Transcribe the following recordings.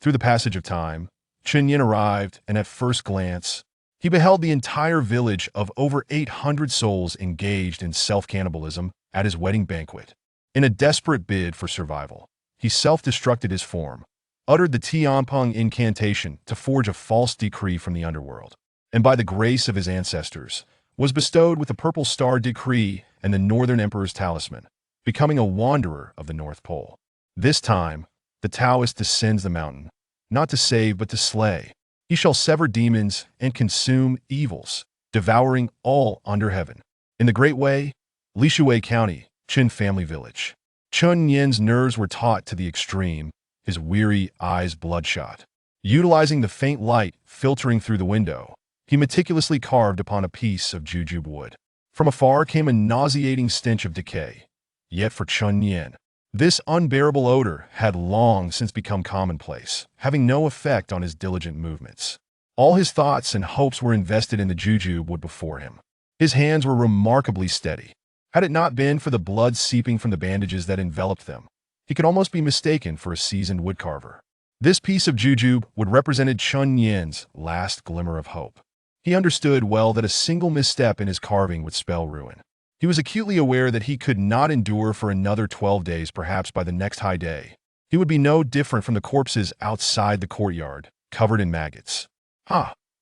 Through the passage of time, Chen Yin arrived, and at first glance, he beheld the entire village of over 800 souls engaged in self-cannibalism at his wedding banquet. In a desperate bid for survival, he self-destructed his form, uttered the Tianpeng incantation to forge a false decree from the underworld, and by the grace of his ancestors, was bestowed with the Purple Star Decree and the Northern Emperor's Talisman, becoming a wanderer of the North Pole. This time, the Taoist descends the mountain, not to save but to slay. He shall sever demons and consume evils, devouring all under heaven. In the Great Way, Lishui County, Qin Family Village. Chen Yin's nerves were taut to the extreme, his weary eyes bloodshot. Utilizing the faint light filtering through the window, he meticulously carved upon a piece of jujube wood. From afar came a nauseating stench of decay. Yet for Chen Yin, this unbearable odor had long since become commonplace, having no effect on his diligent movements. All his thoughts and hopes were invested in the jujube wood before him. His hands were remarkably steady. Had it not been for the blood seeping from the bandages that enveloped them, he could almost be mistaken for a seasoned woodcarver. This piece of jujube would represented Chen Yin's last glimmer of hope. He understood well that a single misstep in his carving would spell ruin. He was acutely aware that he could not endure for another 12 days. Perhaps by the next high day, he would be no different from the corpses outside the courtyard, covered in maggots.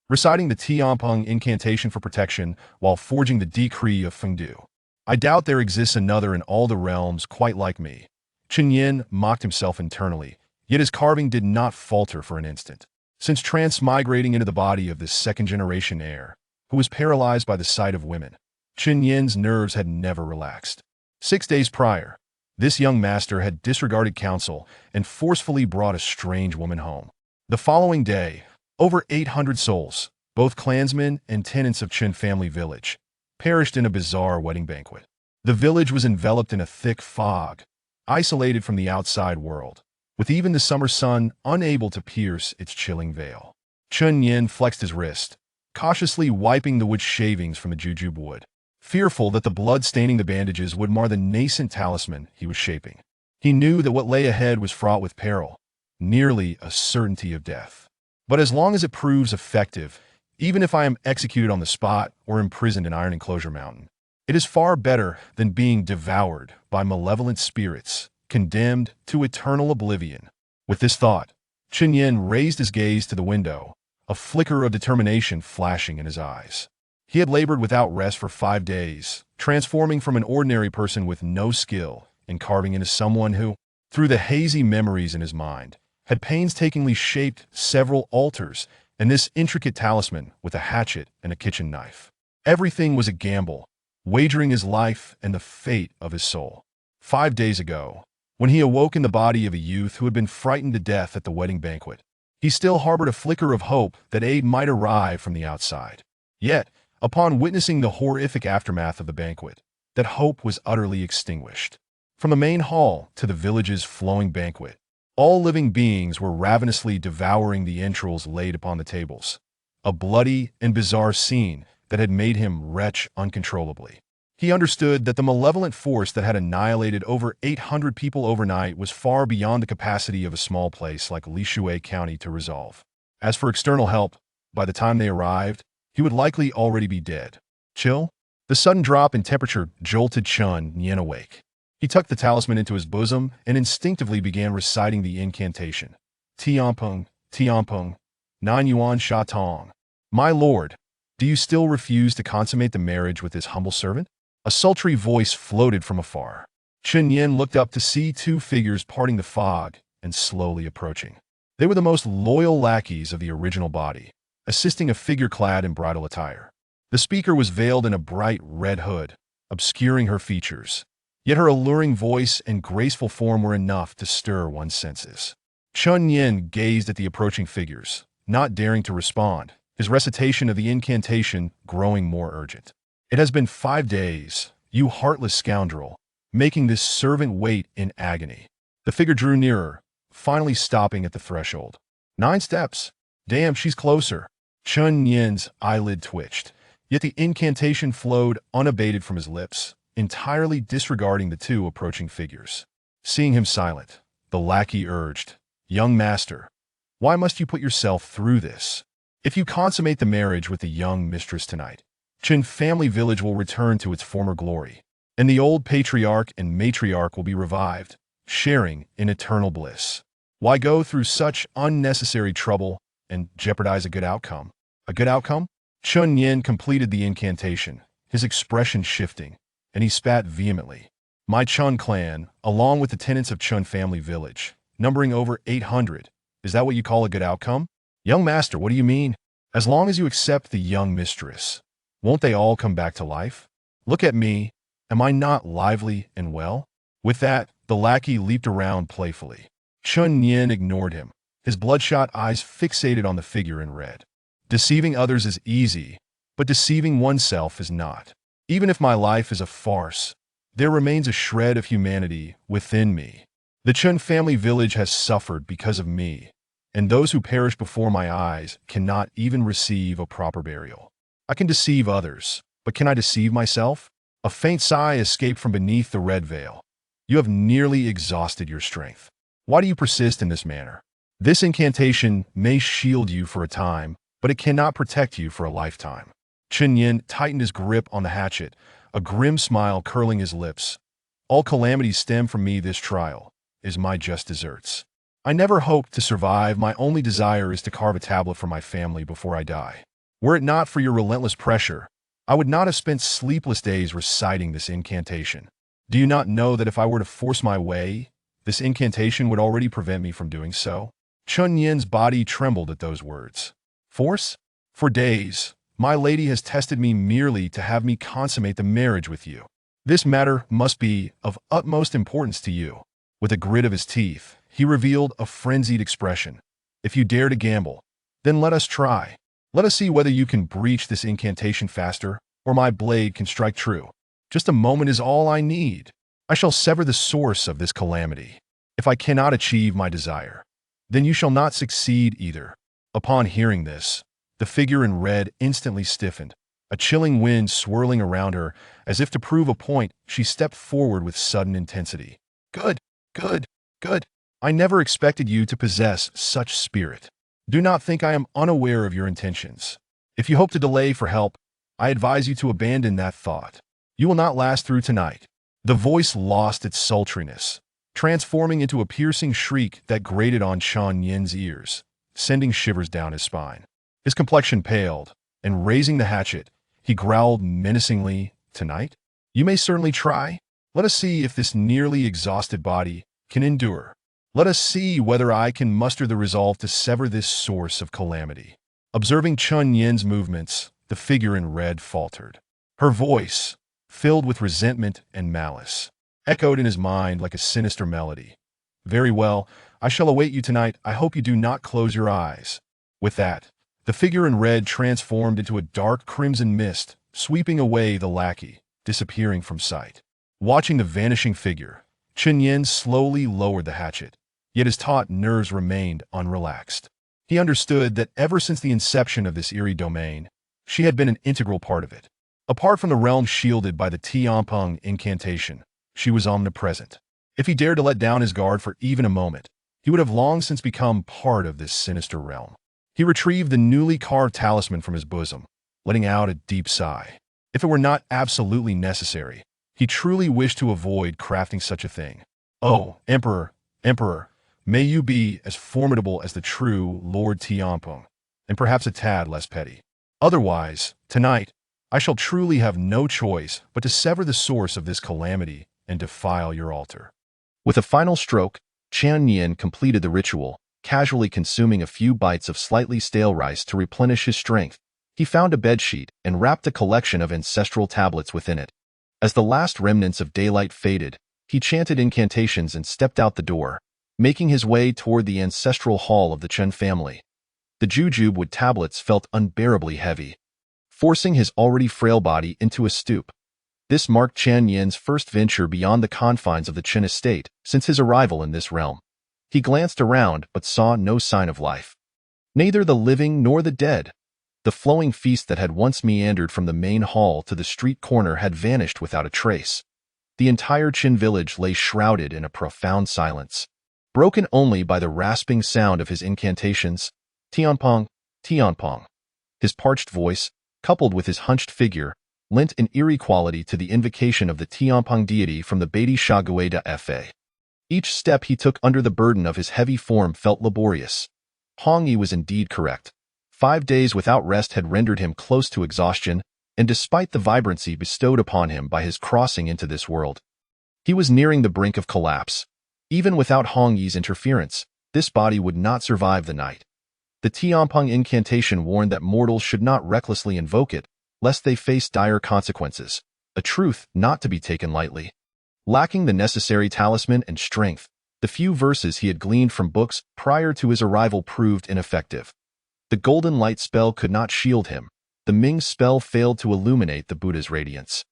Reciting the Tianpeng incantation for protection while forging the decree of Fengdu. I doubt there exists another in all the realms quite like me. Chen Yin mocked himself internally, yet his carving did not falter for an instant. Since transmigrating into the body of this second-generation heir, who was paralyzed by the sight of women, Chen Yin's nerves had never relaxed. 6 days prior, this young master had disregarded counsel and forcefully brought a strange woman home. The following day, over 800 souls, both clansmen and tenants of Qin Family Village, perished in a bizarre wedding banquet. The village was enveloped in a thick fog, isolated from the outside world, with even the summer sun unable to pierce its chilling veil. Chen Yin flexed his wrist, cautiously wiping the wood shavings from the jujube wood, fearful that the blood staining the bandages would mar the nascent talisman he was shaping. He knew that what lay ahead was fraught with peril, nearly a certainty of death. But as long as it proves effective, even if I am executed on the spot or imprisoned in Iron Enclosure Mountain, it is far better than being devoured by malevolent spirits, condemned to eternal oblivion. With this thought, Chen Yin raised his gaze to the window, a flicker of determination flashing in his eyes. He had labored without rest for 5 days, transforming from an ordinary person with no skill in carving into someone who, through the hazy memories in his mind, had painstakingly shaped several altars and this intricate talisman with a hatchet and a kitchen knife. Everything was a gamble, wagering his life and the fate of his soul. 5 days ago, when he awoke in the body of a youth who had been frightened to death at the wedding banquet, he still harbored a flicker of hope that aid might arrive from the outside. Yet, upon witnessing the horrific aftermath of the banquet, that hope was utterly extinguished. From the main hall to the village's flowing banquet, all living beings were ravenously devouring the entrails laid upon the tables, a bloody and bizarre scene that had made him retch uncontrollably. He understood that the malevolent force that had annihilated over 800 people overnight was far beyond the capacity of a small place like Lishui County to resolve. As for external help, by the time they arrived, he would likely already be dead. Chill? The sudden drop in temperature jolted Chen Yin awake. He tucked the talisman into his bosom and instinctively began reciting the incantation. Tianpeng, Tianpeng, Nan Yuan Sha Tong. My lord, do you still refuse to consummate the marriage with this humble servant? A sultry voice floated from afar. Chen Yin looked up to see 2 figures parting the fog and slowly approaching. They were the most loyal lackeys of the original body, assisting a figure clad in bridal attire. The speaker was veiled in a bright red hood, obscuring her features, yet her alluring voice and graceful form were enough to stir one's senses. Chen Yin gazed at the approaching figures, not daring to respond, his recitation of the incantation growing more urgent. It has been 5 days, you heartless scoundrel, making this servant wait in agony. The figure drew nearer, finally stopping at the threshold. 9 steps. Damn, she's closer. Chen Yin's eyelid twitched, yet the incantation flowed unabated from his lips, entirely disregarding the 2 approaching figures. Seeing him silent, the lackey urged, Young master, Why must you put yourself through this? If you consummate the marriage with the young mistress tonight, Qin family village will return to its former glory, and the old patriarch and matriarch will be revived, sharing in eternal bliss. Why go through such unnecessary trouble and jeopardize a good outcome? A good outcome? Chun Yin completed the incantation, his expression shifting, and he spat vehemently. My Chun clan, along with the tenants of Chun family village, numbering over 800, is that what you call a good outcome? Young master, what do you mean? As long as you accept the young mistress, won't they all come back to life? Look at me. Am I not lively and well? With that, the lackey leaped around playfully. Chun Yin ignored him, his bloodshot eyes fixated on the figure in red. Deceiving others is easy, but deceiving oneself is not. Even if my life is a farce, there remains a shred of humanity within me. The Chun family village has suffered because of me, and those who perish before my eyes cannot even receive a proper burial. I can deceive others, but can I deceive myself? A faint sigh escaped from beneath the red veil. You have nearly exhausted your strength. Why do you persist in this manner? This incantation may shield you for a time, but it cannot protect you for a lifetime. Chen Yin tightened his grip on the hatchet, a grim smile curling his lips. All calamities stem from me. This trial is my just deserts. I never hoped to survive. My only desire is to carve a tablet for my family before I die. Were it not for your relentless pressure, I would not have spent sleepless days reciting this incantation. Do you not know that if I were to force my way, this incantation would already prevent me from doing so? Chun Yin's body trembled at those words. Force? For days, my lady has tested me merely to have me consummate the marriage with you. This matter must be of utmost importance to you. With a grit of his teeth, he revealed a frenzied expression. If you dare to gamble, then let us try. Let us see whether you can breach this incantation faster, or my blade can strike true. Just a moment is all I need. I shall sever the source of this calamity. If I cannot achieve my desire, then you shall not succeed either. Upon hearing this, the figure in red instantly stiffened. A chilling wind swirling around her, as if to prove a point, she stepped forward with sudden intensity. Good, good, good. I never expected you to possess such spirit. Do not think I am unaware of your intentions. If you hope to delay for help, I advise you to abandon that thought. You will not last through tonight. The voice lost its sultriness, transforming into a piercing shriek that grated on Chun Yin's ears, sending shivers down his spine. His complexion paled, and raising the hatchet, he growled menacingly, Tonight? You may certainly try. Let us see if this nearly exhausted body can endure. Let us see whether I can muster the resolve to sever this source of calamity. Observing Chun Yin's movements, the figure in red faltered. Her voice, filled with resentment and malice, echoed in his mind like a sinister melody. Very well, I shall await you tonight. I hope you do not close your eyes. With that, the figure in red transformed into a dark crimson mist, sweeping away the lackey, disappearing from sight. Watching the vanishing figure, Chen Yin slowly lowered the hatchet, yet his taut nerves remained unrelaxed. He understood that ever since the inception of this eerie domain, she had been an integral part of it. Apart from the realm shielded by the Tianpeng incantation, she was omnipresent. If he dared to let down his guard for even a moment, he would have long since become part of this sinister realm. He retrieved the newly carved talisman from his bosom, letting out a deep sigh. If it were not absolutely necessary, he truly wished to avoid crafting such a thing. Oh, Emperor, Emperor, may you be as formidable as the true Lord Tianpeng, and perhaps a tad less petty. Otherwise, tonight, I shall truly have no choice but to sever the source of this calamity and defile your altar. With a final stroke, Chen Yin completed the ritual, casually consuming a few bites of slightly stale rice to replenish his strength. He found a bedsheet and wrapped a collection of ancestral tablets within it. As the last remnants of daylight faded, he chanted incantations and stepped out the door, making his way toward the ancestral hall of the Chen family. The jujube with tablets felt unbearably heavy, forcing his already frail body into a stoop. This marked Chen Yin's first venture beyond the confines of the Chen estate since his arrival in this realm. He glanced around but saw no sign of life. Neither the living nor the dead. The flowing feast that had once meandered from the main hall to the street corner had vanished without a trace. The entire Qin village lay shrouded in a profound silence. broken only by the rasping sound of his incantations. Tianpong, Tianpong. His parched voice, coupled with his hunched figure, lent an eerie quality to the invocation of the Tianpong deity from the Beiti Shagueda Fa. Each step he took under the burden of his heavy form felt laborious. Hong Yi was indeed correct. 5 days without rest had rendered him close to exhaustion, and despite the vibrancy bestowed upon him by his crossing into this world, he was nearing the brink of collapse. Even without Hong Yi's interference, this body would not survive the night. The Tianpong incantation warned that mortals should not recklessly invoke it, lest they face dire consequences, a truth not to be taken lightly. Lacking the necessary talisman and strength, the few verses he had gleaned from books prior to his arrival proved ineffective. The golden light spell could not shield him. The Ming spell failed to illuminate the Buddha's radiance.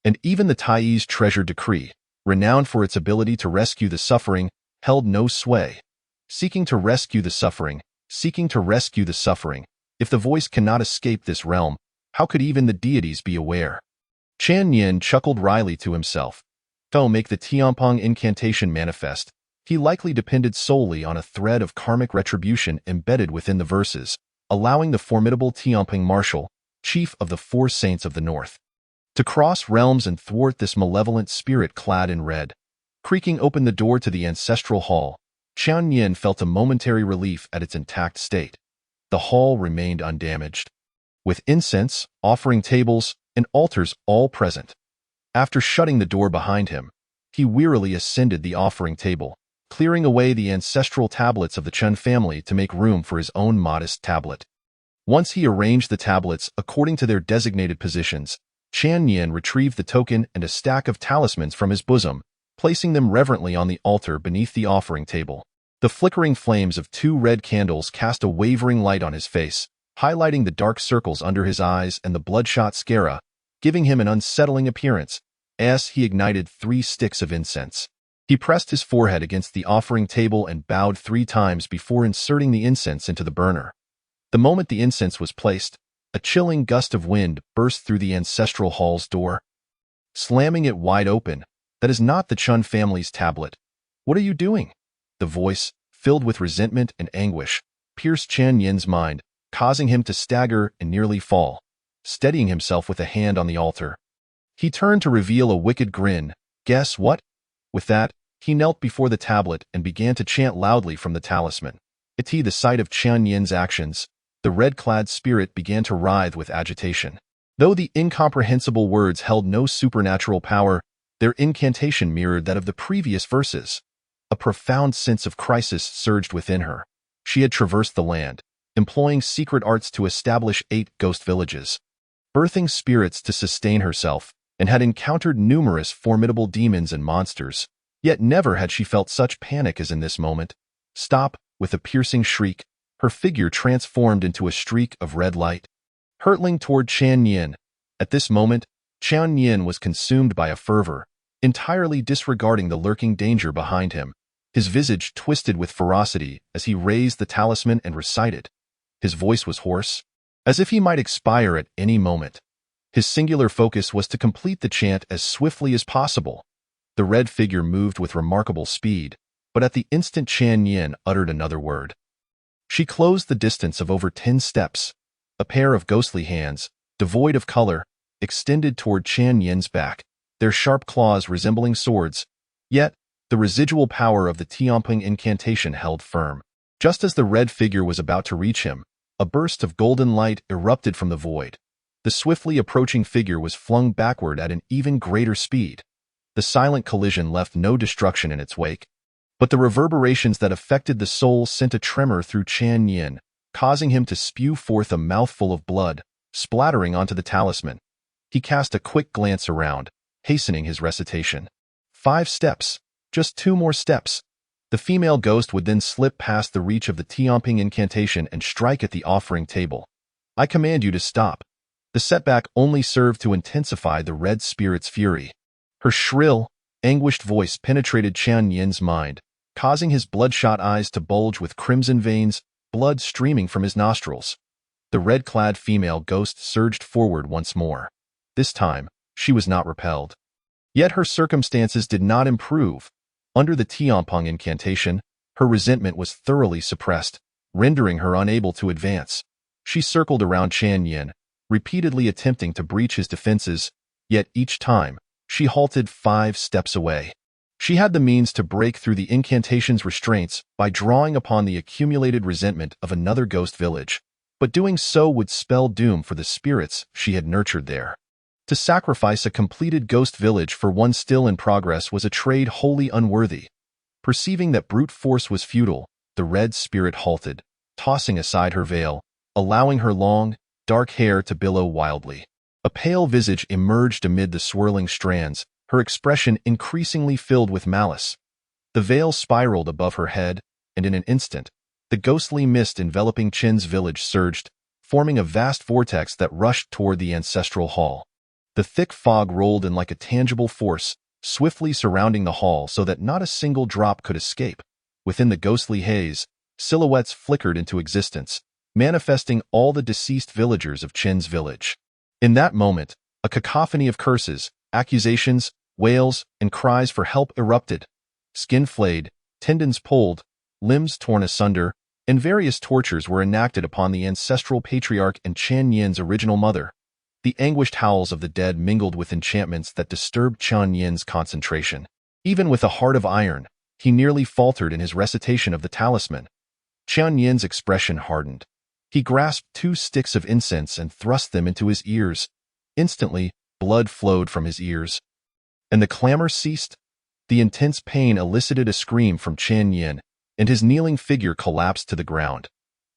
And even the Taiyi's treasured decree, renowned for its ability to rescue the suffering, held no sway. Seeking to rescue the suffering, if the voice cannot escape this realm, how could even the deities be aware? Chan Yin chuckled wryly to himself. To make the Tianpong incantation manifest, he likely depended solely on a thread of karmic retribution embedded within the verses, allowing the formidable Tianping marshal, chief of the 4 saints of the north, to cross realms and thwart this malevolent spirit clad in red. Creaking open the door to the ancestral hall, Qian Yin felt a momentary relief at its intact state. The hall remained undamaged, with incense, offering tables, and altars all present. After shutting the door behind him, he wearily ascended the offering table, clearing away the ancestral tablets of the Chen family to make room for his own modest tablet. Once he arranged the tablets according to their designated positions, Qian Yin retrieved the token and a stack of talismans from his bosom, placing them reverently on the altar beneath the offering table. The flickering flames of 2 red candles cast a wavering light on his face, highlighting the dark circles under his eyes and the bloodshot scara, giving him an unsettling appearance. As he ignited 3 sticks of incense, he pressed his forehead against the offering table and bowed 3 times before inserting the incense into the burner. The moment the incense was placed, a chilling gust of wind burst through the ancestral hall's door, slamming it wide open. That is not the Chun family's tablet. What are you doing? The voice, filled with resentment and anguish, pierced Qian Yin's mind, causing him to stagger and nearly fall. Steadying himself with a hand on the altar, he turned to reveal a wicked grin. Guess what? With that, he knelt before the tablet and began to chant loudly from the talisman. At the sight of Qian Yin's actions, the red-clad spirit began to writhe with agitation. Though the incomprehensible words held no supernatural power, their incantation mirrored that of the previous verses. A profound sense of crisis surged within her. She had traversed the land, employing secret arts to establish 8 ghost villages, birthing spirits to sustain herself, and had encountered numerous formidable demons and monsters. Yet never had she felt such panic as in this moment. Stop! With a piercing shriek, her figure transformed into a streak of red light, hurtling toward Qian Yin. At this moment, Qian Yin was consumed by a fervor, entirely disregarding the lurking danger behind him. His visage twisted with ferocity as he raised the talisman and recited. His voice was hoarse, as if he might expire at any moment. His singular focus was to complete the chant as swiftly as possible. The red figure moved with remarkable speed, but at the instant Qian Yin uttered another word, she closed the distance of over 10 steps. A pair of ghostly hands, devoid of color, extended toward Qian Yin's back, their sharp claws resembling swords. Yet, the residual power of the Tianping incantation held firm. Just as the red figure was about to reach him, a burst of golden light erupted from the void. The swiftly approaching figure was flung backward at an even greater speed. The silent collision left no destruction in its wake, but the reverberations that affected the soul sent a tremor through Qian Yin, causing him to spew forth a mouthful of blood, splattering onto the talisman. He cast a quick glance around, hastening his recitation. 5 steps. Just 2 more steps. The female ghost would then slip past the reach of the Tianping incantation and strike at the offering table. I command you to stop. The setback only served to intensify the red spirit's fury. Her shrill, anguished voice penetrated Qian Yin's mind, causing his bloodshot eyes to bulge with crimson veins, blood streaming from his nostrils. The red-clad female ghost surged forward once more. This time, she was not repelled. Yet her circumstances did not improve. Under the Tianping incantation, Her resentment was thoroughly suppressed, rendering her unable to advance. She circled around Chan Yin, repeatedly attempting to breach his defenses, yet each time, she halted 5 steps away. She had the means to break through the incantation's restraints by drawing upon the accumulated resentment of another ghost village, but doing so would spell doom for the spirits she had nurtured there. To sacrifice a completed ghost village for one still in progress was a trade wholly unworthy. Perceiving that brute force was futile, the red spirit halted, tossing aside her veil, allowing her long, dark hair to billow wildly. A pale visage emerged amid the swirling strands, her expression increasingly filled with malice. The veil spiraled above her head, and in an instant, the ghostly mist enveloping Qin's village surged, forming a vast vortex that rushed toward the ancestral hall. The thick fog rolled in like a tangible force, swiftly surrounding the hall so that not a single drop could escape. Within the ghostly haze, silhouettes flickered into existence, manifesting all the deceased villagers of Qin's village. In that moment, a cacophony of curses, accusations, wails, and cries for help erupted. Skin flayed, tendons pulled, limbs torn asunder, and various tortures were enacted upon the ancestral patriarch and Chan Yin's original mother. The anguished howls of the dead mingled with enchantments that disturbed Chan Yin's concentration. Even with a heart of iron, he nearly faltered in his recitation of the talisman. Chan Yin's expression hardened. He grasped 2 sticks of incense and thrust them into his ears. Instantly, blood flowed from his ears. And the clamor ceased. The intense pain elicited a scream from Chan Yin, and his kneeling figure collapsed to the ground.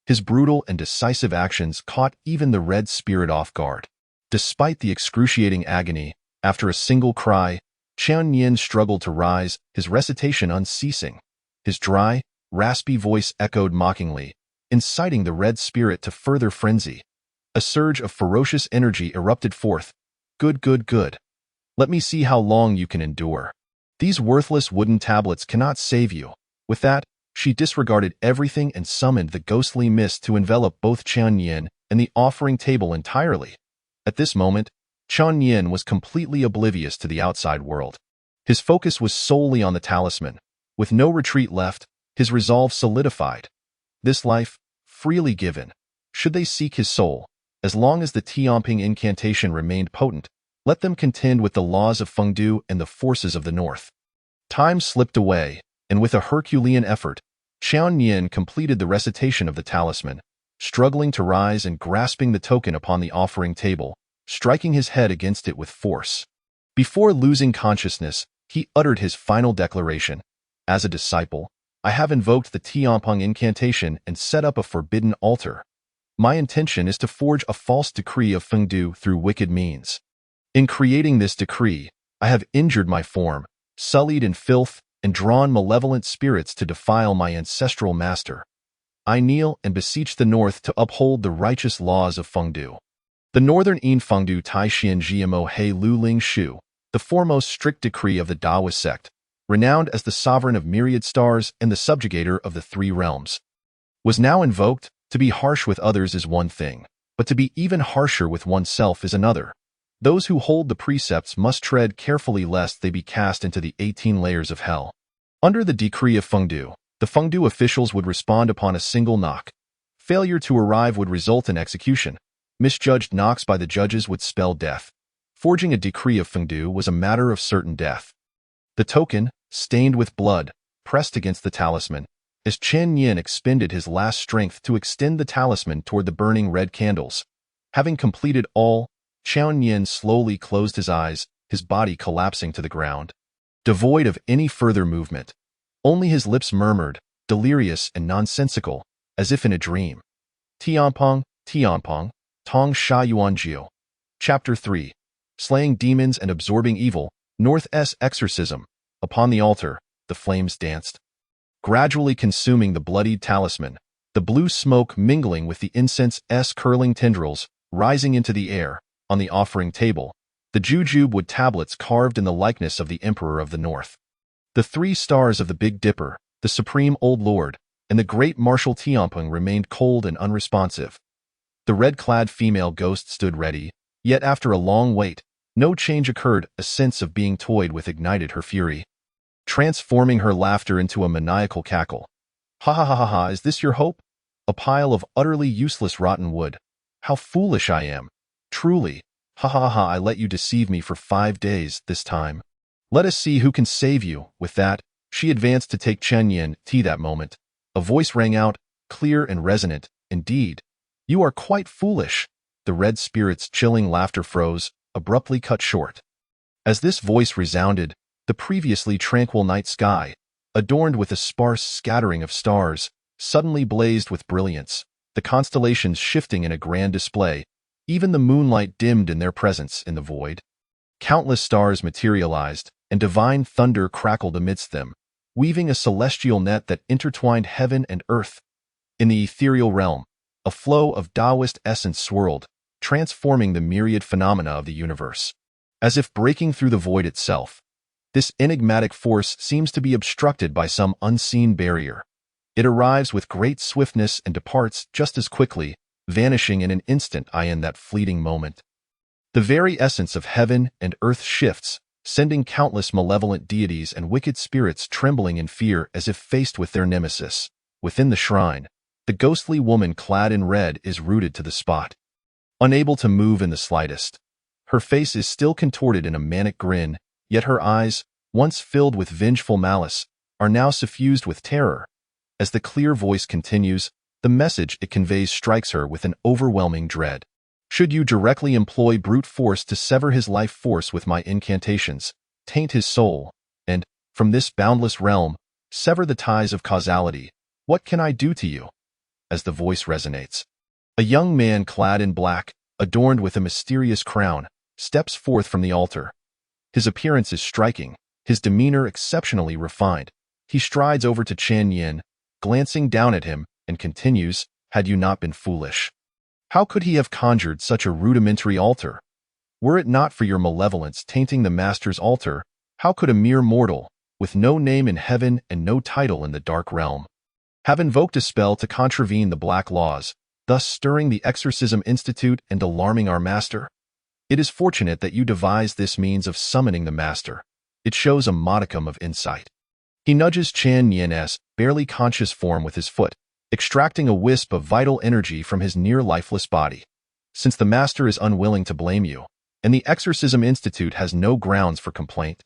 His brutal and decisive actions caught even the red spirit off guard. Despite the excruciating agony, after a single cry, Chan Yin struggled to rise, his recitation unceasing. His dry, raspy voice echoed mockingly, inciting the red spirit to further frenzy. A surge of ferocious energy erupted forth. Good, good, good. Let me see how long you can endure. These worthless wooden tablets cannot save you. With that, she disregarded everything and summoned the ghostly mist to envelop both Chan Yin and the offering table entirely. At this moment, Chan Yin was completely oblivious to the outside world. His focus was solely on the talisman. With no retreat left, his resolve solidified. This life, freely given, should they seek his soul, as long as the Tianping incantation remained potent, let them contend with the laws of Fengdu and the forces of the north. Time slipped away, and with a Herculean effort, Chan Yin completed the recitation of the talisman, struggling to rise and grasping the token upon the offering table, striking his head against it with force. Before losing consciousness, he uttered his final declaration. As a disciple, I have invoked the Tianping incantation and set up a forbidden altar. My intention is to forge a false decree of Fengdu through wicked means. In creating this decree, I have injured my form, sullied in filth, and drawn malevolent spirits to defile my ancestral master. I kneel and beseech the north to uphold the righteous laws of Fengdu. The northern Yin Fengdu Tai Xian Jiamo He Lu Ling Shu, the foremost strict decree of the Taoist sect, renowned as the sovereign of myriad stars and the subjugator of the 3 realms, was now invoked. To be harsh with others is one thing, but to be even harsher with oneself is another. Those who hold the precepts must tread carefully lest they be cast into the 18 layers of hell. Under the decree of Fengdu, the Fengdu officials would respond upon a single knock. Failure to arrive would result in execution. Misjudged knocks by the judges would spell death. Forging a decree of Fengdu was a matter of certain death. The token, stained with blood, pressed against the talisman, as Chan Yin expended his last strength to extend the talisman toward the burning red candles. Having completed all, Chan Yin slowly closed his eyes, his body collapsing to the ground. Devoid of any further movement, only his lips murmured, delirious and nonsensical, as if in a dream. Tianping, Tianping, Tong Sha Yuan Jiu. Chapter 3. Slaying Demons and Absorbing Evil, North's Exorcism. Upon the altar, the flames danced, gradually consuming the bloodied talisman, the blue smoke mingling with the incense's curling tendrils, rising into the air. On the offering table, the jujube wood tablets carved in the likeness of the Emperor of the North. The 3 stars of the Big Dipper, the Supreme Old Lord, and the Great Marshal Tianping remained cold and unresponsive. The red-clad female ghost stood ready, yet after a long wait, no change occurred. A sense of being toyed with ignited her fury, transforming her laughter into a maniacal cackle. Ha ha ha ha ha, is this your hope? A pile of utterly useless rotten wood. How foolish I am. Truly. Ha ha ha ha, I let you deceive me for 5 days this time. Let us see who can save you. With that, she advanced to take Chen Yin tea that moment. A voice rang out, clear and resonant. Indeed. You are quite foolish. The red spirit's chilling laughter froze, abruptly cut short. As this voice resounded, the previously tranquil night sky, adorned with a sparse scattering of stars, suddenly blazed with brilliance, the constellations shifting in a grand display. Even the moonlight dimmed in their presence in the void. Countless stars materialized, and divine thunder crackled amidst them, weaving a celestial net that intertwined heaven and earth. In the ethereal realm, a flow of Taoist essence swirled, transforming the myriad phenomena of the universe. As if breaking through the void itself, this enigmatic force seems to be obstructed by some unseen barrier. It arrives with great swiftness and departs just as quickly, vanishing in an instant in that fleeting moment. The very essence of heaven and earth shifts, sending countless malevolent deities and wicked spirits trembling in fear as if faced with their nemesis. Within the shrine, the ghostly woman clad in red is rooted to the spot. Unable to move in the slightest. Her face is still contorted in a manic grin, yet her eyes, once filled with vengeful malice, are now suffused with terror. As the clear voice continues, the message it conveys strikes her with an overwhelming dread. Should you directly employ brute force to sever his life force with my incantations, taint his soul, and, from this boundless realm, sever the ties of causality, what can I do to you? As the voice resonates, a young man clad in black, adorned with a mysterious crown, steps forth from the altar. His appearance is striking, his demeanor exceptionally refined. He strides over to Chen Yin, glancing down at him, and continues, "Had you not been foolish? How could he have conjured such a rudimentary altar? Were it not for your malevolence tainting the master's altar, how could a mere mortal, with no name in heaven and no title in the dark realm, have invoked a spell to contravene the black laws, thus stirring the Exorcism Institute and alarming our master? It is fortunate that you devised this means of summoning the master. It shows a modicum of insight." He nudges Chen Yin's barely conscious form with his foot, extracting a wisp of vital energy from his near-lifeless body. Since the master is unwilling to blame you, and the Exorcism Institute has no grounds for complaint,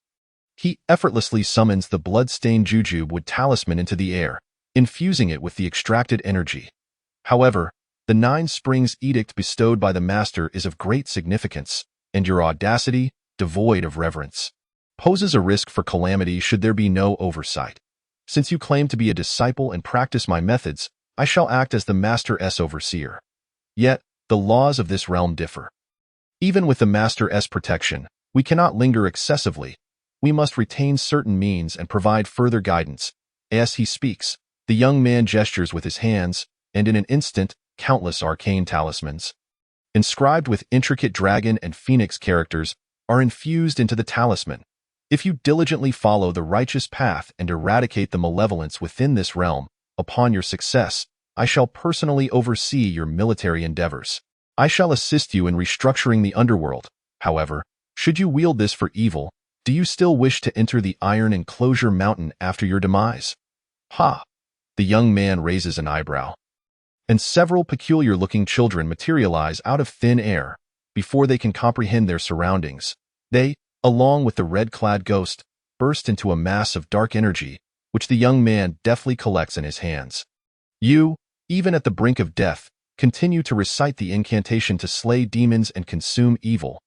he effortlessly summons the blood-stained jujube talisman into the air, infusing it with the extracted energy. However, the 9 Springs edict bestowed by the master is of great significance, and your audacity, devoid of reverence, poses a risk for calamity should there be no oversight. Since you claim to be a disciple and practice my methods, I shall act as the Master's overseer. Yet, the laws of this realm differ. Even with the Master's protection, we cannot linger excessively. We must retain certain means and provide further guidance. As he speaks, the young man gestures with his hands, and in an instant, countless arcane talismans, inscribed with intricate dragon and phoenix characters, are infused into the talisman. If you diligently follow the righteous path and eradicate the malevolence within this realm, upon your success, I shall personally oversee your military endeavors. I shall assist you in restructuring the underworld. However, should you wield this for evil, do you still wish to enter the iron enclosure mountain after your demise? Ha! The young man raises an eyebrow. And several peculiar-looking children materialize out of thin air. Before they can comprehend their surroundings, they, along with the red-clad ghost, burst into a mass of dark energy, which the young man deftly collects in his hands. You, even at the brink of death, continue to recite the incantation to slay demons and consume evil.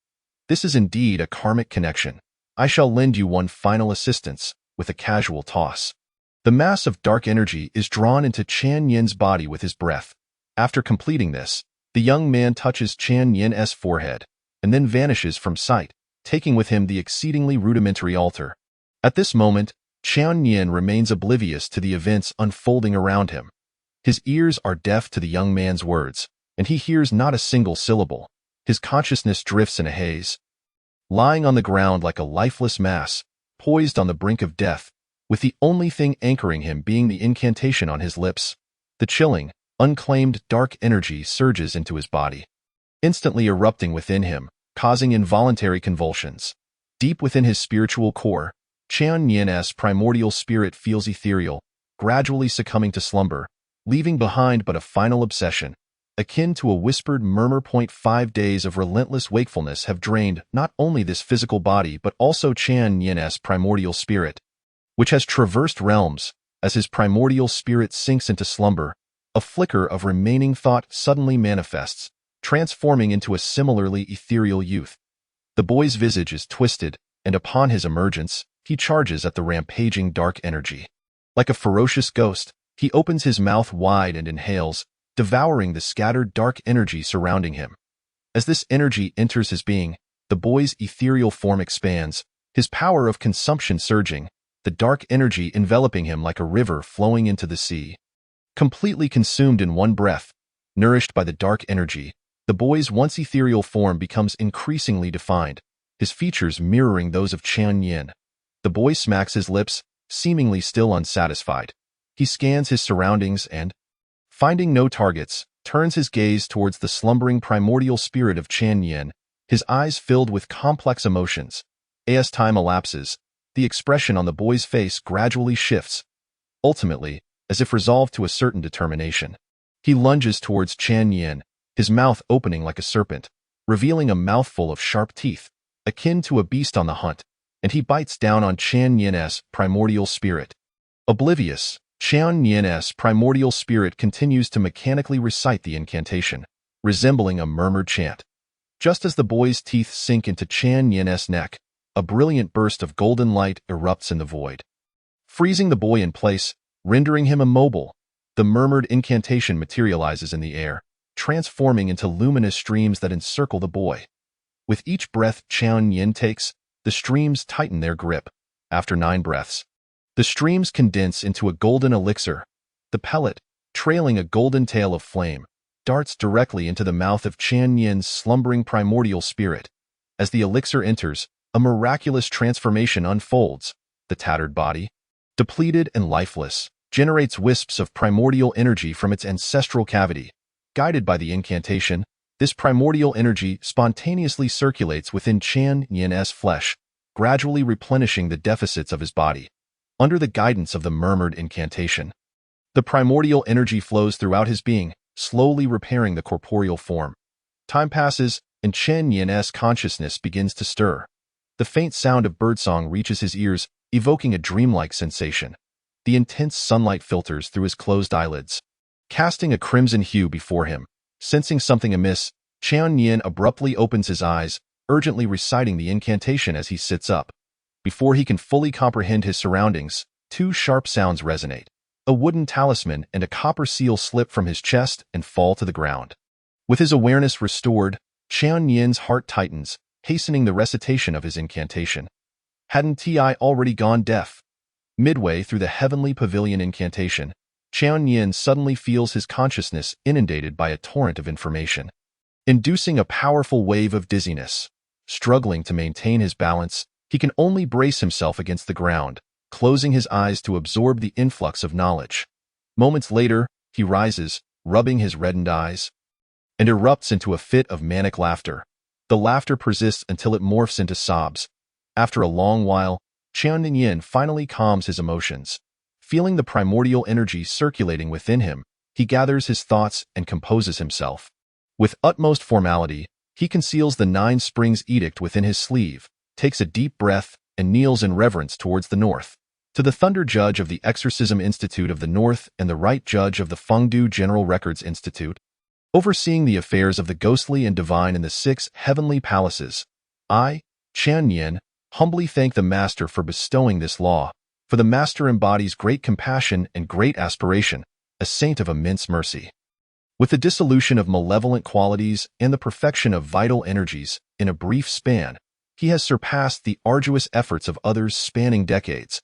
This is indeed a karmic connection. I shall lend you one final assistance, with a casual toss. The mass of dark energy is drawn into Chen Yin's body with his breath. After completing this, the young man touches Chen Yin's forehead, and then vanishes from sight, taking with him the exceedingly rudimentary altar. At this moment, Chen Yin remains oblivious to the events unfolding around him. His ears are deaf to the young man's words, and he hears not a single syllable. His consciousness drifts in a haze. Lying on the ground like a lifeless mass, poised on the brink of death, with the only thing anchoring him being the incantation on his lips, the chilling, unclaimed dark energy surges into his body, instantly erupting within him, causing involuntary convulsions. Deep within his spiritual core, Chen Yin's primordial spirit feels ethereal, gradually succumbing to slumber, leaving behind but a final obsession, akin to a whispered murmur. 5 days of relentless wakefulness have drained not only this physical body but also Qian Yin's primordial spirit, which has traversed realms. As his primordial spirit sinks into slumber, a flicker of remaining thought suddenly manifests, transforming into a similarly ethereal youth. The boy's visage is twisted, and upon his emergence, he charges at the rampaging dark energy. Like a ferocious ghost, he opens his mouth wide and inhales, devouring the scattered dark energy surrounding him. As this energy enters his being, the boy's ethereal form expands, his power of consumption surging, the dark energy enveloping him like a river flowing into the sea. Completely consumed in one breath, nourished by the dark energy, the boy's once ethereal form becomes increasingly defined, his features mirroring those of Qian Yin. The boy smacks his lips, seemingly still unsatisfied. He scans his surroundings and, finding no targets, turns his gaze towards the slumbering primordial spirit of Qian Yin, his eyes filled with complex emotions. As time elapses, the expression on the boy's face gradually shifts. Ultimately, as if resolved to a certain determination, he lunges towards Qian Yin, his mouth opening like a serpent, revealing a mouthful of sharp teeth, akin to a beast on the hunt, and he bites down on Qian Yin's primordial spirit. Oblivious, Qian Yin's primordial spirit continues to mechanically recite the incantation, resembling a murmured chant. Just as the boy's teeth sink into Qian Yin's neck, a brilliant burst of golden light erupts in the void, freezing the boy in place, rendering him immobile. The murmured incantation materializes in the air, transforming into luminous streams that encircle the boy. With each breath Qian Yin takes, the streams tighten their grip. After 9 breaths, the streams condense into a golden elixir. The pellet, trailing a golden tail of flame, darts directly into the mouth of Qian Yin's slumbering primordial spirit. As the elixir enters, a miraculous transformation unfolds. The tattered body, depleted and lifeless, generates wisps of primordial energy from its ancestral cavity. Guided by the incantation, this primordial energy spontaneously circulates within Qian Yin's flesh, gradually replenishing the deficits of his body. Under the guidance of the murmured incantation, the primordial energy flows throughout his being, slowly repairing the corporeal form. Time passes, and Qian Yin's consciousness begins to stir. The faint sound of birdsong reaches his ears, evoking a dreamlike sensation. The intense sunlight filters through his closed eyelids, casting a crimson hue before him. Sensing something amiss, Qian Yin abruptly opens his eyes, urgently reciting the incantation as he sits up. Before he can fully comprehend his surroundings, 2 sharp sounds resonate. A wooden talisman and a copper seal slip from his chest and fall to the ground. With his awareness restored, Qian Yin's heart tightens, hastening the recitation of his incantation. Hadn't Ti already gone deaf? Midway through the heavenly pavilion incantation, Qian Yin suddenly feels his consciousness inundated by a torrent of information, inducing a powerful wave of dizziness. Struggling to maintain his balance, he can only brace himself against the ground, closing his eyes to absorb the influx of knowledge. Moments later, he rises, rubbing his reddened eyes, and erupts into a fit of manic laughter. The laughter persists until it morphs into sobs. After a long while, Qian Yin finally calms his emotions. Feeling the primordial energy circulating within him, he gathers his thoughts and composes himself. With utmost formality, he conceals the 9 springs edict within his sleeve, takes a deep breath, and kneels in reverence towards the north. To the Thunder Judge of the Exorcism Institute of the North and the Right Judge of the Fengdu General Records Institute, overseeing the affairs of the ghostly and divine in the 6 heavenly palaces, I, Qian Yin, humbly thank the Master for bestowing this law, for the Master embodies great compassion and great aspiration, a saint of immense mercy. With the dissolution of malevolent qualities and the perfection of vital energies in a brief span, he has surpassed the arduous efforts of others spanning decades.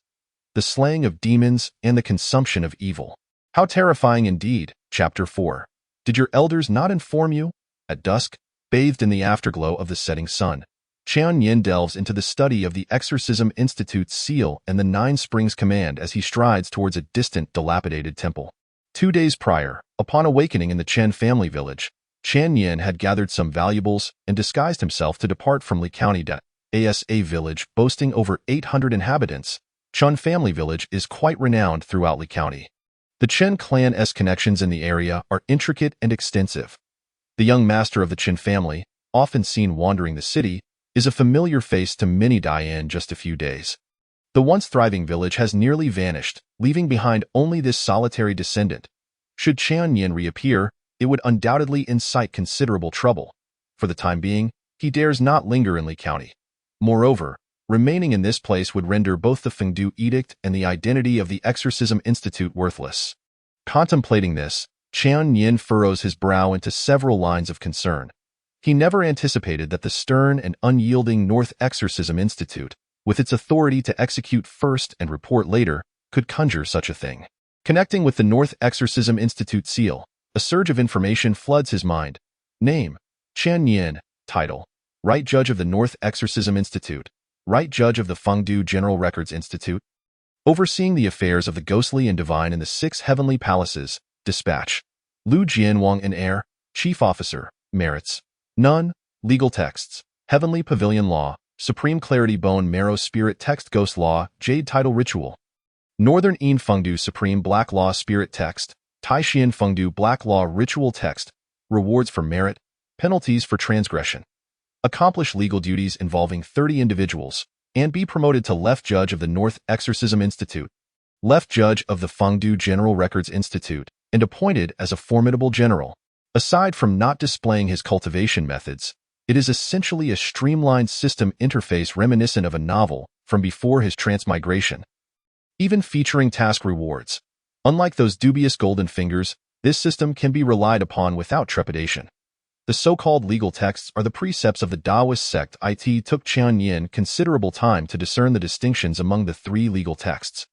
The slaying of demons and the consumption of evil. How terrifying indeed. Chapter 4. Did your elders not inform you? At dusk, bathed in the afterglow of the setting sun, Qian Yin delves into the study of the Exorcism Institute's seal and the 9 Springs command as he strides towards a distant, dilapidated temple. 2 days prior, upon awakening in the Chen family village, Qian Yin had gathered some valuables and disguised himself to depart from Li County. ASA village, boasting over 800 inhabitants, Chun family village is quite renowned throughout Li County. The Chen clan's connections in the area are intricate and extensive. The young master of the Chen family, often seen wandering the city, is a familiar face to many Dai in just a few days. The once thriving village has nearly vanished, leaving behind only this solitary descendant. Should Qian Yin reappear, it would undoubtedly incite considerable trouble. For the time being, he dares not linger in Li County. Moreover, remaining in this place would render both the Fengdu Edict and the identity of the Exorcism Institute worthless. Contemplating this, Qian Yin furrows his brow into several lines of concern. He never anticipated that the stern and unyielding North Exorcism Institute, with its authority to execute first and report later, could conjure such a thing. Connecting with the North Exorcism Institute seal, a surge of information floods his mind. Name: Qian Yin. Title: Right Judge of the North Exorcism Institute. Right Judge of the Fengdu General Records Institute. Overseeing the affairs of the ghostly and divine in the 6 heavenly palaces. Dispatch: Lu Jianwang and Heir, Chief Officer. Merits: None. Legal texts: Heavenly Pavilion Law, Supreme Clarity Bone Marrow Spirit Text Ghost Law, Jade Title Ritual. Northern Yin Fengdu Supreme Black Law Spirit Text, Taishian Fengdu Black Law Ritual Text, Rewards for Merit, Penalties for Transgression. Accomplish legal duties involving 30 individuals, and be promoted to Left Judge of the North Exorcism Institute, Left Judge of the Fengdu General Records Institute, and appointed as a formidable general. Aside from not displaying his cultivation methods, it is essentially a streamlined system interface reminiscent of a novel from before his transmigration, even featuring task rewards. Unlike those dubious golden fingers, this system can be relied upon without trepidation. The so-called legal texts are the precepts of the Taoist sect. It took Qian Yin considerable time to discern the distinctions among the 3 legal texts.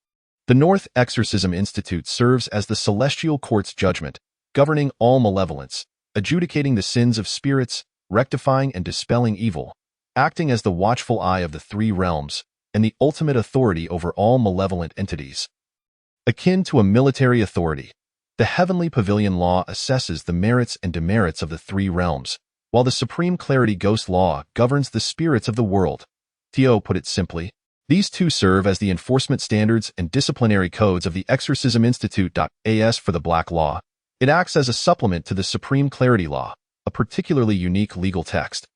The North Exorcism Institute serves as the celestial court's judgment, governing all malevolence, adjudicating the sins of spirits, rectifying and dispelling evil, acting as the watchful eye of the 3 realms, and the ultimate authority over all malevolent entities. Akin to a military authority, the Heavenly Pavilion Law assesses the merits and demerits of the 3 realms, while the Supreme Clarity Ghost Law governs the spirits of the world. Tio put it simply, these 2 serve as the enforcement standards and disciplinary codes of the Exorcism Institute. As for the Black Law, it acts as a supplement to the Supreme Clarity Law, a particularly unique legal text.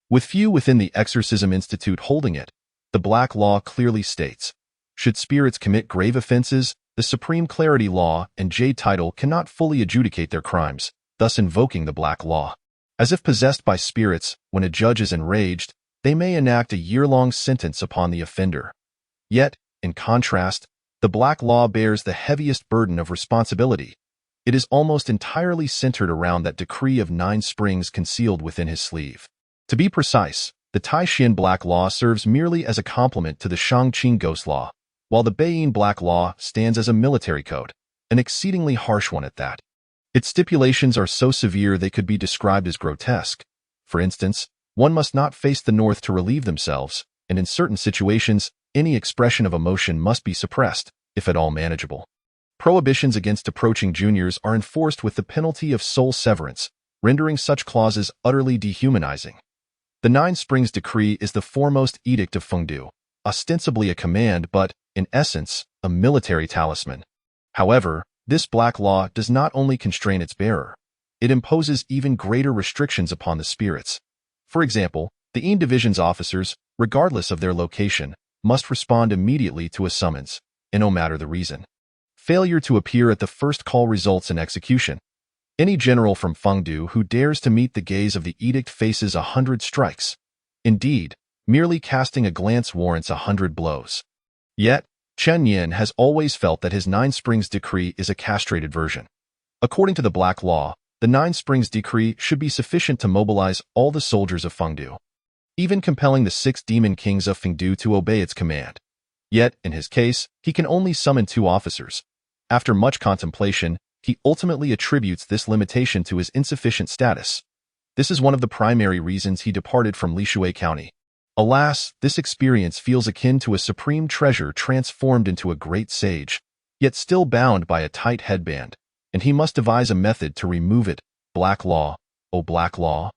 With few within the Exorcism Institute holding it, the Black Law clearly states, should spirits commit grave offenses, the Supreme Clarity Law and Jade Title cannot fully adjudicate their crimes, thus invoking the Black Law. As if possessed by spirits, when a judge is enraged, they may enact a year-long sentence upon the offender. Yet, in contrast, the Black Law bears the heaviest burden of responsibility. It is almost entirely centered around that decree of 9 springs concealed within his sleeve. To be precise, the Taishian Black Law serves merely as a complement to the Shangqing Ghost Law, while the Beiyin Black Law stands as a military code, an exceedingly harsh one at that. Its stipulations are so severe they could be described as grotesque. For instance, one must not face the north to relieve themselves, and in certain situations, any expression of emotion must be suppressed, if at all manageable. Prohibitions against approaching juniors are enforced with the penalty of soul severance, rendering such clauses utterly dehumanizing. The 9 Springs Decree is the foremost edict of Fengdu, ostensibly a command but, in essence, a military talisman. However, this Black Law does not only constrain its bearer, it imposes even greater restrictions upon the spirits. For example, the Yin Division's officers, regardless of their location, must respond immediately to a summons, and no matter the reason. Failure to appear at the first call results in execution. Any general from Fengdu who dares to meet the gaze of the edict faces 100 strikes. Indeed, merely casting a glance warrants 100 blows. Yet, Qian Yin has always felt that his 9 Springs Decree is a castrated version. According to the Black Law, the 9 Springs Decree should be sufficient to mobilize all the soldiers of Fengdu, even compelling the 6 demon kings of Fengdu to obey its command. Yet, in his case, he can only summon 2 officers. After much contemplation, he ultimately attributes this limitation to his insufficient status. This is one of the primary reasons he departed from Lishui County. Alas, this experience feels akin to a supreme treasure transformed into a great sage, yet still bound by a tight headband, and he must devise a method to remove it. Black Law, O Black Law.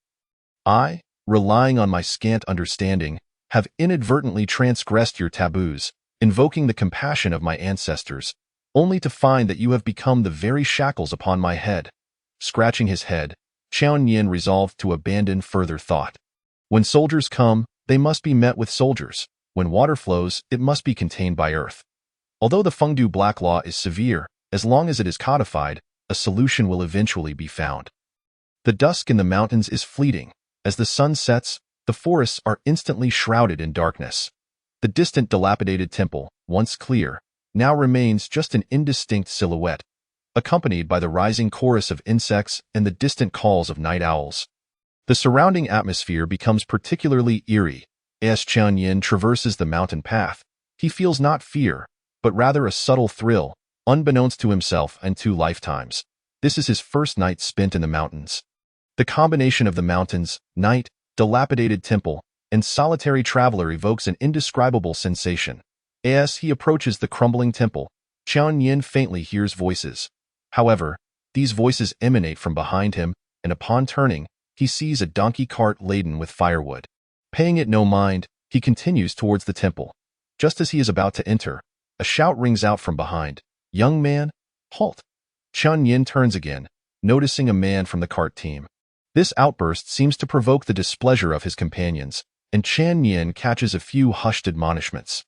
I, relying on my scant understanding, have inadvertently transgressed your taboos, invoking the compassion of my ancestors, only to find that you have become the very shackles upon my head. Scratching his head, Qian Yin resolved to abandon further thought. When soldiers come, they must be met with soldiers. When water flows, it must be contained by earth. Although the Fengdu Black Law is severe, as long as it is codified, a solution will eventually be found. The dusk in the mountains is fleeting. As the sun sets, the forests are instantly shrouded in darkness. The distant dilapidated temple, once clear, now remains just an indistinct silhouette, accompanied by the rising chorus of insects and the distant calls of night owls. The surrounding atmosphere becomes particularly eerie. As Qian Yin traverses the mountain path, he feels not fear, but rather a subtle thrill, unbeknownst to himself and 2 lifetimes. This is his first night spent in the mountains. The combination of the mountains, night, dilapidated temple, and solitary traveler evokes an indescribable sensation. As he approaches the crumbling temple, Qian Yin faintly hears voices. However, these voices emanate from behind him, and upon turning, he sees a donkey cart laden with firewood. Paying it no mind, he continues towards the temple. Just as he is about to enter, a shout rings out from behind. "Young man, halt!" Qian Yin turns again, noticing a man from the cart team. This outburst seems to provoke the displeasure of his companions, and Qian Yin catches a few hushed admonishments.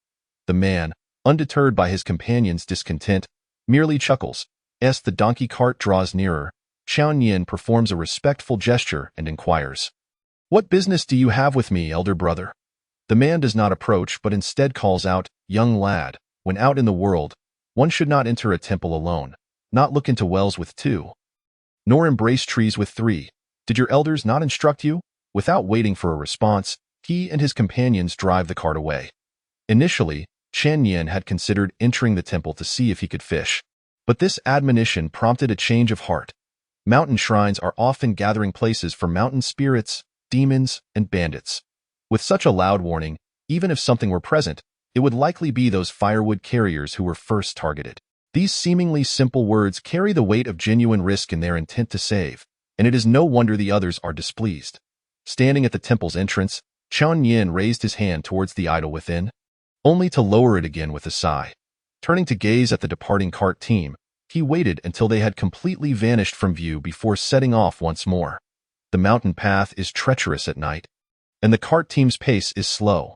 The man, undeterred by his companions' discontent, merely chuckles. As the donkey cart draws nearer, Qian Yin performs a respectful gesture and inquires, "What business do you have with me, elder brother?" The man does not approach but instead calls out, "Young lad, when out in the world, one should not enter a temple alone, not look into wells with 2, nor embrace trees with 3. Did your elders not instruct you?" Without waiting for a response, he and his companions drive the cart away. Initially, Qian Yin had considered entering the temple to see if he could fish, but this admonition prompted a change of heart. Mountain shrines are often gathering places for mountain spirits, demons, and bandits. With such a loud warning, even if something were present, it would likely be those firewood carriers who were first targeted. These seemingly simple words carry the weight of genuine risk in their intent to save, and it is no wonder the others are displeased. Standing at the temple's entrance, Qian Yin raised his hand towards the idol within, only to lower it again with a sigh. Turning to gaze at the departing cart team, he waited until they had completely vanished from view before setting off once more. The mountain path is treacherous at night, and the cart team's pace is slow.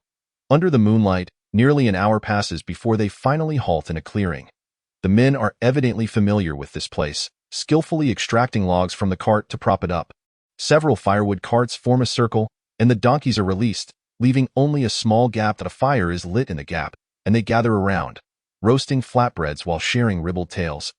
Under the moonlight, nearly an hour passes before they finally halt in a clearing. The men are evidently familiar with this place, skillfully extracting logs from the cart to prop it up. Several firewood carts form a circle, and the donkeys are released, leaving only a small gap that a fire is lit in the gap, and they gather around, roasting flatbreads while sharing ribald tales.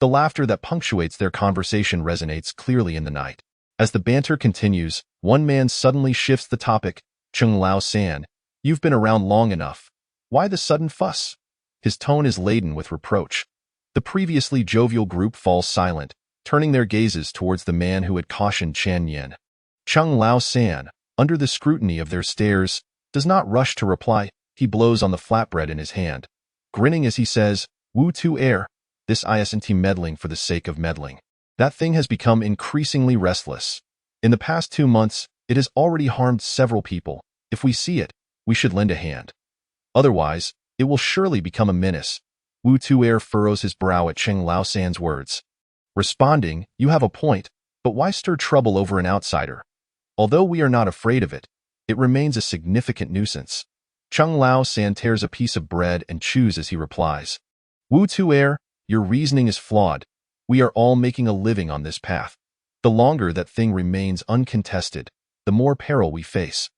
The laughter that punctuates their conversation resonates clearly in the night. As the banter continues, one man suddenly shifts the topic. "Chung Lao San, you've been around long enough. Why the sudden fuss?" His tone is laden with reproach. The previously jovial group falls silent, turning their gazes towards the man who had cautioned Qian Yin. Chung Lao San, under the scrutiny of their stares, does not rush to reply. He blows on the flatbread in his hand, grinning as he says, "Wu Tu air, this isn't meddling for the sake of meddling. That thing has become increasingly restless. In the past 2 months, it has already harmed several people. If we see it, we should lend a hand. Otherwise, it will surely become a menace." Wu Tuer furrows his brow at Cheng Lao San's words. Responding, "You have a point, but why stir trouble over an outsider? Although we are not afraid of it, it remains a significant nuisance." Cheng Lao San tears a piece of bread and chews as he replies, "Wu Tuer, your reasoning is flawed. We are all making a living on this path. The longer that thing remains uncontested, the more peril we face.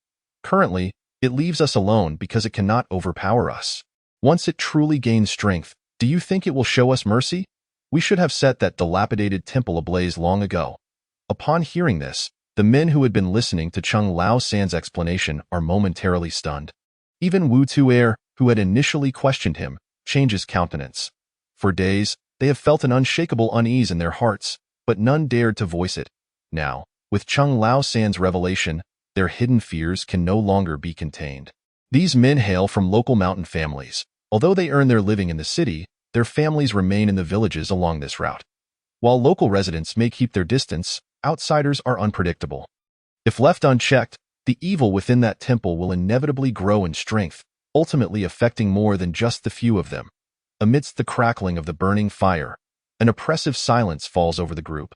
Currently, it leaves us alone because it cannot overpower us. Once it truly gains strength, do you think it will show us mercy? We should have set that dilapidated temple ablaze long ago." Upon hearing this, the men who had been listening to Cheng Lao San's explanation are momentarily stunned. Even Wu Tuer, who had initially questioned him, changes countenance. For days, they have felt an unshakable unease in their hearts, but none dared to voice it. Now, with Cheng Lao San's revelation, their hidden fears can no longer be contained. These men hail from local mountain families. Although they earn their living in the city, their families remain in the villages along this route. While local residents may keep their distance, outsiders are unpredictable. If left unchecked, the evil within that temple will inevitably grow in strength, ultimately affecting more than just the few of them. Amidst the crackling of the burning fire, an oppressive silence falls over the group,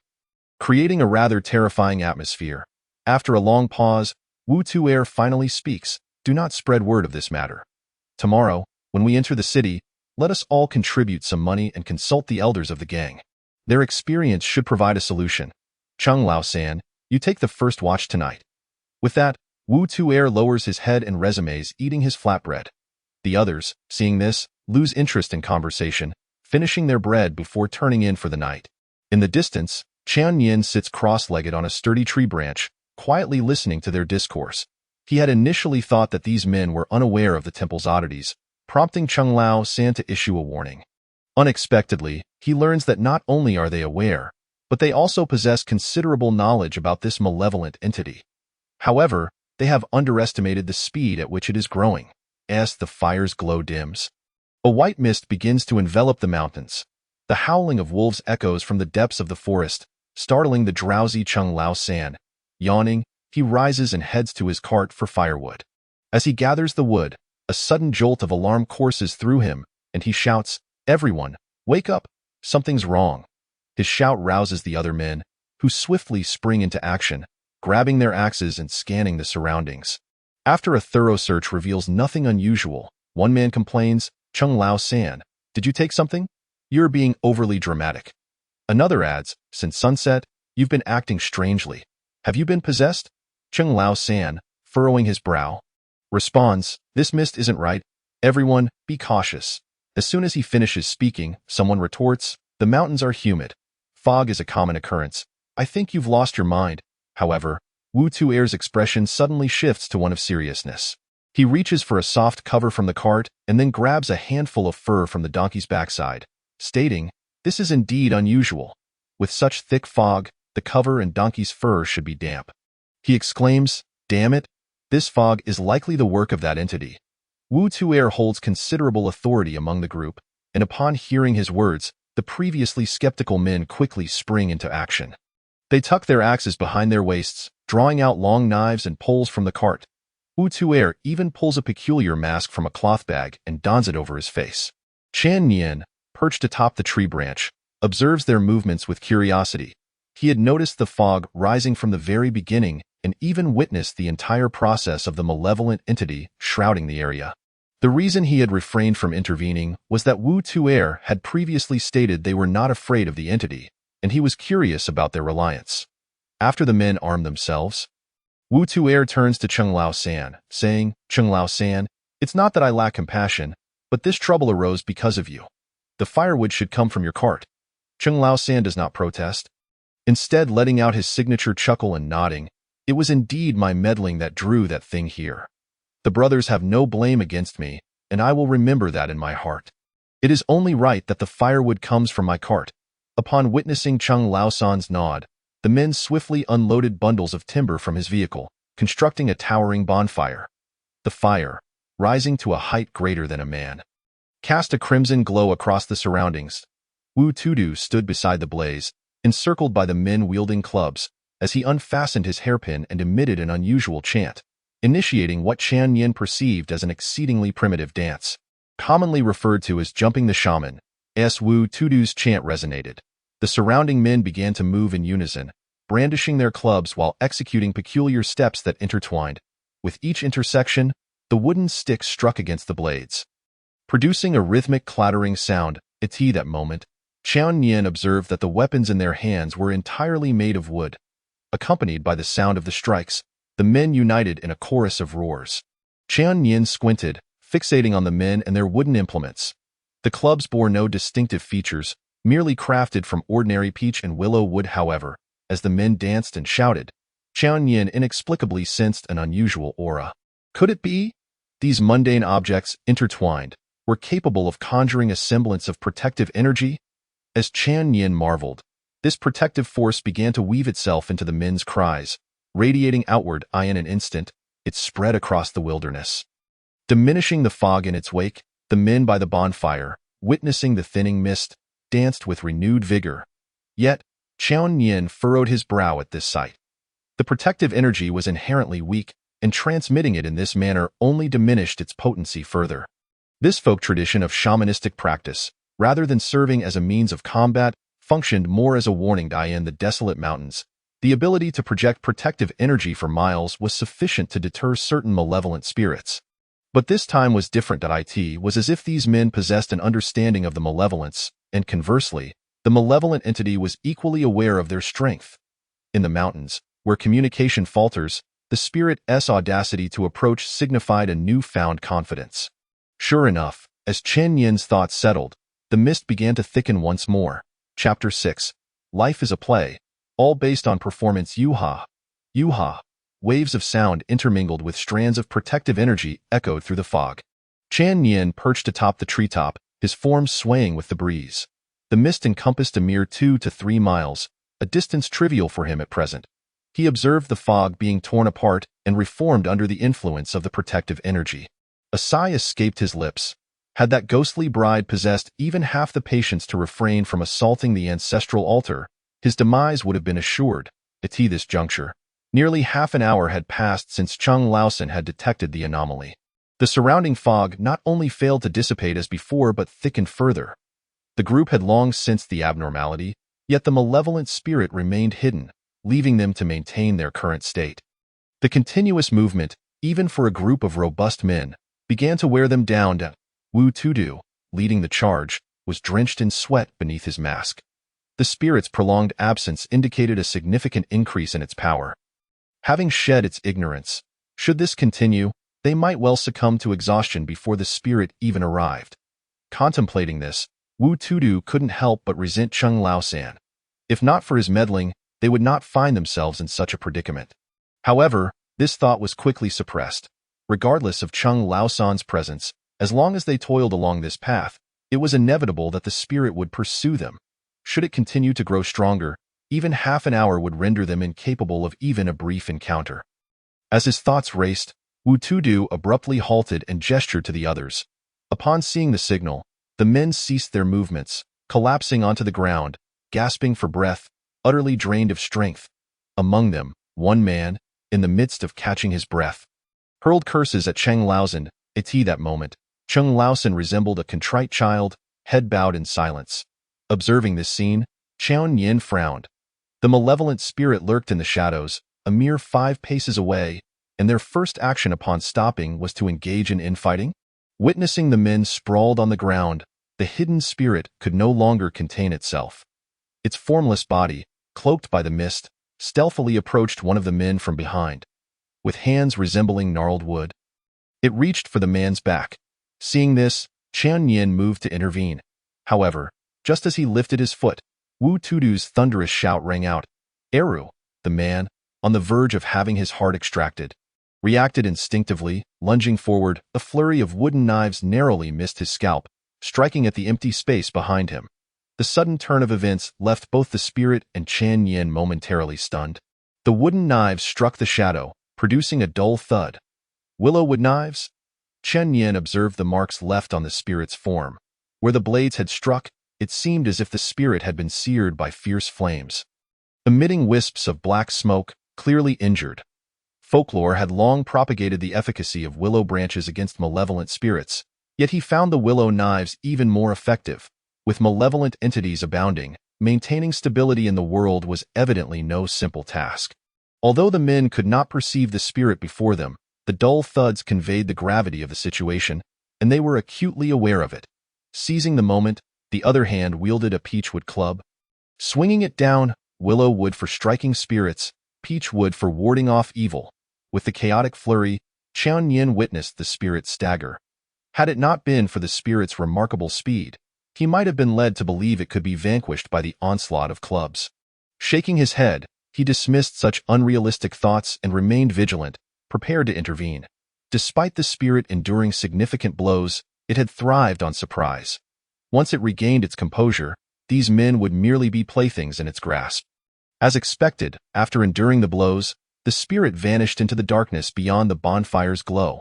creating a rather terrifying atmosphere. After a long pause, Wu Tu'er finally speaks. Do not spread word of this matter. Tomorrow, when we enter the city, let us all contribute some money and consult the elders of the gang. Their experience should provide a solution. Chung Lao-san, you take the first watch tonight. With that, Wu Tu'er lowers his head and resumes, eating his flatbread. The others, seeing this, lose interest in conversation, finishing their bread before turning in for the night. In the distance, Qian Yin sits cross-legged on a sturdy tree branch, quietly listening to their discourse. He had initially thought that these men were unaware of the temple's oddities, prompting Chung Lao-san to issue a warning. Unexpectedly, he learns that not only are they aware, but they also possess considerable knowledge about this malevolent entity. However, they have underestimated the speed at which it is growing. As the fire's glow dims, a white mist begins to envelop the mountains. The howling of wolves echoes from the depths of the forest, startling the drowsy Chung Lao-san. Yawning, he rises and heads to his cart for firewood. As he gathers the wood, a sudden jolt of alarm courses through him, and he shouts, "Everyone, wake up! Something's wrong." His shout rouses the other men, who swiftly spring into action, grabbing their axes and scanning the surroundings. After a thorough search reveals nothing unusual, one man complains, "Chung Lao-san, did you take something? You're being overly dramatic." Another adds, "Since sunset, you've been acting strangely. Have you been possessed?" Chung Lao-san, furrowing his brow, responds, "This mist isn't right. Everyone, be cautious." As soon as he finishes speaking, someone retorts, "The mountains are humid. Fog is a common occurrence. I think you've lost your mind." However, Wu Tu'er's expression suddenly shifts to one of seriousness. He reaches for a soft cover from the cart and then grabs a handful of fur from the donkey's backside, stating, "This is indeed unusual. With such thick fog, the cover and donkey's fur should be damp." He exclaims, "Damn it, this fog is likely the work of that entity." Wu Tu'er holds considerable authority among the group, and upon hearing his words, the previously skeptical men quickly spring into action. They tuck their axes behind their waists, drawing out long knives and poles from the cart. Wu Tu'er even pulls a peculiar mask from a cloth bag and dons it over his face. Qian Yin, perched atop the tree branch, observes their movements with curiosity. He had noticed the fog rising from the very beginning and even witnessed the entire process of the malevolent entity shrouding the area. The reason he had refrained from intervening was that Wu Tu'er had previously stated they were not afraid of the entity, and he was curious about their reliance. After the men armed themselves, Wu Tu'er turns to Chung Lao-san, saying, "Chung Lao-san, it's not that I lack compassion, but this trouble arose because of you. The firewood should come from your cart." Chung Lao-san does not protest, instead letting out his signature chuckle and nodding, "It was indeed my meddling that drew that thing here. The brothers have no blame against me, and I will remember that in my heart. It is only right that the firewood comes from my cart." Upon witnessing Chung Lao-san's nod, the men swiftly unloaded bundles of timber from his vehicle, constructing a towering bonfire. The fire, rising to a height greater than a man, cast a crimson glow across the surroundings. Wu Tudu stood beside the blaze, encircled by the men wielding clubs, as he unfastened his hairpin and emitted an unusual chant, initiating what Qian Yin perceived as an exceedingly primitive dance, commonly referred to as jumping the shaman. As Wu Tudu's chant resonated, the surrounding men began to move in unison, brandishing their clubs while executing peculiar steps that intertwined. With each intersection, the wooden sticks struck against the blades, producing a rhythmic clattering sound. At that moment, Qian Yin observed that the weapons in their hands were entirely made of wood. Accompanied by the sound of the strikes, the men united in a chorus of roars. Qian Yin squinted, fixating on the men and their wooden implements. The clubs bore no distinctive features, merely crafted from ordinary peach and willow wood. However, as the men danced and shouted, Qian Yin inexplicably sensed an unusual aura. Could it be? These mundane objects, intertwined, were capable of conjuring a semblance of protective energy? As Qian Yin marveled, this protective force began to weave itself into the men's cries, radiating outward. In an instant, it spread across the wilderness, diminishing the fog in its wake. The men by the bonfire, witnessing the thinning mist, danced with renewed vigor. Yet, Qian Yin furrowed his brow at this sight. The protective energy was inherently weak, and transmitting it in this manner only diminished its potency further. This folk tradition of shamanistic practice, rather than serving as a means of combat, functioned more as a warning. In the desolate mountains, the ability to project protective energy for miles was sufficient to deter certain malevolent spirits. But this time was different. It was as if these men possessed an understanding of the malevolence, and conversely, the malevolent entity was equally aware of their strength. In the mountains, where communication falters, the spirit's audacity to approach signified a newfound confidence. Sure enough, as Chen Yin's thoughts settled, the mist began to thicken once more. Chapter 6. Life is a play, all based on performance. Yuha. Yuha. Waves of sound intermingled with strands of protective energy echoed through the fog. Chen Yin perched atop the treetop, his form swaying with the breeze. The mist encompassed a mere 2 to 3 miles, a distance trivial for him at present. He observed the fog being torn apart and reformed under the influence of the protective energy. A sigh escaped his lips. Had that ghostly bride possessed even half the patience to refrain from assaulting the ancestral altar, his demise would have been assured. At this juncture, nearly half an hour had passed since Chung Laosan had detected the anomaly. The surrounding fog not only failed to dissipate as before but thickened further. The group had long sensed the abnormality, yet the malevolent spirit remained hidden, leaving them to maintain their current state. The continuous movement, even for a group of robust men, began to wear them down. Wu Tudu, leading the charge, was drenched in sweat beneath his mask. The spirit's prolonged absence indicated a significant increase in its power. Having shed its ignorance, should this continue, they might well succumb to exhaustion before the spirit even arrived. Contemplating this, Wu Tudu couldn't help but resent Chung Laosan. If not for his meddling, they would not find themselves in such a predicament. However, this thought was quickly suppressed. Regardless of Chung Laosan's presence, as long as they toiled along this path, it was inevitable that the spirit would pursue them. Should it continue to grow stronger, even half an hour would render them incapable of even a brief encounter. As his thoughts raced, Wu Tudu abruptly halted and gestured to the others. Upon seeing the signal, the men ceased their movements, collapsing onto the ground, gasping for breath, utterly drained of strength. Among them, one man, in the midst of catching his breath, hurled curses at Chung Laosan. At that moment, Chung Laosan resembled a contrite child, head bowed in silence. Observing this scene, Chen Yin frowned. The malevolent spirit lurked in the shadows, a mere 5 paces away, and their first action upon stopping was to engage in infighting. Witnessing the men sprawled on the ground, the hidden spirit could no longer contain itself. Its formless body, cloaked by the mist, stealthily approached one of the men from behind. With hands resembling gnarled wood, it reached for the man's back. Seeing this, Chen Yin moved to intervene. However, just as he lifted his foot, Wu Tudu's thunderous shout rang out. Eru, the man, on the verge of having his heart extracted, reacted instinctively, lunging forward. A flurry of wooden knives narrowly missed his scalp, striking at the empty space behind him. The sudden turn of events left both the spirit and Chen Yin momentarily stunned. The wooden knives struck the shadow, producing a dull thud. Willow wood knives? Chen Yin observed the marks left on the spirit's form. Where the blades had struck, it seemed as if the spirit had been seared by fierce flames, emitting wisps of black smoke, clearly injured. Folklore had long propagated the efficacy of willow branches against malevolent spirits, yet he found the willow knives even more effective. With malevolent entities abounding, maintaining stability in the world was evidently no simple task. Although the men could not perceive the spirit before them, the dull thuds conveyed the gravity of the situation, and they were acutely aware of it. Seizing the moment, the other hand wielded a peachwood club. Swinging it down, willow wood for striking spirits, peach wood for warding off evil. With the chaotic flurry, Chen Yin witnessed the spirit stagger. Had it not been for the spirit's remarkable speed, he might have been led to believe it could be vanquished by the onslaught of clubs. Shaking his head, he dismissed such unrealistic thoughts and remained vigilant, prepared to intervene. Despite the spirit enduring significant blows, it had thrived on surprise. Once it regained its composure, these men would merely be playthings in its grasp. As expected, after enduring the blows, the spirit vanished into the darkness beyond the bonfire's glow.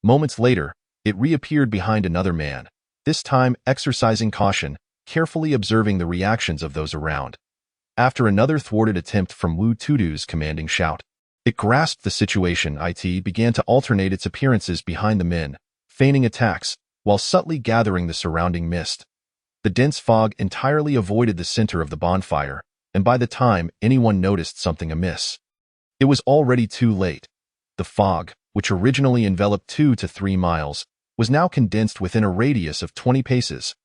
Moments later, it reappeared behind another man, this time exercising caution, carefully observing the reactions of those around. After another thwarted attempt from Wu Tudu's commanding shout, It grasped the situation. It began to alternate its appearances behind the men, feigning attacks, while subtly gathering the surrounding mist. The dense fog entirely avoided the center of the bonfire, and by the time anyone noticed something amiss, it was already too late. The fog, which originally enveloped 2 to 3 miles, was now condensed within a radius of 20 paces.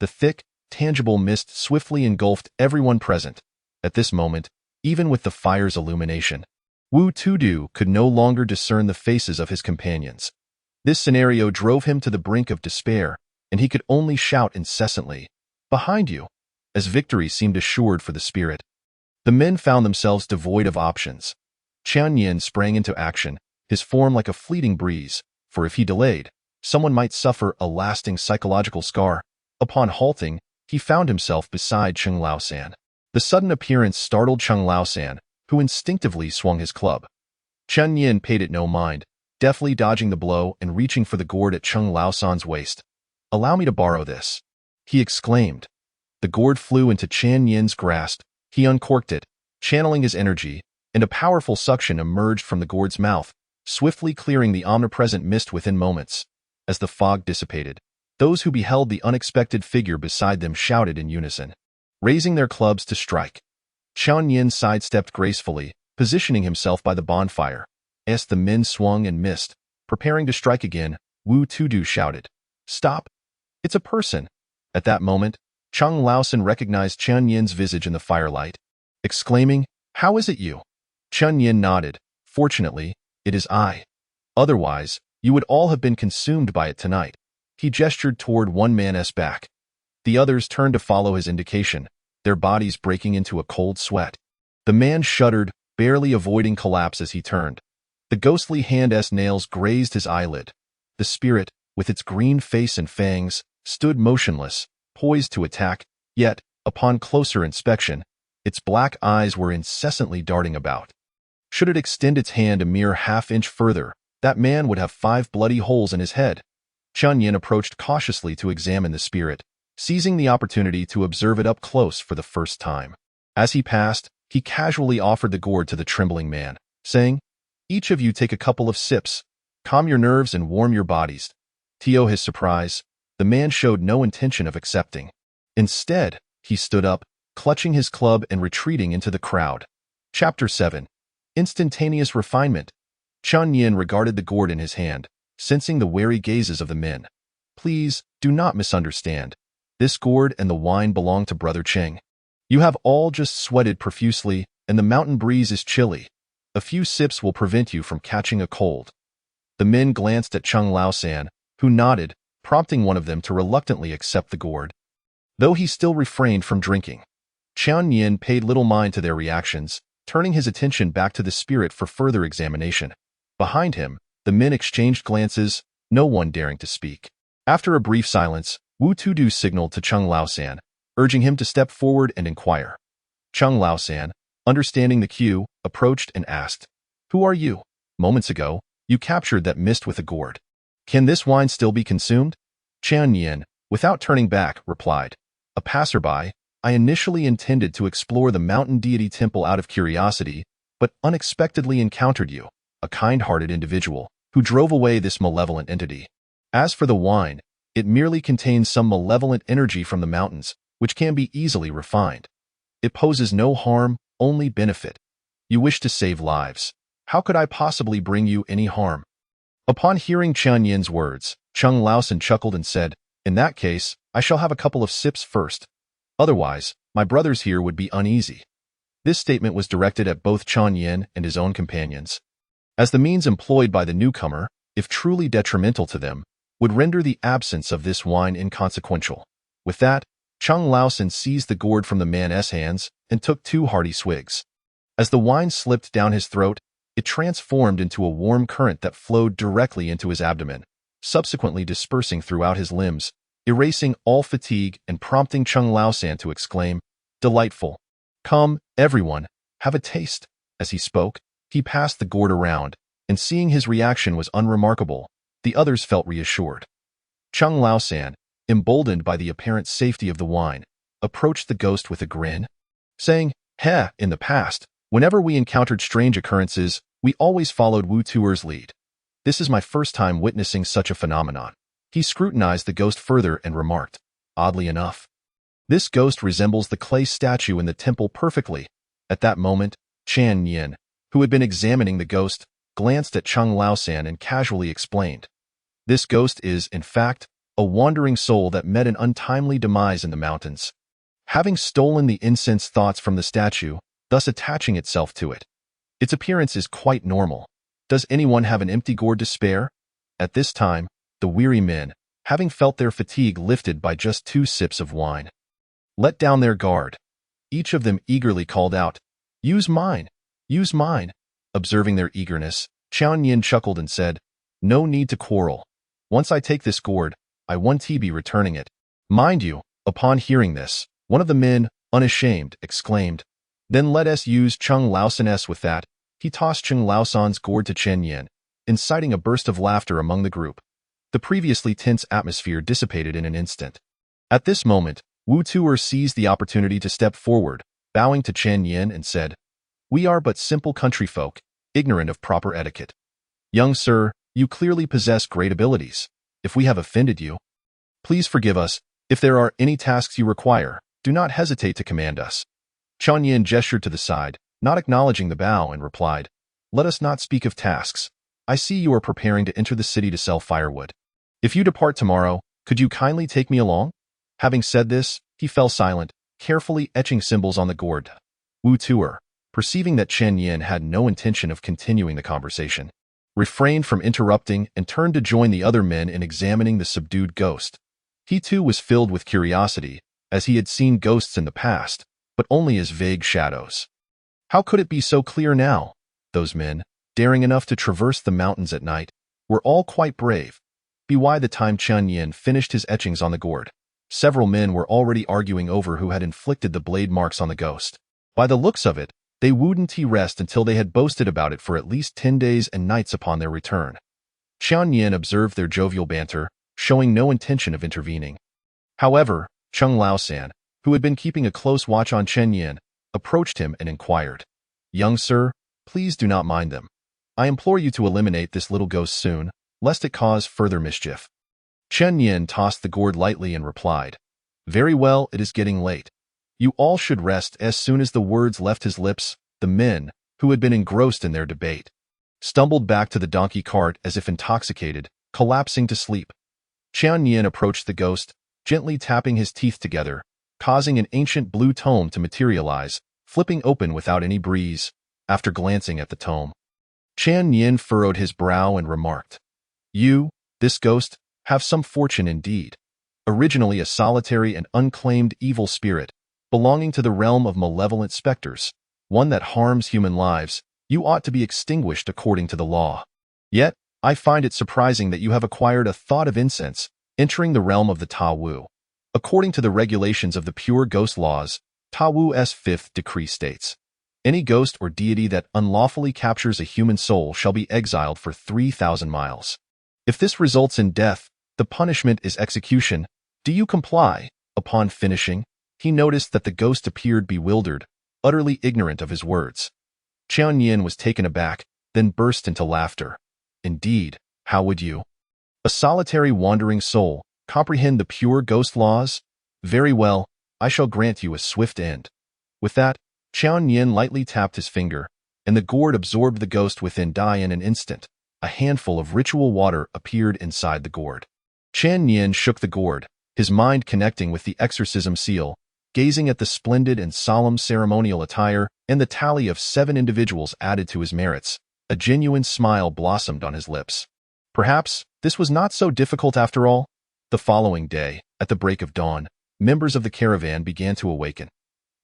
The thick, tangible mist swiftly engulfed everyone present. At this moment, even with the fire's illumination, Wu Tudu could no longer discern the faces of his companions. This scenario drove him to the brink of despair, and he could only shout incessantly, "Behind you!" as victory seemed assured for the spirit. The men found themselves devoid of options. Qian Yin sprang into action, his form like a fleeting breeze, for if he delayed, someone might suffer a lasting psychological scar. Upon halting, he found himself beside Cheng Laosan. The sudden appearance startled Cheng Laosan, who instinctively swung his club. Qian Yin paid it no mind, deftly dodging the blow and reaching for the gourd at Cheng Laosan's waist. "Allow me to borrow this," he exclaimed. The gourd flew into Qian Yin's grasp. He uncorked it, channeling his energy, and a powerful suction emerged from the gourd's mouth, swiftly clearing the omnipresent mist within moments. As the fog dissipated, those who beheld the unexpected figure beside them shouted in unison, raising their clubs to strike. Qian Yin sidestepped gracefully, positioning himself by the bonfire. As the men swung and missed, preparing to strike again, Wu Tudu shouted, "Stop! It's a person!" At that moment, Cheng Laosan recognized Qian Yin's visage in the firelight, exclaiming, "How is it you?" Qian Yin nodded. "Fortunately, it is I. Otherwise, you would all have been consumed by it tonight." He gestured toward one man's back. The others turned to follow his indication, their bodies breaking into a cold sweat. The man shuddered, barely avoiding collapse as he turned. The ghostly hand's nails grazed his eyelid. The spirit, with its green face and fangs, stood motionless, poised to attack, yet, upon closer inspection, its black eyes were incessantly darting about. Should it extend its hand a mere half-inch further, that man would have 5 bloody holes in his head. Qian Yin approached cautiously to examine the spirit, seizing the opportunity to observe it up close for the first time. As he passed, he casually offered the gourd to the trembling man, saying, "Each of you take a couple of sips, calm your nerves and warm your bodies." To his surprise, the man showed no intention of accepting. Instead, he stood up, clutching his club and retreating into the crowd. Chapter 7. Instantaneous Refinement. Qian Yin regarded the gourd in his hand, sensing the wary gazes of the men. "Please, do not misunderstand. This gourd and the wine belong to Brother Cheng. You have all just sweated profusely, and the mountain breeze is chilly. A few sips will prevent you from catching a cold." The men glanced at Cheng Laosan, who nodded, prompting one of them to reluctantly accept the gourd, though he still refrained from drinking. Qian Yin paid little mind to their reactions, turning his attention back to the spirit for further examination. Behind him, the men exchanged glances, no one daring to speak. After a brief silence, Wu Tudu signaled to Cheng Laosan, urging him to step forward and inquire. Cheng Laosan, understanding the cue, approached and asked, "Who are you? Moments ago, you captured that mist with a gourd. Can this wine still be consumed?" Qian Yin, without turning back, replied, "A passerby. I initially intended to explore the mountain deity temple out of curiosity, but unexpectedly encountered you, a kind-hearted individual, who drove away this malevolent entity. As for the wine, it merely contains some malevolent energy from the mountains, which can be easily refined. It poses no harm, only benefit. You wish to save lives. How could I possibly bring you any harm?" Upon hearing Qian Yin's words, Cheng Laosan chuckled and said, "In that case, I shall have a couple of sips first. Otherwise, my brothers here would be uneasy." This statement was directed at both Qian Yin and his own companions, as the means employed by the newcomer, if truly detrimental to them, would render the absence of this wine inconsequential. With that, Cheng Laosan seized the gourd from the man's hands and took 2 hearty swigs. As the wine slipped down his throat, it transformed into a warm current that flowed directly into his abdomen, subsequently dispersing throughout his limbs, erasing all fatigue and prompting Cheng Laosan to exclaim, "Delightful! Come, everyone, have a taste." As he spoke, he passed the gourd around, and seeing his reaction was unremarkable, the others felt reassured. Cheng Laosan, emboldened by the apparent safety of the wine, approached the ghost with a grin, saying, "In the past, whenever we encountered strange occurrences, We always followed Wu Tuer's lead. This is my first time witnessing such a phenomenon. He scrutinized the ghost further and remarked, oddly enough, this ghost resembles the clay statue in the temple perfectly. At that moment, Chan Yin, who had been examining the ghost, glanced at Chung Laosan and casually explained, this ghost is, in fact, a wandering soul that met an untimely demise in the mountains, having stolen the incense thoughts from the statue, thus attaching itself to it. Its appearance is quite normal. Does anyone have an empty gourd to spare? At this time, the weary men, having felt their fatigue lifted by just 2 sips of wine, let down their guard. Each of them eagerly called out, use mine, use mine. Observing their eagerness, Qian Yin chuckled and said, no need to quarrel. Once I take this gourd, I won't be returning it. Mind you, upon hearing this, one of the men, unashamed, exclaimed, then let us use Chung Laosan's with that. He tossed Chung Laosan's gourd to Chen Yin, inciting a burst of laughter among the group. The previously tense atmosphere dissipated in an instant. At this moment, Wu Tuer seized the opportunity to step forward, bowing to Chen Yin and said, we are but simple country folk, ignorant of proper etiquette. Young sir, you clearly possess great abilities. If we have offended you, please forgive us. If there are any tasks you require, do not hesitate to command us. Chen Yin gestured to the side, not acknowledging the bow, and replied, let us not speak of tasks. I see you are preparing to enter the city to sell firewood. If you depart tomorrow, could you kindly take me along? Having said this, he fell silent, carefully etching symbols on the gourd. Wu Tuer, perceiving that Chen Yin had no intention of continuing the conversation, refrained from interrupting and turned to join the other men in examining the subdued ghost. He too was filled with curiosity, as he had seen ghosts in the past, but only as vague shadows. How could it be so clear now? Those men, daring enough to traverse the mountains at night, were all quite brave. By the time Chen Yin finished his etchings on the gourd, several men were already arguing over who had inflicted the blade marks on the ghost. By the looks of it, they wouldn't rest until they had boasted about it for at least 10 days and nights upon their return. Chen Yin observed their jovial banter, showing no intention of intervening. However, Chung Laosan, who had been keeping a close watch on Chen Yin, approached him and inquired, young sir, please do not mind them. I implore you to eliminate this little ghost soon, lest it cause further mischief. Chen Yin tossed the gourd lightly and replied, very well, it is getting late. You all should rest. As soon as the words left his lips, the men, who had been engrossed in their debate, stumbled back to the donkey cart as if intoxicated, collapsing to sleep. Chen Yin approached the ghost, gently tapping his teeth together, causing an ancient blue tome to materialize, flipping open without any breeze. After glancing at the tome, Chen Yin furrowed his brow and remarked, you, this ghost, have some fortune indeed. Originally a solitary and unclaimed evil spirit, belonging to the realm of malevolent specters, one that harms human lives, you ought to be extinguished according to the law. Yet, I find it surprising that you have acquired a thought of incense, entering the realm of the Ta Wu. According to the regulations of the pure ghost laws, Ta Wu's 5th decree states, any ghost or deity that unlawfully captures a human soul shall be exiled for 3,000 miles. If this results in death, the punishment is execution. Do you comply? Upon finishing, he noticed that the ghost appeared bewildered, utterly ignorant of his words. Chen Yin was taken aback, then burst into laughter. Indeed, how would you, a solitary wandering soul, comprehend the pure ghost laws? Very well, I shall grant you a swift end. With that, Chen Yin lightly tapped his finger, and the gourd absorbed the ghost within in an instant. A handful of ritual water appeared inside the gourd. Chen Yin shook the gourd, his mind connecting with the exorcism seal, gazing at the splendid and solemn ceremonial attire and the tally of 7 individuals added to his merits. A genuine smile blossomed on his lips. Perhaps this was not so difficult after all. The following day, at the break of dawn, members of the caravan began to awaken.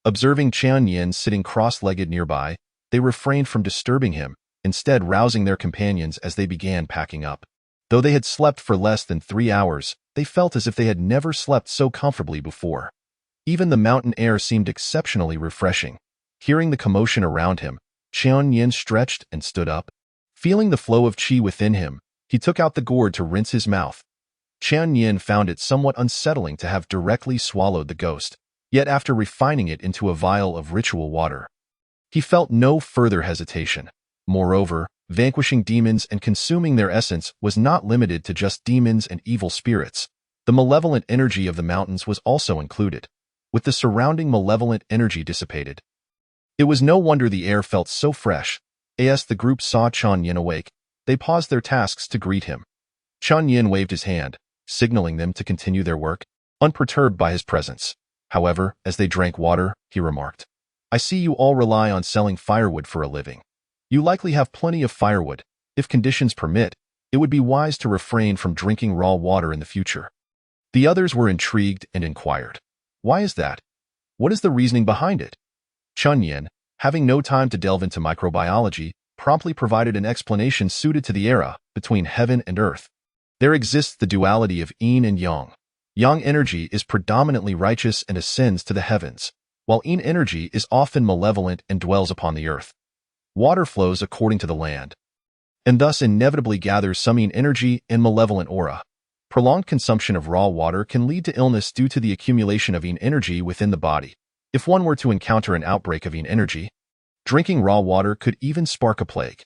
Observing Chen Yin sitting cross-legged nearby, they refrained from disturbing him, instead rousing their companions as they began packing up. Though they had slept for less than 3 hours, they felt as if they had never slept so comfortably before. Even the mountain air seemed exceptionally refreshing. Hearing the commotion around him, Chen Yin stretched and stood up. Feeling the flow of qi within him, he took out the gourd to rinse his mouth. Chen Yin found it somewhat unsettling to have directly swallowed the ghost, yet after refining it into a vial of ritual water, he felt no further hesitation. Moreover, vanquishing demons and consuming their essence was not limited to just demons and evil spirits. The malevolent energy of the mountains was also included. With the surrounding malevolent energy dissipated, it was no wonder the air felt so fresh. As the group saw Chun Yin awake, they paused their tasks to greet him. Chun Yin waved his hand, signaling them to continue their work, unperturbed by his presence. However, as they drank water, he remarked, "I see you all rely on selling firewood for a living. You likely have plenty of firewood. If conditions permit, it would be wise to refrain from drinking raw water in the future." The others were intrigued and inquired, "Why is that? What is the reasoning behind it?" Chun Yin, having no time to delve into microbiology, promptly provided an explanation suited to the era between heaven and earth. There exists the duality of yin and yang. Yang energy is predominantly righteous and ascends to the heavens, while yin energy is often malevolent and dwells upon the earth. Water flows according to the land, and thus inevitably gathers some yin energy and malevolent aura. Prolonged consumption of raw water can lead to illness due to the accumulation of yin energy within the body. If one were to encounter an outbreak of yin energy, drinking raw water could even spark a plague.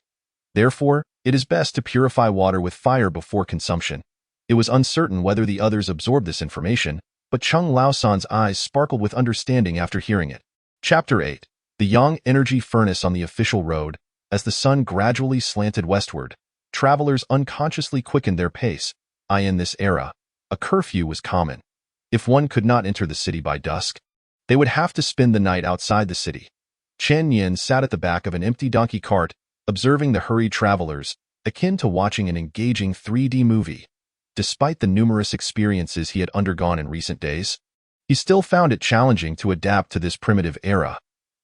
Therefore, it is best to purify water with fire before consumption. It was uncertain whether the others absorbed this information, but Chung Laosan's eyes sparkled with understanding after hearing it. Chapter 8. The Yang Energy Furnace on the Official Road. As the sun gradually slanted westward, travelers unconsciously quickened their pace. In this era, a curfew was common. If one could not enter the city by dusk, they would have to spend the night outside the city. Chen Yin sat at the back of an empty donkey cart, observing the hurried travelers, akin to watching an engaging 3D movie. Despite the numerous experiences he had undergone in recent days, he still found it challenging to adapt to this primitive era.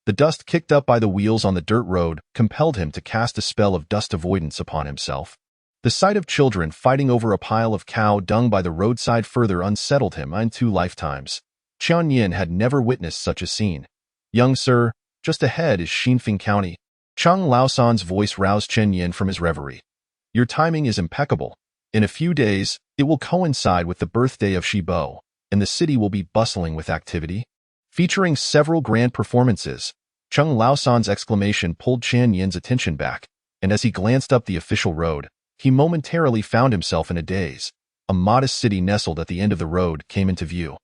The dust kicked up by the wheels on the dirt road compelled him to cast a spell of dust avoidance upon himself. The sight of children fighting over a pile of cow dung by the roadside further unsettled him in 2 lifetimes. Chen Yin had never witnessed such a scene. "Young sir, just ahead is Xinfeng County." Chung Laosan's voice roused Chen Yin from his reverie. "Your timing is impeccable. In a few days, it will coincide with the birthday of Shibo, and the city will be bustling with activity, featuring several grand performances." Chung Laosan's exclamation pulled Chen Yin's attention back, and as he glanced up the official road, he momentarily found himself in a daze. A modest city nestled at the end of the road came into view.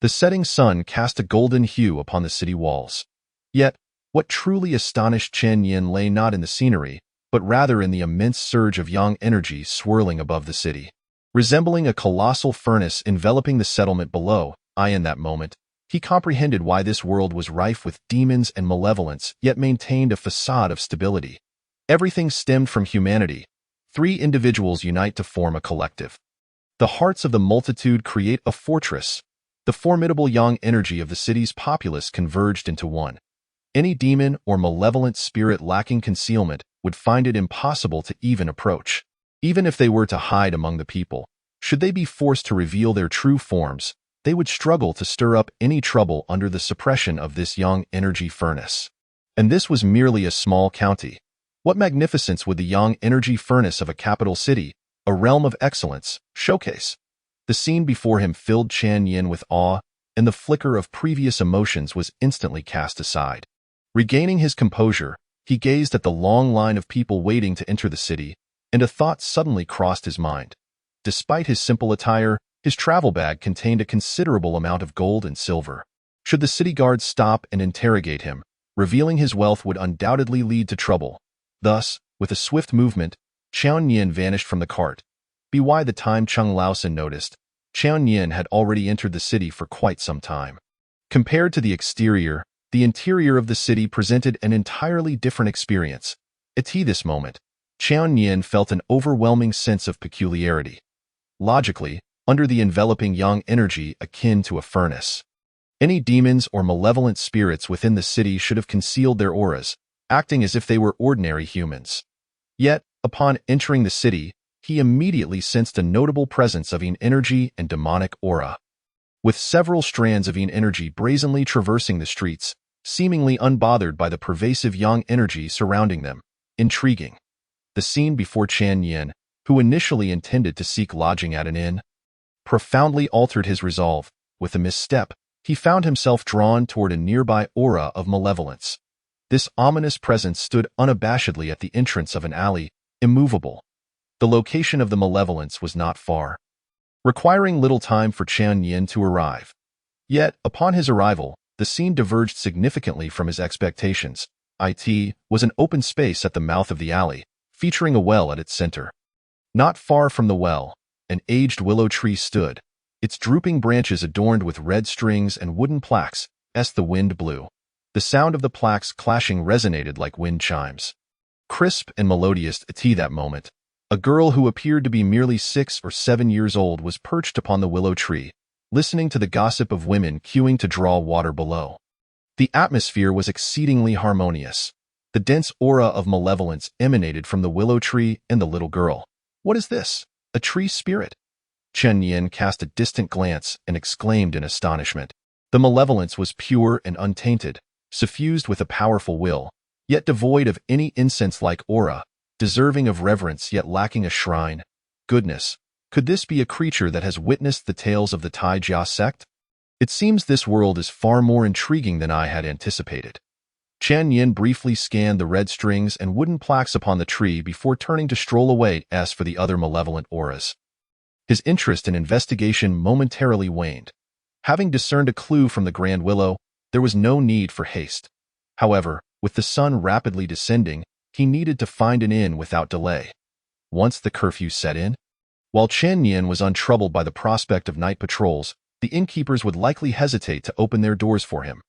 The setting sun cast a golden hue upon the city walls. Yet, what truly astonished Chen Yin lay not in the scenery, but rather in the immense surge of yang energy swirling above the city. Resembling a colossal furnace enveloping the settlement below, in that moment, he comprehended why this world was rife with demons and malevolence, yet maintained a facade of stability. Everything stemmed from humanity. 3 individuals unite to form a collective. The hearts of the multitude create a fortress. The formidable yang energy of the city's populace converged into one. Any demon or malevolent spirit lacking concealment would find it impossible to even approach. Even if they were to hide among the people, should they be forced to reveal their true forms, they would struggle to stir up any trouble under the suppression of this yang energy furnace. And this was merely a small county. What magnificence would the yang energy furnace of a capital city, a realm of excellence, showcase? The scene before him filled Chen Yin with awe, and the flicker of previous emotions was instantly cast aside. Regaining his composure, he gazed at the long line of people waiting to enter the city, and a thought suddenly crossed his mind. Despite his simple attire, his travel bag contained a considerable amount of gold and silver. Should the city guards stop and interrogate him, revealing his wealth would undoubtedly lead to trouble. Thus, with a swift movement, Chen Yin vanished from the cart. By the time Chung Laosan noticed, Chen Yin had already entered the city for quite some time. Compared to the exterior, the interior of the city presented an entirely different experience. At this moment, Chen Yin felt an overwhelming sense of peculiarity. Logically, under the enveloping yang energy akin to a furnace, any demons or malevolent spirits within the city should have concealed their auras, acting as if they were ordinary humans. Yet, upon entering the city, he immediately sensed a notable presence of yin energy and demonic aura. With several strands of yin energy brazenly traversing the streets, seemingly unbothered by the pervasive yang energy surrounding them. Intriguing. The scene before Chen Yin, who initially intended to seek lodging at an inn, profoundly altered his resolve. With a misstep, he found himself drawn toward a nearby aura of malevolence. This ominous presence stood unabashedly at the entrance of an alley, immovable. The location of the malevolence was not far, requiring little time for Qian Yin to arrive. Yet, upon his arrival, the scene diverged significantly from his expectations. It was an open space at the mouth of the alley, featuring a well at its center. Not far from the well, an aged willow tree stood, its drooping branches adorned with red strings and wooden plaques, as the wind blew. The sound of the plaques clashing resonated like wind chimes. Crisp and melodious at that moment, a girl who appeared to be merely 6 or 7 years old was perched upon the willow tree, listening to the gossip of women queuing to draw water below. The atmosphere was exceedingly harmonious. The dense aura of malevolence emanated from the willow tree and the little girl. "What is this? A tree spirit?" Chen Yin cast a distant glance and exclaimed in astonishment. The malevolence was pure and untainted, suffused with a powerful will, yet devoid of any incense-like aura, deserving of reverence yet lacking a shrine. Goodness, could this be a creature that has witnessed the tales of the Tai Jia sect? It seems this world is far more intriguing than I had anticipated. Chen Yin briefly scanned the red strings and wooden plaques upon the tree before turning to stroll away as for the other malevolent auras. His interest in investigation momentarily waned. Having discerned a clue from the Grand Willow, there was no need for haste. However, with the sun rapidly descending, he needed to find an inn without delay. Once the curfew set in, while Chen Yin was untroubled by the prospect of night patrols, the innkeepers would likely hesitate to open their doors for him.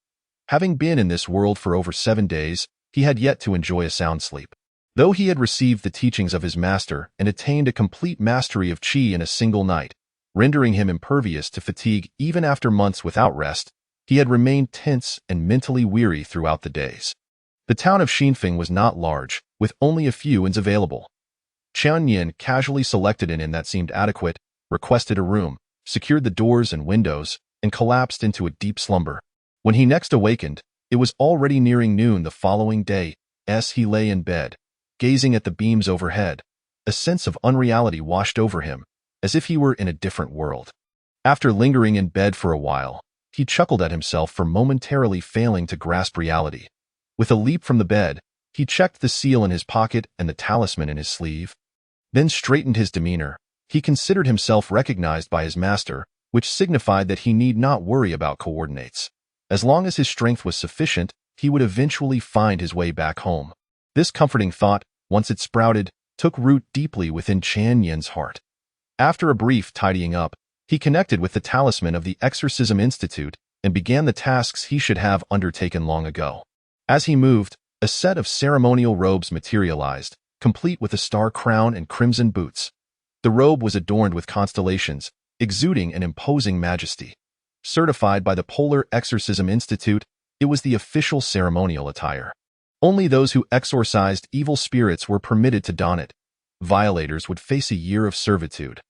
Having been in this world for over 7 days, he had yet to enjoy a sound sleep. Though he had received the teachings of his master and attained a complete mastery of qi in a single night, rendering him impervious to fatigue even after months without rest, he had remained tense and mentally weary throughout the days. The town of Xinfeng was not large, with only a few inns available. Qian Yin casually selected an inn that seemed adequate, requested a room, secured the doors and windows, and collapsed into a deep slumber. When he next awakened, it was already nearing noon the following day. As he lay in bed, gazing at the beams overhead, a sense of unreality washed over him, as if he were in a different world. After lingering in bed for a while, he chuckled at himself for momentarily failing to grasp reality. With a leap from the bed, he checked the seal in his pocket and the talisman in his sleeve, then straightened his demeanor. He considered himself recognized by his master, which signified that he need not worry about coordinates. As long as his strength was sufficient, he would eventually find his way back home. This comforting thought, once it sprouted, took root deeply within Qian Yin's heart. After a brief tidying up, he connected with the talisman of the Exorcism Institute and began the tasks he should have undertaken long ago. As he moved, a set of ceremonial robes materialized, complete with a star crown and crimson boots. The robe was adorned with constellations, exuding an imposing majesty. Certified by the Polar Exorcism Institute, it was the official ceremonial attire. Only those who exorcised evil spirits were permitted to don it. Violators would face a year of servitude.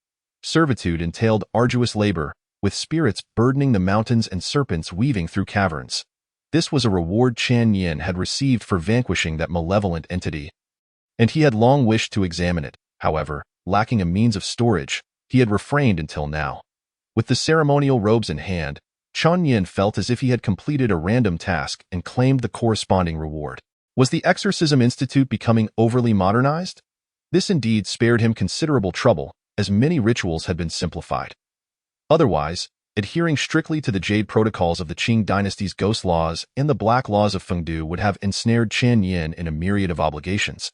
Servitude entailed arduous labor, with spirits burdening the mountains and serpents weaving through caverns. This was a reward Qian Yin had received for vanquishing that malevolent entity, and he had long wished to examine it. However, lacking a means of storage, he had refrained until now. With the ceremonial robes in hand, Qian Yin felt as if he had completed a random task and claimed the corresponding reward. Was the Exorcism Institute becoming overly modernized? This indeed spared him considerable trouble, as many rituals had been simplified. Otherwise, adhering strictly to the Jade protocols of the Qing dynasty's ghost laws and the black laws of Fengdu would have ensnared Qian Yin in a myriad of obligations.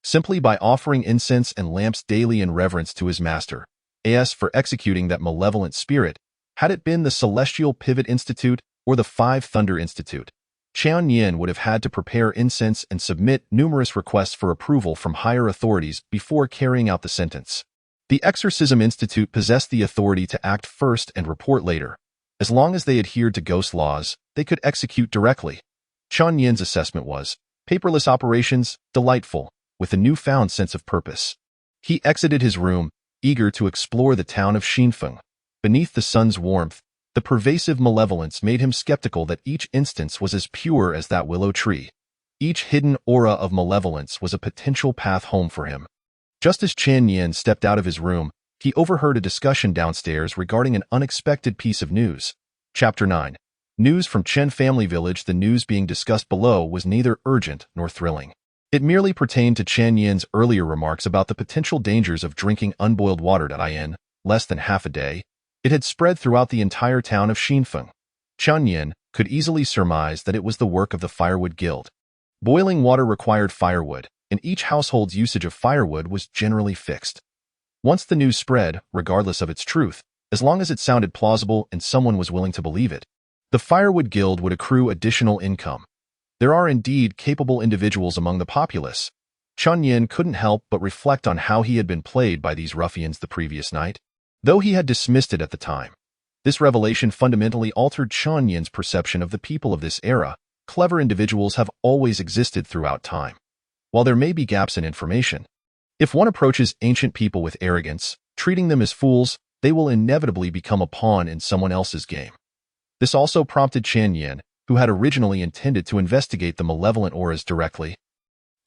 Simply by offering incense and lamps daily in reverence to his master, as for executing that malevolent spirit, had it been the Celestial Pivot Institute or the Five Thunder Institute, Qian Yin would have had to prepare incense and submit numerous requests for approval from higher authorities before carrying out the sentence. The Exorcism Institute possessed the authority to act first and report later. As long as they adhered to ghost laws, they could execute directly. Qian Yin's assessment was, paperless operations, delightful, with a newfound sense of purpose. He exited his room, eager to explore the town of Xinfeng. Beneath the sun's warmth, the pervasive malevolence made him skeptical that each instance was as pure as that willow tree. Each hidden aura of malevolence was a potential path home for him. Just as Qian Yin stepped out of his room, he overheard a discussion downstairs regarding an unexpected piece of news. Chapter 9. News from Chen family village. The news being discussed below was neither urgent nor thrilling. It merely pertained to Chen Yin's earlier remarks about the potential dangers of drinking unboiled water. In less than half a day, it had spread throughout the entire town of Xinfeng. Chen Yin could easily surmise that it was the work of the firewood guild. Boiling water required firewood, and each household's usage of firewood was generally fixed. Once the news spread, regardless of its truth, as long as it sounded plausible and someone was willing to believe it, the firewood guild would accrue additional income. There are indeed capable individuals among the populace. Chen Yin couldn't help but reflect on how he had been played by these ruffians the previous night. Though he had dismissed it at the time, this revelation fundamentally altered Chen Yin's perception of the people of this era. Clever individuals have always existed throughout time. While there may be gaps in information, if one approaches ancient people with arrogance, treating them as fools, they will inevitably become a pawn in someone else's game. This also prompted Chen Yin, who had originally intended to investigate the malevolent auras directly.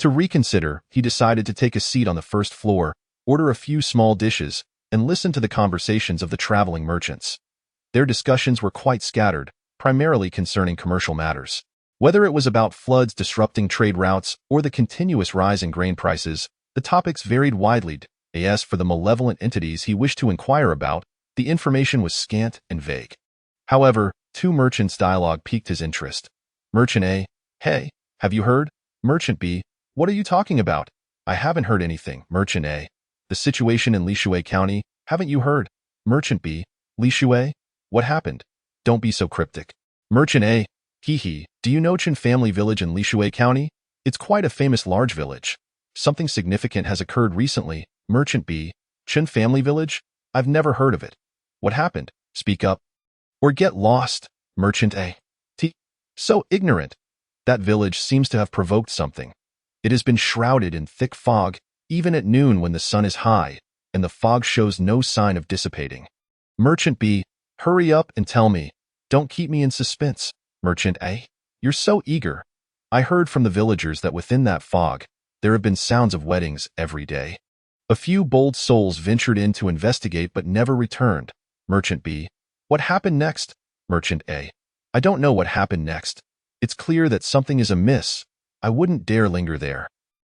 To reconsider, he decided to take a seat on the first floor, order a few small dishes, and listen to the conversations of the traveling merchants. Their discussions were quite scattered, primarily concerning commercial matters. Whether it was about floods disrupting trade routes or the continuous rise in grain prices, the topics varied widely. As for the malevolent entities he wished to inquire about, the information was scant and vague. However, two merchants' dialogue piqued his interest. Merchant A: "Hey, have you heard?" Merchant B: "What are you talking about?" "I haven't heard anything." Merchant A: "The situation in Lishui County, haven't you heard?" Merchant B: "Lishui? What happened? Don't be so cryptic." Merchant A: "Hee, do you know Chen family village in Lishui County? It's quite a famous large village. Something significant has occurred recently." Merchant B: "Chen family village? I've never heard of it. What happened? Speak up. Or get lost." Merchant A: "So ignorant. That village seems to have provoked something. It has been shrouded in thick fog, even at noon when the sun is high, and the fog shows no sign of dissipating." Merchant B: "Hurry up and tell me. Don't keep me in suspense." Merchant A: "You're so eager. I heard from the villagers that within that fog, there have been sounds of weddings every day. A few bold souls ventured in to investigate but never returned." Merchant B: "What happened next?" Merchant A: "I don't know what happened next. It's clear that something is amiss. I wouldn't dare linger there.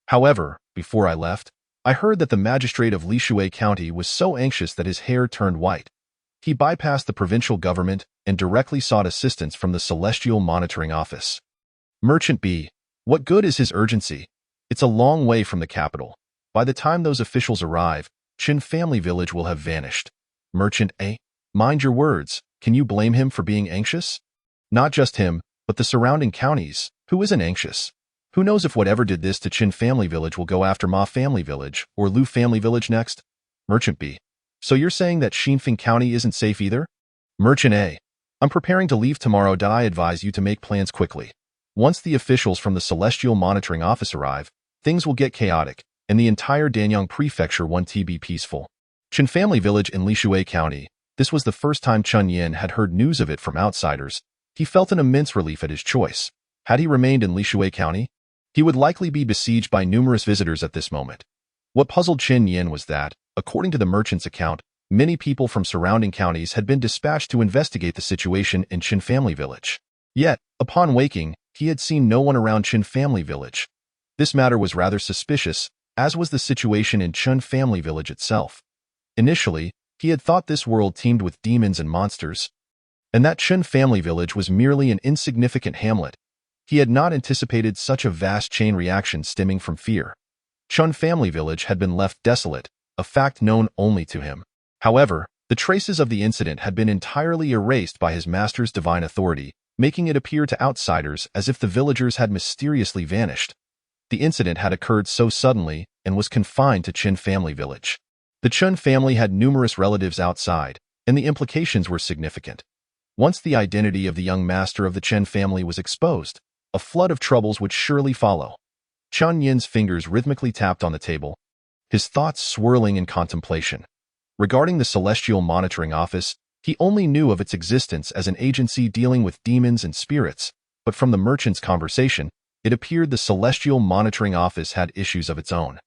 However, before I left, I heard that the magistrate of Lishui County was so anxious that his hair turned white. He bypassed the provincial government and directly sought assistance from the Celestial Monitoring Office." Merchant B: "What good is his urgency? It's a long way from the capital. By the time those officials arrive, Chen family village will have vanished." Merchant A: "Mind your words. Can you blame him for being anxious? Not just him, but the surrounding counties. Who isn't anxious? Who knows if whatever did this to Chen family village will go after Ma family village or Lu family village next?" Merchant B: "So you're saying that Xinfeng County isn't safe either?" Merchant A: "I'm preparing to leave tomorrow. I advise you to make plans quickly. Once the officials from the Celestial Monitoring Office arrive, things will get chaotic, and the entire Danyang Prefecture won't be peaceful." Chen family village in Lishui County. This was the first time Chen Yin had heard news of it from outsiders. He felt an immense relief at his choice. Had he remained in Lishui County, he would likely be besieged by numerous visitors at this moment. What puzzled Chen Yin was that, according to the merchant's account, many people from surrounding counties had been dispatched to investigate the situation in Chen family village. Yet, upon waking, he had seen no one around Chen family village. This matter was rather suspicious, as was the situation in Chen family village itself. Initially, he had thought this world teemed with demons and monsters, and that Chen family village was merely an insignificant hamlet. He had not anticipated such a vast chain reaction stemming from fear. Chen family village had been left desolate, a fact known only to him. However, the traces of the incident had been entirely erased by his master's divine authority, making it appear to outsiders as if the villagers had mysteriously vanished. The incident had occurred so suddenly and was confined to Chen family village. The Chen family had numerous relatives outside, and the implications were significant. Once the identity of the young master of the Chen family was exposed, a flood of troubles would surely follow. Chen Yin's fingers rhythmically tapped on the table, his thoughts swirling in contemplation. Regarding the Celestial Monitoring Office, he only knew of its existence as an agency dealing with demons and spirits, but from the merchant's conversation, it appeared the Celestial Monitoring Office had issues of its own.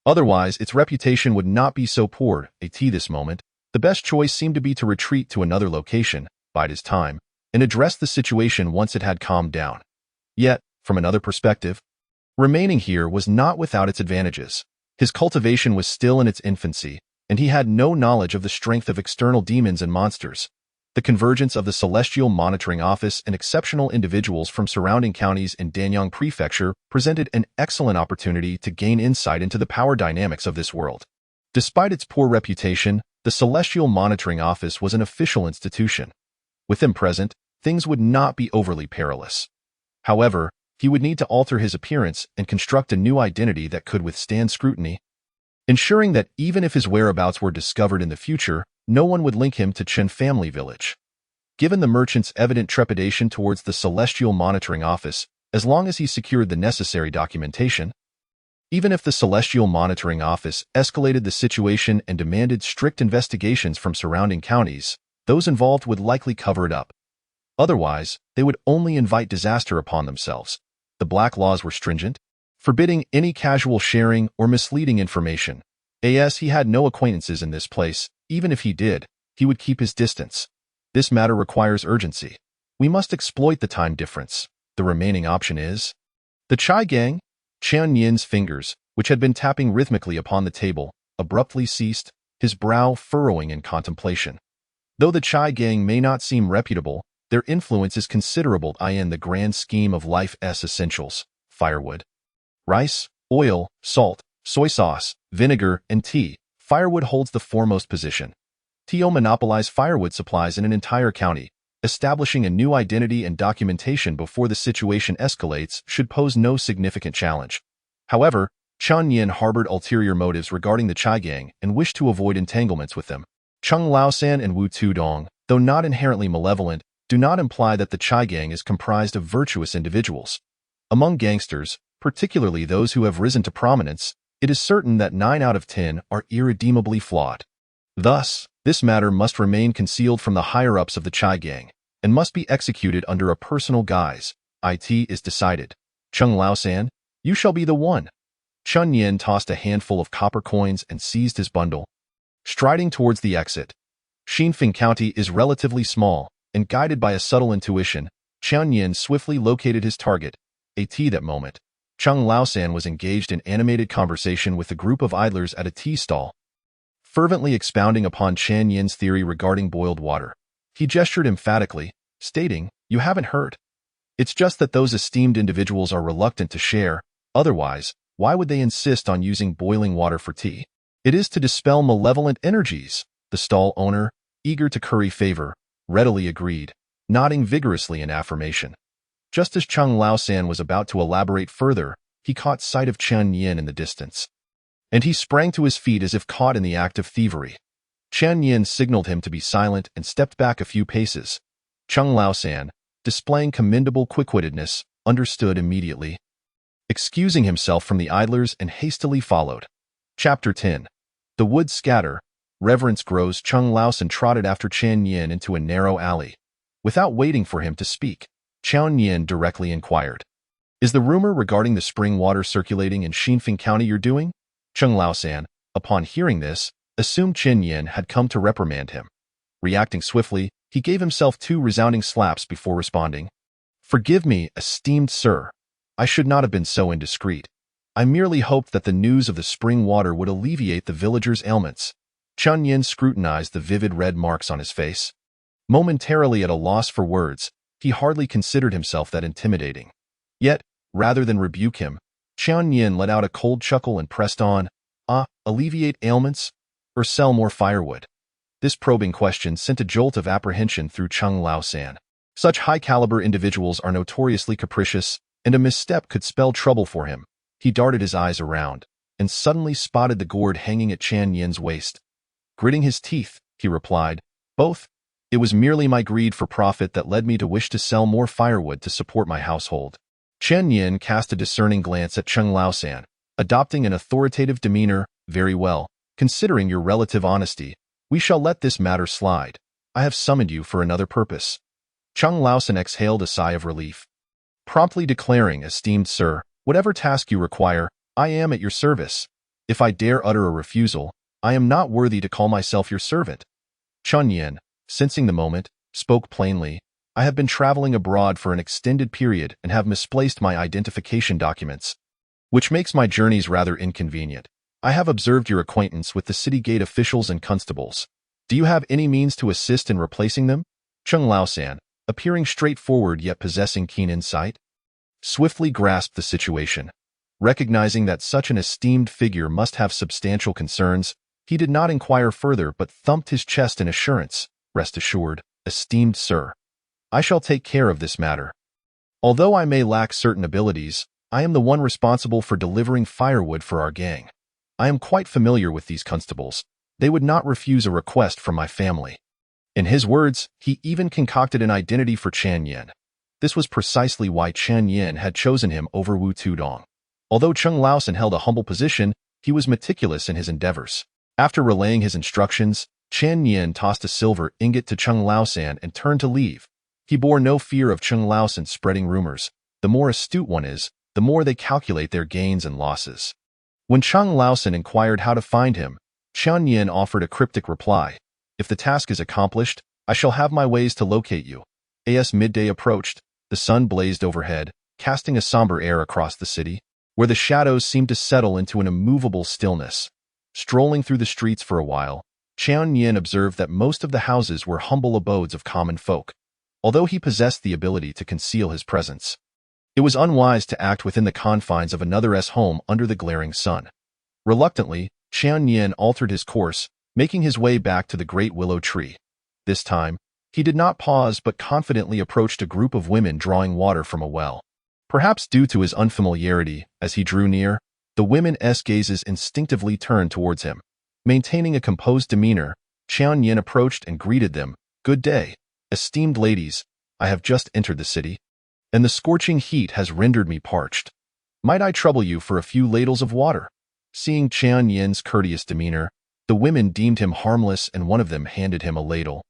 Otherwise, its reputation would not be so poor. At this moment, the best choice seemed to be to retreat to another location, bide his time, and address the situation once it had calmed down. Yet, from another perspective, remaining here was not without its advantages. His cultivation was still in its infancy, and he had no knowledge of the strength of external demons and monsters. The convergence of the Celestial Monitoring Office and exceptional individuals from surrounding counties in Danyang Prefecture presented an excellent opportunity to gain insight into the power dynamics of this world. Despite its poor reputation, the Celestial Monitoring Office was an official institution. With him present, things would not be overly perilous. However, he would need to alter his appearance and construct a new identity that could withstand scrutiny, ensuring that even if his whereabouts were discovered in the future, no one would link him to Chen family village. Given the merchant's evident trepidation towards the Celestial Monitoring Office, as long as he secured the necessary documentation, even if the Celestial Monitoring Office escalated the situation and demanded strict investigations from surrounding counties, those involved would likely cover it up. Otherwise, they would only invite disaster upon themselves. The black laws were stringent, forbidding any casual sharing or misleading information. As he had no acquaintances in this place, even if he did, he would keep his distance. This matter requires urgency. We must exploit the time difference. The remaining option is the Chai Gang. Qian Yin's fingers, which had been tapping rhythmically upon the table, abruptly ceased, his brow furrowing in contemplation. Though the Chai Gang may not seem reputable, their influence is considerable in the grand scheme of life's essentials: firewood, rice, oil, salt, soy sauce, vinegar, and tea. Firewood holds the foremost position. Tio monopolized firewood supplies in an entire county. Establishing a new identity and documentation before the situation escalates should pose no significant challenge. However, Qian Yin harbored ulterior motives regarding the Chai Gang and wished to avoid entanglements with them. Cheng Laosan and Wu Tudong, though not inherently malevolent, do not imply that the Chai Gang is comprised of virtuous individuals. Among gangsters, particularly those who have risen to prominence, it is certain that 9 out of 10 are irredeemably flawed. Thus, this matter must remain concealed from the higher-ups of the Chai Gang, and must be executed under a personal guise. It is decided. Cheng Laosan, you shall be the one. Chun Yin tossed a handful of copper coins and seized his bundle. Striding towards the exit. Xinfeng County is relatively small, and guided by a subtle intuition, Chun Yin swiftly located his target. That moment, Cheng Laosan was engaged in animated conversation with a group of idlers at a tea stall, fervently expounding upon Qian Yin's theory regarding boiled water. He gestured emphatically, stating, "You haven't heard. It's just that those esteemed individuals are reluctant to share. Otherwise, why would they insist on using boiling water for tea? It is to dispel malevolent energies." The stall owner, eager to curry favor, readily agreed, nodding vigorously in affirmation. Just as Cheng Laosan was about to elaborate further, he caught sight of Qian Yin in the distance, and he sprang to his feet as if caught in the act of thievery. Qian Yin signaled him to be silent and stepped back a few paces. Cheng Laosan, displaying commendable quick-wittedness, understood immediately. Excusing himself from the idlers and hastily followed. Chapter 10. The woods scatter. Reverence grows. Cheng Laosan trotted after Qian Yin into a narrow alley. Without waiting for him to speak, Qian Yin directly inquired, "Is the rumor regarding the spring water circulating in Xinfeng County you're doing?" Cheng Laosan, upon hearing this, assumed Qian Yin had come to reprimand him. Reacting swiftly, he gave himself 2 resounding slaps before responding, "Forgive me, esteemed sir. I should not have been so indiscreet. I merely hoped that the news of the spring water would alleviate the villagers' ailments." Qian Yin scrutinized the vivid red marks on his face. Momentarily at a loss for words, he hardly considered himself that intimidating. Yet, rather than rebuke him, Qian Yin let out a cold chuckle and pressed on, "Alleviate ailments? Or sell more firewood?" This probing question sent a jolt of apprehension through Cheng Laosan. Such high-caliber individuals are notoriously capricious, and a misstep could spell trouble for him. He darted his eyes around, and suddenly spotted the gourd hanging at Qian Yin's waist. Gritting his teeth, he replied, "Both. It was merely my greed for profit that led me to wish to sell more firewood to support my household." Qian Yin cast a discerning glance at Cheng Laosan, adopting an authoritative demeanor. "Very well. Considering your relative honesty, we shall let this matter slide. I have summoned you for another purpose." Cheng Laosan exhaled a sigh of relief, promptly declaring, "Esteemed sir, whatever task you require, I am at your service. If I dare utter a refusal, I am not worthy to call myself your servant." Chun Yin, sensing the moment, spoke plainly, I have been traveling abroad for an extended period and have misplaced my identification documents, which makes my journeys rather inconvenient. I have observed your acquaintance with the city gate officials and constables. Do you have any means to assist in replacing them? Chung Laosan, appearing straightforward yet possessing keen insight, swiftly grasped the situation. Recognizing that such an esteemed figure must have substantial concerns, he did not inquire further but thumped his chest in assurance. Rest assured, esteemed sir, I shall take care of this matter. Although I may lack certain abilities, I am the one responsible for delivering firewood for our gang. I am quite familiar with these constables. They would not refuse a request from my family. In his words, he even concocted an identity for Chan Yin. This was precisely why Chan Yin had chosen him over Wu Tudong. Although Chung Laosan held a humble position, he was meticulous in his endeavors. After relaying his instructions, Chan Yin tossed a silver ingot to Chung Laosan and turned to leave. He bore no fear of Chung Laosan spreading rumors. The more astute one is, the more they calculate their gains and losses. When Chung Laosan inquired how to find him, Chan Yin offered a cryptic reply. If the task is accomplished, I shall have my ways to locate you. As midday approached, the sun blazed overhead, casting a somber air across the city, where the shadows seemed to settle into an immovable stillness. Strolling through the streets for a while, Chan Yin observed that most of the houses were humble abodes of common folk. Although he possessed the ability to conceal his presence, it was unwise to act within the confines of another's home under the glaring sun. Reluctantly, Chan Yin altered his course, making his way back to the great willow tree. This time, he did not pause but confidently approached a group of women drawing water from a well. Perhaps due to his unfamiliarity, as he drew near, the women's gazes instinctively turned towards him. Maintaining a composed demeanor, Chan Yin approached and greeted them. Good day, esteemed ladies. I have just entered the city, and the scorching heat has rendered me parched. Might I trouble you for a few ladles of water? Seeing Chan Yin's courteous demeanor, the women deemed him harmless and one of them handed him a ladle,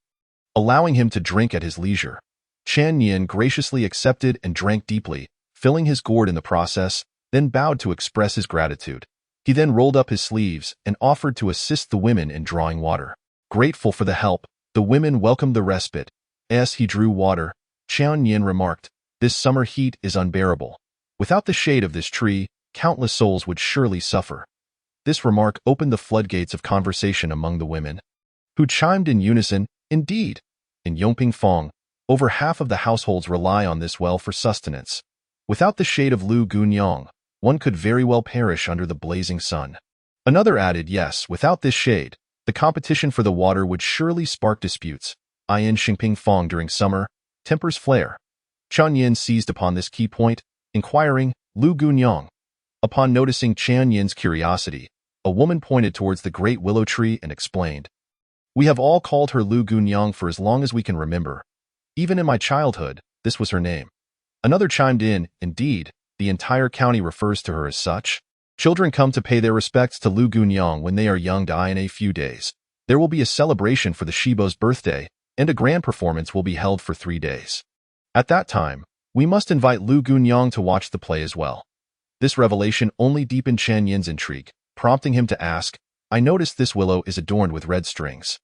allowing him to drink at his leisure. Chan Yin graciously accepted and drank deeply, filling his gourd in the process, then bowed to express his gratitude. He then rolled up his sleeves and offered to assist the women in drawing water. Grateful for the help, the women welcomed the respite. As he drew water, Chan Yin remarked, "This summer heat is unbearable. Without the shade of this tree, countless souls would surely suffer." This remark opened the floodgates of conversation among the women, who chimed in unison, "Indeed, in Yongping Fong, over half of the households rely on this well for sustenance. Without the shade of Lu Gunyang, one could very well perish under the blazing sun." Another added, "Yes, without this shade, the competition for the water would surely spark disputes. In Xingping Fong during summer, tempers flare." Chan Yin seized upon this key point, inquiring, "Lu Gunyang?" Upon noticing Chan Yin's curiosity, a woman pointed towards the great willow tree and explained, "We have all called her Lu Gunyang for as long as we can remember. Even in my childhood, this was her name." Another chimed in, "Indeed, the entire county refers to her as such. Children come to pay their respects to Lu Gunyang when they are young. In a few days, there will be a celebration for the Shibo's birthday, and a grand performance will be held for 3 days. At that time, we must invite Lu Gunyang to watch the play as well." This revelation only deepened Chan Yin's intrigue, prompting him to ask, "I noticed this willow is adorned with red strings.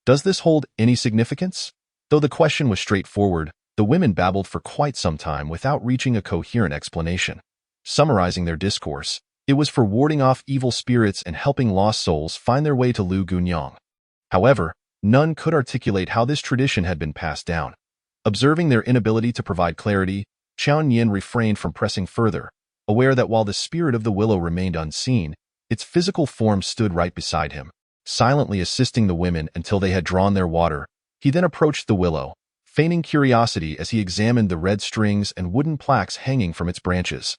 Does this hold any significance?" Though the question was straightforward, the women babbled for quite some time without reaching a coherent explanation. Summarizing their discourse, it was for warding off evil spirits and helping lost souls find their way to Lu Gunyang. However, none could articulate how this tradition had been passed down. Observing their inability to provide clarity, Chan Yin refrained from pressing further, aware that while the spirit of the willow remained unseen, its physical form stood right beside him. Silently assisting the women until they had drawn their water, he then approached the willow, feigning curiosity as he examined the red strings and wooden plaques hanging from its branches.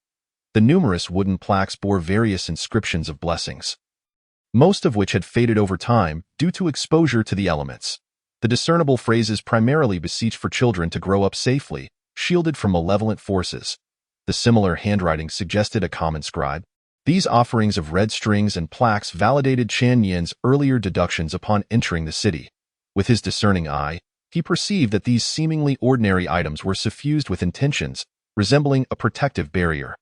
The numerous wooden plaques bore various inscriptions of blessings, most of which had faded over time due to exposure to the elements. The discernible phrases primarily beseeched for children to grow up safely, shielded from malevolent forces. The similar handwriting suggested a common scribe. These offerings of red strings and plaques validated Chan Yin's earlier deductions upon entering the city. With his discerning eye, he perceived that these seemingly ordinary items were suffused with intentions, resembling a protective barrier.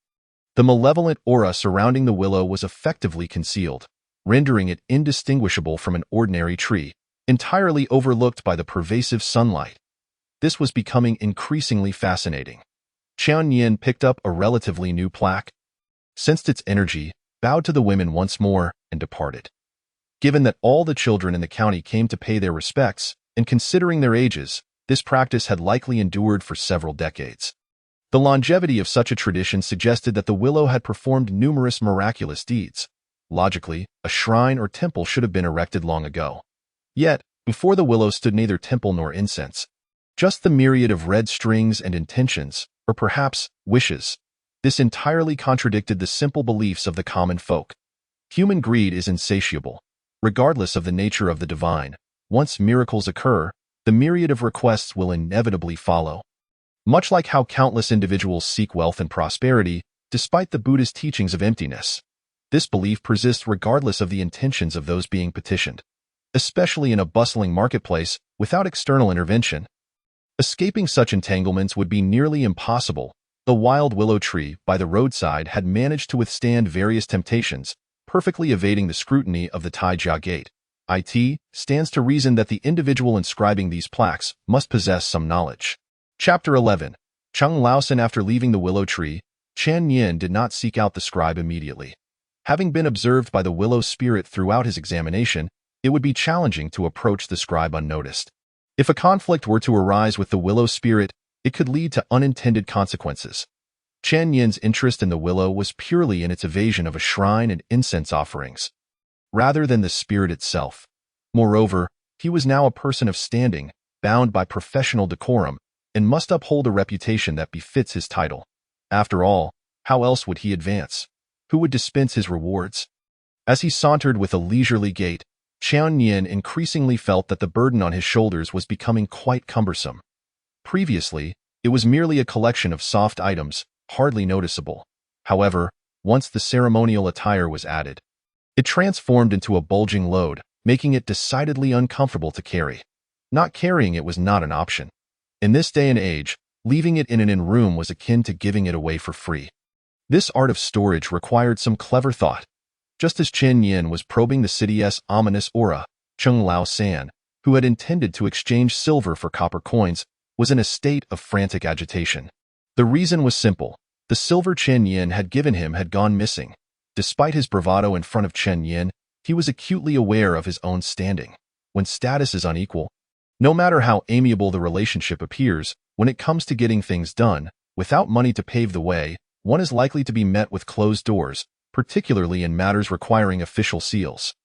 The malevolent aura surrounding the willow was effectively concealed, rendering it indistinguishable from an ordinary tree, entirely overlooked by the pervasive sunlight. this was becoming increasingly fascinating. Qian Yin picked up a relatively new plaque, sensed its energy, bowed to the women once more, and departed. Given that all the children in the county came to pay their respects, and considering their ages, this practice had likely endured for several decades. The longevity of such a tradition suggested that the willow had performed numerous miraculous deeds. Logically, a shrine or temple should have been erected long ago. Yet, before the willow stood neither temple nor incense, just the myriad of red strings and intentions, or perhaps wishes. This entirely contradicted the simple beliefs of the common folk. Human greed is insatiable. Regardless of the nature of the divine, once miracles occur, the myriad of requests will inevitably follow. Much like how countless individuals seek wealth and prosperity, despite the Buddhist teachings of emptiness, this belief persists regardless of the intentions of those being petitioned. Especially in a bustling marketplace, without external intervention, escaping such entanglements would be nearly impossible. The wild willow tree by the roadside had managed to withstand various temptations, perfectly evading the scrutiny of the Taijia Gate. It stands to reason that the individual inscribing these plaques must possess some knowledge. Chapter 11. Cheng Laosan. After leaving the willow tree, Qian Yin did not seek out the scribe immediately. Having been observed by the willow spirit throughout his examination, it would be challenging to approach the scribe unnoticed. If a conflict were to arise with the willow spirit, it could lead to unintended consequences. Qian Yin's interest in the willow was purely in its evasion of a shrine and incense offerings, rather than the spirit itself. Moreover, he was now a person of standing, bound by professional decorum, and must uphold a reputation that befits his title. After all, how else would he advance? Who would dispense his rewards? As he sauntered with a leisurely gait, Qian Yin increasingly felt that the burden on his shoulders was becoming quite cumbersome. Previously, it was merely a collection of soft items, hardly noticeable. However, once the ceremonial attire was added, it transformed into a bulging load, making it decidedly uncomfortable to carry. Not carrying it was not an option. In this day and age, leaving it in an inn-room was akin to giving it away for free. This art of storage required some clever thought. Just as Qian Yin was probing the city's ominous aura, Cheng Laosan, who had intended to exchange silver for copper coins, was in a state of frantic agitation. The reason was simple. The silver Qian Yin had given him had gone missing. Despite his bravado in front of Qian Yin, he was acutely aware of his own standing. When status is unequal, no matter how amiable the relationship appears, when it comes to getting things done, without money to pave the way, one is likely to be met with closed doors, particularly in matters requiring official seals.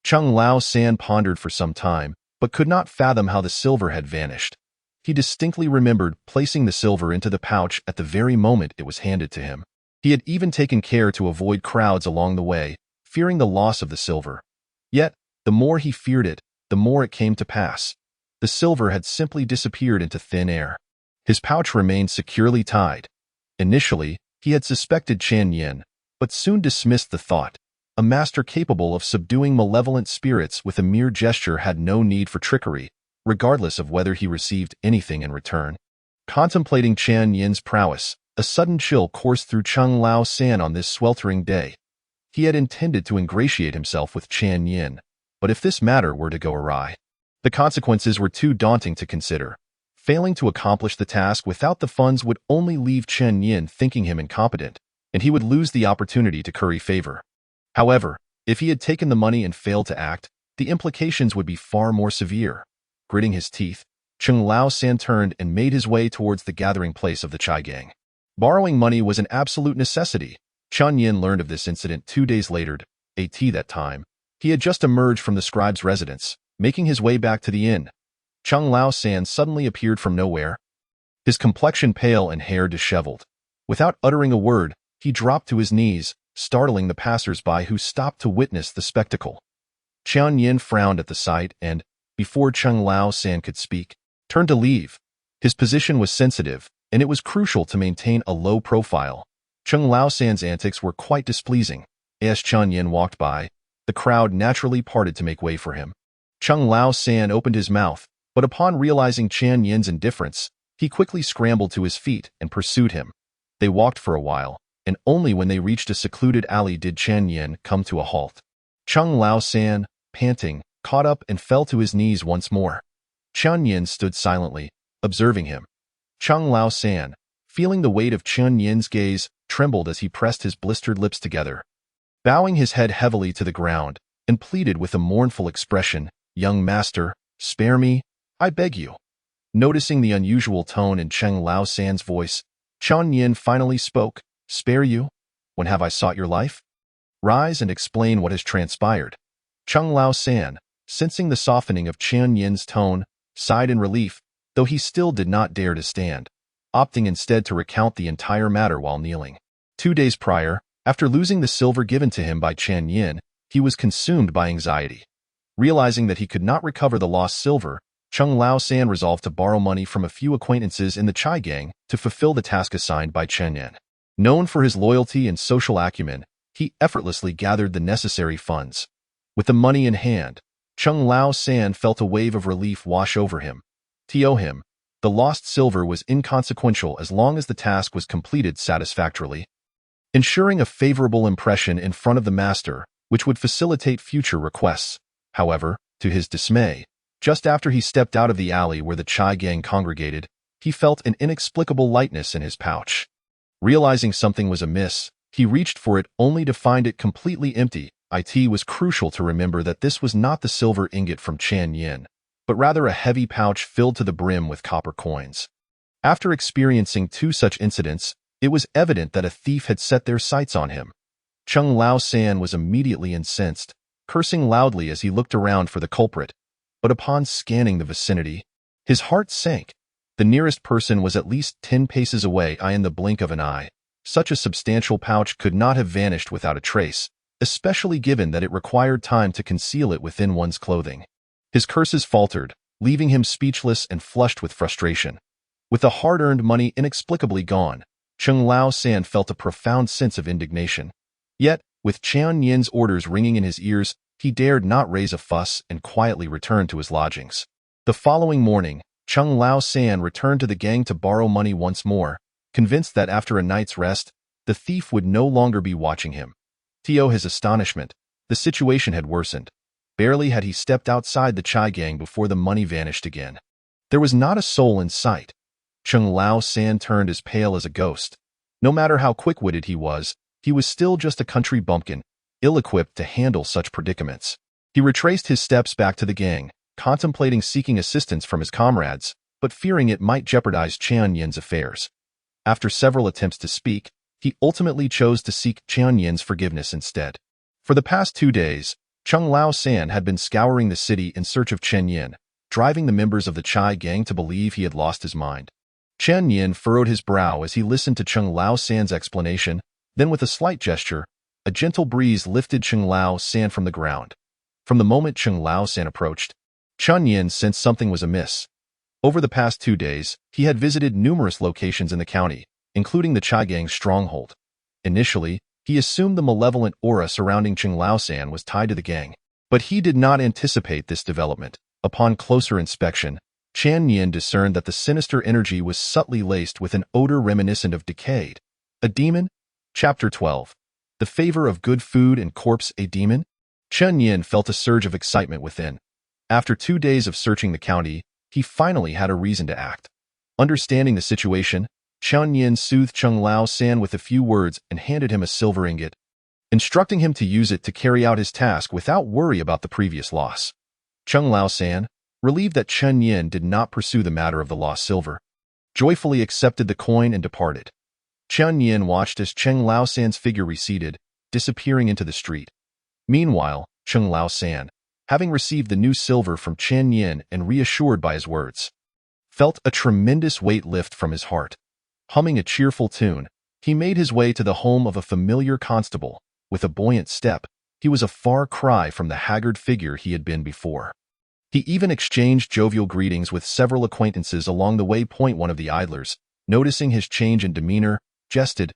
Cheng Laosan pondered for some time, but could not fathom how the silver had vanished. He distinctly remembered placing the silver into the pouch at the very moment it was handed to him. He had even taken care to avoid crowds along the way, fearing the loss of the silver. Yet, the more he feared it, the more it came to pass. The silver had simply disappeared into thin air. His pouch remained securely tied. Initially, he had suspected Qian Yin, but soon dismissed the thought. A master capable of subduing malevolent spirits with a mere gesture had no need for trickery, regardless of whether he received anything in return. Contemplating Qian Yin's prowess, a sudden chill coursed through Cheng Laosan on this sweltering day. He had intended to ingratiate himself with Qian Yin, but if this matter were to go awry, the consequences were too daunting to consider. Failing to accomplish the task without the funds would only leave Qian Yin thinking him incompetent, and he would lose the opportunity to curry favor. However, if he had taken the money and failed to act, the implications would be far more severe. Gritting his teeth, Cheng Laosan turned and made his way towards the gathering place of the Chai gang. Borrowing money was an absolute necessity. Qian Yin learned of this incident 2 days later. That time, he had just emerged from the scribe's residence, making his way back to the inn. Cheng Laosan suddenly appeared from nowhere, his complexion pale and hair disheveled. Without uttering a word, he dropped to his knees, startling the passers-by who stopped to witness the spectacle. Qian Yin frowned at the sight and, before Cheng Laosan could speak, turned to leave. His position was sensitive, and it was crucial to maintain a low profile. Cheng Laosan's antics were quite displeasing. As Qian Yin walked by, the crowd naturally parted to make way for him. Cheng Laosan opened his mouth, but upon realizing Qian Yin's indifference, he quickly scrambled to his feet and pursued him. They walked for a while, and only when they reached a secluded alley did Qian Yin come to a halt. Cheng Laosan, panting, caught up and fell to his knees once more. Qian Yin stood silently, observing him. Chung Lao San, feeling the weight of Chen Yin's gaze, trembled as he pressed his blistered lips together. Bowing his head heavily to the ground, and pleaded with a mournful expression, "Young master, spare me, I beg you." Noticing the unusual tone in Chung Lao San's voice, Chen Yin finally spoke, "Spare you? When have I sought your life? Rise and explain what has transpired." Chung Lao San, sensing the softening of Chen Yin's tone, sighed in relief, though he still did not dare to stand, opting instead to recount the entire matter while kneeling. 2 days prior, after losing the silver given to him by Chen Yin, he was consumed by anxiety. Realizing that he could not recover the lost silver, Chung Lao San resolved to borrow money from a few acquaintances in the Chai gang to fulfill the task assigned by Chen Yin. Known for his loyalty and social acumen, he effortlessly gathered the necessary funds. With the money in hand, Chung Lao San felt a wave of relief wash over him. To him, the lost silver was inconsequential as long as the task was completed satisfactorily. Ensuring a favorable impression in front of the master, which would facilitate future requests. However, to his dismay, just after he stepped out of the alley where the Chai gang congregated, he felt an inexplicable lightness in his pouch. Realizing something was amiss, he reached for it only to find it completely empty. It was crucial to remember that this was not the silver ingot from Chen Yin, but rather a heavy pouch filled to the brim with copper coins. After experiencing 2 such incidents, it was evident that a thief had set their sights on him. Chung Lao San was immediately incensed, cursing loudly as he looked around for the culprit. But upon scanning the vicinity, his heart sank. The nearest person was at least 10 paces away in the blink of an eye. Such a substantial pouch could not have vanished without a trace, especially given that it required time to conceal it within one's clothing. His curses faltered, leaving him speechless and flushed with frustration. With the hard-earned money inexplicably gone, Chung Lao San felt a profound sense of indignation. Yet, with Chen Yin's orders ringing in his ears, he dared not raise a fuss and quietly returned to his lodgings. The following morning, Chung Lao San returned to the gang to borrow money once more, convinced that after a night's rest, the thief would no longer be watching him. To his astonishment, the situation had worsened. Barely had he stepped outside the Chai gang before the money vanished again. There was not a soul in sight. Chung Lao San turned as pale as a ghost. No matter how quick-witted he was still just a country bumpkin, ill-equipped to handle such predicaments. He retraced his steps back to the gang, contemplating seeking assistance from his comrades, but fearing it might jeopardize Chen Yin's affairs. After several attempts to speak, he ultimately chose to seek Chen Yin's forgiveness instead. For the past 2 days, Chung Lao San had been scouring the city in search of Chen Yin, driving the members of the Chai gang to believe he had lost his mind. Chen Yin furrowed his brow as he listened to Chung Lao San's explanation, then with a slight gesture, a gentle breeze lifted Chung Lao San from the ground. From the moment Chung Lao San approached, Chen Yin sensed something was amiss. Over the past 2 days, he had visited numerous locations in the county, including the Chai gang's stronghold. Initially, he assumed the malevolent aura surrounding Chung Lao San was tied to the gang, but he did not anticipate this development. Upon closer inspection, Chen Yin discerned that the sinister energy was subtly laced with an odor reminiscent of decayed. A demon? Chapter 12. The favor of good food and corpse a demon? Chen Yin felt a surge of excitement within. After 2 days of searching the county, he finally had a reason to act. Understanding the situation, Chen Yin soothed Chung Lao San with a few words and handed him a silver ingot, instructing him to use it to carry out his task without worry about the previous loss. Chung Lao San, relieved that Chen Yin did not pursue the matter of the lost silver, joyfully accepted the coin and departed. Chen Yin watched as Chung Lao San's figure receded, disappearing into the street. Meanwhile, Chung Lao San, having received the new silver from Chen Yin and reassured by his words, felt a tremendous weight lift from his heart. Humming a cheerful tune, he made his way to the home of a familiar constable. With a buoyant step, he was a far cry from the haggard figure he had been before. He even exchanged jovial greetings with several acquaintances along the way. One of the idlers, noticing his change in demeanor, jested,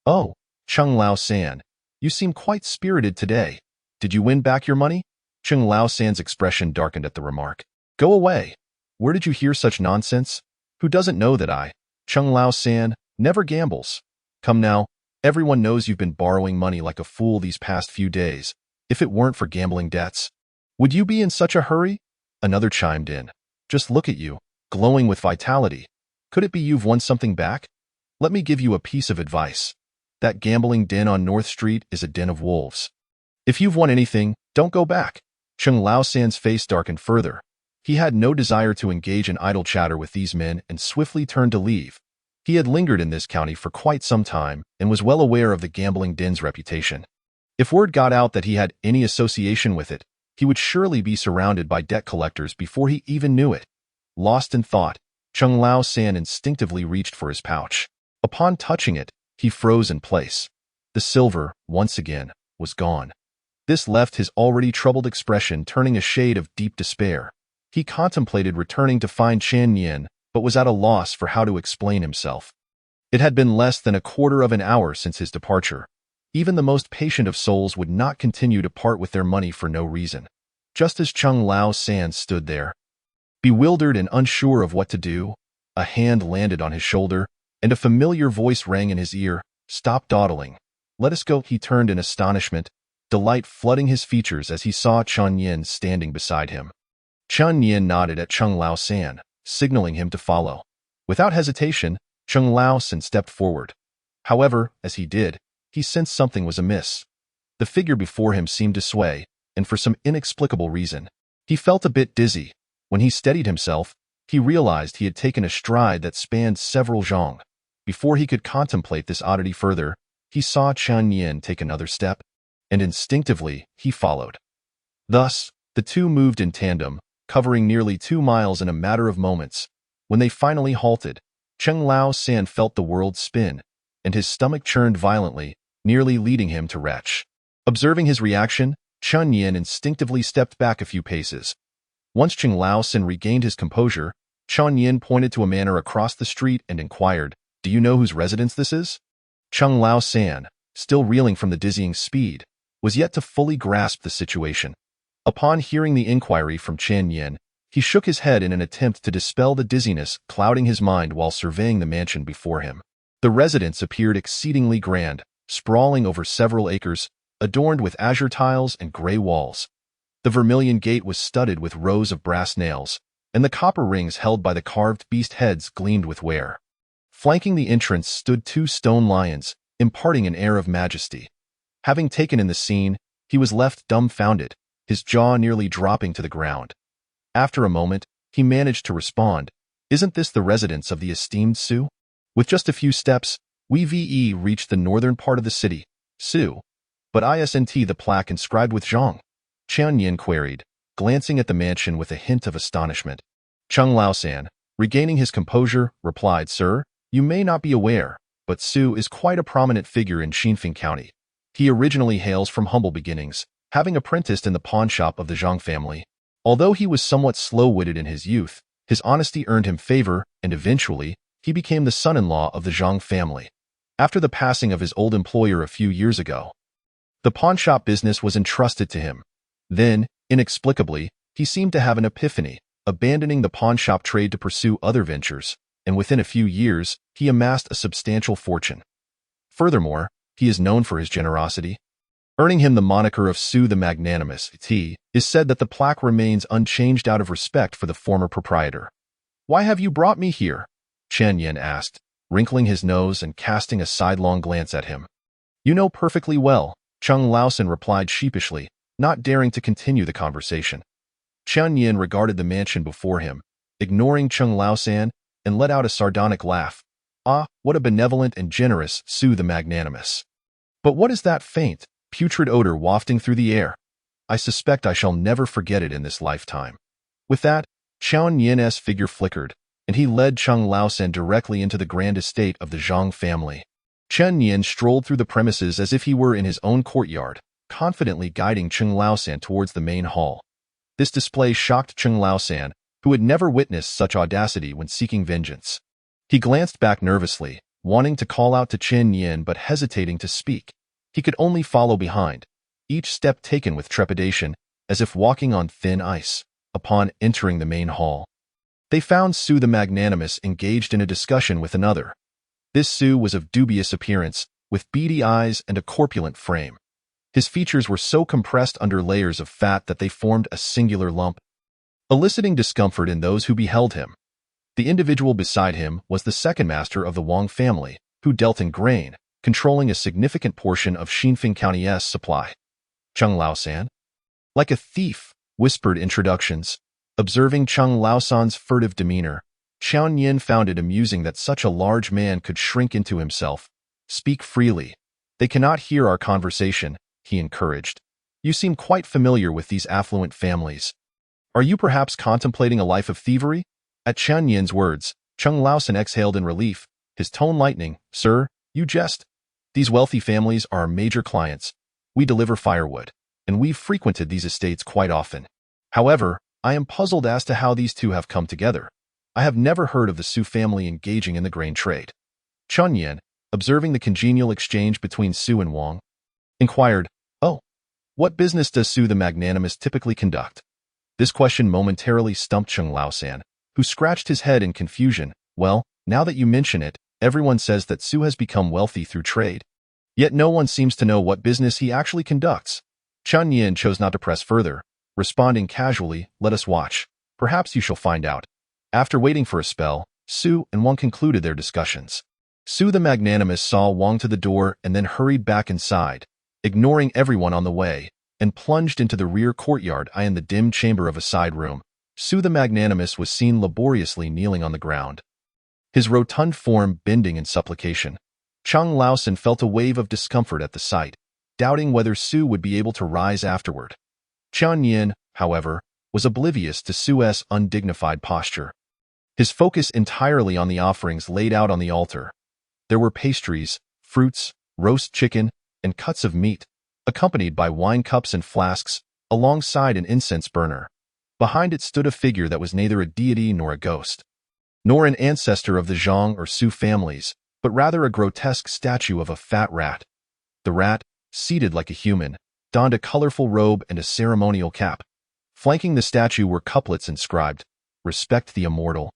"Oh, Chung Lao San, you seem quite spirited today. Did you win back your money?" Chung Lao San's expression darkened at the remark. "Go away. Where did you hear such nonsense? Who doesn't know that I, Chung Lao San, never gambles? Come now, everyone knows you've been borrowing money like a fool these past few days. If it weren't for gambling debts, would you be in such a hurry?" Another chimed in. "Just look at you. glowing with vitality. Could it be you've won something back? Let me give you a piece of advice. That gambling den on North Street is a den of wolves. If you've won anything, don't go back. Chung Lao San's face darkened further. He had no desire to engage in idle chatter with these men and swiftly turned to leave. He had lingered in this county for quite some time and was well aware of the gambling den's reputation. If word got out that he had any association with it, he would surely be surrounded by debt collectors before he even knew it. Lost in thought, Chung Lao San instinctively reached for his pouch. Upon touching it, he froze in place. The silver, once again, was gone. This left his already troubled expression turning a shade of deep despair. He contemplated returning to find Chen Yin, but was at a loss for how to explain himself. It had been less than a quarter of an hour since his departure. Even the most patient of souls would not continue to part with their money for no reason. Just as Chung Lao San stood there, bewildered and unsure of what to do, a hand landed on his shoulder, and a familiar voice rang in his ear. "Stop dawdling. Let us go." He turned in astonishment, delight flooding his features as he saw Chen Yin standing beside him. Chen Yin nodded at Chung Lao San, signaling him to follow. Without hesitation, Chung Lao San stepped forward. However, as he did, he sensed something was amiss. The figure before him seemed to sway, and for some inexplicable reason, he felt a bit dizzy. When he steadied himself, he realized he had taken a stride that spanned several zhong. Before he could contemplate this oddity further, he saw Chen Yin take another step, and instinctively he followed. Thus, the two moved in tandem, covering nearly 2 miles in a matter of moments. When they finally halted, Chung Lao San felt the world spin, and his stomach churned violently, nearly leading him to retch. Observing his reaction, Chen Yin instinctively stepped back a few paces. Once Chung Lao San regained his composure, Chen Yin pointed to a manor across the street and inquired, "Do you know whose residence this is?" Chung Lao San, still reeling from the dizzying speed, was yet to fully grasp the situation. Upon hearing the inquiry from Chen Yin, he shook his head in an attempt to dispel the dizziness clouding his mind while surveying the mansion before him. The residence appeared exceedingly grand, sprawling over several acres, adorned with azure tiles and gray walls. The vermilion gate was studded with rows of brass nails, and the copper rings held by the carved beast heads gleamed with wear. Flanking the entrance stood 2 stone lions, imparting an air of majesty. Having taken in the scene, he was left dumbfounded, his jaw nearly dropping to the ground. After a moment, he managed to respond, "Isn't this the residence of the esteemed Su?" With just a few steps, we reached the northern part of the city, Su. But isn't the plaque inscribed with Zhang? Chen Yin queried, glancing at the mansion with a hint of astonishment. Chung Lao San, regaining his composure, replied, "Sir, you may not be aware, but Su is quite a prominent figure in Xinfeng County. He originally hails from humble beginnings, having apprenticed in the pawn shop of the Zhang family. Although he was somewhat slow-witted in his youth, his honesty earned him favor, and eventually, he became the son-in-law of the Zhang family. After the passing of his old employer a few years ago, the pawn shop business was entrusted to him. Then, inexplicably, he seemed to have an epiphany, abandoning the pawn shop trade to pursue other ventures, and within a few years, he amassed a substantial fortune. Furthermore, he is known for his generosity, earning him the moniker of Su the Magnanimous. It is said that the plaque remains unchanged out of respect for the former proprietor. "Why have you brought me here?" Chen Yin asked, wrinkling his nose and casting a sidelong glance at him. "You know perfectly well," Chung Lao San replied sheepishly, not daring to continue the conversation. Chen Yin regarded the mansion before him, ignoring Chung Lao San, and let out a sardonic laugh. "Ah, what a benevolent and generous Su the Magnanimous. But what is that faint, putrid odor wafting through the air? I suspect I shall never forget it in this lifetime." With that, Chen Yin's figure flickered, and he led Chung Lao San directly into the grand estate of the Zhang family. Chen Yin strolled through the premises as if he were in his own courtyard, confidently guiding Chung Lao San towards the main hall. This display shocked Chung Lao San, who had never witnessed such audacity when seeking vengeance. He glanced back nervously, wanting to call out to Chen Yin but hesitating to speak. He could only follow behind, each step taken with trepidation, as if walking on thin ice. Upon entering the main hall, they found Su the Magnanimous engaged in a discussion with another. This Su was of dubious appearance, with beady eyes and a corpulent frame. His features were so compressed under layers of fat that they formed a singular lump, eliciting discomfort in those who beheld him. The individual beside him was the second master of the Wang family, who dealt in grain, controlling a significant portion of Xinfeng County's supply. Cheng Laosan? Like a thief, whispered introductions. Observing Cheng Laosan's furtive demeanor, Qian Yin found it amusing that such a large man could shrink into himself. Speak freely. They cannot hear our conversation, he encouraged. You seem quite familiar with these affluent families. Are you perhaps contemplating a life of thievery? At Qian Yin's words, Cheng Laosan exhaled in relief, his tone lightening. Sir, you jest. These wealthy families are our major clients. We deliver firewood, and we've frequented these estates quite often. However, I am puzzled as to how these two have come together. I have never heard of the Su family engaging in the grain trade. Chun Yin, observing the congenial exchange between Su and Wang, inquired, Oh, what business does Su the Magnanimous typically conduct? This question momentarily stumped Cheng Laosan, who scratched his head in confusion. Well, now that you mention it, everyone says that Su has become wealthy through trade. Yet no one seems to know what business he actually conducts. Chun Yin chose not to press further, responding casually, let us watch. Perhaps you shall find out. After waiting for a spell, Su and Wang concluded their discussions. Su the Magnanimous saw Wang to the door and then hurried back inside, ignoring everyone on the way, and plunged into the rear courtyard in the dim chamber of a side room. Su the Magnanimous was seen laboriously kneeling on the ground, his rotund form bending in supplication. Cheng Laosan felt a wave of discomfort at the sight, doubting whether Su would be able to rise afterward. Qian Yin, however, was oblivious to Su's undignified posture, his focus entirely on the offerings laid out on the altar. There were pastries, fruits, roast chicken, and cuts of meat, accompanied by wine cups and flasks, alongside an incense burner. Behind it stood a figure that was neither a deity nor a ghost, nor an ancestor of the Zhang or Su families, but rather a grotesque statue of a fat rat. The rat, seated like a human, donned a colorful robe and a ceremonial cap. Flanking the statue were couplets inscribed, Respect the immortal.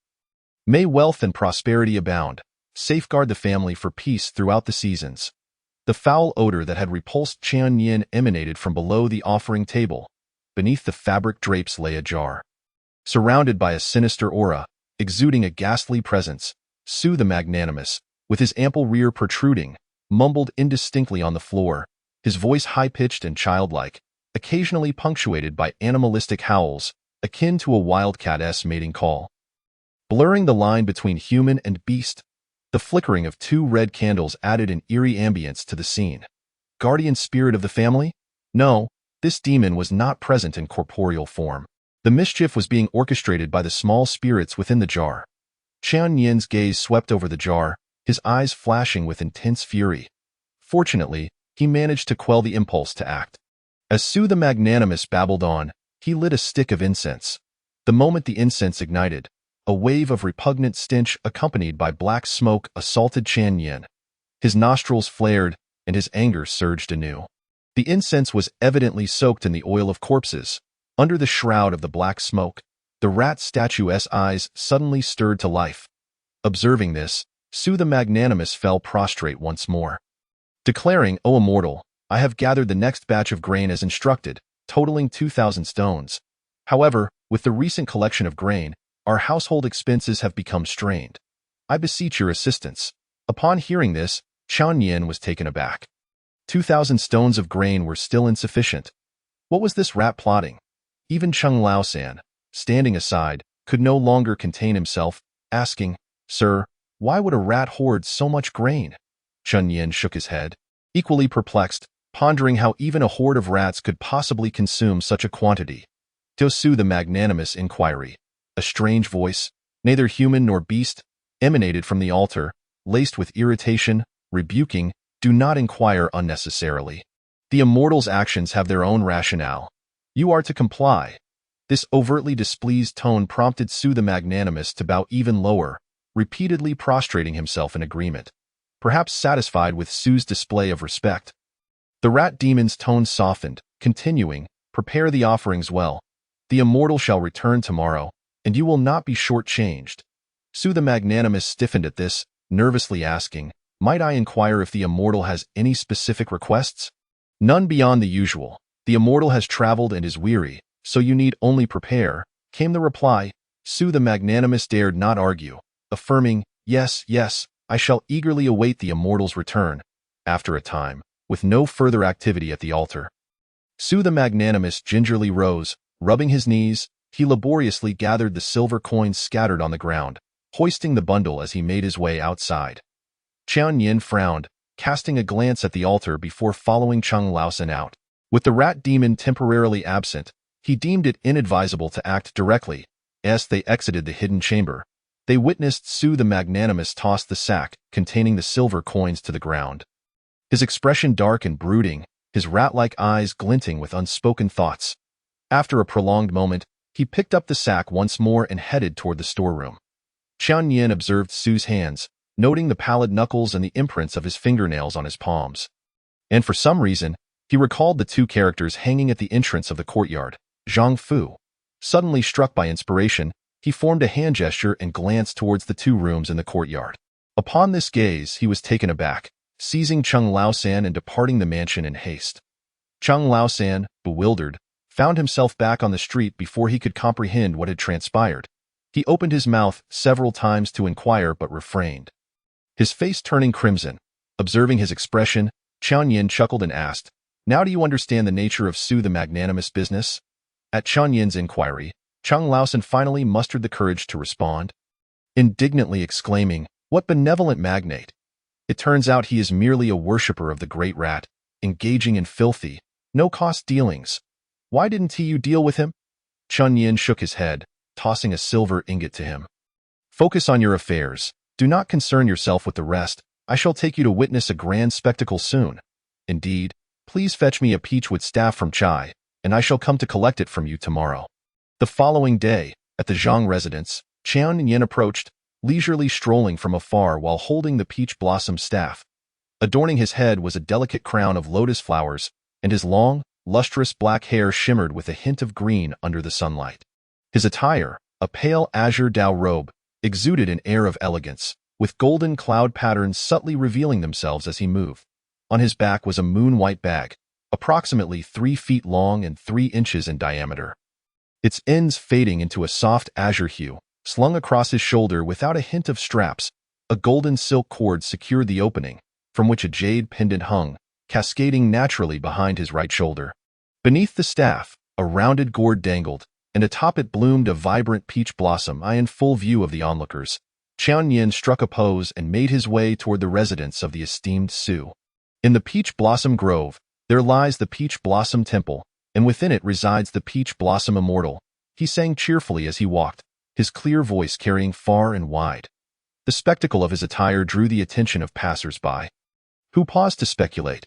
May wealth and prosperity abound. Safeguard the family for peace throughout the seasons. The foul odor that had repulsed Qian Yin emanated from below the offering table. Beneath the fabric drapes lay a jar, surrounded by a sinister aura, exuding a ghastly presence. Su the Magnanimous, with his ample rear protruding, mumbled indistinctly on the floor, his voice high-pitched and childlike, occasionally punctuated by animalistic howls, akin to a wildcat's mating call. Blurring the line between human and beast, the flickering of two red candles added an eerie ambience to the scene. Guardian spirit of the family? No, this demon was not present in corporeal form. The mischief was being orchestrated by the small spirits within the jar. Qian Yin's gaze swept over the jar, his eyes flashing with intense fury. Fortunately, he managed to quell the impulse to act. As Su the Magnanimous babbled on, he lit a stick of incense. The moment the incense ignited, a wave of repugnant stench accompanied by black smoke assaulted Qian Yin. His nostrils flared, and his anger surged anew. The incense was evidently soaked in the oil of corpses. Under the shroud of the black smoke, the rat statue's eyes suddenly stirred to life. Observing this, Su the Magnanimous fell prostrate once more, declaring, O immortal, I have gathered the next batch of grain as instructed, totaling 2,000 stones. However, with the recent collection of grain, our household expenses have become strained. I beseech your assistance. Upon hearing this, Qian Yin was taken aback. 2,000 stones of grain were still insufficient. What was this rat plotting? Even Cheng Laosan, standing aside, could no longer contain himself, asking, Sir, why would a rat hoard so much grain? Chun Yin shook his head, equally perplexed, pondering how even a horde of rats could possibly consume such a quantity. To Su the Magnanimous inquiry, a strange voice, neither human nor beast, emanated from the altar, laced with irritation, rebuking, do not inquire unnecessarily. The immortal's actions have their own rationale. You are to comply. This overtly displeased tone prompted Su the Magnanimous to bow even lower, repeatedly prostrating himself in agreement, perhaps satisfied with Su's display of respect. The rat demon's tone softened, continuing, Prepare the offerings well. The immortal shall return tomorrow, and you will not be short-changed. Su the Magnanimous stiffened at this, nervously asking, Might I inquire if the immortal has any specific requests? None beyond the usual. The immortal has traveled and is weary, so you need only prepare, came the reply. Su the Magnanimous dared not argue, affirming, "Yes, yes, I shall eagerly await the immortal's return." After a time, with no further activity at the altar, Su the Magnanimous gingerly rose, rubbing his knees. He laboriously gathered the silver coins scattered on the ground, hoisting the bundle as he made his way outside. Qian Yin frowned, casting a glance at the altar before following Cheng Laosan out. With the rat demon temporarily absent, he deemed it inadvisable to act directly. As they exited the hidden chamber, they witnessed Su the Magnanimous toss the sack containing the silver coins to the ground. His expression dark and brooding, his rat-like eyes glinting with unspoken thoughts. After a prolonged moment, he picked up the sack once more and headed toward the storeroom. Qian Yin observed Su's hands, noting the pallid knuckles and the imprints of his fingernails on his palms. And for some reason, he recalled the two characters hanging at the entrance of the courtyard. Zhang Fu. Suddenly struck by inspiration, he formed a hand gesture and glanced towards the two rooms in the courtyard. Upon this gaze, he was taken aback, seizing Cheng Laosan and departing the mansion in haste. Cheng Laosan, bewildered, found himself back on the street before he could comprehend what had transpired. He opened his mouth several times to inquire but refrained. His face turning crimson. Observing his expression, Qian Yin chuckled and asked, "Now do you understand the nature of Su the Magnanimous business?" At Qian Yin's inquiry, Cheng Laosan finally mustered the courage to respond, indignantly exclaiming, "What benevolent magnate! It turns out he is merely a worshipper of the great rat, engaging in filthy, no-cost dealings. Why didn't you deal with him?" Qian Yin shook his head, tossing a silver ingot to him. "Focus on your affairs. Do not concern yourself with the rest. I shall take you to witness a grand spectacle soon. Indeed, please fetch me a peachwood staff from Chai, and I shall come to collect it from you tomorrow." The following day, at the Zhang residence, Qian Yin approached, leisurely strolling from afar while holding the peach blossom staff. Adorning his head was a delicate crown of lotus flowers, and his long, lustrous black hair shimmered with a hint of green under the sunlight. His attire, a pale azure Dao robe, exuded an air of elegance, with golden cloud patterns subtly revealing themselves as he moved. On his back was a moon-white bag, approximately 3 feet long and 3 inches in diameter. Its ends fading into a soft azure hue, slung across his shoulder without a hint of straps, a golden silk cord secured the opening, from which a jade pendant hung, cascading naturally behind his right shoulder. Beneath the staff, a rounded gourd dangled, and atop it bloomed a vibrant peach blossom in full view of the onlookers. Qian Yin struck a pose and made his way toward the residence of the esteemed Su. In the peach blossom grove, there lies the peach blossom temple, and within it resides the peach blossom immortal. He sang cheerfully as he walked, his clear voice carrying far and wide. The spectacle of his attire drew the attention of passers-by, who paused to speculate.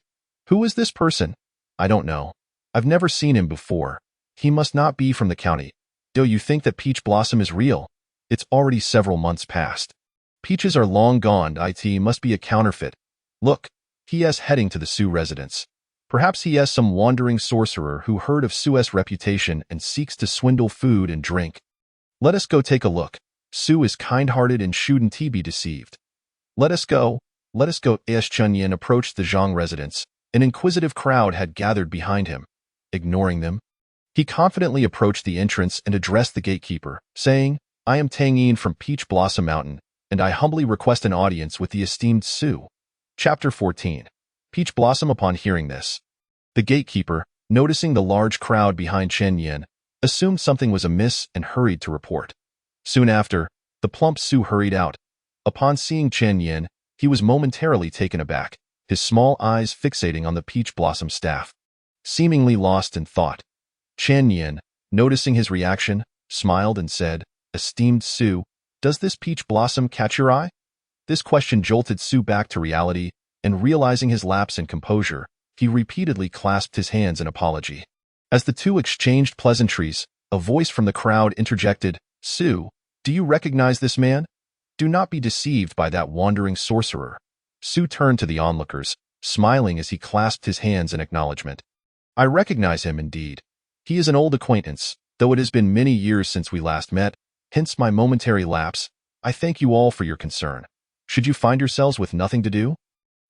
Who is this person? I don't know. I've never seen him before. He must not be from the county. Do you think that peach blossom is real? It's already several months past. Peaches are long gone. It must be a counterfeit. Look, he is heading to the Su residence. Perhaps he is some wandering sorcerer who heard of Su's reputation and seeks to swindle food and drink. Let us go take a look. Su is kind-hearted and shouldn't be deceived. Let us go. Let us go. As Qian Yin approached the Zhang residence, an inquisitive crowd had gathered behind him. Ignoring them, he confidently approached the entrance and addressed the gatekeeper, saying, "I am Tang Yin from Peach Blossom Mountain, and I humbly request an audience with the esteemed Su." Chapter 14. Peach Blossom. Upon hearing this, the gatekeeper, noticing the large crowd behind Qian Yin, assumed something was amiss and hurried to report. Soon after, the plump Su hurried out. Upon seeing Qian Yin, he was momentarily taken aback, his small eyes fixating on the peach blossom staff. Seemingly lost in thought, Qian Yin, noticing his reaction, smiled and said, "Esteemed Su, does this peach blossom catch your eye?" This question jolted Su back to reality, and realizing his lapse in composure, he repeatedly clasped his hands in apology. As the two exchanged pleasantries, a voice from the crowd interjected, "Su, do you recognize this man? Do not be deceived by that wandering sorcerer." Su turned to the onlookers, smiling as he clasped his hands in acknowledgement. "I recognize him indeed. He is an old acquaintance, though it has been many years since we last met, hence my momentary lapse. I thank you all for your concern. Should you find yourselves with nothing to do,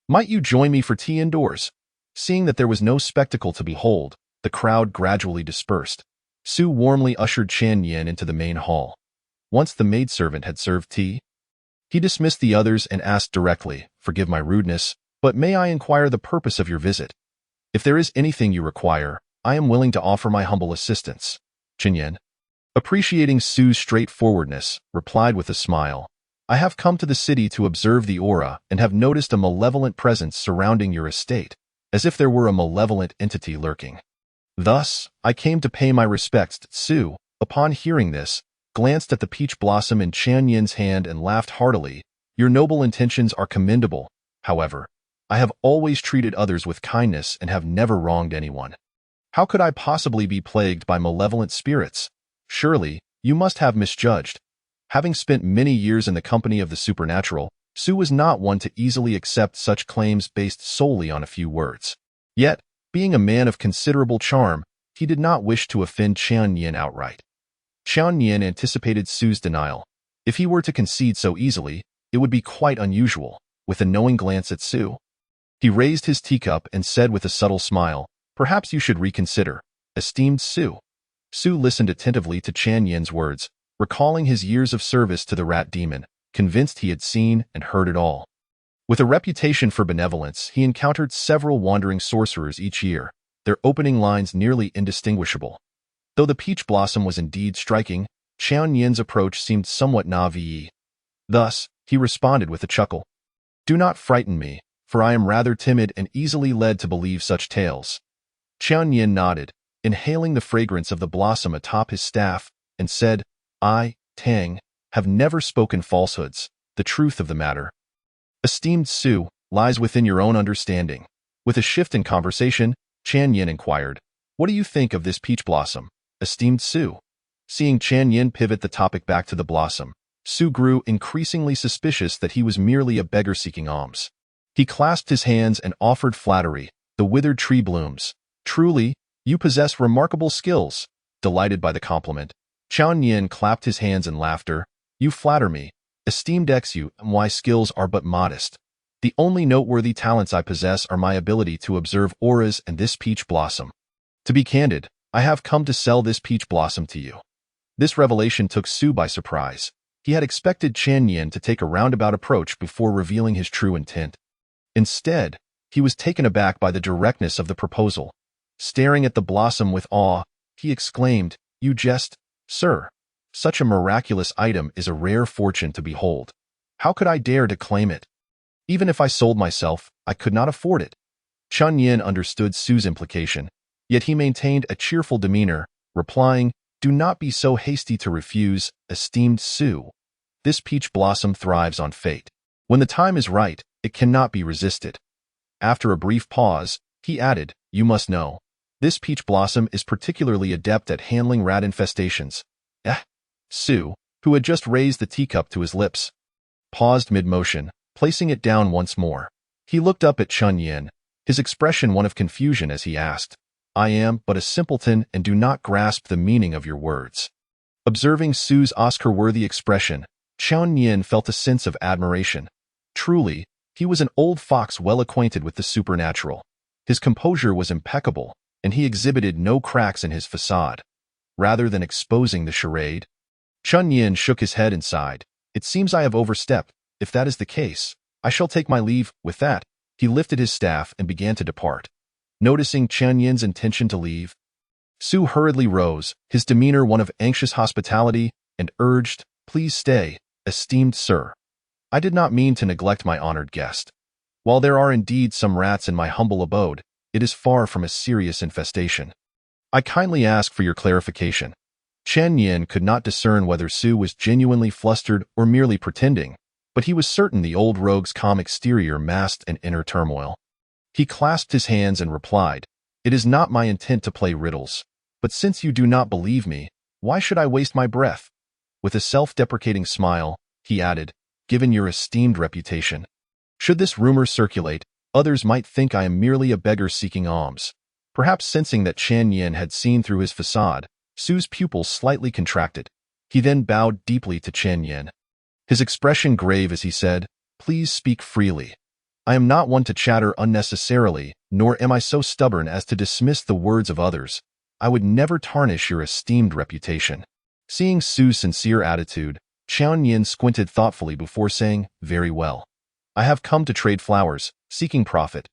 might you join me for tea indoors?" Seeing that there was no spectacle to behold, the crowd gradually dispersed. Su warmly ushered Qian Yin into the main hall. Once the maidservant had served tea, he dismissed the others and asked directly, "Forgive my rudeness, but may I inquire the purpose of your visit? If there is anything you require, I am willing to offer my humble assistance." Chen, appreciating Su's straightforwardness, replied with a smile, "I have come to the city to observe the aura and have noticed a malevolent presence surrounding your estate, as if there were a malevolent entity lurking. Thus, I came to pay my respects." Su, upon hearing this, glanced at the peach blossom in Chen Yin's hand and laughed heartily. "Your noble intentions are commendable. However, I have always treated others with kindness and have never wronged anyone. How could I possibly be plagued by malevolent spirits? Surely, you must have misjudged." Having spent many years in the company of the supernatural, Su was not one to easily accept such claims based solely on a few words. Yet, being a man of considerable charm, he did not wish to offend Chen Yin outright. Chen Yin anticipated Su's denial. If he were to concede so easily, it would be quite unusual. With a knowing glance at Su, he raised his teacup and said with a subtle smile, "Perhaps you should reconsider, esteemed Su." Su listened attentively to Chen Yin's words, recalling his years of service to the rat demon, convinced he had seen and heard it all. With a reputation for benevolence, he encountered several wandering sorcerers each year, their opening lines nearly indistinguishable. Though the peach blossom was indeed striking, Chen Yin's approach seemed somewhat naïve. Thus, he responded with a chuckle, "Do not frighten me, for I am rather timid and easily led to believe such tales." Chen Yin nodded, inhaling the fragrance of the blossom atop his staff, and said, "I, Tang, have never spoken falsehoods. The truth of the matter, esteemed Su, lies within your own understanding." With a shift in conversation, Chen Yin inquired, "What do you think of this peach blossom, esteemed Su?" Seeing Chen Yin pivot the topic back to the blossom, Su grew increasingly suspicious that he was merely a beggar seeking alms. He clasped his hands and offered flattery. "The withered tree blooms. Truly, you possess remarkable skills." Delighted by the compliment, Chen Yin clapped his hands in laughter. "You flatter me, esteemed Xu, and my skills are but modest. The only noteworthy talents I possess are my ability to observe auras and this peach blossom. To be candid, I have come to sell this peach blossom to you." This revelation took Su by surprise. He had expected Chen Yin to take a roundabout approach before revealing his true intent. Instead, he was taken aback by the directness of the proposal. Staring at the blossom with awe, he exclaimed, "You jest, sir. Such a miraculous item is a rare fortune to behold. How could I dare to claim it? Even if I sold myself, I could not afford it." Chen Yin understood Su's implication, yet he maintained a cheerful demeanor, replying, "Do not be so hasty to refuse, esteemed Su. This peach blossom thrives on fate. When the time is right, it cannot be resisted." After a brief pause, he added, "You must know, this peach blossom is particularly adept at handling rat infestations." Su, who had just raised the teacup to his lips, paused mid-motion, placing it down once more. He looked up at Chen Yin, his expression one of confusion as he asked, "I am but a simpleton and do not grasp the meaning of your words." Observing Su's Oscar-worthy expression, Chen Yin felt a sense of admiration. Truly, he was an old fox well acquainted with the supernatural. His composure was impeccable, and he exhibited no cracks in his facade. Rather than exposing the charade, Chen Yin shook his head and sighed. "It seems I have overstepped. If that is the case, I shall take my leave." With that, he lifted his staff and began to depart. Noticing Chen Yin's intention to leave, Su hurriedly rose, his demeanor one of anxious hospitality, and urged, "Please stay, esteemed sir. I did not mean to neglect my honored guest. While there are indeed some rats in my humble abode, it is far from a serious infestation. I kindly ask for your clarification." Chen Yin could not discern whether Su was genuinely flustered or merely pretending, but he was certain the old rogue's calm exterior masked an inner turmoil. He clasped his hands and replied, "It is not my intent to play riddles, but since you do not believe me, why should I waste my breath?" With a self-deprecating smile, he added, "Given your esteemed reputation, should this rumor circulate, others might think I am merely a beggar seeking alms." Perhaps sensing that Chen Yin had seen through his facade, Su's pupils slightly contracted. He then bowed deeply to Chen Yin, his expression grave as he said, "Please speak freely. I am not one to chatter unnecessarily, nor am I so stubborn as to dismiss the words of others. I would never tarnish your esteemed reputation." Seeing Su's sincere attitude, Qian Yin squinted thoughtfully before saying, "Very well. I have come to trade flowers, seeking profit.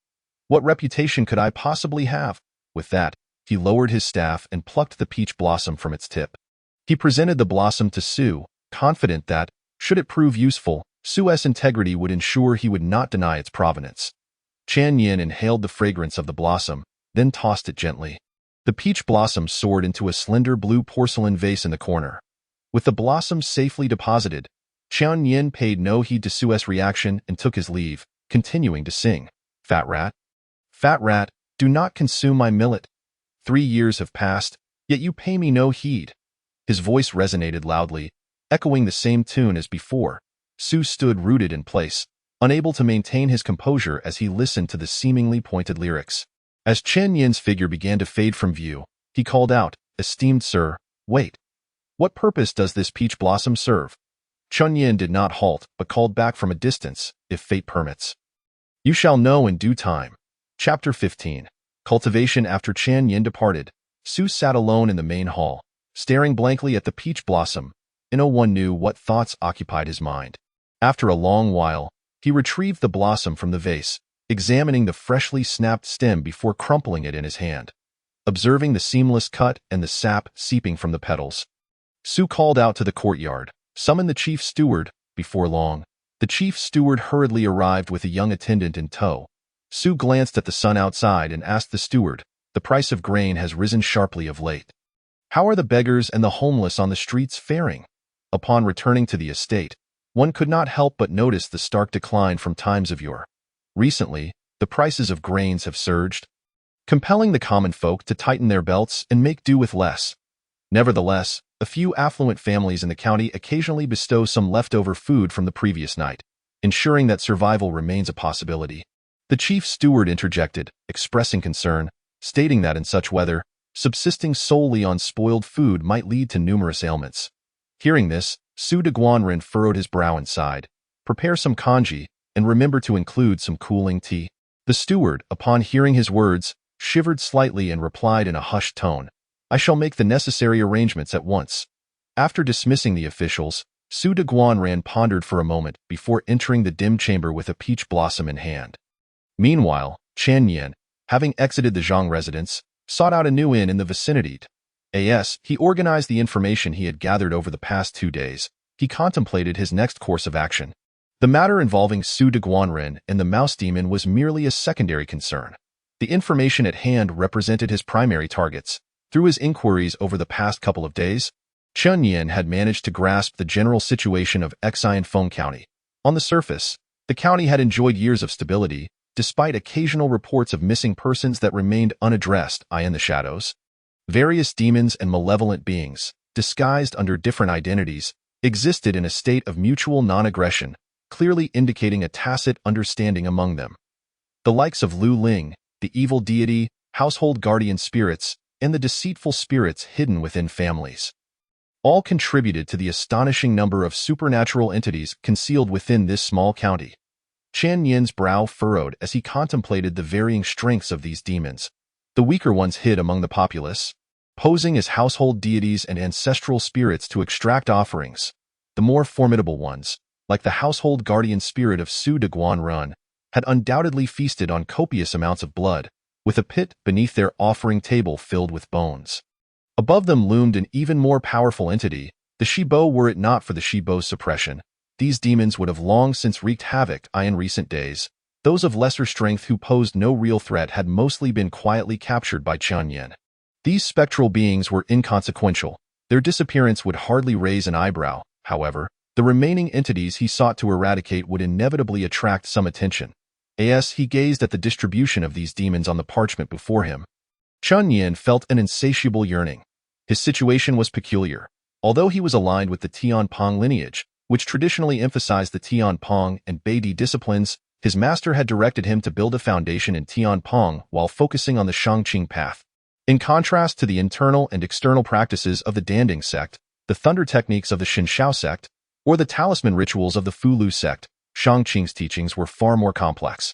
What reputation could I possibly have?" With that, he lowered his staff and plucked the peach blossom from its tip. He presented the blossom to Su, confident that, should it prove useful, Su's integrity would ensure he would not deny its provenance. Qian Yin inhaled the fragrance of the blossom, then tossed it gently. The peach blossom soared into a slender blue porcelain vase in the corner. With the blossom safely deposited, Qian Yin paid no heed to Su's reaction and took his leave, continuing to sing, "Fat rat, fat rat, do not consume my millet. 3 years have passed, yet you pay me no heed." His voice resonated loudly, echoing the same tune as before. Su stood rooted in place, unable to maintain his composure as he listened to the seemingly pointed lyrics. As Qian Yin's figure began to fade from view, he called out, "Esteemed sir, wait. What purpose does this peach blossom serve?" Qian Yin did not halt, but called back from a distance, "If fate permits. You shall know in due time." Chapter 15. Cultivation. After Qian Yin departed, Su sat alone in the main hall, staring blankly at the peach blossom. No one knew what thoughts occupied his mind. After a long while, he retrieved the blossom from the vase, examining the freshly snapped stem before crumpling it in his hand. Observing the seamless cut and the sap seeping from the petals, Su called out to the courtyard, "Summon the chief steward." Before long, the chief steward hurriedly arrived with a young attendant in tow. Su glanced at the sun outside and asked the steward, "The price of grain has risen sharply of late. How are the beggars and the homeless on the streets faring?" Upon returning to the estate, one could not help but notice the stark decline from times of yore. Recently, the prices of grains have surged, compelling the common folk to tighten their belts and make do with less. Nevertheless, a few affluent families in the county occasionally bestow some leftover food from the previous night, ensuring that survival remains a possibility. The chief steward interjected, expressing concern, stating that in such weather, subsisting solely on spoiled food might lead to numerous ailments. Hearing this, Su de Guanren furrowed his brow and sighed. "Prepare some congee, and remember to include some cooling tea." The steward, upon hearing his words, shivered slightly and replied in a hushed tone, "I shall make the necessary arrangements at once." After dismissing the officials, Su de Guanren pondered for a moment before entering the dim chamber with a peach blossom in hand. Meanwhile, Qian Yin, having exited the Zhang residence, sought out a new inn in the vicinity. He organized the information he had gathered over the past 2 days. He contemplated his next course of action. The matter involving Su de Guanren and the mouse demon was merely a secondary concern. The information at hand represented his primary targets. Through his inquiries over the past couple of days, Qian Yin had managed to grasp the general situation of Exine County. On the surface, the county had enjoyed years of stability, despite occasional reports of missing persons that remained unaddressed. In the shadows, various demons and malevolent beings, disguised under different identities, existed in a state of mutual non-aggression, clearly indicating a tacit understanding among them. The likes of Lu Ling, the evil deity, household guardian spirits, and the deceitful spirits hidden within families, all contributed to the astonishing number of supernatural entities concealed within this small county. Qian Yin's brow furrowed as he contemplated the varying strengths of these demons. The weaker ones hid among the populace, posing as household deities and ancestral spirits to extract offerings. The more formidable ones, like the household guardian spirit of Su de Guanren, had undoubtedly feasted on copious amounts of blood, with a pit beneath their offering table filled with bones. Above them loomed an even more powerful entity, the Shibo. Were it not for the Shibo's suppression, these demons would have long since wreaked havoc. In recent days, those of lesser strength who posed no real threat had mostly been quietly captured by Qian Yin. These spectral beings were inconsequential. Their disappearance would hardly raise an eyebrow. However, the remaining entities he sought to eradicate would inevitably attract some attention. He gazed at the distribution of these demons on the parchment before him. Qian Yin felt an insatiable yearning. His situation was peculiar. Although he was aligned with the Tianpong lineage, which traditionally emphasized the Tianpong and Beidi disciplines, his master had directed him to build a foundation in Tianpong while focusing on the Shangqing path. In contrast to the internal and external practices of the Danding sect, the thunder techniques of the Shinshao sect, or the talisman rituals of the Fulu sect, Shangqing's teachings were far more complex.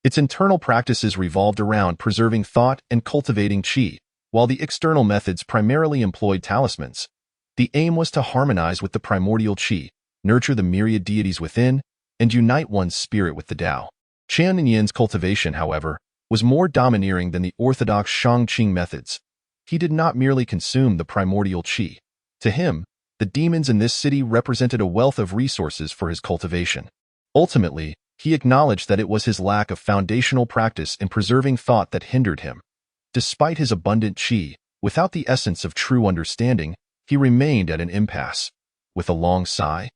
Its internal practices revolved around preserving thought and cultivating qi, while the external methods primarily employed talismans. The aim was to harmonize with the primordial qi, nurture the myriad deities within, and unite one's spirit with the Tao. Qian Yin's cultivation, however, was more domineering than the orthodox Shangqing methods. He did not merely consume the primordial qi. To him, the demons in this city represented a wealth of resources for his cultivation. Ultimately, he acknowledged that it was his lack of foundational practice in preserving thought that hindered him. Despite his abundant qi, without the essence of true understanding, he remained at an impasse. With a long sigh,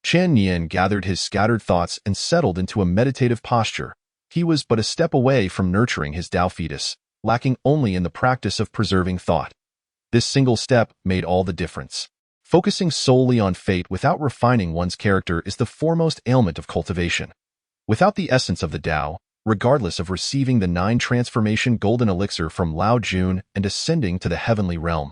Qian Yin gathered his scattered thoughts and settled into a meditative posture. He was but a step away from nurturing his Tao fetus, lacking only in the practice of preserving thought. This single step made all the difference. Focusing solely on fate without refining one's character is the foremost ailment of cultivation. Without the essence of the Tao, regardless of receiving the 9 transformation golden elixir from Lao Jun and ascending to the heavenly realm,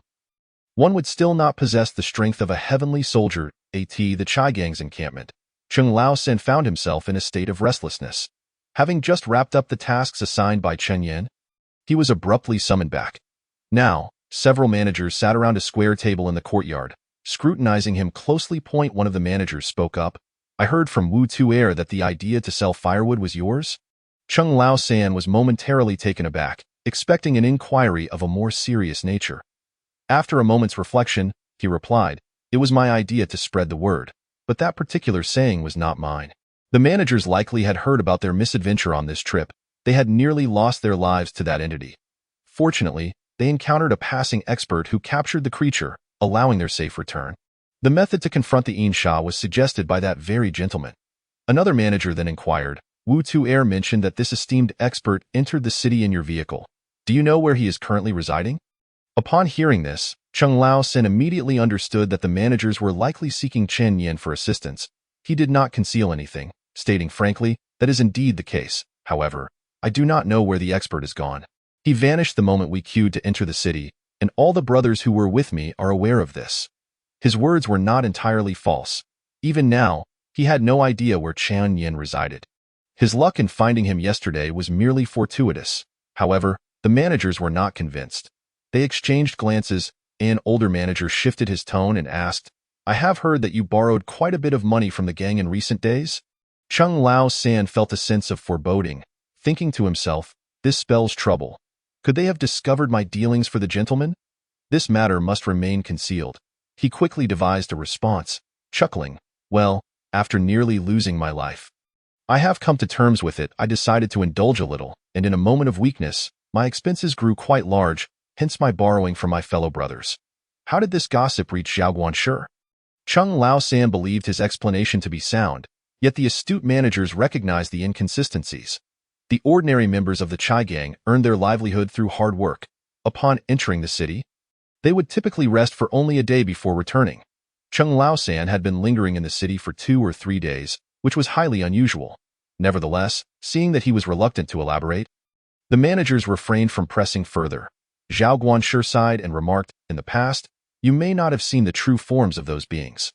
one would still not possess the strength of a heavenly soldier. At the Chaigang's encampment, Cheng Lao Sen found himself in a state of restlessness. Having just wrapped up the tasks assigned by Chen Yin, he was abruptly summoned back. Now, several managers sat around a square table in the courtyard, scrutinizing him closely. One of the managers spoke up. I heard from Wu Tu'er that the idea to sell firewood was yours? Cheng Lao San was momentarily taken aback, expecting an inquiry of a more serious nature. After a moment's reflection, he replied, "It was my idea to spread the word, but that particular saying was not mine." The managers likely had heard about their misadventure on this trip. They had nearly lost their lives to that entity. Fortunately, they encountered a passing expert who captured the creature, allowing their safe return. The method to confront the Insha was suggested by that very gentleman. Another manager then inquired, Wu Tu'er mentioned that this esteemed expert entered the city in your vehicle. Do you know where he is currently residing? Upon hearing this, Cheng Lao Sen immediately understood that the managers were likely seeking Chen Yin for assistance. He did not conceal anything, stating frankly, that is indeed the case. However, I do not know where the expert is gone. He vanished the moment we queued to enter the city, and all the brothers who were with me are aware of this. His words were not entirely false. Even now, he had no idea where Chen Yin resided. His luck in finding him yesterday was merely fortuitous. However, the managers were not convinced. They exchanged glances. An older manager shifted his tone and asked, I have heard that you borrowed quite a bit of money from the gang in recent days? Cheng Lao San felt a sense of foreboding, thinking to himself, this spells trouble. Could they have discovered my dealings for the gentleman? This matter must remain concealed. He quickly devised a response, chuckling, well, after nearly losing my life, I have come to terms with it. I decided to indulge a little, and in a moment of weakness, my expenses grew quite large, hence my borrowing from my fellow brothers. How did this gossip reach Xiaoguanshi? Cheng Lao San believed his explanation to be sound, yet the astute managers recognized the inconsistencies. The ordinary members of the Chai Gang earned their livelihood through hard work. Upon entering the city, they would typically rest for only a day before returning. Cheng Lao San had been lingering in the city for 2 or 3 days, which was highly unusual. Nevertheless, seeing that he was reluctant to elaborate, the managers refrained from pressing further. Zhao Guanshi sighed and remarked, in the past, you may not have seen the true forms of those beings.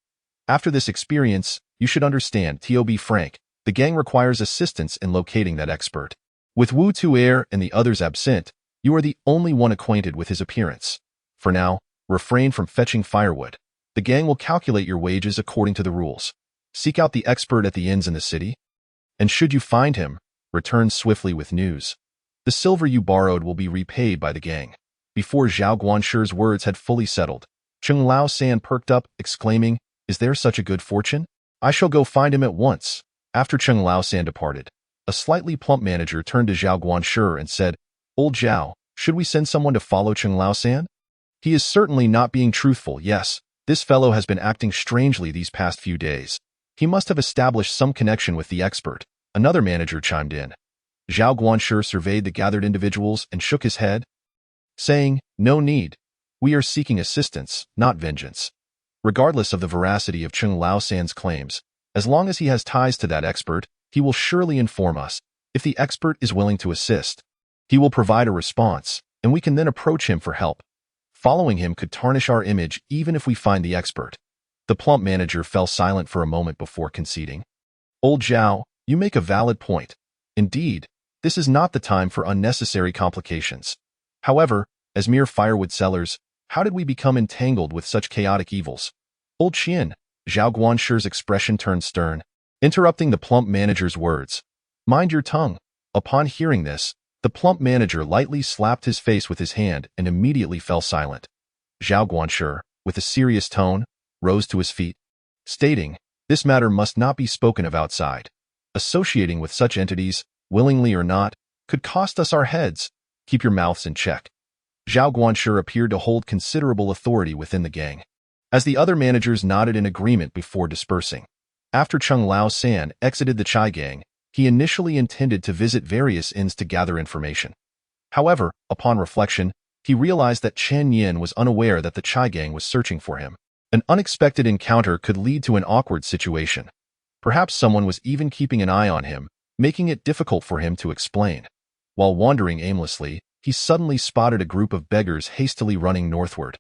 After this experience, you should understand, to be frank, the gang requires assistance in locating that expert. With Wu Tu'er and the others absent, you are the only one acquainted with his appearance. For now, refrain from fetching firewood. The gang will calculate your wages according to the rules. Seek out the expert at the inns in the city, and should you find him, return swiftly with news. The silver you borrowed will be repaid by the gang. Before Zhao Guanshi's words had fully settled, Cheng Lao San perked up, exclaiming, is there such a good fortune? I shall go find him at once. After Cheng Lao San departed, a slightly plump manager turned to Zhao Guanshi and said, Old Zhao, should we send someone to follow Cheng Lao San? He is certainly not being truthful. Yes, this fellow has been acting strangely these past few days. He must have established some connection with the expert. Another manager chimed in. Zhao Guanshi surveyed the gathered individuals and shook his head, saying, no need. We are seeking assistance, not vengeance. Regardless of the veracity of Cheng Lao San's claims, as long as he has ties to that expert, he will surely inform us. If the expert is willing to assist, he will provide a response, and we can then approach him for help. Following him could tarnish our image even if we find the expert. The plump manager fell silent for a moment before conceding. Old Zhao, you make a valid point. Indeed, this is not the time for unnecessary complications. However, as mere firewood sellers, How did we become entangled with such chaotic evils? Old Qian, Zhao Guanshi's expression turned stern, interrupting the plump manager's words. Mind your tongue. Upon hearing this, the plump manager lightly slapped his face with his hand and immediately fell silent. Zhao Guanshi, with a serious tone, rose to his feet, stating, "This matter must not be spoken of outside. Associating with such entities, willingly or not, could cost us our heads. Keep your mouths in check." Zhao Guanshi appeared to hold considerable authority within the gang, as the other managers nodded in agreement before dispersing. After Cheng Lao San exited the Chai gang, he initially intended to visit various inns to gather information. However, upon reflection, he realized that Chen Yin was unaware that the Chai gang was searching for him. An unexpected encounter could lead to an awkward situation. Perhaps someone was even keeping an eye on him, making it difficult for him to explain. While wandering aimlessly, he suddenly spotted a group of beggars hastily running northward,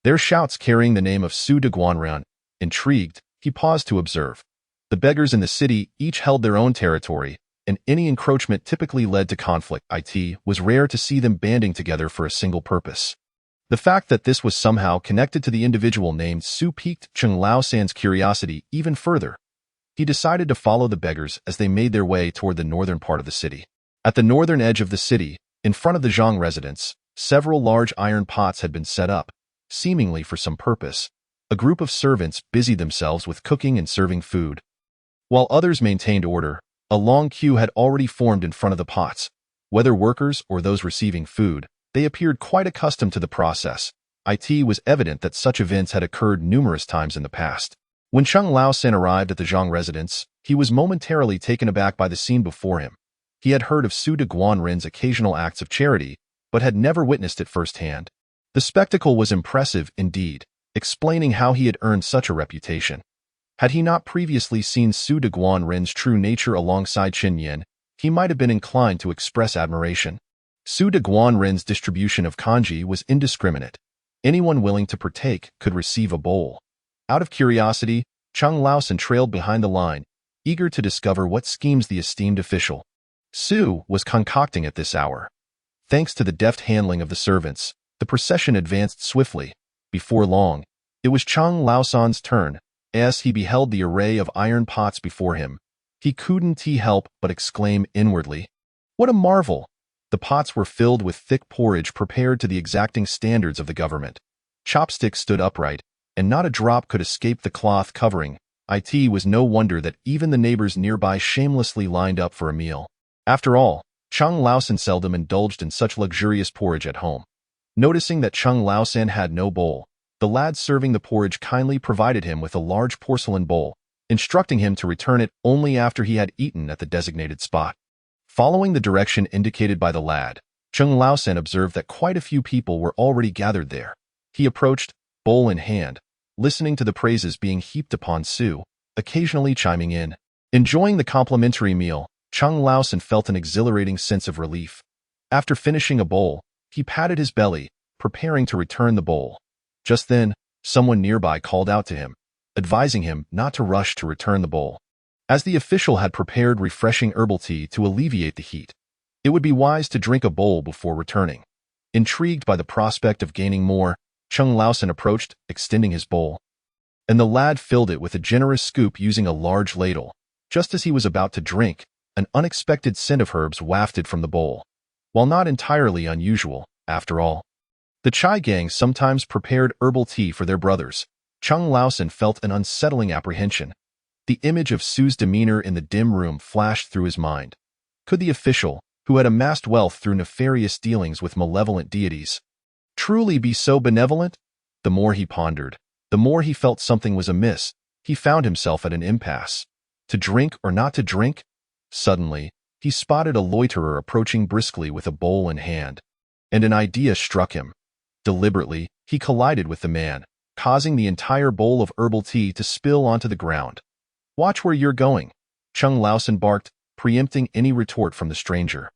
their shouts carrying the name of Su de Guanran. Intrigued, he paused to observe. The beggars in the city each held their own territory, and any encroachment typically led to conflict. It was rare to see them banding together for a single purpose. The fact that this was somehow connected to the individual named Su piqued Cheng Lao San's curiosity even further. He decided to follow the beggars as they made their way toward the northern part of the city. At the northern edge of the city, in front of the Zhang residence, several large iron pots had been set up, seemingly for some purpose. A group of servants busied themselves with cooking and serving food. While others maintained order, a long queue had already formed in front of the pots. Whether workers or those receiving food, they appeared quite accustomed to the process. It was evident that such events had occurred numerous times in the past. When Cheng Lao San arrived at the Zhang residence, he was momentarily taken aback by the scene before him. He had heard of Su de Guanrin's occasional acts of charity, but had never witnessed it firsthand. The spectacle was impressive indeed, explaining how he had earned such a reputation. Had he not previously seen Su de Guanrin's true nature alongside Chen Yin, he might have been inclined to express admiration. Su de Guanrin's distribution of kanji was indiscriminate. Anyone willing to partake could receive a bowl. Out of curiosity, Cheng Lao San trailed behind the line, eager to discover what schemes the esteemed official Su was concocting at this hour. Thanks to the deft handling of the servants, the procession advanced swiftly. Before long, it was Cheng Lao San's turn. As he beheld the array of iron pots before him, he couldn't help but exclaim inwardly, "What a marvel!" The pots were filled with thick porridge prepared to the exacting standards of the government. Chopsticks stood upright, and not a drop could escape the cloth covering. It was no wonder that even the neighbors nearby shamelessly lined up for a meal. After all, Cheng Lao San seldom indulged in such luxurious porridge at home. Noticing that Cheng Lao San had no bowl, the lad serving the porridge kindly provided him with a large porcelain bowl, instructing him to return it only after he had eaten at the designated spot. Following the direction indicated by the lad, Cheng Lao San observed that quite a few people were already gathered there. He approached, bowl in hand, listening to the praises being heaped upon Su, occasionally chiming in. Enjoying the complimentary meal, Cheng Lao San felt an exhilarating sense of relief. After finishing a bowl, he patted his belly, preparing to return the bowl. Just then, someone nearby called out to him, advising him not to rush to return the bowl, as the official had prepared refreshing herbal tea to alleviate the heat. It would be wise to drink a bowl before returning. Intrigued by the prospect of gaining more, Cheng Lao San approached, extending his bowl, and the lad filled it with a generous scoop using a large ladle. Just as he was about to drink, an unexpected scent of herbs wafted from the bowl. While not entirely unusual, after all, the Chai gang sometimes prepared herbal tea for their brothers. Cheng Lao San felt an unsettling apprehension. The image of Su's demeanor in the dim room flashed through his mind. Could the official, who had amassed wealth through nefarious dealings with malevolent deities, truly be so benevolent? The more he pondered, the more he felt something was amiss. He found himself at an impasse. To drink or not to drink? Suddenly, he spotted a loiterer approaching briskly with a bowl in hand, and an idea struck him. Deliberately, he collided with the man, causing the entire bowl of herbal tea to spill onto the ground. "Watch where you're going," Cheng Lao San barked, preempting any retort from the stranger.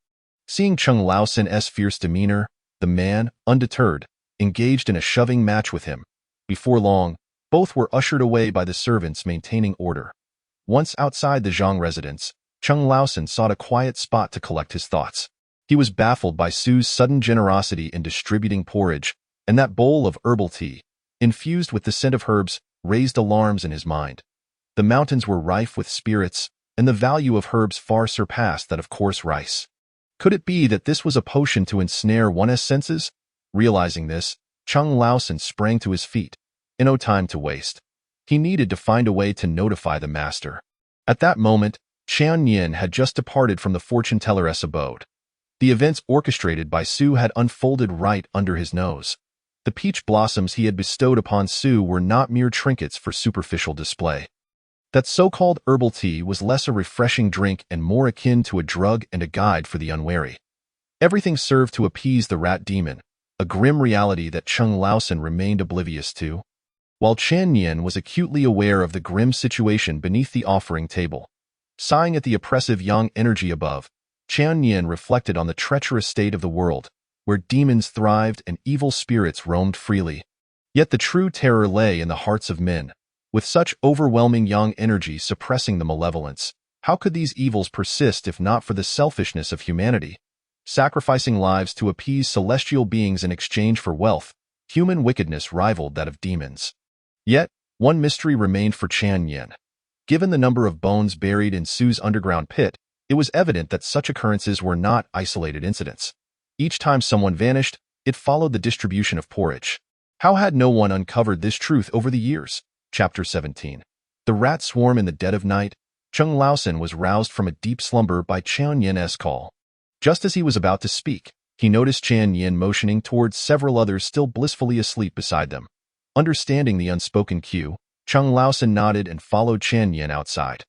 Seeing Cheng Lao San's fierce demeanor, the man, undeterred, engaged in a shoving match with him. Before long, both were ushered away by the servants maintaining order. Once outside the Zhang residence, Cheng Lao San sought a quiet spot to collect his thoughts. He was baffled by Su's sudden generosity in distributing porridge, And that bowl of herbal tea, infused with the scent of herbs, raised alarms in his mind. The mountains were rife with spirits, and the value of herbs far surpassed that of coarse rice. Could it be that this was a potion to ensnare one's senses? Realizing this, Chung Laosan sprang to his feet. No time to waste. He needed to find a way to notify the master. At that moment, Qian Yin had just departed from the fortune-teller's abode. The events orchestrated by Su had unfolded right under his nose. The peach blossoms he had bestowed upon Su were not mere trinkets for superficial display. That so-called herbal tea was less a refreshing drink and more akin to a drug and a guide for the unwary. Everything served to appease the rat demon, a grim reality that Chung Laosan remained oblivious to. While Qian Yin was acutely aware of the grim situation beneath the offering table, sighing at the oppressive yang energy above, Qian Yin reflected on the treacherous state of the world, where demons thrived and evil spirits roamed freely. Yet the true terror lay in the hearts of men. With such overwhelming yang energy suppressing the malevolence, how could these evils persist if not for the selfishness of humanity? Sacrificing lives to appease celestial beings in exchange for wealth, human wickedness rivaled that of demons. Yet, one mystery remained for Qian Yin. Given the number of bones buried in Su's underground pit, it was evident that such occurrences were not isolated incidents. Each time someone vanished, it followed the distribution of porridge. How had no one uncovered this truth over the years? Chapter 17. The rat swarm in the dead of night. Chung Laosan was roused from a deep slumber by Qian Yin's call. Just as he was about to speak, he noticed Qian Yin motioning towards several others still blissfully asleep beside them. Understanding the unspoken cue, Chung Laosan nodded and followed Qian Yin outside.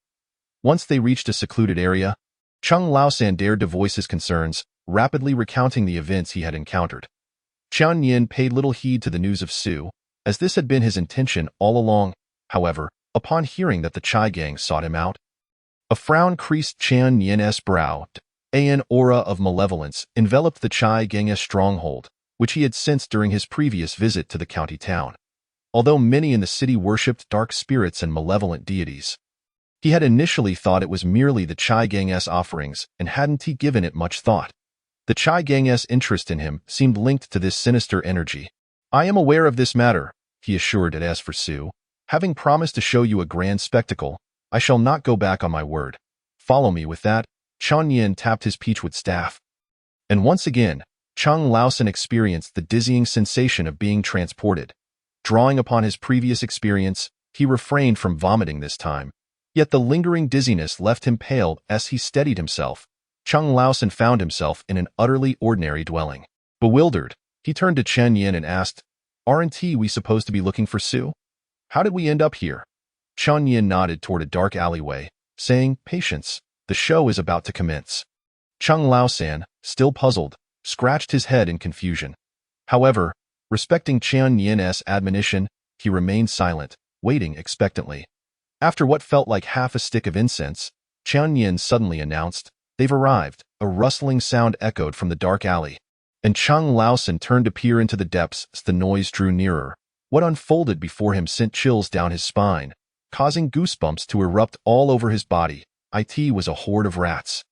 Once they reached a secluded area, Chung Laosan dared to voice his concerns, rapidly recounting the events he had encountered. Qian Yin paid little heed to the news of Su, as this had been his intention all along. However, upon hearing that the Chai gang sought him out, a frown creased Qian Yin's brow. An aura of malevolence enveloped the Chai gang's stronghold, which he had sensed during his previous visit to the county town. Although many in the city worshipped dark spirits and malevolent deities, he had initially thought it was merely the Chai gang's offerings and hadn't he given it much thought. The Chai gang's interest in him seemed linked to this sinister energy. "I am aware of this matter," he assured it. "As for Su, having promised to show you a grand spectacle, I shall not go back on my word. Follow me." With that, Qian Yin tapped his peachwood staff. And once again, Chung Laosan experienced the dizzying sensation of being transported. Drawing upon his previous experience, he refrained from vomiting this time. Yet the lingering dizziness left him pale as he steadied himself. Chung Laosan found himself in an utterly ordinary dwelling. Bewildered, he turned to Qian Yin and asked, "Aren't we supposed to be looking for Su? How did we end up here?" Qian Yin nodded toward a dark alleyway, saying, "Patience, the show is about to commence." Chung Laosan, still puzzled, scratched his head in confusion. However, respecting Qian Yin's admonition, he remained silent, waiting expectantly. After what felt like half a stick of incense, Qian Yin suddenly announced, "They've arrived." A rustling sound echoed from the dark alley, and Chung Laosan turned to peer into the depths as the noise drew nearer. What unfolded before him sent chills down his spine, causing goosebumps to erupt all over his body. It was a horde of rats.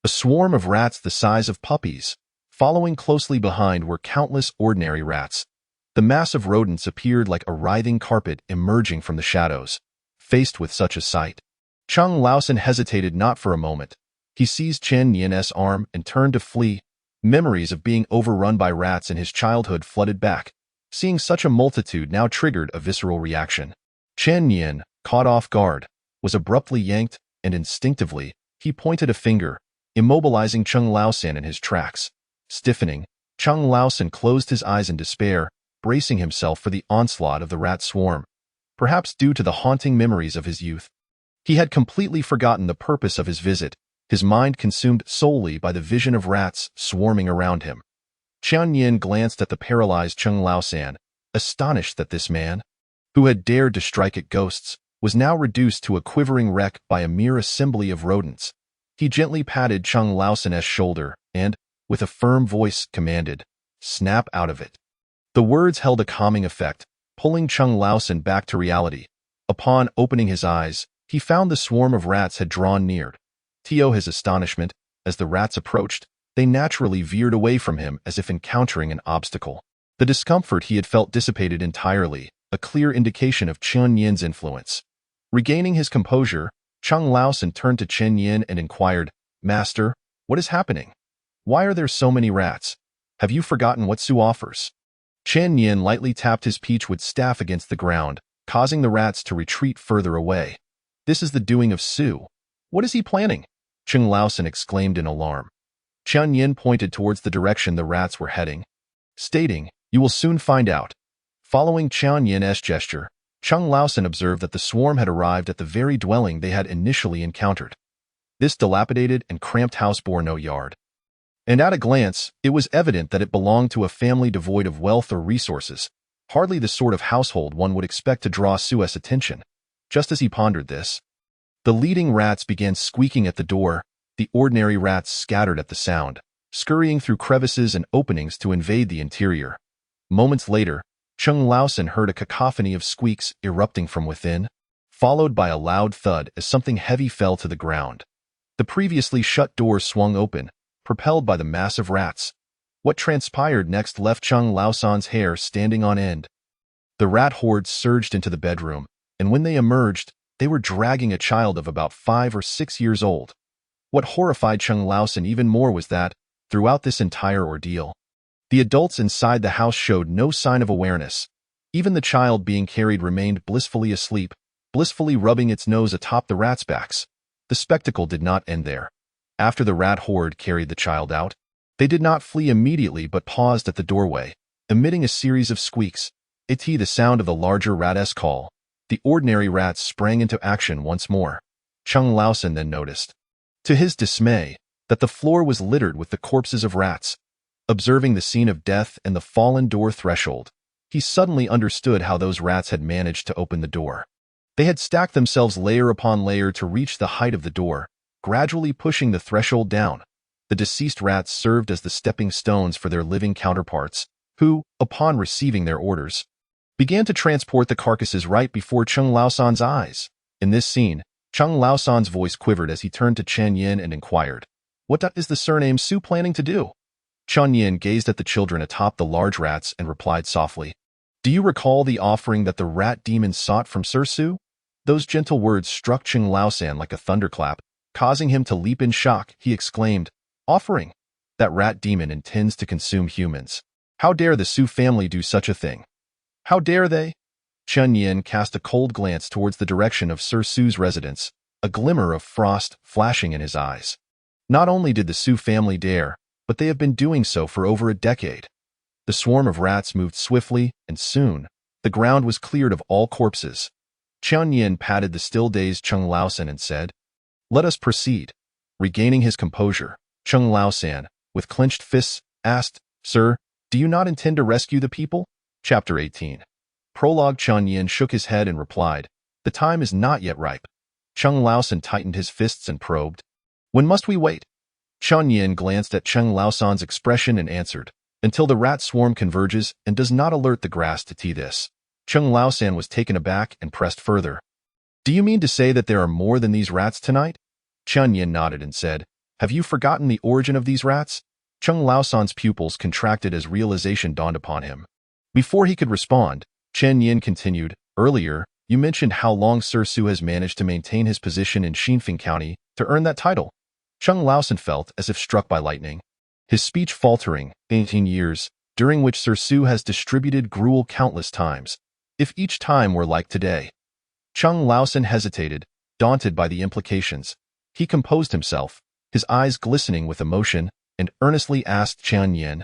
A swarm of rats the size of puppies. Following closely behind were countless ordinary rats. The mass of rodents appeared like a writhing carpet emerging from the shadows. Faced with such a sight, Chung Laosan hesitated not for a moment. He seized Qian Yin's arm and turned to flee. Memories of being overrun by rats in his childhood flooded back. Seeing such a multitude now triggered a visceral reaction. Qian Yin, caught off guard, was abruptly yanked, and instinctively, he pointed a finger, immobilizing Chung Laosan in his tracks. Stiffening, Chung Laosan closed his eyes in despair, bracing himself for the onslaught of the rat swarm. Perhaps due to the haunting memories of his youth, he had completely forgotten the purpose of his visit, his mind consumed solely by the vision of rats swarming around him. Qian Yin glanced at the paralyzed Chung Laosan, astonished that this man, who had dared to strike at ghosts, was now reduced to a quivering wreck by a mere assembly of rodents. He gently patted Chung Laosan's shoulder and, with a firm voice, commanded, "Snap out of it." The words held a calming effect, pulling Chung Laosan back to reality. Upon opening his eyes, he found the swarm of rats had drawn near. To his astonishment, as the rats approached, they naturally veered away from him as if encountering an obstacle. The discomfort he had felt dissipated entirely, a clear indication of Chen Yin's influence. Regaining his composure, Chung Laosan turned to Chen Yin and inquired, "Master, what is happening? Why are there so many rats? Have you forgotten what Su offers?" Chen Yin lightly tapped his peachwood staff against the ground, causing the rats to retreat further away. "This is the doing of Su. What is he planning?" Chung Laosan exclaimed in alarm. Chen Yin pointed towards the direction the rats were heading, stating, "You will soon find out." Following Chen Yin's gesture, Chung Laosan observed that the swarm had arrived at the very dwelling they had initially encountered. This dilapidated and cramped house bore no yard, and at a glance, it was evident that it belonged to a family devoid of wealth or resources, hardly the sort of household one would expect to draw Su's attention. Just as he pondered this, the leading rats began squeaking at the door. The ordinary rats scattered at the sound, scurrying through crevices and openings to invade the interior. Moments later, Chung Laosan heard a cacophony of squeaks erupting from within, followed by a loud thud as something heavy fell to the ground. The previously shut door swung open, propelled by the mass of rats. What transpired next left Chung Laosan's hair standing on end. The rat horde surged into the bedroom, and when they emerged, they were dragging a child of about 5 or 6 years old. What horrified Chung Laosan even more was that, throughout this entire ordeal, the adults inside the house showed no sign of awareness. Even the child being carried remained blissfully asleep, blissfully rubbing its nose atop the rats' backs. The spectacle did not end there. After the rat horde carried the child out, they did not flee immediately but paused at the doorway, emitting a series of squeaks. The sound of the larger rat's call. The ordinary rats sprang into action once more. Chung Laosan then noticed, to his dismay, that the floor was littered with the corpses of rats. Observing the scene of death and the fallen door threshold, he suddenly understood how those rats had managed to open the door. They had stacked themselves layer upon layer to reach the height of the door, gradually pushing the threshold down. The deceased rats served as the stepping stones for their living counterparts, who, upon receiving their orders, began to transport the carcasses right before Chung Laosan's eyes. In this scene, Chung Laosan's voice quivered as he turned to Chen Yin and inquired, "What is the surname Su planning to do?" Chen Yin gazed at the children atop the large rats and replied softly, "Do you recall the offering that the rat demon sought from Sir Su?" Those gentle words struck Chung Laosan like a thunderclap, causing him to leap in shock. He exclaimed, "Offering? That rat demon intends to consume humans. How dare the Su family do such a thing? How dare they?" Chen Yin cast a cold glance towards the direction of Sir Su's residence, a glimmer of frost flashing in his eyes. Not only did the Su family dare, but they have been doing so for over a decade. The swarm of rats moved swiftly, and soon, the ground was cleared of all corpses. Chen Yin patted the still-dazed Chung Laosan and said, "Let us proceed." Regaining his composure, Chung Laosan, with clenched fists, asked, "Sir, do you not intend to rescue the people?" Chapter 18. Prologue. Chen Yin shook his head and replied, "The time is not yet ripe." Chung Laosan tightened his fists and probed, "When must we wait?" Chen Yin glanced at Chung Laosan's expression and answered, "Until the rat swarm converges and does not alert the grass to tea this." Chung Laosan was taken aback and pressed further. "Do you mean to say that there are more than these rats tonight?" Chen Yin nodded and said, "Have you forgotten the origin of these rats?" Chung Laosan's pupils contracted as realization dawned upon him. Before he could respond, Chen Yin continued, "Earlier, you mentioned how long Sir Su has managed to maintain his position in Xinfeng County to earn that title." Chung Laosan felt as if struck by lightning, his speech faltering. 18 years, during which Sir Su has distributed gruel countless times. If each time were like today. Chung Laosan hesitated, daunted by the implications. He composed himself, his eyes glistening with emotion, and earnestly asked Chen Yin,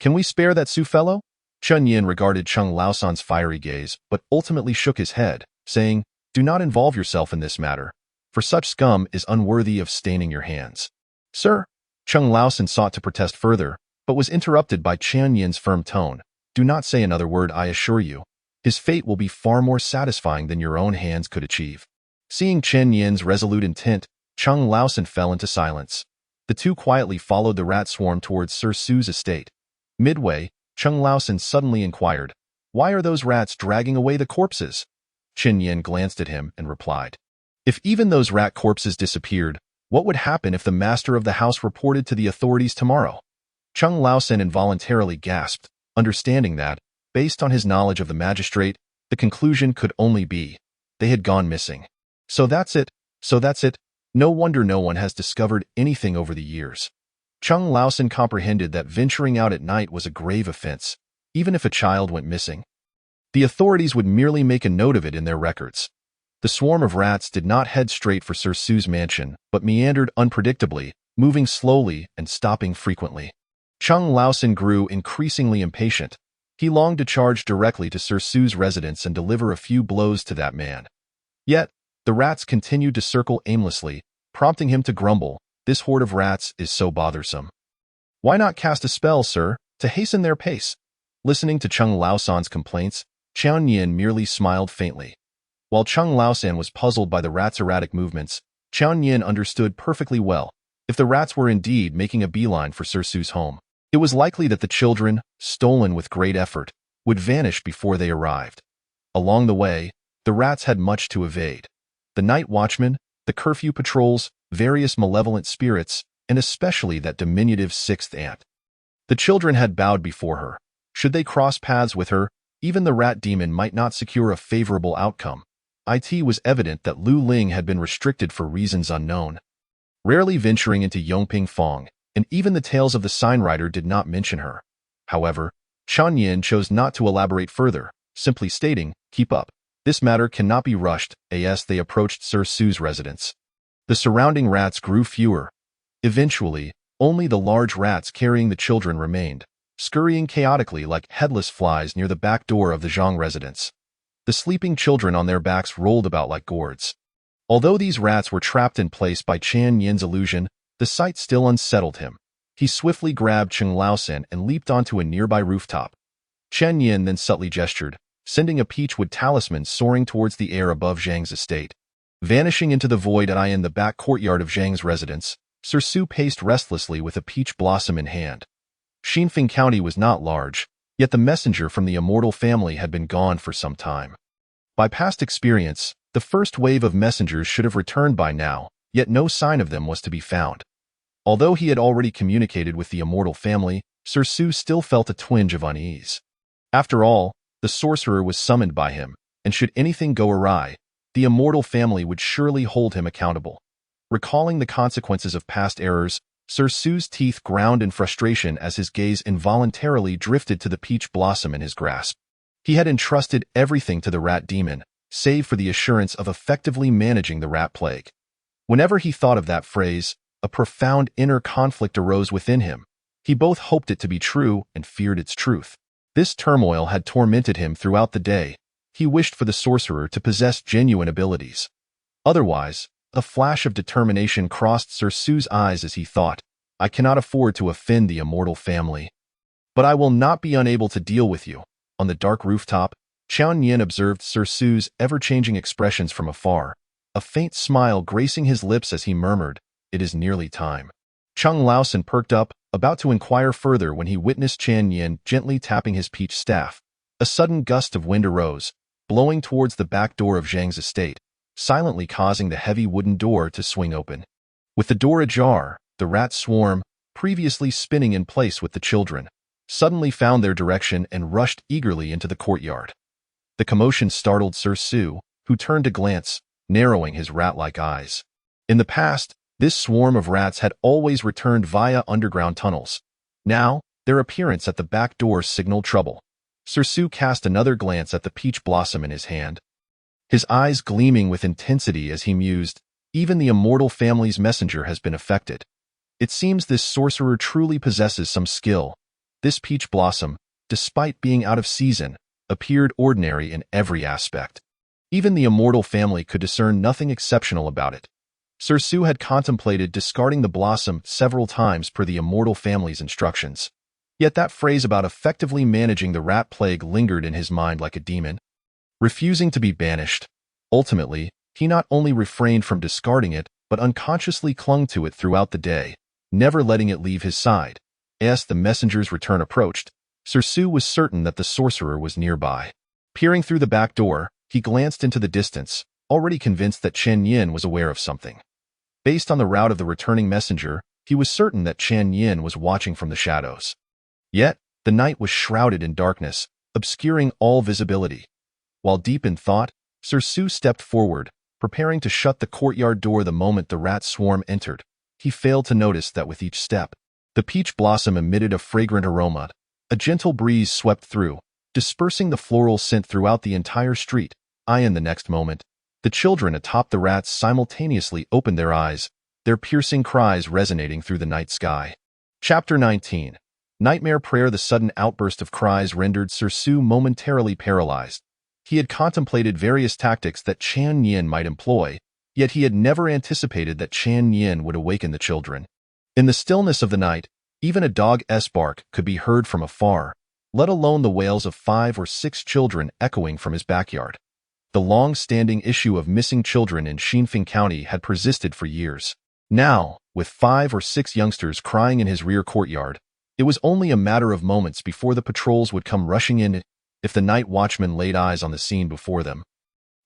"Can we spare that Su fellow?" Chen Yin regarded Chung Laosan's fiery gaze, but ultimately shook his head, saying, "Do not involve yourself in this matter, for such scum is unworthy of staining your hands." "Sir," Chung Laosan sought to protest further, but was interrupted by Chen Yin's firm tone. "Do not say another word, I assure you. His fate will be far more satisfying than your own hands could achieve." Seeing Chen Yin's resolute intent, Chung Laosan fell into silence. The two quietly followed the rat swarm towards Sir Su's estate. Midway, Chung Laosan suddenly inquired, "Why are those rats dragging away the corpses?" Chen Yin glanced at him and replied, "If even those rat corpses disappeared, what would happen if the master of the house reported to the authorities tomorrow?" Chung Laosan involuntarily gasped, understanding that, based on his knowledge of the magistrate, the conclusion could only be, they had gone missing. So that's it. No wonder no one has discovered anything over the years. Chung Laosan comprehended that venturing out at night was a grave offense, even if a child went missing. The authorities would merely make a note of it in their records. The swarm of rats did not head straight for Sir Su's mansion, but meandered unpredictably, moving slowly and stopping frequently. Chung Laosan grew increasingly impatient. He longed to charge directly to Sir Su's residence and deliver a few blows to that man. Yet, the rats continued to circle aimlessly, prompting him to grumble, "This horde of rats is so bothersome. Why not cast a spell, sir, to hasten their pace?" Listening to Chung Laosan's complaints, Qian Yin merely smiled faintly. While Chung Laosan was puzzled by the rats' erratic movements, Qian Yin understood perfectly well. If the rats were indeed making a beeline for Sir Su's home, it was likely that the children, stolen with great effort, would vanish before they arrived. Along the way, the rats had much to evade. The night watchmen, the curfew patrols, various malevolent spirits, and especially that diminutive sixth aunt. The children had bowed before her. Should they cross paths with her, even the rat demon might not secure a favorable outcome. It was evident that Lu Ling had been restricted for reasons unknown, rarely venturing into Yongping Fong, and even the tales of the signwriter did not mention her. However, Qian Yin chose not to elaborate further, simply stating, "Keep up. This matter cannot be rushed." As they approached Sir Su's residence, the surrounding rats grew fewer. Eventually, only the large rats carrying the children remained, scurrying chaotically like headless flies near the back door of the Zhang residence. The sleeping children on their backs rolled about like gourds. Although these rats were trapped in place by Qian Yin's illusion, the sight still unsettled him. He swiftly grabbed Chung Laosan and leaped onto a nearby rooftop. Qian Yin then subtly gestured, sending a peachwood talisman soaring towards the air above Zhang's estate. Vanishing into the void in the back courtyard of Zhang's residence, Sir Su paced restlessly with a peach blossom in hand. Xinfeng County was not large, yet the messenger from the immortal family had been gone for some time. By past experience, the first wave of messengers should have returned by now, yet no sign of them was to be found. Although he had already communicated with the immortal family, Sir Su still felt a twinge of unease. After all, the sorcerer was summoned by him, and should anything go awry, the immortal family would surely hold him accountable. Recalling the consequences of past errors, Sir Su's teeth ground in frustration as his gaze involuntarily drifted to the peach blossom in his grasp. He had entrusted everything to the rat demon, save for the assurance of effectively managing the rat plague. Whenever he thought of that phrase, a profound inner conflict arose within him. He both hoped it to be true and feared its truth. This turmoil had tormented him throughout the day. He wished for the sorcerer to possess genuine abilities. Otherwise, a flash of determination crossed Sir Su's eyes as he thought, "I cannot afford to offend the immortal family. But I will not be unable to deal with you." On the dark rooftop, Qian Yin observed Sir Su's ever-changing expressions from afar, a faint smile gracing his lips as he murmured, "It is nearly time." Chung Laosan perked up, about to inquire further when he witnessed Qian Yin gently tapping his peach staff. A sudden gust of wind arose, blowing towards the back door of Zhang's estate, silently causing the heavy wooden door to swing open. With the door ajar, the rat swarm, previously spinning in place with the children, suddenly found their direction and rushed eagerly into the courtyard. The commotion startled Sir Su, who turned to glance, narrowing his rat-like eyes. In the past, this swarm of rats had always returned via underground tunnels. Now, their appearance at the back door signaled trouble. Sir Su cast another glance at the peach blossom in his hand, his eyes gleaming with intensity as he mused, "Even the immortal family's messenger has been affected. It seems this sorcerer truly possesses some skill." This peach blossom, despite being out of season, appeared ordinary in every aspect. Even the immortal family could discern nothing exceptional about it. Sir Su had contemplated discarding the blossom several times per the immortal family's instructions. Yet that phrase about effectively managing the rat plague lingered in his mind like a demon. Refusing to be banished, ultimately, he not only refrained from discarding it, but unconsciously clung to it throughout the day, never letting it leave his side. As the messenger's return approached, Sir Su was certain that the sorcerer was nearby. Peering through the back door, he glanced into the distance, already convinced that Qian Yin was aware of something. Based on the route of the returning messenger, he was certain that Qian Yin was watching from the shadows. Yet, The night was shrouded in darkness, obscuring all visibility. While deep in thought, Sir Sue stepped forward, preparing to shut the courtyard door the moment the rat swarm entered. He failed to notice that with each step, the peach blossom emitted a fragrant aroma. A gentle breeze swept through, dispersing the floral scent throughout the entire street. In the next moment, the children atop the rats simultaneously opened their eyes, their piercing cries resonating through the night sky. Chapter 19. Nightmare Prayer. The sudden outburst of cries rendered Sir Sue momentarily paralyzed. He had contemplated various tactics that Chan Yin might employ, yet he had never anticipated that Chan Yin would awaken the children. In the stillness of the night, even a dog's bark could be heard from afar, let alone the wails of 5 or 6 children echoing from his backyard. The long-standing issue of missing children in Xinfeng County had persisted for years. Now, with 5 or 6 youngsters crying in his rear courtyard, it was only a matter of moments before the patrols would come rushing in if the night watchman laid eyes on the scene before them.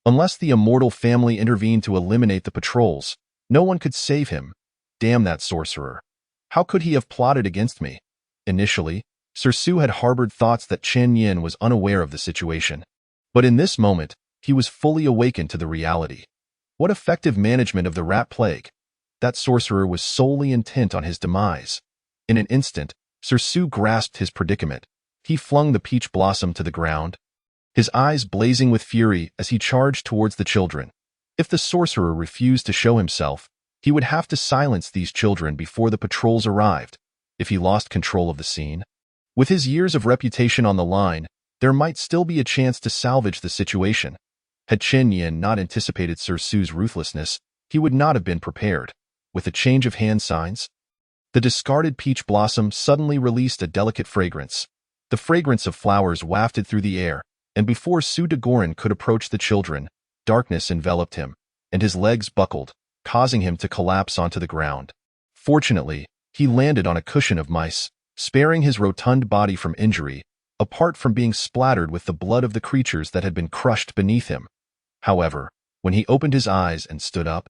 Unless the immortal family intervened to eliminate the patrols, no one could save him. Damn that sorcerer. How could he have plotted against me? Initially, Sir Sue had harbored thoughts that Chen Yin was unaware of the situation. But in this moment, he was fully awakened to the reality. What effective management of the rat plague! That sorcerer was solely intent on his demise. In an instant, Sir Sue grasped his predicament. He flung the peach blossom to the ground, his eyes blazing with fury as he charged towards the children. If the sorcerer refused to show himself, he would have to silence these children before the patrols arrived. If he lost control of the scene, with his years of reputation on the line, there might still be a chance to salvage the situation. Had Chen Yin not anticipated Sir Sue's ruthlessness, he would not have been prepared. With a change of hand signs, the discarded peach blossom suddenly released a delicate fragrance. The fragrance of flowers wafted through the air, and before Su de Gorin could approach the children, darkness enveloped him, and his legs buckled, causing him to collapse onto the ground. Fortunately, he landed on a cushion of mice, sparing his rotund body from injury, apart from being splattered with the blood of the creatures that had been crushed beneath him. However, when he opened his eyes and stood up,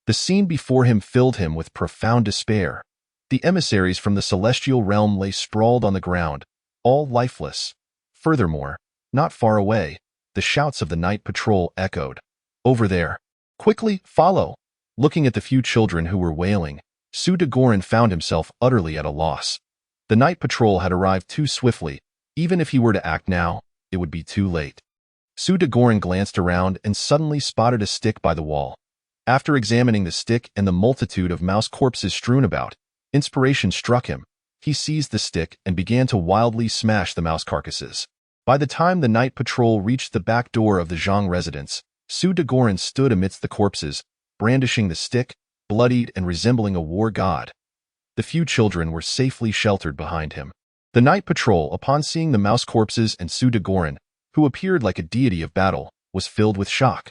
the scene before him filled him with profound despair. The emissaries from the celestial realm lay sprawled on the ground, all lifeless. Furthermore, not far away, the shouts of the night patrol echoed. Over there. Quickly, follow! Looking at the few children who were wailing, Su de Gorin found himself utterly at a loss. The night patrol had arrived too swiftly. Even if he were to act now, it would be too late. Su de Gorin glanced around and suddenly spotted a stick by the wall. After examining the stick and the multitude of mouse corpses strewn about, inspiration struck him. He seized the stick and began to wildly smash the mouse carcasses. By the time the night patrol reached the back door of the Zhang residence, Su de Gorin stood amidst the corpses, brandishing the stick, bloodied and resembling a war god. The few children were safely sheltered behind him. The night patrol, upon seeing the mouse corpses and Su de Gorin, who appeared like a deity of battle, was filled with shock.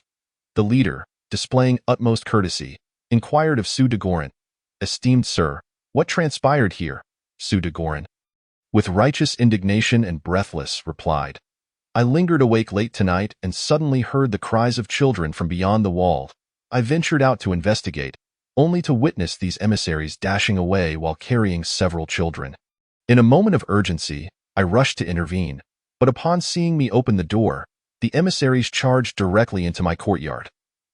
The leader, displaying utmost courtesy, inquired of Su de Gorin, "Esteemed sir, what transpired here?" Su de Gorin, with righteous indignation and breathless, replied, "I lingered awake late tonight and suddenly heard the cries of children from beyond the wall. I ventured out to investigate, only to witness these emissaries dashing away while carrying several children. In a moment of urgency, I rushed to intervene, but upon seeing me open the door, the emissaries charged directly into my courtyard.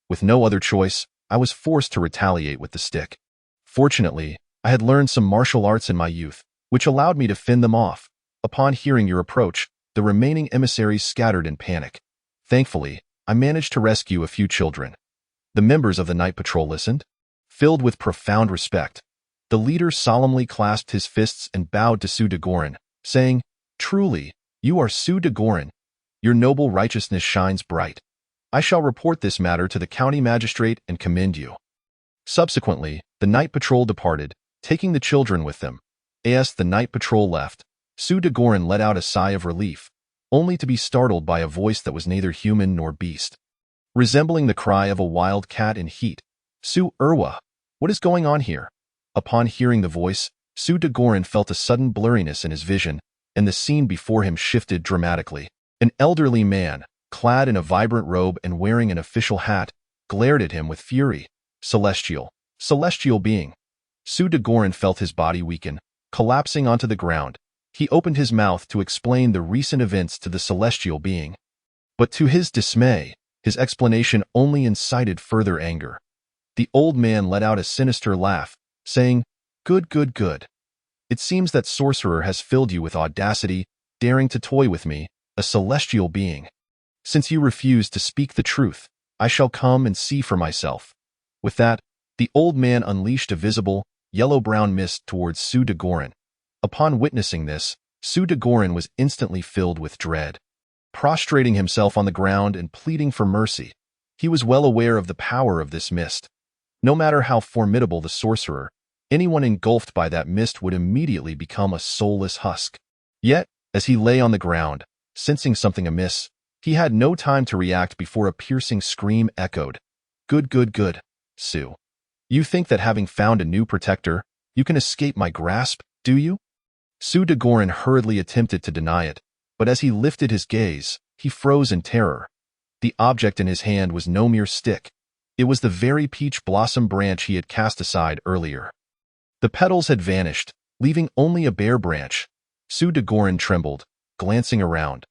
With no other choice, I was forced to retaliate with the stick. Fortunately, I had learned some martial arts in my youth, which allowed me to fend them off. Upon hearing your approach, the remaining emissaries scattered in panic. Thankfully, I managed to rescue a few children." The members of the night patrol listened, filled with profound respect. The leader solemnly clasped his fists and bowed to Su de Gorin, saying, "Truly, you are Su de Gorin. Your noble righteousness shines bright. I shall report this matter to the county magistrate and commend you." Subsequently, the night patrol departed, taking the children with them. As the night patrol left, Su de Gorin let out a sigh of relief, only to be startled by a voice that was neither human nor beast. Resembling the cry of a wild cat in heat, "Su Erwa, what is going on here?" Upon hearing the voice, Su de Gorin felt a sudden blurriness in his vision, and the scene before him shifted dramatically. An elderly man, clad in a vibrant robe and wearing an official hat, glared at him with fury. Celestial being. Su de Gorin felt his body weaken, collapsing onto the ground. He opened his mouth to explain the recent events to the celestial being. But to his dismay, his explanation only incited further anger. The old man let out a sinister laugh, saying, "Good, good, good. It seems that sorcerer has filled you with audacity, daring to toy with me, a celestial being. Since you refuse to speak the truth, I shall come and see for myself." With that, the old man unleashed a visible, yellow-brown mist towards Sue de Gorin. Upon witnessing this, Sue de Gorin was instantly filled with dread. Prostrating himself on the ground and pleading for mercy, he was well aware of the power of this mist. No matter how formidable the sorcerer, anyone engulfed by that mist would immediately become a soulless husk. Yet, as he lay on the ground, sensing something amiss, he had no time to react before a piercing scream echoed. "Good, good, good, Sue. You think that having found a new protector, you can escape my grasp, do you?" Sue de Gorin hurriedly attempted to deny it, but as he lifted his gaze, he froze in terror. The object in his hand was no mere stick. It was the very peach blossom branch he had cast aside earlier. The petals had vanished, leaving only a bare branch. Sue de Gorin trembled, glancing around.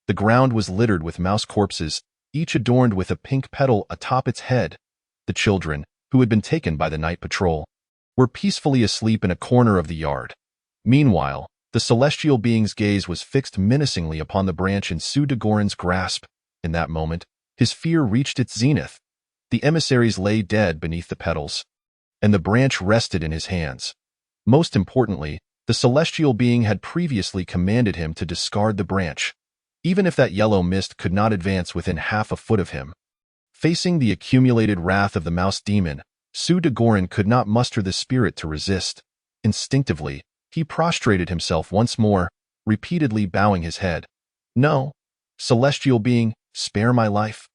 The ground was littered with mouse corpses, each adorned with a pink petal atop its head. The children, who had been taken by the night patrol, were peacefully asleep in a corner of the yard. Meanwhile, the celestial being's gaze was fixed menacingly upon the branch in Sue de Gorin's grasp. In that moment, his fear reached its zenith. The emissaries lay dead beneath the petals, and the branch rested in his hands. Most importantly, the celestial being had previously commanded him to discard the branch, even if that yellow mist could not advance within half a foot of him. Facing the accumulated wrath of the mouse demon, Sue de Gorin could not muster the spirit to resist. Instinctively, he prostrated himself once more, repeatedly bowing his head. "No, celestial being, spare my life.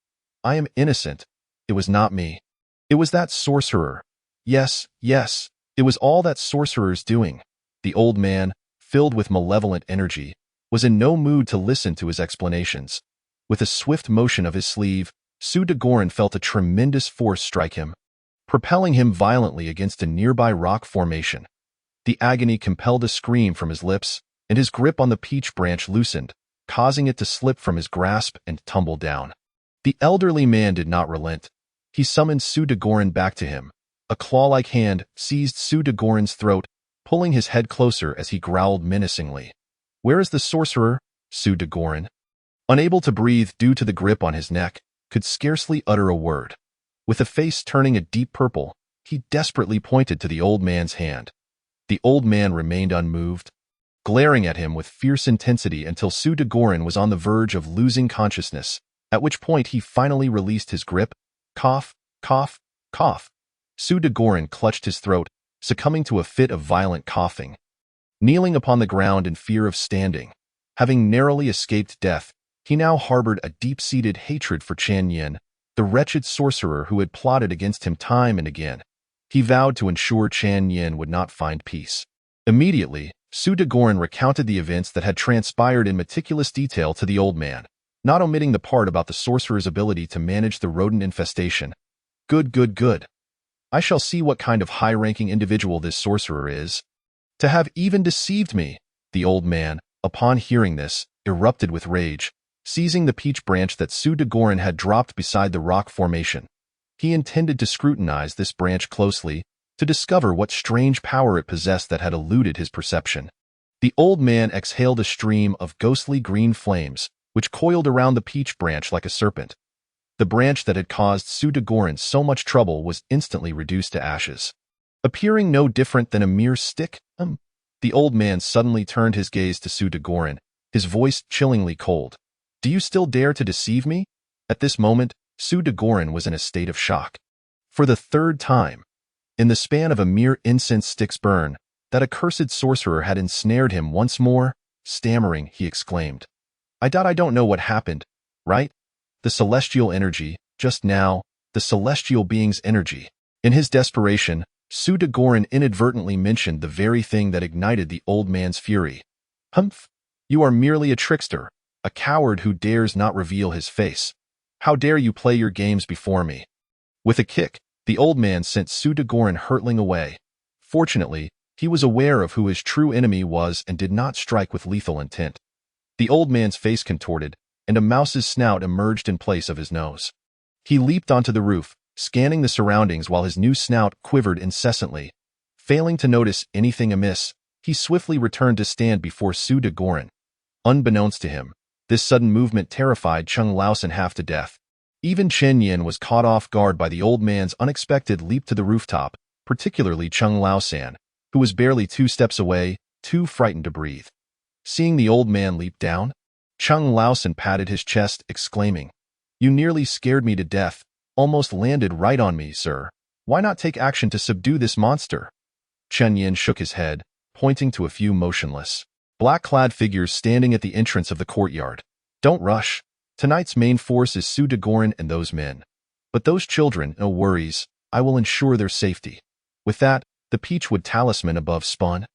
I am innocent. It was not me. It was that sorcerer. Yes, yes, it was all that sorcerer's doing." The old man, filled with malevolent energy, was in no mood to listen to his explanations. With a swift motion of his sleeve, Sue de Gorin felt a tremendous force strike him, propelling him violently against a nearby rock formation. The agony compelled a scream from his lips, and his grip on the peach branch loosened, causing it to slip from his grasp and tumble down. The elderly man did not relent. He summoned Sue de Gorin back to him. A claw-like hand seized Sue de Gorin's throat, pulling his head closer as he growled menacingly. "Where is the sorcerer?" Sue de Gorin, unable to breathe due to the grip on his neck, could scarcely utter a word. With a face turning a deep purple, he desperately pointed to the old man's hand. The old man remained unmoved, glaring at him with fierce intensity until Sue de Gorin was on the verge of losing consciousness, at which point he finally released his grip. Cough, cough, cough. Sue de Gorin clutched his throat, succumbing to a fit of violent coughing. Kneeling upon the ground in fear of standing, having narrowly escaped death, he now harbored a deep-seated hatred for Chan Yin, the wretched sorcerer who had plotted against him time and again. He vowed to ensure Chan Yin would not find peace. Immediately, Sue de Gorin recounted the events that had transpired in meticulous detail to the old man, not omitting the part about the sorcerer's ability to manage the rodent infestation. "Good, good, good. I shall see what kind of high-ranking individual this sorcerer is. To have even deceived me!" The old man, upon hearing this, erupted with rage, seizing the peach branch that Sue de Gorin had dropped beside the rock formation. He intended to scrutinize this branch closely, to discover what strange power it possessed that had eluded his perception. The old man exhaled a stream of ghostly green flames, which coiled around the peach branch like a serpent. The branch that had caused Sue de Gorin so much trouble was instantly reduced to ashes. Appearing no different than a mere stick, the old man suddenly turned his gaze to Sue de Gorin, his voice chillingly cold. "Do you still dare to deceive me?" At this moment, Sue de Gorin was in a state of shock. For the third time, in the span of a mere incense stick's burn, that accursed sorcerer had ensnared him once more. Stammering, he exclaimed, I don't know what happened, right? The celestial energy, just now, the celestial being's energy." In his desperation, Sue de Gorin inadvertently mentioned the very thing that ignited the old man's fury. "Humph! You are merely a trickster, a coward who dares not reveal his face. How dare you play your games before me?" With a kick, the old man sent Sue de Gorin hurtling away. Fortunately, He was aware of who his true enemy was and did not strike with lethal intent. The old man's face contorted, and a mouse's snout emerged in place of his nose. He leaped onto the roof, scanning the surroundings while his new snout quivered incessantly. Failing to notice anything amiss, he swiftly returned to stand before Su de Gorin. Unbeknownst to him, this sudden movement terrified Chung Laosan half to death. Even Chen Yin was caught off guard by the old man's unexpected leap to the rooftop, particularly Chung Laosan, who was barely 2 steps away, too frightened to breathe. Seeing the old man leap down, Chung Laosan patted his chest, exclaiming, "You nearly scared me to death, almost landed right on me, sir. Why not take action to subdue this monster?" Chen Yin shook his head, pointing to a few motionless, black-clad figures standing at the entrance of the courtyard. "Don't rush. Tonight's main force is Su de Gorin and those men. But those children, no worries. I will ensure their safety." With that, the Peachwood talisman above spun,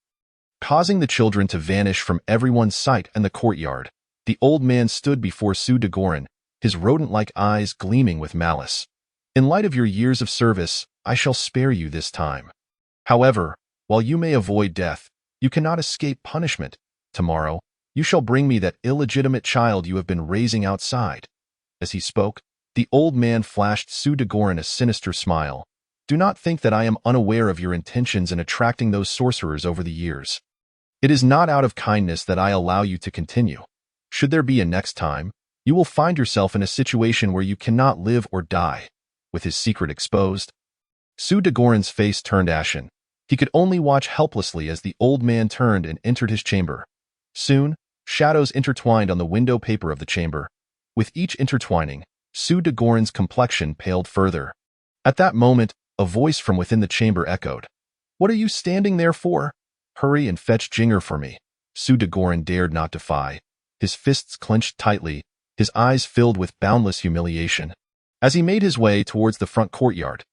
causing the children to vanish from everyone's sight in the courtyard. The old man stood before Su de Gorin, his rodent-like eyes gleaming with malice. "In light of your years of service, I shall spare you this time. However, while you may avoid death, you cannot escape punishment. Tomorrow, you shall bring me that illegitimate child you have been raising outside." As he spoke, the old man flashed Su de Gorin a sinister smile. "Do not think that I am unaware of your intentions in attracting those sorcerers over the years. It is not out of kindness that I allow you to continue. Should there be a next time, you will find yourself in a situation where you cannot live or die." With his secret exposed, Su de Gorin's face turned ashen. He could only watch helplessly as the old man turned and entered his chamber. Soon, shadows intertwined on the window paper of the chamber. With each intertwining, Su de Gorin's complexion paled further. At that moment, a voice from within the chamber echoed, "What are you standing there for? Hurry and fetch Jinger for me." Su de Gorin dared not defy. His fists clenched tightly, his eyes filled with boundless humiliation. As he made his way towards the front courtyard,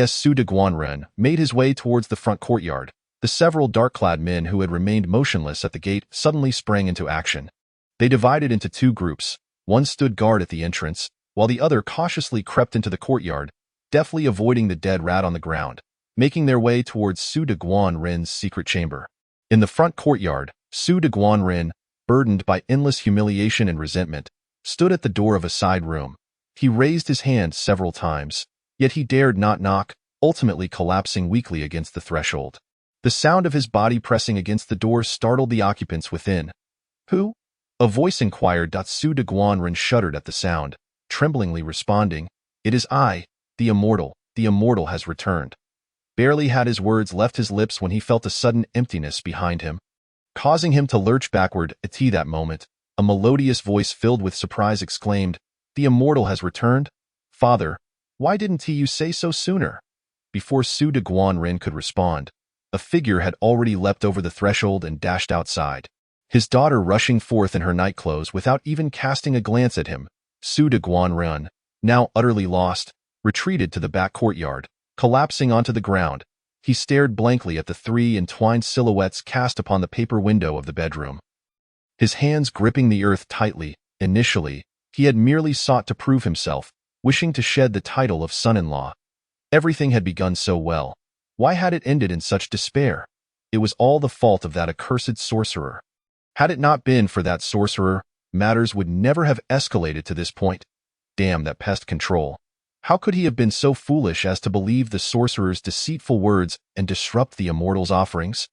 Su de Guanren made his way towards the front courtyard, the several dark-clad men who had remained motionless at the gate suddenly sprang into action. They divided into 2 groups. One stood guard at the entrance, while the other cautiously crept into the courtyard, deftly avoiding the dead rat on the ground, making their way towards Su de Guanren's secret chamber. In the front courtyard, Su de Guanren, burdened by endless humiliation and resentment, stood at the door of a side room. He raised his hand several times, yet he dared not knock, ultimately collapsing weakly against the threshold. The sound of his body pressing against the door startled the occupants within. "Who?" a voice inquired. Su de Guanren shuddered at the sound, tremblingly responding, "It is I, the immortal. The immortal has returned." Barely had his words left his lips when he felt a sudden emptiness behind him, causing him to lurch backward. At that moment, a melodious voice filled with surprise exclaimed, "The immortal has returned? Father, why didn't you say so sooner?" Before Su de Guanren could respond, a figure had already leapt over the threshold and dashed outside, his daughter rushing forth in her nightclothes without even casting a glance at him. Su de Guanren, now utterly lost, retreated to the back courtyard, collapsing onto the ground. He stared blankly at the 3 entwined silhouettes cast upon the paper window of the bedroom, his hands gripping the earth tightly. Initially, he had merely sought to prove himself, wishing to shed the title of son-in-law. Everything had begun so well. Why had it ended in such despair? It was all the fault of that accursed sorcerer. Had it not been for that sorcerer, matters would never have escalated to this point. Damn that pest control. How could he have been so foolish as to believe the sorcerer's deceitful words and disrupt the immortal's offerings?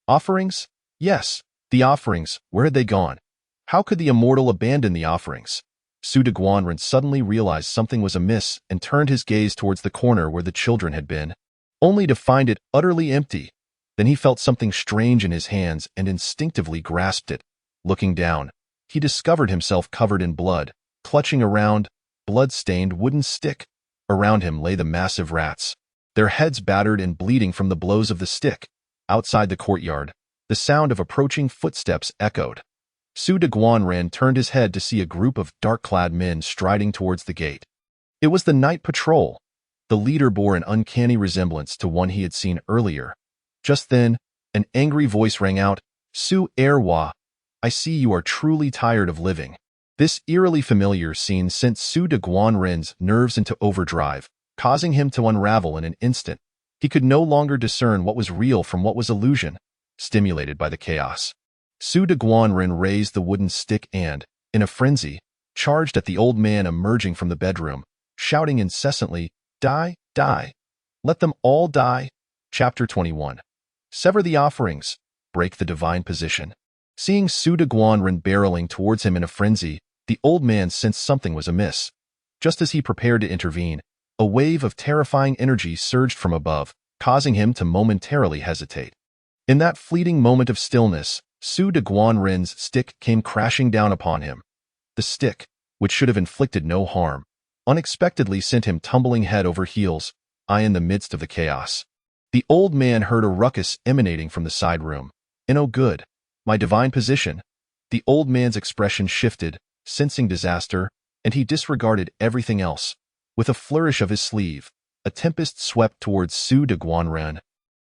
Offerings? Yes, the offerings. Where had they gone? How could the immortal abandon the offerings? Su de Guanren suddenly realized something was amiss and turned his gaze towards the corner where the children had been, only to find it utterly empty. Then he felt something strange in his hands and instinctively grasped it. Looking down, he discovered himself covered in blood, clutching a round, blood-stained wooden stick. Around him lay the massive rats, their heads battered and bleeding from the blows of the stick. Outside the courtyard, the sound of approaching footsteps echoed. Su de Guanren turned his head to see a group of dark-clad men striding towards the gate. It was the night patrol. The leader bore an uncanny resemblance to one he had seen earlier. Just then, an angry voice rang out, "Su Erwa, I see you are truly tired of living." This eerily familiar scene sent Su de Guanren's nerves into overdrive, causing him to unravel in an instant. He could no longer discern what was real from what was illusion, stimulated by the chaos. Su de Guanren raised the wooden stick and, in a frenzy, charged at the old man emerging from the bedroom, shouting incessantly, "Die, die! Let them all die!" Chapter 21. Sever the offerings. Break the divine position. Seeing Su de Guanren barreling towards him in a frenzy, the old man sensed something was amiss. Just as he prepared to intervene, a wave of terrifying energy surged from above, causing him to momentarily hesitate. In that fleeting moment of stillness, Su de Guanren's stick came crashing down upon him. The stick, which should have inflicted no harm, unexpectedly sent him tumbling head over heels, in the midst of the chaos. The old man heard a ruckus emanating from the side room. "Oh good, my divine position." The old man's expression shifted, sensing disaster, and he disregarded everything else. With a flourish of his sleeve, a tempest swept towards Su de Guanren,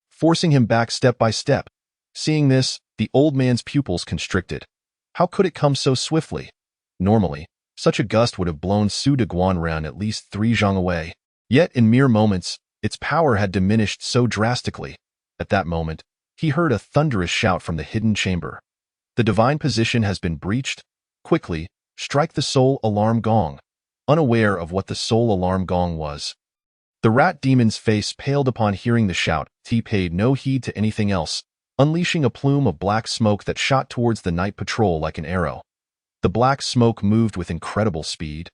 forcing him back step by step. Seeing this, the old man's pupils constricted. How could it come so swiftly? Normally, such a gust would have blown Su de Guanren at least 3 zhang away. Yet in mere moments, its power had diminished so drastically. At that moment, he heard a thunderous shout from the hidden chamber. "The divine position has been breached. Quickly, strike the soul alarm gong." Unaware of what the soul alarm gong was, the rat demon's face paled upon hearing the shout. He paid no heed to anything else, unleashing a plume of black smoke that shot towards the night patrol like an arrow. The black smoke moved with incredible speed,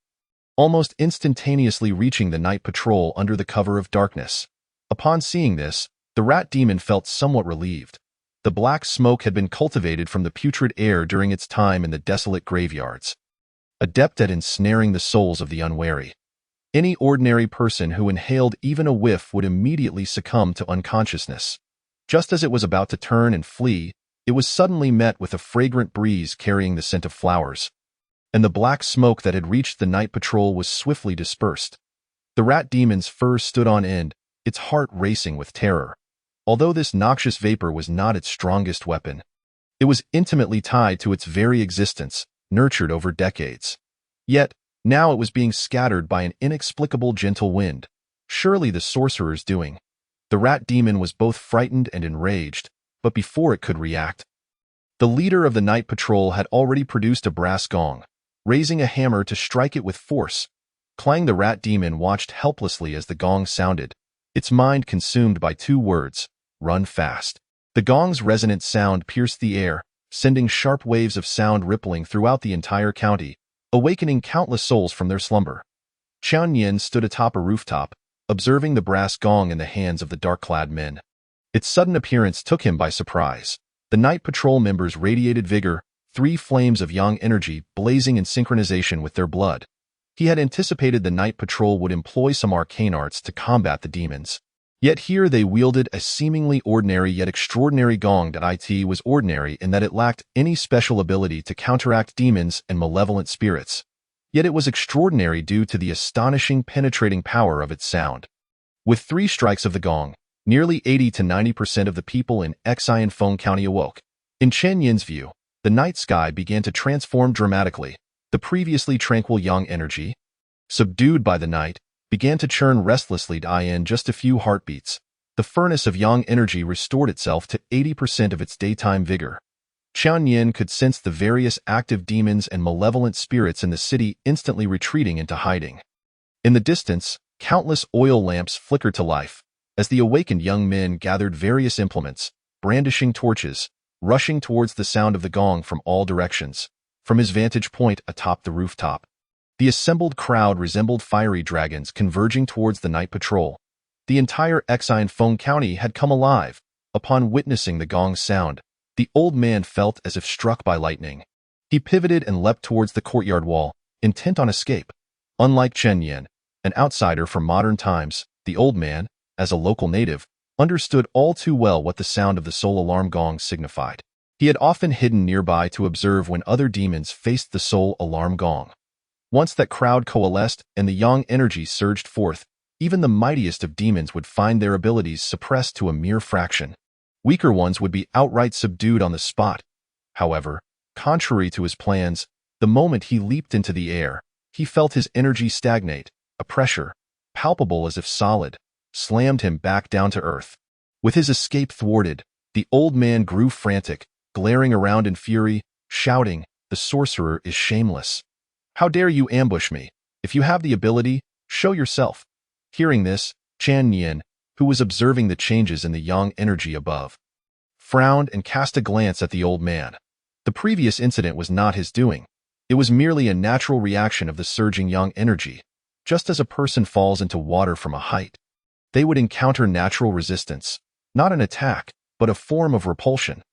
almost instantaneously reaching the night patrol under the cover of darkness. Upon seeing this, the rat demon felt somewhat relieved. The black smoke had been cultivated from the putrid air during its time in the desolate graveyards, adept at ensnaring the souls of the unwary. Any ordinary person who inhaled even a whiff would immediately succumb to unconsciousness. Just as it was about to turn and flee, it was suddenly met with a fragrant breeze carrying the scent of flowers, and the black smoke that had reached the night patrol was swiftly dispersed. The rat demon's fur stood on end, its heart racing with terror. Although this noxious vapor was not its strongest weapon, it was intimately tied to its very existence, nurtured over decades. Yet, now it was being scattered by an inexplicable gentle wind. Surely the sorcerer's doing. The rat demon was both frightened and enraged, but before it could react, the leader of the night patrol had already produced a brass gong, raising a hammer to strike it with force. Clang! The rat demon watched helplessly as the gong sounded, its mind consumed by 2 words: run fast. The gong's resonant sound pierced the air, sending sharp waves of sound rippling throughout the entire county, awakening countless souls from their slumber. Qian Yin stood atop a rooftop, observing the brass gong in the hands of the dark-clad men. Its sudden appearance took him by surprise. The night patrol members radiated vigor, 3 flames of yang energy blazing in synchronization with their blood. He had anticipated the night patrol would employ some arcane arts to combat the demons. Yet here they wielded a seemingly ordinary yet extraordinary gong. It was ordinary in that it lacked any special ability to counteract demons and malevolent spirits. Yet it was extraordinary due to the astonishing penetrating power of its sound. With 3 strikes of the gong, nearly 80 to 90% of the people in Exorcise County awoke. In Chen Yin's view, the night sky began to transform dramatically. The previously tranquil yang energy, subdued by the night, began to churn restlessly. In just a few heartbeats, the furnace of yang energy restored itself to 80% of its daytime vigor. Qian Yin could sense the various active demons and malevolent spirits in the city instantly retreating into hiding. In the distance, countless oil lamps flickered to life, as the awakened young men gathered various implements, brandishing torches, rushing towards the sound of the gong from all directions. From his vantage point atop the rooftop, the assembled crowd resembled fiery dragons converging towards the night patrol. The entire Exorcise County had come alive. Upon witnessing the gong's sound, the old man felt as if struck by lightning. He pivoted and leapt towards the courtyard wall, intent on escape. Unlike Chen Yin, an outsider from modern times, the old man, as a local native, understood all too well what the sound of the soul alarm gong signified. He had often hidden nearby to observe when other demons faced the soul alarm gong. Once that crowd coalesced and the yang energy surged forth, even the mightiest of demons would find their abilities suppressed to a mere fraction. Weaker ones would be outright subdued on the spot. However, contrary to his plans, the moment he leaped into the air, he felt his energy stagnate, a pressure, palpable as if solid, slammed him back down to earth. With his escape thwarted, the old man grew frantic, glaring around in fury, shouting, "The sorcerer is shameless. How dare you ambush me? If you have the ability, show yourself." Hearing this, Chan Yin, who was observing the changes in the yang energy above, frowned and cast a glance at the old man. The previous incident was not his doing. It was merely a natural reaction of the surging yang energy. Just as a person falls into water from a height, they would encounter natural resistance, not an attack, but a form of repulsion.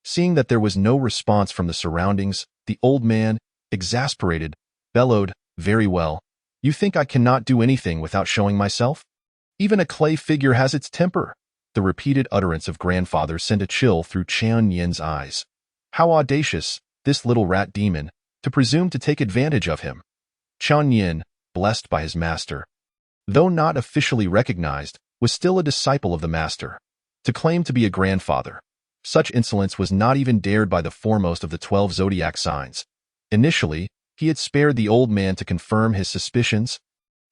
Seeing that there was no response from the surroundings, the old man, exasperated, bellowed, "Very well. You think I cannot do anything without showing myself? Even a clay figure has its temper." The repeated utterance of grandfather sent a chill through Chan Yin's eyes. How audacious, this little rat demon, to presume to take advantage of him. Chan Yin, blessed by his master, though not officially recognized, was still a disciple of the master. To claim to be a grandfather, such insolence was not even dared by the foremost of the 12 zodiac signs. Initially, he had spared the old man to confirm his suspicions,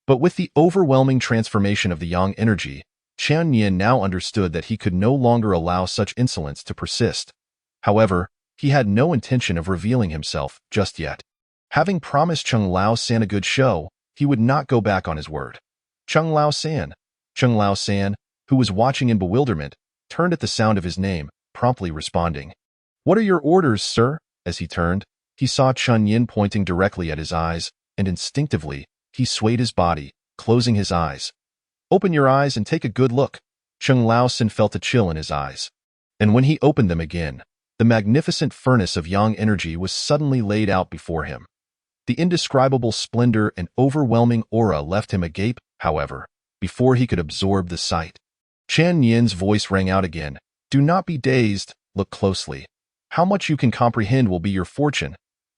but with the overwhelming transformation of the yang energy, Chan Yin now understood that he could no longer allow such insolence to persist. However, he had no intention of revealing himself just yet. Having promised Chung Lao San a good show, he would not go back on his word. Chung Lao San, who was watching in bewilderment, turned at the sound of his name, promptly responding. "What are your orders, sir?" As he turned, he saw Chun Yin pointing directly at his eyes, and instinctively, he swayed his body, closing his eyes. "Open your eyes and take a good look." Chung Lao San felt a chill in his eyes. And when he opened them again, the magnificent furnace of yang energy was suddenly laid out before him. The indescribable splendor and overwhelming aura left him agape, however, before he could absorb the sight. Chan Yin's voice rang out again. "Do not be dazed, look closely. How much you can comprehend will be your fortune."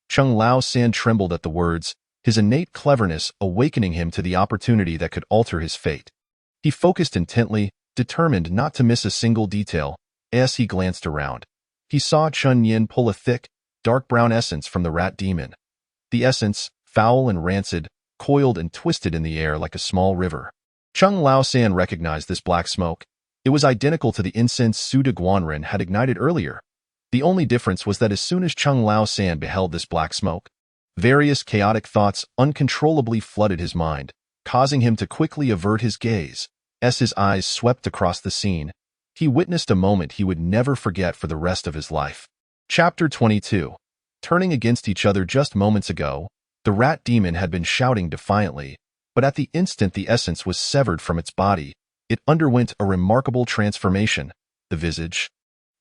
Chung Lao San trembled at the words, his innate cleverness awakening him to the opportunity that could alter his fate. He focused intently, determined not to miss a single detail. As he glanced around, he saw Chun Yin pull a thick, dark brown essence from the rat demon. The essence, foul and rancid, coiled and twisted in the air like a small river. Chung Lao San recognized this black smoke. It was identical to the incense Su de Guanren had ignited earlier. The only difference was that as soon as Chung Lao San beheld this black smoke, various chaotic thoughts uncontrollably flooded his mind, causing him to quickly avert his gaze. As his eyes swept across the scene, he witnessed a moment he would never forget for the rest of his life. Chapter 22. Turning against each other just moments ago, the rat demon had been shouting defiantly, but at the instant the essence was severed from its body, it underwent a remarkable transformation. The visage,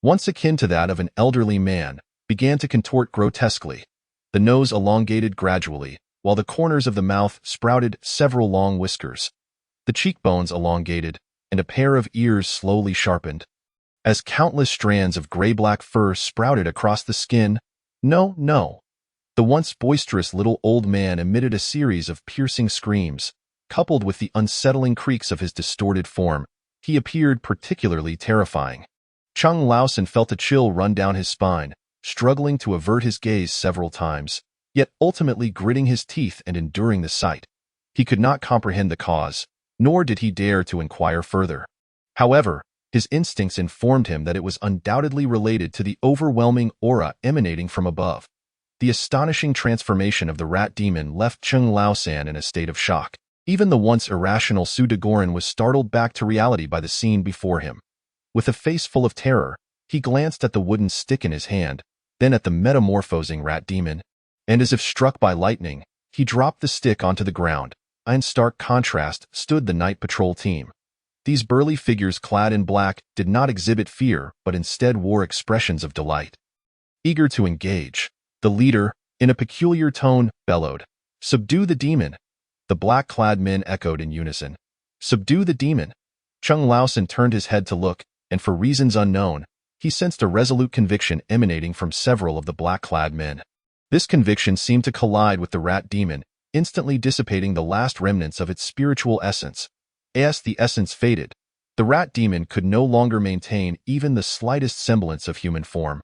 once akin to that of an elderly man, began to contort grotesquely. The nose elongated gradually, while the corners of the mouth sprouted several long whiskers. The cheekbones elongated, and a pair of ears slowly sharpened. As countless strands of gray-black fur sprouted across the skin, no. The once boisterous little old man emitted a series of piercing screams. Coupled with the unsettling creaks of his distorted form, he appeared particularly terrifying. Chung Lao San felt a chill run down his spine, struggling to avert his gaze several times, yet ultimately gritting his teeth and enduring the sight. He could not comprehend the cause, nor did he dare to inquire further. However, his instincts informed him that it was undoubtedly related to the overwhelming aura emanating from above. The astonishing transformation of the rat demon left Chung Lao San in a state of shock. Even the once irrational Su de Gorin was startled back to reality by the scene before him. With a face full of terror, he glanced at the wooden stick in his hand, then at the metamorphosing rat demon, and as if struck by lightning, he dropped the stick onto the ground. In stark contrast stood the night patrol team. These burly figures clad in black did not exhibit fear, but instead wore expressions of delight. Eager to engage, the leader, in a peculiar tone, bellowed, "Subdue the demon." The black-clad men echoed in unison, "Subdue the demon." Chung Lao San turned his head to look, and for reasons unknown, he sensed a resolute conviction emanating from several of the black-clad men. This conviction seemed to collide with the rat demon, instantly dissipating the last remnants of its spiritual essence. As the essence faded, the rat demon could no longer maintain even the slightest semblance of human form.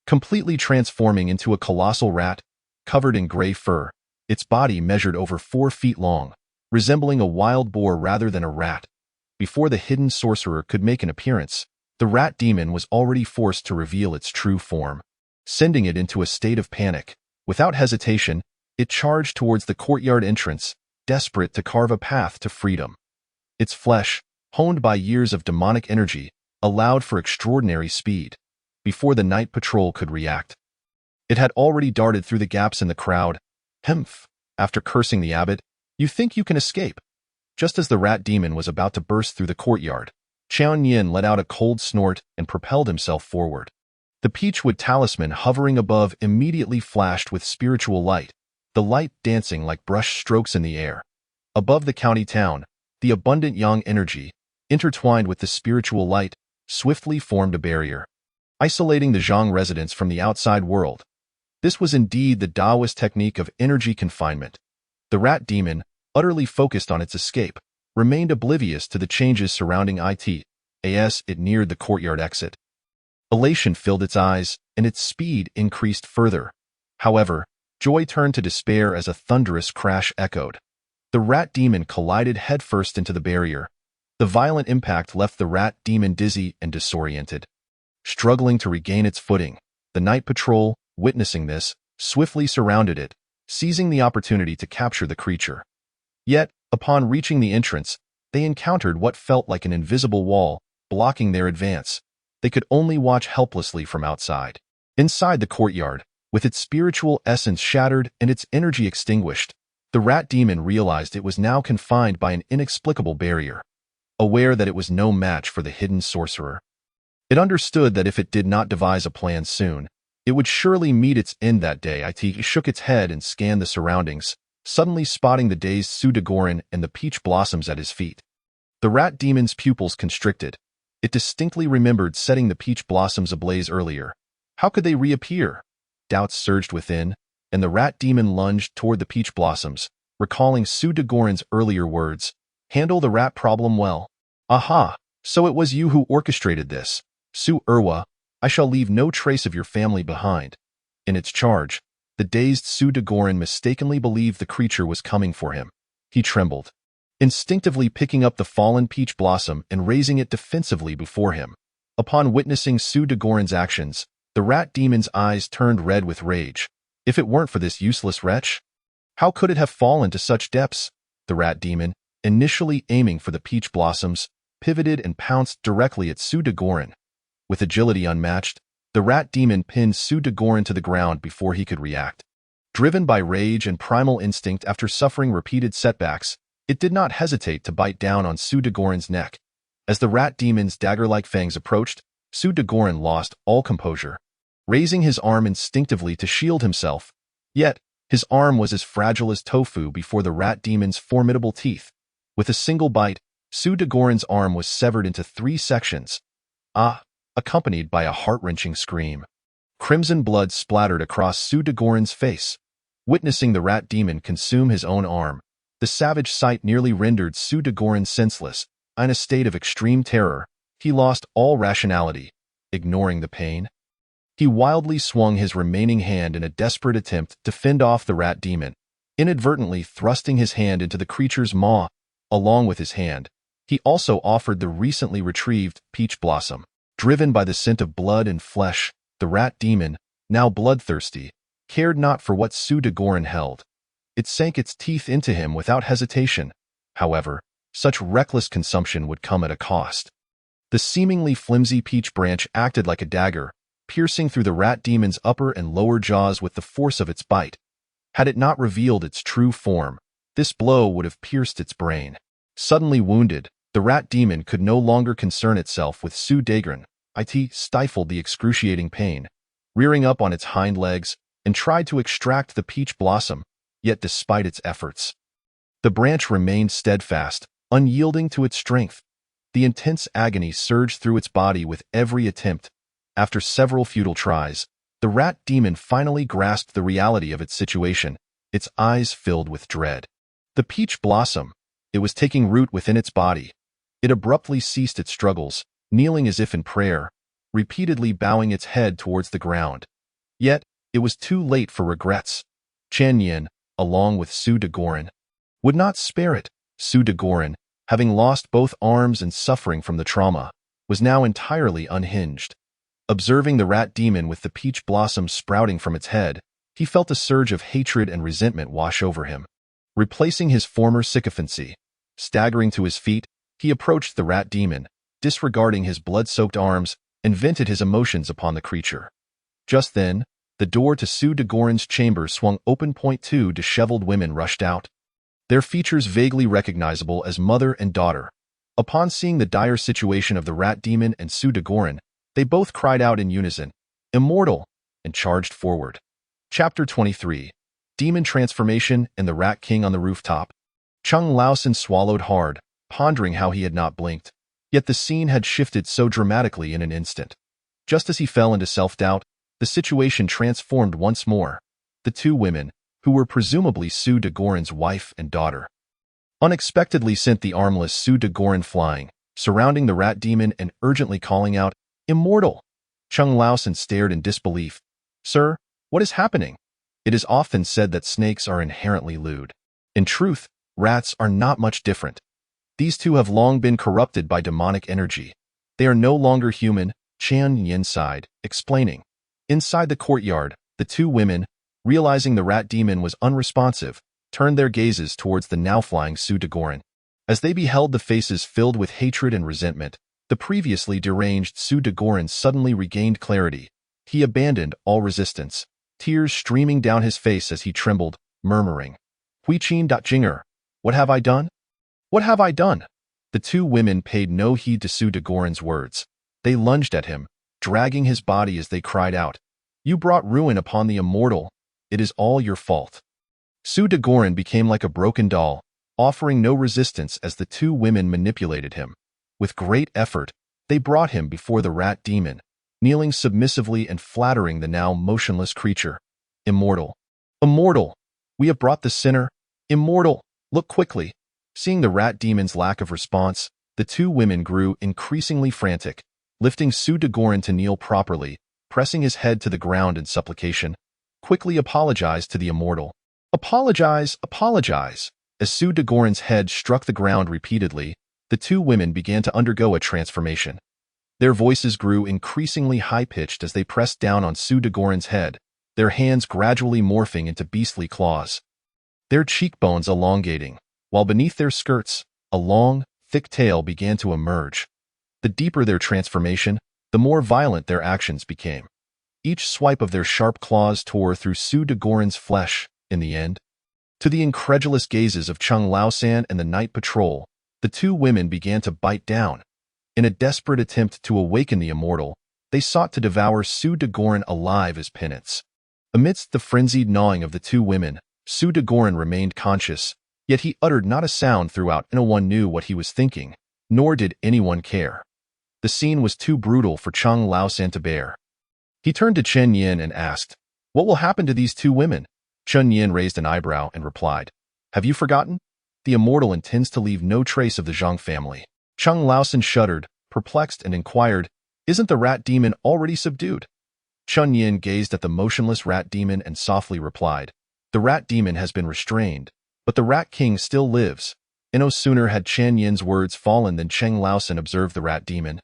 Completely transforming into a colossal rat, covered in gray fur, its body measured over 4 feet long, resembling a wild boar rather than a rat. before the hidden sorcerer could make an appearance, the rat demon was already forced to reveal its true form, sending it into a state of panic. Without hesitation, it charged towards the courtyard entrance, desperate to carve a path to freedom. Its flesh, honed by years of demonic energy, allowed for extraordinary speed. Before the night patrol could react, it had already darted through the gaps in the crowd. Hemph! After cursing the abbot, "You think you can escape?" Just as the rat demon was about to burst through the courtyard, Qian Yin let out a cold snort and propelled himself forward. The peachwood talisman hovering above immediately flashed with spiritual light, the light dancing like brush strokes in the air. Above the county town, the abundant yang energy, intertwined with the spiritual light, swiftly formed a barrier, isolating the Zhang residents from the outside world. This was indeed the Taoist technique of energy confinement. The rat demon, utterly focused on its escape, remained oblivious to the changes surrounding it. As it neared the courtyard exit, elation filled its eyes, and its speed increased further. However, joy turned to despair as a thunderous crash echoed. The rat demon collided headfirst into the barrier. The violent impact left the rat demon dizzy and disoriented. Struggling to regain its footing, the night patrol, witnessing this, swiftly surrounded it, seizing the opportunity to capture the creature. Yet, upon reaching the entrance, they encountered what felt like an invisible wall, blocking their advance. They could only watch helplessly from outside. Inside the courtyard, with its spiritual essence shattered and its energy extinguished, the rat demon realized it was now confined by an inexplicable barrier. Aware that it was no match for the hidden sorcerer, it understood that if it did not devise a plan soon, it would surely meet its end that day. It shook its head and scanned the surroundings, suddenly spotting the dazed Su de Gorin and the peach blossoms at his feet. The rat demon's pupils constricted. It distinctly remembered setting the peach blossoms ablaze earlier. How could they reappear? Doubts surged within, and the rat demon lunged toward the peach blossoms, recalling Su de Gorin's earlier words, "Handle the rat problem well." "Aha! So it was you who orchestrated this. Su Erwa, I shall leave no trace of your family behind." In its charge, the dazed Su de Gorin mistakenly believed the creature was coming for him. He trembled, instinctively picking up the fallen peach blossom and raising it defensively before him. Upon witnessing Su de Gorin's actions, the rat demon's eyes turned red with rage. If it weren't for this useless wretch, how could it have fallen to such depths? The rat demon, initially aiming for the peach blossoms, pivoted and pounced directly at Su de Gorin. With agility unmatched, the rat demon pinned Su de Gorin to the ground before he could react. Driven by rage and primal instinct after suffering repeated setbacks, it did not hesitate to bite down on Su de Gorin's neck. As the rat demon's dagger-like fangs approached, Su de Gorin lost all composure, raising his arm instinctively to shield himself. Yet, his arm was as fragile as tofu before the rat demon's formidable teeth. With a single bite, Su de Gorin's arm was severed into 3 sections. Accompanied by a heart-wrenching scream. Crimson blood splattered across Su de Gorin's face. Witnessing the rat demon consume his own arm, the savage sight nearly rendered Su de Gorin senseless. In a state of extreme terror, he lost all rationality. Ignoring the pain, he wildly swung his remaining hand in a desperate attempt to fend off the rat demon, inadvertently thrusting his hand into the creature's maw. Along with his hand, he also offered the recently retrieved peach blossom. Driven by the scent of blood and flesh, the rat demon, now bloodthirsty, cared not for what Su de Gorin held. It sank its teeth into him without hesitation. However, such reckless consumption would come at a cost. The seemingly flimsy peach branch acted like a dagger, piercing through the rat demon's upper and lower jaws with the force of its bite. Had it not revealed its true form, this blow would have pierced its brain. Suddenly wounded, the rat demon could no longer concern itself with Su de Gorin. It stifled the excruciating pain, rearing up on its hind legs, and tried to extract the peach blossom. Yet despite its efforts, the branch remained steadfast, unyielding to its strength. The intense agony surged through its body with every attempt. After several futile tries, the rat demon finally grasped the reality of its situation, its eyes filled with dread. The peach blossom, it was taking root within its body. It abruptly ceased its struggles, kneeling as if in prayer, repeatedly bowing its head towards the ground. Yet, it was too late for regrets. Qian Yin, along with Su de Gorin, would not spare it. Su de Gorin, having lost both arms and suffering from the trauma, was now entirely unhinged. Observing the rat demon with the peach blossoms sprouting from its head, he felt a surge of hatred and resentment wash over him. Replacing his former sycophancy, staggering to his feet, he approached the rat demon, disregarding his blood-soaked arms, and vented his emotions upon the creature. Just then, the door to Sue de Gorin's chamber swung open. Two disheveled women rushed out, their features vaguely recognizable as mother and daughter. Upon seeing the dire situation of the rat demon and Sue de Gorin, they both cried out in unison, "Immortal!" and charged forward. Chapter 23. Demon Transformation and the Rat King on the Rooftop. Chung Laosan swallowed hard, pondering how he had not blinked. Yet the scene had shifted so dramatically in an instant. Just as he fell into self-doubt, the situation transformed once more. The two women, who were presumably Sue de Gorin's wife and daughter, unexpectedly sent the armless Sue de Gorin flying, surrounding the rat demon and urgently calling out, "Immortal!" Chung Laosan stared in disbelief. "Sir, what is happening?" It is often said that snakes are inherently lewd. In truth, rats are not much different. These two have long been corrupted by demonic energy. They are no longer human, Chan Yin sighed, explaining. Inside the courtyard, the two women, realizing the rat demon was unresponsive, turned their gazes towards the now-flying Sue de Gorin. As they beheld the faces filled with hatred and resentment, the previously deranged Sue de Gorin suddenly regained clarity. He abandoned all resistance, tears streaming down his face as he trembled, murmuring, "Hui Qin Jinger, what have I done? What have I done?" The two women paid no heed to Sue de Gorin's words. They lunged at him, dragging his body as they cried out, "You brought ruin upon the immortal. It is all your fault." Sue de Gorin became like a broken doll, offering no resistance as the two women manipulated him. With great effort, they brought him before the rat demon, kneeling submissively and flattering the now motionless creature. "Immortal! Immortal! We have brought the sinner! Immortal! Look quickly!" Seeing the rat demon's lack of response, the two women grew increasingly frantic, lifting Sue de Gorin to kneel properly, pressing his head to the ground in supplication. "Quickly apologize to the immortal. Apologize, apologize." As Sue de Gorin's head struck the ground repeatedly, the two women began to undergo a transformation. Their voices grew increasingly high-pitched as they pressed down on Sue de Gorin's head, their hands gradually morphing into beastly claws, their cheekbones elongating, while beneath their skirts, a long, thick tail began to emerge. The deeper their transformation, the more violent their actions became. Each swipe of their sharp claws tore through Sue de Gorin's flesh. In the end, to the incredulous gazes of Chung Laosan and the night patrol, the two women began to bite down. In a desperate attempt to awaken the immortal, they sought to devour Sue de Gorin alive as penance. Amidst the frenzied gnawing of the two women, Sue de Gorin remained conscious, yet he uttered not a sound throughout, and no one knew what he was thinking, nor did anyone care. The scene was too brutal for Chung Laosan to bear. He turned to Chen Yin and asked, "What will happen to these two women?" Chen Yin raised an eyebrow and replied, "Have you forgotten? The immortal intends to leave no trace of the Zhang family." Chung Laosan shuddered, perplexed, and inquired, "Isn't the rat demon already subdued?" Chen Yin gazed at the motionless rat demon and softly replied, "The rat demon has been restrained, but the rat king still lives." And no sooner had Chen Yin's words fallen than Cheng Laosan observed the rat demon,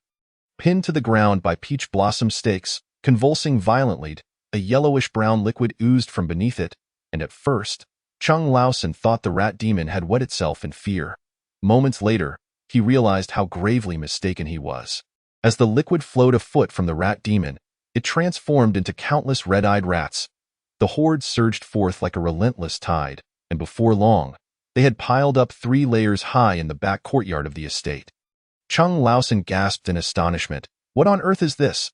pinned to the ground by peach blossom stakes, convulsing violently. A yellowish-brown liquid oozed from beneath it, and at first, Chung Laosan thought the rat demon had wet itself in fear. Moments later, he realized how gravely mistaken he was. As the liquid flowed a foot from the rat demon, it transformed into countless red-eyed rats. The horde surged forth like a relentless tide, and before long, they had piled up 3 layers high in the back courtyard of the estate. Chung Laosan gasped in astonishment. "What on earth is this?"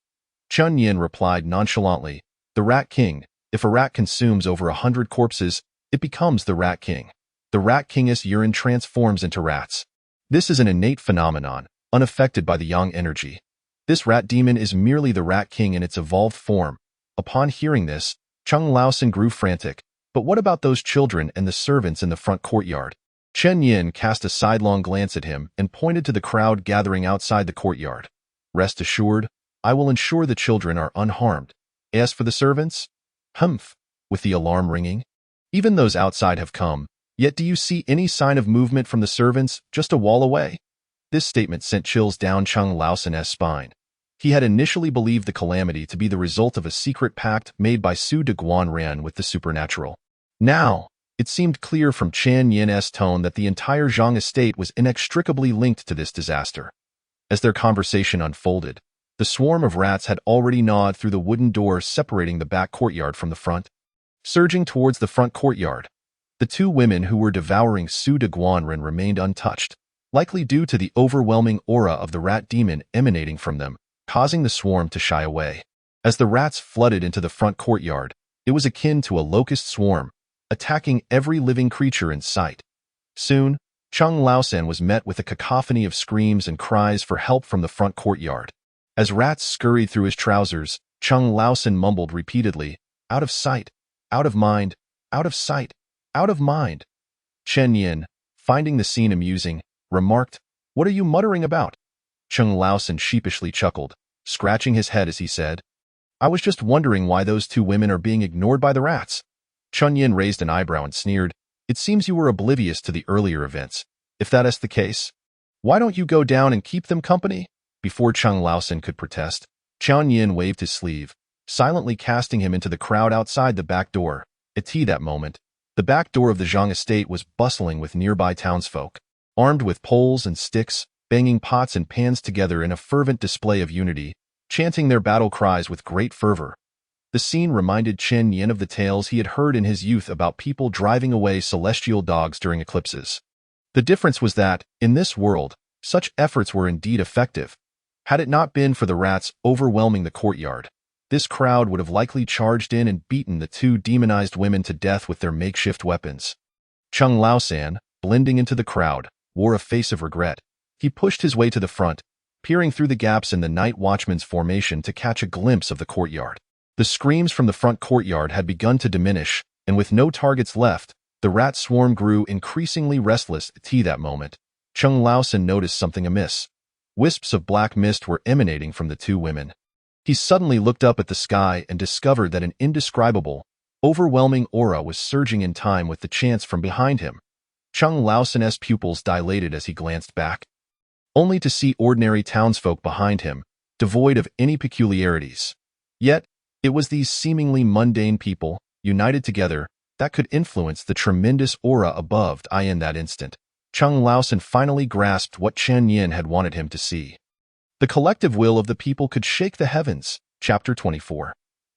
Chen Yin replied nonchalantly, "The rat king. If a rat consumes over 100 corpses, it becomes the rat king. The rat king's urine transforms into rats. This is an innate phenomenon, unaffected by the yang energy. This rat demon is merely the rat king in its evolved form." Upon hearing this, Chung Laosan grew frantic. "But what about those children and the servants in the front courtyard?" Chen Yin cast a sidelong glance at him and pointed to the crowd gathering outside the courtyard. "Rest assured, I will ensure the children are unharmed. As for the servants, humph," with the alarm ringing, "even those outside have come, Yet do you see any sign of movement from the servants just a wall away? This statement sent chills down Chung Laosen's spine. He had initially believed the calamity to be the result of a secret pact made by Su de Guanran with the supernatural. Now, it seemed clear from Chen Yin's tone that the entire Zhang estate was inextricably linked to this disaster. As their conversation unfolded, the swarm of rats had already gnawed through the wooden door separating the back courtyard from the front. Surging towards the front courtyard, the two women who were devouring Su de Guanran remained untouched, likely due to the overwhelming aura of the rat demon emanating from them, causing the swarm to shy away. As the rats flooded into the front courtyard, it was akin to a locust swarm, attacking every living creature in sight. Soon, Chung Laosen was met with a cacophony of screams and cries for help from the front courtyard. As rats scurried through his trousers, Chung Laosen mumbled repeatedly, "Out of sight, out of mind, out of sight, out of mind." Chen Yin, finding the scene amusing, remarked, "What are you muttering about?" Chung Laosen sheepishly chuckled, scratching his head as he said, "I was just wondering why those two women are being ignored by the rats." Chen Yin raised an eyebrow and sneered, "It seems you were oblivious to the earlier events. If that is the case, why don't you go down and keep them company?" Before Chung Laosen could protest, Chen Yin waved his sleeve, silently casting him into the crowd outside the back door. At that moment, the back door of the Zhang estate was bustling with nearby townsfolk, armed with poles and sticks, banging pots and pans together in a fervent display of unity, chanting their battle cries with great fervor. The scene reminded Chen Yin of the tales he had heard in his youth about people driving away celestial dogs during eclipses. The difference was that, in this world, such efforts were indeed effective. Had it not been for the rats overwhelming the courtyard, this crowd would have likely charged in and beaten the two demonized women to death with their makeshift weapons. Chung Laosen, blending into the crowd, wore a face of regret. He pushed his way to the front, peering through the gaps in the night watchman's formation to catch a glimpse of the courtyard. The screams from the front courtyard had begun to diminish, and with no targets left, the rat swarm grew increasingly restless. At that moment, Chung Laosen noticed something amiss. Wisps of black mist were emanating from the two women. He suddenly looked up at the sky and discovered that an indescribable, overwhelming aura was surging in time with the chants from behind him. Chung Laosen's pupils dilated as he glanced back, only to see ordinary townsfolk behind him, devoid of any peculiarities. Yet, it was these seemingly mundane people, united together, that could influence the tremendous aura above. In that instant, Chung Laosen finally grasped what Chen Yin had wanted him to see. The collective will of the people could shake the heavens. Chapter 24.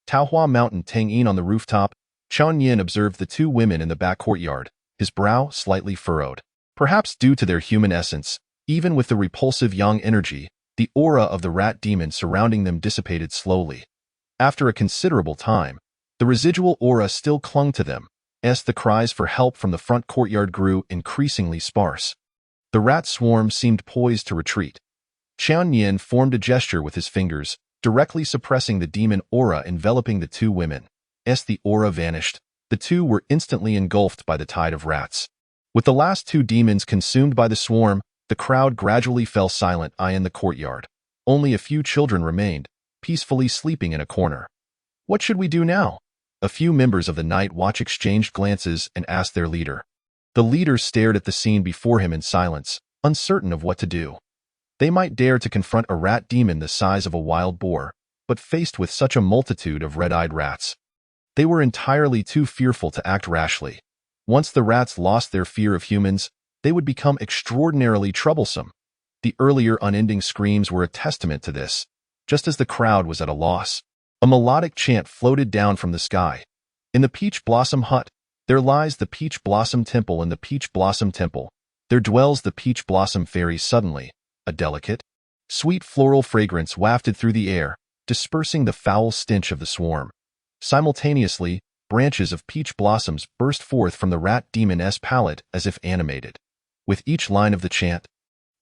Taohua Mountain Tangyin on the rooftop, Chen Yin observed the two women in the back courtyard, his brow slightly furrowed. Perhaps due to their human essence, even with the repulsive yang energy, the aura of the rat demon surrounding them dissipated slowly. After a considerable time, the residual aura still clung to them, as the cries for help from the front courtyard grew increasingly sparse. The rat swarm seemed poised to retreat. Chen Yin formed a gesture with his fingers, directly suppressing the demon aura enveloping the two women. As the aura vanished, the two were instantly engulfed by the tide of rats. With the last two demons consumed by the swarm, the crowd gradually fell silent in the courtyard. Only a few children remained, peacefully sleeping in a corner. "What should we do now?" A few members of the Night Watch exchanged glances and asked their leader. The leader stared at the scene before him in silence, uncertain of what to do. They might dare to confront a rat demon the size of a wild boar, but faced with such a multitude of red-eyed rats, they were entirely too fearful to act rashly. Once the rats lost their fear of humans, they would become extraordinarily troublesome. The earlier unending screams were a testament to this. Just as the crowd was at a loss, a melodic chant floated down from the sky. "In the Peach Blossom Hut, there lies the Peach Blossom Temple. In the Peach Blossom Temple, there dwells the Peach Blossom Fairy." Suddenly, a delicate, sweet floral fragrance wafted through the air, dispersing the foul stench of the swarm. Simultaneously, branches of peach blossoms burst forth from the rat demon's palate as if animated. With each line of the chant,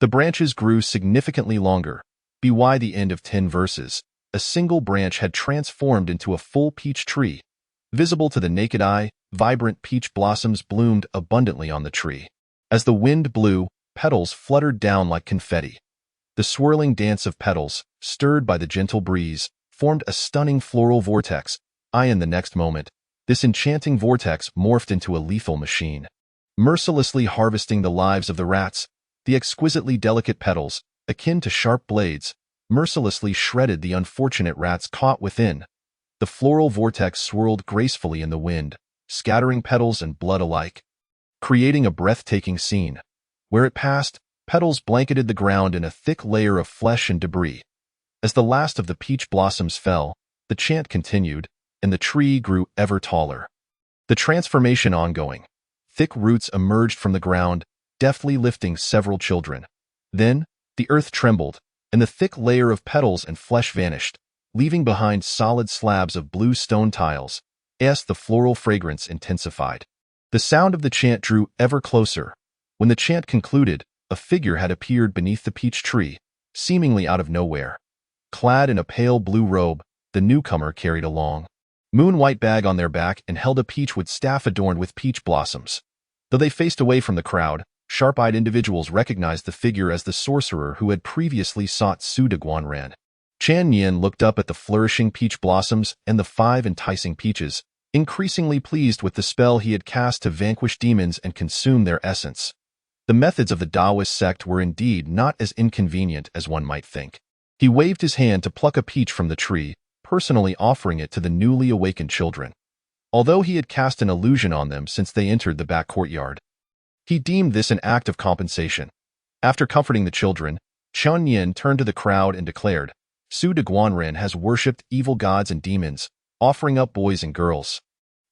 the branches grew significantly longer. By the end of 10 verses, a single branch had transformed into a full peach tree. Visible to the naked eye, vibrant peach blossoms bloomed abundantly on the tree. As the wind blew, petals fluttered down like confetti. The swirling dance of petals, stirred by the gentle breeze, formed a stunning floral vortex. In the next moment, this enchanting vortex morphed into a lethal machine. mercilessly harvesting the lives of the rats. The exquisitely delicate petals, akin to sharp blades, mercilessly shredded the unfortunate rats caught within. The floral vortex swirled gracefully in the wind, scattering petals and blood alike, creating a breathtaking scene. Where it passed, petals blanketed the ground in a thick layer of flesh and debris. As the last of the peach blossoms fell, the chant continued, and the tree grew ever taller. The transformation ongoing. Thick roots emerged from the ground, deftly lifting several children. Then, the earth trembled, and the thick layer of petals and flesh vanished, leaving behind solid slabs of blue stone tiles. As the floral fragrance intensified, the sound of the chant drew ever closer. When the chant concluded, a figure had appeared beneath the peach tree, seemingly out of nowhere. Clad in a pale blue robe, the newcomer carried a long, moon-white bag on their back and held a peachwood staff adorned with peach blossoms. Though they faced away from the crowd, sharp-eyed individuals recognized the figure as the sorcerer who had previously sought Su de Guanran. Chan Yin looked up at the flourishing peach blossoms and the 5 enticing peaches, increasingly pleased with the spell he had cast to vanquish demons and consume their essence. The methods of the Taoist sect were indeed not as inconvenient as one might think. He waved his hand to pluck a peach from the tree, personally offering it to the newly awakened children. Although he had cast an illusion on them since they entered the back courtyard, he deemed this an act of compensation. After comforting the children, Chun Yin turned to the crowd and declared, Su de Guanran has worshipped evil gods and demons, offering up boys and girls.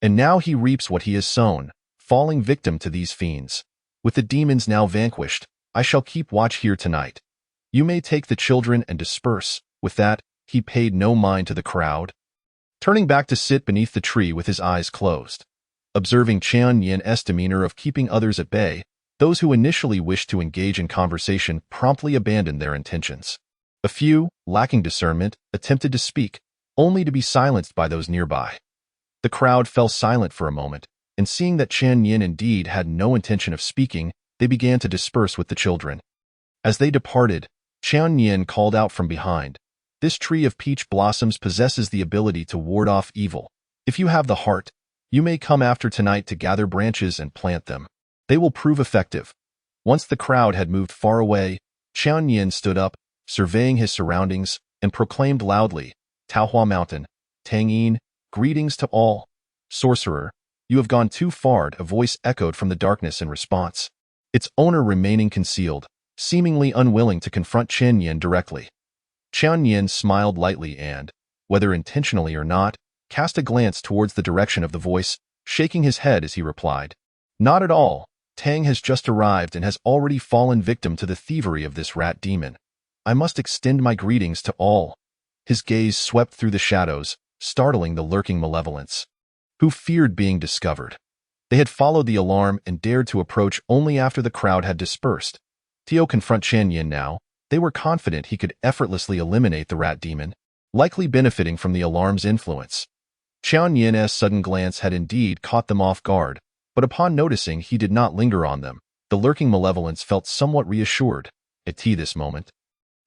And now he reaps what he has sown, falling victim to these fiends. With the demons now vanquished, I shall keep watch here tonight. You may take the children and disperse. With that, he paid no mind to the crowd, turning back to sit beneath the tree with his eyes closed. Observing Chan Yin's demeanor of keeping others at bay, those who initially wished to engage in conversation promptly abandoned their intentions. A few, lacking discernment, attempted to speak, only to be silenced by those nearby. The crowd fell silent for a moment, and seeing that Chan Yin indeed had no intention of speaking, they began to disperse with the children. As they departed, Chan Yin called out from behind, This tree of peach blossoms possesses the ability to ward off evil. If you have the heart, you may come after tonight to gather branches and plant them. They will prove effective. Once the crowd had moved far away, Chan Yin stood up, surveying his surroundings, and proclaimed loudly, Taohua Mountain, Tang Yin, greetings to all. Sorcerer, you have gone too far, a voice echoed from the darkness in response, its owner remaining concealed, seemingly unwilling to confront Chen Yin directly. Chen Yin smiled lightly and, whether intentionally or not, cast a glance towards the direction of the voice, shaking his head as he replied, Not at all. Tang has just arrived and has already fallen victim to the thievery of this rat demon. I must extend my greetings to all. His gaze swept through the shadows, startling the lurking malevolence, who feared being discovered. They had followed the alarm and dared to approach only after the crowd had dispersed. To confront Chen Yin now, they were confident he could effortlessly eliminate the rat demon, likely benefiting from the alarm's influence. Chen Yin's sudden glance had indeed caught them off guard, but upon noticing he did not linger on them, the lurking malevolence felt somewhat reassured. At this moment,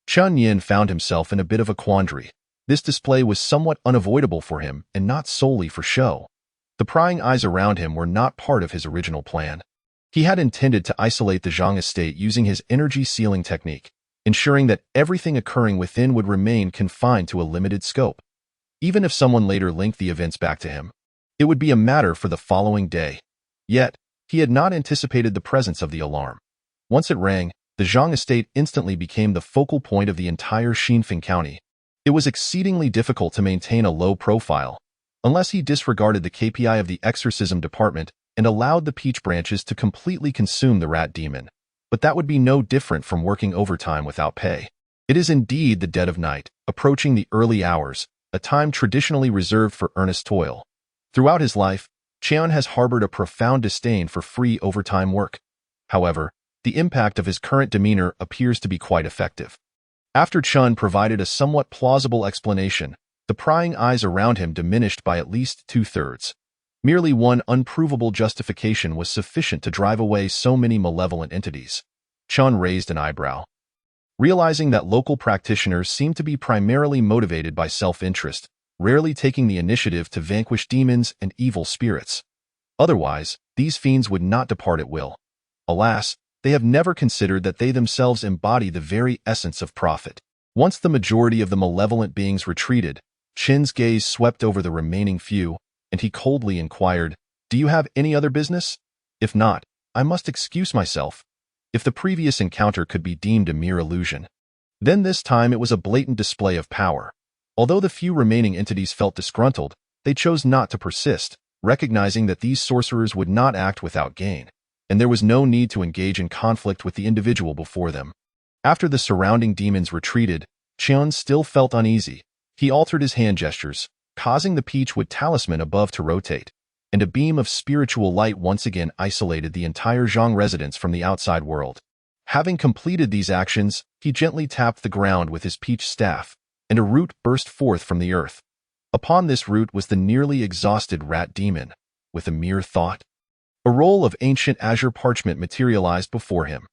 Chen Yin found himself in a bit of a quandary. This display was somewhat unavoidable for him and not solely for show. The prying eyes around him were not part of his original plan. He had intended to isolate the Zhang estate using his energy sealing technique, ensuring that everything occurring within would remain confined to a limited scope. Even if someone later linked the events back to him, it would be a matter for the following day. Yet, he had not anticipated the presence of the alarm. Once it rang, the Zhang estate instantly became the focal point of the entire Xinfeng County. It was exceedingly difficult to maintain a low profile, unless he disregarded the KPI of the exorcism department and allowed the peach branches to completely consume the rat demon. But that would be no different from working overtime without pay. It is indeed the dead of night, approaching the early hours, a time traditionally reserved for earnest toil. Throughout his life, Qian has harbored a profound disdain for free overtime work. However, the impact of his current demeanor appears to be quite effective. After Chun provided a somewhat plausible explanation, the prying eyes around him diminished by at least 2/3. Merely one unprovable justification was sufficient to drive away so many malevolent entities. Chun raised an eyebrow, realizing that local practitioners seemed to be primarily motivated by self-interest, rarely taking the initiative to vanquish demons and evil spirits. Otherwise, these fiends would not depart at will. Alas, they have never considered that they themselves embody the very essence of profit. Once the majority of the malevolent beings retreated, Qin's gaze swept over the remaining few, and he coldly inquired, "Do you have any other business? If not, I must excuse myself." If the previous encounter could be deemed a mere illusion, then this time it was a blatant display of power. Although the few remaining entities felt disgruntled, they chose not to persist, recognizing that these sorcerers would not act without gain, and there was no need to engage in conflict with the individual before them. After the surrounding demons retreated, Qian still felt uneasy. He altered his hand gestures, causing the peachwood talisman above to rotate, and a beam of spiritual light once again isolated the entire Zhang residence from the outside world. Having completed these actions, he gently tapped the ground with his peach staff, and a root burst forth from the earth. Upon this root was the nearly exhausted rat demon. With a mere thought, a roll of ancient azure parchment materialized before him.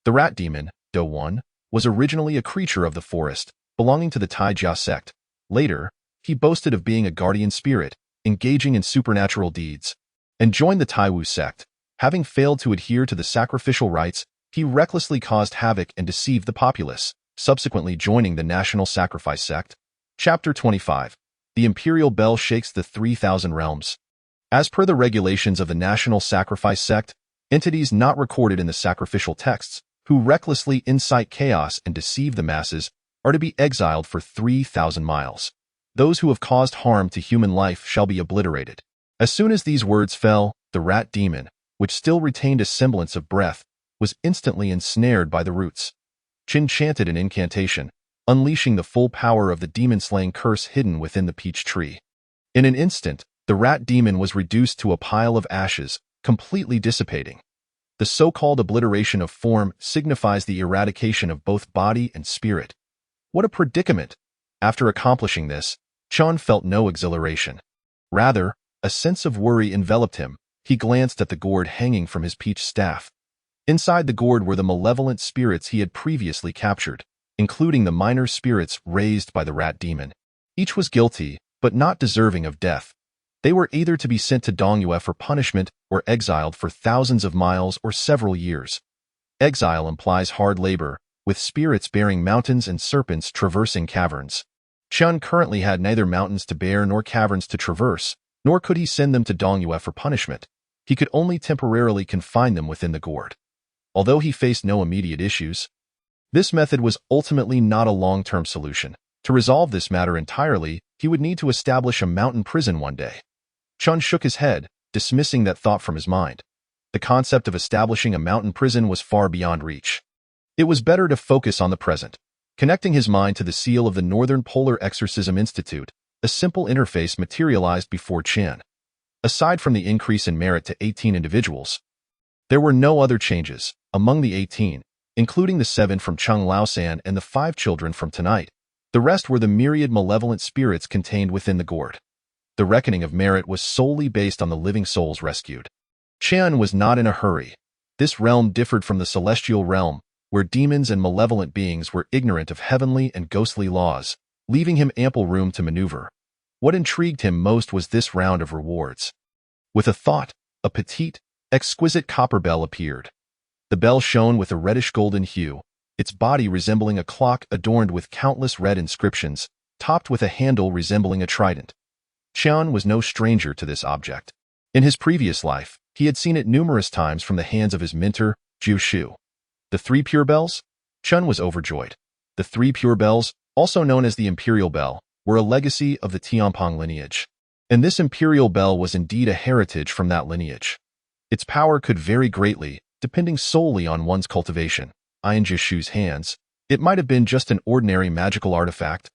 The rat demon, Do 1, was originally a creature of the forest, belonging to the Taijia sect. Later, he boasted of being a guardian spirit, engaging in supernatural deeds, and joined the Taiwu sect. Having failed to adhere to the sacrificial rites, he recklessly caused havoc and deceived the populace, subsequently joining the National Sacrifice sect. Chapter 25. The Imperial Bell Shakes the 3,000 Realms. As per the regulations of the National Sacrifice sect, entities not recorded in the sacrificial texts, who recklessly incite chaos and deceive the masses, are to be exiled for 3,000 miles. Those who have caused harm to human life shall be obliterated. As soon as these words fell, the rat demon, which still retained a semblance of breath, was instantly ensnared by the roots. Qin chanted an incantation, unleashing the full power of the demon-slaying curse hidden within the peach tree. In an instant, the rat demon was reduced to a pile of ashes, completely dissipating. The so-called obliteration of form signifies the eradication of both body and spirit. What a predicament! After accomplishing this, Qian felt no exhilaration. Rather, a sense of worry enveloped him. He glanced at the gourd hanging from his peach staff. Inside the gourd were the malevolent spirits he had previously captured, including the minor spirits raised by the rat demon. Each was guilty, but not deserving of death. They were either to be sent to Dongyue for punishment or exiled for thousands of miles or several years. Exile implies hard labor, with spirits bearing mountains and serpents traversing caverns. Qian currently had neither mountains to bear nor caverns to traverse, nor could he send them to Dongyue for punishment. He could only temporarily confine them within the gourd. Although he faced no immediate issues, this method was ultimately not a long-term solution. To resolve this matter entirely, he would need to establish a mountain prison one day. Qian shook his head, dismissing that thought from his mind. The concept of establishing a mountain prison was far beyond reach. It was better to focus on the present. Connecting his mind to the seal of the Northern Polar Exorcism Institute, a simple interface materialized before Qian. Aside from the increase in merit to 18 individuals, there were no other changes. Among the 18, including the 7 from Chung Laosan and the 5 children from tonight, the rest were the myriad malevolent spirits contained within the gourd. The reckoning of merit was solely based on the living souls rescued. Qian was not in a hurry. This realm differed from the celestial realm, where demons and malevolent beings were ignorant of heavenly and ghostly laws, leaving him ample room to maneuver. What intrigued him most was this round of rewards. With a thought, a petite, exquisite copper bell appeared. The bell shone with a reddish-golden hue, its body resembling a clock adorned with countless red inscriptions, topped with a handle resembling a trident. Qian was no stranger to this object. In his previous life, he had seen it numerous times from the hands of his mentor, Zhu Shu. The 3 pure bells? Qian was overjoyed. The 3 pure bells, also known as the Imperial Bell, were a legacy of the Tianping lineage. And this Imperial Bell was indeed a heritage from that lineage. Its power could vary greatly, depending solely on one's cultivation. In Zhu Shu's hands, it might have been just an ordinary magical artifact.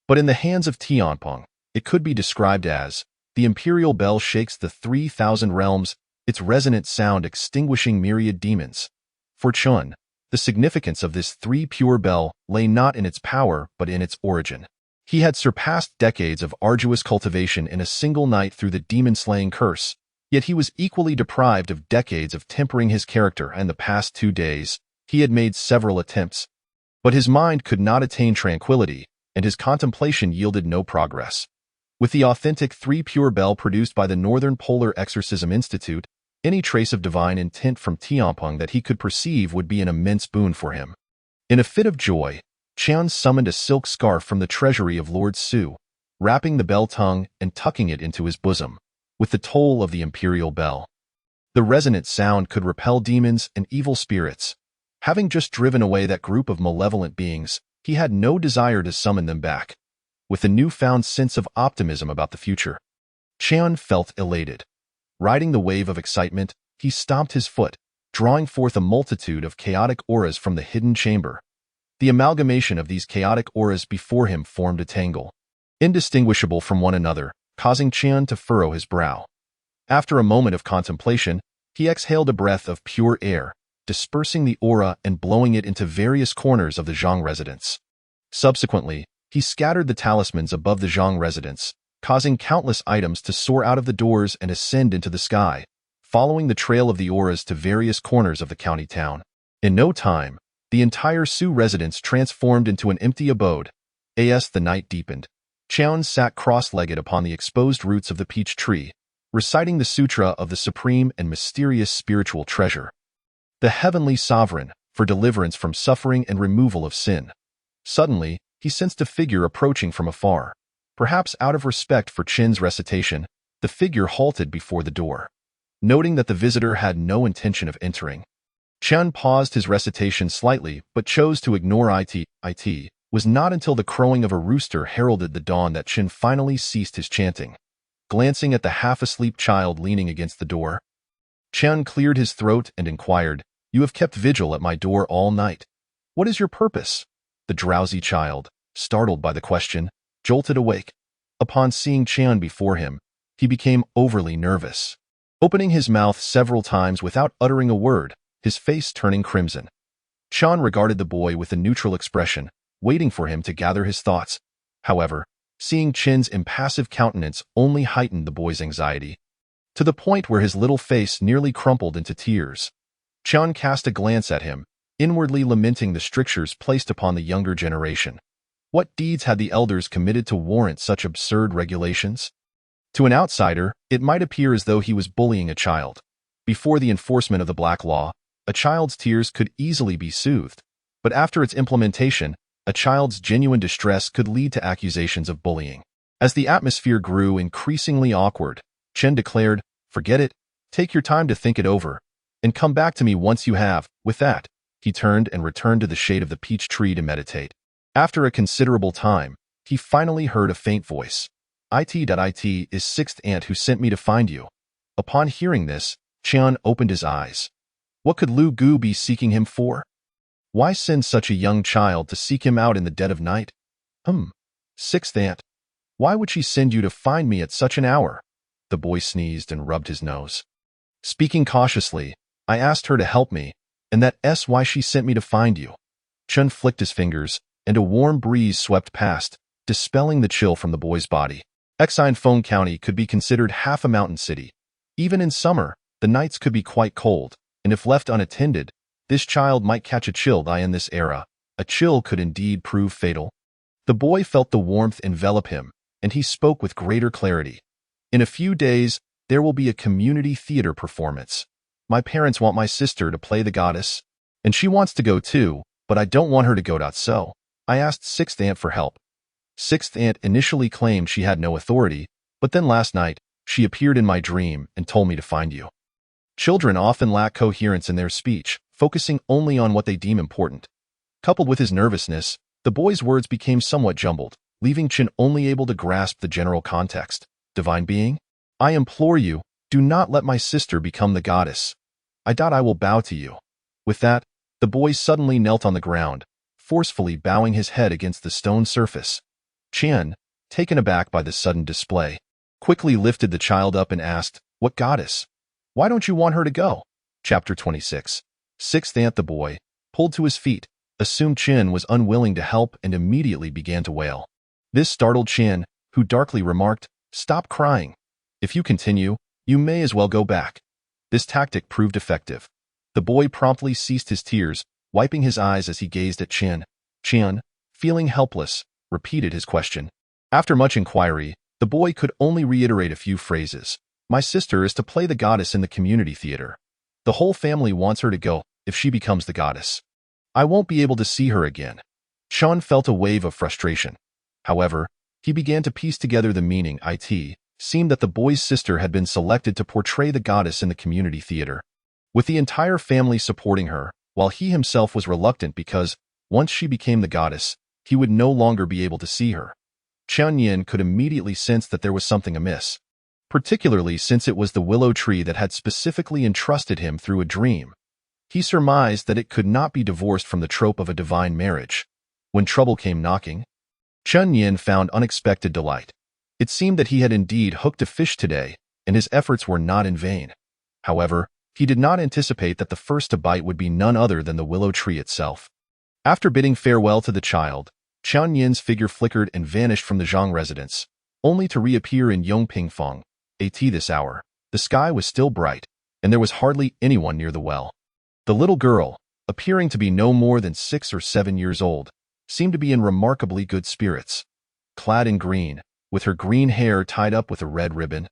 But in the hands of Tianping, it could be described as, the Imperial Bell shakes the 3,000 realms, its resonant sound extinguishing myriad demons. For Qian, the significance of this 3 pure bell lay not in its power but in its origin. He had surpassed decades of arduous cultivation in a single night through the demon-slaying curse, yet he was equally deprived of decades of tempering his character, and the past 2 days, he had made several attempts. But his mind could not attain tranquility, and his contemplation yielded no progress. With the authentic 3 pure bell produced by the Northern Polar Exorcism Institute, any trace of divine intent from Tianpeng that he could perceive would be an immense boon for him. In a fit of joy, Qian summoned a silk scarf from the treasury of Lord Su, wrapping the bell tongue and tucking it into his bosom, with the toll of the imperial bell. The resonant sound could repel demons and evil spirits. Having just driven away that group of malevolent beings, he had no desire to summon them back. With a newfound sense of optimism about the future, Qian felt elated. Riding the wave of excitement, he stomped his foot, drawing forth a multitude of chaotic auras from the hidden chamber. The amalgamation of these chaotic auras before him formed a tangle, indistinguishable from one another, causing Qian to furrow his brow. After a moment of contemplation, he exhaled a breath of pure air, dispersing the aura and blowing it into various corners of the Zhang residence. Subsequently, he scattered the talismans above the Zhang residence, causing countless items to soar out of the doors and ascend into the sky, following the trail of the auras to various corners of the county town. In no time, the entire Su residence transformed into an empty abode. As the night deepened, Qian sat cross-legged upon the exposed roots of the peach tree, reciting the sutra of the supreme and mysterious spiritual treasure, the heavenly sovereign, for deliverance from suffering and removal of sin. Suddenly, he sensed a figure approaching from afar. Perhaps out of respect for Qian's recitation, the figure halted before the door. Noting that the visitor had no intention of entering, Qian paused his recitation slightly but chose to ignore it. It was not until the crowing of a rooster heralded the dawn that Qian finally ceased his chanting. Glancing at the half-asleep child leaning against the door, Qian cleared his throat and inquired, "You have kept vigil at my door all night. What is your purpose?" The drowsy child, startled by the question, jolted awake. Upon seeing Qian before him, he became overly nervous, opening his mouth several times without uttering a word, his face turning crimson. Qian regarded the boy with a neutral expression, waiting for him to gather his thoughts. However, seeing Qian's impassive countenance only heightened the boy's anxiety, to the point where his little face nearly crumpled into tears. Qian cast a glance at him, inwardly lamenting the strictures placed upon the younger generation. What deeds had the elders committed to warrant such absurd regulations? To an outsider, it might appear as though he was bullying a child. Before the enforcement of the Black Law, a child's tears could easily be soothed, but after its implementation, a child's genuine distress could lead to accusations of bullying. As the atmosphere grew increasingly awkward, Qian declared, "Forget it, take your time to think it over, and come back to me once you have." With that, he turned and returned to the shade of the peach tree to meditate. After a considerable time, he finally heard a faint voice. It is Sixth Aunt who sent me to find you." Upon hearing this, Qian opened his eyes. What could Lu Gu be seeking him for? Why send such a young child to seek him out in the dead of night? Sixth Aunt, why would she send you to find me at such an hour? The boy sneezed and rubbed his nose. Speaking cautiously, I asked her to help me, and that's why she sent me to find you. Qian flicked his fingers, and a warm breeze swept past, dispelling the chill from the boy's body. Exine County could be considered half a mountain city. Even in summer, the nights could be quite cold, and if left unattended, this child might catch a chill. In this era, a chill could indeed prove fatal. The boy felt the warmth envelop him, and he spoke with greater clarity. In a few days, there will be a community theater performance. My parents want my sister to play the goddess, and she wants to go too, but I don't want her to go. So I asked Sixth Aunt for help. Sixth Aunt initially claimed she had no authority, but then last night, she appeared in my dream and told me to find you. Children often lack coherence in their speech, focusing only on what they deem important. Coupled with his nervousness, the boy's words became somewhat jumbled, leaving Qian only able to grasp the general context. Divine being, I implore you, do not let my sister become the goddess. I will bow to you. With that, the boy suddenly knelt on the ground, forcefully bowing his head against the stone surface. Qian, taken aback by this sudden display, quickly lifted the child up and asked, What goddess? Why don't you want her to go? Chapter 26. Sixth Aunt, the boy, pulled to his feet, assumed Qian was unwilling to help and immediately began to wail. This startled Qian, who darkly remarked, Stop crying. If you continue, you may as well go back. This tactic proved effective. The boy promptly ceased his tears, wiping his eyes as he gazed at Qian. Qian, feeling helpless, repeated his question. After much inquiry, The boy could only reiterate a few phrases. My sister is to play the goddess in the community theater. The whole family wants her to go if she becomes the goddess. I won't be able to see her again. Sean felt a wave of frustration. However, he began to piece together the meaning. It seemed that the boy's sister had been selected to portray the goddess in the community theater, with the entire family supporting her, while he himself was reluctant because, once she became the goddess, he would no longer be able to see her. Qian Yin could immediately sense that there was something amiss, particularly since it was the willow tree that had specifically entrusted him through a dream. He surmised that it could not be divorced from the trope of a divine marriage. When trouble came knocking, Qian Yin found unexpected delight. It seemed that he had indeed hooked a fish today, and his efforts were not in vain. However, he did not anticipate that the first to bite would be none other than the willow tree itself. After bidding farewell to the child, Qian Yin's figure flickered and vanished from the Zhang residence, only to reappear in Yongpingfeng. At this hour, the sky was still bright, and there was hardly anyone near the well. The little girl, appearing to be no more than 6 or 7 years old, seemed to be in remarkably good spirits. Clad in green, with her green hair tied up with a red ribbon,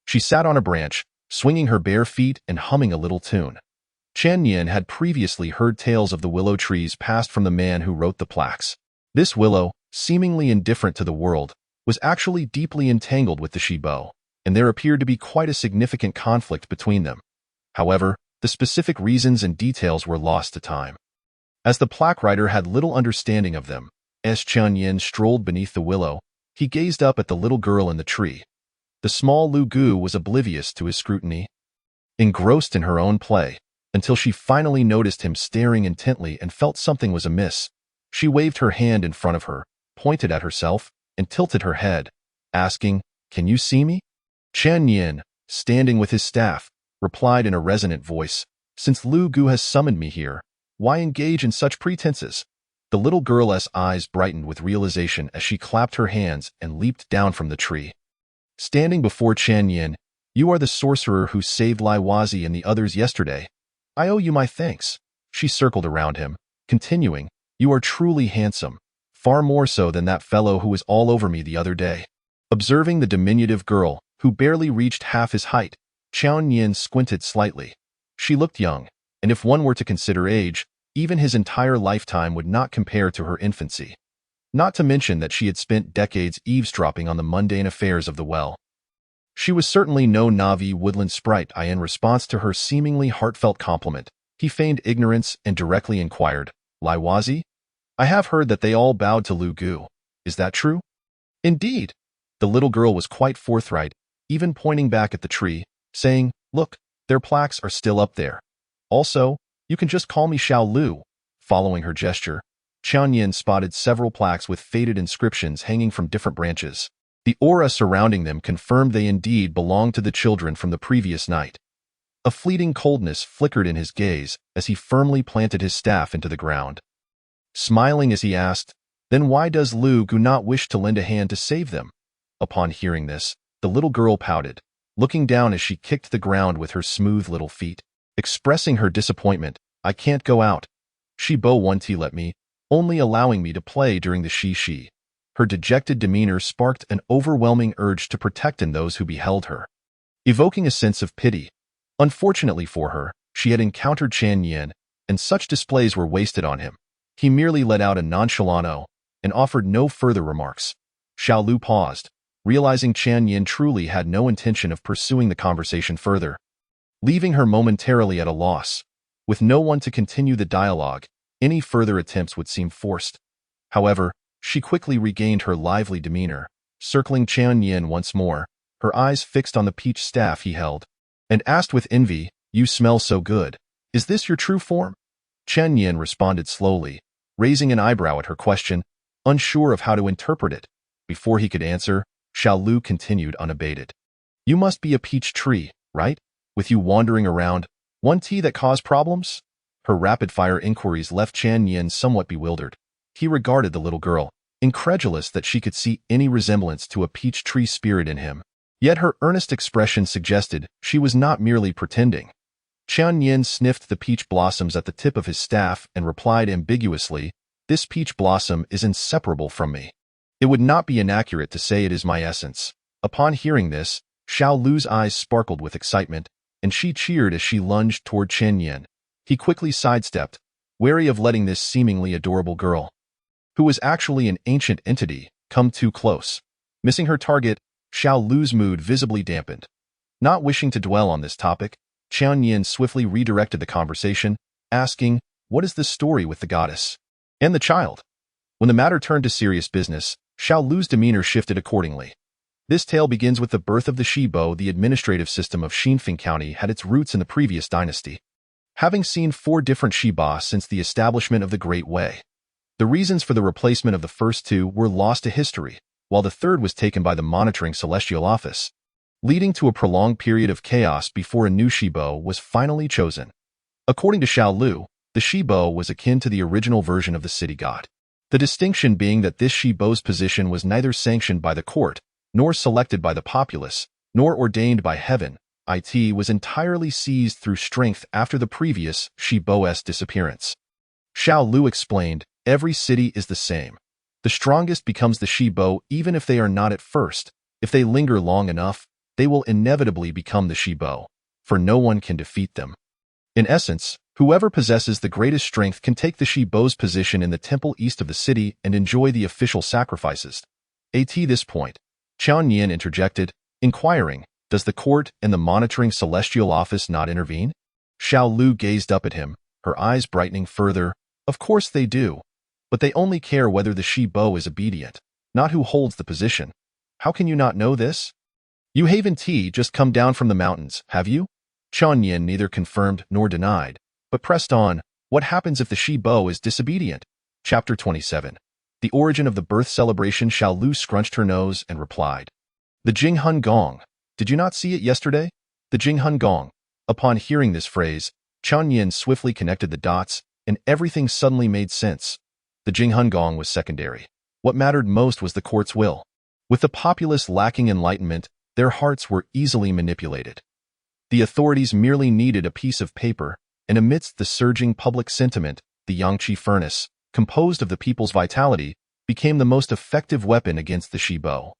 she sat on a branch, swinging her bare feet and humming a little tune. Qian Yin had previously heard tales of the willow trees passed from the man who wrote the plaques. This willow, seemingly indifferent to the world, was actually deeply entangled with the Shibo, and there appeared to be quite a significant conflict between them. However, the specific reasons and details were lost to time, as the plaque writer had little understanding of them. As Qian Yin strolled beneath the willow, he gazed up at the little girl in the tree. The small Lu Gu was oblivious to his scrutiny, engrossed in her own play, until she finally noticed him staring intently and felt something was amiss. She waved her hand in front of her, pointed at herself, and tilted her head, asking, "Can you see me?" Qian Yin, standing with his staff, replied in a resonant voice, "Since Lu Gu has summoned me here, why engage in such pretenses?" The little girl's eyes brightened with realization as she clapped her hands and leaped down from the tree. Standing before Qian Yin, "You are the sorcerer who saved Lai Wazi and the others yesterday. I owe you my thanks." She circled around him, continuing, "You are truly handsome, far more so than that fellow who was all over me the other day." Observing the diminutive girl, who barely reached half his height, Qian Yin squinted slightly. She looked young, and if one were to consider age, even his entire lifetime would not compare to her infancy. Not to mention that she had spent decades eavesdropping on the mundane affairs of the well. She was certainly no Na'vi woodland sprite. In response to her seemingly heartfelt compliment, he feigned ignorance and directly inquired, "Lai Wazi? I have heard that they all bowed to Lu Gu. Is that true?" "Indeed." The little girl was quite forthright, even pointing back at the tree, saying, "Look, their plaques are still up there. Also, you can just call me Xiao Lu." Following her gesture, Qian Yin spotted several plaques with faded inscriptions hanging from different branches. The aura surrounding them confirmed they indeed belonged to the children from the previous night. A fleeting coldness flickered in his gaze as he firmly planted his staff into the ground. Smiling as he asked, "Then why does Lu Gu not wish to lend a hand to save them?" Upon hearing this, the little girl pouted, looking down as she kicked the ground with her smooth little feet, expressing her disappointment. "I can't go out. Shibo won't let me, only allowing me to play during the Shi. Her dejected demeanor sparked an overwhelming urge to protect those who beheld her, evoking a sense of pity. Unfortunately for her, she had encountered Qian Yin, and such displays were wasted on him. He merely let out a nonchalant "oh" and offered no further remarks. Xiao Lu paused, realizing Qian Yin truly had no intention of pursuing the conversation further, leaving her momentarily at a loss. With no one to continue the dialogue, any further attempts would seem forced. However, she quickly regained her lively demeanor, circling Qian Yin once more, her eyes fixed on the peach staff he held, and asked with envy, "You smell so good. Is this your true form?" Qian Yin responded slowly, raising an eyebrow at her question, unsure of how to interpret it. Before he could answer, Xiao Lu continued unabated. "You must be a peach tree, right? With you wandering around, one tea that caused problems?" Her rapid-fire inquiries left Qian Yin somewhat bewildered. He regarded the little girl, incredulous that she could see any resemblance to a peach tree spirit in him. Yet her earnest expression suggested she was not merely pretending. Qian Yin sniffed the peach blossoms at the tip of his staff and replied ambiguously, "This peach blossom is inseparable from me. It would not be inaccurate to say it is my essence." Upon hearing this, Xiao Lu's eyes sparkled with excitement, and she cheered as she lunged toward Chen Yin. He quickly sidestepped, wary of letting this seemingly adorable girl, who was actually an ancient entity, come too close. Missing her target, Xiao Lu's mood visibly dampened. Not wishing to dwell on this topic, Chen Yin swiftly redirected the conversation, asking, "What is this story with the goddess and the child?" When the matter turned to serious business, Xiao Lu's demeanor shifted accordingly. This tale begins with the birth of the Shibo. The administrative system of Xinfeng County had its roots in the previous dynasty, having seen 4 different Shiba since the establishment of the Great Way. The reasons for the replacement of the first 2 were lost to history, while the third was taken by the monitoring celestial office, leading to a prolonged period of chaos before a new Shibo was finally chosen. According to Xiao Lu, the Shibo was akin to the original version of the city god. The distinction being that this Shibo's position was neither sanctioned by the court, nor selected by the populace, nor ordained by heaven. It was entirely seized through strength after the previous Shibo's disappearance. Xiao Lu explained, "Every city is the same. The strongest becomes the Shibo even if they are not at first. If they linger long enough, they will inevitably become the Shibo, for no one can defeat them. In essence, whoever possesses the greatest strength can take the Shibo's position in the temple east of the city and enjoy the official sacrifices." At this point, Chen Yin interjected, inquiring, "Does the court and the monitoring celestial office not intervene?" Xiao Lu gazed up at him, her eyes brightening further. "Of course they do, but they only care whether the Shibo is obedient, not who holds the position. How can you not know this? You haven't just come down from the mountains, have you?" Chen Yin neither confirmed nor denied, but pressed on, "What happens if the Shibo is disobedient?" Chapter 27. The origin of the birth celebration. Xiao Lu scrunched her nose and replied, "The Jinghun Gong. Did you not see it yesterday? The Jinghun Gong." Upon hearing this phrase, Chen Yin swiftly connected the dots, and everything suddenly made sense. The Jinghun Gong was secondary. What mattered most was the court's will. With the populace lacking enlightenment, their hearts were easily manipulated. The authorities merely needed a piece of paper, and amidst the surging public sentiment, the Yangtze furnace, composed of the people's vitality, became the most effective weapon against the Shibo.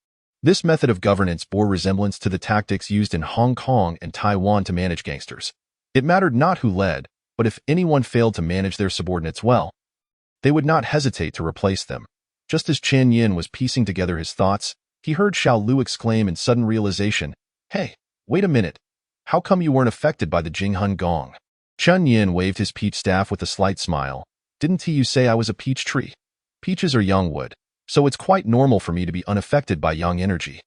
This method of governance bore resemblance to the tactics used in Hong Kong and Taiwan to manage gangsters. It mattered not who led, but if anyone failed to manage their subordinates well, they would not hesitate to replace them. Just as Chen Yin was piecing together his thoughts, he heard Xiao Lu exclaim in sudden realization, "Hey, wait a minute. How come you weren't affected by the Jinghun Gong?" Chen Yin waved his peach staff with a slight smile. "Didn't you say I was a peach tree? Peaches are young wood, so it's quite normal for me to be unaffected by young energy."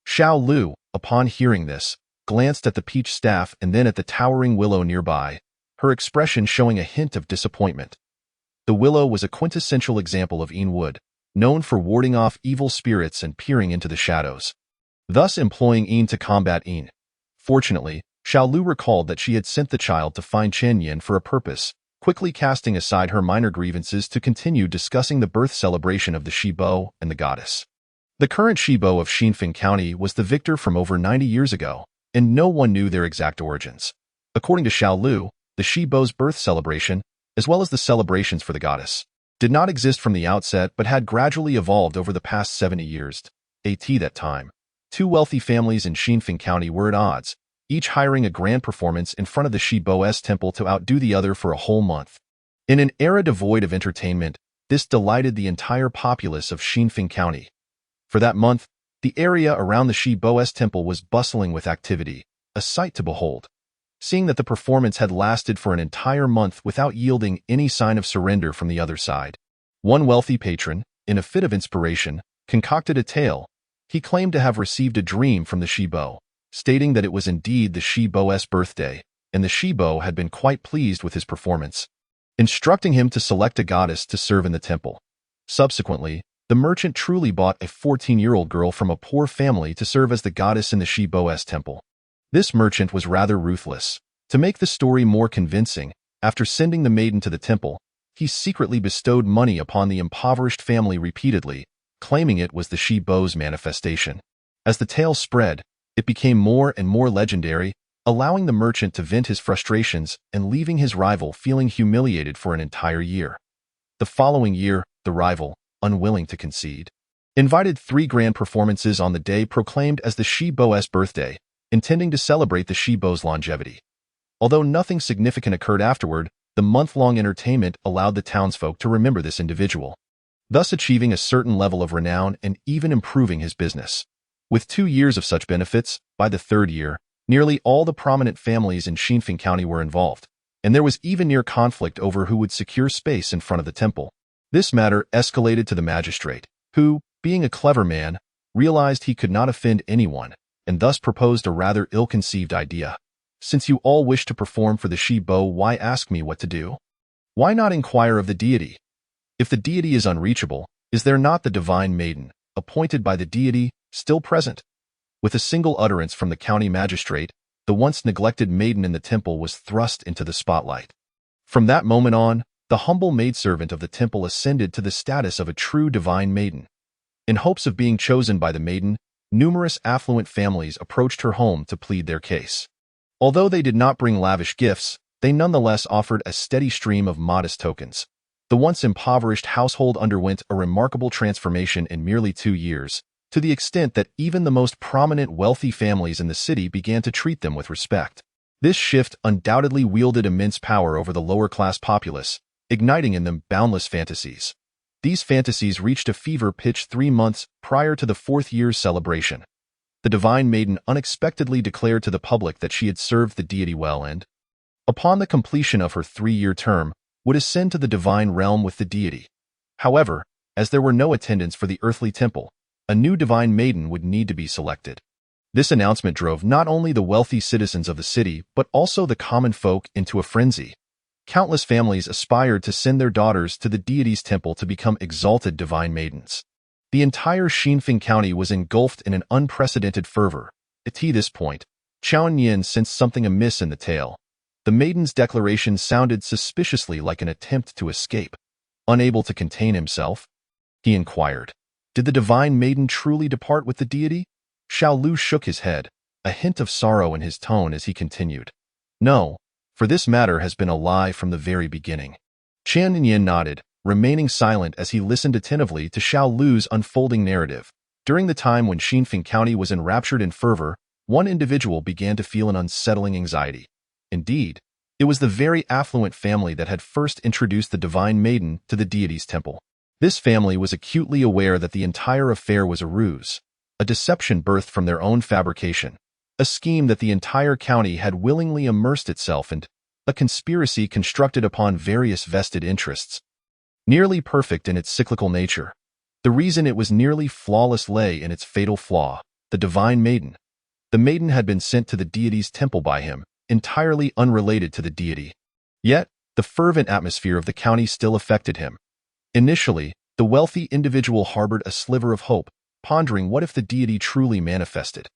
Xiao Lu, upon hearing this, glanced at the peach staff and then at the towering willow nearby, her expression showing a hint of disappointment. The willow was a quintessential example of Yin wood, known for warding off evil spirits and peering into the shadows, thus employing Yin to combat Yin. Fortunately, Xiao Lu recalled that she had sent the child to find Chen Yin for a purpose, quickly casting aside her minor grievances to continue discussing the birth celebration of the Shibo and the goddess. The current Shibo of Xinfeng County was the victor from over 90 years ago, and no one knew their exact origins. According to Xiao Lu, the Shibo's birth celebration, as well as the celebrations for the goddess, did not exist from the outset but had gradually evolved over the past 70 years. At that time, 2 wealthy families in Xinfeng County were at odds, each hiring a grand performance in front of the Shibo's temple to outdo the other for a whole month. In an era devoid of entertainment, this delighted the entire populace of Xinfeng County. For that month, the area around the Shibo's temple was bustling with activity, a sight to behold. Seeing that the performance had lasted for an entire month without yielding any sign of surrender from the other side, one wealthy patron, in a fit of inspiration, concocted a tale. He claimed to have received a dream from the Shibo, stating that it was indeed the Shibo's birthday, and the Shibo had been quite pleased with his performance, instructing him to select a goddess to serve in the temple. Subsequently, the merchant truly bought a 14-year-old girl from a poor family to serve as the goddess in the Shibo's temple. This merchant was rather ruthless. To make the story more convincing, after sending the maiden to the temple, he secretly bestowed money upon the impoverished family repeatedly, claiming it was the Shibo's manifestation. As the tale spread, it became more and more legendary, allowing the merchant to vent his frustrations and leaving his rival feeling humiliated for an entire year. The following year, the rival, unwilling to concede, invited 3 grand performances on the day proclaimed as the Shi-Bo's birthday, intending to celebrate the Shi-Bo's longevity. Although nothing significant occurred afterward, the month-long entertainment allowed the townsfolk to remember this individual, thus achieving a certain level of renown and even improving his business. With 2 years of such benefits, by the 3rd year, nearly all the prominent families in Xinfeng County were involved, and there was even near conflict over who would secure space in front of the temple. This matter escalated to the magistrate, who, being a clever man, realized he could not offend anyone, and thus proposed a rather ill-conceived idea. Since you all wish to perform for the Shi-Bo, why ask me what to do? Why not inquire of the deity? If the deity is unreachable, is there not the divine maiden, appointed by the deity, still present? With a single utterance from the county magistrate, the once neglected maiden in the temple was thrust into the spotlight. From that moment on, the humble maidservant of the temple ascended to the status of a true divine maiden. In hopes of being chosen by the maiden, numerous affluent families approached her home to plead their case. Although they did not bring lavish gifts, they nonetheless offered a steady stream of modest tokens. The once impoverished household underwent a remarkable transformation in merely 2 years, to the extent that even the most prominent wealthy families in the city began to treat them with respect. This shift undoubtedly wielded immense power over the lower-class populace, igniting in them boundless fantasies. These fantasies reached a fever pitch 3 months prior to the 4th year's celebration. The divine maiden unexpectedly declared to the public that she had served the deity well and, upon the completion of her 3-year term, would ascend to the divine realm with the deity. However, as there were no attendants for the earthly temple, a new divine maiden would need to be selected. This announcement drove not only the wealthy citizens of the city but also the common folk into a frenzy. Countless families aspired to send their daughters to the deity's temple to become exalted divine maidens. The entire Xinfeng County was engulfed in an unprecedented fervor. At this point, Qiao Yin sensed something amiss in the tale. The maiden's declaration sounded suspiciously like an attempt to escape. Unable to contain himself, he inquired, "Did the divine maiden truly depart with the deity?" Xiao Lu shook his head, a hint of sorrow in his tone as he continued, "No, for this matter has been a lie from the very beginning." Qiao Yin nodded, remaining silent as he listened attentively to Xiao Lu's unfolding narrative. During the time when Xinfeng County was enraptured in fervor, one individual began to feel an unsettling anxiety. Indeed, it was the very affluent family that had first introduced the divine maiden to the deity's temple. This family was acutely aware that the entire affair was a ruse, a deception birthed from their own fabrication, a scheme that the entire county had willingly immersed itself in, a conspiracy constructed upon various vested interests. Nearly perfect in its cyclical nature, the reason it was nearly flawless lay in its fatal flaw, the divine maiden. The maiden had been sent to the deity's temple by him, entirely unrelated to the deity. Yet, the fervent atmosphere of the county still affected him. Initially, the wealthy individual harbored a sliver of hope, pondering what if the deity truly manifested.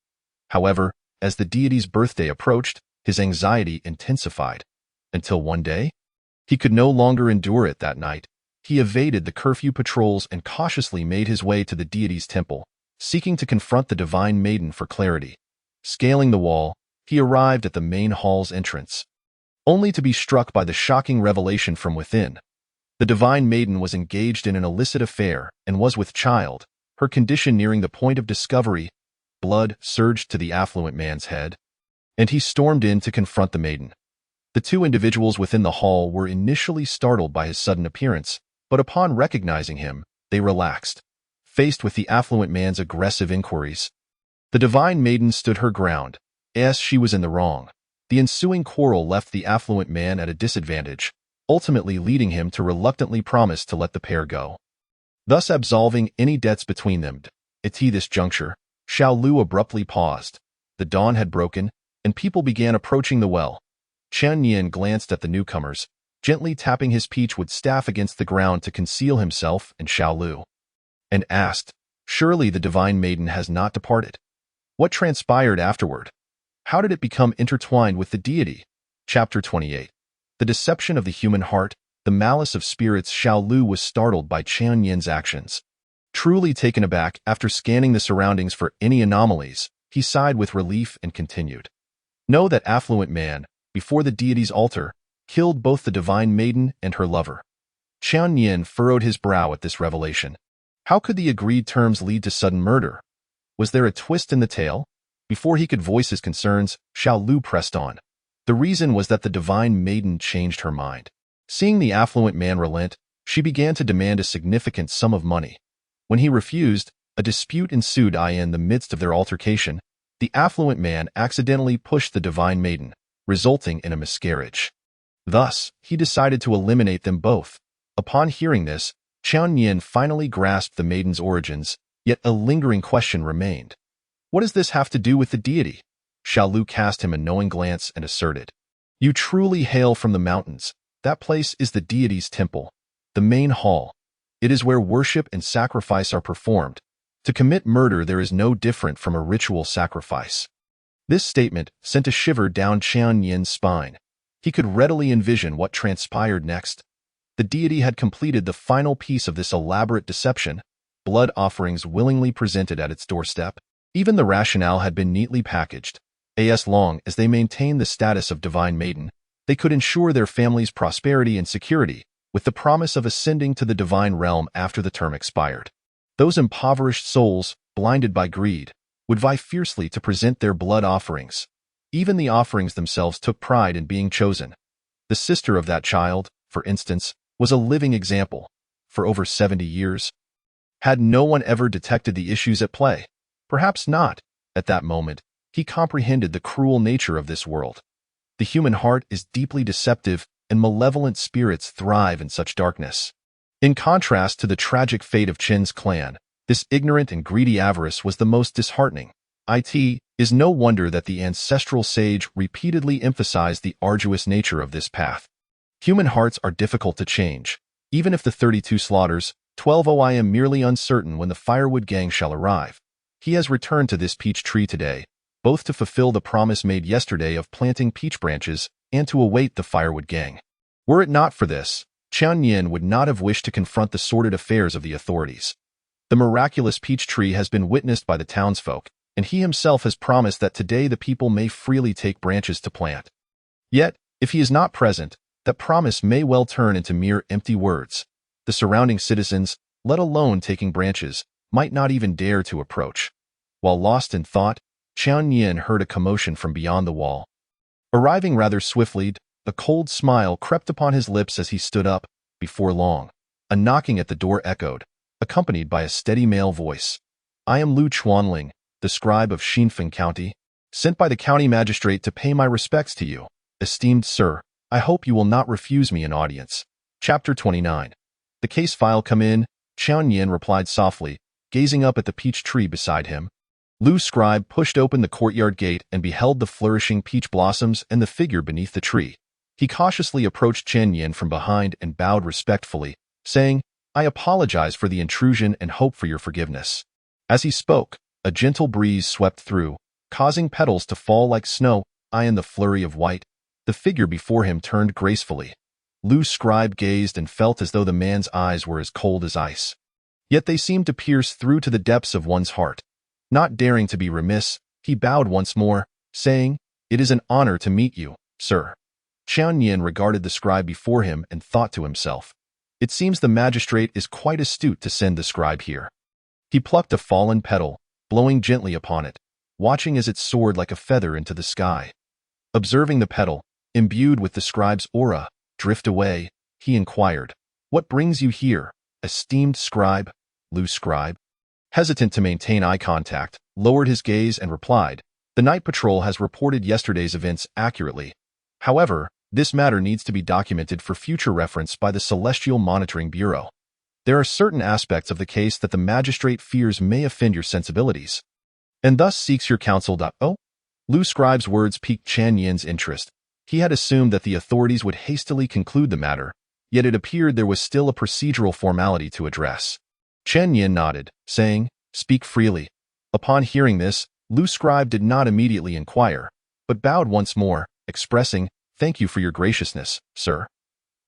However, as the deity's birthday approached, his anxiety intensified. Until one day, he could no longer endure it. That night, he evaded the curfew patrols and cautiously made his way to the deity's temple, seeking to confront the divine maiden for clarity. Scaling the wall, he arrived at the main hall's entrance, only to be struck by the shocking revelation from within. The divine maiden was engaged in an illicit affair and was with child, her condition nearing the point of discovery. Blood surged to the affluent man's head, and he stormed in to confront the maiden. The 2 individuals within the hall were initially startled by his sudden appearance, but upon recognizing him, they relaxed. Faced with the affluent man's aggressive inquiries, the divine maiden stood her ground, as she was in the wrong. The ensuing quarrel left the affluent man at a disadvantage, ultimately leading him to reluctantly promise to let the pair go, thus absolving any debts between them. At this juncture, Xiao Lu abruptly paused. The dawn had broken, and people began approaching the well. Qiao Yin glanced at the newcomers, gently tapping his peachwood staff against the ground to conceal himself and Xiao Lu, and asked, "Surely the divine maiden has not departed? What transpired afterward? How did it become intertwined with the deity?" Chapter 28. The deception of the human heart, the malice of spirits. Xiao Lu was startled by Qiao Yin's actions. Truly taken aback after scanning the surroundings for any anomalies, he sighed with relief and continued, "Know that affluent man, before the deity's altar, killed both the divine maiden and her lover." Qiao Yin furrowed his brow at this revelation. How could the agreed terms lead to sudden murder? Was there a twist in the tale? Before he could voice his concerns, Xiao Lu pressed on. The reason was that the divine maiden changed her mind. Seeing the affluent man relent, she began to demand a significant sum of money. When he refused, a dispute ensued. In the midst of their altercation, the affluent man accidentally pushed the divine maiden, resulting in a miscarriage. Thus, he decided to eliminate them both. Upon hearing this, Qian Yin finally grasped the maiden's origins, yet a lingering question remained. What does this have to do with the deity? Xiao Lu cast him a knowing glance and asserted. You truly hail from the mountains. That place is the deity's temple, the main hall. It is where worship and sacrifice are performed. To commit murder there is no different from a ritual sacrifice. This statement sent a shiver down Qian Yin's spine. He could readily envision what transpired next. The deity had completed the final piece of this elaborate deception, blood offerings willingly presented at its doorstep. Even the rationale had been neatly packaged. As long as they maintained the status of divine maiden, they could ensure their family's prosperity and security, with the promise of ascending to the divine realm after the term expired. Those impoverished souls, blinded by greed, would vie fiercely to present their blood offerings. Even the offerings themselves took pride in being chosen. The sister of that child, for instance, was a living example. For over 70 years, had no one ever detected the issues at play? Perhaps not. At that moment, he comprehended the cruel nature of this world. The human heart is deeply deceptive, and malevolent spirits thrive in such darkness. In contrast to the tragic fate of Qin's clan, this ignorant and greedy avarice was the most disheartening. It is no wonder that the ancestral sage repeatedly emphasized the arduous nature of this path. Human hearts are difficult to change. Even if the 32 slaughters, 12 I am merely uncertain when the firewood gang shall arrive. He has returned to this peach tree today, both to fulfill the promise made yesterday of planting peach branches and to await the firewood gang. Were it not for this, Qian Yin would not have wished to confront the sordid affairs of the authorities. The miraculous peach tree has been witnessed by the townsfolk, and he himself has promised that today the people may freely take branches to plant. Yet, if he is not present, that promise may well turn into mere empty words. The surrounding citizens, let alone taking branches, might not even dare to approach. While lost in thought, Qian Yin heard a commotion from beyond the wall. Arriving rather swiftly, a cold smile crept upon his lips as he stood up. Before long, a knocking at the door echoed, accompanied by a steady male voice. I am Lu Chuanling, the scribe of Xinfeng County, sent by the county magistrate to pay my respects to you. Esteemed sir, I hope you will not refuse me an audience. Chapter 29. The case file come in, Qian Yin replied softly, gazing up at the peach tree beside him. Lu Scribe pushed open the courtyard gate and beheld the flourishing peach blossoms and the figure beneath the tree. He cautiously approached Qian Yin from behind and bowed respectfully, saying, I apologize for the intrusion and hope for your forgiveness. As he spoke, a gentle breeze swept through, causing petals to fall like snow. In the flurry of white, the figure before him turned gracefully. Lu Scribe gazed and felt as though the man's eyes were as cold as ice. Yet they seemed to pierce through to the depths of one's heart. Not daring to be remiss, he bowed once more, saying, It is an honor to meet you, sir. Qian Yin regarded the scribe before him and thought to himself, It seems the magistrate is quite astute to send the scribe here. He plucked a fallen petal, blowing gently upon it, watching as it soared like a feather into the sky. Observing the petal, imbued with the scribe's aura, drift away, he inquired, What brings you here, esteemed scribe? Lu Scribe, hesitant to maintain eye contact, lowered his gaze and replied, The night patrol has reported yesterday's events accurately. However, this matter needs to be documented for future reference by the Celestial Monitoring Bureau. There are certain aspects of the case that the magistrate fears may offend your sensibilities, and thus seeks your counsel. Lu Scribe's words piqued Qian Yin's interest. He had assumed that the authorities would hastily conclude the matter, yet it appeared there was still a procedural formality to address. Qian Yin nodded, saying, Speak freely. Upon hearing this, Lu Scribe did not immediately inquire, but bowed once more, expressing, Thank you for your graciousness, sir.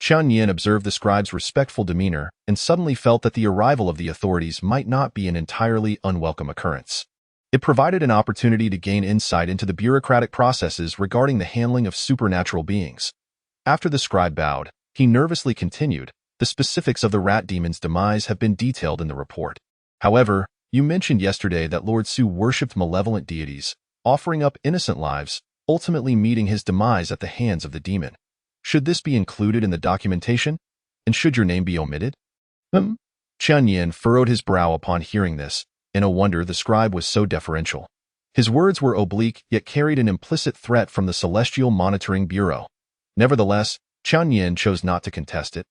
Qian Yin observed the scribe's respectful demeanor and suddenly felt that the arrival of the authorities might not be an entirely unwelcome occurrence. It provided an opportunity to gain insight into the bureaucratic processes regarding the handling of supernatural beings. After the scribe bowed, he nervously continued, The specifics of the rat demon's demise have been detailed in the report. However, you mentioned yesterday that Lord Su worshipped malevolent deities, offering up innocent lives, ultimately meeting his demise at the hands of the demon. Should this be included in the documentation? And should your name be omitted? Qian Yin furrowed his brow upon hearing this. In a wonder the scribe was so deferential. His words were oblique, yet carried an implicit threat from the Celestial Monitoring Bureau. Nevertheless, Qian Yin chose not to contest it.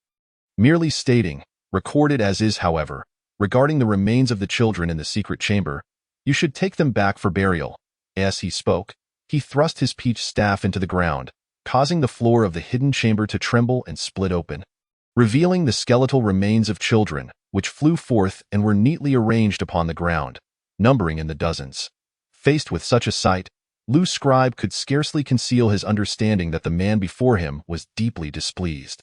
Merely stating, recorded as is however, regarding the remains of the children in the secret chamber, you should take them back for burial. As he spoke, he thrust his peach staff into the ground, causing the floor of the hidden chamber to tremble and split open, revealing the skeletal remains of children, which flew forth and were neatly arranged upon the ground, numbering in the dozens. Faced with such a sight, Lu Scribe could scarcely conceal his understanding that the man before him was deeply displeased.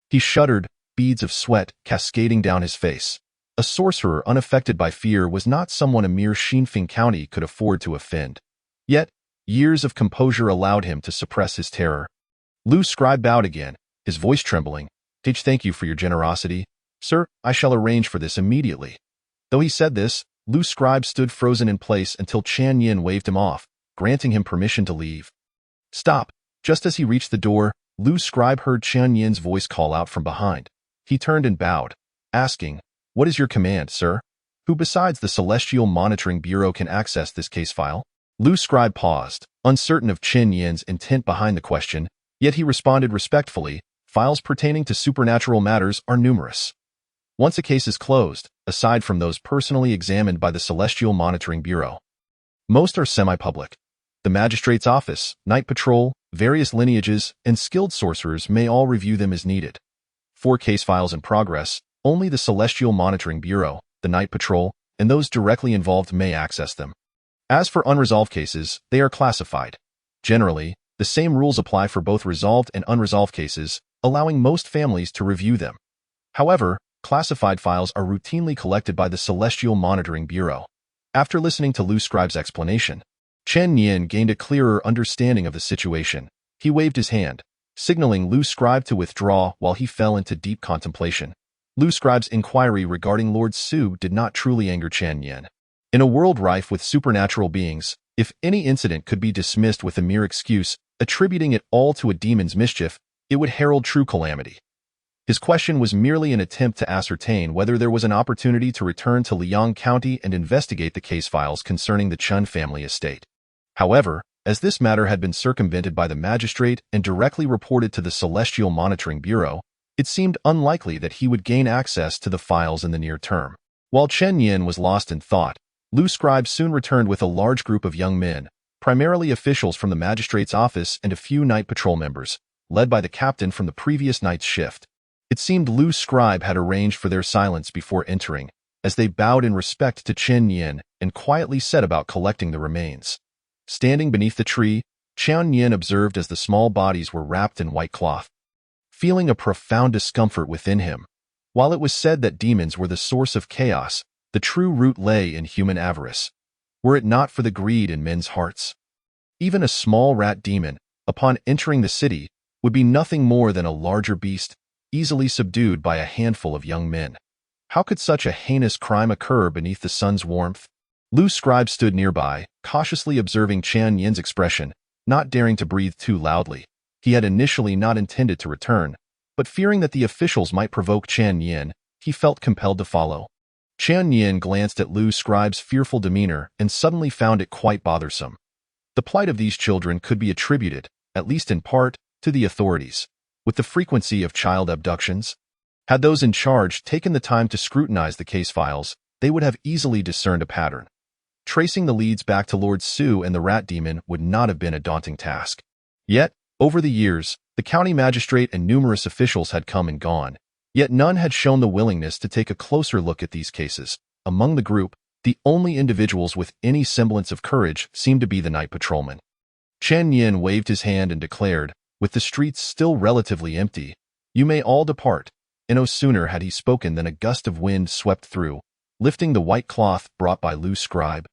He shuddered, beads of sweat cascading down his face. A sorcerer unaffected by fear was not someone a mere Xinfeng County could afford to offend. Yet, years of composure allowed him to suppress his terror. Lu Scribe bowed again, his voice trembling. Thank you for your generosity. Sir, I shall arrange for this immediately. Though he said this, Lu Scribe stood frozen in place until Qian Yin waved him off, granting him permission to leave. Stop! Just as he reached the door, Lu Scribe heard Qian Yin's voice call out from behind. He turned and bowed, asking, "What is your command, sir? Who besides the Celestial Monitoring Bureau can access this case file?" Lu Scribe paused, uncertain of Qian Yin's intent behind the question, yet he responded respectfully, "Files pertaining to supernatural matters are numerous. Once a case is closed, aside from those personally examined by the Celestial Monitoring Bureau, most are semi-public. The magistrate's office, night patrol, various lineages, and skilled sorcerers may all review them as needed. For case files in progress, only the Celestial Monitoring Bureau, the night patrol, and those directly involved may access them. As for unresolved cases, they are classified. Generally, the same rules apply for both resolved and unresolved cases, allowing most families to review them. However, classified files are routinely collected by the Celestial Monitoring Bureau. After listening to Lu Scribe's explanation, Qian Yin gained a clearer understanding of the situation. He waved his hand, signaling Lu Scribe to withdraw while he fell into deep contemplation. Lu Scribe's inquiry regarding Lord Su did not truly anger Qian Yin. In a world rife with supernatural beings, if any incident could be dismissed with a mere excuse, attributing it all to a demon's mischief, it would herald true calamity. His question was merely an attempt to ascertain whether there was an opportunity to return to Liang County and investigate the case files concerning the Chun family estate. However, as this matter had been circumvented by the magistrate and directly reported to the Celestial Monitoring Bureau, it seemed unlikely that he would gain access to the files in the near term. While Qian Yin was lost in thought, Lu Scribe soon returned with a large group of young men, primarily officials from the magistrate's office and a few night patrol members, led by the captain from the previous night's shift. It seemed Lu Scribe had arranged for their silence before entering, as they bowed in respect to Qian Yin and quietly set about collecting the remains. Standing beneath the tree, Qian Yin observed as the small bodies were wrapped in white cloth, feeling a profound discomfort within him. While it was said that demons were the source of chaos, the true root lay in human avarice. Were it not for the greed in men's hearts, even a small rat demon, upon entering the city, would be nothing more than a larger beast, easily subdued by a handful of young men. How could such a heinous crime occur beneath the sun's warmth? Lu Scribe stood nearby, cautiously observing Qian Yin's expression, not daring to breathe too loudly. He had initially not intended to return, but fearing that the officials might provoke Qian Yin, he felt compelled to follow. Qian Yin glanced at Lu Scribe's fearful demeanor and suddenly found it quite bothersome. The plight of these children could be attributed, at least in part, to the authorities. With the frequency of child abductions, had those in charge taken the time to scrutinize the case files, they would have easily discerned a pattern. Tracing the leads back to Lord Su and the rat demon would not have been a daunting task. Yet, over the years, the county magistrate and numerous officials had come and gone, yet none had shown the willingness to take a closer look at these cases. Among the group, the only individuals with any semblance of courage seemed to be the night patrolman. Qian Yin waved his hand and declared, with the streets still relatively empty, "You may all depart." And no sooner had he spoken than a gust of wind swept through, lifting the white cloth brought by Lu Scribe,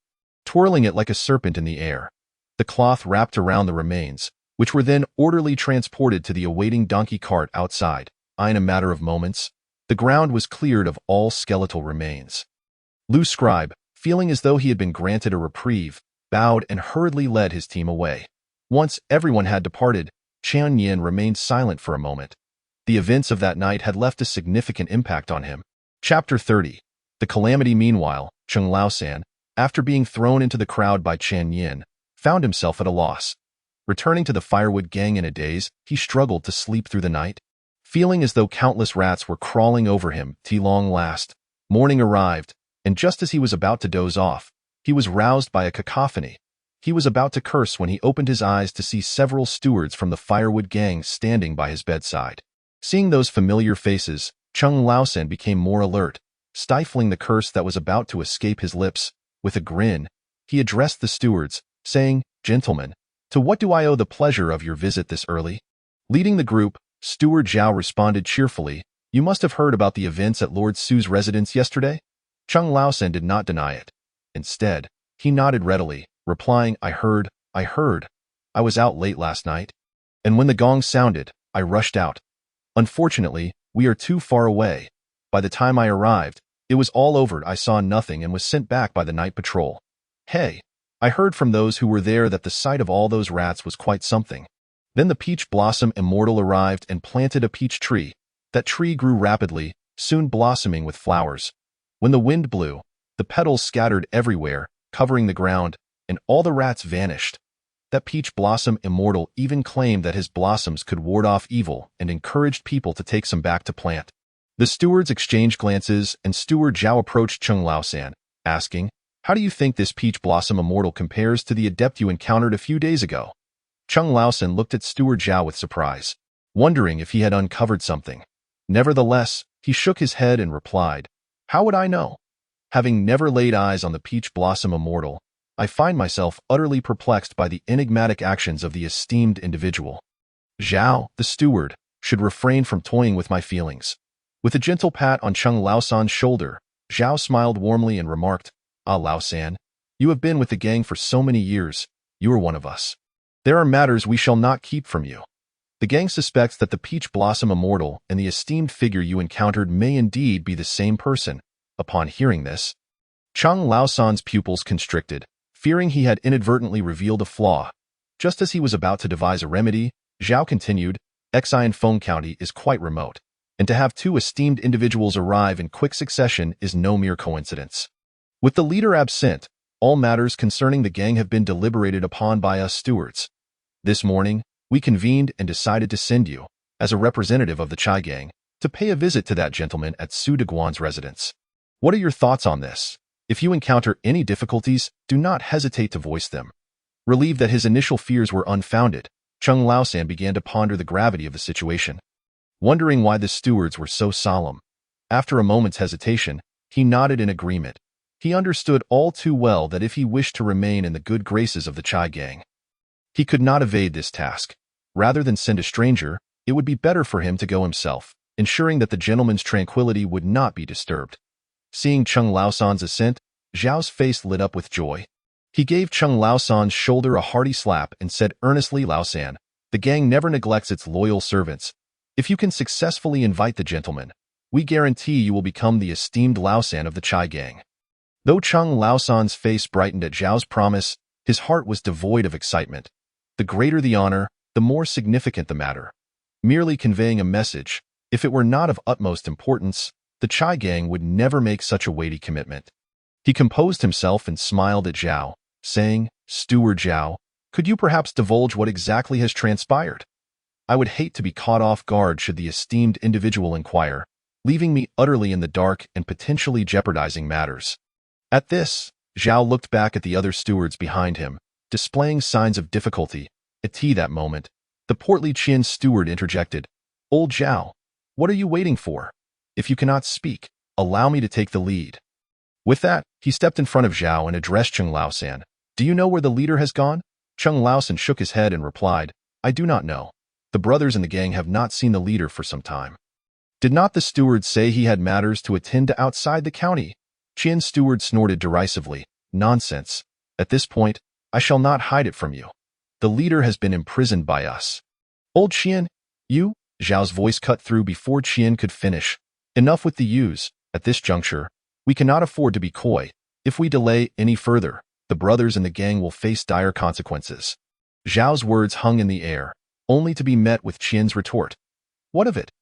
twirling it like a serpent in the air. The cloth wrapped around the remains, which were then orderly transported to the awaiting donkey cart outside. In a matter of moments, the ground was cleared of all skeletal remains. Lu Scribe, feeling as though he had been granted a reprieve, bowed and hurriedly led his team away. Once everyone had departed, Qian Yin remained silent for a moment. The events of that night had left a significant impact on him. Chapter 30. The Calamity. Meanwhile, Cheng Laosan, after being thrown into the crowd by Qian Yin, found himself at a loss. Returning to the firewood gang in a daze, he struggled to sleep through the night. Feeling as though countless rats were crawling over him, till long last, morning arrived, and just as he was about to doze off, he was roused by a cacophony. He was about to curse when he opened his eyes to see several stewards from the firewood gang standing by his bedside. Seeing those familiar faces, Cheng Laosan became more alert. Stifling the curse that was about to escape his lips, with a grin, he addressed the stewards, saying, "Gentlemen, to what do I owe the pleasure of your visit this early?" Leading the group, Steward Zhao responded cheerfully, "You must have heard about the events at Lord Su's residence yesterday?" Cheng Laosan did not deny it. Instead, he nodded readily, replying, I heard. I was out late last night. And when the gong sounded, I rushed out. Unfortunately, we are too far away. By the time I arrived, it was all over. I saw nothing and was sent back by the night patrol. Hey, I heard from those who were there that the sight of all those rats was quite something. Then the peach blossom immortal arrived and planted a peach tree. That tree grew rapidly, soon blossoming with flowers. When the wind blew, the petals scattered everywhere, covering the ground, and all the rats vanished. That peach blossom immortal even claimed that his blossoms could ward off evil and encouraged people to take some back to plant. The stewards exchanged glances, and Steward Zhao approached Cheng Laosan, asking, "How do you think this peach blossom immortal compares to the adept you encountered a few days ago?" Cheng Laosan looked at Steward Zhao with surprise, wondering if he had uncovered something. Nevertheless, he shook his head and replied, "How would I know? Having never laid eyes on the peach blossom immortal, I find myself utterly perplexed by the enigmatic actions of the esteemed individual. Zhao, the steward, should refrain from toying with my feelings." With a gentle pat on Cheng Laosan's shoulder, Zhao smiled warmly and remarked, "Ah, Laosan, you have been with the gang for so many years. You are one of us. There are matters we shall not keep from you. The gang suspects that the peach blossom immortal and the esteemed figure you encountered may indeed be the same person." Upon hearing this, Cheng Laosan's pupils constricted, fearing he had inadvertently revealed a flaw. Just as he was about to devise a remedy, Zhao continued, "Xian Feng County is quite remote, and to have two esteemed individuals arrive in quick succession is no mere coincidence. With the leader absent, all matters concerning the gang have been deliberated upon by us stewards. This morning, we convened and decided to send you, as a representative of the Chai gang, to pay a visit to that gentleman at Su Deguan's residence. What are your thoughts on this? If you encounter any difficulties, do not hesitate to voice them." Relieved that his initial fears were unfounded, Cheng Laosan began to ponder the gravity of the situation. Wondering why the stewards were so solemn, after a moment's hesitation, he nodded in agreement. He understood all too well that if he wished to remain in the good graces of the Chai gang, he could not evade this task. Rather than send a stranger, it would be better for him to go himself, ensuring that the gentleman's tranquility would not be disturbed. Seeing Cheng Laosan's assent, Zhao's face lit up with joy. He gave Cheng Laosan's shoulder a hearty slap and said earnestly, "Laosan, the gang never neglects its loyal servants. If you can successfully invite the gentleman, we guarantee you will become the esteemed Laosan of the Chai gang." Though Cheng Laosan's face brightened at Zhao's promise, his heart was devoid of excitement. The greater the honor, the more significant the matter. Merely conveying a message, if it were not of utmost importance, the Chai gang would never make such a weighty commitment. He composed himself and smiled at Zhao, saying, "Steward Zhao, could you perhaps divulge what exactly has transpired? I would hate to be caught off guard should the esteemed individual inquire, leaving me utterly in the dark and potentially jeopardizing matters." At this, Zhao looked back at the other stewards behind him, displaying signs of difficulty. At that moment, the portly Qian steward interjected, "Old Zhao, what are you waiting for? If you cannot speak, allow me to take the lead." With that, he stepped in front of Zhao and addressed Cheng Laosan. "Do you know where the leader has gone?" Cheng Laosan shook his head and replied, "I do not know. The brothers in the gang have not seen the leader for some time." "Did not the steward say he had matters to attend to outside the county?" Qian steward snorted derisively, "Nonsense. At this point, I shall not hide it from you. The leader has been imprisoned by us." "Old Qian, you?" Zhao's voice cut through before Qian could finish. "Enough with the yous. At this juncture, We cannot afford to be coy. If we delay any further, the brothers and the gang will face dire consequences. Zhao's words hung in the air, only to be met with Qian's retort. What of it?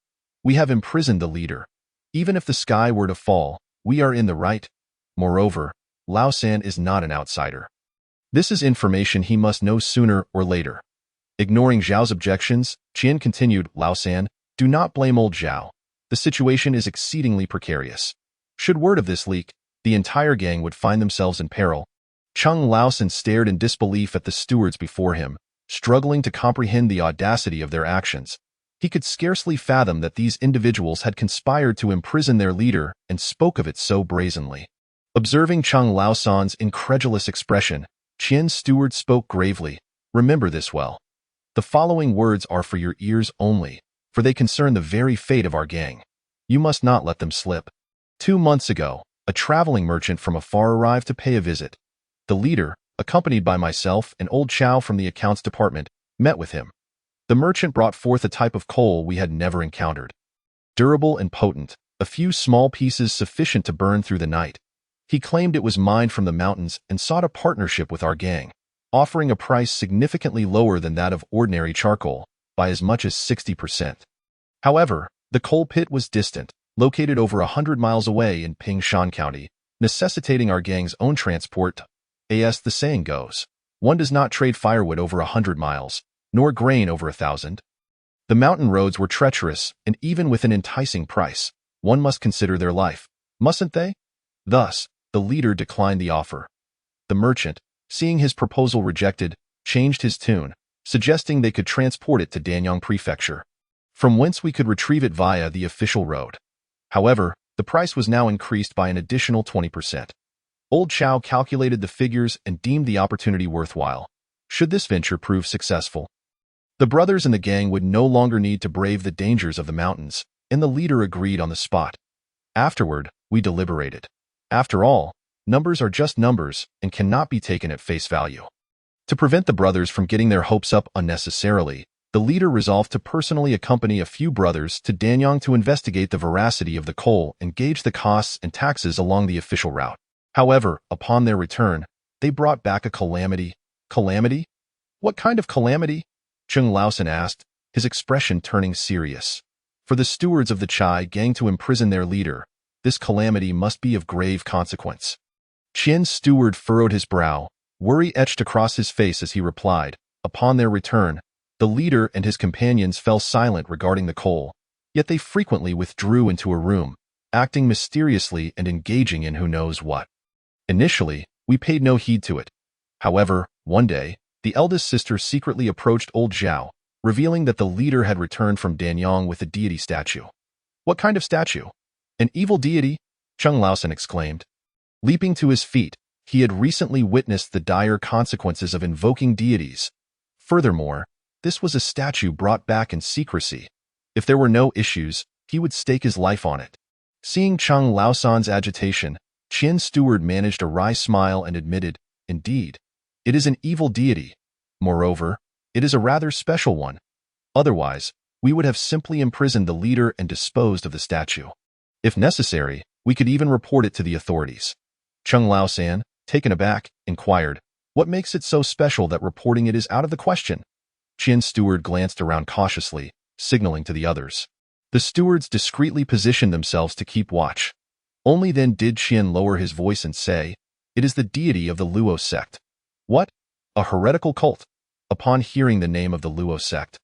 We have imprisoned the leader. Even if the sky were to fall, we are in the right. Moreover, Lao San is not an outsider. This is information he must know sooner or later. Ignoring Zhao's objections, Qian continued, Lao San, do not blame old Zhao. The situation is exceedingly precarious. Should word of this leak, the entire gang would find themselves in peril. Chung Laosan stared in disbelief at the stewards before him, struggling to comprehend the audacity of their actions. He could scarcely fathom that these individuals had conspired to imprison their leader and spoke of it so brazenly. Observing Chung Laosan's incredulous expression, Qian's steward spoke gravely, remember this well. The following words are for your ears only, for they concern the very fate of our gang. You must not let them slip. 2 months ago, a traveling merchant from afar arrived to pay a visit. The leader, accompanied by myself and old Chow from the accounts department, met with him. The merchant brought forth a type of coal we had never encountered. Durable and potent, a few small pieces sufficient to burn through the night. He claimed it was mined from the mountains and sought a partnership with our gang, offering a price significantly lower than that of ordinary charcoal, by as much as 60%. However, the coal pit was distant, located over 100 miles away in Pingshan County, necessitating our gang's own transport. As the saying goes, one does not trade firewood over 100 miles, nor grain over 1,000. The mountain roads were treacherous, and even with an enticing price, one must consider their life, mustn't they? Thus, the leader declined the offer. The merchant, seeing his proposal rejected, changed his tune, suggesting they could transport it to Danyang Prefecture, from whence we could retrieve it via the official road. However, the price was now increased by an additional 20%. Old Chow calculated the figures and deemed the opportunity worthwhile. Should this venture prove successful, the brothers and the gang would no longer need to brave the dangers of the mountains, and the leader agreed on the spot. Afterward, we deliberated. After all, numbers are just numbers and cannot be taken at face value. To prevent the brothers from getting their hopes up unnecessarily, the leader resolved to personally accompany a few brothers to Danyang to investigate the veracity of the coal and gauge the costs and taxes along the official route. However, upon their return, they brought back a calamity. Calamity? What kind of calamity? Chung Laosan asked, his expression turning serious. For the stewards of the Chai gang to imprison their leader, this calamity must be of grave consequence. Qian's steward furrowed his brow, worry etched across his face as he replied, upon their return, the leader and his companions fell silent regarding the coal, yet they frequently withdrew into a room, acting mysteriously and engaging in who knows what. Initially, we paid no heed to it. However, one day, the eldest sister secretly approached old Zhao, revealing that the leader had returned from Danyang with a deity statue. What kind of statue? An evil deity? Chung Laosan exclaimed. Leaping to his feet, he had recently witnessed the dire consequences of invoking deities. Furthermore, this was a statue brought back in secrecy. If there were no issues, he would stake his life on it. Seeing Chung Laosan's agitation, Qian's steward managed a wry smile and admitted, indeed, it is an evil deity. Moreover, it is a rather special one. Otherwise, we would have simply imprisoned the leader and disposed of the statue. If necessary, we could even report it to the authorities. Chung Laosan, taken aback, inquired, what makes it so special that reporting it is out of the question? Qian's steward glanced around cautiously, signaling to the others. The stewards discreetly positioned themselves to keep watch. Only then did Qian lower his voice and say, it is the deity of the Luo sect. What? A heretical cult? Upon hearing the name of the Luo sect,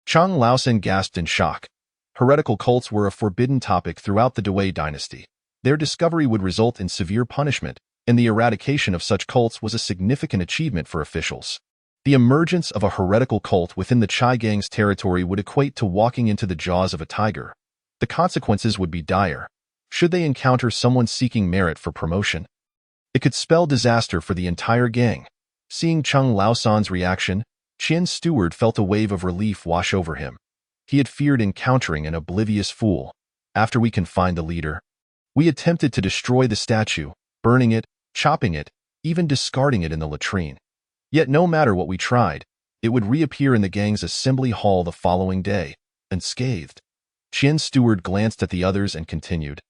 Chung Laosan gasped in shock. Heretical cults were a forbidden topic throughout the Dui dynasty. Their discovery would result in severe punishment, and the eradication of such cults was a significant achievement for officials. The emergence of a heretical cult within the Chai gang's territory would equate to walking into the jaws of a tiger. The consequences would be dire. Should they encounter someone seeking merit for promotion, it could spell disaster for the entire gang. Seeing Chung Laosan's reaction, Qian's steward felt a wave of relief wash over him. He had feared encountering an oblivious fool. After we confined the leader, we attempted to destroy the statue, burning it, chopping it, even discarding it in the latrine. Yet no matter what we tried, it would reappear in the gang's assembly hall the following day, unscathed. Qian's steward glanced at the others and continued.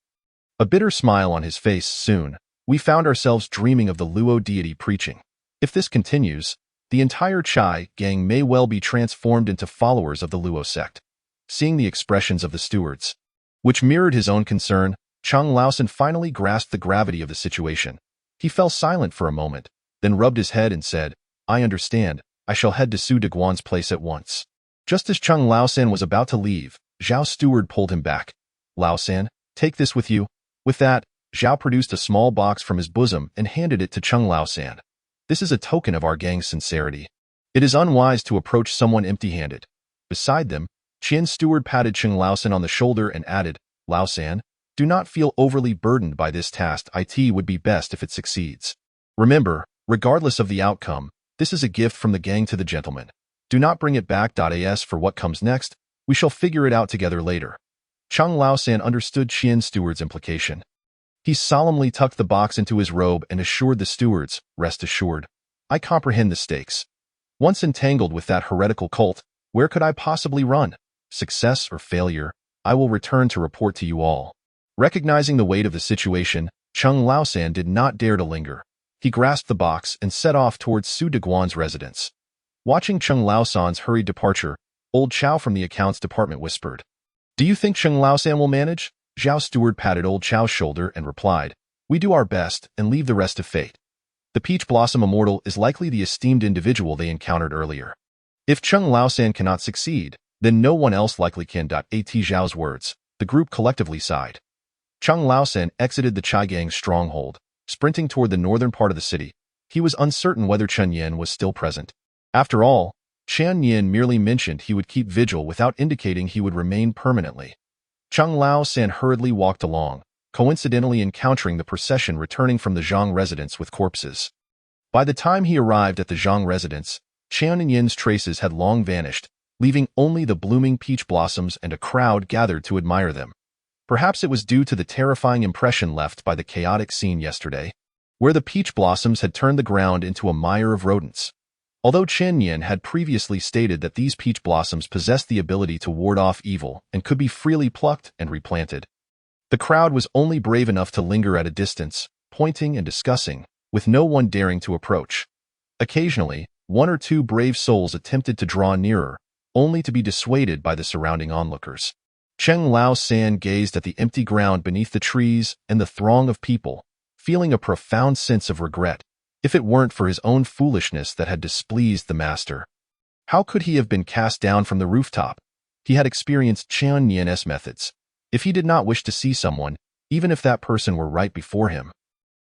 A bitter smile on his face soon. We found ourselves dreaming of the Luo deity preaching. If this continues, the entire Chai gang may well be transformed into followers of the Luo sect. Seeing the expressions of the stewards, which mirrored his own concern, Chung Laosan finally grasped the gravity of the situation. He fell silent for a moment, then rubbed his head and said, "I understand. I shall head to Su Deguan's place at once." Just as Chung Laosan was about to leave, Zhao's steward pulled him back. "Laosan, take this with you." With that, Zhao produced a small box from his bosom and handed it to Chung Laosan. "This is a token of our gang's sincerity. It is unwise to approach someone empty-handed." Beside them, Qian's steward patted Chung Laosan on the shoulder and added, "Laosan, do not feel overly burdened by this task. It would be best if it succeeds. Remember, regardless of the outcome, this is a gift from the gang to the gentleman. Do not bring it back. As for what comes next, we shall figure it out together later." Chung Laosan understood Qian's steward's implication. He solemnly tucked the box into his robe and assured the stewards, "Rest assured, I comprehend the stakes. Once entangled with that heretical cult, where could I possibly run? Success or failure, I will return to report to you all." Recognizing the weight of the situation, Chung Laosan did not dare to linger. He grasped the box and set off towards Su Deguan's residence. Watching Chung Laosan's hurried departure, old Chow from the accounts department whispered, "Do you think Chung Laosan will manage?" Zhao's steward patted old Chow's shoulder and replied, "We do our best and leave the rest to fate." The Peach Blossom Immortal is likely the esteemed individual they encountered earlier. If Chung Laosan cannot succeed, then no one else likely can. At Zhao's words, the group collectively sighed. Chung Laosan exited the Chai Gang's stronghold, sprinting toward the northern part of the city. He was uncertain whether Chen Yin was still present. After all, Chen Yin merely mentioned he would keep vigil without indicating he would remain permanently. Chung Laosan hurriedly walked along, coincidentally encountering the procession returning from the Zhang residence with corpses. By the time he arrived at the Zhang residence, Chen Yin's traces had long vanished, leaving only the blooming peach blossoms and a crowd gathered to admire them. Perhaps it was due to the terrifying impression left by the chaotic scene yesterday, where the peach blossoms had turned the ground into a mire of rodents. Although Chen Yin had previously stated that these peach blossoms possessed the ability to ward off evil and could be freely plucked and replanted, the crowd was only brave enough to linger at a distance, pointing and discussing, with no one daring to approach. Occasionally, one or two brave souls attempted to draw nearer, only to be dissuaded by the surrounding onlookers. Chung Laosan gazed at the empty ground beneath the trees and the throng of people, feeling a profound sense of regret. If it weren't for his own foolishness that had displeased the master, how could he have been cast down from the rooftop? He had experienced Chen Yin's methods. If he did not wish to see someone, even if that person were right before him,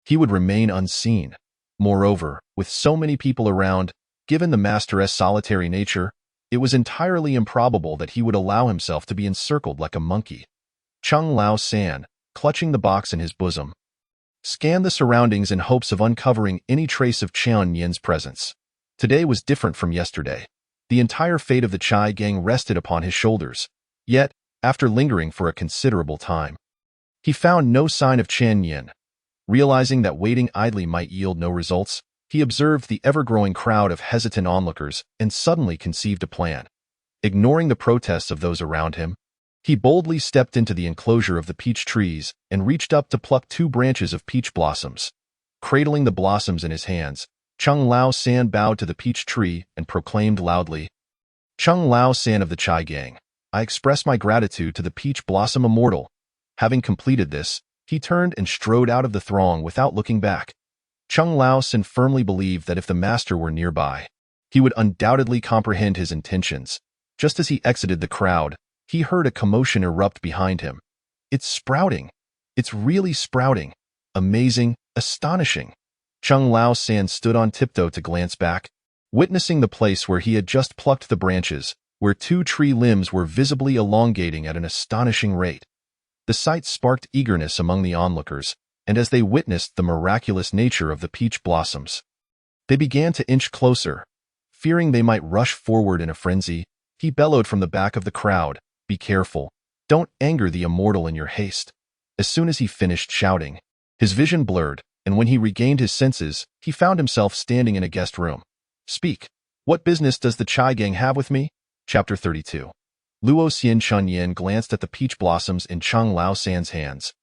he would remain unseen. Moreover, with so many people around, given the master's solitary nature, it was entirely improbable that he would allow himself to be encircled like a monkey. Chung Laosan, clutching the box in his bosom, scanned the surroundings in hopes of uncovering any trace of Chen Yin's presence. Today was different from yesterday. The entire fate of the Chai Gang rested upon his shoulders. Yet, after lingering for a considerable time, he found no sign of Chen Yin. Realizing that waiting idly might yield no results, he observed the ever-growing crowd of hesitant onlookers and suddenly conceived a plan. Ignoring the protests of those around him, he boldly stepped into the enclosure of the peach trees and reached up to pluck 2 branches of peach blossoms. Cradling the blossoms in his hands, Chung Laosan bowed to the peach tree and proclaimed loudly, "Chung Laosan of the Chai Gang, I express my gratitude to the Peach Blossom Immortal." Having completed this, he turned and strode out of the throng without looking back. Chung Laosan firmly believed that if the master were nearby, he would undoubtedly comprehend his intentions. Just as he exited the crowd, he heard a commotion erupt behind him. "It's sprouting. It's really sprouting. Amazing, astonishing." Chung Laosan stood on tiptoe to glance back, witnessing the place where he had just plucked the branches, where 2 tree limbs were visibly elongating at an astonishing rate. The sight sparked eagerness among the onlookers, and as they witnessed the miraculous nature of the peach blossoms, they began to inch closer. Fearing they might rush forward in a frenzy, he bellowed from the back of the crowd, "Be careful. Don't anger the immortal in your haste." As soon as he finished shouting, his vision blurred, and when he regained his senses, he found himself standing in a guest room. "Speak. What business does the Chai Gang have with me?" Chapter 32. Luo Xian Chen Yin glanced at the peach blossoms in Chung Laosan's hands.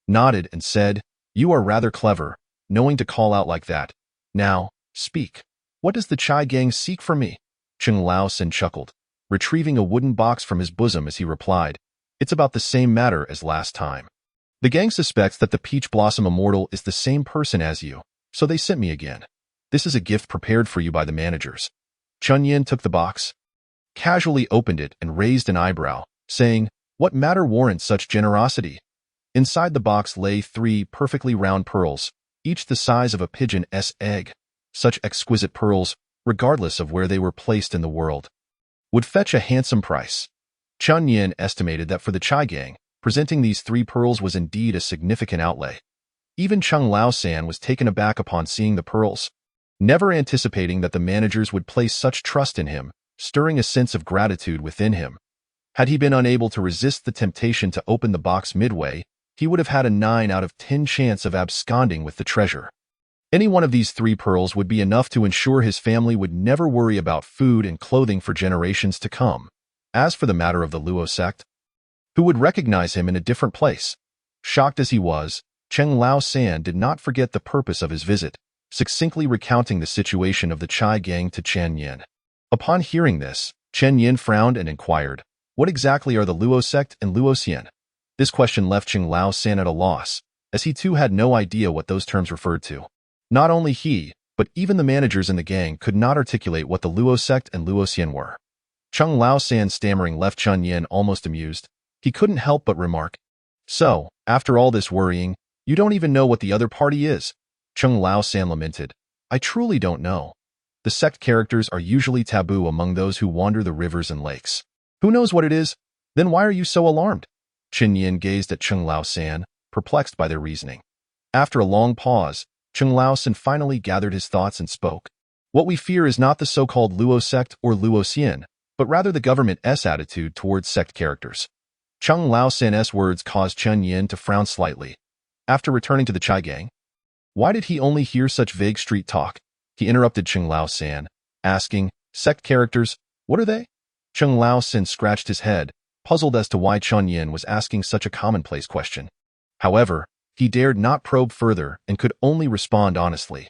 nodded and said, "You are rather clever, knowing to call out like that. Now, speak. What does the Chai gang seek from me?" Cheng Lao Sin chuckled, retrieving a wooden box from his bosom as he replied, "It's about the same matter as last time. The gang suspects that the Peach Blossom Immortal is the same person as you, so they sent me again. This is a gift prepared for you by the managers." Chun Yin took the box, casually opened it and raised an eyebrow, saying, "What matter warrants such generosity?" Inside the box lay 3 perfectly round pearls, each the size of a pigeon's egg. Such exquisite pearls, regardless of where they were placed in the world, would fetch a handsome price. Chun Yin estimated that for the Chai gang, presenting these 3 pearls was indeed a significant outlay. Even Cheng Lao San was taken aback upon seeing the pearls, never anticipating that the managers would place such trust in him, stirring a sense of gratitude within him. Had he been unable to resist the temptation to open the box midway, he would have had a 9 out of 10 chance of absconding with the treasure. Any one of these 3 pearls would be enough to ensure his family would never worry about food and clothing for generations to come. As for the matter of the Luo sect, who would recognize him in a different place? Shocked as he was, Cheng Lao San did not forget the purpose of his visit, succinctly recounting the situation of the Chai gang to Chen Yin. Upon hearing this, Chen Yin frowned and inquired, "What exactly are the Luo sect and Luo Xian?" This question left Cheng Lao San at a loss, as he too had no idea what those terms referred to. Not only he, but even the managers in the gang could not articulate what the Luo sect and Luo Xian were. Cheng Lao San's stammering left Chun Yin almost amused. He couldn't help but remark, "So, after all this worrying, you don't even know what the other party is?" Cheng Lao San lamented, "I truly don't know. The sect characters are usually taboo among those who wander the rivers and lakes. Who knows what it is? Then why are you so alarmed?" Chen Yin gazed at Cheng Lao San, perplexed by their reasoning. After a long pause, Cheng Lao San finally gathered his thoughts and spoke. "What we fear is not the so-called Luo sect or Luo Xian, but rather the government's attitude towards sect characters." Cheng Lao San's words caused Chen Yin to frown slightly. After returning to the Chai gang, why did he only hear such vague street talk? He interrupted Cheng Lao San, asking, "Sect characters, what are they?" Cheng Lao San scratched his head, puzzled as to why Chen Yin was asking such a commonplace question. However, he dared not probe further and could only respond honestly.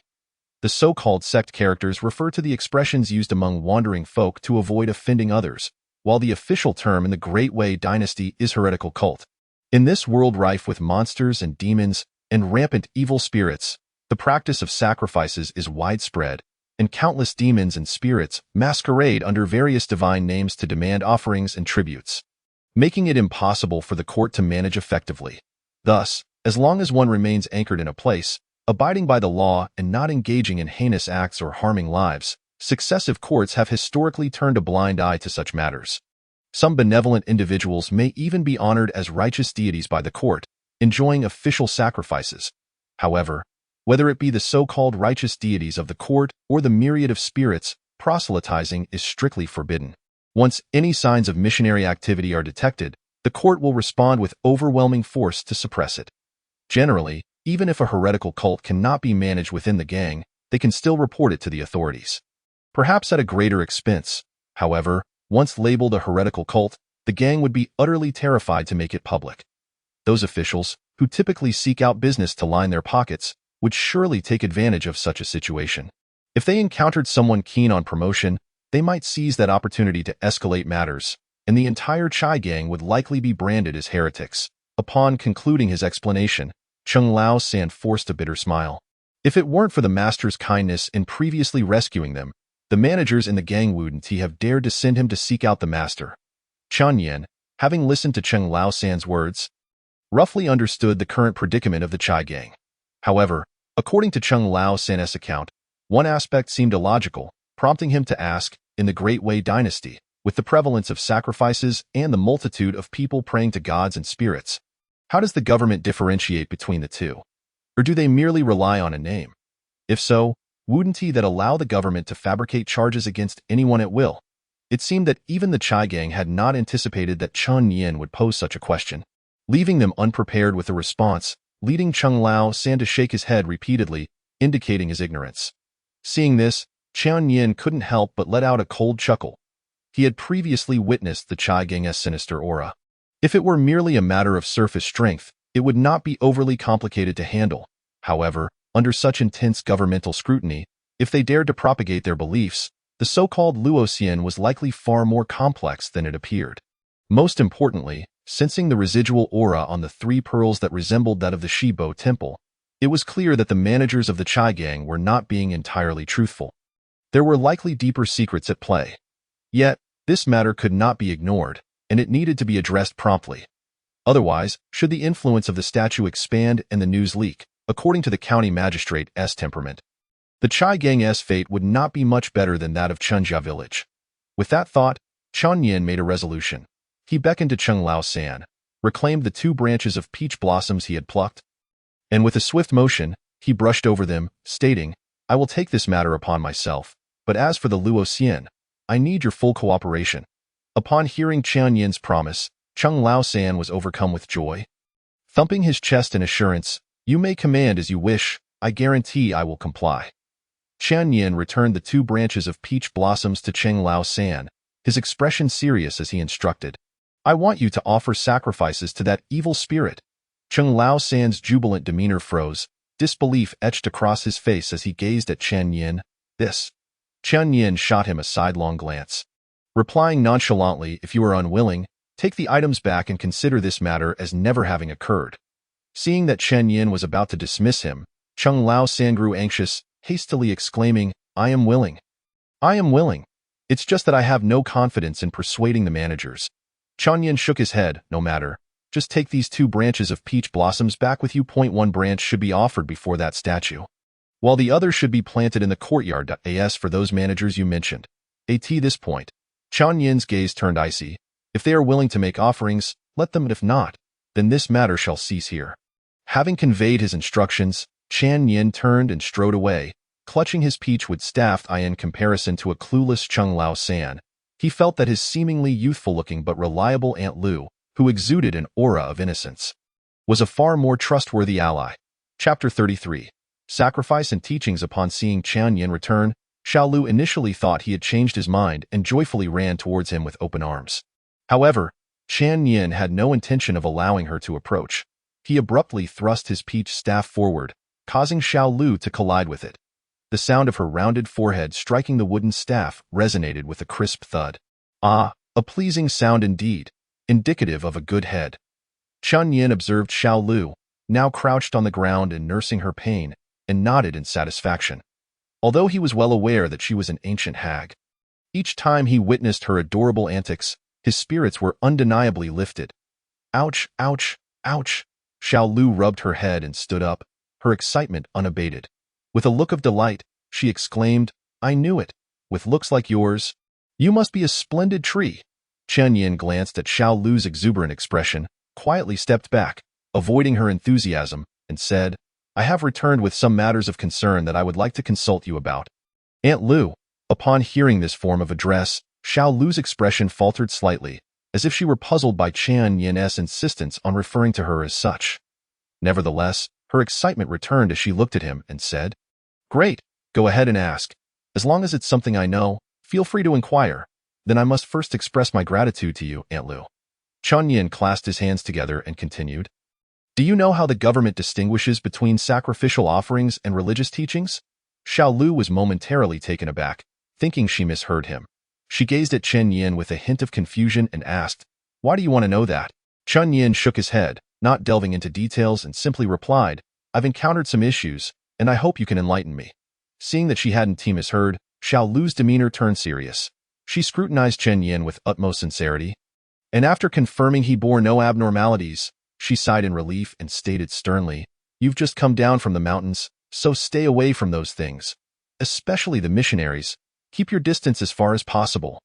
The so-called sect characters refer to the expressions used among wandering folk to avoid offending others, while the official term in the Great Wei dynasty is heretical cult. In this world rife with monsters and demons and rampant evil spirits, the practice of sacrifices is widespread, and countless demons and spirits masquerade under various divine names to demand offerings and tributes, making it impossible for the court to manage effectively. Thus, as long as one remains anchored in a place, abiding by the law and not engaging in heinous acts or harming lives, successive courts have historically turned a blind eye to such matters. Some benevolent individuals may even be honored as righteous deities by the court, enjoying official sacrifices. However, whether it be the so-called righteous deities of the court or the myriad of spirits, proselytizing is strictly forbidden. Once any signs of missionary activity are detected, the court will respond with overwhelming force to suppress it. Generally, even if a heretical cult cannot be managed within the gang, they can still report it to the authorities. Perhaps at a greater expense. However, once labeled a heretical cult, the gang would be utterly terrified to make it public. Those officials, who typically seek out business to line their pockets, would surely take advantage of such a situation. If they encountered someone keen on promotion, they might seize that opportunity to escalate matters, and the entire Chai gang would likely be branded as heretics. Upon concluding his explanation, Cheng Lao San forced a bitter smile. If it weren't for the master's kindness in previously rescuing them, the managers in the gang wouldn't have dared to send him to seek out the master. Chun Yin, having listened to Cheng Lao San's words, roughly understood the current predicament of the Chai gang. However, according to Cheng Lao San's account, one aspect seemed illogical, prompting him to ask, in the Great Wei dynasty, with the prevalence of sacrifices and the multitude of people praying to gods and spirits, how does the government differentiate between the two? Or do they merely rely on a name? If so, wouldn't that allow the government to fabricate charges against anyone at will? It seemed that even the Chai gang had not anticipated that Chun Yin would pose such a question, leaving them unprepared with a response, leading Cheng Lao San to shake his head repeatedly, indicating his ignorance. Seeing this, Chun Yin couldn't help but let out a cold chuckle. He had previously witnessed the Chai gang's sinister aura. If it were merely a matter of surface strength, It would not be overly complicated to handle. However, under such intense governmental scrutiny, if they dared to propagate their beliefs, the so-called Luoxian was likely far more complex than it appeared. Most importantly, sensing the residual aura on the 3 pearls that resembled that of the Shibo temple, it was clear that the managers of the Chai Gang were not being entirely truthful. There were likely deeper secrets at play. Yet, this matter could not be ignored, and it needed to be addressed promptly. Otherwise, should the influence of the statue expand and the news leak, according to the county magistrate's temperament, the Chai Gang's fate would not be much better than that of Chenjia village. With that thought, Chen Yin made a resolution. He beckoned to Cheng Lao San, reclaimed the 2 branches of peach blossoms he had plucked, and with a swift motion, he brushed over them, stating, "I will take this matter upon myself, but as for the Luo Xian, I need your full cooperation." Upon hearing Chen Yin's promise, Cheng Lao San was overcome with joy. Thumping his chest in assurance, "You may command as you wish, I guarantee I will comply." Chen Yin returned the 2 branches of peach blossoms to Cheng Lao San, his expression serious as he instructed. "I want you to offer sacrifices to that evil spirit." Cheng Lao San's jubilant demeanor froze, disbelief etched across his face as he gazed at Chen Yin. "This." Chen Yin shot him a sidelong glance. Replying nonchalantly, "If you are unwilling, take the items back and consider this matter as never having occurred." Seeing that Chen Yin was about to dismiss him, Cheng Lao San grew anxious, hastily exclaiming, "I am willing. I am willing. It's just that I have no confidence in persuading the managers." Chen Yin shook his head. "No matter. Just take these 2 branches of peach blossoms back with you. 1 branch should be offered before that statue, while the other should be planted in the courtyard. As for those managers you mentioned, at this point, Chen Yin's gaze turned icy. "If they are willing to make offerings, let them. If not, then this matter shall cease here." Having conveyed his instructions, Chen Yin turned and strode away, clutching his peachwood staff. In comparison to a clueless Cheng Lao San, he felt that his seemingly youthful-looking but reliable Aunt Lu, who exuded an aura of innocence, was a far more trustworthy ally. Chapter 33. Sacrifice and Teachings. Upon seeing Chen Yin return, Xiao Lu initially thought he had changed his mind and joyfully ran towards him with open arms. However, Chen Yin had no intention of allowing her to approach. He abruptly thrust his peach staff forward, causing Xiao Lu to collide with it. The sound of her rounded forehead striking the wooden staff resonated with a crisp thud. Ah, a pleasing sound indeed, indicative of a good head. Chen Yin observed Xiao Lu, now crouched on the ground and nursing her pain, and nodded in satisfaction. Although he was well aware that she was an ancient hag, each time he witnessed her adorable antics, his spirits were undeniably lifted. "Ouch, ouch, ouch." Xiao Lu rubbed her head and stood up, her excitement unabated. With a look of delight, she exclaimed, "I knew it. With looks like yours, you must be a splendid tree." Chen Yin glanced at Xiao Lu's exuberant expression, quietly stepped back, avoiding her enthusiasm, and said, "I have returned with some matters of concern that I would like to consult you about." Aunt Lu. Upon hearing this form of address, Xiao Lu's expression faltered slightly, as if she were puzzled by Chen Yin's insistence on referring to her as such. Nevertheless, her excitement returned as she looked at him and said, "Great, go ahead and ask. As long as it's something I know, feel free to inquire. Then I must first express my gratitude to you, Aunt Lu." Chen Yin clasped his hands together and continued, "Do you know how the government distinguishes between sacrificial offerings and religious teachings?" Xiao Lu was momentarily taken aback, thinking she misheard him. She gazed at Chen Yin with a hint of confusion and asked, "Why do you want to know that?" Chen Yin shook his head, not delving into details, and simply replied, "I've encountered some issues, and I hope you can enlighten me." Seeing that she hadn't misheard, Xiao Lu's demeanor turned serious. She scrutinized Chen Yin with utmost sincerity, and after confirming he bore no abnormalities, she sighed in relief and stated sternly, "You've just come down from the mountains, so stay away from those things. Especially the missionaries. Keep your distance as far as possible."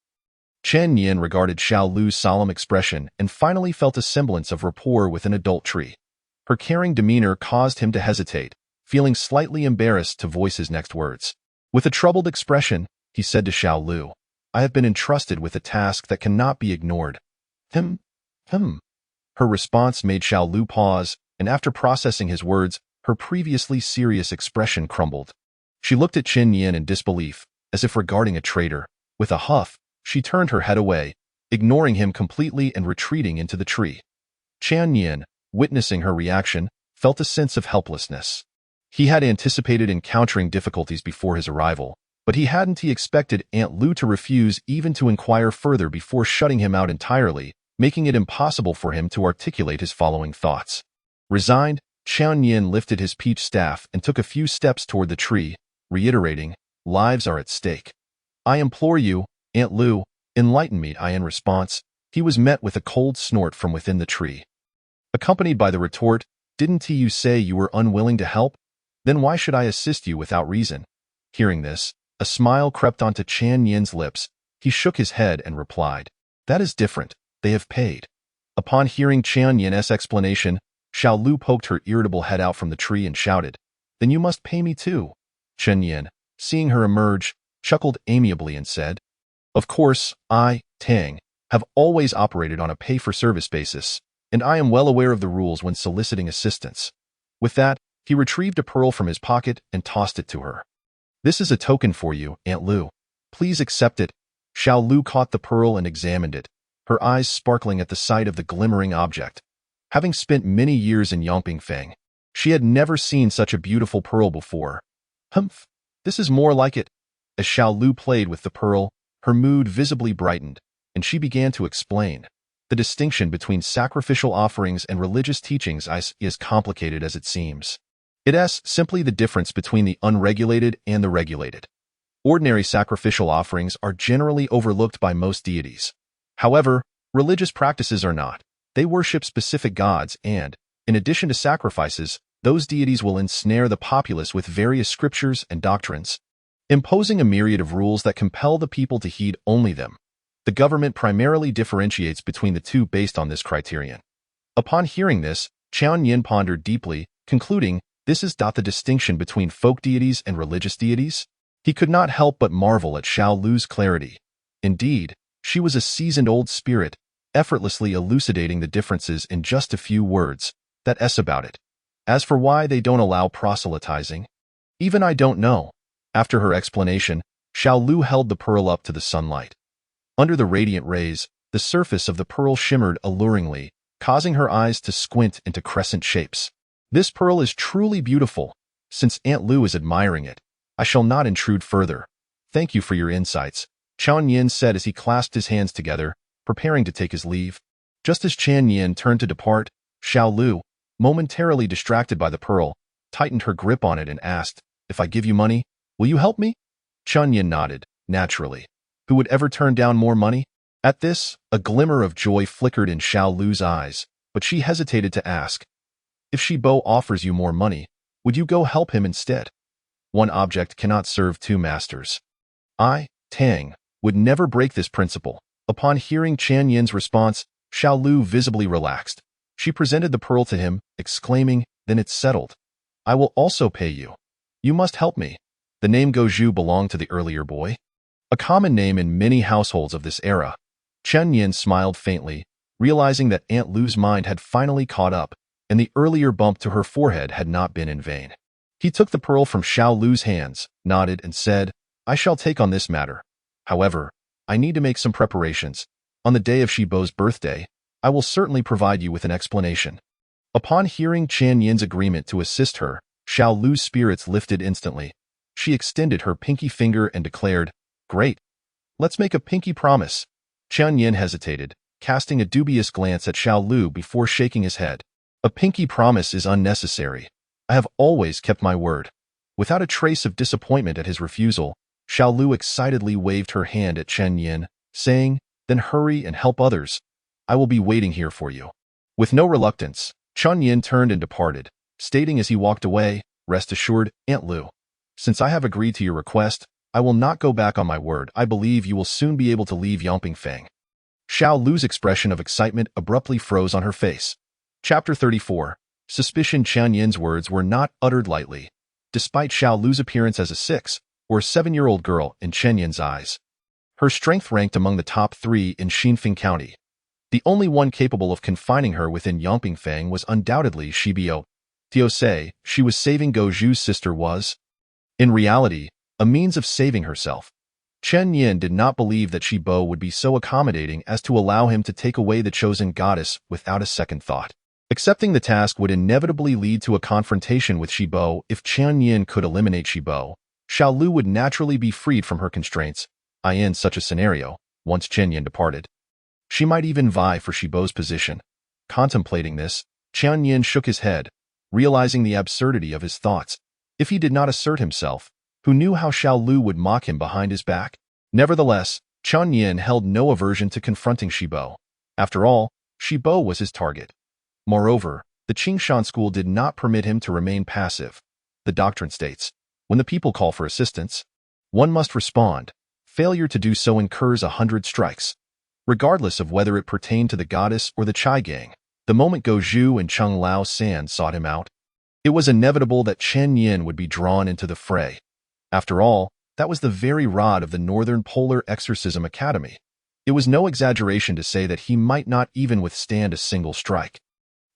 Chen Yin regarded Xiao Lu's solemn expression and finally felt a semblance of rapport with an adult tree. Her caring demeanor caused him to hesitate, feeling slightly embarrassed to voice his next words. With a troubled expression, he said to Xiao Lu, "I have been entrusted with a task that cannot be ignored." Him. Her response made Xiao Lu pause, and after processing his words, her previously serious expression crumbled. She looked at Chen Yin in disbelief, as if regarding a traitor. With a huff, she turned her head away, ignoring him completely and retreating into the tree. Chen Yin, witnessing her reaction, felt a sense of helplessness. He had anticipated encountering difficulties before his arrival, but he expected Aunt Lu to refuse even to inquire further before shutting him out entirely, making it impossible for him to articulate his following thoughts. Resigned, Qian Yin lifted his peach staff and took a few steps toward the tree, reiterating, "Lives are at stake. I implore you, Aunt Lu, enlighten me." In response, he was met with a cold snort from within the tree, accompanied by the retort, "Didn't you say you were unwilling to help? Then why should I assist you without reason?" Hearing this, a smile crept onto Qian Yin's lips. He shook his head and replied, "That is different. They have paid." Upon hearing Qian Yin's explanation, Xiao Lu poked her irritable head out from the tree and shouted, "Then you must pay me too." Qian Yin, seeing her emerge, chuckled amiably and said, "Of course, I, Tang, have always operated on a pay-for-service basis, and I am well aware of the rules when soliciting assistance." With that, he retrieved a pearl from his pocket and tossed it to her. "This is a token for you, Aunt Lu. Please accept it." Xiao Lu caught the pearl and examined it, her eyes sparkling at the sight of the glimmering object. Having spent many years in Yangpingfang, she had never seen such a beautiful pearl before. "Humph, this is more like it." As Xiao Lu played with the pearl, her mood visibly brightened, and she began to explain. The distinction between sacrificial offerings and religious teachings is as complicated as it seems. It is simply the difference between the unregulated and the regulated. Ordinary sacrificial offerings are generally overlooked by most deities. However, religious practices are not. They worship specific gods and, in addition to sacrifices, those deities will ensnare the populace with various scriptures and doctrines, imposing a myriad of rules that compel the people to heed only them. The government primarily differentiates between the two based on this criterion. Upon hearing this, Qian Yin pondered deeply, concluding, "This is the distinction between folk deities and religious deities?" He could not help but marvel at Xiao Lu's clarity. Indeed, she was a seasoned old spirit, effortlessly elucidating the differences in just a few words. That's about it. As for why they don't allow proselytizing, even I don't know. After her explanation, Xiao Lu held the pearl up to the sunlight. Under the radiant rays, the surface of the pearl shimmered alluringly, causing her eyes to squint into crescent shapes. "This pearl is truly beautiful. Since Aunt Lu is admiring it, I shall not intrude further. Thank you for your insights," Qian Yin said as he clasped his hands together, preparing to take his leave. Just as Qian Yin turned to depart, Xiao Lu, momentarily distracted by the pearl, tightened her grip on it and asked, "If I give you money, will you help me?" Qian Yin nodded, naturally. Who would ever turn down more money? At this, a glimmer of joy flickered in Xiao Lu's eyes, but she hesitated to ask, "If Shibo offers you more money, would you go help him instead?" One object cannot serve two masters. I, Tang, would never break this principle. Upon hearing Qian Yin's response, Xiao Lu visibly relaxed. She presented the pearl to him, exclaiming, "Then it's settled. I will also pay you. You must help me." The name Gozhu belonged to the earlier boy, a common name in many households of this era. Qian Yin smiled faintly, realizing that Aunt Lu's mind had finally caught up, and the earlier bump to her forehead had not been in vain. He took the pearl from Xiao Lu's hands, nodded, and said, "I shall take on this matter. However, I need to make some preparations. On the day of Shibo's birthday, I will certainly provide you with an explanation." Upon hearing Qian Yin's agreement to assist her, Xiao Lu's spirits lifted instantly. She extended her pinky finger and declared, "Great. Let's make a pinky promise." Qian Yin hesitated, casting a dubious glance at Xiao Lu before shaking his head. "A pinky promise is unnecessary. I have always kept my word." Without a trace of disappointment at his refusal, Xiao Lu excitedly waved her hand at Qian Yin, saying, "Then hurry and help others. I will be waiting here for you." With no reluctance, Qian Yin turned and departed, stating as he walked away, "Rest assured, Aunt Lu. Since I have agreed to your request, I will not go back on my word. I believe you will soon be able to leave Yangpingfang." Xiao Lu's expression of excitement abruptly froze on her face. Chapter 34. Suspicion. Qian Yin's words were not uttered lightly, despite Xiao Lu's appearance as a 6- or 7-year-old girl in Qian Yin's eyes. Her strength ranked among the top 3 in Xinfeng County. The only one capable of confining her within Yangpingfang was undoubtedly Shibo. Tio say she was saving Gozhu's sister was, in reality, a means of saving herself. Qian Yin did not believe that Shibo would be so accommodating as to allow him to take away the chosen goddess without a second thought. Accepting the task would inevitably lead to a confrontation with Shibo. If Qian Yin could eliminate Shibo, Xiao Lu would naturally be freed from her constraints. In such a scenario, once Qian Yin departed, she might even vie for Shibo's position. Contemplating this, Qian Yin shook his head, realizing the absurdity of his thoughts. If he did not assert himself, who knew how Xiao Lu would mock him behind his back? Nevertheless, Qian Yin held no aversion to confronting Shibo. After all, Shibo was his target. Moreover, the Qingshan school did not permit him to remain passive. The doctrine states, when the people call for assistance, one must respond. Failure to do so incurs 100 strikes. Regardless of whether it pertained to the goddess or the Chai gang, the moment Go Zhu and Cheng Lao San sought him out, it was inevitable that Chen Yin would be drawn into the fray. After all, that was the very rod of the Northern Polar Exorcism Academy. It was no exaggeration to say that he might not even withstand a single strike.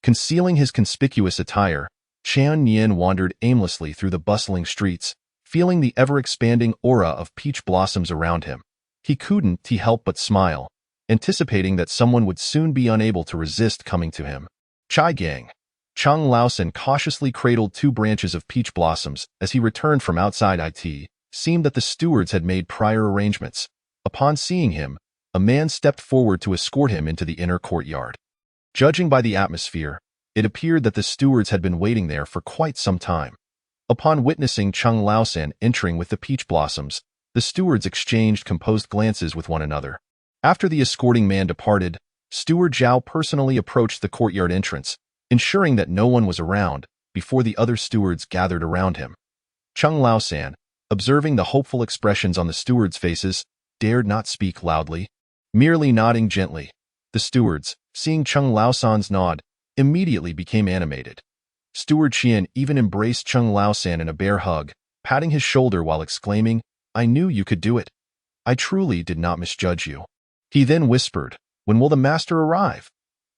Concealing his conspicuous attire, Chen Yin wandered aimlessly through the bustling streets, feeling the ever-expanding aura of peach blossoms around him. He couldn't help but smile, anticipating that someone would soon be unable to resist coming to him. Chai gang. Cheng Laosan cautiously cradled 2 branches of peach blossoms as he returned from outside it. Seemed that the stewards had made prior arrangements. Upon seeing him, a man stepped forward to escort him into the inner courtyard. Judging by the atmosphere, it appeared that the stewards had been waiting there for quite some time. Upon witnessing Cheng Laosan entering with the peach blossoms, the stewards exchanged composed glances with one another. After the escorting man departed, Steward Zhao personally approached the courtyard entrance, ensuring that no one was around before the other stewards gathered around him. Cheng Laosan, observing the hopeful expressions on the stewards' faces, dared not speak loudly, merely nodding gently. The stewards, seeing Cheng Laosan's nod, immediately became animated. Steward Qian even embraced Cheng Laosan in a bear hug, patting his shoulder while exclaiming, "I knew you could do it. I truly did not misjudge you." He then whispered, "When will the master arrive?"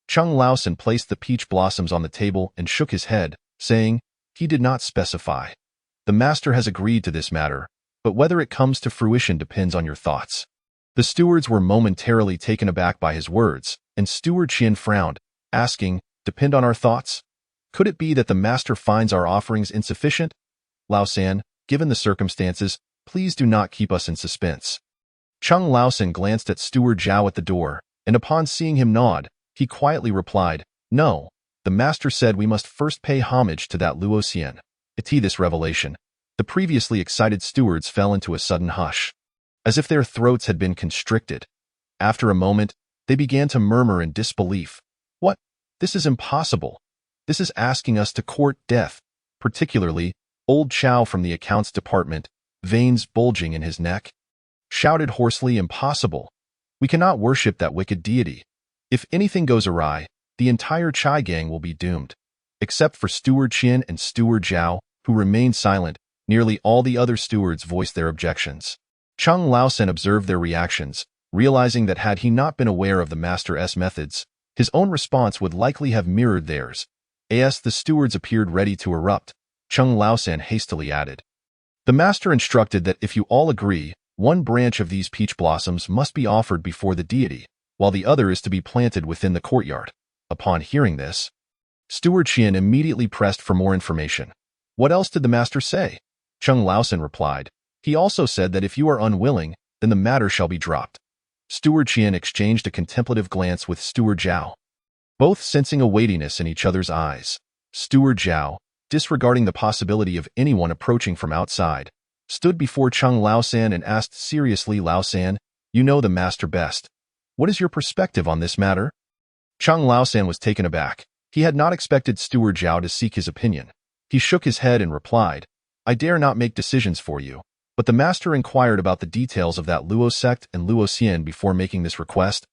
Cheng Laosan placed the peach blossoms on the table and shook his head, saying, "He did not specify. The master has agreed to this matter, but whether it comes to fruition depends on your thoughts." The stewards were momentarily taken aback by his words, and Steward Qian frowned, asking, "Depend on our thoughts? Could it be that the master finds our offerings insufficient? Laosan, given the circumstances, please do not keep us in suspense." Cheng Laosan glanced at Steward Zhao at the door, and upon seeing him nod, he quietly replied, "No, the master said we must first pay homage to that Luoxian." At this revelation, the previously excited stewards fell into a sudden hush, as if their throats had been constricted. After a moment, they began to murmur in disbelief. "What? This is impossible. This is asking us to court death," particularly old Chow from the accounts department, veins bulging in his neck, shouted hoarsely, "Impossible. We cannot worship that wicked deity. If anything goes awry, the entire Chai gang will be doomed." Except for Steward Qian and Steward Zhao, who remained silent, nearly all the other stewards voiced their objections. Cheng Laosan observed their reactions, realizing that had he not been aware of the Master's methods, his own response would likely have mirrored theirs. As the stewards appeared ready to erupt, Cheng Laosan hastily added, "The master instructed that if you all agree, one branch of these peach blossoms must be offered before the deity, while the other is to be planted within the courtyard." Upon hearing this, Steward Qian immediately pressed for more information. "What else did the master say?" Cheng Laosan replied, "He also said that if you are unwilling, then the matter shall be dropped." Steward Qian exchanged a contemplative glance with Steward Zhao, both sensing a weightiness in each other's eyes. Steward Zhao, disregarding the possibility of anyone approaching from outside, stood before Cheng Laosan and asked seriously, "Laosan, you know the master best. What is your perspective on this matter?" Cheng Laosan was taken aback. He had not expected Steward Zhao to seek his opinion. He shook his head and replied, "I dare not make decisions for you, but the master inquired about the details of that Luo sect and Luoxian before making this request,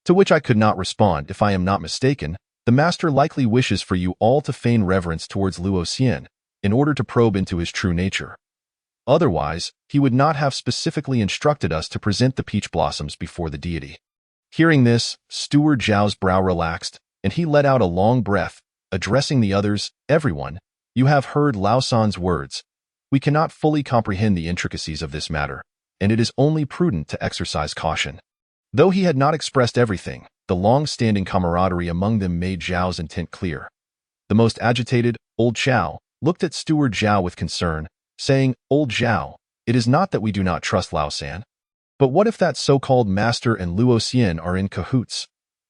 to which I could not respond. If I am not mistaken, the master likely wishes for you all to feign reverence towards Luoxian in order to probe into his true nature. Otherwise, he would not have specifically instructed us to present the peach blossoms before the deity." Hearing this, Steward Zhao's brow relaxed, and he let out a long breath, addressing the others, "Everyone, you have heard Laosan's words. We cannot fully comprehend the intricacies of this matter, and it is only prudent to exercise caution." Though he had not expressed everything, The long-standing camaraderie among them made Zhao's intent clear. The most agitated, Old Zhao, looked at Steward Zhao with concern, saying, "Old Zhao, it is not that we do not trust Lao San. But what if that so-called master and Luo Xian are in cahoots?"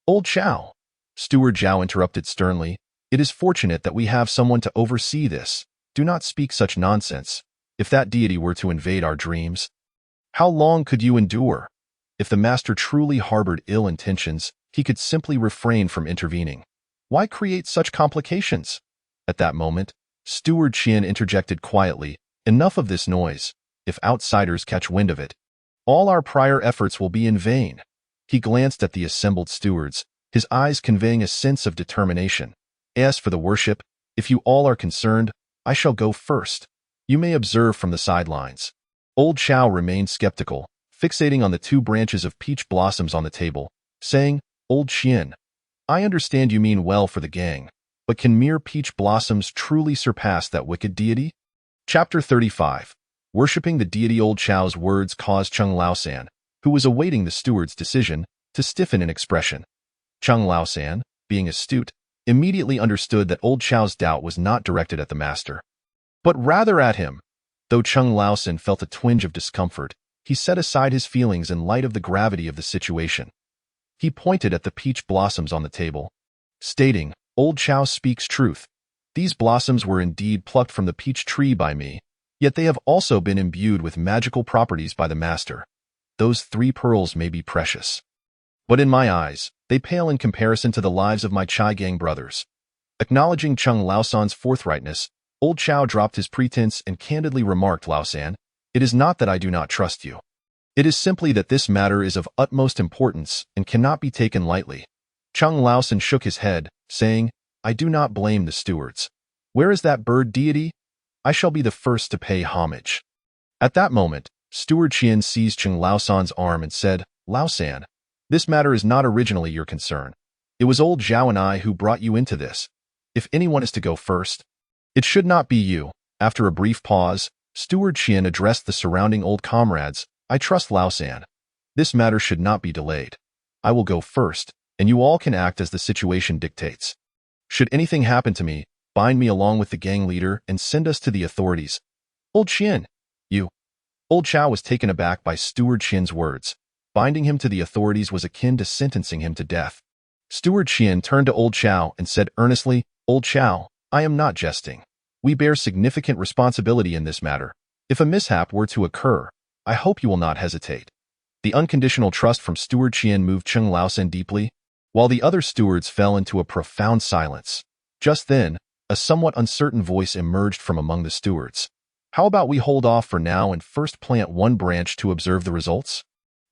"Old Zhao," Steward Zhao interrupted sternly, "it is fortunate that we have someone to oversee this. Do not speak such nonsense. If that deity were to invade our dreams, how long could you endure? If the master truly harbored ill intentions, he could simply refrain from intervening. Why create such complications?" At that moment, Steward Qian interjected quietly, "Enough of this noise. If outsiders catch wind of it, all our prior efforts will be in vain." He glanced at the assembled stewards, his eyes conveying a sense of determination. "As for the worship, if you all are concerned, I shall go first. You may observe from the sidelines." Old Zhao remained skeptical, fixating on the 2 branches of peach blossoms on the table, saying, "Old Qian, I understand you mean well for the gang, but can mere peach blossoms truly surpass that wicked deity?" Chapter 35. Worshipping the deity. Old Zhao's words caused Cheng Laosan, who was awaiting the steward's decision, to stiffen in expression. Cheng Laosan, being astute, immediately understood that Old Zhao's doubt was not directed at the master, but rather at him. Though Cheng Laosan felt a twinge of discomfort, he set aside his feelings in light of the gravity of the situation. He pointed at the peach blossoms on the table, stating, "Old Zhao speaks truth. These blossoms were indeed plucked from the peach tree by me, yet they have also been imbued with magical properties by the master. Those 3 pearls may be precious, but in my eyes, they pale in comparison to the lives of my Chai Gang brothers." Acknowledging Cheng Laosan's forthrightness, Old Zhao dropped his pretense and candidly remarked, "Laosan, it is not that I do not trust you. It is simply that this matter is of utmost importance and cannot be taken lightly." Cheng Laosan shook his head, saying, "I do not blame the stewards. Where is that bird deity? I shall be the first to pay homage." At that moment, Steward Qian seized Cheng Laosan's arm and said, "Laosan, this matter is not originally your concern. It was Old Zhao and I who brought you into this. If anyone is to go first, it should not be you." After a brief pause, Steward Qian addressed the surrounding old comrades, "I trust Laosan. This matter should not be delayed. I will go first, and you all can act as the situation dictates. Should anything happen to me, bind me along with the gang leader and send us to the authorities." "Old Qian, you..." Old Zhao was taken aback by Steward Qian's words. Binding him to the authorities was akin to sentencing him to death. Steward Qian turned to Old Zhao and said earnestly, "Old Zhao, I am not jesting. We bear significant responsibility in this matter. If a mishap were to occur, I hope you will not hesitate." The unconditional trust from Steward Qian moved Cheng Laosan deeply, while the other stewards fell into a profound silence. Just then, a somewhat uncertain voice emerged from among the stewards. "How about we hold off for now and first plant 1 branch to observe the results?"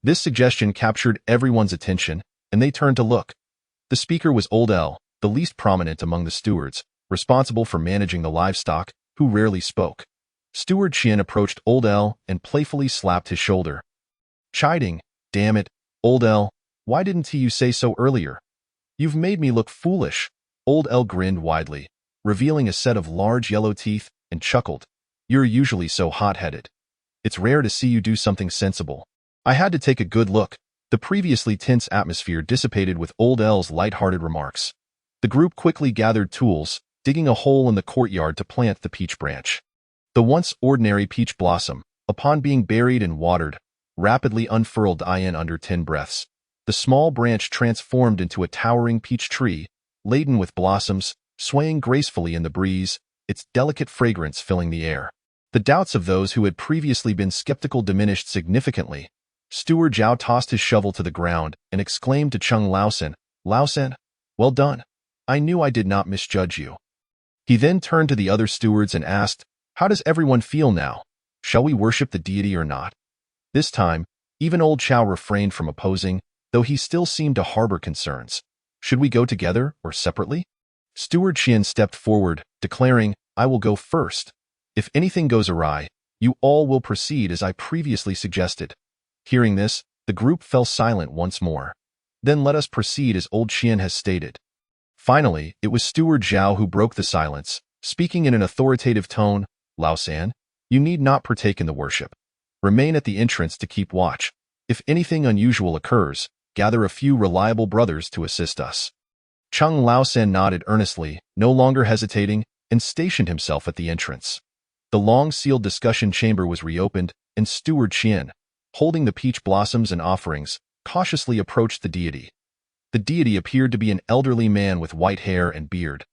This suggestion captured everyone's attention, and they turned to look. The speaker was Old L, the least prominent among the stewards, responsible for managing the livestock, who rarely spoke. Steward Qian approached Old L and playfully slapped his shoulder, chiding, "Damn it, Old L, why didn't you say so earlier? You've made me look foolish." Old L grinned widely, revealing a set of large yellow teeth, and chuckled, "You're usually so hot-headed. It's rare to see you do something sensible." I had to take a good look. The previously tense atmosphere dissipated with Old L's light-hearted remarks. The group quickly gathered tools, digging a hole in the courtyard to plant the peach branch. The once ordinary peach blossom, upon being buried and watered, rapidly unfurled in under 10 breaths. The small branch transformed into a towering peach tree, laden with blossoms, swaying gracefully in the breeze, its delicate fragrance filling the air. The doubts of those who had previously been skeptical diminished significantly. Steward Zhao tossed his shovel to the ground and exclaimed to Cheng Laosan, "Laosan, well done. I knew I did not misjudge you." He then turned to the other stewards and asked, "How does everyone feel now? Shall we worship the deity or not?" This time, even Old Zhao refrained from opposing, though he still seemed to harbor concerns. "Should we go together or separately?" Steward Qian stepped forward, declaring, "I will go first. If anything goes awry, you all will proceed as I previously suggested." Hearing this, the group fell silent once more. "Then let us proceed as Old Qian has stated." Finally, it was Steward Zhao who broke the silence, speaking in an authoritative tone, "Laosan, you need not partake in the worship. Remain at the entrance to keep watch. If anything unusual occurs, gather a few reliable brothers to assist us." Chung Lao-san nodded earnestly, no longer hesitating, and stationed himself at the entrance. The long-sealed discussion chamber was reopened, and Steward Qian, holding the peach blossoms and offerings, cautiously approached the deity. The deity appeared to be an elderly man with white hair and beard,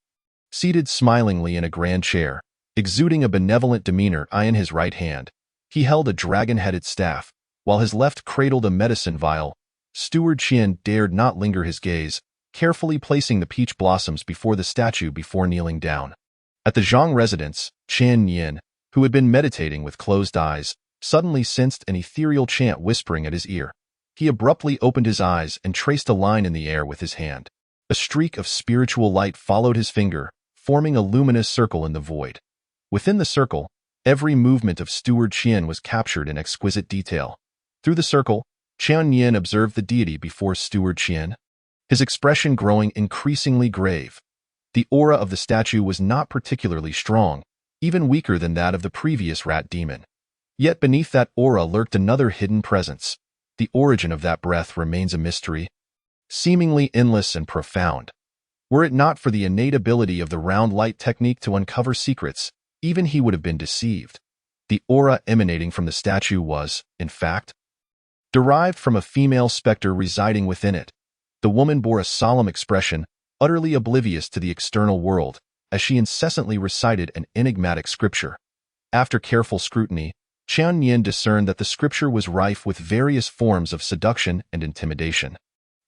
seated smilingly in a grand chair, exuding a benevolent demeanor. In his right hand, he held a dragon-headed staff, while his left cradled a medicine vial. Steward Qian dared not linger his gaze, carefully placing the peach blossoms before the statue before kneeling down. At the Zhang residence, Qian Yin, who had been meditating with closed eyes, suddenly sensed an ethereal chant whispering at his ear. He abruptly opened his eyes and traced a line in the air with his hand. A streak of spiritual light followed his finger, forming a luminous circle in the void. Within the circle, every movement of Steward Qian was captured in exquisite detail. Through the circle, Qian Yin observed the deity before Steward Qian, his expression growing increasingly grave. The aura of the statue was not particularly strong, even weaker than that of the previous rat demon. Yet beneath that aura lurked another hidden presence. The origin of that breath remains a mystery, seemingly endless and profound. Were it not for the innate ability of the round light technique to uncover secrets, even he would have been deceived. The aura emanating from the statue was, in fact, derived from a female specter residing within it. The woman bore a solemn expression, utterly oblivious to the external world, as she incessantly recited an enigmatic scripture. After careful scrutiny, Qian Yin discerned that the scripture was rife with various forms of seduction and intimidation,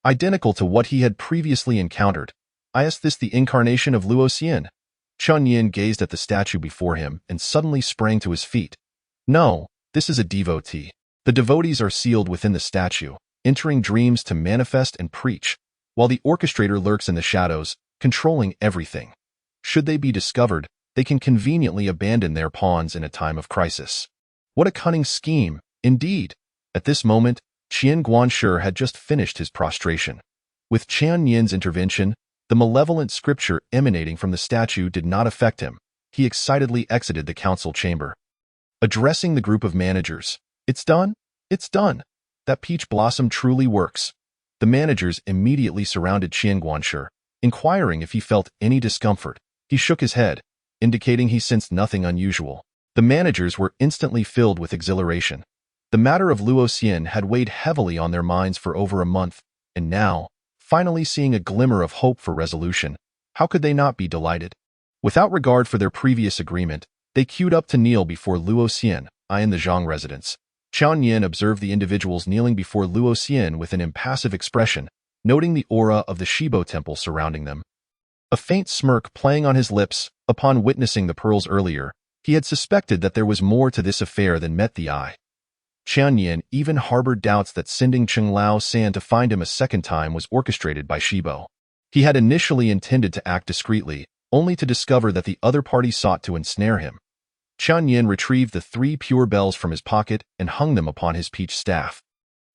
identical to what he had previously encountered. Is this the incarnation of Luo Xian? Qian Yin gazed at the statue before him and suddenly sprang to his feet. No, this is a devotee. The devotees are sealed within the statue, entering dreams to manifest and preach, while the orchestrator lurks in the shadows, controlling everything. Should they be discovered, they can conveniently abandon their pawns in a time of crisis. What a cunning scheme, indeed! At this moment, Qian Guanshi had just finished his prostration. With Qian Yin's intervention, the malevolent scripture emanating from the statue did not affect him. He excitedly exited the council chamber. Addressing the group of managers, "It's done? It's done. That peach blossom truly works." The managers immediately surrounded Qian Guanshi, inquiring if he felt any discomfort. He shook his head, indicating he sensed nothing unusual. The managers were instantly filled with exhilaration. The matter of Luo Xian had weighed heavily on their minds for over a month, and now, finally seeing a glimmer of hope for resolution, how could they not be delighted? Without regard for their previous agreement, they queued up to kneel before Luo Xian, in the Zhang residence. Qian Yin observed the individuals kneeling before Luo Xian with an impassive expression, noting the aura of the Shibo temple surrounding them. A faint smirk playing on his lips. Upon witnessing the pearls earlier, he had suspected that there was more to this affair than met the eye. Qian Yin even harbored doubts that sending Chung Lao-san to find him a second time was orchestrated by Shibo. He had initially intended to act discreetly, only to discover that the other party sought to ensnare him. Qian Yin retrieved the 3 pure bells from his pocket and hung them upon his peach staff.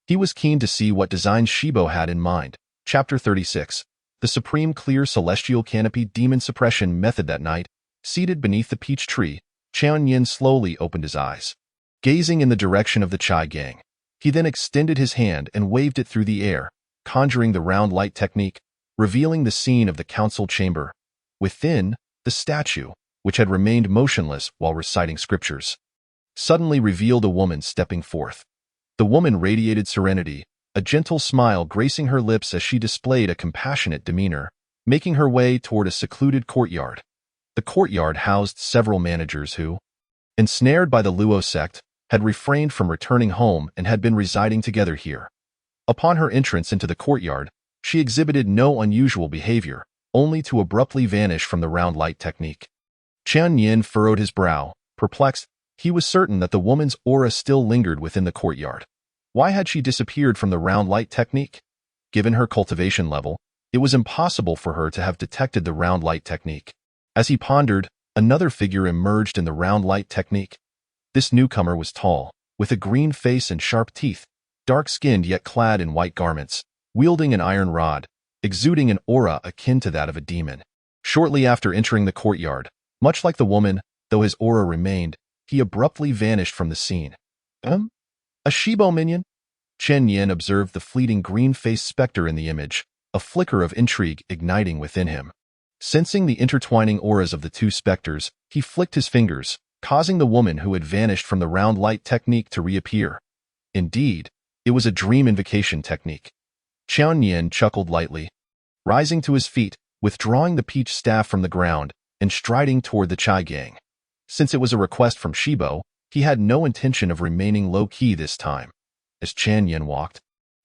He was keen to see what designs Shibo had in mind. Chapter 36. The Supreme Clear Celestial Canopy Demon Suppression Method. That night, seated beneath the peach tree, Qian Yin slowly opened his eyes, gazing in the direction of the Chai gang. He then extended his hand and waved it through the air, conjuring the round light technique, revealing the scene of the council chamber. Within, the statue, which had remained motionless while reciting scriptures, suddenly revealed a woman stepping forth. The woman radiated serenity, a gentle smile gracing her lips as she displayed a compassionate demeanor, making her way toward a secluded courtyard. The courtyard housed several managers who, ensnared by the Luo sect, had refrained from returning home and had been residing together here. Upon her entrance into the courtyard, she exhibited no unusual behavior, only to abruptly vanish from the round light technique. Qian Yin furrowed his brow, perplexed. He was certain that the woman's aura still lingered within the courtyard. Why had she disappeared from the round light technique? Given her cultivation level, it was impossible for her to have detected the round light technique. As he pondered, another figure emerged in the round light technique. This newcomer was tall, with a green face and sharp teeth, dark-skinned yet clad in white garments, wielding an iron rod, exuding an aura akin to that of a demon. Shortly after entering the courtyard, much like the woman, though his aura remained, he abruptly vanished from the scene. A Shibo minion? Chen Yin observed the fleeting green-faced specter in the image, a flicker of intrigue igniting within him. Sensing the intertwining auras of the two specters, he flicked his fingers, causing the woman who had vanished from the round light technique to reappear. Indeed, it was a dream invocation technique. Chen Yin chuckled lightly, rising to his feet, withdrawing the peach staff from the ground, and striding toward the Chai Gang. Since it was a request from Shibo, he had no intention of remaining low-key this time. As Chen Yin walked,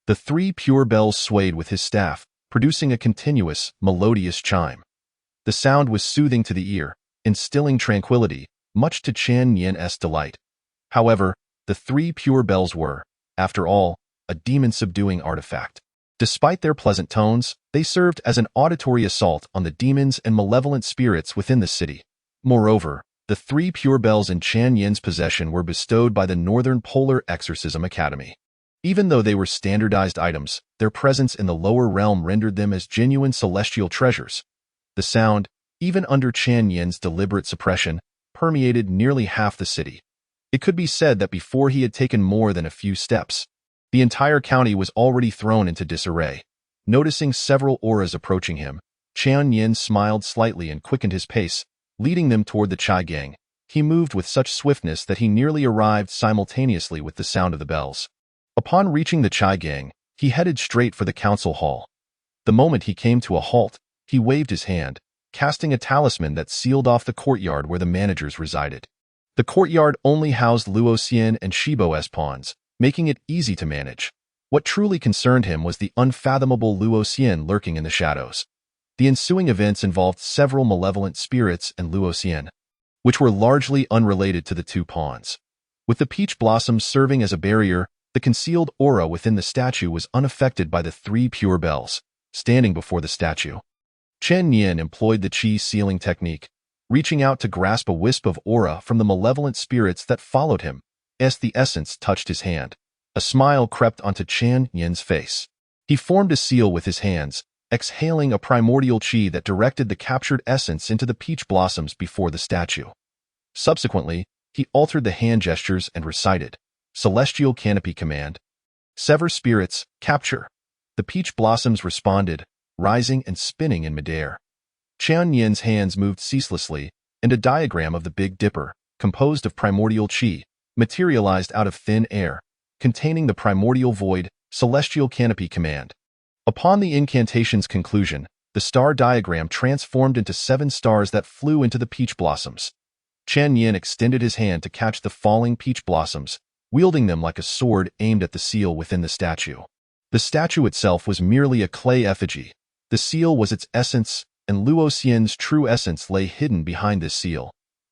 the three pure bells swayed with his staff, producing a continuous, melodious chime. The sound was soothing to the ear, instilling tranquility, much to Chen Yin's delight. However, the three pure bells were, after all, a demon-subduing artifact. Despite their pleasant tones, they served as an auditory assault on the demons and malevolent spirits within the city. Moreover, the three pure bells in Chen Yin's possession were bestowed by the Northern Polar Exorcism Academy. Even though they were standardized items, their presence in the lower realm rendered them as genuine celestial treasures. The sound, even under Chen Yin's deliberate suppression, permeated nearly half the city. It could be said that before he had taken more than a few steps, the entire county was already thrown into disarray. Noticing several auras approaching him, Chen Yin smiled slightly and quickened his pace, leading them toward the Chai Gang. He moved with such swiftness that he nearly arrived simultaneously with the sound of the bells. Upon reaching the Chai Gang, he headed straight for the council hall. The moment he came to a halt, he waved his hand, casting a talisman that sealed off the courtyard where the managers resided. The courtyard only housed Luo Xian and Shibo as pawns, making it easy to manage. What truly concerned him was the unfathomable Luo Xian lurking in the shadows. The ensuing events involved several malevolent spirits and Luo Xian, which were largely unrelated to the two pawns. With the peach blossoms serving as a barrier, the concealed aura within the statue was unaffected by the three pure bells. Standing before the statue, Chen Yin employed the qi sealing technique, reaching out to grasp a wisp of aura from the malevolent spirits that followed him. As the essence touched his hand, a smile crept onto Chen Yin's face. He formed a seal with his hands, exhaling a primordial qi that directed the captured essence into the peach blossoms before the statue. Subsequently, he altered the hand gestures and recited, Celestial Canopy Command. Sever spirits, capture. The peach blossoms responded, rising and spinning in midair. Chen Yin's hands moved ceaselessly, and a diagram of the Big Dipper, composed of primordial qi, materialized out of thin air, containing the primordial void, Celestial Canopy Command. Upon the incantation's conclusion, the star diagram transformed into 7 stars that flew into the peach blossoms. Chen Yin extended his hand to catch the falling peach blossoms, wielding them like a sword aimed at the seal within the statue. The statue itself was merely a clay effigy. The seal was its essence, and Luo Xian's true essence lay hidden behind this seal.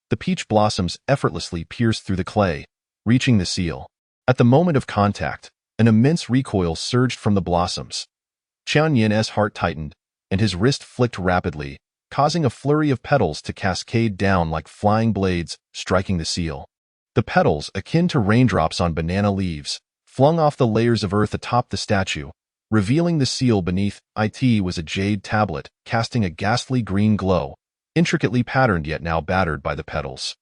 The peach blossoms effortlessly pierced through the clay, reaching the seal. At the moment of contact, an immense recoil surged from the blossoms. Chen Yin's heart tightened, and his wrist flicked rapidly, causing a flurry of petals to cascade down like flying blades, striking the seal. The petals, akin to raindrops on banana leaves, flung off the layers of earth atop the statue, revealing the seal beneath. It was a jade tablet, casting a ghastly green glow, intricately patterned yet now battered by the petals.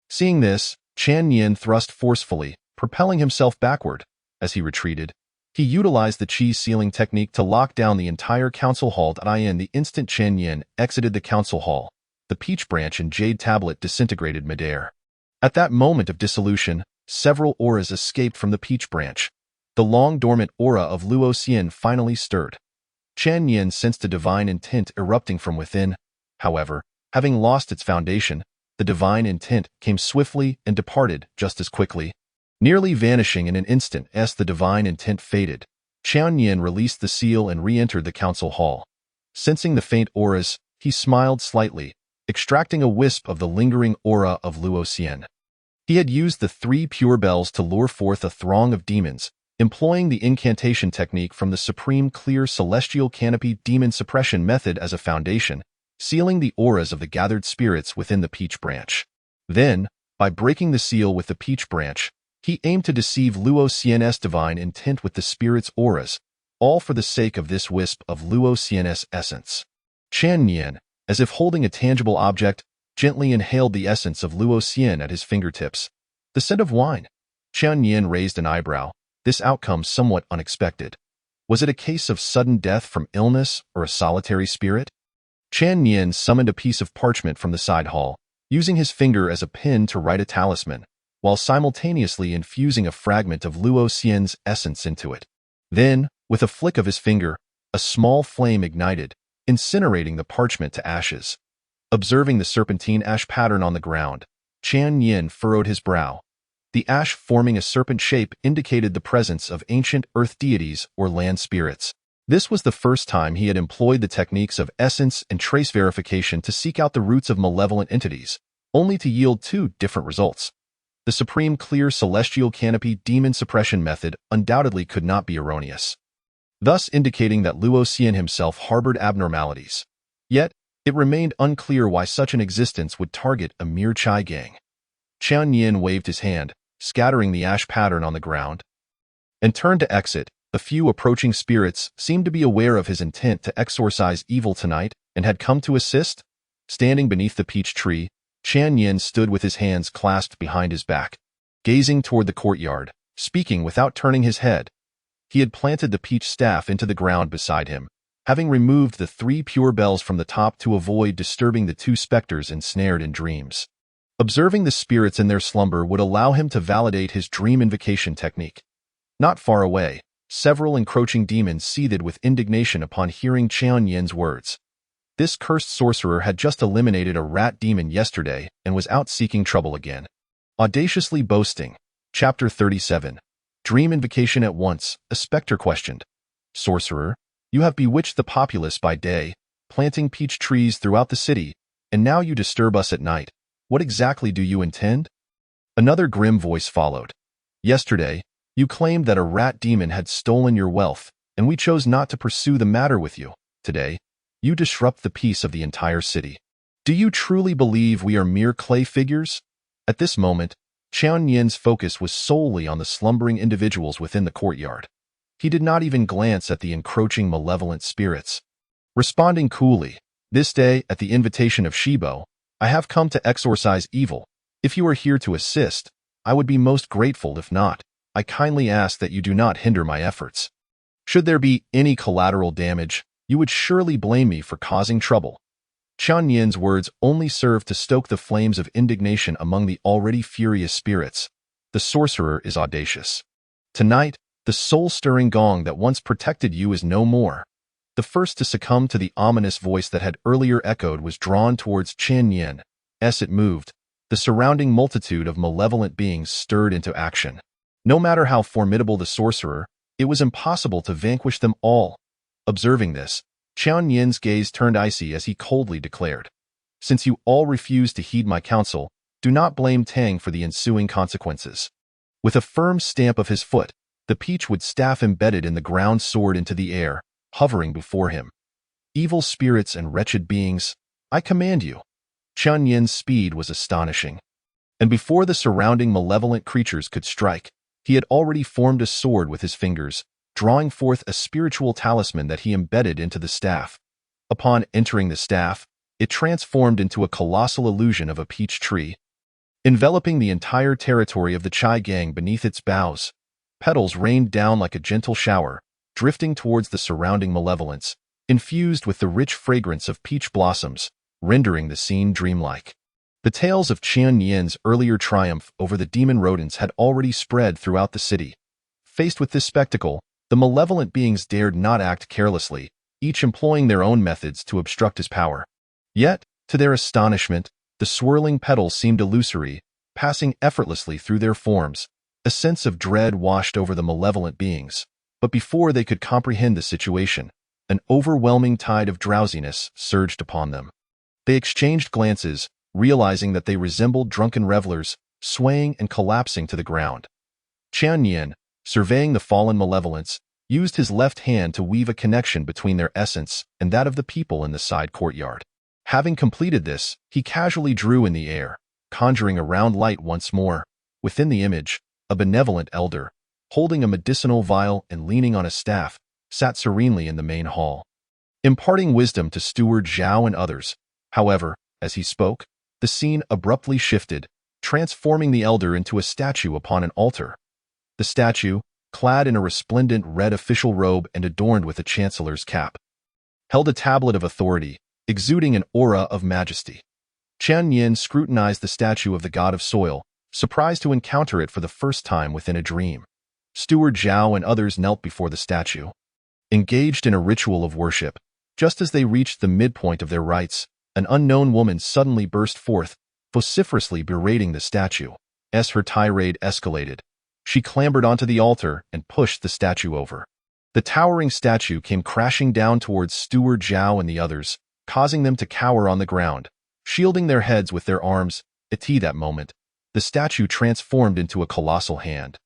Seeing this, Chen Yin thrust forcefully, propelling himself backward. As he retreated, he utilized the qi sealing technique to lock down the entire council hall. The instant Chen Yin exited the council hall, the peach branch and jade tablet disintegrated midair. At that moment of dissolution, several auras escaped from the peach branch. The long-dormant aura of Luo Xian finally stirred. Chen Yin sensed a divine intent erupting from within. However, having lost its foundation, the divine intent came swiftly and departed just as quickly, nearly vanishing in an instant. As the divine intent faded, Chen Yin released the seal and re-entered the council hall. Sensing the faint auras, he smiled slightly, extracting a wisp of the lingering aura of Luo Xian. He had used the 3 pure bells to lure forth a throng of demons, employing the incantation technique from the Supreme Clear Celestial Canopy Demon Suppression method as a foundation, sealing the auras of the gathered spirits within the peach branch. Then, by breaking the seal with the peach branch, he aimed to deceive Luo Xian's divine intent with the spirit's auras, all for the sake of this wisp of Luo Xian's essence. Chen Yin, as if holding a tangible object, gently inhaled the essence of Luo Xian at his fingertips. The scent of wine. Chen Yin raised an eyebrow, this outcome somewhat unexpected. Was it a case of sudden death from illness or a solitary spirit? Chan Yin summoned a piece of parchment from the side hall, using his finger as a pin to write a talisman, while simultaneously infusing a fragment of Luo Xian's essence into it. Then, with a flick of his finger, a small flame ignited, incinerating the parchment to ashes. Observing the serpentine ash pattern on the ground, Chan Yin furrowed his brow. The ash forming a serpent shape indicated the presence of ancient earth deities or land spirits. This was the first time he had employed the techniques of essence and trace verification to seek out the roots of malevolent entities, only to yield two different results. The Supreme Clear Celestial Canopy Demon Suppression method undoubtedly could not be erroneous, thus indicating that Luo Xian himself harbored abnormalities. Yet, it remained unclear why such an existence would target a mere Chai gang. Chan Yin waved his hand, scattering the ash pattern on the ground, and turned to exit. A few approaching spirits seemed to be aware of his intent to exorcise evil tonight and had come to assist. Standing beneath the peach tree, Chan Yin stood with his hands clasped behind his back, gazing toward the courtyard, speaking without turning his head. He had planted the peach staff into the ground beside him, having removed the 3 pure bells from the top to avoid disturbing the 2 specters ensnared in dreams. Observing the spirits in their slumber would allow him to validate his dream invocation technique. Not far away, several encroaching demons seethed with indignation upon hearing Chan Yin's words. This cursed sorcerer had just eliminated a rat demon yesterday and was out seeking trouble again. Audaciously boasting. Chapter 37. Dream invocation at once, a specter questioned. Sorcerer, you have bewitched the populace by day, planting peach trees throughout the city, and now you disturb us at night. What exactly do you intend? Another grim voice followed. Yesterday, you claimed that a rat demon had stolen your wealth, and we chose not to pursue the matter with you. Today, you disrupt the peace of the entire city. Do you truly believe we are mere clay figures? At this moment, Chan Yin's focus was solely on the slumbering individuals within the courtyard. He did not even glance at the encroaching malevolent spirits. Responding coolly, this day, at the invitation of Shibo, I have come to exorcise evil. If you are here to assist, I would be most grateful. If not, I kindly ask that you do not hinder my efforts. Should there be any collateral damage, you would surely blame me for causing trouble. Chan Yin's words only served to stoke the flames of indignation among the already furious spirits. The sorcerer is audacious. Tonight, the soul-stirring gong that once protected you is no more. The first to succumb to the ominous voice that had earlier echoed was drawn towards Chan Yin. As it moved, the surrounding multitude of malevolent beings stirred into action. No matter how formidable the sorcerer, it was impossible to vanquish them all. Observing this, Chan Yin's gaze turned icy as he coldly declared, "Since you all refuse to heed my counsel, do not blame Tang for the ensuing consequences." With a firm stamp of his foot, the peachwood staff embedded in the ground soared into the air, hovering before him. Evil spirits and wretched beings, I command you. Chan Yin's speed was astonishing. And before the surrounding malevolent creatures could strike, he had already formed a sword with his fingers, drawing forth a spiritual talisman that he embedded into the staff. Upon entering the staff, it transformed into a colossal illusion of a peach tree, enveloping the entire territory of the Chai gang beneath its boughs. Petals rained down like a gentle shower, drifting towards the surrounding malevolence, infused with the rich fragrance of peach blossoms, rendering the scene dreamlike. The tales of Chan Yin's earlier triumph over the demon rodents had already spread throughout the city. Faced with this spectacle, the malevolent beings dared not act carelessly, each employing their own methods to obstruct his power. Yet, to their astonishment, the swirling petals seemed illusory, passing effortlessly through their forms. A sense of dread washed over the malevolent beings, but before they could comprehend the situation, an overwhelming tide of drowsiness surged upon them. They exchanged glances, realizing that they resembled drunken revelers, swaying and collapsing to the ground. Chan Yin, surveying the fallen malevolence, used his left hand to weave a connection between their essence and that of the people in the side courtyard. Having completed this, he casually drew in the air, conjuring a round light once more. Within the image, a benevolent elder, holding a medicinal vial and leaning on a staff, sat serenely in the main hall, imparting wisdom to Steward Zhao and others. However, as he spoke, the scene abruptly shifted, transforming the elder into a statue upon an altar. The statue, clad in a resplendent red official robe and adorned with a chancellor's cap, held a tablet of authority, exuding an aura of majesty. Qian Yin scrutinized the statue of the god of soil, surprised to encounter it for the first time within a dream. Steward Zhao and others knelt before the statue, engaged in a ritual of worship. Just as they reached the midpoint of their rites, an unknown woman suddenly burst forth, vociferously berating the statue. As her tirade escalated, she clambered onto the altar and pushed the statue over. The towering statue came crashing down towards Steward Zhao and the others, causing them to cower on the ground, shielding their heads with their arms. At that moment, the statue transformed into a colossal hand,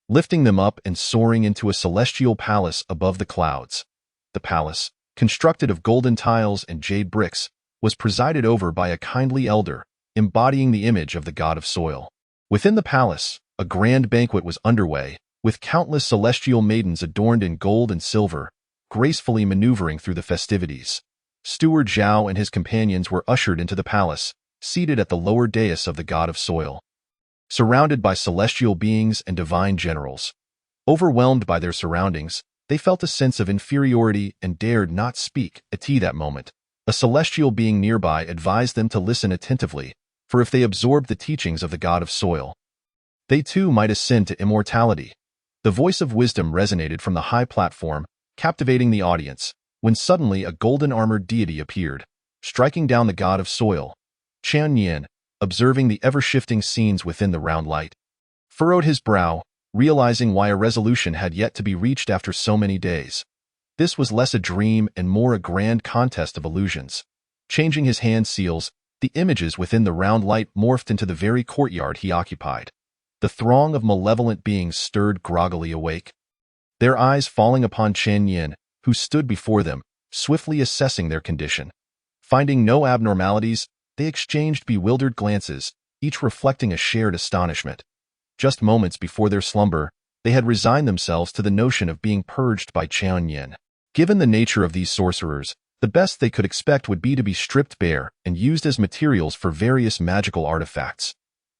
lifting them up and soaring into a celestial palace above the clouds. The palace, constructed of golden tiles and jade bricks, was presided over by a kindly elder, embodying the image of the god of soil. Within the palace, a grand banquet was underway, with countless celestial maidens adorned in gold and silver, gracefully maneuvering through the festivities. Steward Zhao and his companions were ushered into the palace, seated at the lower dais of the god of soil, surrounded by celestial beings and divine generals. Overwhelmed by their surroundings, they felt a sense of inferiority and dared not speak. At that moment, a celestial being nearby advised them to listen attentively, for if they absorbed the teachings of the god of soil, they too might ascend to immortality. The voice of wisdom resonated from the high platform, captivating the audience, when suddenly a golden-armored deity appeared, striking down the god of soil. Qian Yin, observing the ever-shifting scenes within the round light, furrowed his brow, realizing why a resolution had yet to be reached after so many days. This was less a dream and more a grand contest of illusions. Changing his hand seals, the images within the round light morphed into the very courtyard he occupied. The throng of malevolent beings stirred groggily awake, their eyes falling upon Qian Yin, who stood before them, swiftly assessing their condition. Finding no abnormalities, they exchanged bewildered glances, each reflecting a shared astonishment. Just moments before their slumber, they had resigned themselves to the notion of being purged by Qian Yin. Given the nature of these sorcerers, the best they could expect would be to be stripped bare and used as materials for various magical artifacts.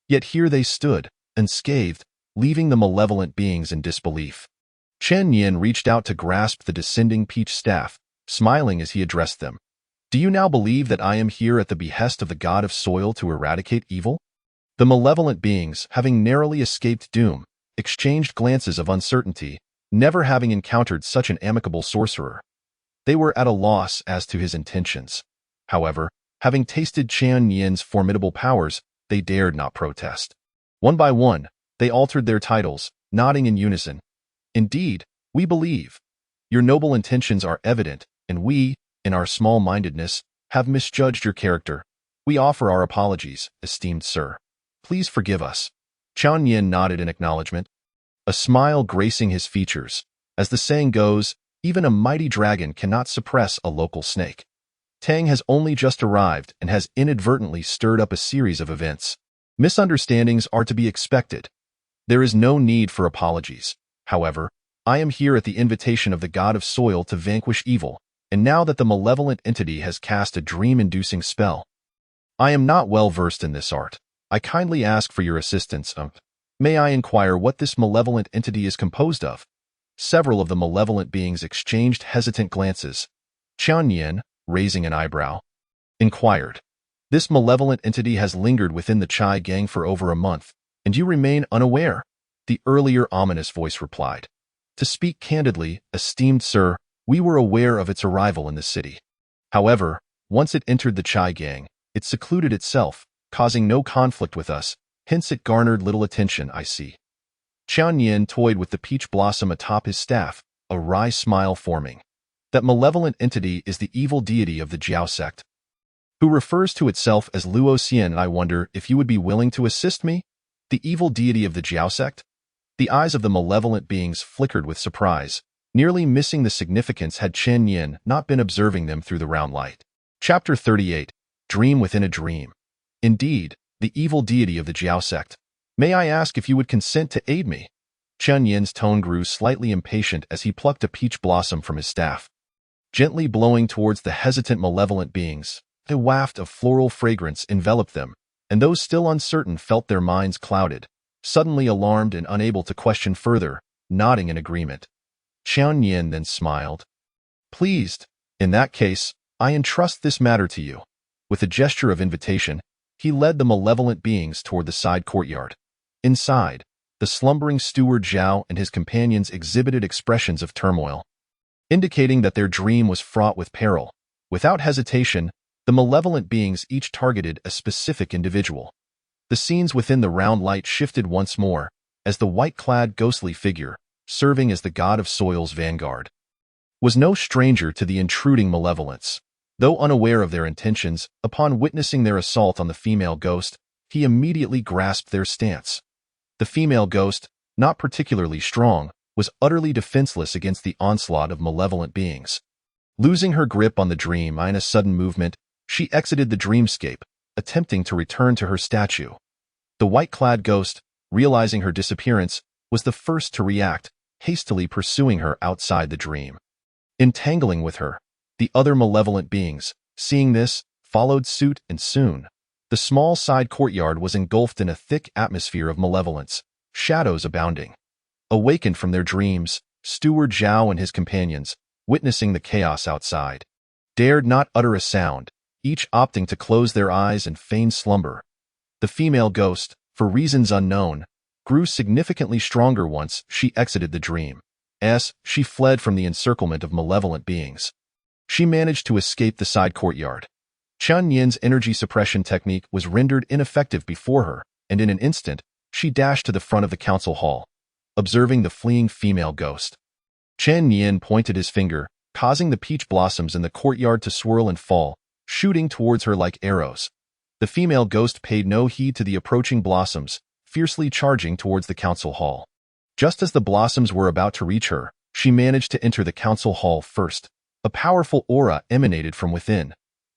Yet here they stood, unscathed, leaving the malevolent beings in disbelief. Qian Yin reached out to grasp the descending peach staff, smiling as he addressed them. Do you now believe that I am here at the behest of the god of soil to eradicate evil? The malevolent beings, having narrowly escaped doom, exchanged glances of uncertainty, never having encountered such an amicable sorcerer. They were at a loss as to his intentions. However, having tasted Qian Yin's formidable powers, they dared not protest. One by one, they altered their titles, nodding in unison. Indeed, we believe. Your noble intentions are evident, and we, in our small-mindedness, have misjudged your character. We offer our apologies, esteemed sir. Please forgive us. Qian Yin nodded in acknowledgement, a smile gracing his features. As the saying goes, even a mighty dragon cannot suppress a local snake. Tang has only just arrived and has inadvertently stirred up a series of events. Misunderstandings are to be expected. There is no need for apologies. However, I am here at the invitation of the god of soil to vanquish evil, and now that the malevolent entity has cast a dream-inducing spell, I am not well versed in this art. I kindly ask for your assistance. May I inquire what this malevolent entity is composed of? Several of the malevolent beings exchanged hesitant glances. Qian Yin, raising an eyebrow, inquired. This malevolent entity has lingered within the Chai gang for over a month, and you remain unaware? The earlier ominous voice replied. To speak candidly, esteemed sir, we were aware of its arrival in the city. However, once it entered the Chai gang, it secluded itself, causing no conflict with us, hence it garnered little attention, I see. Qian Yin toyed with the peach blossom atop his staff, a wry smile forming. That malevolent entity is the evil deity of the Jiao sect, who refers to itself as Luo Xian. I wonder if you would be willing to assist me? The evil deity of the Jiao sect? The eyes of the malevolent beings flickered with surprise, nearly missing the significance had Qian Yin not been observing them through the round light. Chapter 38. Dream Within a Dream. Indeed, the evil deity of the Jiao sect. May I ask if you would consent to aid me? Qian Yin's tone grew slightly impatient as he plucked a peach blossom from his staff, gently blowing towards the hesitant malevolent beings. A waft of floral fragrance enveloped them, and those still uncertain felt their minds clouded. Suddenly alarmed and unable to question further, nodding in agreement. Qian Yin then smiled. Pleased. In that case, I entrust this matter to you. With a gesture of invitation, he led the malevolent beings toward the side courtyard. Inside, the slumbering steward Zhao and his companions exhibited expressions of turmoil, indicating that their dream was fraught with peril. Without hesitation, the malevolent beings each targeted a specific individual. The scenes within the round light shifted once more, as the white-clad ghostly figure, serving as the god of soil's vanguard, was no stranger to the intruding malevolence. Though unaware of their intentions, upon witnessing their assault on the female ghost, he immediately grasped their stance. The female ghost, not particularly strong, was utterly defenseless against the onslaught of malevolent beings. Losing her grip on the dream in a sudden movement, she exited the dreamscape, attempting to return to her statue. The white-clad ghost, realizing her disappearance, was the first to react, hastily pursuing her outside the dream. Entangling with her, the other malevolent beings, seeing this, followed suit, and soon, the small side courtyard was engulfed in a thick atmosphere of malevolence, shadows abounding. Awakened from their dreams, Steward Zhao and his companions, witnessing the chaos outside, dared not utter a sound, each opting to close their eyes and feign slumber. The female ghost, for reasons unknown, grew significantly stronger once she exited the dream. As she fled from the encirclement of malevolent beings, she managed to escape the side courtyard. Qian Yin's energy suppression technique was rendered ineffective before her, and in an instant, she dashed to the front of the council hall, observing the fleeing female ghost. Qian Yin pointed his finger, causing the peach blossoms in the courtyard to swirl and fall, shooting towards her like arrows. The female ghost paid no heed to the approaching blossoms, fiercely charging towards the council hall. Just as the blossoms were about to reach her, she managed to enter the council hall first. A powerful aura emanated from within.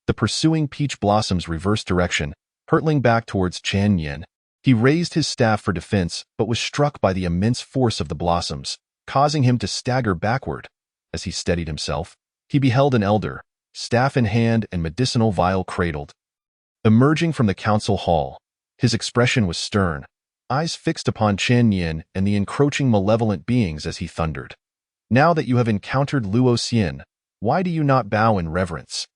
The pursuing peach blossoms reversed direction, hurtling back towards Qian Yin. He raised his staff for defense, but was struck by the immense force of the blossoms, causing him to stagger backward. As he steadied himself, he beheld an elder, staff in hand and medicinal vial cradled, emerging from the council hall. His expression was stern, eyes fixed upon Qian Yin and the encroaching malevolent beings as he thundered. Now that you have encountered Luo Xian, why do you not bow in reverence?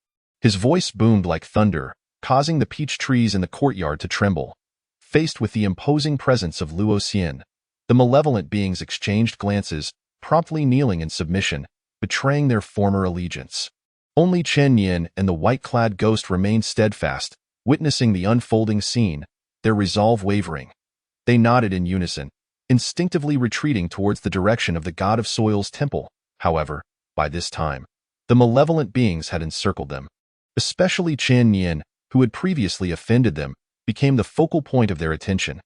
His voice boomed like thunder, causing the peach trees in the courtyard to tremble. Faced with the imposing presence of Luo Xian, the malevolent beings exchanged glances, promptly kneeling in submission, betraying their former allegiance. Only Qian Yin and the white-clad ghost remained steadfast, witnessing the unfolding scene, their resolve wavering. They nodded in unison, instinctively retreating towards the direction of the god of soil's temple. However, by this time, the malevolent beings had encircled them. Especially Qian Yin, who had previously offended them, became the focal point of their attention.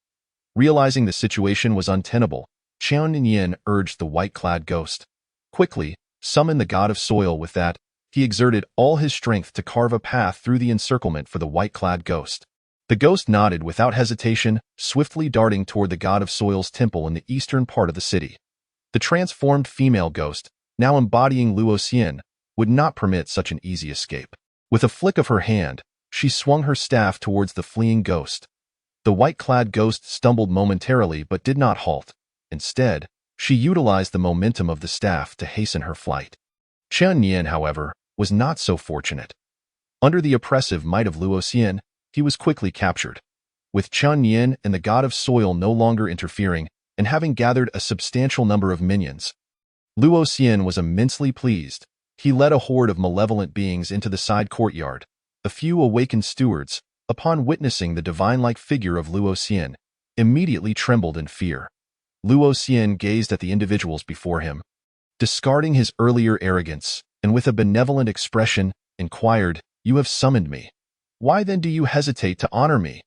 Realizing the situation was untenable, Qian Yin urged the white-clad ghost. Quickly, summon the god of soil. With that, he exerted all his strength to carve a path through the encirclement for the white-clad ghost. The ghost nodded without hesitation, swiftly darting toward the god of soil's temple in the eastern part of the city. The transformed female ghost, now embodying Luo Xian, would not permit such an easy escape. With a flick of her hand, she swung her staff towards the fleeing ghost. The white-clad ghost stumbled momentarily but did not halt. Instead, she utilized the momentum of the staff to hasten her flight. Qian Yin, however, was not so fortunate. Under the oppressive might of Luo Xian, he was quickly captured. With Qian Yin and the god of soil no longer interfering, and having gathered a substantial number of minions, Luo Xian was immensely pleased. He led a horde of malevolent beings into the side courtyard. A few awakened stewards, upon witnessing the divine-like figure of Luo Xian, immediately trembled in fear. Luo Xian gazed at the individuals before him, discarding his earlier arrogance, and with a benevolent expression, inquired, "You have summoned me. Why then do you hesitate to honor me?"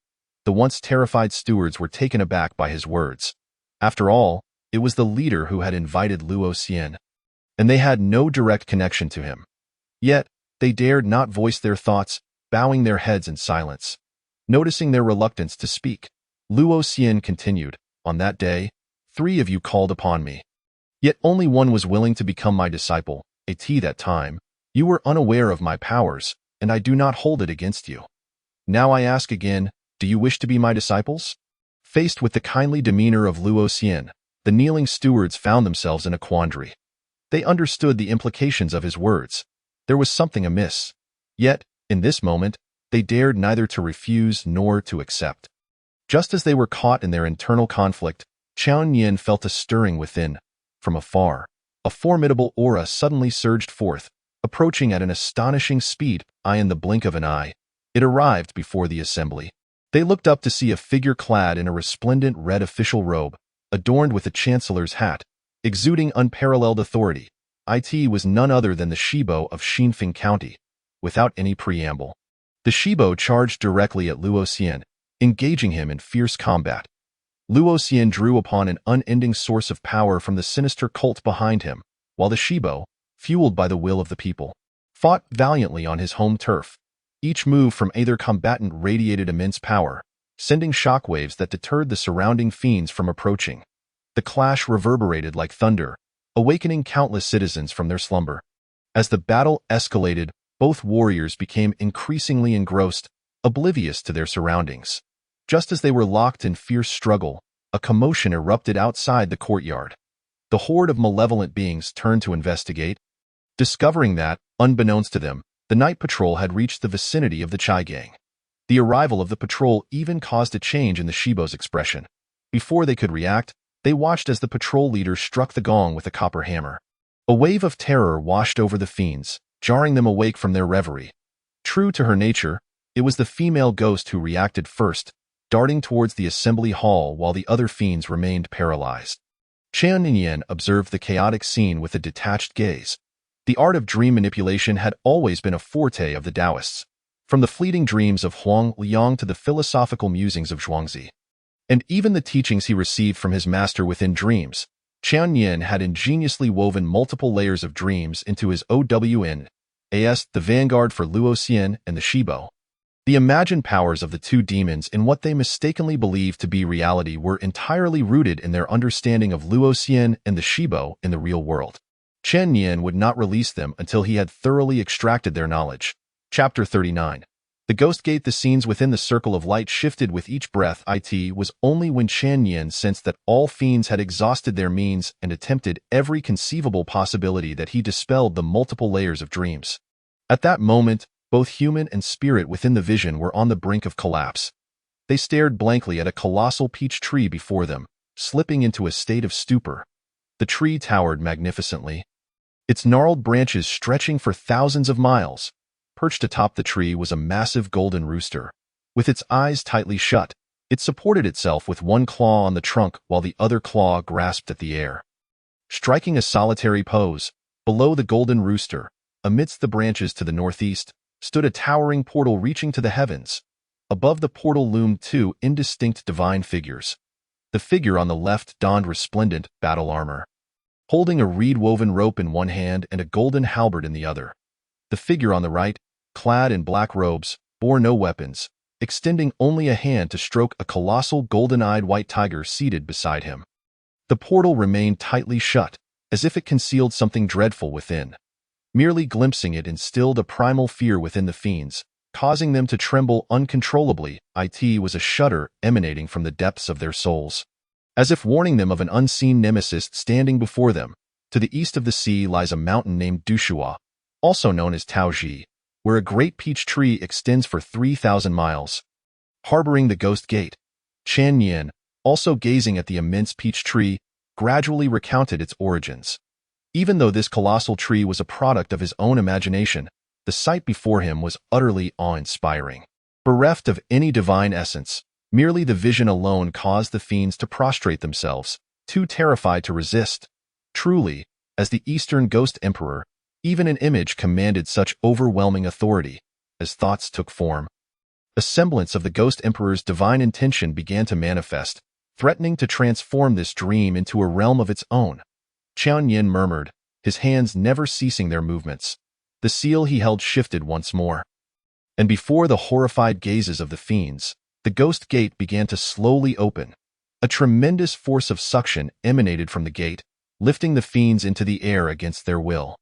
The once terrified stewards were taken aback by his words. After all, it was the leader who had invited Luo Xian, and they had no direct connection to him. Yet, they dared not voice their thoughts, bowing their heads in silence. Noticing their reluctance to speak, Luo Xian continued, "On that day, 3 of you called upon me. Yet only one was willing to become my disciple. At that time, you were unaware of my powers, and I do not hold it against you. Now I ask again, do you wish to be my disciples?" Faced with the kindly demeanor of Luo Xian, the kneeling stewards found themselves in a quandary. They understood the implications of his words. There was something amiss. Yet, in this moment, they dared neither to refuse nor to accept. Just as they were caught in their internal conflict, Qian Yin felt a stirring within. From afar, a formidable aura suddenly surged forth, approaching at an astonishing speed. In the blink of an eye, it arrived before the assembly. They looked up to see a figure clad in a resplendent red official robe, adorned with a chancellor's hat, exuding unparalleled authority. It was none other than the Shibo of Xinfeng County. Without any preamble, the Shibo charged directly at Luo Xian, engaging him in fierce combat. Luo Xian drew upon an unending source of power from the sinister cult behind him, while the Shibo, fueled by the will of the people, fought valiantly on his home turf. Each move from either combatant radiated immense power, sending shockwaves that deterred the surrounding fiends from approaching. The clash reverberated like thunder, awakening countless citizens from their slumber. As the battle escalated, both warriors became increasingly engrossed, oblivious to their surroundings. Just as they were locked in fierce struggle, a commotion erupted outside the courtyard. The horde of malevolent beings turned to investigate, discovering that, unbeknownst to them, the night patrol had reached the vicinity of the Chai Gang. The arrival of the patrol even caused a change in the Shibo's expression. Before they could react, they watched as the patrol leader struck the gong with a copper hammer. A wave of terror washed over the fiends, jarring them awake from their reverie. True to her nature, it was the female ghost who reacted first, darting towards the assembly hall while the other fiends remained paralyzed. Qian Yin observed the chaotic scene with a detached gaze. The art of dream manipulation had always been a forte of the Taoists, from the fleeting dreams of Huang Liang to the philosophical musings of Zhuangzi. And even the teachings he received from his master within dreams, Qian Yin had ingeniously woven multiple layers of dreams into his OWN, as the vanguard for Luo Xian and the Shibo. The imagined powers of the two demons in what they mistakenly believed to be reality were entirely rooted in their understanding of Luo Xian and the Shibo in the real world. Qian Yin would not release them until he had thoroughly extracted their knowledge. Chapter 39. The Ghost Gate. The scenes within the circle of light shifted with each breath. It was only when Qian Yin sensed that all fiends had exhausted their means and attempted every conceivable possibility that he dispelled the multiple layers of dreams. At that moment, both human and spirit within the vision were on the brink of collapse. They stared blankly at a colossal peach tree before them, slipping into a state of stupor. The tree towered magnificently, its gnarled branches stretching for thousands of miles. Perched atop the tree was a massive golden rooster. With its eyes tightly shut, it supported itself with one claw on the trunk while the other claw grasped at the air. Striking a solitary pose, below the golden rooster, amidst the branches to the northeast, stood a towering portal reaching to the heavens. Above the portal loomed two indistinct divine figures. The figure on the left donned resplendent battle armor, holding a reed-woven rope in one hand and a golden halberd in the other. The figure on the right, clad in black robes, bore no weapons, extending only a hand to stroke a colossal golden-eyed white tiger seated beside him. The portal remained tightly shut, as if it concealed something dreadful within. Merely glimpsing it instilled a primal fear within the fiends, causing them to tremble uncontrollably. It was a shudder emanating from the depths of their souls, as if warning them of an unseen nemesis standing before them. To the east of the sea lies a mountain named Dushua, also known as Taoji, where a great peach tree extends for 3,000 miles. Harboring the Ghost Gate, Qian Yin, also gazing at the immense peach tree, gradually recounted its origins. Even though this colossal tree was a product of his own imagination, the sight before him was utterly awe-inspiring. Bereft of any divine essence, merely the vision alone caused the fiends to prostrate themselves, too terrified to resist. Truly, as the Eastern Ghost Emperor, even an image commanded such overwhelming authority. As thoughts took form, a semblance of the Ghost Emperor's divine intention began to manifest, threatening to transform this dream into a realm of its own. Qian Yin murmured, his hands never ceasing their movements. The seal he held shifted once more. And before the horrified gazes of the fiends, the Ghost Gate began to slowly open. A tremendous force of suction emanated from the gate, lifting the fiends into the air against their will.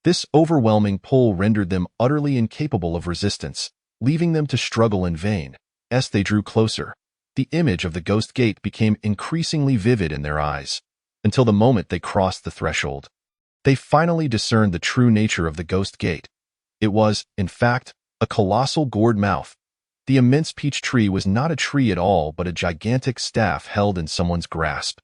This overwhelming pull rendered them utterly incapable of resistance, leaving them to struggle in vain. As they drew closer, the image of the Ghost Gate became increasingly vivid in their eyes. until the moment they crossed the threshold. They finally discerned the true nature of the ghost gate. It was, in fact, a colossal gourd mouth. The immense peach tree was not a tree at all but a gigantic staff held in someone's grasp.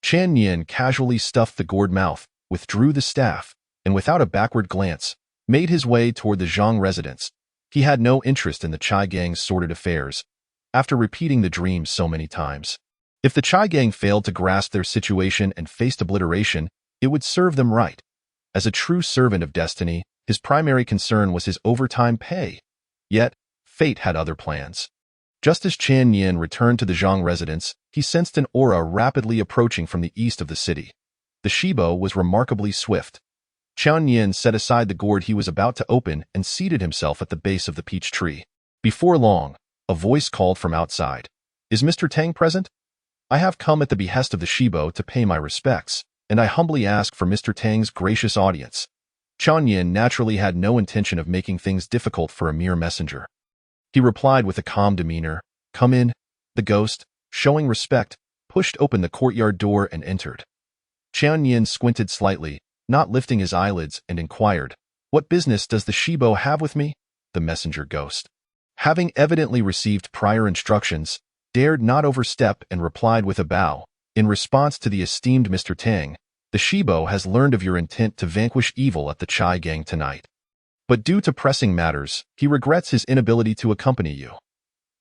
Chan Yin casually stuffed the gourd mouth, withdrew the staff, and without a backward glance, made his way toward the Zhang residence. He had no interest in the Chai gang's sordid affairs, after repeating the dream so many times. If the Chai gang failed to grasp their situation and faced obliteration, it would serve them right. As a true servant of destiny, his primary concern was his overtime pay. Yet, fate had other plans. Just as Chan Yin returned to the Zhang residence, he sensed an aura rapidly approaching from the east of the city. The Shibo was remarkably swift. Chan Yin set aside the gourd he was about to open and seated himself at the base of the peach tree. Before long, a voice called from outside. "Is Mr. Tang present? I have come at the behest of the Shibo to pay my respects, and I humbly ask for Mr. Tang's gracious audience." Chan Yin naturally had no intention of making things difficult for a mere messenger. He replied with a calm demeanor, "Come in." The ghost, showing respect, pushed open the courtyard door and entered. Chan Yin squinted slightly, not lifting his eyelids, and inquired, "What business does the Shibo have with me?" The messenger ghost, having evidently received prior instructions, dared not overstep and replied with a bow, "In response to the esteemed Mr. Tang, the Shibo has learned of your intent to vanquish evil at the Chai gang tonight. But due to pressing matters, he regrets his inability to accompany you.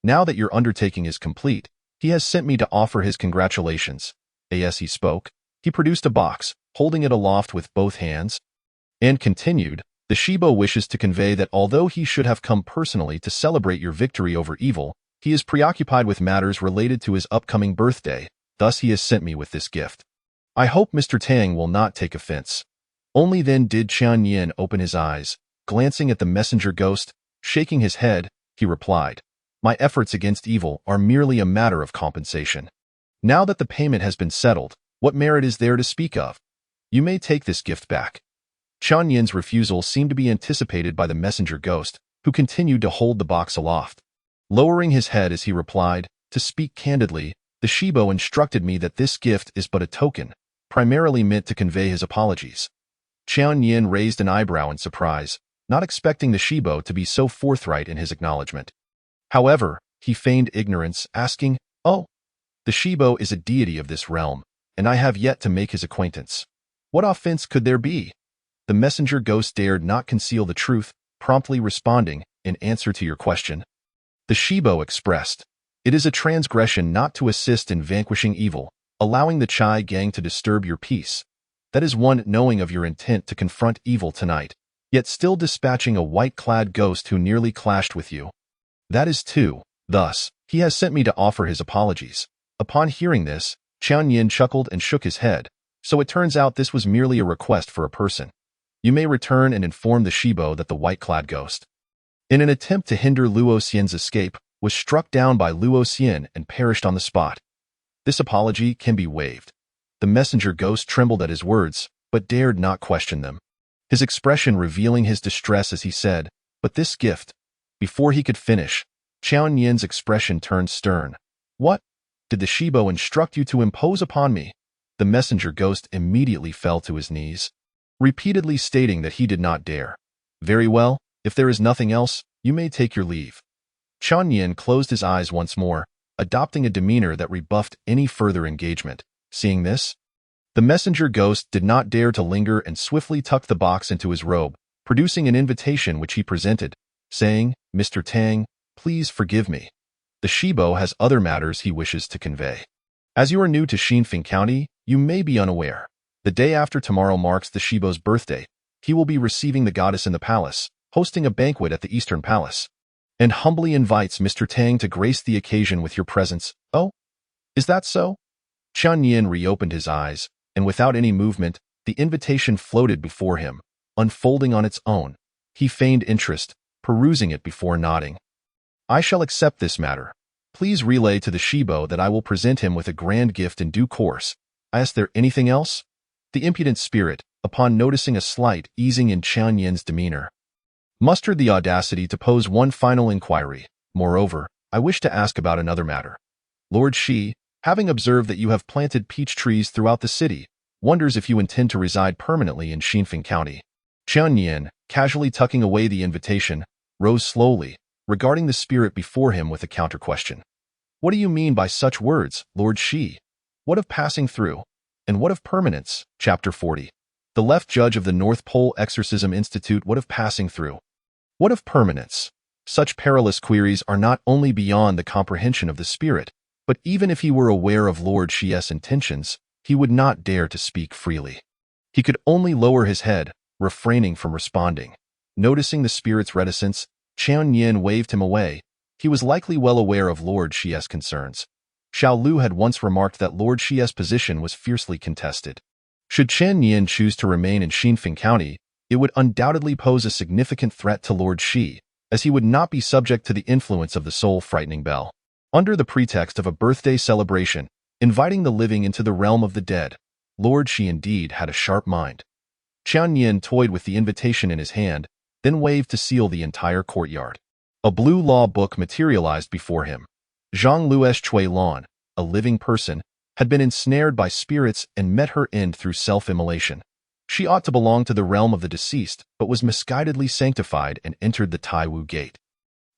Now that your undertaking is complete, he has sent me to offer his congratulations." As he spoke, he produced a box, holding it aloft with both hands, and continued, "The Shibo wishes to convey that although he should have come personally to celebrate your victory over evil, he is preoccupied with matters related to his upcoming birthday, thus he has sent me with this gift. I hope Mr. Tang will not take offense." Only then did Chan Yin open his eyes. Glancing at the messenger ghost, shaking his head, he replied, "My efforts against evil are merely a matter of compensation. Now that the payment has been settled, what merit is there to speak of? You may take this gift back." Chan Yin's refusal seemed to be anticipated by the messenger ghost, who continued to hold the box aloft. Lowering his head as he replied, "To speak candidly, the Shibo instructed me that this gift is but a token, primarily meant to convey his apologies." Chan Yin raised an eyebrow in surprise, not expecting the Shibo to be so forthright in his acknowledgement. However, he feigned ignorance, asking, "Oh, the Shibo is a deity of this realm, and I have yet to make his acquaintance. What offense could there be?" The messenger ghost dared not conceal the truth, promptly responding, "In answer to your question." The Shibo expressed, "It is a transgression not to assist in vanquishing evil, allowing the Chai gang to disturb your peace. That is one knowing of your intent to confront evil tonight, yet still dispatching a white-clad ghost who nearly clashed with you. That is two. Thus, he has sent me to offer his apologies." Upon hearing this, Chan Yin chuckled and shook his head. "So it turns out this was merely a request for a person. You may return and inform the Shibo that the white-clad ghost, in an attempt to hinder Luo Xian's escape, was struck down by Luo Xian and perished on the spot. This apology can be waived." The messenger ghost trembled at his words, but dared not question them, his expression revealing his distress as he said, "But this gift." Before he could finish, Chan Yin's expression turned stern. "What? Did the Shibo instruct you to impose upon me?" The messenger ghost immediately fell to his knees, repeatedly stating that he did not dare. "Very well, if there is nothing else, you may take your leave." Chan Yin closed his eyes once more, adopting a demeanor that rebuffed any further engagement. Seeing this, the messenger ghost did not dare to linger and swiftly tucked the box into his robe, producing an invitation which he presented, saying, "Mr. Tang, please forgive me. The Shibo has other matters he wishes to convey. As you are new to Xinfeng County, you may be unaware. The day after tomorrow marks the Shibo's birthday. He will be receiving the goddess in the palace, hosting a banquet at the Eastern Palace, and humbly invites Mr. Tang to grace the occasion with your presence." "Oh, is that so?" Chan Yin reopened his eyes, and without any movement, the invitation floated before him, unfolding on its own. He feigned interest, perusing it before nodding. "I shall accept this matter. Please relay to the Shibo that I will present him with a grand gift in due course. Is there anything else?" The impudent spirit, upon noticing a slight easing in Chan Yin's demeanor, mustered the audacity to pose one final inquiry. "Moreover, I wish to ask about another matter. Lord Shi, having observed that you have planted peach trees throughout the city, wonders if you intend to reside permanently in Xinfeng County. Qian Yin, casually tucking away the invitation, rose slowly, regarding the spirit before him with a counter-question. What do you mean by such words, Lord Shi? What of passing through? And what of permanence? Chapter 40. The left judge of the North Pole Exorcism Institute. What of passing through? What of permanence? Such perilous queries are not only beyond the comprehension of the spirit, but even if he were aware of Lord Shi's intentions, he would not dare to speak freely. He could only lower his head, refraining from responding. Noticing the spirit's reticence, Qian Yin waved him away. He was likely well aware of Lord Shi's concerns. Xiao Lu had once remarked that Lord Shi's position was fiercely contested. Should Qian Yin choose to remain in Xinfeng County, it would undoubtedly pose a significant threat to Lord Shi, as he would not be subject to the influence of the soul-frightening bell. Under the pretext of a birthday celebration, inviting the living into the realm of the dead, Lord Shi indeed had a sharp mind. Qian Yin toyed with the invitation in his hand, then waved to seal the entire courtyard. A blue law book materialized before him. Zhang Luesh Chui Lan, a living person, had been ensnared by spirits and met her end through self-immolation. She ought to belong to the realm of the deceased, but was misguidedly sanctified and entered the Taiwu Gate.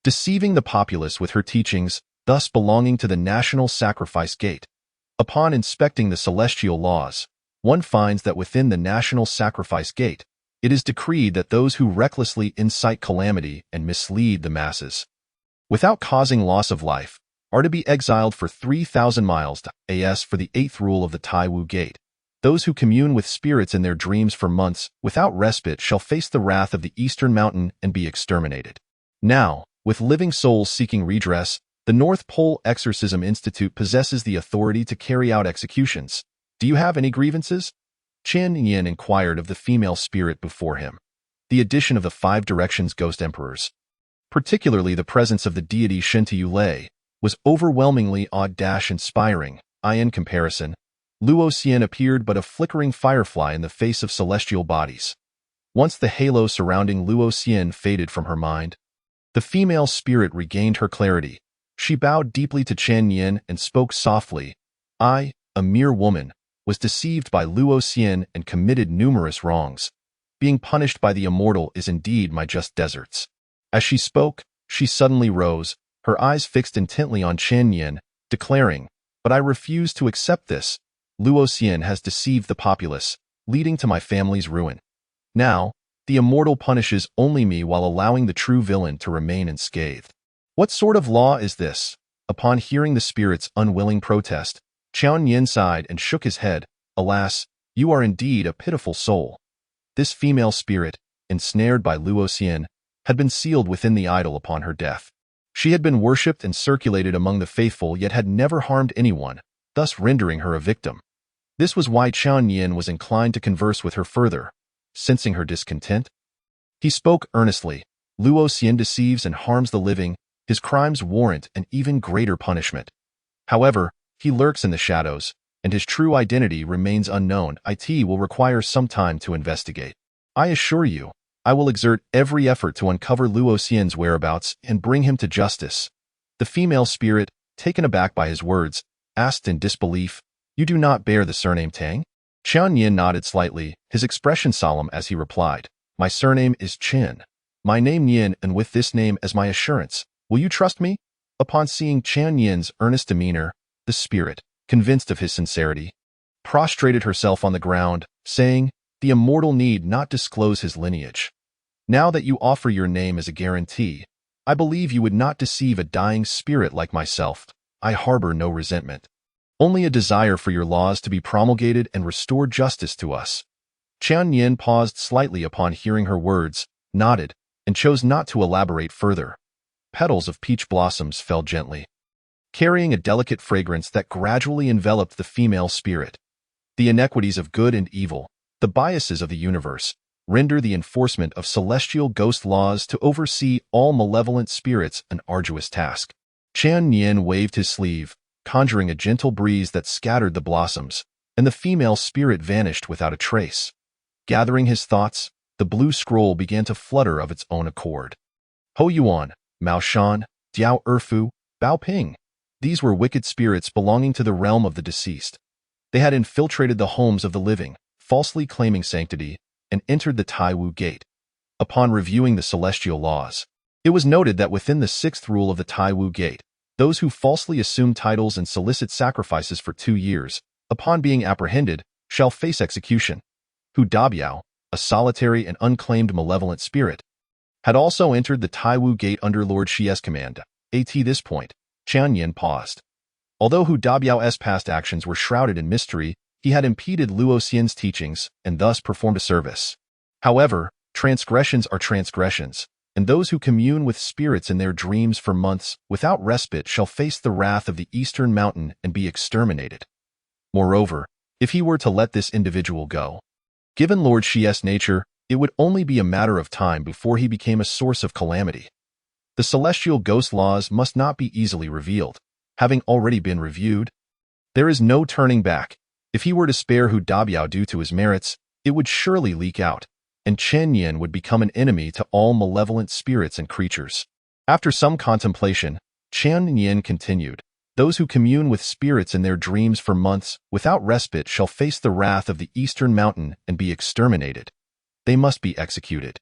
Deceiving the populace with her teachings, thus belonging to the National Sacrifice Gate. Upon inspecting the celestial laws, one finds that within the National Sacrifice Gate, it is decreed that those who recklessly incite calamity and mislead the masses, without causing loss of life, are to be exiled for 3,000 miles to as for the 8th rule of the Taiwu Gate. Those who commune with spirits in their dreams for months without respite shall face the wrath of the Eastern Mountain and be exterminated. Now, with living souls seeking redress, the North Pole Exorcism Institute possesses the authority to carry out executions. Do you have any grievances? Qian Yin inquired of the female spirit before him. The addition of the 5 directions ghost emperors, particularly the presence of the deity Shintu Lei, was overwhelmingly awe-inspiring. In comparison, Luo Xian appeared but a flickering firefly in the face of celestial bodies. Once the halo surrounding Luo Xian faded from her mind, the female spirit regained her clarity. She bowed deeply to Qian Yin and spoke softly. I, a mere woman, was deceived by Luo Xian and committed numerous wrongs. Being punished by the immortal is indeed my just deserts. As she spoke, she suddenly rose, her eyes fixed intently on Qian Yin, declaring, But I refuse to accept this. Luo Xian has deceived the populace, leading to my family's ruin. Now, the immortal punishes only me while allowing the true villain to remain unscathed. What sort of law is this? Upon hearing the spirit's unwilling protest, Qian Yin sighed and shook his head. Alas, you are indeed a pitiful soul. This female spirit, ensnared by Luo Xian, had been sealed within the idol upon her death. She had been worshipped and circulated among the faithful yet had never harmed anyone, thus rendering her a victim. This was why Qian Yin was inclined to converse with her further. Sensing her discontent, he spoke earnestly. Luo Xian deceives and harms the living. His crimes warrant an even greater punishment. However, he lurks in the shadows, and his true identity remains unknown. It will require some time to investigate. I assure you, I will exert every effort to uncover Luo Xian's whereabouts and bring him to justice. The female spirit, taken aback by his words, asked in disbelief, You do not bear the surname Tang? Qian Yin nodded slightly, his expression solemn as he replied, My surname is Qin. My name Yin, and with this name as my assurance, will you trust me? Upon seeing Qian Yin's earnest demeanor, the spirit, convinced of his sincerity, prostrated herself on the ground, saying, The immortal need not disclose his lineage. Now that you offer your name as a guarantee, I believe you would not deceive a dying spirit like myself. I harbor no resentment. Only a desire for your laws to be promulgated and restore justice to us. Qian Yin paused slightly upon hearing her words, nodded, and chose not to elaborate further. Petals of peach blossoms fell gently, carrying a delicate fragrance that gradually enveloped the female spirit. The inequities of good and evil, the biases of the universe, render the enforcement of celestial ghost laws to oversee all malevolent spirits an arduous task. Qian Yin waved his sleeve, conjuring a gentle breeze that scattered the blossoms, and the female spirit vanished without a trace. Gathering his thoughts, the blue scroll began to flutter of its own accord. Ho Yuan, Mao Shan, Diao Erfu, Bao Ping. These were wicked spirits belonging to the realm of the deceased. They had infiltrated the homes of the living, falsely claiming sanctity, and entered the Taiwu Gate. Upon reviewing the celestial laws, it was noted that within the sixth rule of the Taiwu Gate, those who falsely assume titles and solicit sacrifices for 2 years, upon being apprehended, shall face execution. Hu Dabiao, a solitary and unclaimed malevolent spirit, had also entered the Taiwu Gate under Lord Shi's command. At this point, Qianyin paused. Although Hu Dabiao's past actions were shrouded in mystery, he had impeded Luo Xian's teachings and thus performed a service. However, transgressions are transgressions, and those who commune with spirits in their dreams for months without respite shall face the wrath of the Eastern Mountain and be exterminated. Moreover, if he were to let this individual go, given Lord Shi's nature, it would only be a matter of time before he became a source of calamity. The celestial ghost laws must not be easily revealed, having already been reviewed. There is no turning back. If he were to spare Hu Dabiao due to his merits, it would surely leak out, and Qianyin would become an enemy to all malevolent spirits and creatures. After some contemplation, Qianyin continued, "Those who commune with spirits in their dreams for months without respite shall face the wrath of the Eastern Mountain and be exterminated. They must be executed."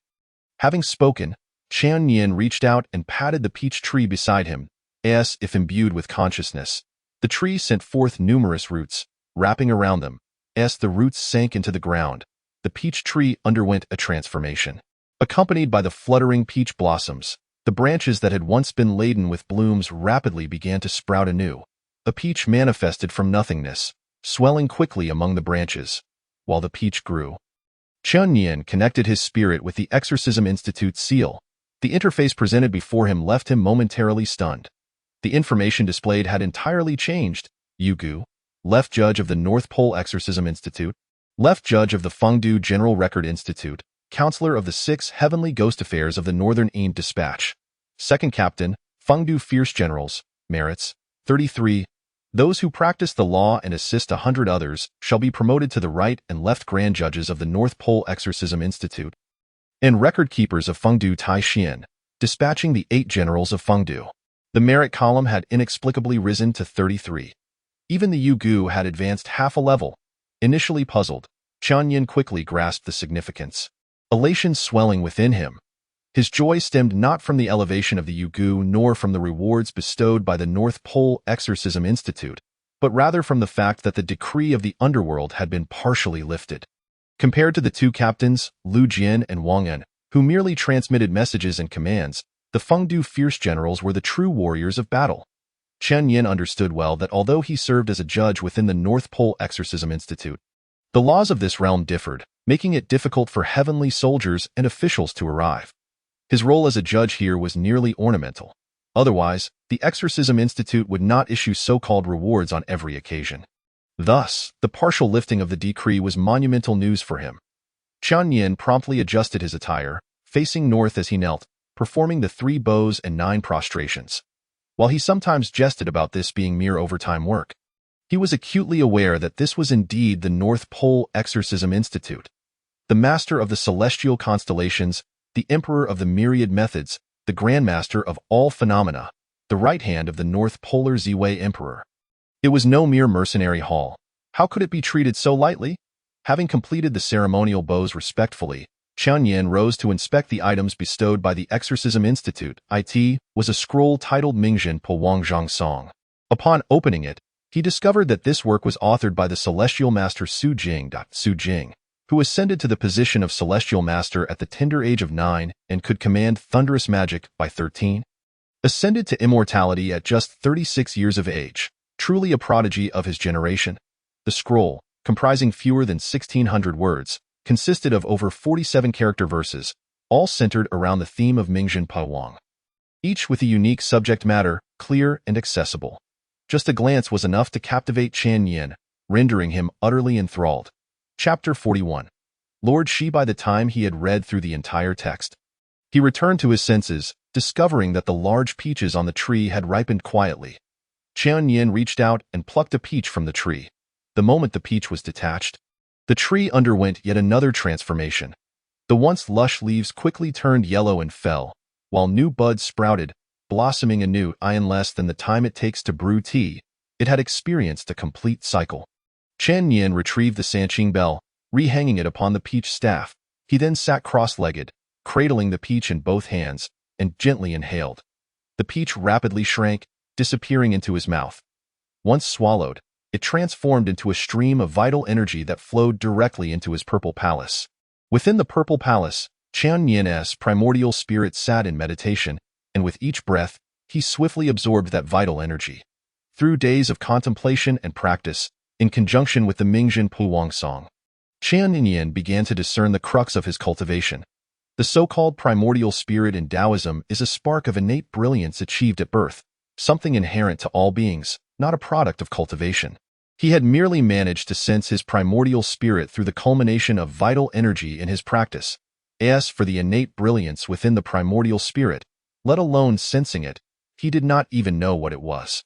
Having spoken, Qianyin reached out and patted the peach tree beside him, as if imbued with consciousness. The tree sent forth numerous roots, wrapping around them. As the roots sank into the ground, the peach tree underwent a transformation. Accompanied by the fluttering peach blossoms, the branches that had once been laden with blooms rapidly began to sprout anew. A peach manifested from nothingness, swelling quickly among the branches, while the peach grew. Qianyin connected his spirit with the Exorcism Institute's seal. The interface presented before him left him momentarily stunned. The information displayed had entirely changed. Yugu, left judge of the North Pole Exorcism Institute, left judge of the Fengdu General Record Institute, counselor of the 6 Heavenly Ghost Affairs of the Northern Ind Dispatch, second captain, Fengdu Fierce Generals, merits, 33. Those who practice the law and assist 100 others shall be promoted to the right and left grand judges of the North Pole Exorcism Institute, and record keepers of Fengdu Taixin, dispatching the 8 generals of Fengdu. The merit column had inexplicably risen to 33. Even the Yugu had advanced half a level. Initially puzzled, Qianyin quickly grasped the significance. Elation swelling within him. His joy stemmed not from the elevation of the Yugu nor from the rewards bestowed by the North Pole Exorcism Institute, but rather from the fact that the decree of the underworld had been partially lifted. Compared to the 2 captains, Lu Jian and Wang En, who merely transmitted messages and commands, the Fengdu Fierce Generals were the true warriors of battle. Qianyin understood well that although he served as a judge within the North Pole Exorcism Institute, the laws of this realm differed, making it difficult for heavenly soldiers and officials to arrive. His role as a judge here was nearly ornamental. Otherwise, the Exorcism Institute would not issue so-called rewards on every occasion. Thus, the partial lifting of the decree was monumental news for him. Qianyin promptly adjusted his attire, facing north as he knelt, performing the 3 bows and 9 prostrations. While he sometimes jested about this being mere overtime work, he was acutely aware that this was indeed the North Pole Exorcism Institute. The master of the celestial constellations, the emperor of the myriad methods, the grandmaster of all phenomena, the right hand of the North Polar Ziwei Emperor. It was no mere mercenary hall. How could it be treated so lightly? Having completed the ceremonial bows respectfully, Qianyin rose to inspect the items bestowed by the Exorcism Institute. It was a scroll titled Mingjin Po Wangzhang Song. Upon opening it, he discovered that this work was authored by the celestial master Su Jing, who ascended to the position of celestial master at the tender age of 9 and could command thunderous magic by 13. Ascended to immortality at just 36 years of age, truly a prodigy of his generation. The scroll, comprising fewer than 1,600 words, consisted of over 47 character verses, all centered around the theme of Mingjin Pa Wang. Each with a unique subject matter, clear and accessible. Just a glance was enough to captivate Qianyin, rendering him utterly enthralled. Chapter 41. Lord Shi. By the time he had read through the entire text, he returned to his senses, discovering that the large peaches on the tree had ripened quietly. Qianyin reached out and plucked a peach from the tree. The moment the peach was detached, the tree underwent yet another transformation. The once lush leaves quickly turned yellow and fell, while new buds sprouted, blossoming anew. In less than the time it takes to brew tea, it had experienced a complete cycle. Chen Yin retrieved the Sanqing bell, rehanging it upon the peach staff. He then sat cross-legged, cradling the peach in both hands, and gently inhaled. The peach rapidly shrank, disappearing into his mouth. Once swallowed, it transformed into a stream of vital energy that flowed directly into his purple palace. Within the purple palace, Chen Yin's primordial spirit sat in meditation, and with each breath, he swiftly absorbed that vital energy. Through days of contemplation and practice, in conjunction with the Mingjin Puwang song, Chen Yin began to discern the crux of his cultivation. The so-called primordial spirit in Taoism is a spark of innate brilliance achieved at birth, something inherent to all beings, not a product of cultivation. He had merely managed to sense his primordial spirit through the culmination of vital energy in his practice. As for the innate brilliance within the primordial spirit, let alone sensing it, he did not even know what it was.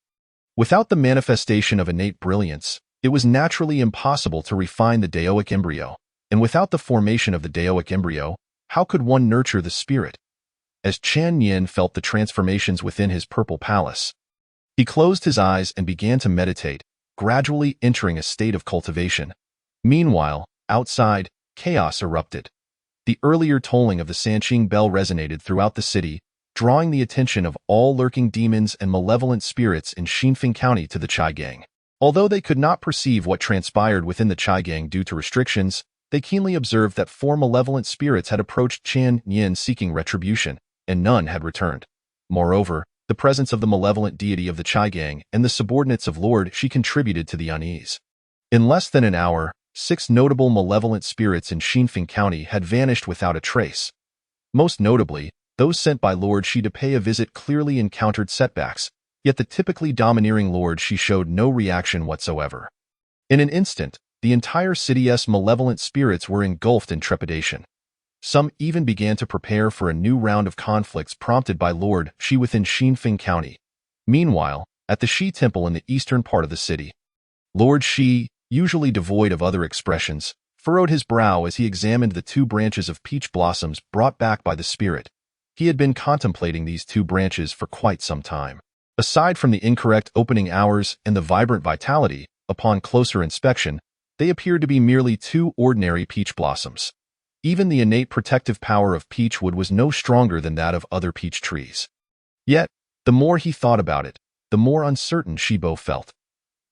Without the manifestation of innate brilliance, it was naturally impossible to refine the Daoic embryo, and without the formation of the Daoic embryo, how could one nurture the spirit? As Chen Yin felt the transformations within his purple palace, he closed his eyes and began to meditate, gradually entering a state of cultivation. Meanwhile, outside, chaos erupted. The earlier tolling of the Sanqing bell resonated throughout the city, drawing the attention of all lurking demons and malevolent spirits in Xinfeng County to the Qi-gang. Although they could not perceive what transpired within the Qi-gang due to restrictions, they keenly observed that 4 malevolent spirits had approached Chen Yin seeking retribution, and none had returned. Moreover, the presence of the malevolent deity of the Qi-gang and the subordinates of Lord Shi contributed to the unease. In less than an hour, 6 notable malevolent spirits in Xinfeng County had vanished without a trace. Most notably, those sent by Lord Shi to pay a visit clearly encountered setbacks, yet the typically domineering Lord Shi showed no reaction whatsoever. In an instant, the entire city's malevolent spirits were engulfed in trepidation. Some even began to prepare for a new round of conflicts prompted by Lord Shi within Xinfeng County. Meanwhile, at the Shi Temple in the eastern part of the city, Lord Shi, usually devoid of other expressions, furrowed his brow as he examined the 2 branches of peach blossoms brought back by the spirit. He had been contemplating these 2 branches for quite some time. Aside from the incorrect opening hours and the vibrant vitality, upon closer inspection, they appeared to be merely 2 ordinary peach blossoms. Even the innate protective power of peachwood was no stronger than that of other peach trees. Yet, the more he thought about it, the more uncertain Shibo felt.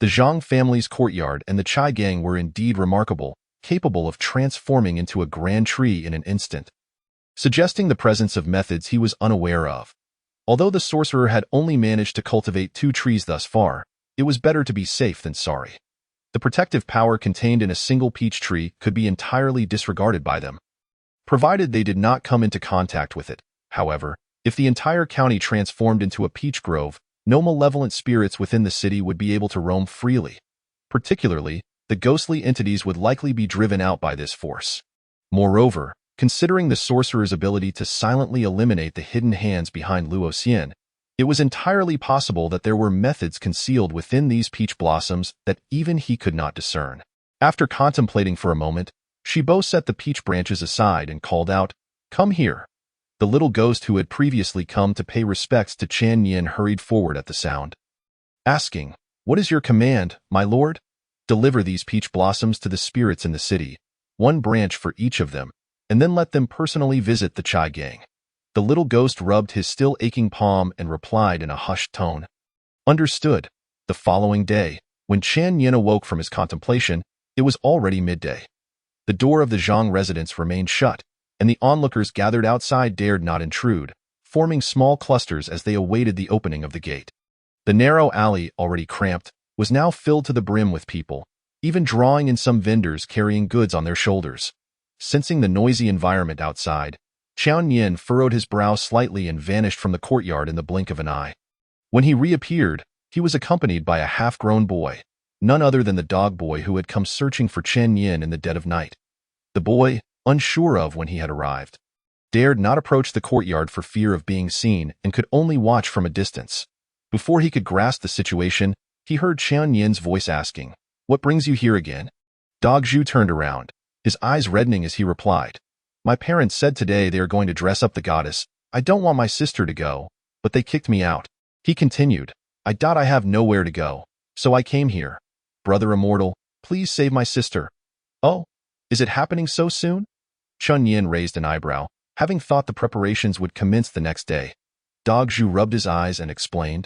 The Zhang family's courtyard and the Qi-gang were indeed remarkable, capable of transforming into a grand tree in an instant, suggesting the presence of methods he was unaware of. Although the sorcerer had only managed to cultivate 2 trees thus far, it was better to be safe than sorry. The protective power contained in a single peach tree could be entirely disregarded by them, provided they did not come into contact with it. However, if the entire county transformed into a peach grove, no malevolent spirits within the city would be able to roam freely. Particularly, the ghostly entities would likely be driven out by this force. Moreover, considering the sorcerer's ability to silently eliminate the hidden hands behind Luo Xian, it was entirely possible that there were methods concealed within these peach blossoms that even he could not discern. After contemplating for a moment, Shibo set the peach branches aside and called out, "Come here." The little ghost who had previously come to pay respects to Chen Yin hurried forward at the sound, asking, "What is your command, my lord?" "Deliver these peach blossoms to the spirits in the city, 1 branch for each of them, and then let them personally visit the Qi-gang." The little ghost rubbed his still aching palm and replied in a hushed tone, "Understood." The following day, when Chen Yin awoke from his contemplation, it was already midday. The door of the Zhang residence remained shut, and the onlookers gathered outside dared not intrude, forming small clusters as they awaited the opening of the gate. The narrow alley, already cramped, was now filled to the brim with people, even drawing in some vendors carrying goods on their shoulders. Sensing the noisy environment outside, Chen Yin furrowed his brow slightly and vanished from the courtyard in the blink of an eye. When he reappeared, he was accompanied by a half-grown boy, none other than the dog boy who had come searching for Chen Yin in the dead of night. The boy, unsure of when he had arrived, dared not approach the courtyard for fear of being seen and could only watch from a distance. Before he could grasp the situation, he heard Chen Yin's voice asking, "What brings you here again?" Dog Zhu turned around, his eyes reddening as he replied, "My parents said today they are going to dress up the goddess. I don't want my sister to go, but they kicked me out." He continued, "I have nowhere to go, so I came here. Brother Immortal, Please save my sister. Oh, is it happening so soon? Chun Yin raised an eyebrow, having thought the preparations would commence the next day. Dog Zhu rubbed his eyes and explained.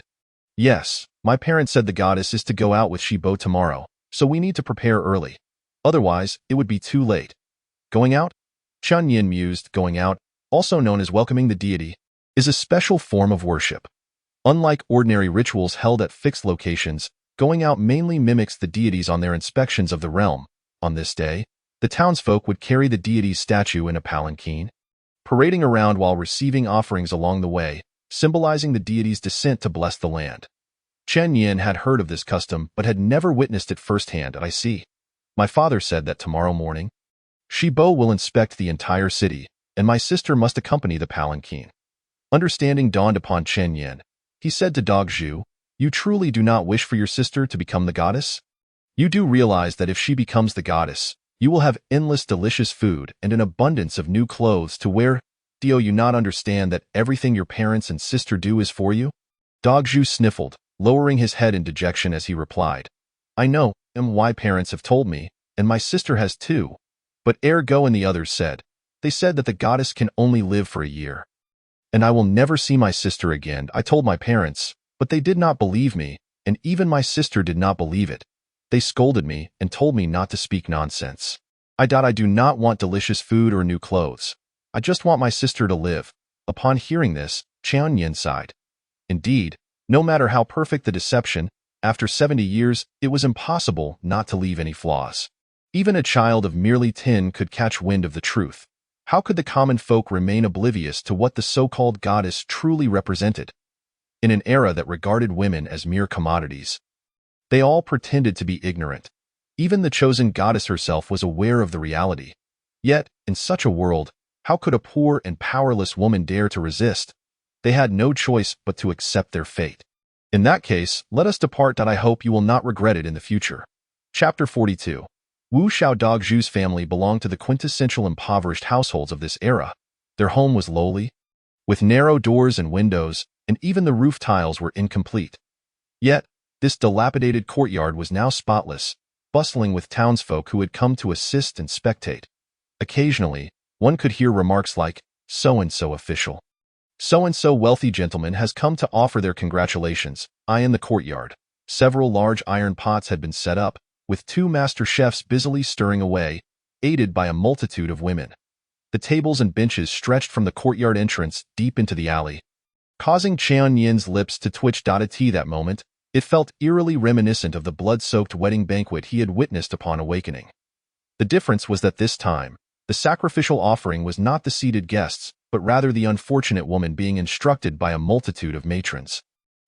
Yes, my parents said the goddess is to go out with Shibo tomorrow, so we need to prepare early. Otherwise, it would be too late. Going out? Chun Yin mused. Going out, also known as welcoming the deity, is a special form of worship. Unlike ordinary rituals held at fixed locations, going out mainly mimics the deities on their inspections of the realm. On this day, the townsfolk would carry the deity's statue in a palanquin, parading around while receiving offerings along the way, symbolizing the deity's descent to bless the land. Chen Yin had heard of this custom but had never witnessed it firsthand. I see. My father said that tomorrow morning, Shibo will inspect the entire city, and my sister must accompany the palanquin. Understanding dawned upon Chen Yin. He said to Dog Zhu, You truly do not wish for your sister to become the goddess? You do realize that if she becomes the goddess, you will have endless delicious food and an abundance of new clothes to wear. Do you not understand that everything your parents and sister do is for you? Dog Zhu sniffled, lowering his head in dejection as he replied. I know, and my parents have told me, and my sister has too. But Ergo and the others said. They said that the goddess can only live for a year. And I will never see my sister again. I told my parents, but they did not believe me, and even my sister did not believe it. They scolded me and told me not to speak nonsense. I do not want delicious food or new clothes. I just want my sister to live. Upon hearing this, Chen Yin sighed. Indeed, no matter how perfect the deception, after 70 years, it was impossible not to leave any flaws. Even a child of merely 10 could catch wind of the truth. How could the common folk remain oblivious to what the so-called goddess truly represented? In an era that regarded women as mere commodities, they all pretended to be ignorant. Even the chosen goddess herself was aware of the reality. Yet, in such a world, how could a poor and powerless woman dare to resist? They had no choice but to accept their fate. In that case, let us depart. I hope you will not regret it in the future. Chapter 42. Wu Xiao Dog Zhu's family belonged to the quintessential impoverished households of this era. Their home was lowly, with narrow doors and windows, and even the roof tiles were incomplete. Yet, this dilapidated courtyard was now spotless, bustling with townsfolk who had come to assist and spectate. Occasionally, one could hear remarks like, so-and-so official. So-and-so wealthy gentleman has come to offer their congratulations. In the courtyard, several large iron pots had been set up, with 2 master chefs busily stirring away, aided by a multitude of women. The tables and benches stretched from the courtyard entrance deep into the alley, causing Chen Yin's lips to twitch. At that moment, it felt eerily reminiscent of the blood-soaked wedding banquet he had witnessed upon awakening. The difference was that this time, the sacrificial offering was not the seated guests, but rather the unfortunate woman being instructed by a multitude of matrons.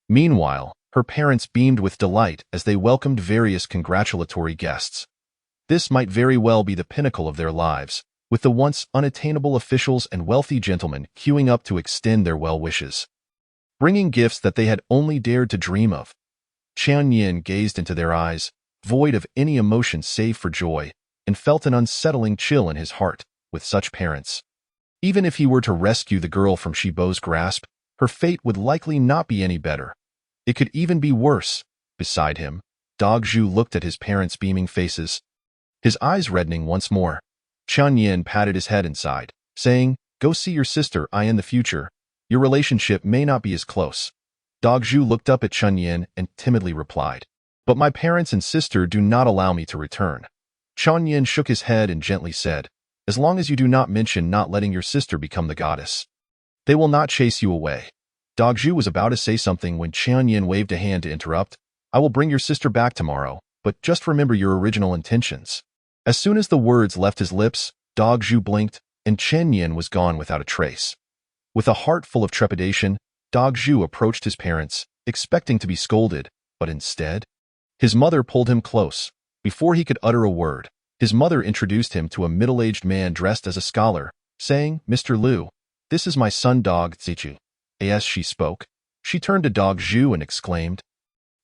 Meanwhile, her parents beamed with delight as they welcomed various congratulatory guests. This might very well be the pinnacle of their lives, with the once unattainable officials and wealthy gentlemen queuing up to extend their well wishes, bringing gifts that they had only dared to dream of. Chen Yin gazed into their eyes, void of any emotion save for joy, and felt an unsettling chill in his heart. With such parents, even if he were to rescue the girl from Shibo's grasp, her fate would likely not be any better. It could even be worse. Beside him, Dog Zhu looked at his parents' beaming faces, his eyes reddening once more. Chen Yin patted his head and sighed, saying, Go see your sister. In the future, your relationship may not be as close. Dog Zhu looked up at Chen Yin and timidly replied, But my parents and sister do not allow me to return. Chen Yin shook his head and gently said, As long as you do not mention not letting your sister become the goddess, they will not chase you away. Dog Zhu was about to say something when Chen Yin waved a hand to interrupt. I will bring your sister back tomorrow, but just remember your original intentions. As soon as the words left his lips, Dog Zhu blinked, and Chen Yin was gone without a trace. With a heart full of trepidation, Dog Zhu approached his parents, expecting to be scolded, but instead, his mother pulled him close. Before he could utter a word, his mother introduced him to a middle-aged man dressed as a scholar, saying, Mr. Liu, this is my son Dog Zichu. As she spoke, she turned to Dog Zhu and exclaimed,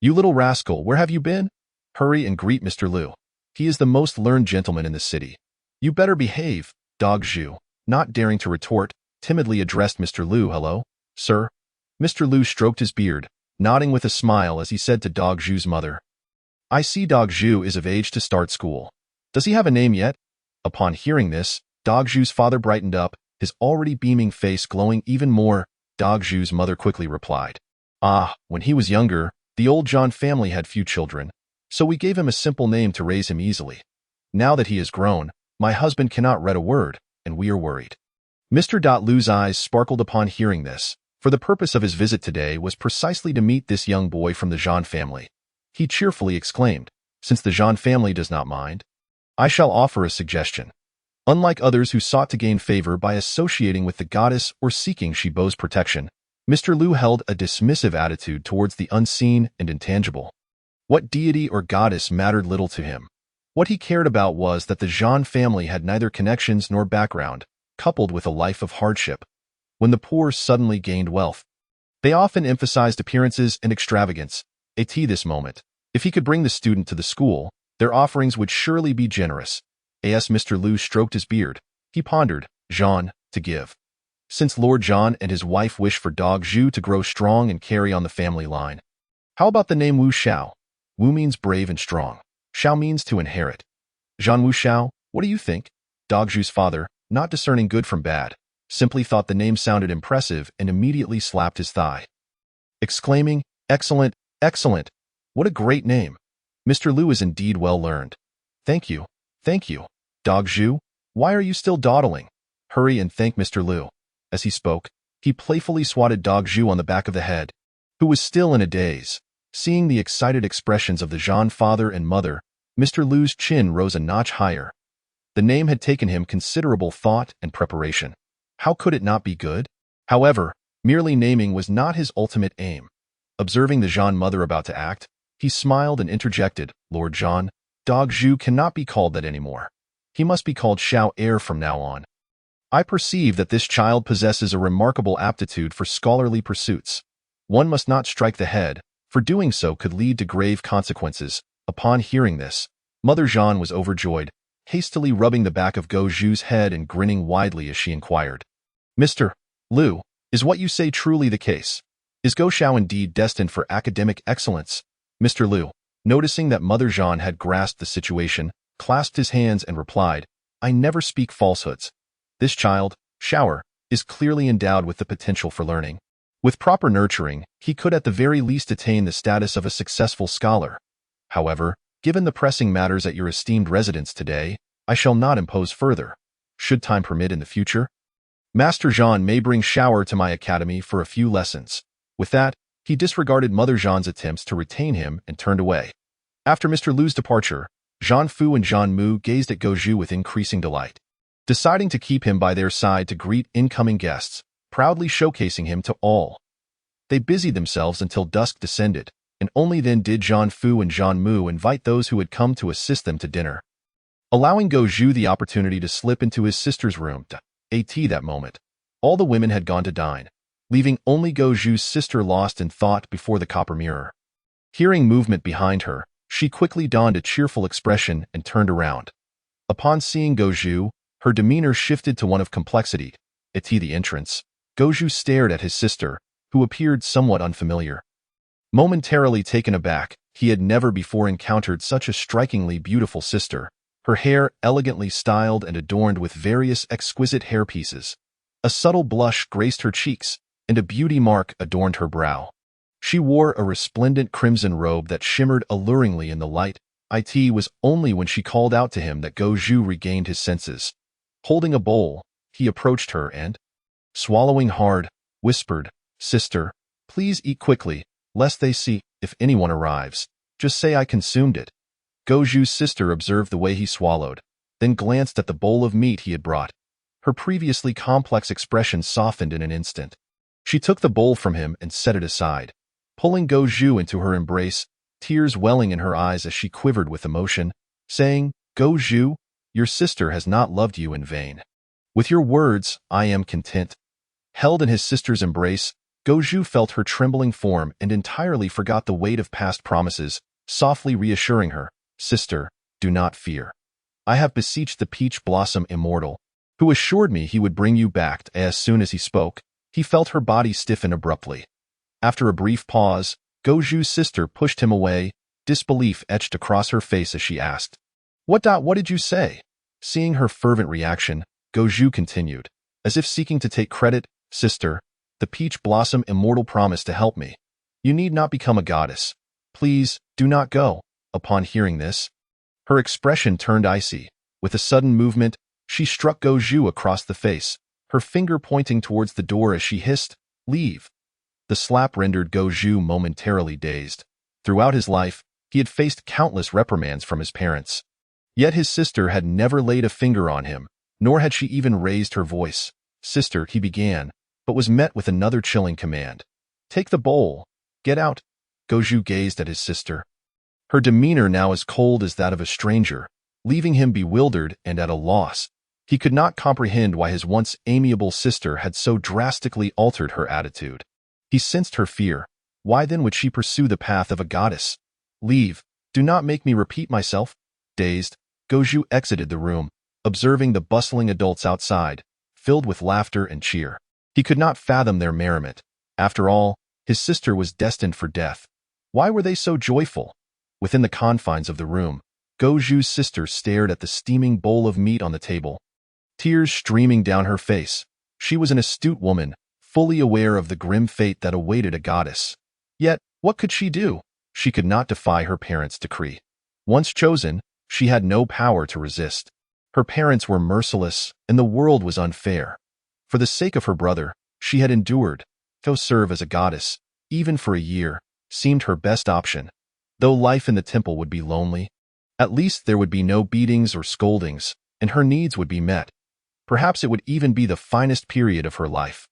You little rascal, where have you been? Hurry and greet Mr. Liu. He is the most learned gentleman in the city. You better behave. Dog Zhu, not daring to retort, timidly addressed Mr. Liu. Hello, sir. Mr. Liu stroked his beard, nodding with a smile as he said to Dog Zhu's mother, I see Dog Zhu is of age to start school. Does he have a name yet? Upon hearing this, Dog Zhu's father brightened up, his already beaming face glowing even more. Dog Zhu's mother quickly replied, when he was younger, the old Zhan family had few children, so we gave him a simple name to raise him easily. Now that he is grown, my husband cannot read a word, and we are worried. Mr. Lu's eyes sparkled upon hearing this, for the purpose of his visit today was precisely to meet this young boy from the Zhan family. He cheerfully exclaimed, since the Zhan family does not mind, I shall offer a suggestion. Unlike others who sought to gain favor by associating with the goddess or seeking Shibo's protection, Mr. Lu held a dismissive attitude towards the unseen and intangible. What deity or goddess mattered little to him. What he cared about was that the Zhan family had neither connections nor background, coupled with a life of hardship. When the poor suddenly gained wealth, they often emphasized appearances and extravagance. This moment, if he could bring the student to the school, their offerings would surely be generous. As Mr. Lu stroked his beard, he pondered, Zhan, to give. Since Lord Zhan and his wife wish for Dog Zhu to grow strong and carry on the family line. How about the name Wu Xiao? Wu means brave and strong. Xiao means to inherit. Zhan Wu Xiao, what do you think? Dog Zhu's father, not discerning good from bad, simply thought the name sounded impressive and immediately slapped his thigh, exclaiming, excellent, excellent. What a great name. Mr. Lu is indeed well learned. Thank you. Thank you. Dog Zhu, why are you still dawdling? Hurry and thank Mr. Lu. As he spoke, he playfully swatted Dog Zhu on the back of the head, who was still in a daze. Seeing the excited expressions of the Zhan father and mother, Mr. Lu's chin rose a notch higher. The name had taken him considerable thought and preparation. How could it not be good? However, merely naming was not his ultimate aim. Observing the Zhan mother about to act, he smiled and interjected, Lord Zhan, Dog Zhu cannot be called that anymore. He must be called Xiao Heir from now on. I perceive that this child possesses a remarkable aptitude for scholarly pursuits. One must not strike the head, for doing so could lead to grave consequences. Upon hearing this, Mother Zhan was overjoyed, hastily rubbing the back of Go Zhu's head and grinning widely as she inquired, Mr. Lu, is what you say truly the case? Is Go Xiao indeed destined for academic excellence? Mr. Lu, noticing that Mother Zhan had grasped the situation, clasped his hands and replied, I never speak falsehoods. This child, Xiao, is clearly endowed with the potential for learning. With proper nurturing, he could at the very least attain the status of a successful scholar. However, given the pressing matters at your esteemed residence today, I shall not impose further. Should time permit in the future, Master Zhan may bring Xiao to my academy for a few lessons. With that, he disregarded Mother Zhan's attempts to retain him and turned away. After Mr. Lu's departure, Zhan Fu and Zhan Mu gazed at Go Zhu with increasing delight, deciding to keep him by their side to greet incoming guests, proudly showcasing him to all. They busied themselves until dusk descended, and only then did Zhan Fu and Zhan Mu invite those who had come to assist them to dinner, allowing Go Zhu the opportunity to slip into his sister's room to that moment. All the women had gone to dine, leaving only Go Zhu's sister lost in thought before the copper mirror. Hearing movement behind her, she quickly donned a cheerful expression and turned around. Upon seeing Go Zhu, her demeanor shifted to one of complexity. At the entrance, Go Zhu stared at his sister, who appeared somewhat unfamiliar. Momentarily taken aback, he had never before encountered such a strikingly beautiful sister, her hair elegantly styled and adorned with various exquisite hairpieces. A subtle blush graced her cheeks, and a beauty mark adorned her brow. She wore a resplendent crimson robe that shimmered alluringly in the light. It was only when she called out to him that Go Zhu regained his senses. Holding a bowl, he approached her and, swallowing hard, whispered, Sister, please eat quickly, lest they see. If anyone arrives, just say I consumed it. Go Zhu's sister observed the way he swallowed, then glanced at the bowl of meat he had brought. Her previously complex expression softened in an instant. She took the bowl from him and set it aside, pulling Go Zhu into her embrace, tears welling in her eyes as she quivered with emotion, saying, Go Zhu, your sister has not loved you in vain. With your words, I am content. Held in his sister's embrace, Go Zhu felt her trembling form and entirely forgot the weight of past promises, softly reassuring her, Sister, do not fear. I have beseeched the peach blossom immortal, who assured me he would bring you back. As soon as he spoke, he felt her body stiffen abruptly. After a brief pause, Go Zhu's sister pushed him away, disbelief etched across her face as she asked, What did you say?" Seeing her fervent reaction, Goju continued, as if seeking to take credit, "Sister, the peach blossom immortal promised to help me. You need not become a goddess. Please, do not go." Upon hearing this, her expression turned icy. With a sudden movement, she struck Goju across the face, her finger pointing towards the door as she hissed, "Leave." The slap rendered Goju momentarily dazed. Throughout his life, he had faced countless reprimands from his parents. Yet his sister had never laid a finger on him, nor had she even raised her voice. "Sister," he began, but was met with another chilling command. "Take the bowl. Get out." Goju gazed at his sister, her demeanor now as cold as that of a stranger, leaving him bewildered and at a loss. He could not comprehend why his once amiable sister had so drastically altered her attitude. He sensed her fear. Why then would she pursue the path of a goddess? "Leave. Do not make me repeat myself." Dazed, Goju exited the room, observing the bustling adults outside, filled with laughter and cheer. He could not fathom their merriment. After all, his sister was destined for death. Why were they so joyful? Within the confines of the room, Goju's sister stared at the steaming bowl of meat on the table, tears streaming down her face. She was an astute woman, fully aware of the grim fate that awaited a goddess. Yet, what could she do? She could not defy her parents' decree. Once chosen, she had no power to resist. Her parents were merciless, and the world was unfair. For the sake of her brother, she had endured. To serve as a goddess, even for a year, seemed her best option. Though life in the temple would be lonely, at least there would be no beatings or scoldings, and her needs would be met. Perhaps it would even be the finest period of her life.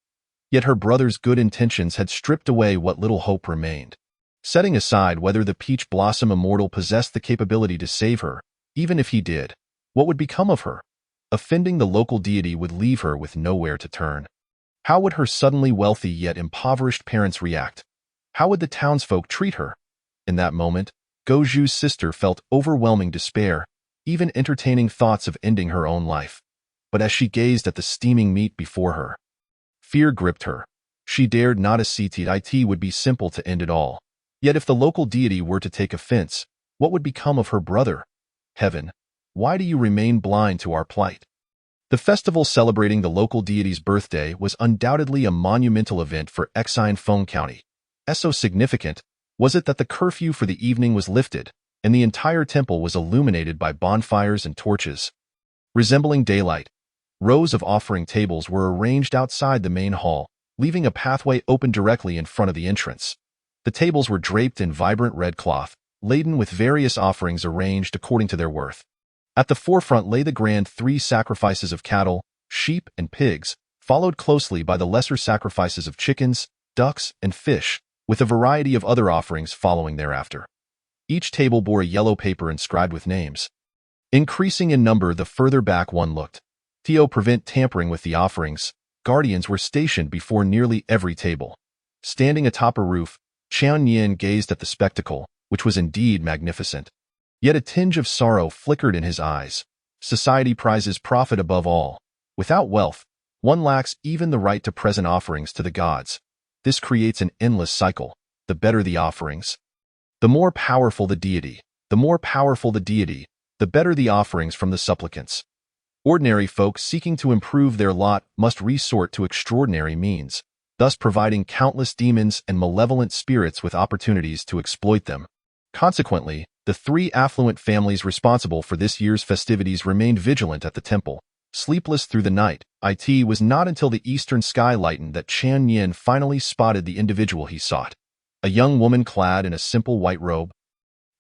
Yet her brother's good intentions had stripped away what little hope remained. Setting aside whether the peach blossom immortal possessed the capability to save her, even if he did, what would become of her? Offending the local deity would leave her with nowhere to turn. How would her suddenly wealthy yet impoverished parents react? How would the townsfolk treat her? In that moment, Goju's sister felt overwhelming despair, even entertaining thoughts of ending her own life. But as she gazed at the steaming meat before her, fear gripped her. She dared not accede it would be simple to end it all. Yet if the local deity were to take offense, what would become of her brother? Heaven, why do you remain blind to our plight? The festival celebrating the local deity's birthday was undoubtedly a monumental event for Exine County. So significant was it that the curfew for the evening was lifted, and the entire temple was illuminated by bonfires and torches. Resembling daylight, rows of offering tables were arranged outside the main hall, leaving a pathway open directly in front of the entrance. The tables were draped in vibrant red cloth, laden with various offerings arranged according to their worth. At the forefront lay the grand 3 sacrifices of cattle, sheep, and pigs, followed closely by the lesser sacrifices of chickens, ducks, and fish, with a variety of other offerings following thereafter. Each table bore a yellow paper inscribed with names. Increasing in number the further back one looked. To prevent tampering with the offerings, guardians were stationed before nearly every table. Standing atop a roof, Qian Yin gazed at the spectacle, which was indeed magnificent. Yet a tinge of sorrow flickered in his eyes. Society prizes profit above all. Without wealth, one lacks even the right to present offerings to the gods. This creates an endless cycle. The better the offerings, the more powerful the deity. The more powerful the deity, the better the offerings from the supplicants. Ordinary folk seeking to improve their lot must resort to extraordinary means, thus providing countless demons and malevolent spirits with opportunities to exploit them. Consequently, the 3 affluent families responsible for this year's festivities remained vigilant at the temple, sleepless through the night. It was not until the eastern sky lightened that Qian Yin finally spotted the individual he sought. A young woman clad in a simple white robe,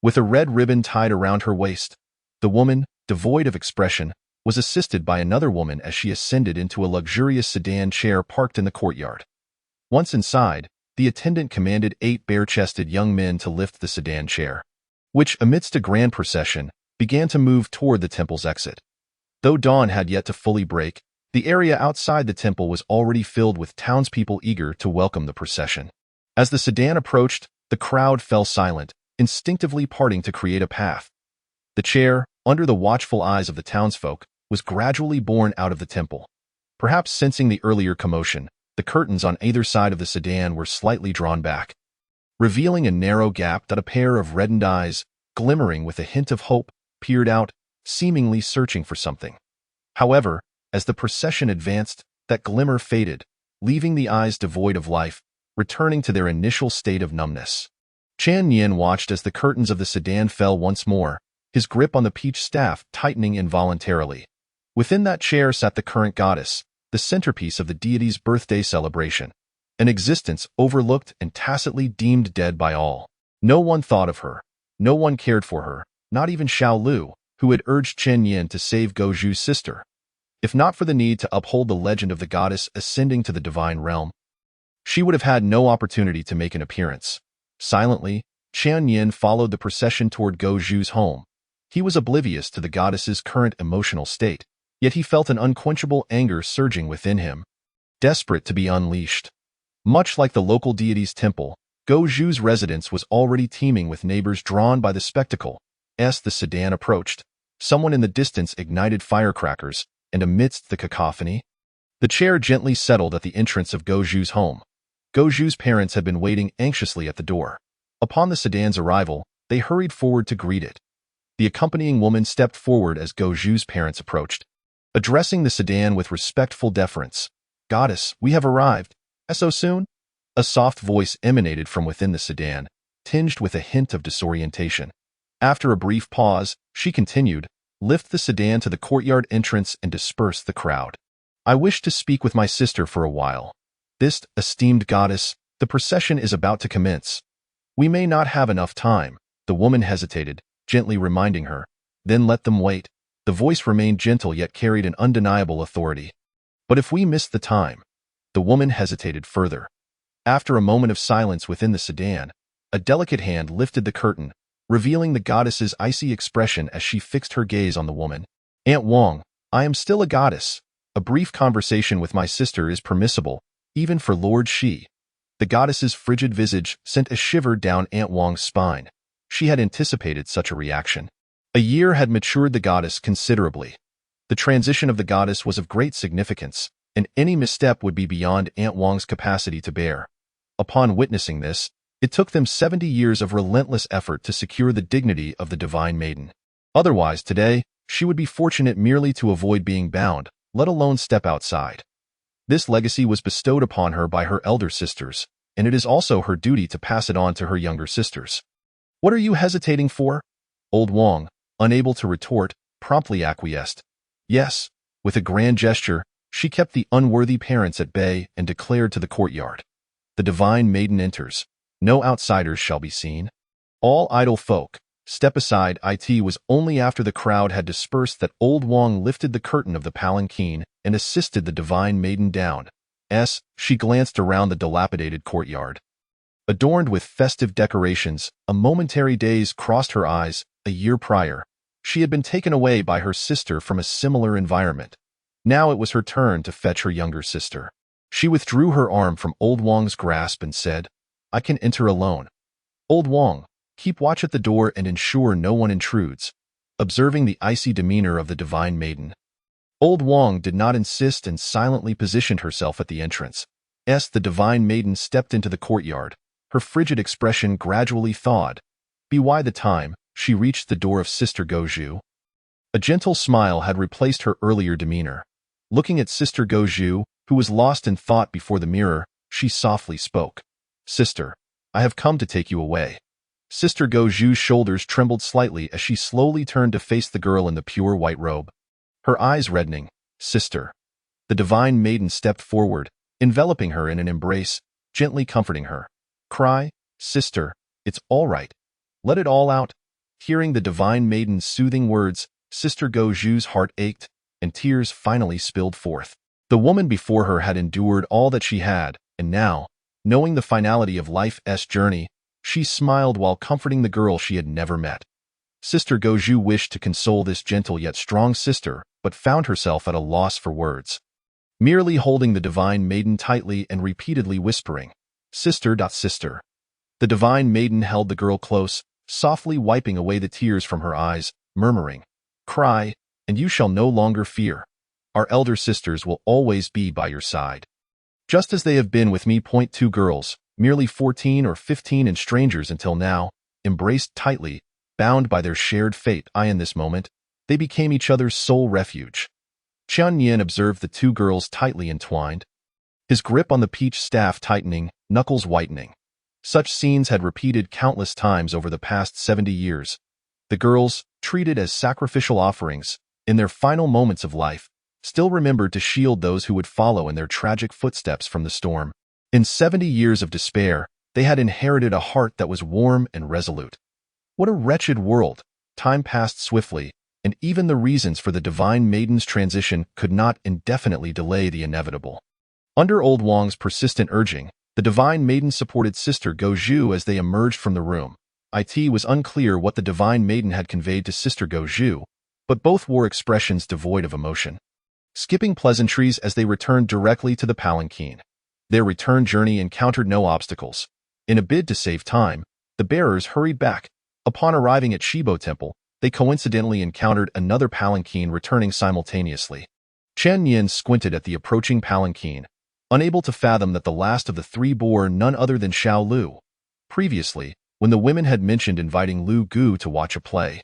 with a red ribbon tied around her waist. The woman, devoid of expression, was assisted by another woman as she ascended into a luxurious sedan chair parked in the courtyard. Once inside, the attendant commanded 8 bare-chested young men to lift the sedan chair, which, amidst a grand procession, began to move toward the temple's exit. Though dawn had yet to fully break, the area outside the temple was already filled with townspeople eager to welcome the procession. As the sedan approached, the crowd fell silent, instinctively parting to create a path. The chair, under the watchful eyes of the townsfolk, was gradually borne out of the temple. Perhaps sensing the earlier commotion, the curtains on either side of the sedan were slightly drawn back. revealing a narrow gap that a pair of reddened eyes, glimmering with a hint of hope, peered out, seemingly searching for something. However, as the procession advanced, that glimmer faded, leaving the eyes devoid of life, returning to their initial state of numbness. Chan Yin watched as the curtains of the sedan fell once more, his grip on the peach staff tightening involuntarily. Within that chair sat the current goddess, the centerpiece of the deity's birthday celebration, an existence overlooked and tacitly deemed dead by all. No one thought of her. No one cared for her, not even Xiao Lu, who had urged Chen Yin to save Go Zhu's sister. If not for the need to uphold the legend of the goddess ascending to the divine realm, she would have had no opportunity to make an appearance. Silently, Chen Yin followed the procession toward Go Zhu's home. He was oblivious to the goddess's current emotional state, yet he felt an unquenchable anger surging within him, desperate to be unleashed. Much like the local deity's temple, Go Zhu's residence was already teeming with neighbors drawn by the spectacle. As the sedan approached, someone in the distance ignited firecrackers, and amidst the cacophony, the chair gently settled at the entrance of Go Zhu's home. Go Zhu's parents had been waiting anxiously at the door. Upon the sedan's arrival, they hurried forward to greet it. The accompanying woman stepped forward as Go Zhu's parents approached, addressing the sedan with respectful deference. "Goddess, we have arrived. So soon?" A soft voice emanated from within the sedan, tinged with a hint of disorientation. After a brief pause, she continued, "Lift the sedan to the courtyard entrance and disperse the crowd. I wish to speak with my sister for a while. This, esteemed goddess, the procession is about to commence. We may not have enough time." The woman hesitated, gently reminding her. "Then let them wait." The voice remained gentle yet carried an undeniable authority. "But if we miss the time?" The woman hesitated further. After a moment of silence within the sedan, a delicate hand lifted the curtain, revealing the goddess's icy expression as she fixed her gaze on the woman. "Aunt Wang, I am still a goddess. A brief conversation with my sister is permissible, even for Lord Shi." The goddess's frigid visage sent a shiver down Aunt Wang's spine. She had anticipated such a reaction. A year had matured the goddess considerably. The transition of the goddess was of great significance, and any misstep would be beyond Aunt Wang's capacity to bear. Upon witnessing this, it took them 70 years of relentless effort to secure the dignity of the divine maiden. Otherwise, today, she would be fortunate merely to avoid being bound, let alone step outside. This legacy was bestowed upon her by her elder sisters, and it is also her duty to pass it on to her younger sisters. "What are you hesitating for?" Old Wang, unable to retort, promptly acquiesced. "Yes." With a grand gesture, she kept the unworthy parents at bay and declared to the courtyard. "The divine maiden enters. No outsiders shall be seen. All idle folk, step aside." It was only after the crowd had dispersed that Old Wang lifted the curtain of the palanquin and assisted the divine maiden down. She glanced around the dilapidated courtyard. Adorned with festive decorations, a momentary daze crossed her eyes. A year prior, she had been taken away by her sister from a similar environment. Now it was her turn to fetch her younger sister. She withdrew her arm from Old Wang's grasp and said, "I can enter alone. Old Wang, keep watch at the door and ensure no one intrudes." Observing the icy demeanor of the divine maiden, Old Wang did not insist and silently positioned herself at the entrance. The divine maiden stepped into the courtyard. Her frigid expression gradually thawed. By the time she reached the door of Sister Go Zhu, a gentle smile had replaced her earlier demeanor. Looking at Sister Go Zhu, who was lost in thought before the mirror, she softly spoke. "Sister, I have come to take you away." Sister Go Zhu's shoulders trembled slightly as she slowly turned to face the girl in the pure white robe. Her eyes reddening. "Sister." The divine maiden stepped forward, enveloping her in an embrace, gently comforting her. "Cry, sister, it's all right. Let it all out." Hearing the divine maiden's soothing words, Sister Go Zhu's heart ached, and tears finally spilled forth. The woman before her had endured all that she had, and now, knowing the finality of life's journey, she smiled while comforting the girl she had never met. Sister Go Zhu wished to console this gentle yet strong sister, but found herself at a loss for words. Merely holding the divine maiden tightly and repeatedly whispering, "Sister, sister." The divine maiden held the girl close, softly wiping away the tears from her eyes, murmuring, "Cry, and you shall no longer fear. Our elder sisters will always be by your side. Just as they have been with me. 2 girls, merely 14 or 15 and strangers until now, embraced tightly, bound by their shared fate. In this moment, they became each other's sole refuge. Qian Yin observed the two girls tightly entwined, his grip on the peach staff tightening, knuckles whitening. Such scenes had repeated countless times over the past 70 years. The girls, treated as sacrificial offerings, in their final moments of life, still remembered to shield those who would follow in their tragic footsteps from the storm. In 70 years of despair, they had inherited a heart that was warm and resolute. What a wretched world! Time passed swiftly, and even the reasons for the Divine Maiden's transition could not indefinitely delay the inevitable. Under Old Wang's persistent urging, the Divine Maiden supported Sister Gozhu as they emerged from the room. It was unclear what the Divine Maiden had conveyed to Sister Gozhu, but both wore expressions devoid of emotion. Skipping pleasantries as they returned directly to the palanquin. Their return journey encountered no obstacles. In a bid to save time, the bearers hurried back. Upon arriving at Shibo Temple, they coincidentally encountered another palanquin returning simultaneously. Chen Yin squinted at the approaching palanquin, unable to fathom that the last of the three bore none other than Xiao Lu. Previously, when the women had mentioned inviting Lu Gu to watch a play,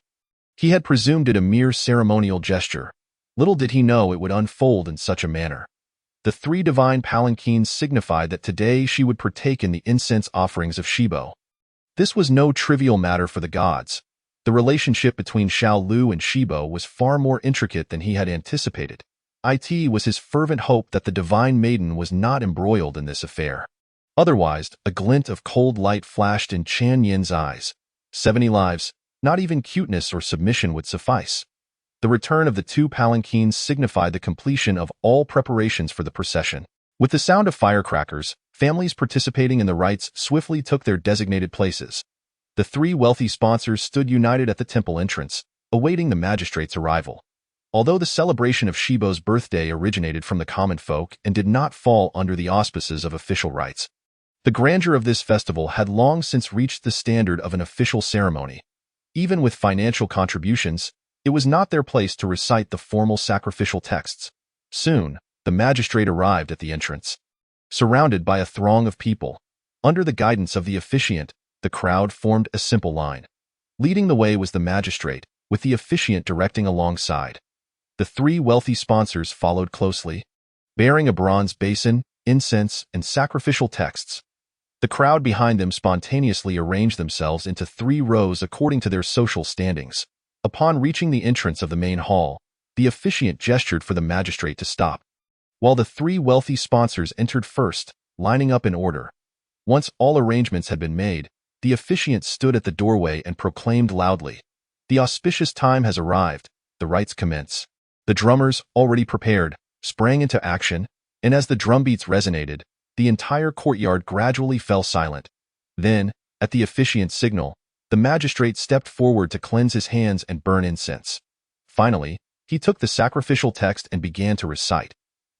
he had presumed it a mere ceremonial gesture. Little did he know it would unfold in such a manner. The three divine palanquins signified that today she would partake in the incense offerings of Shibo. This was no trivial matter for the gods. The relationship between Xiao Lu and Shibo was far more intricate than he had anticipated. It was his fervent hope that the Divine Maiden was not embroiled in this affair. Otherwise, a glint of cold light flashed in Qian Yin's eyes. 70 lives, not even cuteness or submission would suffice. The return of the two palanquins signified the completion of all preparations for the procession. With the sound of firecrackers, families participating in the rites swiftly took their designated places. The three wealthy sponsors stood united at the temple entrance, awaiting the magistrate's arrival. Although the celebration of Shibo's birthday originated from the common folk and did not fall under the auspices of official rites, the grandeur of this festival had long since reached the standard of an official ceremony. Even with financial contributions, it was not their place to recite the formal sacrificial texts. Soon, the magistrate arrived at the entrance. Surrounded by a throng of people, under the guidance of the officiant, the crowd formed a simple line. Leading the way was the magistrate, with the officiant directing alongside. The three wealthy sponsors followed closely, bearing a bronze basin, incense, and sacrificial texts. The crowd behind them spontaneously arranged themselves into 3 rows according to their social standings. Upon reaching the entrance of the main hall, the officiant gestured for the magistrate to stop, while the 3 wealthy sponsors entered first, lining up in order. Once all arrangements had been made, the officiant stood at the doorway and proclaimed loudly, "The auspicious time has arrived, the rites commence." The drummers, already prepared, sprang into action, and as the drumbeats resonated, the entire courtyard gradually fell silent. Then, at the officiant's signal, the magistrate stepped forward to cleanse his hands and burn incense. Finally, he took the sacrificial text and began to recite.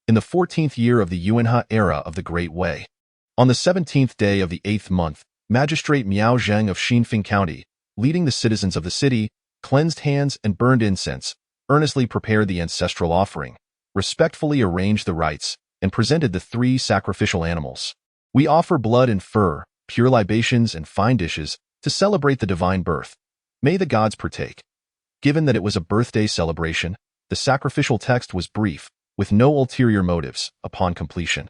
In the 14th year of the Yuanhe era of the Great Wei, on the 17th day of the 8th month, Magistrate Miao Zheng of Xinfeng County, leading the citizens of the city, cleansed hands and burned incense, earnestly prepared the ancestral offering, respectfully arranged the rites, and presented the 3 sacrificial animals. "We offer blood and fur, pure libations and fine dishes, to celebrate the divine birth. May the gods partake." Given that it was a birthday celebration, the sacrificial text was brief, with no ulterior motives. Upon completion,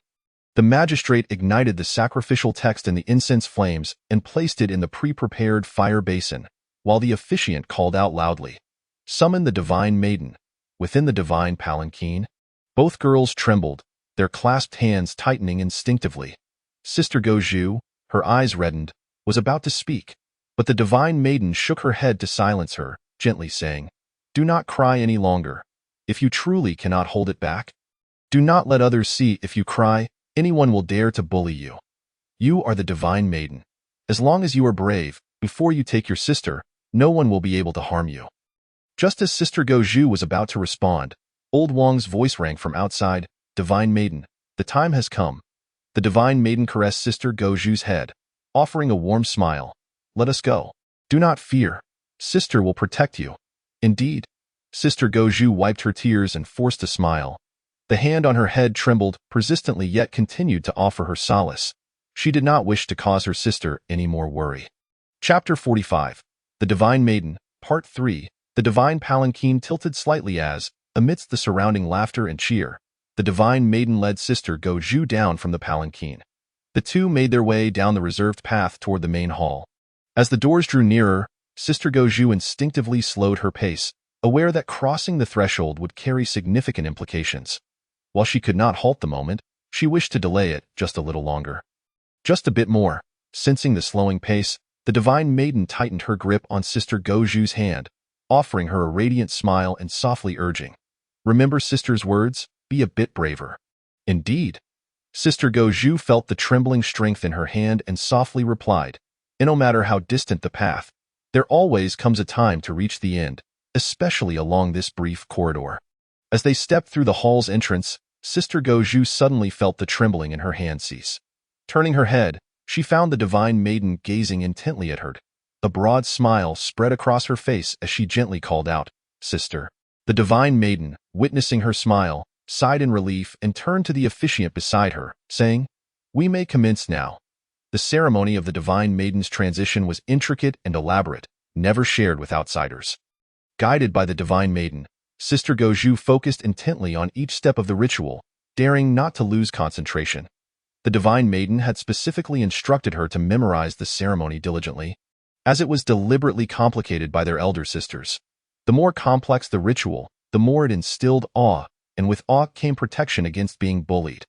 the magistrate ignited the sacrificial text in the incense flames and placed it in the pre-prepared fire basin, while the officiant called out loudly, "Summon the Divine Maiden." Within the divine palanquin, both girls trembled, their clasped hands tightening instinctively. Sister Gozhu, her eyes reddened, was about to speak, but the Divine Maiden shook her head to silence her, gently saying, "Do not cry any longer. If you truly cannot hold it back, do not let others see. If you cry, anyone will dare to bully you. You are the Divine Maiden. As long as you are brave, before you take your sister, no one will be able to harm you." Just as Sister Gozhu was about to respond, Old Wang's voice rang from outside, "Divine Maiden, the time has come." The Divine Maiden caressed Sister Gozhu's head, offering a warm smile. "Let us go. Do not fear. Sister will protect you." "Indeed." Sister Gozhu wiped her tears and forced a smile. The hand on her head trembled persistently yet continued to offer her solace. She did not wish to cause her sister any more worry. Chapter 45. The Divine Maiden, Part 3. The divine palanquin tilted slightly as, amidst the surrounding laughter and cheer, the divine maiden led Sister Goju down from the palanquin. The two made their way down the reserved path toward the main hall. As the doors drew nearer, Sister Goju instinctively slowed her pace, aware that crossing the threshold would carry significant implications. While she could not halt the moment, she wished to delay it just a little longer. Just a bit more. Sensing the slowing pace, the divine maiden tightened her grip on Sister Goju's hand, offering her a radiant smile and softly urging, "Remember Sister's words, be a bit braver." Indeed. Sister Goju felt the trembling strength in her hand and softly replied, "No matter how distant the path, there always comes a time to reach the end, especially along this brief corridor." As they stepped through the hall's entrance, Sister Goju suddenly felt the trembling in her hand cease. Turning her head, she found the divine maiden gazing intently at her. A broad smile spread across her face as she gently called out, "Sister." The divine maiden, witnessing her smile, sighed in relief and turned to the officiant beside her, saying, "We may commence now." The ceremony of the divine maiden's transition was intricate and elaborate, never shared with outsiders. Guided by the divine maiden, Sister Goju focused intently on each step of the ritual, daring not to lose concentration. The divine maiden had specifically instructed her to memorize the ceremony diligently, as it was deliberately complicated by their elder sisters. The more complex the ritual, the more it instilled awe, and with awe came protection against being bullied.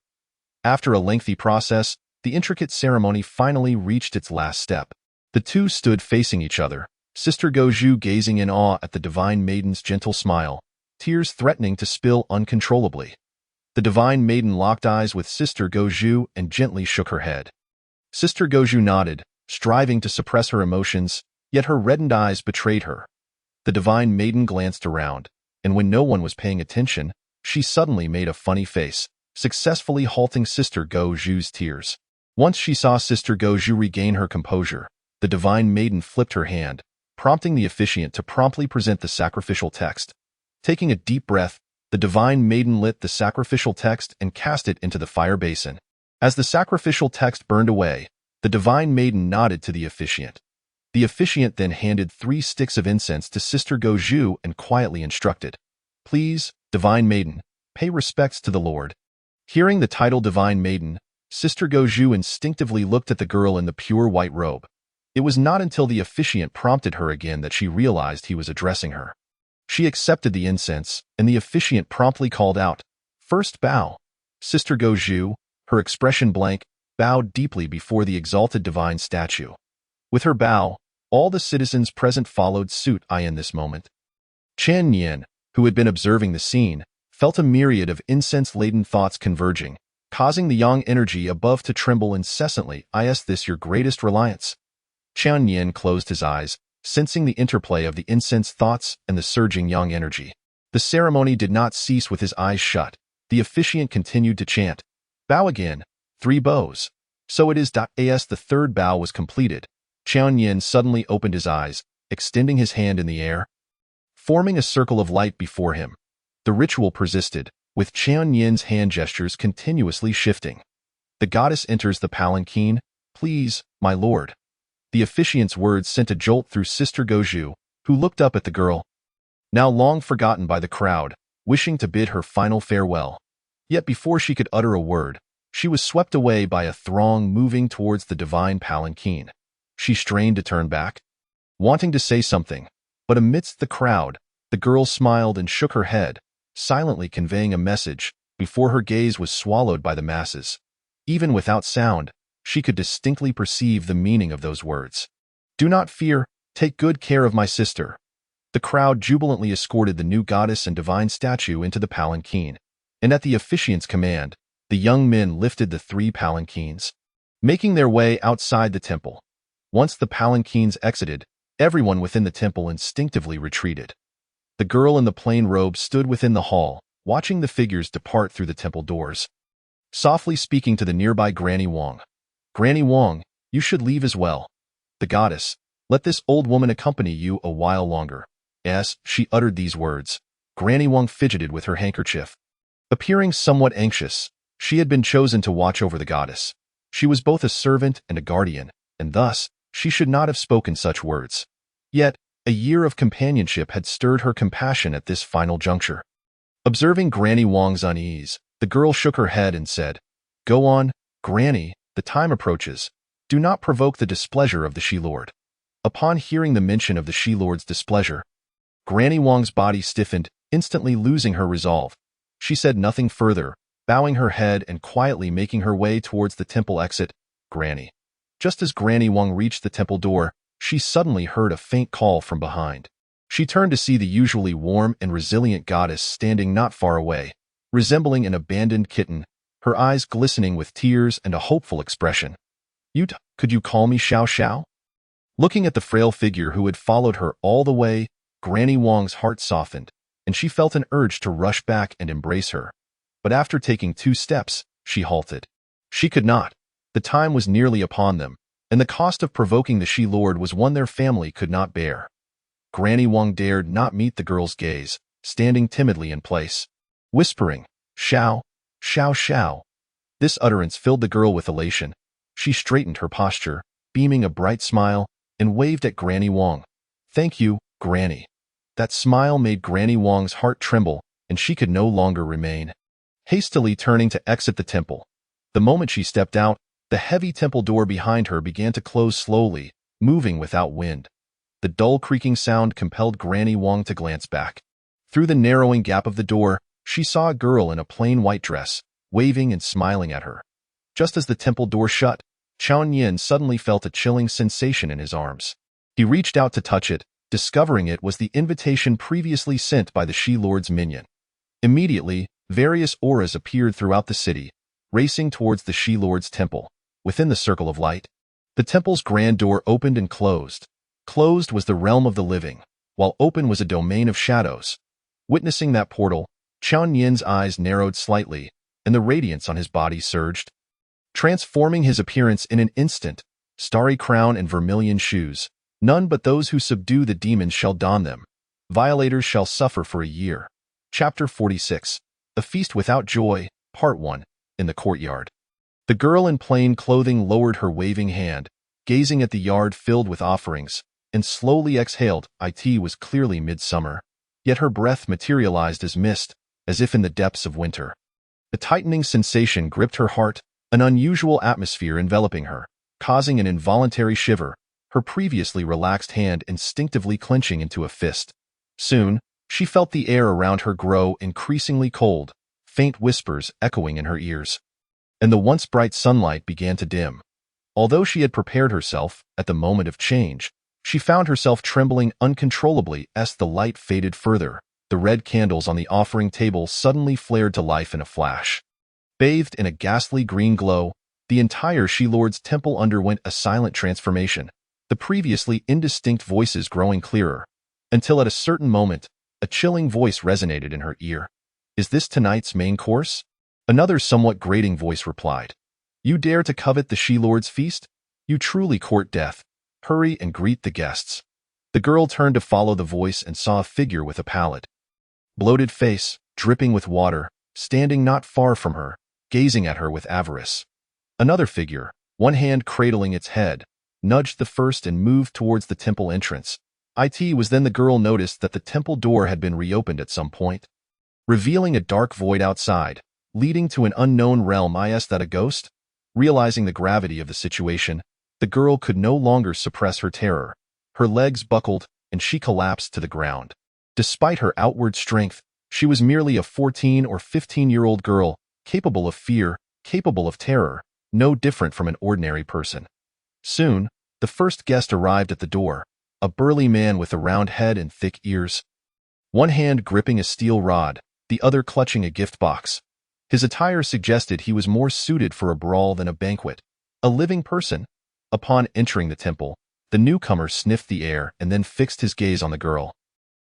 After a lengthy process, the intricate ceremony finally reached its last step. The two stood facing each other, Sister Goju gazing in awe at the divine maiden's gentle smile, tears threatening to spill uncontrollably. The divine maiden locked eyes with Sister Goju and gently shook her head. Sister Goju nodded, striving to suppress her emotions, yet her reddened eyes betrayed her. The divine maiden glanced around, and when no one was paying attention, she suddenly made a funny face, successfully halting Sister Goju's tears. Once she saw Sister Goju regain her composure, the divine maiden flipped her hand, prompting the officiant to promptly present the sacrificial text. Taking a deep breath, the divine maiden lit the sacrificial text and cast it into the fire basin. As the sacrificial text burned away, the divine maiden nodded to the officiant. The officiant then handed 3 sticks of incense to Sister Goju and quietly instructed, "Please, divine maiden, pay respects to the Lord." Hearing the title Divine Maiden, Sister Goju instinctively looked at the girl in the pure white robe. It was not until the officiant prompted her again that she realized he was addressing her. She accepted the incense, and the officiant promptly called out, "First bow." Sister Goju, her expression blank, bowed deeply before the exalted divine statue. With her bow, all the citizens present followed suit. In this moment, Chen Yin, who had been observing the scene, felt a myriad of incense-laden thoughts converging, causing the yang energy above to tremble incessantly. "Is this your greatest reliance?" Chen Yin closed his eyes, sensing the interplay of the incense thoughts and the surging yang energy. The ceremony did not cease with his eyes shut. The officiant continued to chant, "Bow again, 3 bows. So it is." As the third bow was completed, Chen Yin suddenly opened his eyes, extending his hand in the air, forming a circle of light before him. The ritual persisted, with Chen Yin's hand gestures continuously shifting. "The goddess enters the palanquin. Please, my lord." The officiant's words sent a jolt through Sister Goju, who looked up at the girl, now long forgotten by the crowd, wishing to bid her final farewell. Yet before she could utter a word, she was swept away by a throng moving towards the divine palanquin. She strained to turn back, wanting to say something, but amidst the crowd, the girl smiled and shook her head, silently conveying a message before her gaze was swallowed by the masses. Even without sound, she could distinctly perceive the meaning of those words. "Do not fear, take good care of my sister." The crowd jubilantly escorted the new goddess and divine statue into the palanquin, and at the officiant's command, the young men lifted the 3 palanquins, making their way outside the temple. Once the palanquins exited, everyone within the temple instinctively retreated. The girl in the plain robe stood within the hall, watching the figures depart through the temple doors, softly speaking to the nearby Granny Wang. "Granny Wang, you should leave as well." The goddess, "Let this old woman accompany you a while longer." As she uttered these words, Granny Wang fidgeted with her handkerchief. Appearing somewhat anxious, she had been chosen to watch over the goddess. She was both a servant and a guardian, and thus, she should not have spoken such words. Yet, a year of companionship had stirred her compassion at this final juncture. Observing Granny Wang's unease, the girl shook her head and said, "Go on, Granny, the time approaches. Do not provoke the displeasure of the She-Lord." Upon hearing the mention of the She-Lord's displeasure, Granny Wang's body stiffened, instantly losing her resolve. She said nothing further, bowing her head and quietly making her way towards the temple exit. Granny. Just as Granny Wang reached the temple door, she suddenly heard a faint call from behind. She turned to see the usually warm and resilient goddess standing not far away, resembling an abandoned kitten, her eyes glistening with tears and a hopeful expression. Could you call me Xiao Xiao?" Looking at the frail figure who had followed her all the way, Granny Wang's heart softened, and she felt an urge to rush back and embrace her. But after taking 2 steps, she halted. She could not. The time was nearly upon them, and the cost of provoking the She-Lord was one their family could not bear. Granny Wang dared not meet the girl's gaze, standing timidly in place, whispering, "Xiao, Xiao Xiao." This utterance filled the girl with elation. She straightened her posture, beaming a bright smile, and waved at Granny Wang. "Thank you, Granny." That smile made Granny Wang's heart tremble, and she could no longer remain. Hastily turning to exit the temple, the moment she stepped out, the heavy temple door behind her began to close slowly, moving without wind. The dull creaking sound compelled Granny Wang to glance back. Through the narrowing gap of the door, she saw a girl in a plain white dress, waving and smiling at her. Just as the temple door shut, Qiao Nian suddenly felt a chilling sensation in his arms. He reached out to touch it, discovering it was the invitation previously sent by the She-Lord's minion. Immediately, various auras appeared throughout the city, racing towards the She-Lord's temple. Within the circle of light, the temple's grand door opened and closed. Closed was the realm of the living, while open was a domain of shadows. Witnessing that portal, Qiao Nian's eyes narrowed slightly, and the radiance on his body surged, transforming his appearance in an instant. Starry crown and vermilion shoes. None but those who subdue the demons shall don them. Violators shall suffer for a year. Chapter 46. A Feast Without Joy, Part 1. In the courtyard. The girl in plain clothing lowered her waving hand, gazing at the yard filled with offerings, and slowly exhaled. It was clearly midsummer, yet her breath materialized as mist, as if in the depths of winter. A tightening sensation gripped her heart, an unusual atmosphere enveloping her, causing an involuntary shiver, her previously relaxed hand instinctively clenching into a fist. Soon, she felt the air around her grow increasingly cold, faint whispers echoing in her ears. And the once bright sunlight began to dim. Although she had prepared herself, at the moment of change, she found herself trembling uncontrollably as the light faded further. The red candles on the offering table suddenly flared to life in a flash. Bathed in a ghastly green glow, the entire She-Lord's temple underwent a silent transformation, the previously indistinct voices growing clearer, until at a certain moment, a chilling voice resonated in her ear. "Is this tonight's main course?" Another somewhat grating voice replied. "You dare to covet the She-Lord's feast? You truly court death. Hurry and greet the guests." The girl turned to follow the voice and saw a figure with a pallid, bloated face, dripping with water, standing not far from her, gazing at her with avarice. Another figure, one hand cradling its head, nudged the first and moved towards the temple entrance. It was then the girl noticed that the temple door had been reopened at some point, revealing a dark void outside, leading to an unknown realm. Is that a ghost? Realizing the gravity of the situation, the girl could no longer suppress her terror. Her legs buckled, and she collapsed to the ground. Despite her outward strength, she was merely a 14 or 15-year-old girl, capable of fear, capable of terror, no different from an ordinary person. Soon, the first guest arrived at the door, a burly man with a round head and thick ears. One hand gripping a steel rod, the other clutching a gift box. His attire suggested he was more suited for a brawl than a banquet. A living person. Upon entering the temple, the newcomer sniffed the air and then fixed his gaze on the girl.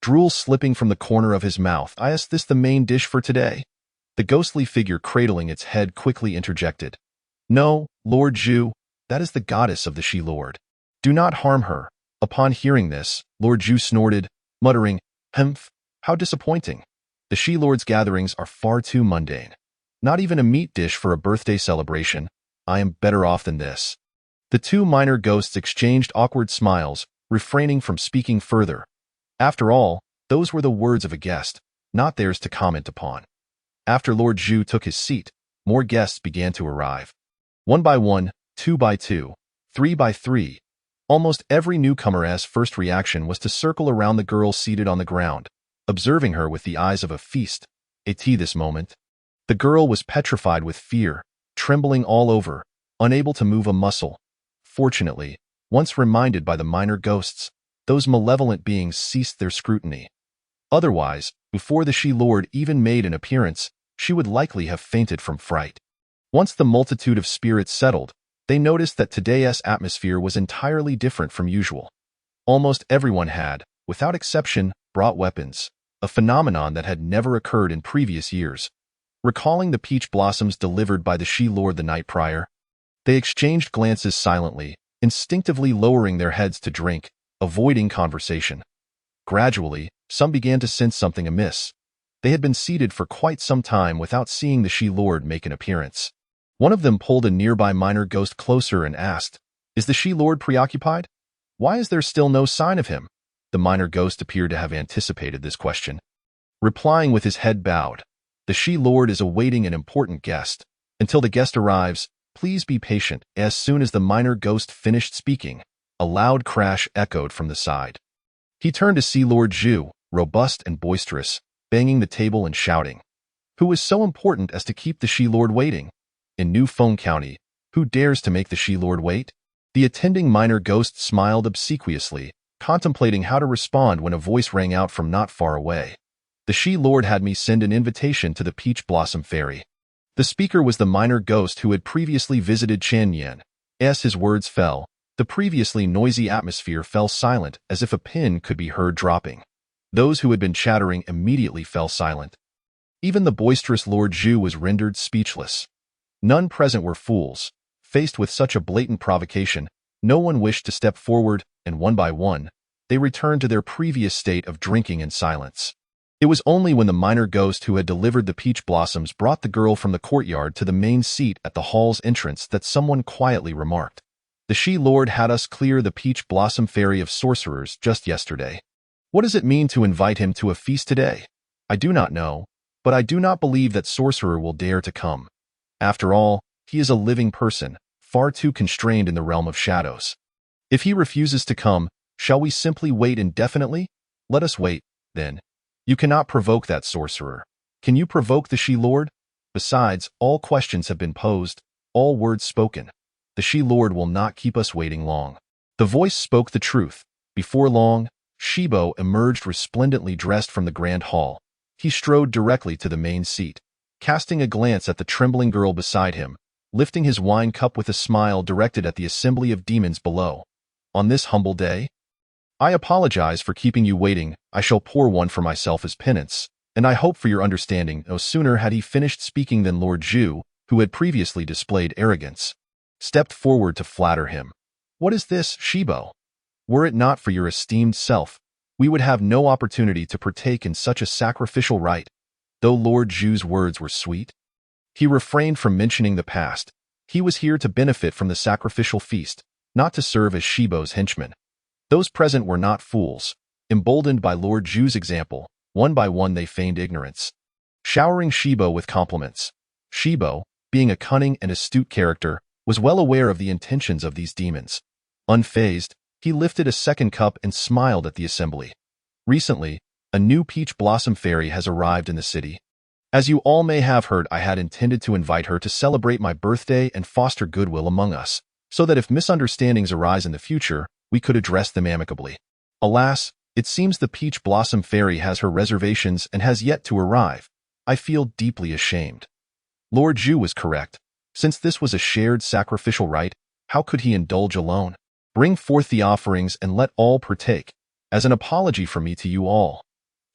Drool slipping from the corner of his mouth. "Is this the main dish for today?" The ghostly figure cradling its head quickly interjected. "No, Lord Zhu, that is the goddess of the She-Lord. Do not harm her." Upon hearing this, Lord Zhu snorted, muttering, "Humph, how disappointing. The She-Lord's gatherings are far too mundane. Not even a meat dish for a birthday celebration." I am better off than this." The two minor ghosts exchanged awkward smiles, refraining from speaking further. After all, those were the words of a guest, not theirs to comment upon. After Lord Zhu took his seat, more guests began to arrive. One by one, two by two, three by three. Almost every newcomer's first reaction was to circle around the girl seated on the ground, observing her with the eyes of a feast. This moment. The girl was petrified with fear, trembling all over, unable to move a muscle. Fortunately, once reminded by the minor ghosts, those malevolent beings ceased their scrutiny. Otherwise, before the She-Lord even made an appearance, she would likely have fainted from fright. Once the multitude of spirits settled, they noticed that today's atmosphere was entirely different from usual. Almost everyone had, without exception, brought weapons, a phenomenon that had never occurred in previous years. Recalling the peach blossoms delivered by the She-Lord the night prior, they exchanged glances silently, instinctively lowering their heads to drink, avoiding conversation. Gradually, some began to sense something amiss. They had been seated for quite some time without seeing the She-Lord make an appearance. One of them pulled a nearby minor ghost closer and asked, "Is the She-Lord preoccupied? Why is there still no sign of him?" The minor ghost appeared to have anticipated this question. Replying with his head bowed, "The She-Lord is awaiting an important guest. Until the guest arrives, please be patient." As soon as the minor ghost finished speaking, a loud crash echoed from the side. He turned to see Lord Zhu, robust and boisterous, banging the table and shouting, "Who is so important as to keep the She-Lord waiting? In New Feng County, who dares to make the She-Lord wait?" The attending minor ghost smiled obsequiously, contemplating how to respond when a voice rang out from not far away. "The She-Lord had me send an invitation to the Peach Blossom Fairy." The speaker was the minor ghost who had previously visited Chanyan. As his words fell, the previously noisy atmosphere fell silent as if a pin could be heard dropping. Those who had been chattering immediately fell silent. Even the boisterous Lord Zhu was rendered speechless. None present were fools. Faced with such a blatant provocation, no one wished to step forward, and one by one, they returned to their previous state of drinking in silence. It was only when the minor ghost who had delivered the peach blossoms brought the girl from the courtyard to the main seat at the hall's entrance that someone quietly remarked, "The She-Lord had us clear the Peach Blossom Fairy of sorcerers just yesterday. What does it mean to invite him to a feast today? I do not know, but I do not believe that sorcerer will dare to come. After all, he is a living person, far too constrained in the realm of shadows. If he refuses to come, shall we simply wait indefinitely? Let us wait, then. You cannot provoke that sorcerer. Can you provoke the She-Lord? Besides, all questions have been posed, all words spoken. The She-Lord will not keep us waiting long." The voice spoke the truth. Before long, Shibo emerged resplendently dressed from the grand hall. He strode directly to the main seat, casting a glance at the trembling girl beside him, lifting his wine cup with a smile directed at the assembly of demons below. "On this humble day? I apologize for keeping you waiting. I shall pour one for myself as penance, and I hope for your understanding." No sooner had he finished speaking than Lord Zhu, who had previously displayed arrogance, stepped forward to flatter him. "What is this, Shibo? Were it not for your esteemed self, we would have no opportunity to partake in such a sacrificial rite." Though Lord Zhu's words were sweet, he refrained from mentioning the past. He was here to benefit from the sacrificial feast, not to serve as Shibo's henchman. Those present were not fools. Emboldened by Lord Zhu's example, one by one they feigned ignorance, showering Shibo with compliments. Shibo, being a cunning and astute character, was well aware of the intentions of these demons. Unfazed, he lifted a second cup and smiled at the assembly. "Recently, a new peach blossom fairy has arrived in the city. As you all may have heard, I had intended to invite her to celebrate my birthday and foster goodwill among us, so that if misunderstandings arise in the future, we could address them amicably. Alas, it seems the Peach Blossom Fairy has her reservations and has yet to arrive. I feel deeply ashamed." Lord Zhu was correct. Since this was a shared sacrificial rite, how could he indulge alone? "Bring forth the offerings and let all partake, as an apology from me to you all."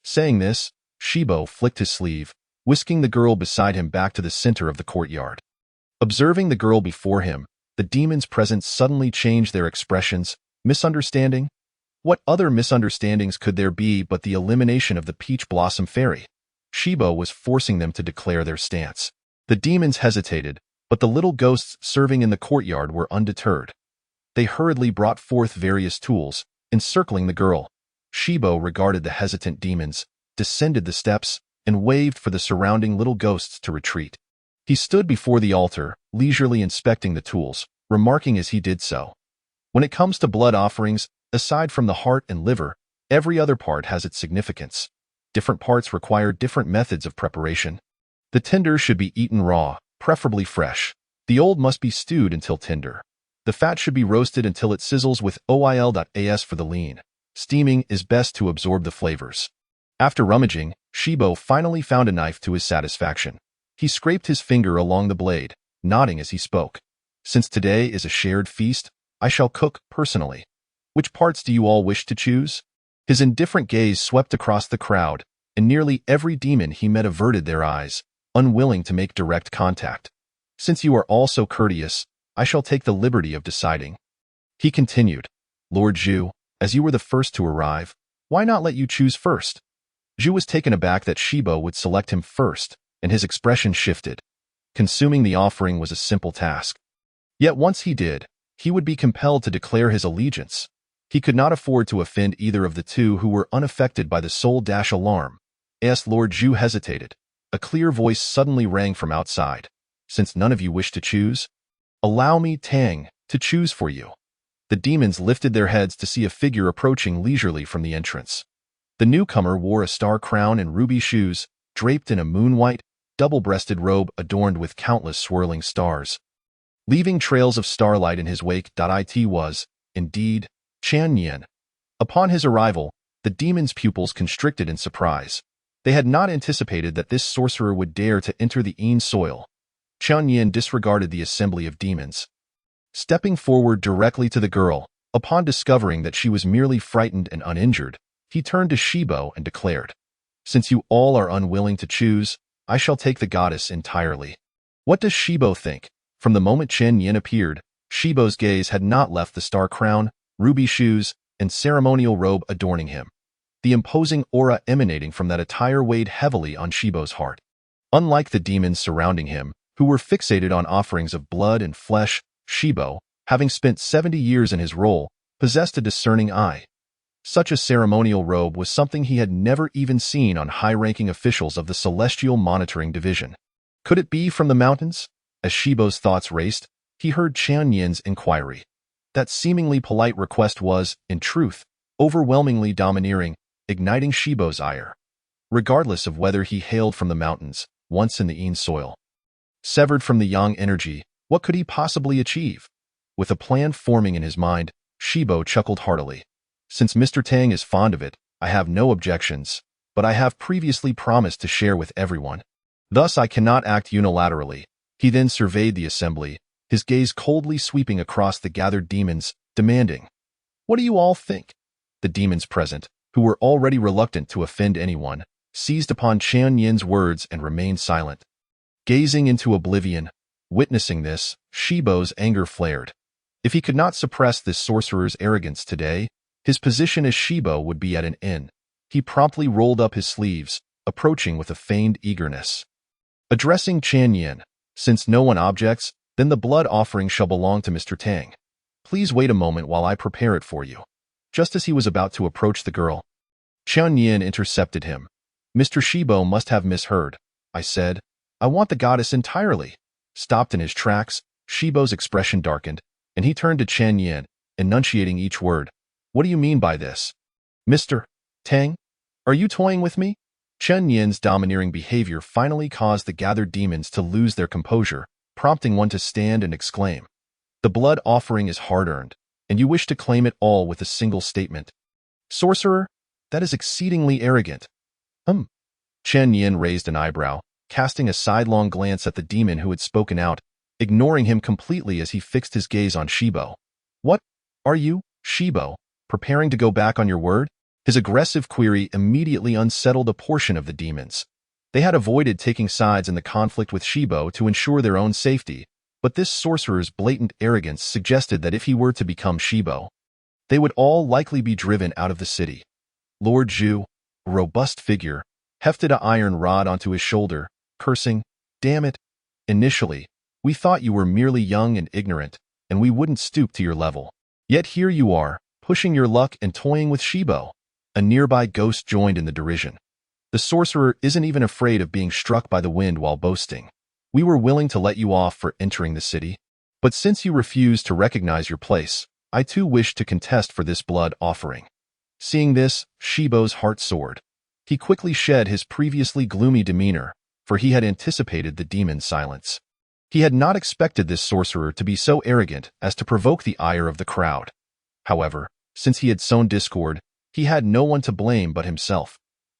Saying this, Shibo flicked his sleeve, whisking the girl beside him back to the center of the courtyard. Observing the girl before him, the demons present suddenly changed their expressions. Misunderstanding? What other misunderstandings could there be but the elimination of the Peach Blossom Fairy? Shibo was forcing them to declare their stance. The demons hesitated, But the little ghosts serving in the courtyard were undeterred. They hurriedly brought forth various tools, encircling the girl. Shibo regarded the hesitant demons, descended the steps, and waved for the surrounding little ghosts to retreat. He stood before the altar, leisurely inspecting the tools, remarking as he did so, "When it comes to blood offerings, aside from the heart and liver, every other part has its significance. Different parts require different methods of preparation. The tender should be eaten raw, preferably fresh. The old must be stewed until tender. The fat should be roasted until it sizzles with oil.as for the lean. Steaming is best to absorb the flavors." After rummaging, Shibo finally found a knife to his satisfaction. He scraped his finger along the blade, nodding as he spoke. "Since today is a shared feast, I shall cook personally. Which parts do you all wish to choose?" His indifferent gaze swept across the crowd, and nearly every demon he met averted their eyes, unwilling to make direct contact. "Since you are all so courteous, I shall take the liberty of deciding." He continued, "Lord Zhu, as you were the first to arrive, why not let you choose first?" Zhu was taken aback that Shibo would select him first, and his expression shifted. Consuming the offering was a simple task. Yet once he did, he would be compelled to declare his allegiance. He could not afford to offend either of the two who were unaffected by the soul-alarm. As Lord Zhu hesitated, a clear voice suddenly rang from outside. "Since none of you wish to choose, allow me, Tang, to choose for you." The demons lifted their heads to see a figure approaching leisurely from the entrance. The newcomer wore a star crown and ruby shoes, draped in a moon-white, double-breasted robe adorned with countless swirling stars. Leaving trails of starlight in his wake, it was, indeed, Chan Yin. Upon his arrival, the demon's pupils constricted in surprise. They had not anticipated that this sorcerer would dare to enter the Yin soil. Chan Yin disregarded the assembly of demons. Stepping forward directly to the girl, upon discovering that she was merely frightened and uninjured, he turned to Shibo and declared, "Since you all are unwilling to choose, I shall take the goddess entirely." What does Shibo think? From the moment Chen Yin appeared, Shibo's gaze had not left the star crown, ruby shoes, and ceremonial robe adorning him. The imposing aura emanating from that attire weighed heavily on Shibo's heart. Unlike the demons surrounding him, who were fixated on offerings of blood and flesh, Shibo, having spent 70 years in his role, possessed a discerning eye. Such a ceremonial robe was something he had never even seen on high-ranking officials of the Celestial Monitoring Division. Could it be from the mountains? As Shibo's thoughts raced, he heard Chan Yin's inquiry. That seemingly polite request was, in truth, overwhelmingly domineering, igniting Shibo's ire. Regardless of whether he hailed from the mountains, once in the Yin soil. Severed from the Yang energy, what could he possibly achieve? With a plan forming in his mind, Shibo chuckled heartily. "Since Mr. Tang is fond of it, I have no objections, but I have previously promised to share with everyone. Thus I cannot act unilaterally." He then surveyed the assembly, his gaze coldly sweeping across the gathered demons, demanding, "What do you all think?" The demons present, who were already reluctant to offend anyone, seized upon Chan Yin's words and remained silent. Gazing into oblivion, witnessing this, Shibo's anger flared. If he could not suppress this sorcerer's arrogance today, his position as Shibo would be at an end. He promptly rolled up his sleeves, approaching with a feigned eagerness. Addressing Chan Yin, "Since no one objects, then the blood offering shall belong to Mr. Tang. Please wait a moment while I prepare it for you." Just as he was about to approach the girl, Chan Yin intercepted him. "Mr. Shibo must have misheard. I said, I want the goddess entirely." Stopped in his tracks, Shibo's expression darkened, and he turned to Chan Yin, enunciating each word. "What do you mean by this? Mr. Tang? Are you toying with me?" Chen Yin's domineering behavior finally caused the gathered demons to lose their composure, prompting one to stand and exclaim, "The blood offering is hard-earned, and you wish to claim it all with a single statement. Sorcerer, that is exceedingly arrogant." Chen Yin raised an eyebrow, casting a sidelong glance at the demon who had spoken out, ignoring him completely as he fixed his gaze on Shibo. "What? Are you, Shibo, preparing to go back on your word?" His aggressive query immediately unsettled a portion of the demons. They had avoided taking sides in the conflict with Shibo to ensure their own safety, but this sorcerer's blatant arrogance suggested that if he were to become Shibo, they would all likely be driven out of the city. Lord Zhu, a robust figure, hefted an iron rod onto his shoulder, cursing, "Damn it!" Initially, We thought you were merely young and ignorant, and we wouldn't stoop to your level. Yet here you are, pushing your luck and toying with Shibo." A nearby ghost joined in the derision. "The sorcerer isn't even afraid of being struck by the wind while boasting. We were willing to let you off for entering the city. But since you refuse to recognize your place, I too wish to contest for this blood offering." Seeing this, Shibo's heart soared. He quickly shed his previously gloomy demeanor, for he had anticipated the demon's silence. He had not expected this sorcerer to be so arrogant as to provoke the ire of the crowd. However, since he had sown discord, he had no one to blame but himself.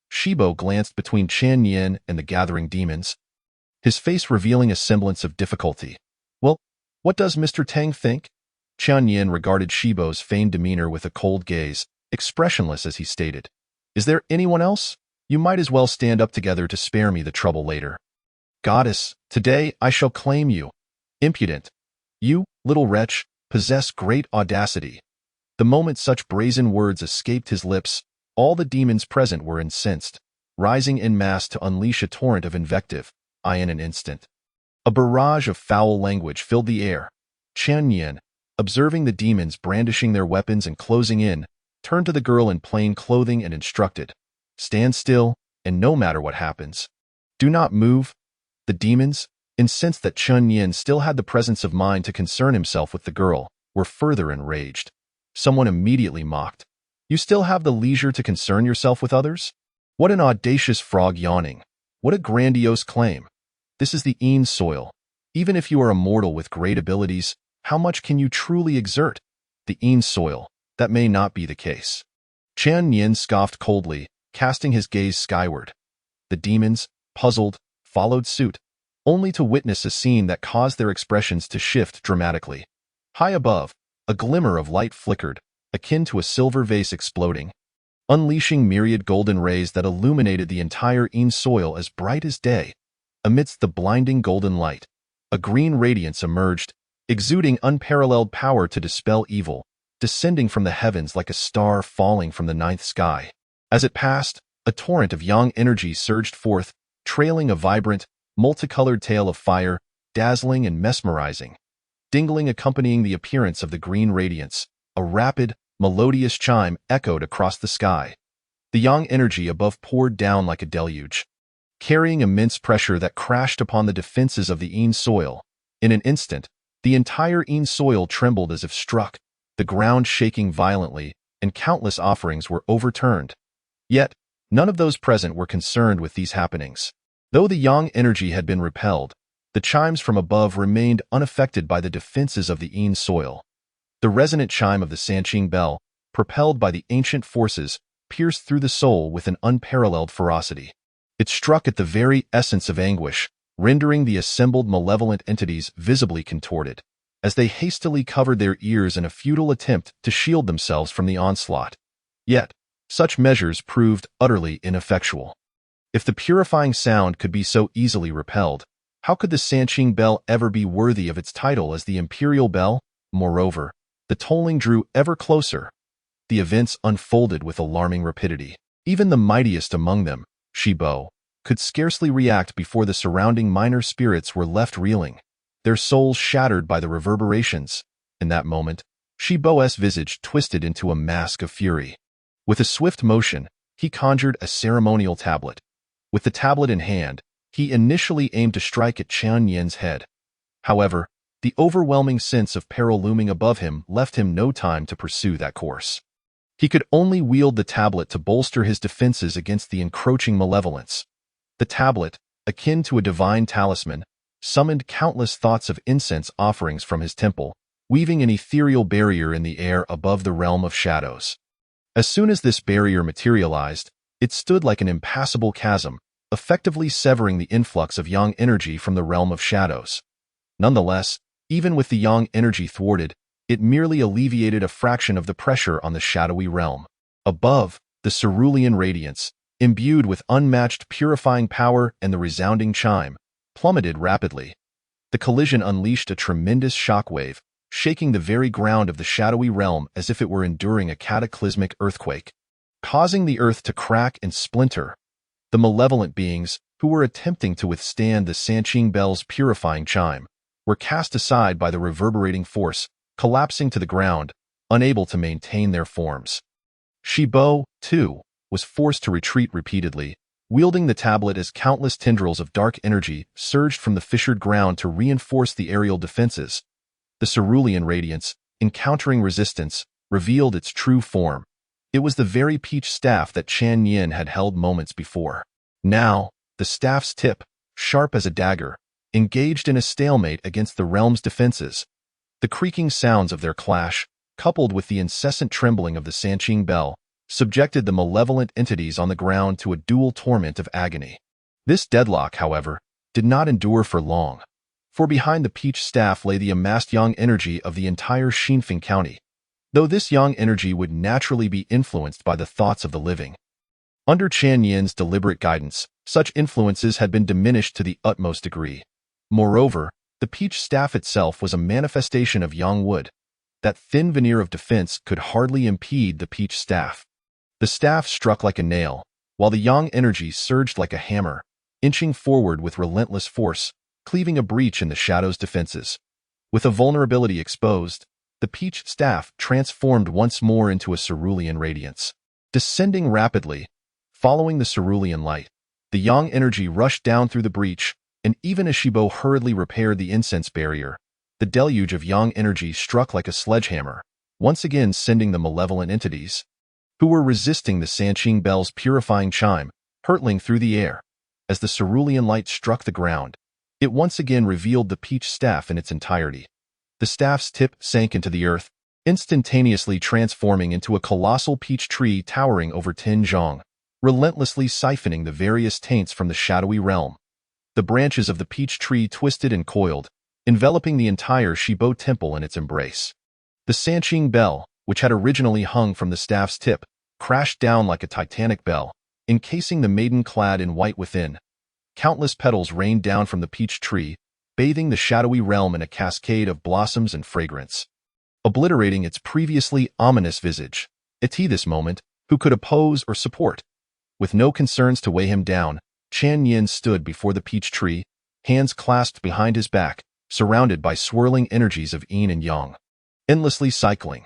Shibo glanced between Chen Yin and the gathering demons, his face revealing a semblance of difficulty. "Well, what does Mr. Tang think?" Chen Yin regarded Shibo's feigned demeanor with a cold gaze, expressionless as he stated, "Is there anyone else? You might as well stand up together to spare me the trouble later." "Goddess, today I shall claim you. Impudent. You, little wretch, possess great audacity." The moment such brazen words escaped his lips, all the demons present were incensed, rising en masse to unleash a torrent of invective, in an instant. A barrage of foul language filled the air. Chen Yin, observing the demons brandishing their weapons and closing in, turned to the girl in plain clothing and instructed, "Stand still, and no matter what happens, do not move." The demons, incensed that Chen Yin still had the presence of mind to concern himself with the girl, were further enraged. Someone immediately mocked, "You still have the leisure to concern yourself with others? What an audacious frog yawning! What a grandiose claim! This is the Een soil. Even if you are a mortal with great abilities, how much can you truly exert? The Een soil, that may not be the case." Chen Yin scoffed coldly, casting his gaze skyward. The demons, puzzled, followed suit, only to witness a scene that caused their expressions to shift dramatically. High above, a glimmer of light flickered, akin to a silver vase exploding, unleashing myriad golden rays that illuminated the entire Een soil as bright as day. Amidst the blinding golden light, a green radiance emerged, exuding unparalleled power to dispel evil, descending from the heavens like a star falling from the ninth sky. As it passed, a torrent of yang energy surged forth, trailing a vibrant, multicolored tail of fire, dazzling and mesmerizing. Dingling accompanying the appearance of the green radiance, a rapid, melodious chime echoed across the sky. The yang energy above poured down like a deluge, carrying immense pressure that crashed upon the defenses of the Een soil. In an instant, the entire Een soil trembled as if struck, the ground shaking violently, and countless offerings were overturned. Yet, none of those present were concerned with these happenings. Though the yang energy had been repelled, the chimes from above remained unaffected by the defenses of the Een soil. The resonant chime of the Sanqing bell, propelled by the ancient forces, pierced through the soul with an unparalleled ferocity. It struck at the very essence of anguish, rendering the assembled malevolent entities visibly contorted, as they hastily covered their ears in a futile attempt to shield themselves from the onslaught. Yet, such measures proved utterly ineffectual. If the purifying sound could be so easily repelled, how could the Sanqing bell ever be worthy of its title as the imperial bell? Moreover, the tolling drew ever closer. The events unfolded with alarming rapidity. Even the mightiest among them, Shibo, could scarcely react before the surrounding minor spirits were left reeling, their souls shattered by the reverberations. In that moment, Shibo's visage twisted into a mask of fury. With a swift motion, he conjured a ceremonial tablet. With the tablet in hand, he initially aimed to strike at Chen Yin's head. However, the overwhelming sense of peril looming above him left him no time to pursue that course. He could only wield the tablet to bolster his defenses against the encroaching malevolence. The tablet, akin to a divine talisman, summoned countless thoughts of incense offerings from his temple, weaving an ethereal barrier in the air above the realm of shadows. As soon as this barrier materialized, it stood like an impassable chasm, effectively severing the influx of yang energy from the realm of shadows. Nonetheless, even with the yang energy thwarted, it merely alleviated a fraction of the pressure on the shadowy realm. Above, the cerulean radiance, imbued with unmatched purifying power and the resounding chime, plummeted rapidly. The collision unleashed a tremendous shockwave, shaking the very ground of the shadowy realm as if it were enduring a cataclysmic earthquake, causing the earth to crack and splinter. The malevolent beings, who were attempting to withstand the Sanqing bell's purifying chime, were cast aside by the reverberating force, collapsing to the ground, unable to maintain their forms. Shibo, too, was forced to retreat repeatedly, wielding the tablet as countless tendrils of dark energy surged from the fissured ground to reinforce the aerial defenses. The cerulean radiance, encountering resistance, revealed its true form. It was the very peach staff that Chan Yin had held moments before. Now, the staff's tip, sharp as a dagger, engaged in a stalemate against the realm's defenses. The creaking sounds of their clash, coupled with the incessant trembling of the Sanqing bell, subjected the malevolent entities on the ground to a dual torment of agony. This deadlock, however, did not endure for long, for behind the peach staff lay the amassed yang energy of the entire Xinfeng County, though this yang energy would naturally be influenced by the thoughts of the living. Under Chan Yin's deliberate guidance, such influences had been diminished to the utmost degree. Moreover, the peach staff itself was a manifestation of yang wood. That thin veneer of defense could hardly impede the peach staff. The staff struck like a nail, while the yang energy surged like a hammer, inching forward with relentless force, cleaving a breach in the shadow's defenses. With a vulnerability exposed, the peach staff transformed once more into a cerulean radiance. Descending rapidly, following the cerulean light, the yang energy rushed down through the breach, and even as Shibo hurriedly repaired the incense barrier, the deluge of yang energy struck like a sledgehammer, once again sending the malevolent entities, who were resisting the Sanqing bell's purifying chime, hurtling through the air. As the cerulean light struck the ground, it once again revealed the peach staff in its entirety. The staff's tip sank into the earth, instantaneously transforming into a colossal peach tree towering over Tianzhong, relentlessly siphoning the various taints from the shadowy realm. The branches of the peach tree twisted and coiled, enveloping the entire Shibo temple in its embrace. The Sanqing bell, which had originally hung from the staff's tip, crashed down like a titanic bell, encasing the maiden clad in white within. Countless petals rained down from the peach tree, bathing the shadowy realm in a cascade of blossoms and fragrance, obliterating its previously ominous visage. At this moment, who could oppose or support? With no concerns to weigh him down, Chan Yin stood before the peach tree, hands clasped behind his back, surrounded by swirling energies of yin and yang, endlessly cycling.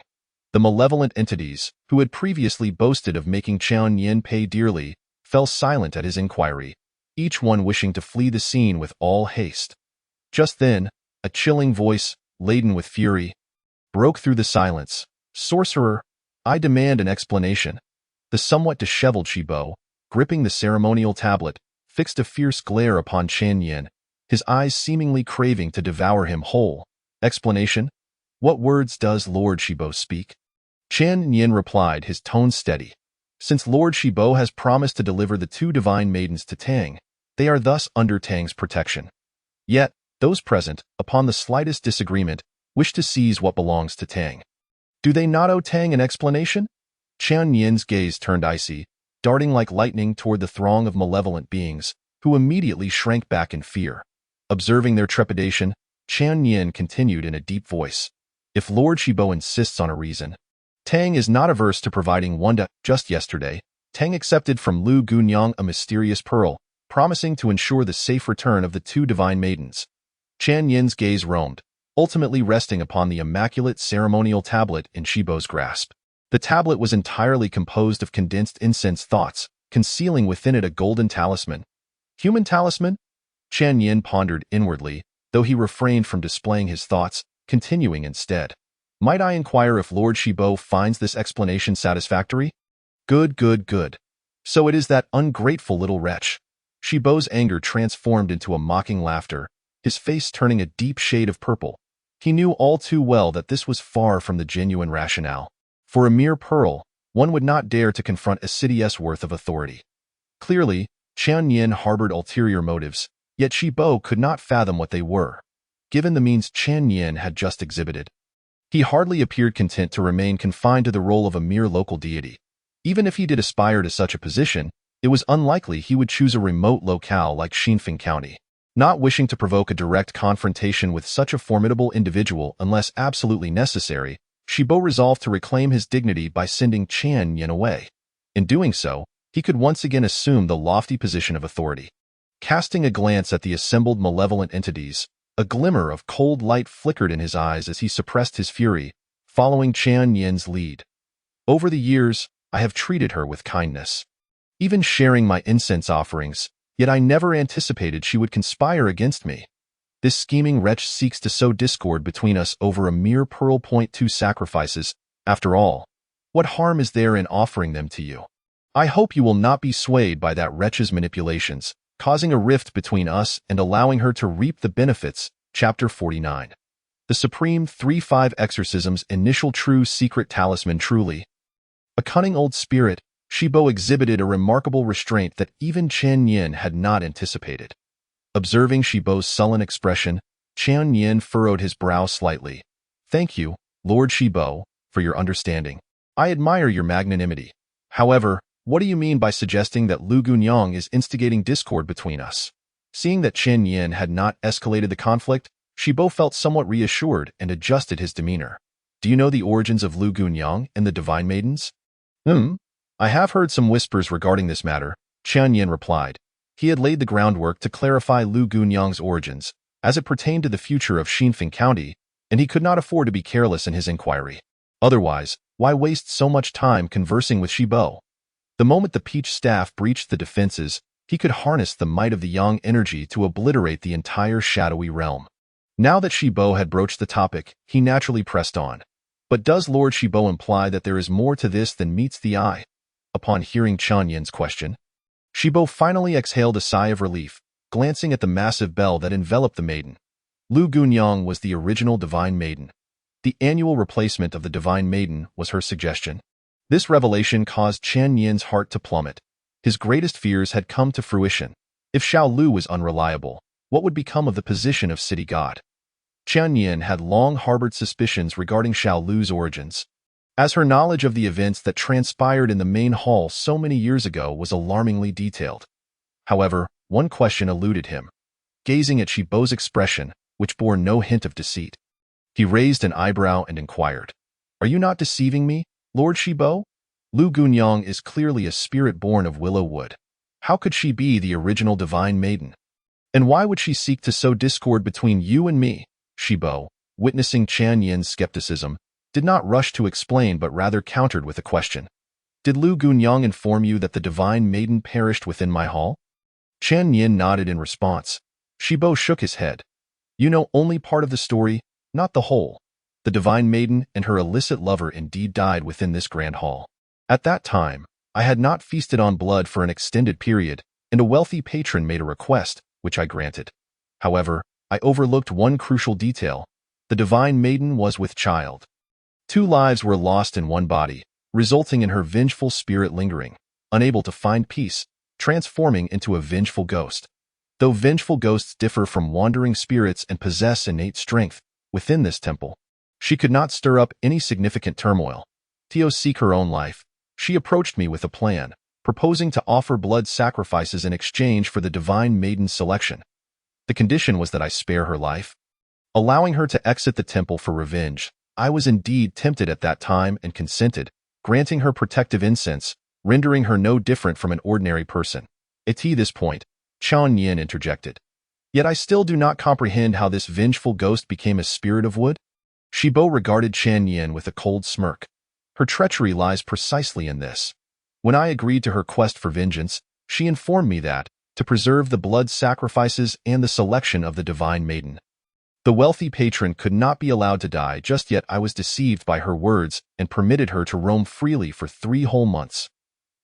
The malevolent entities, who had previously boasted of making Chan Yin pay dearly, fell silent at his inquiry, each one wishing to flee the scene with all haste. Just then, a chilling voice, laden with fury, broke through the silence. "Sorcerer, I demand an explanation." The somewhat disheveled Shibo, gripping the ceremonial tablet, fixed a fierce glare upon Chan Yin, his eyes seemingly craving to devour him whole. "Explanation? What words does Lord Shibo speak?" Chan Yin replied, his tone steady. "Since Lord Shibo has promised to deliver the two divine maidens to Tang, they are thus under Tang's protection. Yet, those present, upon the slightest disagreement, wish to seize what belongs to Tang. Do they not owe Tang an explanation?" Chan Yin's gaze turned icy, darting like lightning toward the throng of malevolent beings, who immediately shrank back in fear. Observing their trepidation, Chan Yin continued in a deep voice. "If Lord Shibo insists on a reason, Tang is not averse to providing one. Just yesterday, Tang accepted from Lu Gunyang a mysterious pearl, promising to ensure the safe return of the two divine maidens." Chan Yin's gaze roamed, ultimately resting upon the immaculate ceremonial tablet in Shibo's grasp. The tablet was entirely composed of condensed incense thoughts, concealing within it a golden talisman. Human talisman? Chan Yin pondered inwardly, though he refrained from displaying his thoughts, continuing instead. "Might I inquire if Lord Shibo finds this explanation satisfactory?" Good, good, good. So it is that ungrateful little wretch." Shibo's anger transformed into a mocking laughter, his face turning a deep shade of purple. He knew all too well that this was far from the genuine rationale. For a mere pearl, one would not dare to confront a city's worth of authority. Clearly, Chan Yin harbored ulterior motives, yet Shibo could not fathom what they were, given the means Chan Yin had just exhibited. He hardly appeared content to remain confined to the role of a mere local deity. Even if he did aspire to such a position, it was unlikely he would choose a remote locale like Xinfeng County. Not wishing to provoke a direct confrontation with such a formidable individual unless absolutely necessary, Shibo resolved to reclaim his dignity by sending Chan Yin away. In doing so, he could once again assume the lofty position of authority. Casting a glance at the assembled malevolent entities, A glimmer of cold light flickered in his eyes as he suppressed his fury, following Qian Yin's lead. Over the years, I have treated her with kindness, even sharing my incense offerings, yet I never anticipated she would conspire against me. This scheming wretch seeks to sow discord between us over a mere pearl. 2 sacrifices. After all, what harm is there in offering them to you? I hope you will not be swayed by that wretch's manipulations, causing a rift between us and allowing her to reap the benefits. Chapter 49. The Supreme 3-5 Exorcism's initial true secret talisman. Truly a cunning old spirit, Shibo exhibited a remarkable restraint that even Qian Yin had not anticipated. Observing Shibo's sullen expression, Qian Yin furrowed his brow slightly. Thank you, Lord Shibo, for your understanding. I admire your magnanimity. However, what do you mean by suggesting that Lu Gunyang is instigating discord between us? Seeing that Qian Yin had not escalated the conflict, Shibo felt somewhat reassured and adjusted his demeanor. Do you know the origins of Lu Gunyang and the Divine Maidens? I have heard some whispers regarding this matter, Qian Yin replied. He had laid the groundwork to clarify Lu Gunyang's origins, as it pertained to the future of Xinfeng County, and he could not afford to be careless in his inquiry. Otherwise, why waste so much time conversing with Shibo? The moment the Peach staff breached the defenses, he could harness the might of the Yang energy to obliterate the entire shadowy realm. Now that Shibo had broached the topic, he naturally pressed on. But does Lord Shibo imply that there is more to this than meets the eye? Upon hearing Qian Yin's question, Shibo finally exhaled a sigh of relief, glancing at the massive bell that enveloped the maiden. Lu Gunyang was the original Divine Maiden. The annual replacement of the Divine Maiden was her suggestion. This revelation caused Qian Yin's heart to plummet. His greatest fears had come to fruition. If Xiao Lu was unreliable, what would become of the position of city god? Qian Yin had long harbored suspicions regarding Xiao Lu's origins, as her knowledge of the events that transpired in the main hall so many years ago was alarmingly detailed. However, one question eluded him. Gazing at Shibo's expression, which bore no hint of deceit, he raised an eyebrow and inquired, "Are you not deceiving me, Lord Shibo? Lu Gunyang is clearly a spirit born of Willow Wood. How could she be the original Divine Maiden? And why would she seek to sow discord between you and me?" Shibo, witnessing Qian Yin's skepticism, did not rush to explain but rather countered with a question. "Did Lu Gunyang inform you that the Divine Maiden perished within my hall?" Qian Yin nodded in response. Shibo shook his head. "You know only part of the story, not the whole. The Divine Maiden and her illicit lover indeed died within this grand hall. At that time, I had not feasted on blood for an extended period, and a wealthy patron made a request, which I granted. However, I overlooked one crucial detail. The Divine Maiden was with child. 2 lives were lost in one body, resulting in her vengeful spirit lingering, unable to find peace, transforming into a vengeful ghost. Though vengeful ghosts differ from wandering spirits and possess innate strength, within this temple, she could not stir up any significant turmoil. To seek her own life, she approached me with a plan, proposing to offer blood sacrifices in exchange for the Divine Maiden's selection. The condition was that I spare her life. Allowing her to exit the temple for revenge, I was indeed tempted at that time and consented, granting her protective incense, rendering her no different from an ordinary person. At this point, Qian Yin interjected. "Yet I still do not comprehend how this vengeful ghost became a spirit of wood." Shibo regarded Qian Yin with a cold smirk. "Her treachery lies precisely in this. When I agreed to her quest for vengeance, she informed me that, to preserve the blood sacrifices and the selection of the Divine Maiden, the wealthy patron could not be allowed to die just yet. I was deceived by her words and permitted her to roam freely for 3 whole months.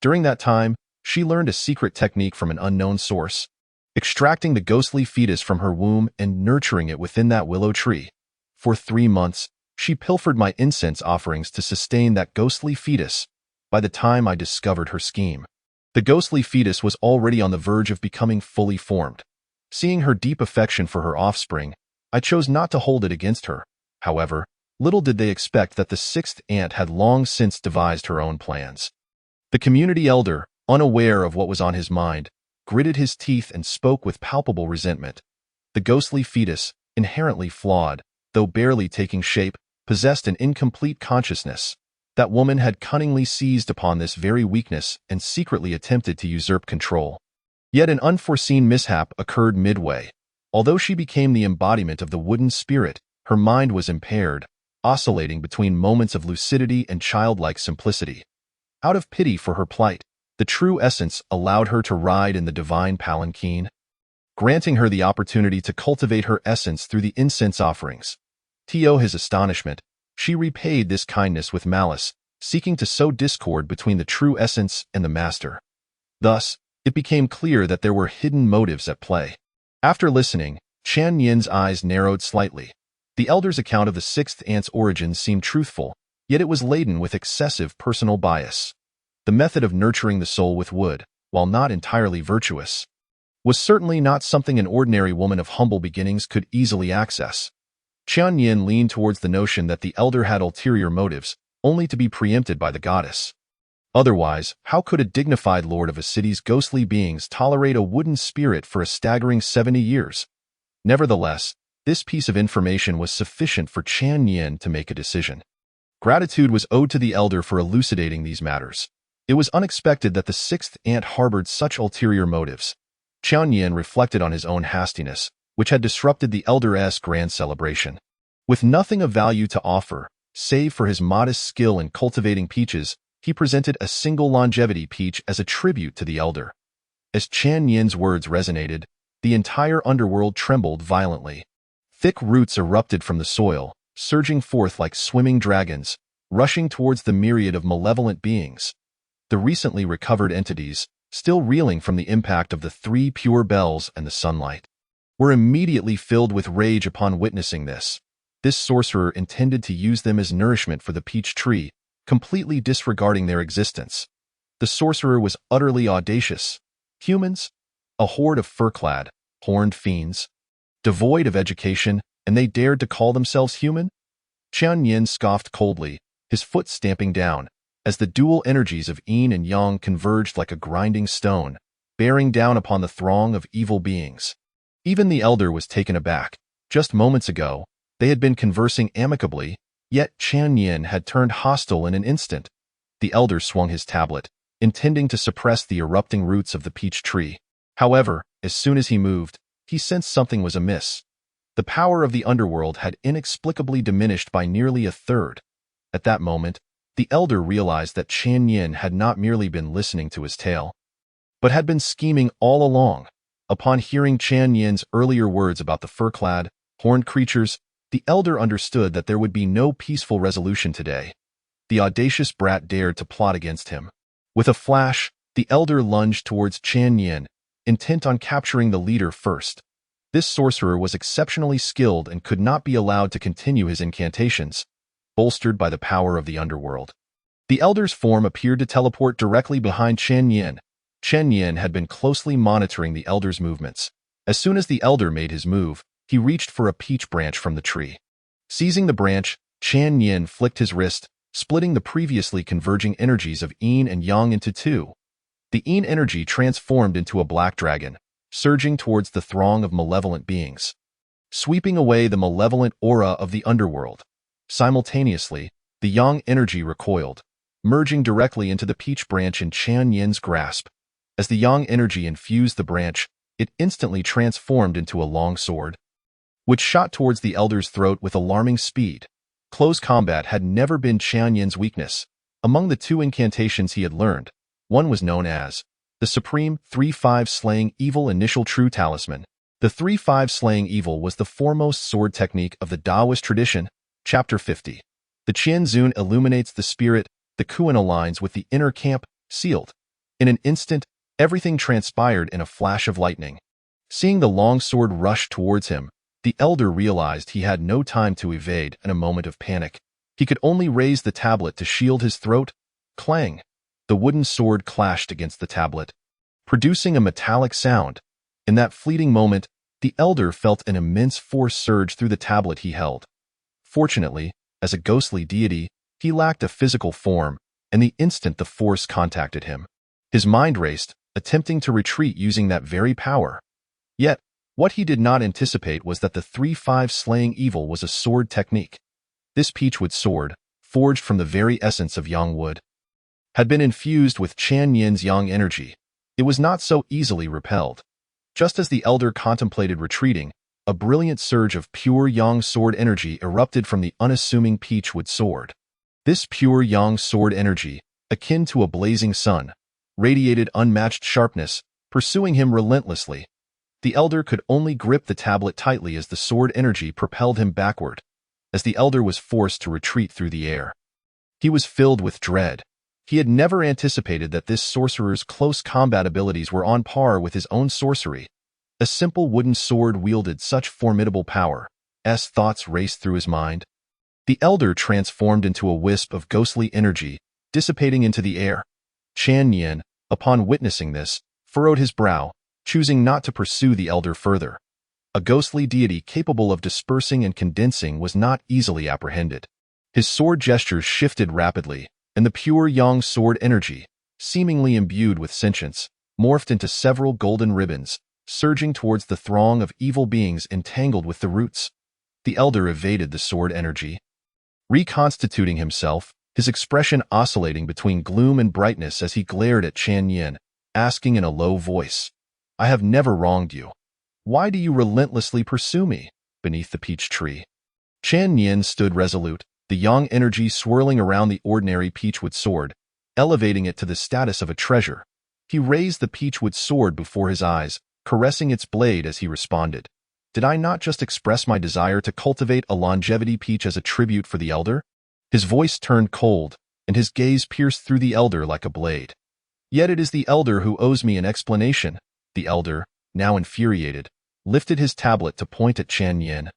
During that time, she learned a secret technique from an unknown source, extracting the ghostly fetus from her womb and nurturing it within that willow tree. For 3 months, she pilfered my incense offerings to sustain that ghostly fetus. By the time I discovered her scheme, the ghostly fetus was already on the verge of becoming fully formed. Seeing her deep affection for her offspring, I chose not to hold it against her. However, little did they expect that the 6th aunt had long since devised her own plans. The community elder, unaware of what was on his mind, gritted his teeth and spoke with palpable resentment. The ghostly fetus, inherently flawed, though barely taking shape, possessed an incomplete consciousness. That woman had cunningly seized upon this very weakness and secretly attempted to usurp control. Yet an unforeseen mishap occurred midway. Although she became the embodiment of the wooden spirit, her mind was impaired, oscillating between moments of lucidity and childlike simplicity. Out of pity for her plight, the true essence allowed her to ride in the divine palanquin, granting her the opportunity to cultivate her essence through the incense offerings. To his astonishment, she repaid this kindness with malice, seeking to sow discord between the true essence and the master. Thus, it became clear that there were hidden motives at play. After listening, Chan Yin's eyes narrowed slightly. The elder's account of the sixth ant's origins seemed truthful, yet it was laden with excessive personal bias. The method of nurturing the soul with wood, while not entirely virtuous, was certainly not something an ordinary woman of humble beginnings could easily access. Qian Yin leaned towards the notion that the elder had ulterior motives, only to be preempted by the goddess. Otherwise, how could a dignified lord of a city's ghostly beings tolerate a wooden spirit for a staggering 70 years? Nevertheless, this piece of information was sufficient for Qian Yin to make a decision. Gratitude was owed to the elder for elucidating these matters. It was unexpected that the sixth ant harbored such ulterior motives. Qian Yin reflected on his own hastiness, which had disrupted the elder's grand celebration. With nothing of value to offer, save for his modest skill in cultivating peaches, he presented a single longevity peach as a tribute to the elder. As Qian Yin's words resonated, the entire underworld trembled violently. Thick roots erupted from the soil, surging forth like swimming dragons, rushing towards the myriad of malevolent beings. The recently recovered entities, still reeling from the impact of the three pure bells and the sunlight, were immediately filled with rage upon witnessing this. This sorcerer intended to use them as nourishment for the peach tree, completely disregarding their existence. The sorcerer was utterly audacious. Humans? A horde of fur-clad, horned fiends, devoid of education, and they dared to call themselves human? Qian Yin scoffed coldly, his foot stamping down, as the dual energies of yin and yang converged like a grinding stone, bearing down upon the throng of evil beings. Even the elder was taken aback. Just moments ago, they had been conversing amicably, yet Qian Yin had turned hostile in an instant. The elder swung his tablet, intending to suppress the erupting roots of the peach tree. However, as soon as he moved, he sensed something was amiss. The power of the underworld had inexplicably diminished by nearly a third. At that moment, the elder realized that Qian Yin had not merely been listening to his tale, but had been scheming all along. Upon hearing Qian Yin's earlier words about the fur-clad, horned creatures, the elder understood that there would be no peaceful resolution today. The audacious brat dared to plot against him. With a flash, the elder lunged towards Qian Yin, intent on capturing the leader first. This sorcerer was exceptionally skilled and could not be allowed to continue his incantations, bolstered by the power of the underworld. The elder's form appeared to teleport directly behind Qian Yin. Qian Yin had been closely monitoring the elder's movements. As soon as the elder made his move, he reached for a peach branch from the tree. Seizing the branch, Qian Yin flicked his wrist, splitting the previously converging energies of yin and yang into two. The yin energy transformed into a black dragon, surging towards the throng of malevolent beings, sweeping away the malevolent aura of the underworld. Simultaneously, the yang energy recoiled, merging directly into the peach branch in Qian Yin's grasp. As the yang energy infused the branch, it instantly transformed into a long sword, which shot towards the elder's throat with alarming speed. Close combat had never been Qian Yin's weakness. Among the two incantations he had learned, one was known as the Supreme 3-5 Slaying Evil Initial True Talisman. The 3-5 Slaying Evil was the foremost sword technique of the Taoist tradition. Chapter 50. The Qian Zun illuminates the spirit, the Kuan aligns with the inner camp, sealed. In an instant, everything transpired in a flash of lightning. Seeing the long sword rush towards him, the elder realized he had no time to evade in a moment of panic. He could only raise the tablet to shield his throat. Clang! The wooden sword clashed against the tablet, producing a metallic sound. In that fleeting moment, the elder felt an immense force surge through the tablet he held. Fortunately, as a ghostly deity, he lacked a physical form, and the instant the force contacted him, his mind raced, attempting to retreat using that very power. Yet, what he did not anticipate was that the 3-5 Slaying Evil was a sword technique. This peachwood sword, forged from the very essence of yang wood, had been infused with Qian Yin's yang energy. It was not so easily repelled. Just as the elder contemplated retreating, a brilliant surge of pure yang sword energy erupted from the unassuming peachwood sword. This pure yang sword energy, akin to a blazing sun, radiated unmatched sharpness, pursuing him relentlessly. The elder could only grip the tablet tightly as the sword energy propelled him backward, as the elder was forced to retreat through the air. He was filled with dread. He had never anticipated that this sorcerer's close combat abilities were on par with his own sorcery. A simple wooden sword wielded such formidable power. Thoughts raced through his mind. The elder transformed into a wisp of ghostly energy, dissipating into the air. Chan Yin, upon witnessing this, furrowed his brow, choosing not to pursue the elder further. A ghostly deity capable of dispersing and condensing was not easily apprehended. His sword gestures shifted rapidly, and the pure yang sword energy, seemingly imbued with sentience, morphed into several golden ribbons, surging towards the throng of evil beings entangled with the roots. The elder evaded the sword energy, reconstituting himself, his expression oscillating between gloom and brightness as he glared at Chan Yin, asking in a low voice, "I have never wronged you. Why do you relentlessly pursue me?" Beneath the peach tree, Chan Yin stood resolute, the yang energy swirling around the ordinary peachwood sword, elevating it to the status of a treasure. He raised the peachwood sword before his eyes, caressing its blade as he responded, "Did I not just express my desire to cultivate a longevity peach as a tribute for the elder?" His voice turned cold, and his gaze pierced through the elder like a blade. "Yet it is the elder who owes me an explanation." The elder, now infuriated, lifted his tablet to point at Chan Yin.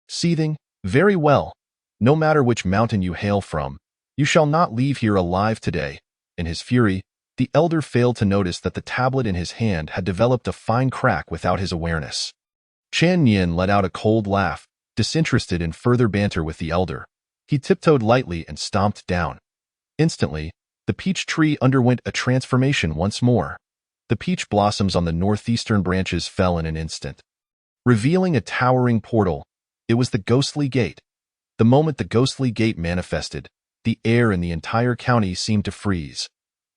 Seething, "Very well. No matter which mountain you hail from, you shall not leave here alive today." In his fury, the elder failed to notice that the tablet in his hand had developed a fine crack without his awareness. Chan Yin let out a cold laugh, disinterested in further banter with the elder. He tiptoed lightly and stomped down. Instantly, the peach tree underwent a transformation once more. The peach blossoms on the northeastern branches fell in an instant, revealing a towering portal. It was the ghostly gate. The moment the ghostly gate manifested, the air in the entire county seemed to freeze.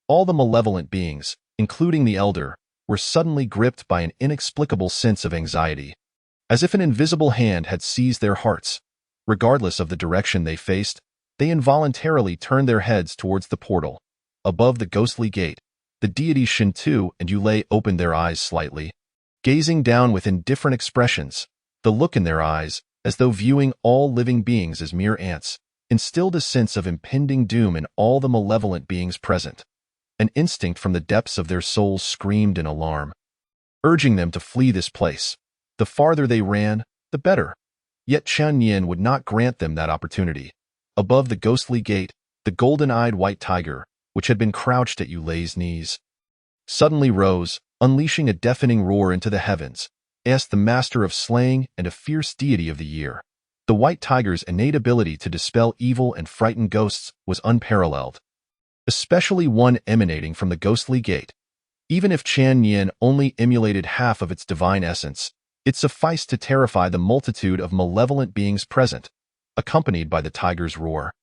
All the malevolent beings, including the elder, were suddenly gripped by an inexplicable sense of anxiety, as if an invisible hand had seized their hearts. Regardless of the direction they faced, they involuntarily turned their heads towards the portal. Above the ghostly gate, the deities Shintu and Yulei opened their eyes slightly, gazing down with indifferent expressions. The look in their eyes, as though viewing all living beings as mere ants, instilled a sense of impending doom in all the malevolent beings present. An instinct from the depths of their souls screamed in alarm, urging them to flee this place. The farther they ran, the better. Yet Chan Yin would not grant them that opportunity. Above the ghostly gate, the golden-eyed white tiger, which had been crouched at Yulei's knees, suddenly rose, unleashing a deafening roar into the heavens. The master of slaying and a fierce deity of the year. The white tiger's innate ability to dispel evil and frighten ghosts was unparalleled, especially one emanating from the ghostly gate. Even if Chan Yin only emulated half of its divine essence, it sufficed to terrify the multitude of malevolent beings present, accompanied by the tiger's roar.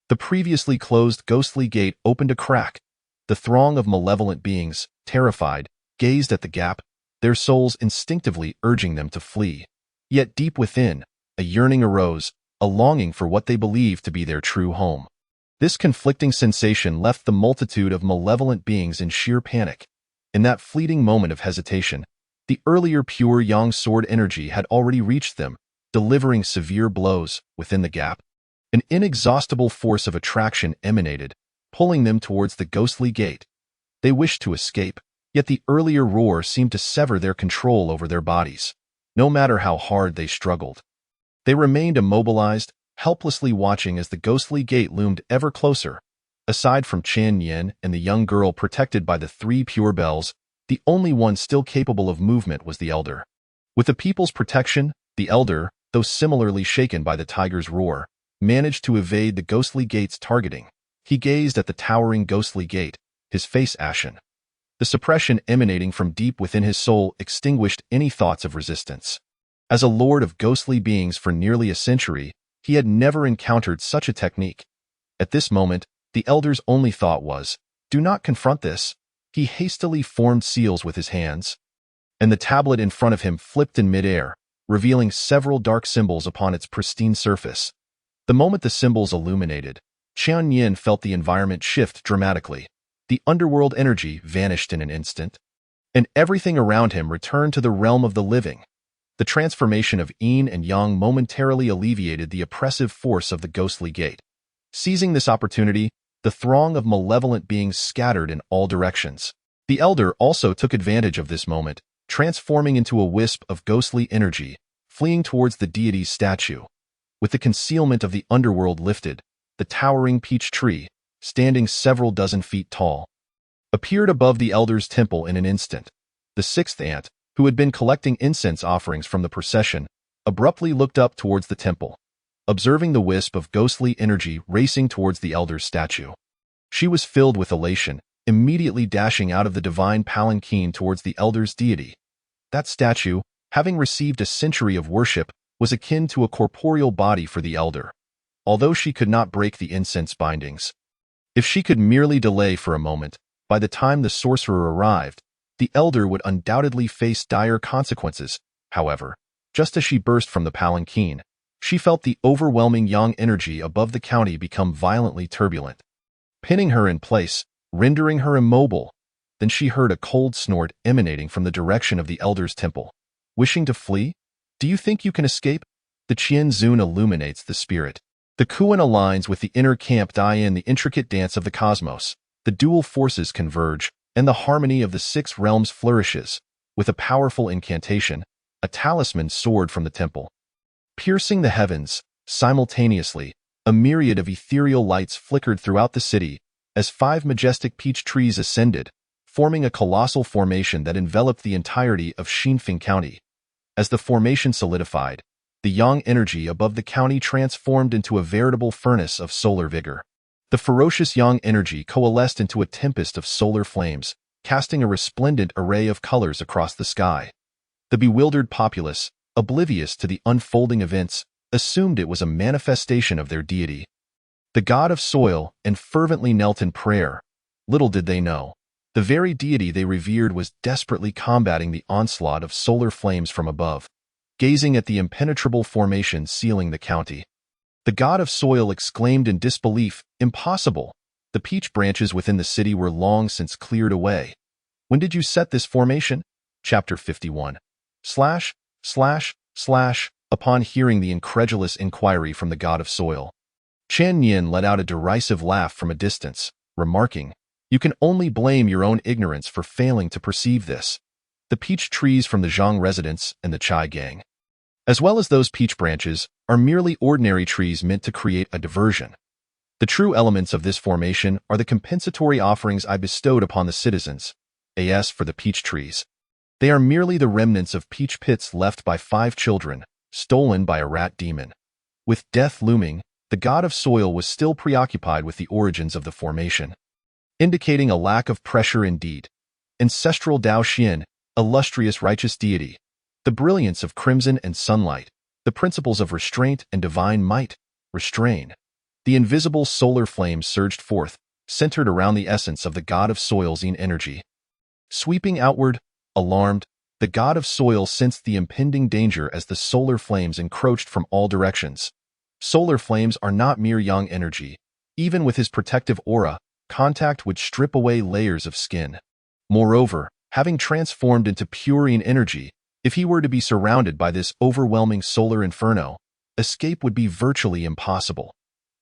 The previously closed ghostly gate opened a crack. The throng of malevolent beings, terrified, gazed at the gap, their souls instinctively urging them to flee. Yet deep within, a yearning arose, a longing for what they believed to be their true home. This conflicting sensation left the multitude of malevolent beings in sheer panic. In that fleeting moment of hesitation, the earlier pure yang sword energy had already reached them, delivering severe blows within the gap. An inexhaustible force of attraction emanated, pulling them towards the ghostly gate. They wished to escape, yet the earlier roar seemed to sever their control over their bodies. No matter how hard they struggled, they remained immobilized, helplessly watching as the ghostly gate loomed ever closer. Aside from Chan Yin and the young girl protected by the 3 pure bells, the only one still capable of movement was the elder. With the people's protection, the elder, though similarly shaken by the tiger's roar, managed to evade the ghostly gate's targeting. He gazed at the towering ghostly gate, his face ashen. The suppression emanating from deep within his soul extinguished any thoughts of resistance. As a lord of ghostly beings for nearly a century, he had never encountered such a technique. At this moment, the elder's only thought was, "Do not confront this." He hastily formed seals with his hands, and the tablet in front of him flipped in midair, revealing several dark symbols upon its pristine surface. The moment the symbols illuminated, Qian Yin felt the environment shift dramatically. The underworld energy vanished in an instant, and everything around him returned to the realm of the living. The transformation of yin and yang momentarily alleviated the oppressive force of the ghostly gate. Seizing this opportunity, the throng of malevolent beings scattered in all directions. The elder also took advantage of this moment, transforming into a wisp of ghostly energy, fleeing towards the deity's statue. With the concealment of the underworld lifted, the towering peach tree, standing several dozen feet tall, appeared above the elder's temple in an instant. The sixth ant, who had been collecting incense offerings from the procession, abruptly looked up towards the temple, observing the wisp of ghostly energy racing towards the elder's statue. She was filled with elation, immediately dashing out of the divine palanquin towards the elder's deity. That statue, having received a century of worship, was akin to a corporeal body for the elder, although she could not break the incense bindings. If she could merely delay for a moment, by the time the sorcerer arrived, the elder would undoubtedly face dire consequences. However, just as she burst from the palanquin, she felt the overwhelming yang energy above the county become violently turbulent, pinning her in place, rendering her immobile. Then she heard a cold snort emanating from the direction of the elder's temple. Wishing to flee? Do you think you can escape? The Qian Zun illuminates the spirit. The Kuan aligns with the inner camp Dai in the intricate dance of the cosmos. The dual forces converge, and the harmony of the six realms flourishes. With a powerful incantation, a talisman soared from the temple, piercing the heavens. Simultaneously, a myriad of ethereal lights flickered throughout the city as 5 majestic peach trees ascended, forming a colossal formation that enveloped the entirety of Xinfeng County. As the formation solidified, the yang energy above the county transformed into a veritable furnace of solar vigor. The ferocious yang energy coalesced into a tempest of solar flames, casting a resplendent array of colors across the sky. The bewildered populace, oblivious to the unfolding events, assumed it was a manifestation of their deity, the god of soil, and fervently knelt in prayer. Little did they know, the very deity they revered was desperately combating the onslaught of solar flames from above, gazing at the impenetrable formation sealing the county. The god of soil exclaimed in disbelief, "Impossible! The peach branches within the city were long since cleared away. When did you set this formation?" Chapter 51. Upon hearing the incredulous inquiry from the god of soil, Qian Yin let out a derisive laugh from a distance, remarking, "You can only blame your own ignorance for failing to perceive this. The peach trees from the Zhang residence and the Chai gang, as well as those peach branches, are merely ordinary trees meant to create a diversion. The true elements of this formation are the compensatory offerings I bestowed upon the citizens, as for the peach trees, they are merely the remnants of peach pits left by 5 children, stolen by a rat demon." With death looming, the god of soil was still preoccupied with the origins of the formation, indicating a lack of pressure indeed. Ancestral Dao Xian, illustrious righteous deity, the brilliance of crimson and sunlight, the principles of restraint and divine might, restrain. The invisible solar flames surged forth, centered around the essence of the god of soil's yin energy. Sweeping outward, alarmed, the god of soil sensed the impending danger as the solar flames encroached from all directions. Solar flames are not mere yang energy. Even with his protective aura, contact would strip away layers of skin. Moreover, having transformed into pure yin energy, if he were to be surrounded by this overwhelming solar inferno, escape would be virtually impossible.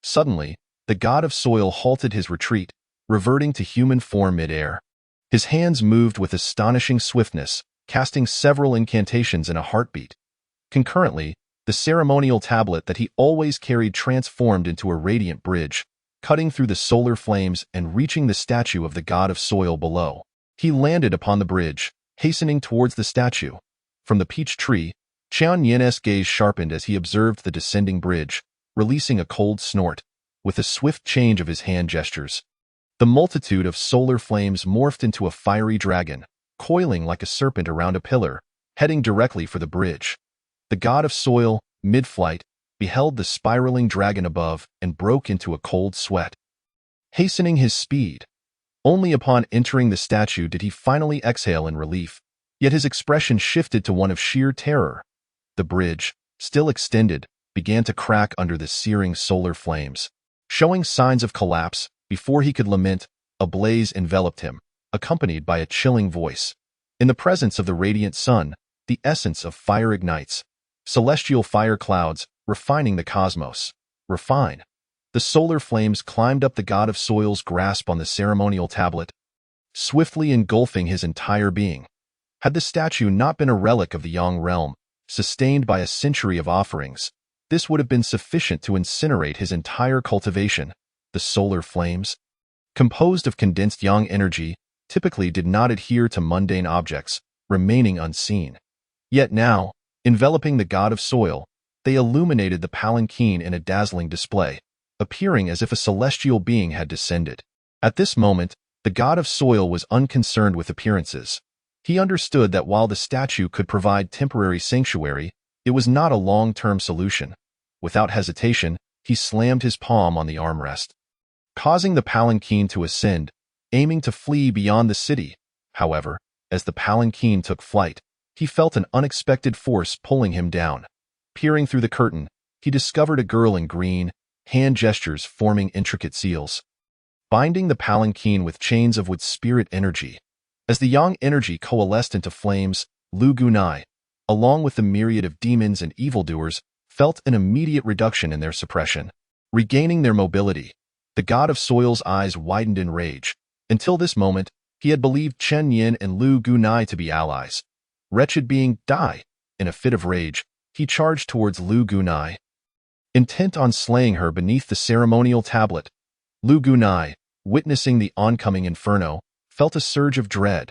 Suddenly, the god of soil halted his retreat, reverting to human form mid-air. His hands moved with astonishing swiftness, casting several incantations in a heartbeat. Concurrently, the ceremonial tablet that he always carried transformed into a radiant bridge, cutting through the solar flames and reaching the statue of the god of soil below. He landed upon the bridge, hastening towards the statue. From the peach tree, Qian Yin's gaze sharpened as he observed the descending bridge, releasing a cold snort, with a swift change of his hand gestures. The multitude of solar flames morphed into a fiery dragon, coiling like a serpent around a pillar, heading directly for the bridge. The god of soil, mid-flight, beheld the spiraling dragon above and broke into a cold sweat, hastening his speed. Only upon entering the statue did he finally exhale in relief. Yet his expression shifted to one of sheer terror. The bridge, still extended, began to crack under the searing solar flames. Showing signs of collapse, before he could lament, a blaze enveloped him, accompanied by a chilling voice. In the presence of the radiant sun, the essence of fire ignites. Celestial fire clouds, refining the cosmos. Refine. The solar flames climbed up the god of soil's grasp on the ceremonial tablet, swiftly engulfing his entire being. Had the statue not been a relic of the Yang realm, sustained by a century of offerings, this would have been sufficient to incinerate his entire cultivation. The solar flames, composed of condensed Yang energy, typically did not adhere to mundane objects, remaining unseen. Yet now, enveloping the god of soil, they illuminated the palanquin in a dazzling display, appearing as if a celestial being had descended. At this moment, the god of soil was unconcerned with appearances. He understood that while the statue could provide temporary sanctuary, it was not a long-term solution. Without hesitation, he slammed his palm on the armrest, causing the palanquin to ascend, aiming to flee beyond the city. However, as the palanquin took flight, he felt an unexpected force pulling him down. Peering through the curtain, he discovered a girl in green, hand gestures forming intricate seals, binding the palanquin with chains of wood spirit energy. As the Yang energy coalesced into flames, Lu Gunai, along with the myriad of demons and evildoers, felt an immediate reduction in their suppression. Regaining their mobility, the god of soil's eyes widened in rage. Until this moment, he had believed Chen Yin and Lu Gunai to be allies. Wretched being, die! In a fit of rage, he charged towards Lu Gunai, intent on slaying her beneath the ceremonial tablet. Lu Gunai, witnessing the oncoming inferno, felt a surge of dread.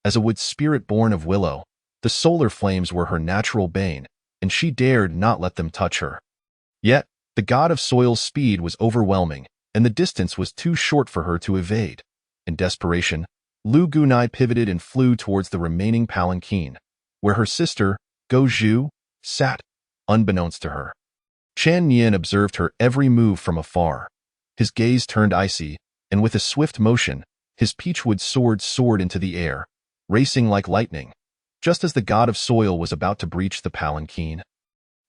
As a wood spirit born of willow, the solar flames were her natural bane, and she dared not let them touch her. Yet, the god of soil's speed was overwhelming, and the distance was too short for her to evade. In desperation, Lu Gunai pivoted and flew towards the remaining palanquin, where her sister, Go Zhu, sat, unbeknownst to her. Chen Yin observed her every move from afar. His gaze turned icy, and with a swift motion, his peachwood sword soared into the air, racing like lightning. Just as the god of soil was about to breach the palanquin,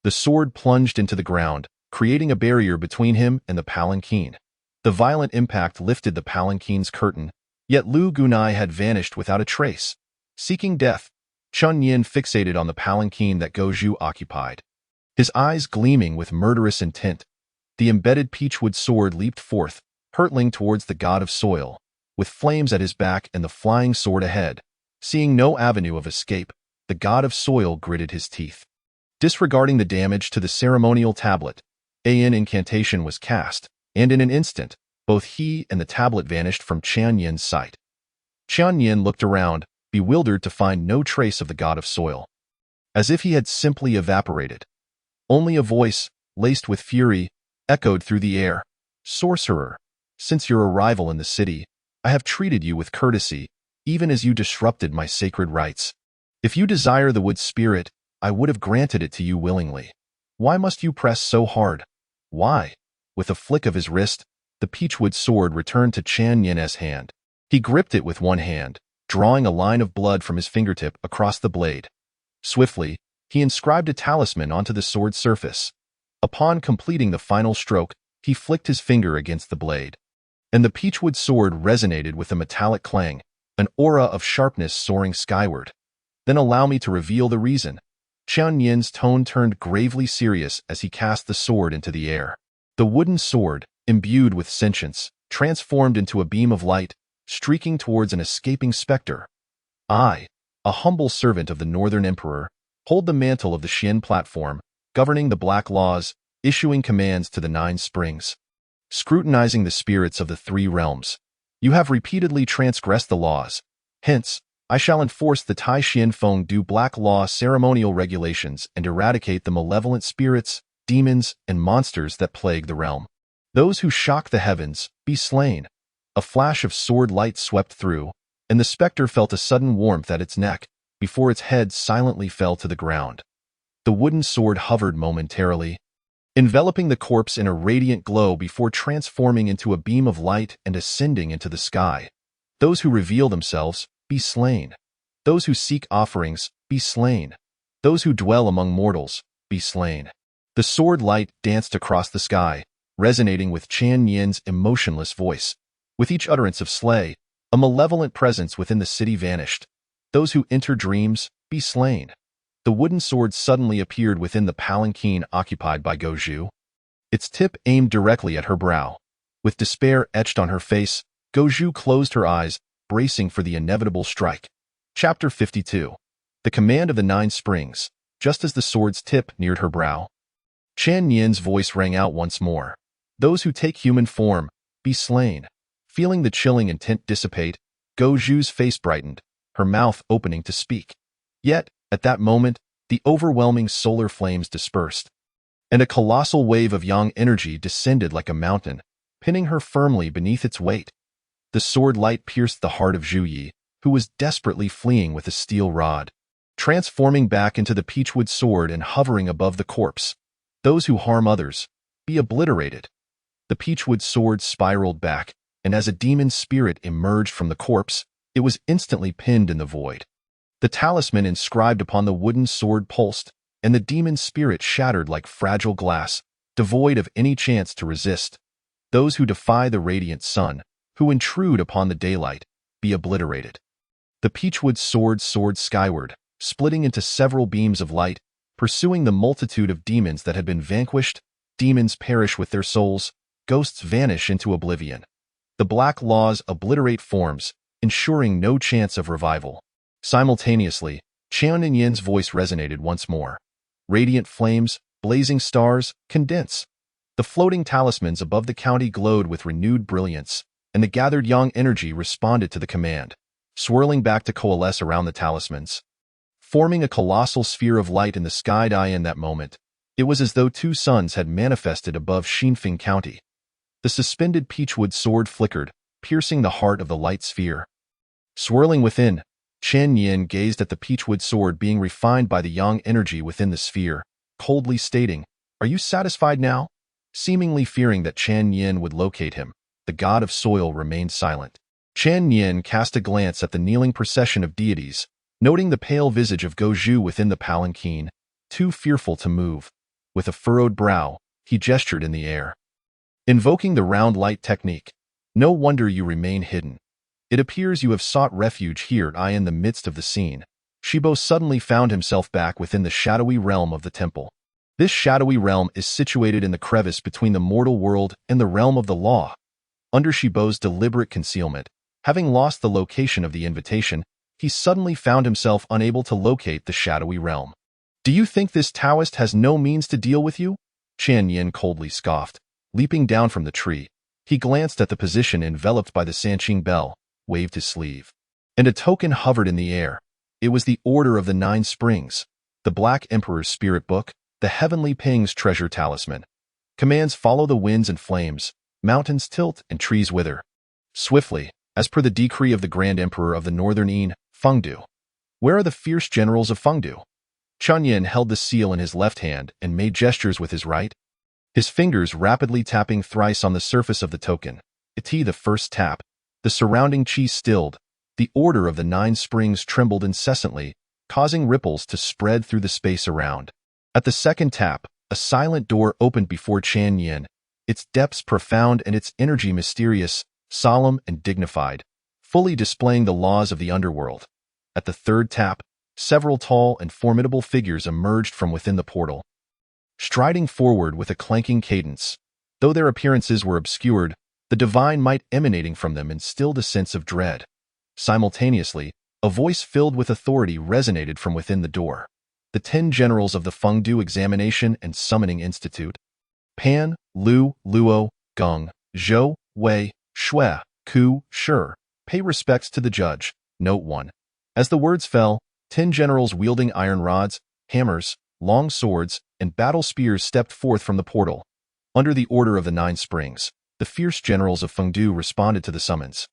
the sword plunged into the ground, creating a barrier between him and the palanquin. The violent impact lifted the palanquin's curtain, yet Lu Gunai had vanished without a trace. Seeking death, Chen Yin fixated on the palanquin that Go Zhu occupied, his eyes gleaming with murderous intent. The embedded peachwood sword leaped forth, hurtling towards the god of soil, with flames at his back and the flying sword ahead. Seeing no avenue of escape, the god of soil gritted his teeth. Disregarding the damage to the ceremonial tablet, an incantation was cast, and in an instant, both he and the tablet vanished from Chen Yin's sight. Chen Yin looked around, bewildered to find no trace of the god of soil, as if he had simply evaporated. Only a voice, laced with fury, echoed through the air. "Sorcerer, since your arrival in the city, I have treated you with courtesy, even as you disrupted my sacred rites. If you desire the wood spirit, I would have granted it to you willingly. Why must you press so hard? Why?" With a flick of his wrist, the peachwood sword returned to Chen Yin's hand. He gripped it with one hand, drawing a line of blood from his fingertip across the blade. Swiftly, he inscribed a talisman onto the sword's surface. Upon completing the final stroke, he flicked his finger against the blade, and the peachwood sword resonated with a metallic clang, an aura of sharpness soaring skyward. "Then allow me to reveal the reason." Chen Yin's tone turned gravely serious as he cast the sword into the air. The wooden sword, imbued with sentience, transformed into a beam of light, streaking towards an escaping specter. "I, a humble servant of the Northern Emperor, hold the mantle of the Xian platform, governing the black laws, issuing commands to the 9 springs, scrutinizing the spirits of the 3 realms. You have repeatedly transgressed the laws. Hence, I shall enforce the Tai Xian Feng Du Black Law ceremonial regulations and eradicate the malevolent spirits, demons, and monsters that plague the realm. Those who shock the heavens, be slain." A flash of sword light swept through, and the specter felt a sudden warmth at its neck, before its head silently fell to the ground. The wooden sword hovered momentarily, enveloping the corpse in a radiant glow before transforming into a beam of light and ascending into the sky. "Those who reveal themselves, be slain." Those who seek offerings, be slain. Those who dwell among mortals, be slain. The sword light danced across the sky, resonating with Chan Yin's emotionless voice. With each utterance of slay, a malevolent presence within the city vanished. Those who enter dreams, be slain. The wooden sword suddenly appeared within the palanquin occupied by Goju. Its tip aimed directly at her brow. With despair etched on her face, Goju closed her eyes, bracing for the inevitable strike. Chapter 52. The Command of the Nine Springs. Just as the sword's tip neared her brow, Chan Yin's voice rang out once more. Those who take human form, be slain. Feeling the chilling intent dissipate, Goju's face brightened, her mouth opening to speak. Yet, at that moment, the overwhelming solar flames dispersed, and a colossal wave of yang energy descended like a mountain, pinning her firmly beneath its weight. The sword light pierced the heart of Zhu Yi, who was desperately fleeing with a steel rod, transforming back into the peachwood sword and hovering above the corpse. Those who harm others, be obliterated. The peachwood sword spiraled back, and as a demon spirit emerged from the corpse, it was instantly pinned in the void. The talisman inscribed upon the wooden sword pulsed, and the demon spirit shattered like fragile glass, devoid of any chance to resist. Those who defy the radiant sun, who intrude upon the daylight, be obliterated. The peachwood sword soared skyward, splitting into several beams of light, pursuing the multitude of demons that had been vanquished. Demons perish with their souls, ghosts vanish into oblivion. The black laws obliterate forms, ensuring no chance of revival. Simultaneously, Chan Yin's voice resonated once more. Radiant flames, blazing stars, condense. The floating talismans above the county glowed with renewed brilliance, and the gathered yang energy responded to the command, swirling back to coalesce around the talismans, forming a colossal sphere of light in the sky. In that moment, it was as though two suns had manifested above Xinfeng County. The suspended peachwood sword flickered, piercing the heart of the light sphere. Swirling within, Chan Yin gazed at the peachwood sword being refined by the yang energy within the sphere, coldly stating, "Are you satisfied now?" Seemingly fearing that Chan Yin would locate him, the god of soil remained silent. Chan Yin cast a glance at the kneeling procession of deities, noting the pale visage of Goju within the palanquin, too fearful to move. With a furrowed brow, he gestured in the air, invoking the round light technique. "No wonder you remain hidden. It appears you have sought refuge here." In the midst of the scene, Shibo suddenly found himself back within the shadowy realm of the temple. This shadowy realm is situated in the crevice between the mortal world and the realm of the law. Under Shibo's deliberate concealment, having lost the location of the invitation, he suddenly found himself unable to locate the shadowy realm. "Do you think this Taoist has no means to deal with you?" Chan Yin coldly scoffed. Leaping down from the tree, he glanced at the position enveloped by the Sanqing bell, waved his sleeve, and a token hovered in the air. It was the Order of the Nine Springs, the Black Emperor's spirit book, the Heavenly Ping's treasure talisman. Commands: follow the winds and flames, mountains tilt and trees wither. Swiftly, as per the decree of the Grand Emperor of the Northern Yin, Fengdu. Where are the fierce generals of Fengdu? Chan Yin held the seal in his left hand and made gestures with his right, his fingers rapidly tapping thrice on the surface of the token. The first tap, the surrounding chi stilled. The Order of the Nine Springs trembled incessantly, causing ripples to spread through the space around. At the second tap, a silent door opened before Chan Yin, its depths profound and its energy mysterious, solemn and dignified, fully displaying the laws of the underworld. At the third tap, several tall and formidable figures emerged from within the portal, striding forward with a clanking cadence. Though their appearances were obscured, the divine might emanating from them instilled a sense of dread. Simultaneously, a voice filled with authority resonated from within the door. The 10 generals of the Fengdu Examination and Summoning Institute: Pan, Lu, Luo, Geng, Zhou, Wei, Shui, Ku, Shi, pay respects to the judge. Note 1. As the words fell, 10 generals wielding iron rods, hammers, long swords, and battle spears stepped forth from the portal. Under the Order of the Nine Springs, the fierce generals of Fengdu responded to the summons.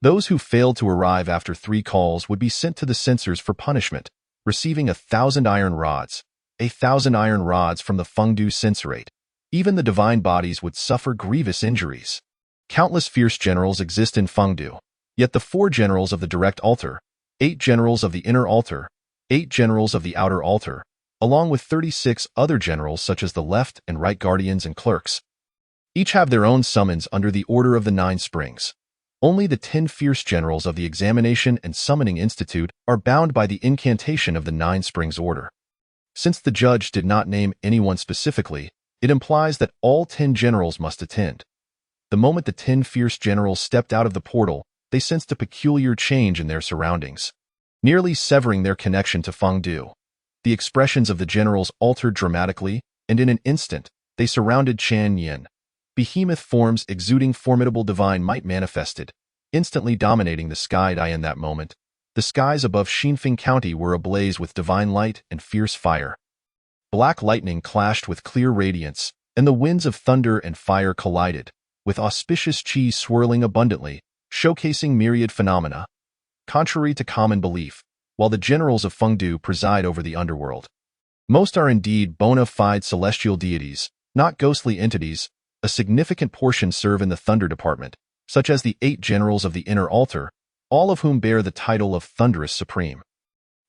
Those who failed to arrive after 3 calls would be sent to the censors for punishment, receiving 1,000 iron rods. 1,000 iron rods from the Fengdu censorate. Even the divine bodies would suffer grievous injuries. Countless fierce generals exist in Fengdu, yet the 4 generals of the direct altar, 8 generals of the inner altar, 8 generals of the outer altar, along with 36 other generals such as the left and right guardians and clerks. Each have their own summons under the Order of the Nine Springs. Only the 10 fierce generals of the Examination and Summoning Institute are bound by the incantation of the Nine Springs Order. Since the judge did not name anyone specifically, it implies that all 10 generals must attend. The moment the 10 fierce generals stepped out of the portal, they sensed a peculiar change in their surroundings, nearly severing their connection to Fengdu. The expressions of the generals altered dramatically, and in an instant, they surrounded Chan Yin. Behemoth forms exuding formidable divine might manifested, instantly dominating the sky. In that moment, the skies above Xinfeng County were ablaze with divine light and fierce fire. Black lightning clashed with clear radiance, and the winds of thunder and fire collided, with auspicious qi swirling abundantly, showcasing myriad phenomena. Contrary to common belief, while the generals of Fengdu preside over the underworld, most are indeed bona fide celestial deities, not ghostly entities. A significant portion serve in the Thunder Department, such as the 8 generals of the Inner Altar, all of whom bear the title of Thunderous Supreme.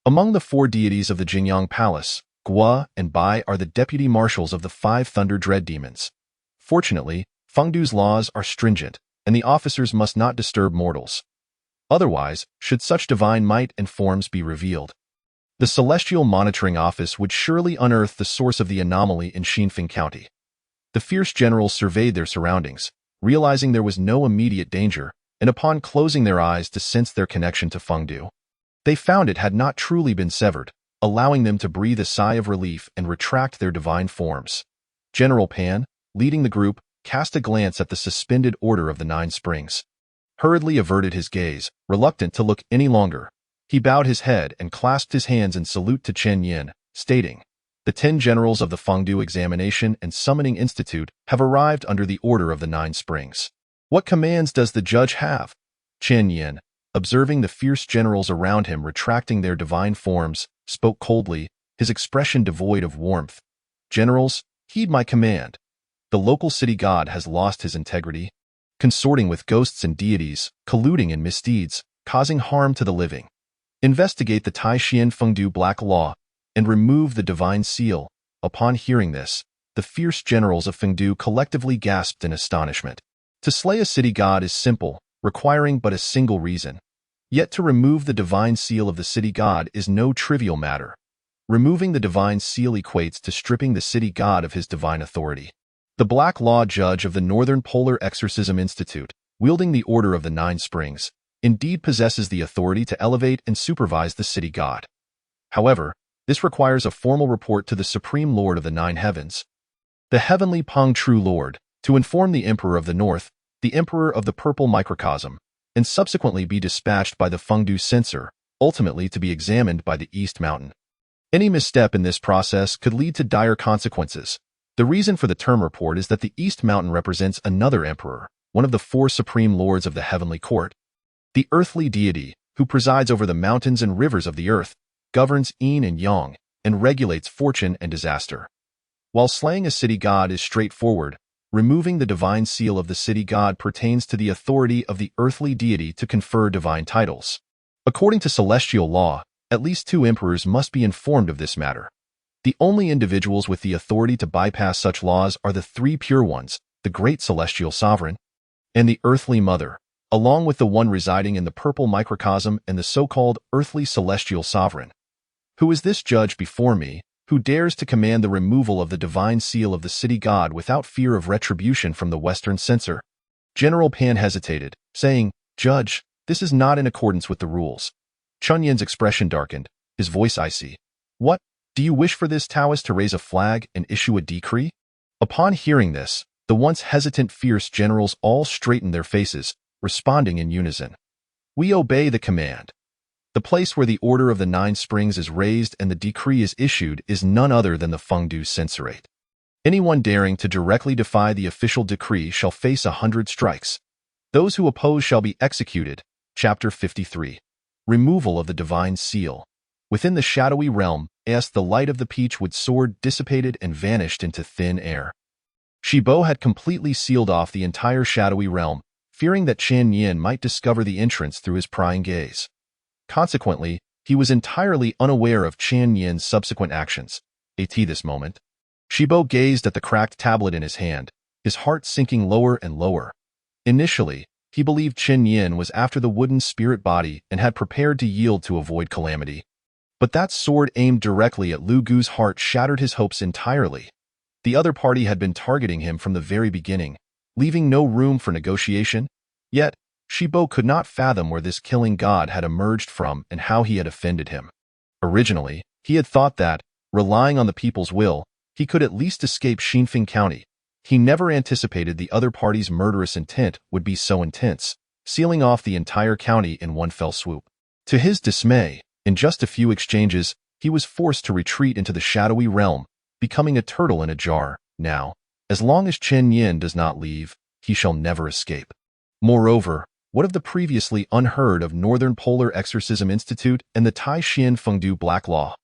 Among the 4 deities of the Jingyang Palace, Gua and Bai are the deputy marshals of the 5 Thunder Dread Demons. Fortunately, Fengdu's laws are stringent, and the officers must not disturb mortals. Otherwise, should such divine might and forms be revealed, the Celestial Monitoring Office would surely unearth the source of the anomaly in Xinfeng County. The fierce generals surveyed their surroundings, realizing there was no immediate danger, and upon closing their eyes to sense their connection to Fengdu, they found it had not truly been severed, allowing them to breathe a sigh of relief and retract their divine forms. General Pan, leading the group, cast a glance at the suspended Order of the Nine Springs. Hurriedly averted his gaze, reluctant to look any longer. He bowed his head and clasped his hands in salute to Chen Yin, stating, "The 10 generals of the Fengdu Examination and Summoning Institute have arrived under the Order of the Nine Springs. What commands does the judge have?" Chen Yin, observing the fierce generals around him retracting their divine forms, spoke coldly, his expression devoid of warmth. "Generals, heed my command. The local city god has lost his integrity, consorting with ghosts and deities, colluding in misdeeds, causing harm to the living. Investigate the Taishian Fengdu Black Law and remove the divine seal." Upon hearing this, the fierce generals of Fengdu collectively gasped in astonishment. To slay a city god is simple, requiring but a single reason. Yet to remove the divine seal of the city god is no trivial matter. Removing the divine seal equates to stripping the city god of his divine authority. The Black Law Judge of the Northern Polar Exorcism Institute, wielding the Order of the Nine Springs, indeed possesses the authority to elevate and supervise the city god. However, this requires a formal report to the Supreme Lord of the Nine Heavens, the Heavenly Peng True Lord, to inform the Emperor of the North, the Emperor of the Purple Microcosm, and subsequently be dispatched by the Fengdu Censor, ultimately to be examined by the East Mountain. Any misstep in this process could lead to dire consequences. The reason for the term report is that the East Mountain represents another emperor, one of the 4 supreme lords of the heavenly court. The earthly deity, who presides over the mountains and rivers of the earth, governs yin and yang, and regulates fortune and disaster. While slaying a city god is straightforward, removing the divine seal of the city god pertains to the authority of the earthly deity to confer divine titles. According to celestial law, at least 2 emperors must be informed of this matter. The only individuals with the authority to bypass such laws are the 3 pure ones, the great celestial sovereign, and the earthly mother, along with the one residing in the purple microcosm and the so-called earthly celestial sovereign. Who is this judge before me, who dares to command the removal of the divine seal of the city god without fear of retribution from the Western censor? General Pan hesitated, saying, "Judge, this is not in accordance with the rules." Chun Yin's expression darkened, his voice icy. "What? Do you wish for this Taoist to raise a flag and issue a decree?" Upon hearing this, the once hesitant fierce generals all straightened their faces, responding in unison. "We obey the command." The place where the Order of the Nine Springs is raised and the decree is issued is none other than the Fengdu Censorate. Anyone daring to directly defy the official decree shall face 100 strikes. Those who oppose shall be executed. Chapter 53. Removal of the Divine Seal. Within the shadowy realm, as the light of the peachwood sword dissipated and vanished into thin air. Shibo had completely sealed off the entire shadowy realm, fearing that Chen Yin might discover the entrance through his prying gaze. Consequently, he was entirely unaware of Qian Yin's subsequent actions. At this moment, Shibo gazed at the cracked tablet in his hand, his heart sinking lower and lower. Initially, he believed Qin Yin was after the wooden spirit body and had prepared to yield to avoid calamity. But that sword aimed directly at Lu Gu's heart shattered his hopes entirely. The other party had been targeting him from the very beginning, leaving no room for negotiation. Yet, Shibo could not fathom where this killing god had emerged from and how he had offended him. Originally, he had thought that, relying on the people's will, he could at least escape Xinfeng County. He never anticipated the other party's murderous intent would be so intense, sealing off the entire county in one fell swoop. To his dismay, in just a few exchanges, he was forced to retreat into the shadowy realm, becoming a turtle in a jar. Now, as long as Chen Yin does not leave, he shall never escape. Moreover, what of the previously unheard of Northern Polar Exorcism Institute and the Tai Xian Fengdu Black Law?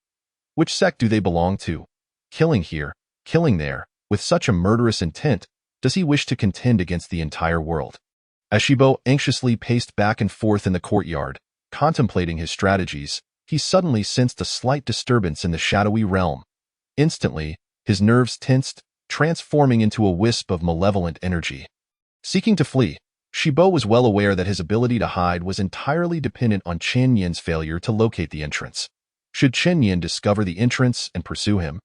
Which sect do they belong to? Killing here, killing there, with such a murderous intent, does he wish to contend against the entire world? As Shibo anxiously paced back and forth in the courtyard, contemplating his strategies, he suddenly sensed a slight disturbance in the shadowy realm. Instantly, his nerves tensed, transforming into a wisp of malevolent energy. Seeking to flee, Shibo was well aware that his ability to hide was entirely dependent on Chen Yin's failure to locate the entrance. Should Chen Yin discover the entrance and pursue him?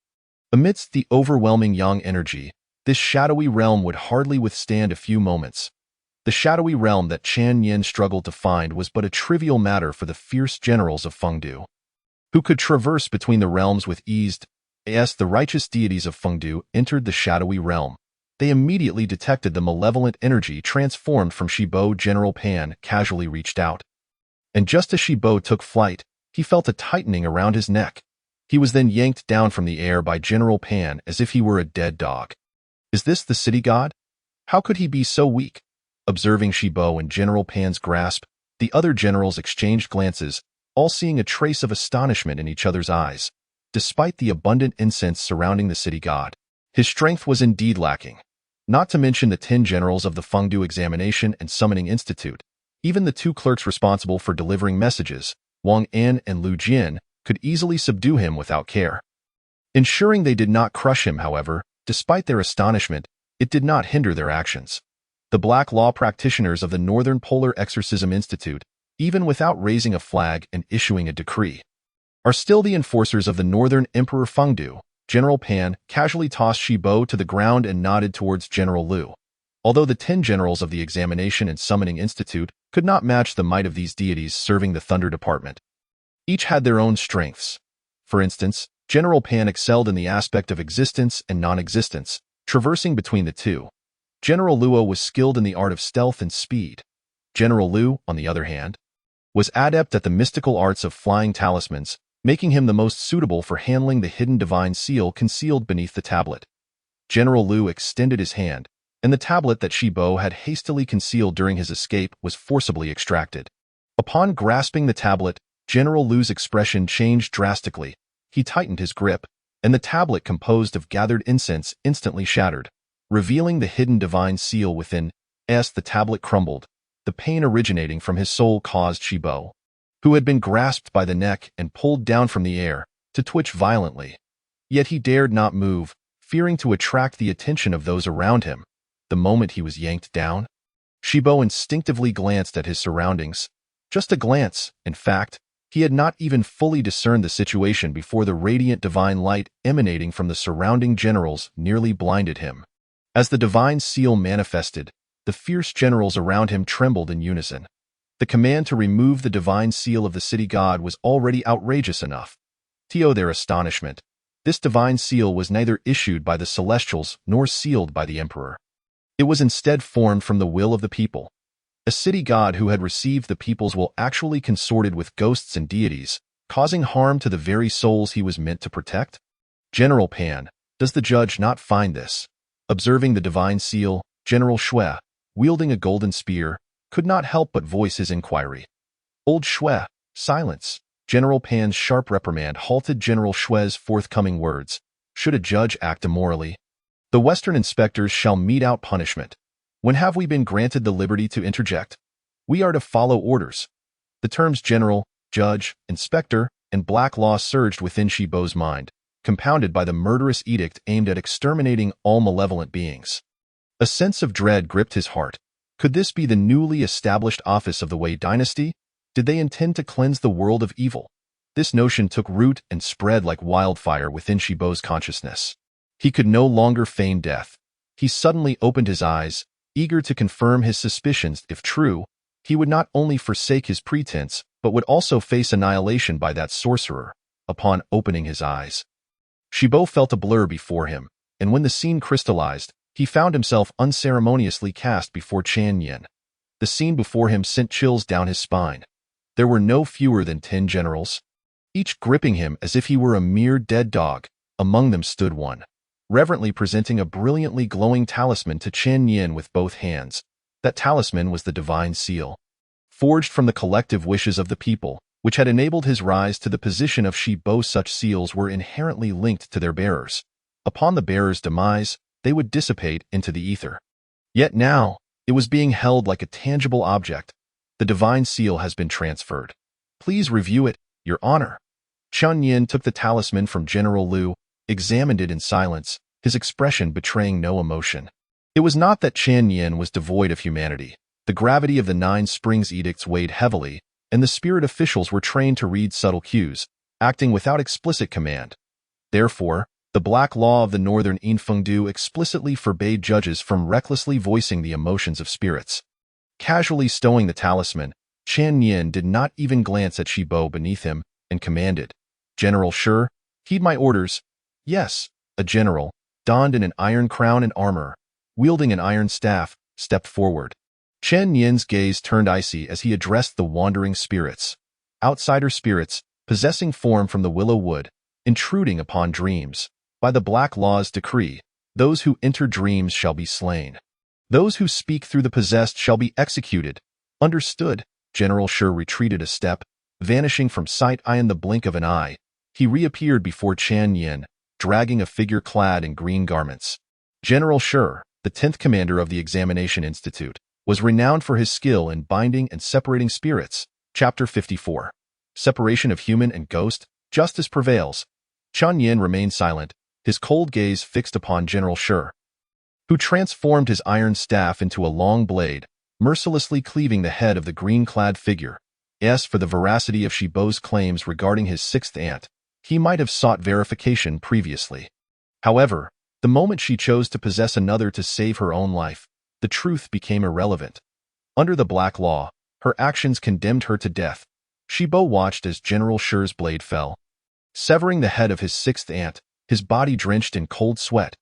Amidst the overwhelming yang energy, this shadowy realm would hardly withstand a few moments. The shadowy realm that Chen Yin struggled to find was but a trivial matter for the fierce generals of Fengdu, who could traverse between the realms with ease. As the righteous deities of Fengdu entered the shadowy realm, they immediately detected the malevolent energy transformed from Shibo. General Pan casually reached out. And just as Shibo took flight, he felt a tightening around his neck. He was then yanked down from the air by General Pan as if he were a dead dog. Is this the city god? How could he be so weak? Observing Shibo and General Pan's grasp, the other generals exchanged glances, all seeing a trace of astonishment in each other's eyes. Despite the abundant incense surrounding the city god, his strength was indeed lacking. Not to mention the 10 generals of the Fengdu Examination and Summoning Institute. Even the 2 clerks responsible for delivering messages, Wang An and Lu Jin, could easily subdue him without care. Ensuring they did not crush him, however, despite their astonishment, it did not hinder their actions. The black law practitioners of the Northern Polar Exorcism Institute, even without raising a flag and issuing a decree, are still the enforcers of the Northern Emperor Fengdu. General Pan casually tossed Shibo to the ground and nodded towards General Lu. Although the 10 generals of the Examination and Summoning Institute could not match the might of these deities serving the Thunder Department, each had their own strengths. For instance, General Pan excelled in the aspect of existence and non-existence, traversing between the two. General Luo was skilled in the art of stealth and speed. General Lu, on the other hand, was adept at the mystical arts of flying talismans, making him the most suitable for handling the hidden divine seal concealed beneath the tablet. General Lu extended his hand, and the tablet that Shibo had hastily concealed during his escape was forcibly extracted. Upon grasping the tablet, General Lu's expression changed drastically. He tightened his grip, and the tablet composed of gathered incense instantly shattered, revealing the hidden divine seal within. As the tablet crumbled, the pain originating from his soul caused Shibo, who had been grasped by the neck and pulled down from the air, to twitch violently. Yet he dared not move, fearing to attract the attention of those around him. The moment he was yanked down, Shibo instinctively glanced at his surroundings. Just a glance, in fact. He had not even fully discerned the situation before the radiant divine light emanating from the surrounding generals nearly blinded him. As the divine seal manifested, the fierce generals around him trembled in unison. The command to remove the divine seal of the city god was already outrageous enough. To their astonishment, this divine seal was neither issued by the celestials nor sealed by the emperor. It was instead formed from the will of the people. A city god who had received the people's will actually consorted with ghosts and deities, causing harm to the very souls he was meant to protect? General Pan, does the judge not find this? Observing the divine seal, General Shui, wielding a golden spear, could not help but voice his inquiry. Old Shui, silence. General Pan's sharp reprimand halted General Shui's forthcoming words. Should a judge act immorally, the Western inspectors shall mete out punishment. When have we been granted the liberty to interject? We are to follow orders. The terms general, judge, inspector, and black law surged within Shibo's mind, compounded by the murderous edict aimed at exterminating all malevolent beings. A sense of dread gripped his heart. Could this be the newly established office of the Wei dynasty? Did they intend to cleanse the world of evil? This notion took root and spread like wildfire within Shibo's consciousness. He could no longer feign death. He suddenly opened his eyes, eager to confirm his suspicions. If true, he would not only forsake his pretense, but would also face annihilation by that sorcerer. Upon opening his eyes, Shibo felt a blur before him, and when the scene crystallized, he found himself unceremoniously cast before Chan Yin. The scene before him sent chills down his spine. There were no fewer than 10 generals, each gripping him as if he were a mere dead dog. Among them stood one, reverently presenting a brilliantly glowing talisman to Chan Yin with both hands. That talisman was the divine seal, forged from the collective wishes of the people, which had enabled his rise to the position of Shibo. Such seals were inherently linked to their bearers. Upon the bearer's demise, they would dissipate into the ether. Yet now, it was being held like a tangible object. The divine seal has been transferred. Please review it, Your Honor. Chan Yin took the talisman from General Liu, examined it in silence, his expression betraying no emotion. It was not that Chan Yin was devoid of humanity. The gravity of the 9 Springs edicts weighed heavily, and the spirit officials were trained to read subtle cues, acting without explicit command. Therefore, the black law of the northern Infengdu explicitly forbade judges from recklessly voicing the emotions of spirits. Casually stowing the talisman, Chan Yin did not even glance at Shibo beneath him, and commanded, "General Shi, heed my orders." Yes, a general, donned in an iron crown and armor, wielding an iron staff, stepped forward. Chan Yin's gaze turned icy as he addressed the wandering spirits. Outsider spirits, possessing form from the willow wood, intruding upon dreams. By the black law's decree, those who enter dreams shall be slain. Those who speak through the possessed shall be executed. Understood. General Shi retreated a step, vanishing from sight. In the blink of an eye, he reappeared before Chan Yin, dragging a figure clad in green garments. General Shi, the 10th commander of the Examination Institute, was renowned for his skill in binding and separating spirits. Chapter 54. Separation of Human and Ghost. Justice prevails. Chan Yin remained silent, his cold gaze fixed upon General Shi, who transformed his iron staff into a long blade, mercilessly cleaving the head of the green-clad figure. As for the veracity of Shibo's claims regarding his 6th aunt, he might have sought verification previously. However, the moment she chose to possess another to save her own life, the truth became irrelevant. Under the black law, her actions condemned her to death. Shibo watched as General Shi's blade fell, severing the head of his 6th aunt, his body drenched in cold sweat.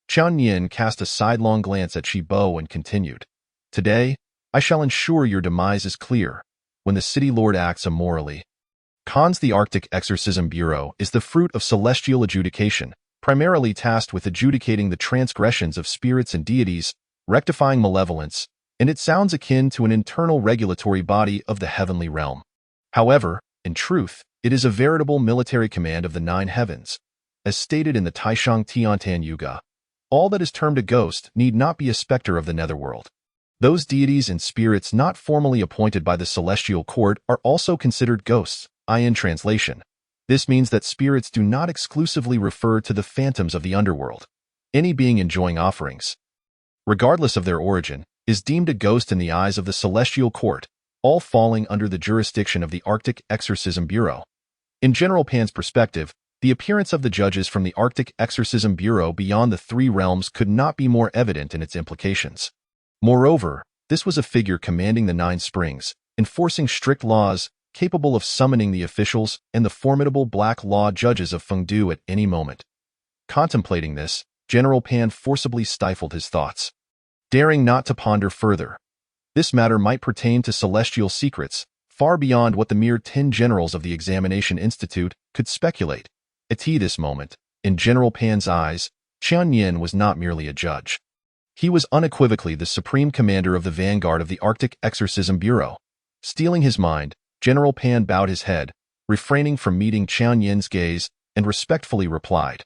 Chan Yin cast a sidelong glance at Shibo and continued, "Today, I shall ensure your demise is clear. When the city lord acts immorally." Cons. The Arctic Exorcism Bureau is the fruit of celestial adjudication, primarily tasked with adjudicating the transgressions of spirits and deities, rectifying malevolence, and it sounds akin to an internal regulatory body of the heavenly realm. However, in truth, it is a veritable military command of the 9 heavens. As stated in the Taishang Tiantan Yuga, all that is termed a ghost need not be a specter of the netherworld. Those deities and spirits not formally appointed by the celestial court are also considered ghosts. In translation, this means that spirits do not exclusively refer to the phantoms of the underworld. Any being enjoying offerings, regardless of their origin, is deemed a ghost in the eyes of the celestial court, all falling under the jurisdiction of the Arctic Exorcism Bureau. In General Pan's perspective, the appearance of the judges from the Arctic Exorcism Bureau beyond the 3 realms could not be more evident in its implications. Moreover, this was a figure commanding the 9 Springs, enforcing strict laws, capable of summoning the officials and the formidable black law judges of Fengdu at any moment. Contemplating this, General Pan forcibly stifled his thoughts, daring not to ponder further. This matter might pertain to celestial secrets, far beyond what the mere 10 generals of the Examination Institute could speculate. At this moment, in General Pan's eyes, Chan Yin was not merely a judge. He was unequivocally the supreme commander of the vanguard of the Arctic Exorcism Bureau. Stealing his mind, General Pan bowed his head, refraining from meeting Chan Yin's gaze, and respectfully replied,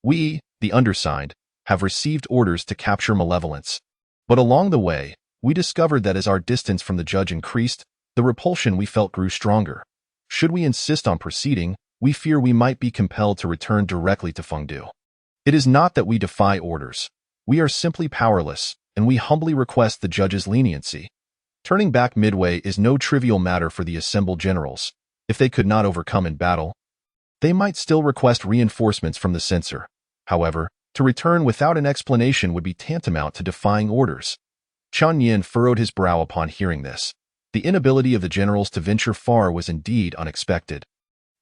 "We, the undersigned, have received orders to capture malevolence. But along the way, we discovered that as our distance from the judge increased, the repulsion we felt grew stronger. Should we insist on proceeding, we fear we might be compelled to return directly to Fengdu. It is not that we defy orders. We are simply powerless, and we humbly request the judge's leniency. Turning back midway is no trivial matter for the assembled generals. If they could not overcome in battle, they might still request reinforcements from the censor. However, to return without an explanation would be tantamount to defying orders. Chen Yin furrowed his brow upon hearing this. The inability of the generals to venture far was indeed unexpected.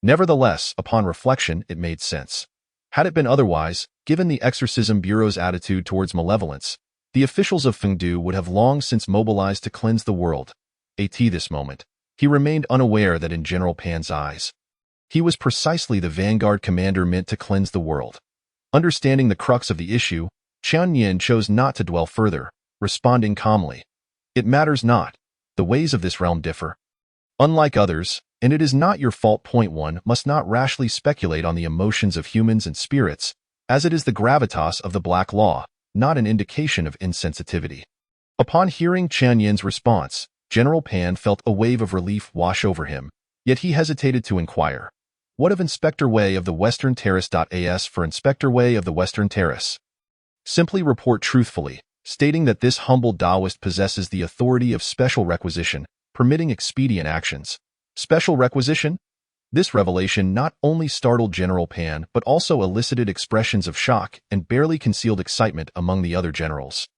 Nevertheless, upon reflection, it made sense. Had it been otherwise, given the Exorcism Bureau's attitude towards malevolence, the officials of Fengdu would have long since mobilized to cleanse the world. At this moment, he remained unaware that in General Pan's eyes, he was precisely the vanguard commander meant to cleanse the world. Understanding the crux of the issue, Chen Yin chose not to dwell further, responding calmly. It matters not. The ways of this realm differ. Unlike others, and it is not your fault. One must not rashly speculate on the emotions of humans and spirits, as it is the gravitas of the Black Law, not an indication of insensitivity. Upon hearing Chen Yin's response, General Pan felt a wave of relief wash over him, yet he hesitated to inquire. What of Inspector Wei of the Western Terrace? As for Inspector Wei of the Western Terrace, simply report truthfully, stating that this humble Taoist possesses the authority of special requisition, permitting expedient actions. Special requisition? This revelation not only startled General Pan but also elicited expressions of shock and barely concealed excitement among the other generals.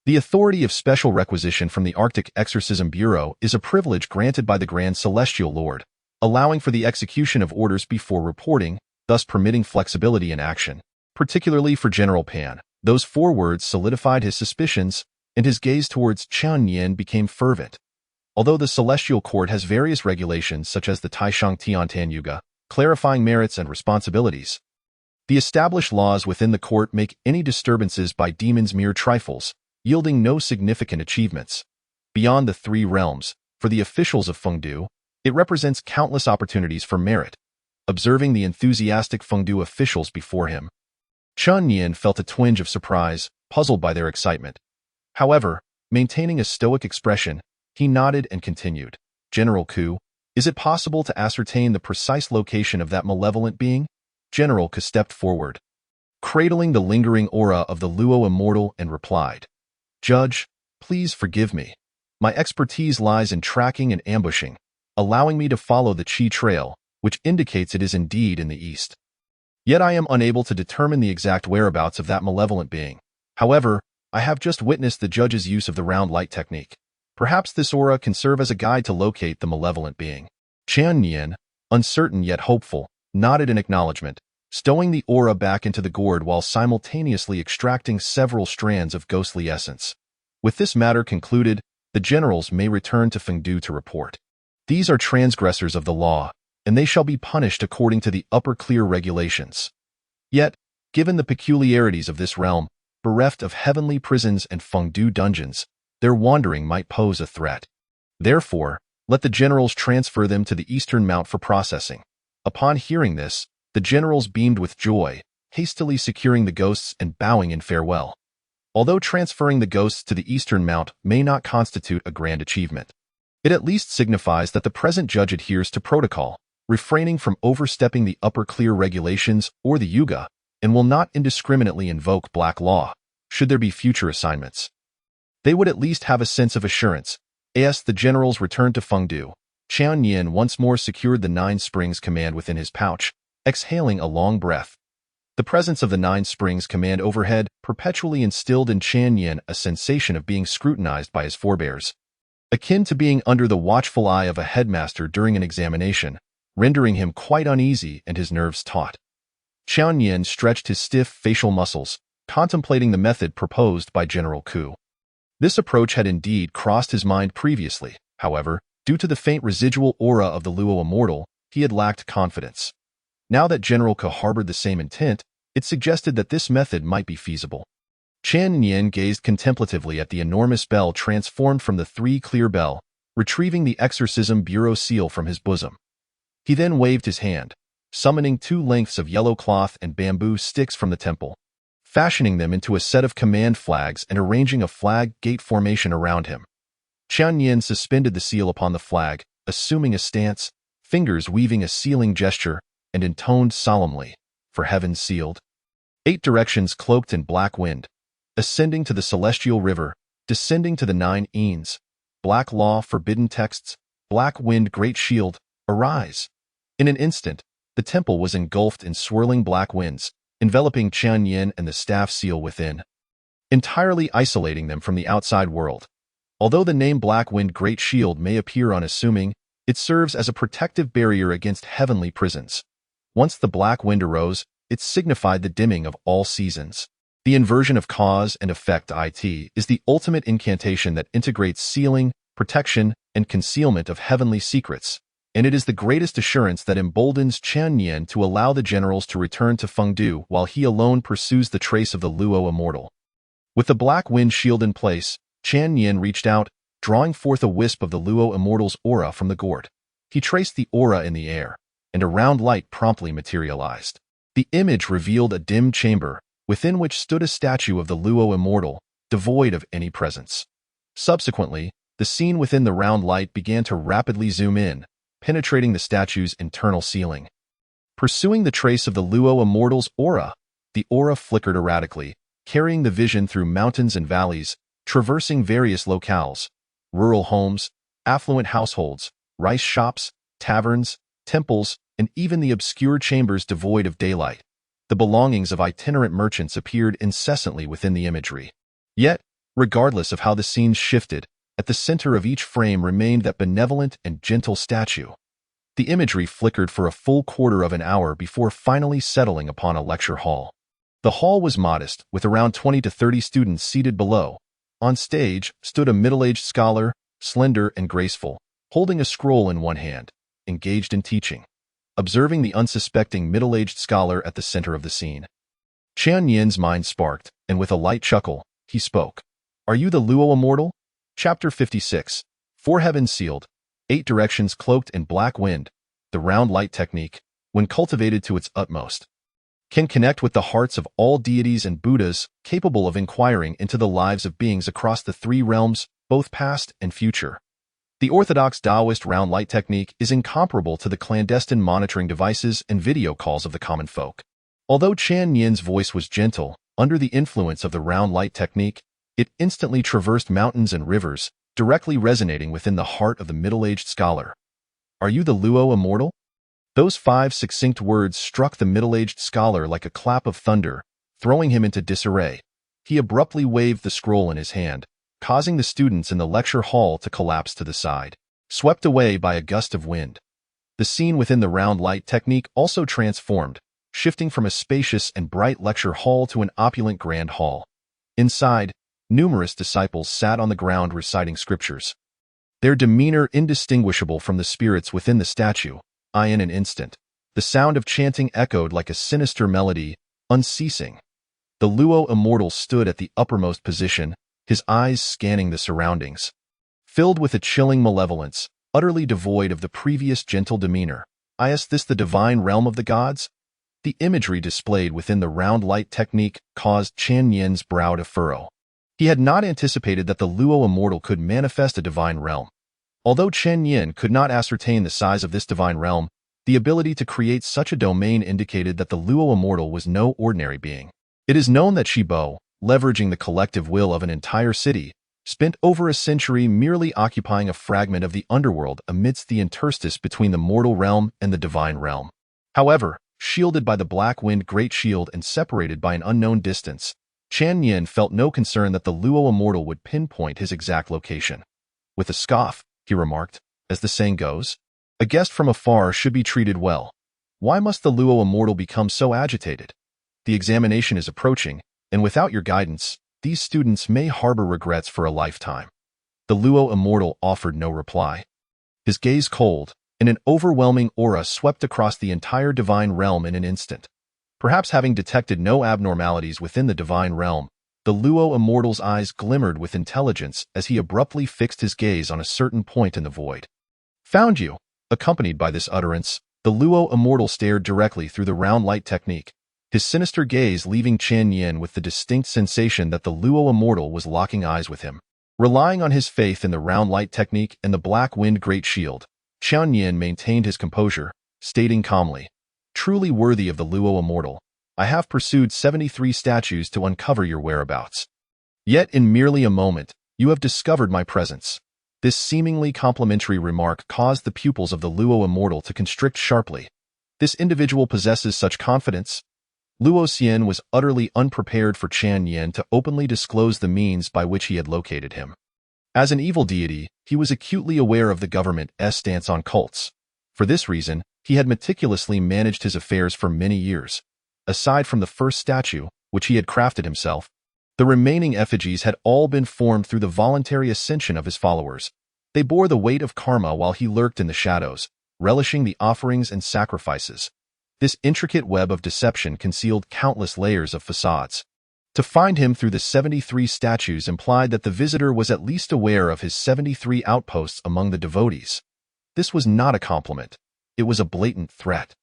The authority of special requisition from the Arctic Exorcism Bureau is a privilege granted by the Grand Celestial Lord, allowing for the execution of orders before reporting, thus permitting flexibility in action. Particularly for General Pan, those 4 words solidified his suspicions, and his gaze towards Chen Yin became fervent. Although the Celestial Court has various regulations such as the Taishang Tiantan Yuga, clarifying merits and responsibilities, the established laws within the court make any disturbances by demons mere trifles, yielding no significant achievements. Beyond the 3 realms, for the officials of Fengdu, it represents countless opportunities for merit. Observing the enthusiastic Fengdu officials before him, Chen Yin felt a twinge of surprise, puzzled by their excitement. However, maintaining a stoic expression, he nodded and continued. General Ku, is it possible to ascertain the precise location of that malevolent being? General Ku stepped forward, cradling the lingering aura of the Luo immortal, and replied, Judge, please forgive me. My expertise lies in tracking and ambushing, allowing me to follow the Qi trail, which indicates it is indeed in the east. Yet I am unable to determine the exact whereabouts of that malevolent being. However, I have just witnessed the judge's use of the round light technique. Perhaps this aura can serve as a guide to locate the malevolent being. Chen Yin, uncertain yet hopeful, nodded in acknowledgement, stowing the aura back into the gourd while simultaneously extracting several strands of ghostly essence. With this matter concluded, the generals may return to Fengdu to report. These are transgressors of the law, and they shall be punished according to the upper clear regulations. Yet, given the peculiarities of this realm, bereft of heavenly prisons and Fengdu dungeons, their wandering might pose a threat. Therefore, let the generals transfer them to the eastern mount for processing. Upon hearing this, the generals beamed with joy, hastily securing the ghosts and bowing in farewell. Although transferring the ghosts to the eastern mount may not constitute a grand achievement, it at least signifies that the present judge adheres to protocol, refraining from overstepping the upper clear regulations or the Yuga, and will not indiscriminately invoke black law, should there be future assignments. They would at least have a sense of assurance. As the generals returned to Fengdu, Chen Yin once more secured the 9 Springs command within his pouch, exhaling a long breath. The presence of the 9 Springs command overhead perpetually instilled in Chen Yin a sensation of being scrutinized by his forebears, akin to being under the watchful eye of a headmaster during an examination, rendering him quite uneasy and his nerves taut. Chen Yin stretched his stiff facial muscles, contemplating the method proposed by General Ku. This approach had indeed crossed his mind previously. However, due to the faint residual aura of the Luo immortal, he had lacked confidence. Now that General Ku harbored the same intent, it suggested that this method might be feasible. Chen Yin gazed contemplatively at the enormous bell transformed from the 3 clear bell, retrieving the Exorcism Bureau seal from his bosom. He then waved his hand, summoning 2 lengths of yellow cloth and bamboo sticks from the temple, fashioning them into a set of command flags and arranging a flag gate formation around him. Chen Yin suspended the seal upon the flag, assuming a stance, fingers weaving a sealing gesture and intoned solemnly, "For heaven sealed." 8 directions cloaked in black wind, ascending to the celestial river, descending to the 9 eons. Black law, forbidden texts, black wind, great shield, arise. In an instant, the temple was engulfed in swirling black winds, enveloping Qian Yin and the staff seal within, entirely isolating them from the outside world. Although the name Black Wind Great Shield may appear unassuming, it serves as a protective barrier against heavenly prisons. Once the black wind arose, it signified the dimming of all seasons. The inversion of cause and effect is the ultimate incantation that integrates sealing, protection, and concealment of heavenly secrets, and it is the greatest assurance that emboldens Qian Yin to allow the generals to return to Fengdu while he alone pursues the trace of the Luo immortal. With the black wind shield in place, Qian Yin reached out, drawing forth a wisp of the Luo immortal's aura from the gourd. He traced the aura in the air, and a round light promptly materialized. The image revealed a dim chamber, within which stood a statue of the Luo immortal, devoid of any presence. Subsequently, the scene within the round light began to rapidly zoom in, penetrating the statue's internal ceiling. Pursuing the trace of the Luo immortal's aura, the aura flickered erratically, carrying the vision through mountains and valleys, traversing various locales, rural homes, affluent households, rice shops, taverns, temples, and even the obscure chambers devoid of daylight. The belongings of itinerant merchants appeared incessantly within the imagery. Yet, regardless of how the scenes shifted, at the center of each frame remained that benevolent and gentle statue. The imagery flickered for a full quarter of an hour before finally settling upon a lecture hall. The hall was modest, with around 20 to 30 students seated below. On stage stood a middle-aged scholar, slender and graceful, holding a scroll in one hand, engaged in teaching. Observing the unsuspecting middle-aged scholar at the center of the scene, Qian Yin's mind sparked, and with a light chuckle, he spoke. "Are you the Luo immortal?" Chapter 56. 4 Heavens Sealed. 8 directions cloaked in black wind. The round light technique, when cultivated to its utmost, can connect with the hearts of all deities and Buddhas, capable of inquiring into the lives of beings across the 3 realms, both past and future. The orthodox Taoist round light technique is incomparable to the clandestine monitoring devices and video calls of the common folk. Although Qian Yin's voice was gentle, under the influence of the round light technique, it instantly traversed mountains and rivers, directly resonating within the heart of the middle-aged scholar. "Are you the Luo immortal?" Those 5 succinct words struck the middle-aged scholar like a clap of thunder, throwing him into disarray. He abruptly waved the scroll in his hand, causing the students in the lecture hall to collapse to the side, swept away by a gust of wind. The scene within the round light technique also transformed, shifting from a spacious and bright lecture hall to an opulent grand hall. Inside, numerous disciples sat on the ground reciting scriptures, their demeanor indistinguishable from the spirits within the statue. In an instant, the sound of chanting echoed like a sinister melody, unceasing. The Luo immortal stood at the uppermost position, his eyes scanning the surroundings. Filled with a chilling malevolence, utterly devoid of the previous gentle demeanor. "Is this the divine realm of the gods?" The imagery displayed within the round light technique caused Qian Yin's brow to furrow. He had not anticipated that the Luo immortal could manifest a divine realm. Although Qian Yin could not ascertain the size of this divine realm, the ability to create such a domain indicated that the Luo immortal was no ordinary being. It is known that Shibo, leveraging the collective will of an entire city, spent over a century merely occupying a fragment of the underworld amidst the interstice between the mortal realm and the divine realm. However, shielded by the black wind great shield and separated by an unknown distance, Qian Yin felt no concern that the Luo immortal would pinpoint his exact location. With a scoff, he remarked, as the saying goes, "A guest from afar should be treated well. Why must the Luo immortal become so agitated? The examination is approaching, and without your guidance, these students may harbor regrets for a lifetime." The Luo immortal offered no reply. His gaze cold, and an overwhelming aura swept across the entire divine realm in an instant. Perhaps having detected no abnormalities within the divine realm, the Luo immortal's eyes glimmered with intelligence as he abruptly fixed his gaze on a certain point in the void. "Found you." Accompanied by this utterance, the Luo immortal stared directly through the round light technique, his sinister gaze leaving Qian Yin with the distinct sensation that the Luo immortal was locking eyes with him. Relying on his faith in the round light technique and the black wind great shield, Qian Yin maintained his composure, stating calmly, "Truly worthy of the Luo immortal, I have pursued 73 statues to uncover your whereabouts. Yet in merely a moment, you have discovered my presence." This seemingly complimentary remark caused the pupils of the Luo immortal to constrict sharply. This individual possesses such confidence? Luo Xian was utterly unprepared for Qian Yin to openly disclose the means by which he had located him. As an evil deity, he was acutely aware of the government's stance on cults. For this reason, he had meticulously managed his affairs for many years. Aside from the first statue, which he had crafted himself, the remaining effigies had all been formed through the voluntary ascension of his followers. They bore the weight of karma while he lurked in the shadows, relishing the offerings and sacrifices. This intricate web of deception concealed countless layers of facades. To find him through the 73 statues implied that the visitor was at least aware of his 73 outposts among the devotees. This was not a compliment. It was a blatant threat.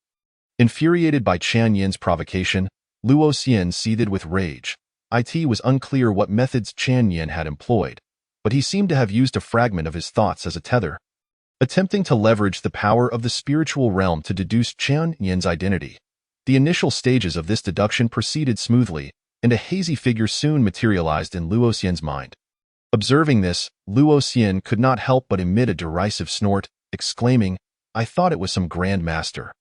Infuriated by Qian Yin's provocation, Luo Xian seethed with rage. It was unclear what methods Qian Yin had employed, but he seemed to have used a fragment of his thoughts as a tether, attempting to leverage the power of the spiritual realm to deduce Qian Yin's identity. The initial stages of this deduction proceeded smoothly, and a hazy figure soon materialized in Luo Xian's mind. Observing this, Luo Xian could not help but emit a derisive snort, exclaiming, "I thought it was some grand master.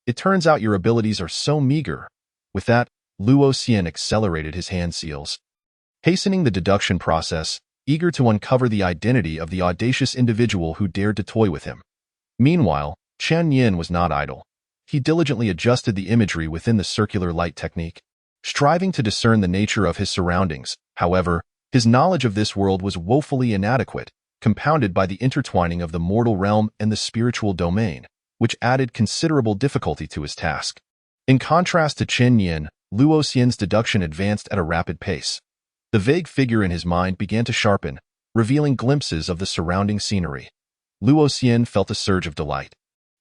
It turns out your abilities are so meager." With that, Luo Xian accelerated his hand seals, hastening the deduction process, eager to uncover the identity of the audacious individual who dared to toy with him. Meanwhile, Qian Yin was not idle. He diligently adjusted the imagery within the circular light technique, striving to discern the nature of his surroundings. However, his knowledge of this world was woefully inadequate, compounded by the intertwining of the mortal realm and the spiritual domain, which added considerable difficulty to his task. In contrast to Qian Yin, Luo Xian's deduction advanced at a rapid pace. The vague figure in his mind began to sharpen, revealing glimpses of the surrounding scenery. Luo Xian felt a surge of delight,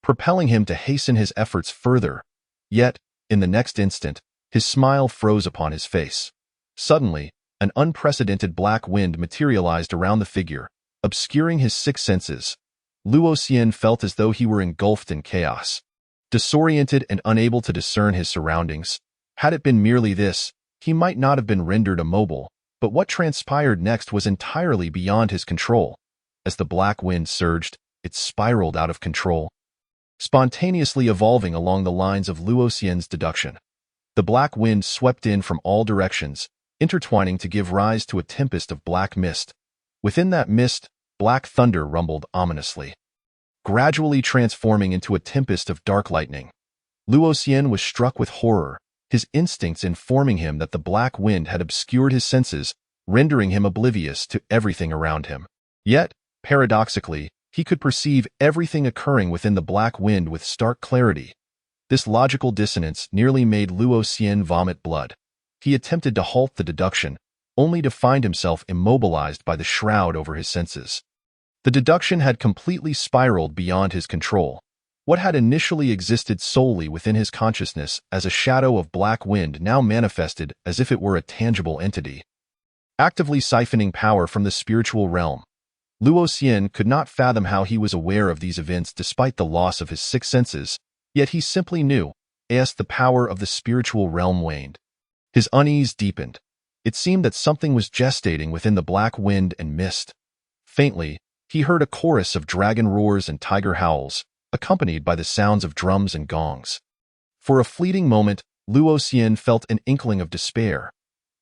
propelling him to hasten his efforts further. Yet, in the next instant, his smile froze upon his face. Suddenly, an unprecedented black wind materialized around the figure, obscuring his six senses. Luo Xian felt as though he were engulfed in chaos. Disoriented and unable to discern his surroundings, had it been merely this, he might not have been rendered immobile, but what transpired next was entirely beyond his control. As the black wind surged, it spiraled out of control, spontaneously evolving along the lines of Luo Xian's deduction. The black wind swept in from all directions, intertwining to give rise to a tempest of black mist. Within that mist, black thunder rumbled ominously, gradually transforming into a tempest of dark lightning. Luo Xian was struck with horror, his instincts informing him that the black wind had obscured his senses, rendering him oblivious to everything around him. Yet, paradoxically, he could perceive everything occurring within the black wind with stark clarity. This logical dissonance nearly made Luo Xian vomit blood. He attempted to halt the deduction, only to find himself immobilized by the shroud over his senses. The deduction had completely spiraled beyond his control. What had initially existed solely within his consciousness as a shadow of black wind now manifested as if it were a tangible entity, actively siphoning power from the spiritual realm. Luo Xian could not fathom how he was aware of these events despite the loss of his six senses, yet he simply knew, as the power of the spiritual realm waned. His unease deepened. It seemed that something was gestating within the black wind and mist. Faintly, he heard a chorus of dragon roars and tiger howls, accompanied by the sounds of drums and gongs. For a fleeting moment, Luo Xian felt an inkling of despair.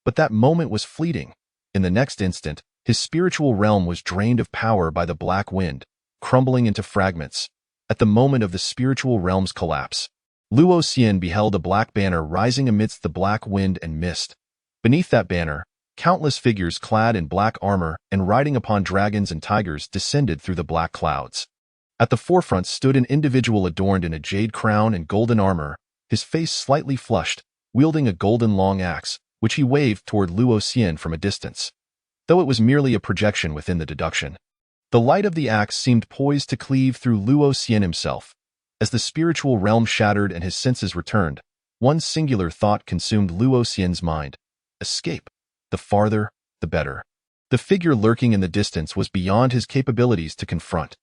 But that moment was fleeting. In the next instant, his spiritual realm was drained of power by the black wind, crumbling into fragments. At the moment of the spiritual realm's collapse, Luo Xian beheld a black banner rising amidst the black wind and mist. Beneath that banner, countless figures clad in black armor and riding upon dragons and tigers descended through the black clouds. At the forefront stood an individual adorned in a jade crown and golden armor, his face slightly flushed, wielding a golden long axe, which he waved toward Luo Xian from a distance. Though it was merely a projection within the deduction, the light of the axe seemed poised to cleave through Luo Xian himself. As the spiritual realm shattered and his senses returned, one singular thought consumed Luo Xian's mind. Escape. The farther, the better. The figure lurking in the distance was beyond his capabilities to confront.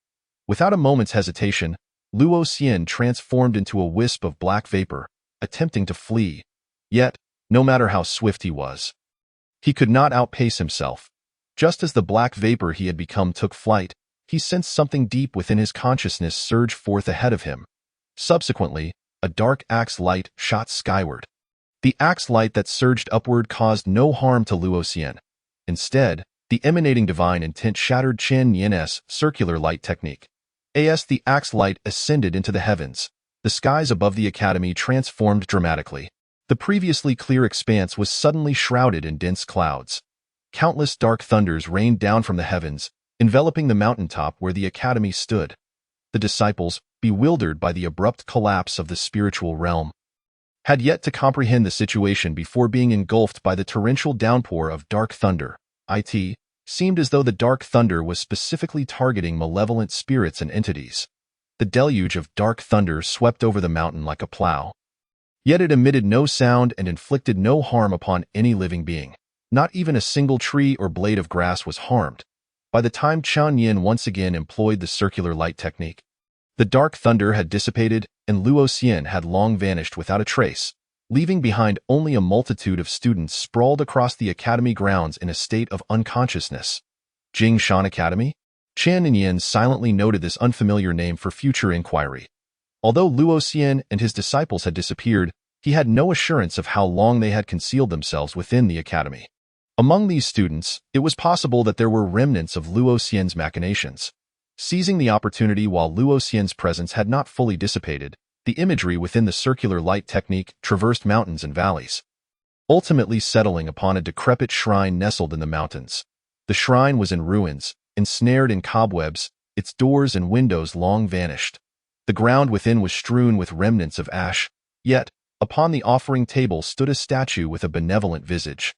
Without a moment's hesitation, Luo Xian transformed into a wisp of black vapor, attempting to flee. Yet, no matter how swift he was, he could not outpace himself. Just as the black vapor he had become took flight, he sensed something deep within his consciousness surge forth ahead of him. Subsequently, a dark axe light shot skyward. The axe light that surged upward caused no harm to Luo Xian. Instead, the emanating divine intent shattered Chen Yin's circular light technique. As the axe light ascended into the heavens, the skies above the academy transformed dramatically. The previously clear expanse was suddenly shrouded in dense clouds. Countless dark thunders rained down from the heavens, enveloping the mountaintop where the academy stood. The disciples, bewildered by the abrupt collapse of the spiritual realm, had yet to comprehend the situation before being engulfed by the torrential downpour of dark thunder. It seemed as though the dark thunder was specifically targeting malevolent spirits and entities. The deluge of dark thunder swept over the mountain like a plow. Yet it emitted no sound and inflicted no harm upon any living being. Not even a single tree or blade of grass was harmed. By the time Qian Yin once again employed the circular light technique, the dark thunder had dissipated and Luo Xian had long vanished without a trace, leaving behind only a multitude of students sprawled across the academy grounds in a state of unconsciousness. Jing Shan Academy? Qian Yin silently noted this unfamiliar name for future inquiry. Although Luo Xian and his disciples had disappeared, he had no assurance of how long they had concealed themselves within the academy. Among these students, it was possible that there were remnants of Luo Xian's machinations. Seizing the opportunity while Luo Xian's presence had not fully dissipated, the imagery within the circular light technique traversed mountains and valleys, ultimately settling upon a decrepit shrine nestled in the mountains. The shrine was in ruins, ensnared in cobwebs, its doors and windows long vanished. The ground within was strewn with remnants of ash, yet, upon the offering table stood a statue with a benevolent visage,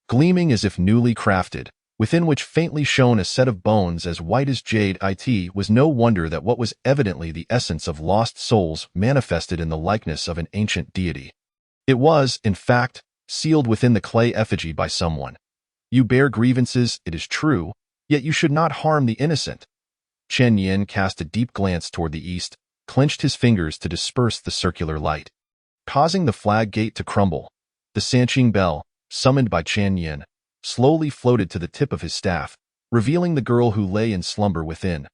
gleaming as if newly crafted, within which faintly shone a set of bones as white as jade. It was no wonder that what was evidently the essence of lost souls manifested in the likeness of an ancient deity. It was, in fact, sealed within the clay effigy by someone. You bear grievances, it is true, yet you should not harm the innocent. Chen Yin cast a deep glance toward the east, clenched his fingers to disperse the circular light, causing the flag gate to crumble. The Sanqing bell, summoned by Chen Yin, slowly floated to the tip of his staff, revealing the girl who lay in slumber within.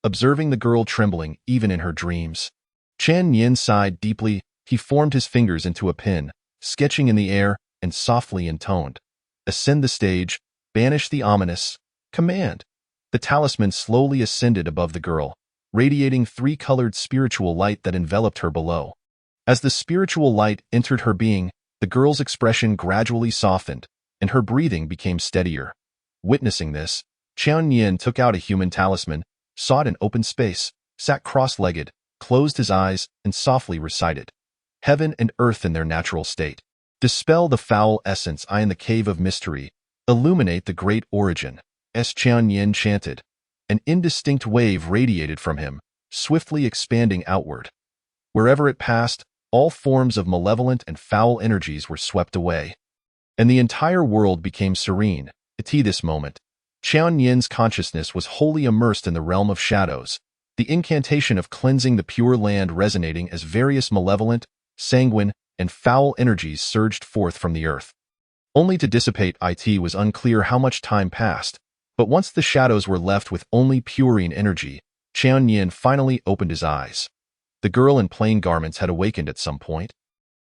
Observing the girl trembling even in her dreams, Chen Yin sighed deeply. He formed his fingers into a pin, sketching in the air, and softly intoned, "Ascend the stage, banish the ominous, command." The talisman slowly ascended above the girl, radiating three-colored spiritual light that enveloped her below. As the spiritual light entered her being, the girl's expression gradually softened, and her breathing became steadier. Witnessing this, Qian Yin took out a human talisman, sought an open space, sat cross-legged, closed his eyes, and softly recited, "Heaven and earth in their natural state. Dispel the foul essence I in the cave of mystery. Illuminate the great origin." As Qian Yin chanted, an indistinct wave radiated from him, swiftly expanding outward. Wherever it passed, all forms of malevolent and foul energies were swept away, and the entire world became serene. At this moment, Qian Yin's consciousness was wholly immersed in the realm of shadows, the incantation of cleansing the pure land resonating as various malevolent, sanguine, and foul energies surged forth from the earth, only to dissipate. It was unclear how much time passed, but once the shadows were left with only purine energy, Qian Yin finally opened his eyes. The girl in plain garments had awakened at some point,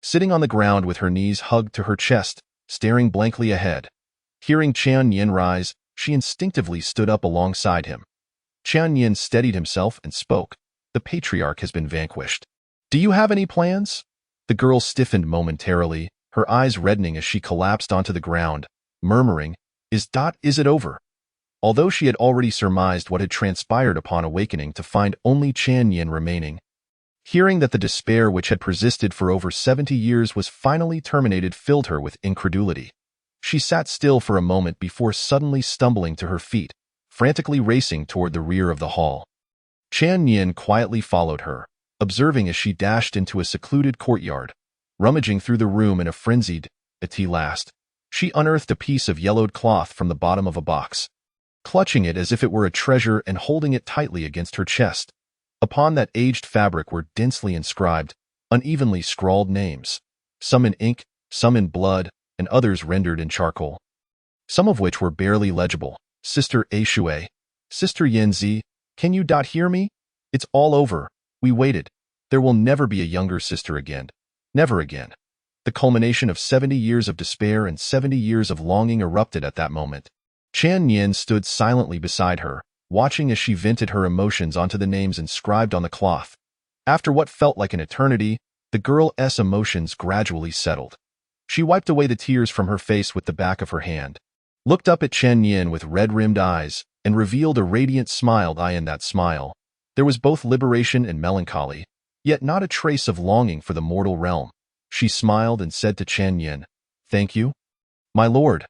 sitting on the ground with her knees hugged to her chest, staring blankly ahead. Hearing Qian Yin rise, she instinctively stood up alongside him. Qian Yin steadied himself and spoke, "The patriarch has been vanquished. Do you have any plans?" The girl stiffened momentarily, her eyes reddening as she collapsed onto the ground, murmuring, Is it over?" Although she had already surmised what had transpired upon awakening to find only Qian Yin remaining, hearing that the despair which had persisted for over 70 years was finally terminated filled her with incredulity. She sat still for a moment before suddenly stumbling to her feet, frantically racing toward the rear of the hall. Qian Yin quietly followed her, observing as she dashed into a secluded courtyard. Rummaging through the room in a frenzied, at last, she unearthed a piece of yellowed cloth from the bottom of a box. clutching it as if it were a treasure and holding it tightly against her chest. Upon that aged fabric were densely inscribed, unevenly scrawled names, some in ink, some in blood, and others rendered in charcoal, some of which were barely legible. Sister Aishui, Sister Yanzi, can you hear me? It's all over. We waited. There will never be a younger sister again. Never again. The culmination of 70 years of despair and 70 years of longing erupted at that moment. Chan Yin stood silently beside her, watching as she vented her emotions onto the names inscribed on the cloth. After what felt like an eternity, the girl's emotions gradually settled. She wiped away the tears from her face with the back of her hand, looked up at Chen Yin with red-rimmed eyes, and revealed a radiant smile. In that smile, there was both liberation and melancholy, yet not a trace of longing for the mortal realm. She smiled and said to Chen Yin, "Thank you, my lord."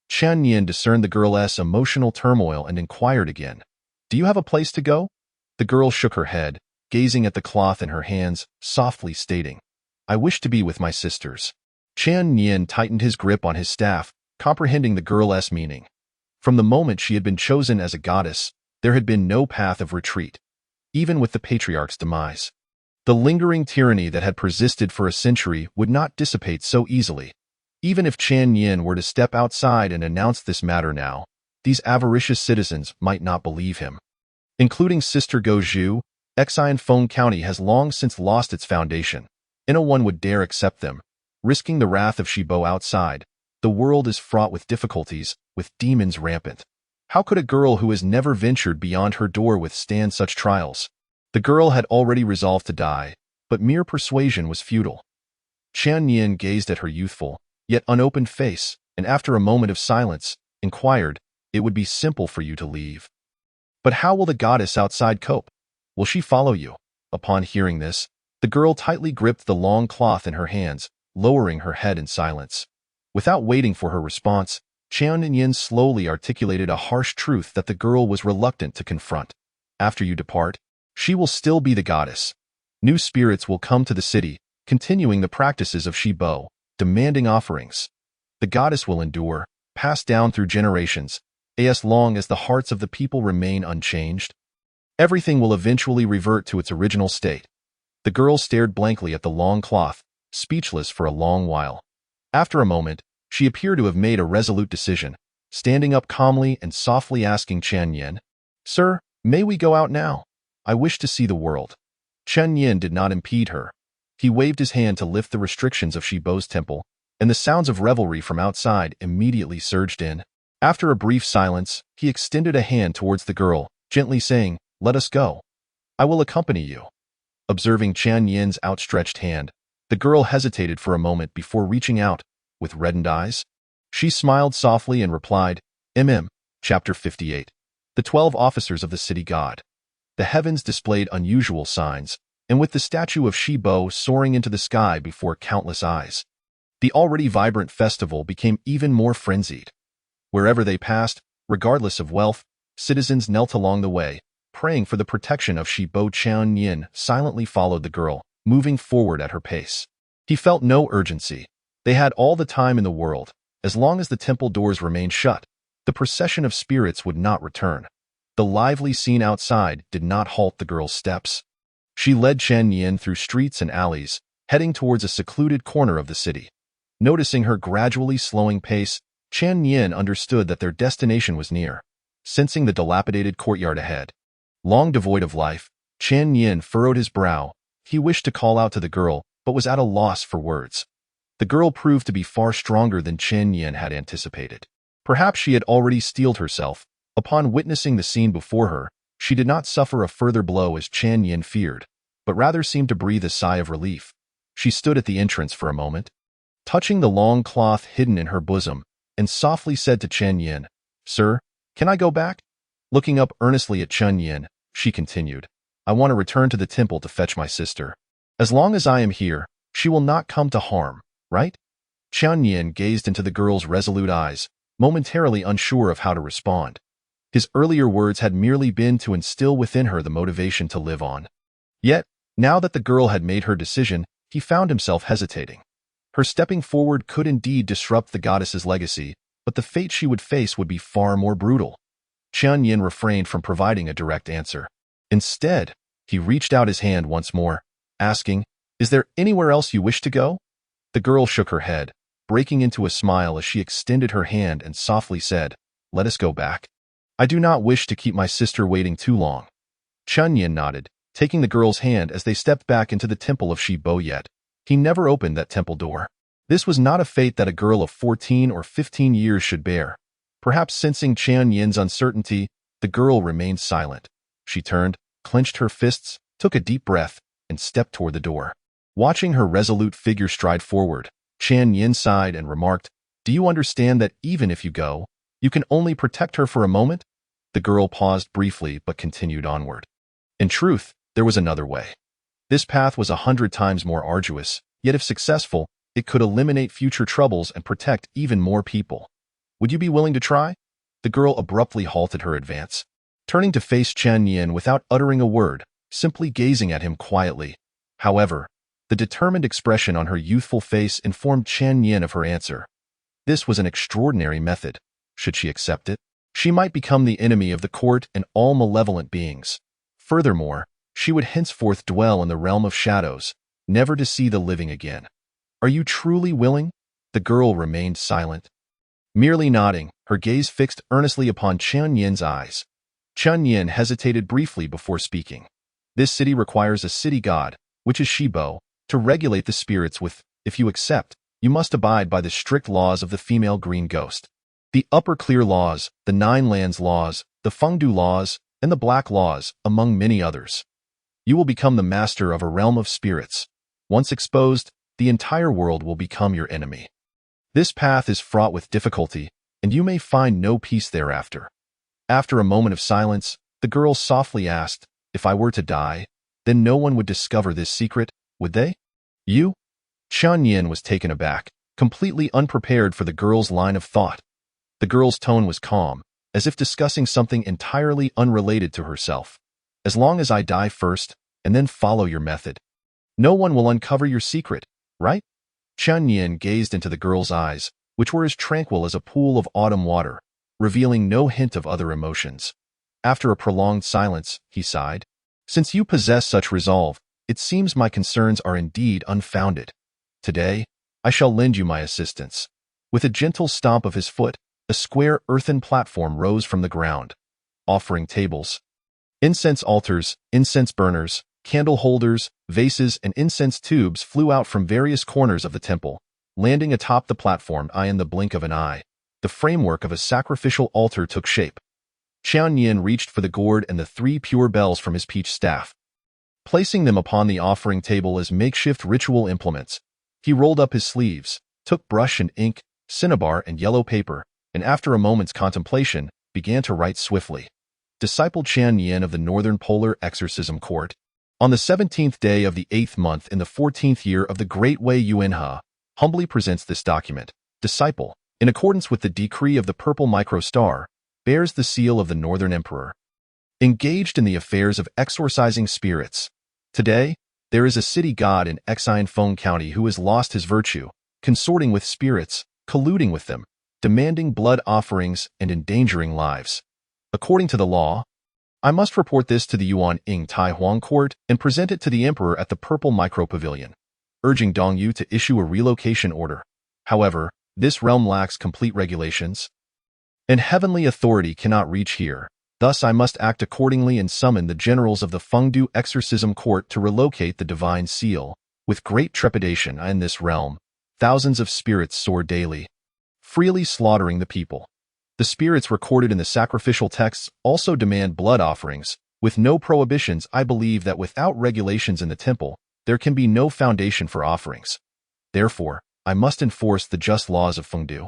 Chen Yin discerned the girl's emotional turmoil and inquired again, "Do you have a place to go?" The girl shook her head, gazing at the cloth in her hands, softly stating, "I wish to be with my sisters." Chen Yin tightened his grip on his staff, comprehending the girl's meaning. From the moment she had been chosen as a goddess, there had been no path of retreat, even with the patriarch's demise. The lingering tyranny that had persisted for a century would not dissipate so easily. Even if Chen Yin were to step outside and announce this matter now, these avaricious citizens might not believe him. Including Sister Gozhu, Exionfeng County has long since lost its foundation, and no one would dare accept them, risking the wrath of Shibo outside. The world is fraught with difficulties, with demons rampant. How could a girl who has never ventured beyond her door withstand such trials? The girl had already resolved to die, but mere persuasion was futile. Chen Yin gazed at her youthful, yet unopened face, and after a moment of silence, inquired, "It would be simple for you to leave. But how will the goddess outside cope? Will she follow you?" Upon hearing this, the girl tightly gripped the long cloth in her hands, lowering her head in silence. Without waiting for her response, Chen Yin slowly articulated a harsh truth that the girl was reluctant to confront. "After you depart, she will still be the goddess. New spirits will come to the city, continuing the practices of Shibo, demanding offerings. The goddess will endure, passed down through generations, as long as the hearts of the people remain unchanged. Everything will eventually revert to its original state." The girl stared blankly at the long cloth, speechless for a long while. After a moment, she appeared to have made a resolute decision, standing up calmly and softly asking Chen Yin, "Sir, may we go out now? I wish to see the world." Chen Yin did not impede her. He waved his hand to lift the restrictions of Shibo's temple, and the sounds of revelry from outside immediately surged in. After a brief silence, he extended a hand towards the girl, gently saying, "Let us go. I will accompany you." Observing Chen Yin's outstretched hand, the girl hesitated for a moment before reaching out, with reddened eyes. She smiled softly and replied, Chapter 58. The 12 Officers of the City God. The heavens displayed unusual signs, and with the statue of Shibo soaring into the sky before countless eyes, the already vibrant festival became even more frenzied. Wherever they passed, regardless of wealth, citizens knelt along the way, praying for the protection of Shibo. Chen Yin silently followed the girl, moving forward at her pace. He felt no urgency. They had all the time in the world. As long as the temple doors remained shut, the procession of spirits would not return. The lively scene outside did not halt the girl's steps. She led Chen Yin through streets and alleys, heading towards a secluded corner of the city. Noticing her gradually slowing pace, Chen Yin understood that their destination was near. Sensing the dilapidated courtyard ahead, long devoid of life, Chen Yin furrowed his brow. He wished to call out to the girl, but was at a loss for words. The girl proved to be far stronger than Chen Yin had anticipated. Perhaps she had already steeled herself. Upon witnessing the scene before her, she did not suffer a further blow as Chen Yin feared, but rather seemed to breathe a sigh of relief. She stood at the entrance for a moment, touching the long cloth hidden in her bosom, and softly said to Chen Yin, "Sir, can I go back?" Looking up earnestly at Chen Yin, she continued, "I want to return to the temple to fetch my sister. As long as I am here, she will not come to harm, right?" Chen Yin gazed into the girl's resolute eyes, momentarily unsure of how to respond. His earlier words had merely been to instill within her the motivation to live on. Yet, now that the girl had made her decision, he found himself hesitating. Her stepping forward could indeed disrupt the goddess's legacy, but the fate she would face would be far more brutal. Qian Yin refrained from providing a direct answer. Instead, he reached out his hand once more, asking, "Is there anywhere else you wish to go?" The girl shook her head, breaking into a smile as she extended her hand and softly said, "Let us go back. I do not wish to keep my sister waiting too long." Qian Yin nodded, taking the girl's hand as they stepped back into the temple of Shi Bo Yet. He never opened that temple door. This was not a fate that a girl of 14 or 15 years should bear. Perhaps sensing Qian Yin's uncertainty, the girl remained silent. She turned, clenched her fists, took a deep breath, and stepped toward the door. Watching her resolute figure stride forward, Qian Yin sighed and remarked, "Do you understand that even if you go, you can only protect her for a moment?" The girl paused briefly but continued onward. In truth, there was another way. This path was 100 times more arduous, yet if successful, it could eliminate future troubles and protect even more people. Would you be willing to try? The girl abruptly halted her advance, turning to face Qian Yin without uttering a word, simply gazing at him quietly. However, the determined expression on her youthful face informed Qian Yin of her answer. This was an extraordinary method. Should she accept it, she might become the enemy of the court and all malevolent beings. Furthermore, she would henceforth dwell in the realm of shadows, never to see the living again. "Are you truly willing?" The girl remained silent, merely nodding, her gaze fixed earnestly upon Qian Yin's eyes. Qian Yin hesitated briefly before speaking. "This city requires a city god, which is Shi Bo, to regulate the spirits with. If you accept, you must abide by the strict laws of the female green ghost. The upper clear laws, the 9 lands laws, the Fengdu laws, and the black laws, among many others. You will become the master of a realm of spirits. Once exposed, the entire world will become your enemy. This path is fraught with difficulty, and you may find no peace thereafter." After a moment of silence, the girl softly asked, "If I were to die, then no one would discover this secret, would they?" "You?" Qian Yin was taken aback, completely unprepared for the girl's line of thought. The girl's tone was calm, as if discussing something entirely unrelated to herself. "As long as I die first, and then follow your method. No one will uncover your secret, right?" Qian Yin gazed into the girl's eyes, which were as tranquil as a pool of autumn water, revealing no hint of other emotions. After a prolonged silence, he sighed. "Since you possess such resolve, it seems my concerns are indeed unfounded. Today, I shall lend you my assistance." With a gentle stomp of his foot, a square earthen platform rose from the ground. Offering tables, incense altars, incense burners, candle holders, vases, and incense tubes flew out from various corners of the temple, landing atop the platform in the blink of an eye. The framework of a sacrificial altar took shape. Qian Yin reached for the gourd and the 3 pure bells from his peach staff. Placing them upon the offering table as makeshift ritual implements, he rolled up his sleeves, took brush and ink, cinnabar and yellow paper, and after a moment's contemplation, began to write swiftly. Disciple Qian Yin of the Northern Polar Exorcism Court. On the 17th day of the 8th month in the 14th year of the Great Wei Yuanhe, humbly presents this document. Disciple, in accordance with the decree of the Purple Microstar, bears the seal of the Northern Emperor. Engaged in the affairs of exorcising spirits. Today, there is a city god in Exine County who has lost his virtue, consorting with spirits, colluding with them, demanding blood offerings, and endangering lives. According to the law, I must report this to the Yuan Ing Tai Huang Court and present it to the Emperor at the Purple Micro Pavilion, urging Dongyu to issue a relocation order. However, this realm lacks complete regulations, and heavenly authority cannot reach here. Thus I must act accordingly and summon the generals of the Fengdu Exorcism Court to relocate the divine seal. With great trepidation in this realm, thousands of spirits soar daily, freely slaughtering the people. The spirits recorded in the sacrificial texts also demand blood offerings. With no prohibitions, I believe that without regulations in the temple, there can be no foundation for offerings. Therefore, I must enforce the just laws of Fengdu,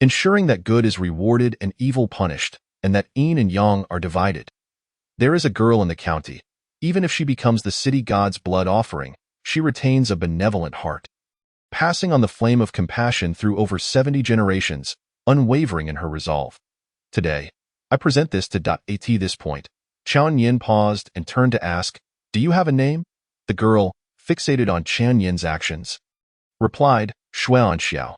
ensuring that good is rewarded and evil punished, and that yin and yang are divided. There is a girl in the county. Even if she becomes the city god's blood offering, she retains a benevolent heart, passing on the flame of compassion through over 70 generations, unwavering in her resolve. Today, I present this to At this point. Qian Yin paused and turned to ask, "Do you have a name?" The girl, fixated on Qian Yin's actions, replied, "Xuan Xiao.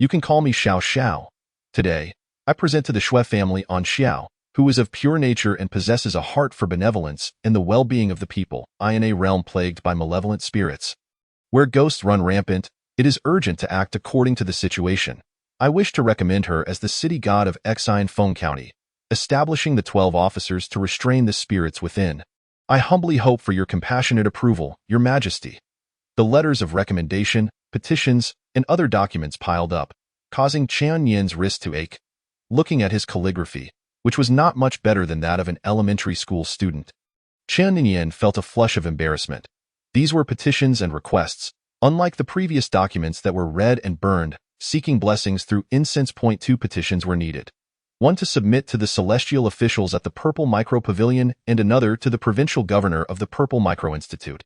You can call me Xiao Xiao. Today, I present to the Xue family on Xiao, who is of pure nature and possesses a heart for benevolence and the well-being of the people, in a realm plagued by malevolent spirits. Where ghosts run rampant, it is urgent to act according to the situation. I wish to recommend her as the city god of Exine Feng County, establishing the 12 officers to restrain the spirits within. I humbly hope for your compassionate approval, Your Majesty. The letters of recommendation, petitions, and other documents piled up, causing Qian Yin's wrist to ache. Looking at his calligraphy, which was not much better than that of an elementary school student, Qian Yin felt a flush of embarrassment. These were petitions and requests, unlike the previous documents that were read and burned, seeking blessings through incense. 2 petitions were needed. One to submit to the celestial officials at the Purple Micro Pavilion and another to the provincial governor of the Purple Micro Institute.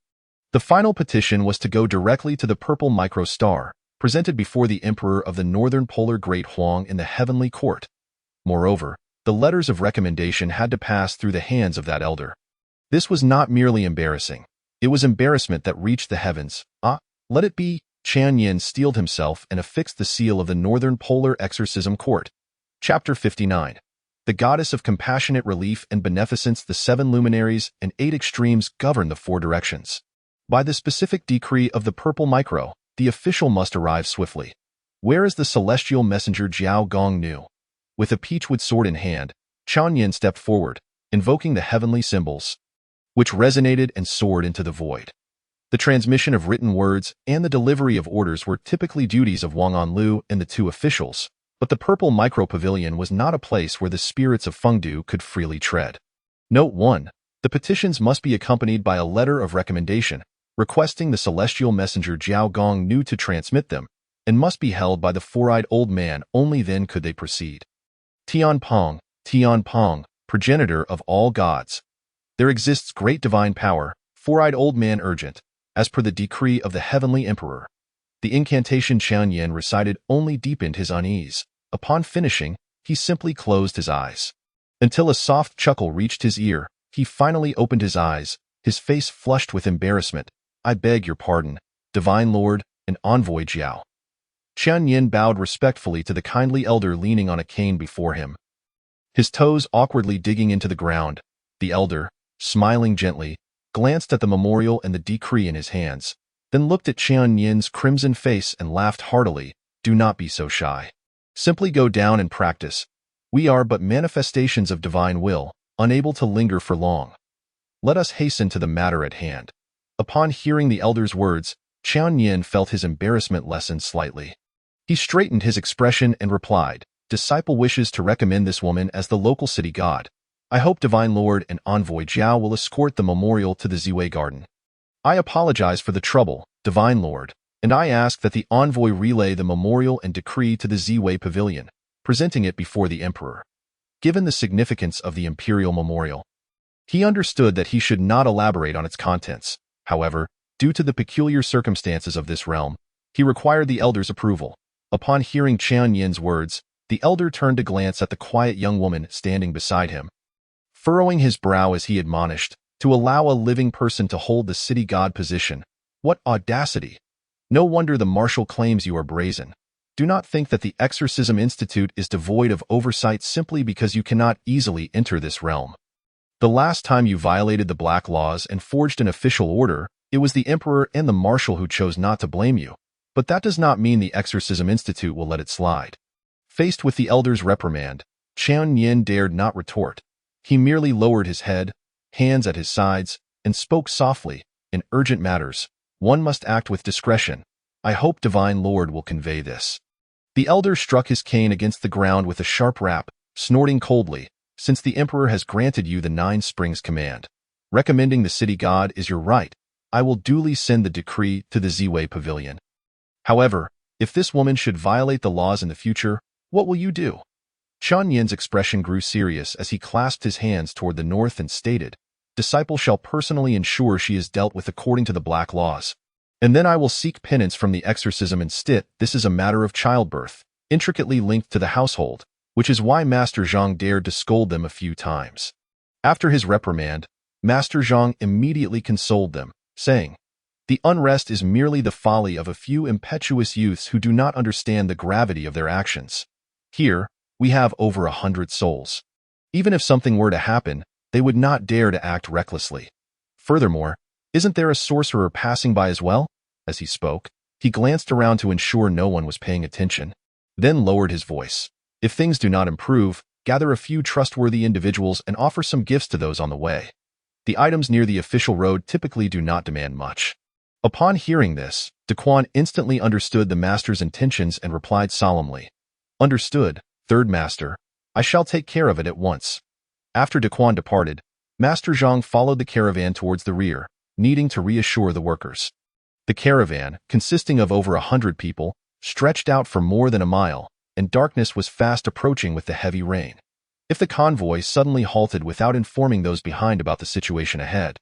The final petition was to go directly to the Purple Micro Star, presented before the Emperor of the Northern Polar Great Huang in the Heavenly Court. Moreover, the letters of recommendation had to pass through the hands of that elder. This was not merely embarrassing. It was embarrassment that reached the heavens. Let it be. Qian Yin steeled himself and affixed the seal of the Northern Polar Exorcism Court. Chapter 59. The Goddess of Compassionate Relief and Beneficence. The 7 luminaries and 8 extremes govern the 4 directions. By the specific decree of the Purple Micro, the official must arrive swiftly. Where is the celestial messenger Jiao Gongnu? With a peachwood sword in hand, Qian Yin stepped forward, invoking the heavenly symbols, which resonated and soared into the void. The transmission of written words and the delivery of orders were typically duties of Wang Anlu and the 2 officials, but the Purple Micro Pavilion was not a place where the spirits of Fengdu could freely tread. Note 1. The petitions must be accompanied by a letter of recommendation, requesting the celestial messenger Jiao Gongnu to transmit them, and must be held by the 4-eyed old man. Only then could they proceed. Tianpeng, progenitor of all gods. There exists great divine power, 4-eyed old man urgent, as per the decree of the heavenly emperor. The incantation Qian Yin recited only deepened his unease. Upon finishing, he simply closed his eyes. Until a soft chuckle reached his ear, he finally opened his eyes, his face flushed with embarrassment. I beg your pardon, Divine Lord and Envoy Jiao. Qian Yin bowed respectfully to the kindly elder leaning on a cane before him, his toes awkwardly digging into the ground. The elder, smiling gently, glanced at the memorial and the decree in his hands, then looked at Qian Yin's crimson face and laughed heartily. Do not be so shy. Simply go down and practice. We are but manifestations of divine will, unable to linger for long. Let us hasten to the matter at hand. Upon hearing the elder's words, Qian Yin felt his embarrassment lessen slightly. He straightened his expression and replied, Disciple wishes to recommend this woman as the local city god. I hope Divine Lord and Envoy Jiao will escort the memorial to the Ziwei Garden. I apologize for the trouble, Divine Lord, and I ask that the envoy relay the memorial and decree to the Ziwei Pavilion, presenting it before the Emperor. Given the significance of the imperial memorial, he understood that he should not elaborate on its contents. However, due to the peculiar circumstances of this realm, he required the elder's approval. Upon hearing Qian Yin's words, the elder turned to glance at the quiet young woman standing beside him, furrowing his brow as he admonished, to allow a living person to hold the city god position. What audacity! No wonder the marshal claims you are brazen. Do not think that the Exorcism Institute is devoid of oversight simply because you cannot easily enter this realm. The last time you violated the black laws and forged an official order, it was the Emperor and the Marshal who chose not to blame you. But that does not mean the Exorcism Institute will let it slide. Faced with the elder's reprimand, Qian Yin dared not retort. He merely lowered his head, hands at his sides, and spoke softly. In urgent matters, one must act with discretion. I hope Divine Lord will convey this. The elder struck his cane against the ground with a sharp rap, snorting coldly. Since the Emperor has granted you the 9 Springs command, recommending the city god is your right. I will duly send the decree to the Ziwei Pavilion. However, if this woman should violate the laws in the future, what will you do? Qian Yin's expression grew serious as he clasped his hands toward the north and stated, Disciple shall personally ensure she is dealt with according to the black laws. And then I will seek penance from the exorcism instead. This is a matter of childbirth, intricately linked to the household, which is why Master Zhang dared to scold them a few times. After his reprimand, Master Zhang immediately consoled them, saying, The unrest is merely the folly of a few impetuous youths who do not understand the gravity of their actions. Here, we have over 100 souls. Even if something were to happen, they would not dare to act recklessly. Furthermore, isn't there a sorcerer passing by as well? As he spoke, he glanced around to ensure no one was paying attention, then lowered his voice. If things do not improve, gather a few trustworthy individuals and offer some gifts to those on the way. The items near the official road typically do not demand much. Upon hearing this, Daquan instantly understood the master's intentions and replied solemnly, "Understood, third master. I shall take care of it at once." After Daquan departed, Master Zhang followed the caravan towards the rear, needing to reassure the workers. The caravan, consisting of over 100 people, stretched out for more than a mile, and darkness was fast approaching with the heavy rain. If the convoy suddenly halted without informing those behind about the situation ahead,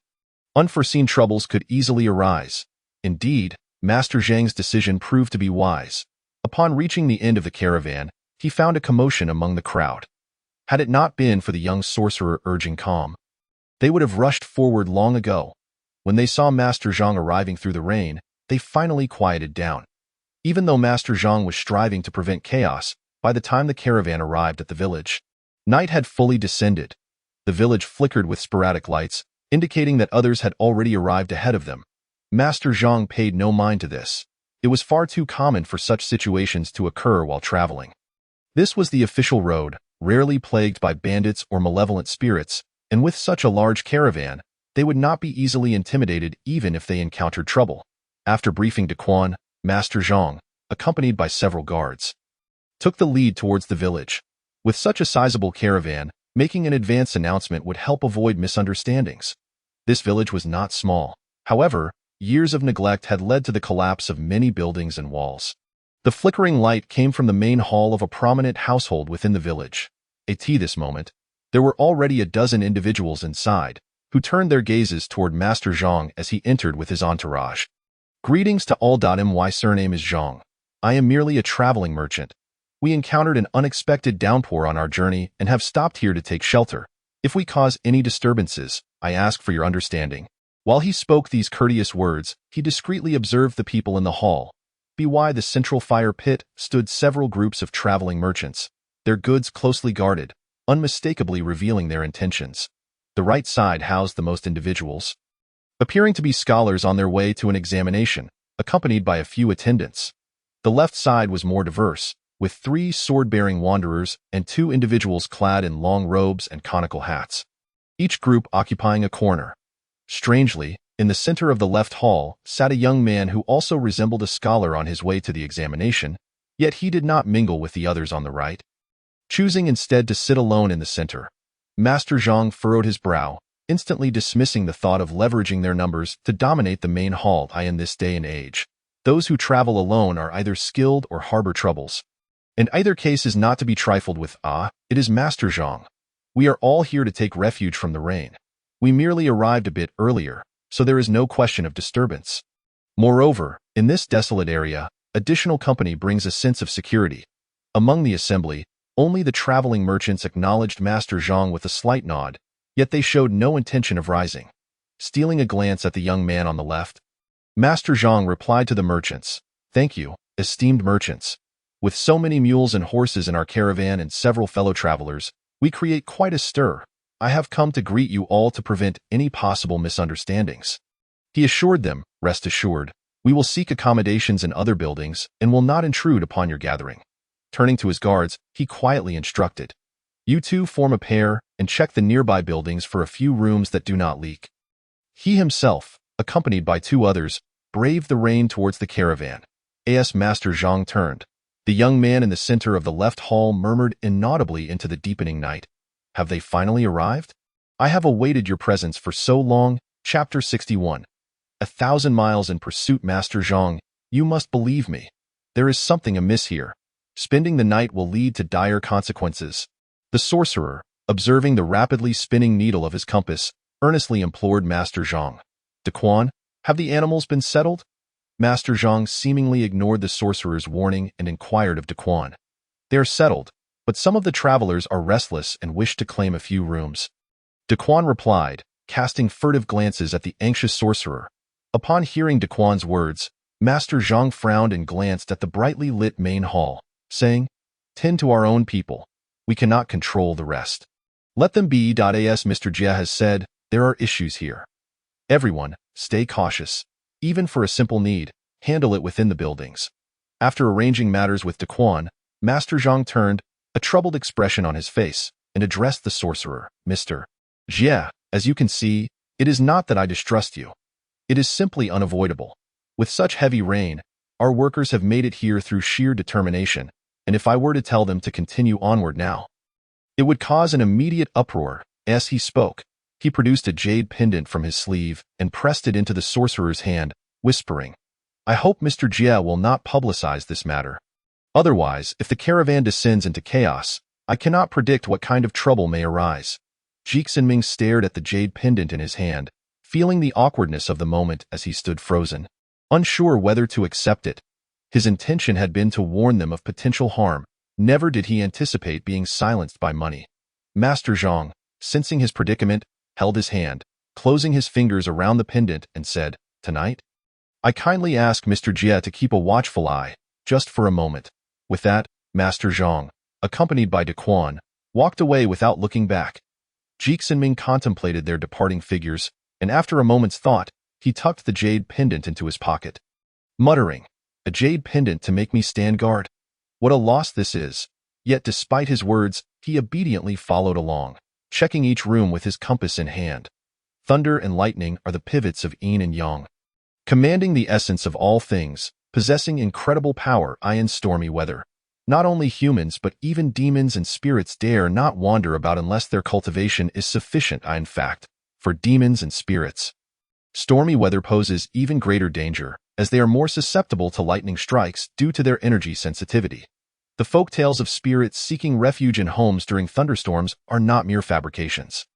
unforeseen troubles could easily arise. Indeed, Master Zhang's decision proved to be wise. Upon reaching the end of the caravan, he found a commotion among the crowd. Had it not been for the young sorcerer urging calm, they would have rushed forward long ago. When they saw Master Zhang arriving through the rain, they finally quieted down. Even though Master Zhang was striving to prevent chaos, by the time the caravan arrived at the village, night had fully descended. The village flickered with sporadic lights, indicating that others had already arrived ahead of them. Master Zhang paid no mind to this. It was far too common for such situations to occur while traveling. This was the official road, rarely plagued by bandits or malevolent spirits, and with such a large caravan, they would not be easily intimidated even if they encountered trouble. After briefing Daquan, Master Zhang, accompanied by several guards, took the lead towards the village. With such a sizable caravan, making an advance announcement would help avoid misunderstandings. This village was not small. However, years of neglect had led to the collapse of many buildings and walls. The flickering light came from the main hall of a prominent household within the village. At this moment, there were already a dozen individuals inside, who turned their gazes toward Master Zhang as he entered with his entourage. "Greetings to all. My surname is Zhang. I am merely a traveling merchant. We encountered an unexpected downpour on our journey and have stopped here to take shelter. If we cause any disturbances, I ask for your understanding." While he spoke these courteous words, he discreetly observed the people in the hall. By the central fire pit stood several groups of traveling merchants, their goods closely guarded, unmistakably revealing their intentions. The right side housed the most individuals, appearing to be scholars on their way to an examination, accompanied by a few attendants. The left side was more diverse, with 3 sword-bearing wanderers and 2 individuals clad in long robes and conical hats, each group occupying a corner. Strangely, in the center of the left hall sat a young man who also resembled a scholar on his way to the examination, yet he did not mingle with the others on the right, choosing instead to sit alone in the center. Master Zhang furrowed his brow, instantly dismissing the thought of leveraging their numbers to dominate the main hall in this day and age. Those who travel alone are either skilled or harbor troubles. And either case is not to be trifled with. It is Master Zhang. We are all here to take refuge from the rain. We merely arrived a bit earlier, so there is no question of disturbance. Moreover, in this desolate area, additional company brings a sense of security. Among the assembly, only the traveling merchants acknowledged Master Zhang with a slight nod, yet they showed no intention of rising. Stealing a glance at the young man on the left, Master Zhang replied to the merchants, "Thank you, esteemed merchants. With so many mules and horses in our caravan and several fellow travelers, we create quite a stir. I have come to greet you all to prevent any possible misunderstandings." He assured them, "Rest assured, we will seek accommodations in other buildings and will not intrude upon your gathering." Turning to his guards, he quietly instructed, "You two form a pair and check the nearby buildings for a few rooms that do not leak." He himself, accompanied by 2 others, braved the rain towards the caravan. As Master Zhang turned, the young man in the center of the left hall murmured inaudibly into the deepening night, "Have they finally arrived? I have awaited your presence for so long." Chapter 61. 1,000 miles in pursuit. Master Zhang, you must believe me. There is something amiss here. Spending the night will lead to dire consequences. The sorcerer, observing the rapidly spinning needle of his compass, earnestly implored Master Zhang. "Daquan, have the animals been settled?" Master Zhang seemingly ignored the sorcerer's warning and inquired of Daquan. "They are settled, but some of the travelers are restless and wish to claim a few rooms." Daquan replied, casting furtive glances at the anxious sorcerer. Upon hearing Daquan's words, Master Zhang frowned and glanced at the brightly lit main hall, saying, "Tend to our own people. We cannot control the rest." Let them be. As Mr. Jia has said, there are issues here. Everyone, stay cautious. Even for a simple need, handle it within the buildings. After arranging matters with Daquan, Master Zhang turned, a troubled expression on his face, and addressed the sorcerer. Mr. Jia, as you can see, it is not that I distrust you. It is simply unavoidable. With such heavy rain, our workers have made it here through sheer determination, and if I were to tell them to continue onward now, it would cause an immediate uproar. As he spoke, he produced a jade pendant from his sleeve and pressed it into the sorcerer's hand, whispering, I hope Mr. Jia will not publicize this matter. Otherwise, if the caravan descends into chaos, I cannot predict what kind of trouble may arise. Jixinming stared at the jade pendant in his hand, feeling the awkwardness of the moment as he stood frozen, unsure whether to accept it. His intention had been to warn them of potential harm. Never did he anticipate being silenced by money. Master Zhang, sensing his predicament, held his hand, closing his fingers around the pendant and said, Tonight? I kindly ask Mr. Jia to keep a watchful eye, just for a moment. With that, Master Zhang, accompanied by Daquan, walked away without looking back. Jixinming contemplated their departing figures, and after a moment's thought, he tucked the jade pendant into his pocket, muttering, A jade pendant to make me stand guard? What a loss this is. Yet despite his words, he obediently followed along, checking each room with his compass in hand. Thunder and lightning are the pivots of yin and yang, commanding the essence of all things, possessing incredible power in stormy weather. Not only humans but even demons and spirits dare not wander about unless their cultivation is sufficient. In fact, for demons and spirits, stormy weather poses even greater danger, as they are more susceptible to lightning strikes due to their energy sensitivity. The folktales of spirits seeking refuge in homes during thunderstorms are not mere fabrications.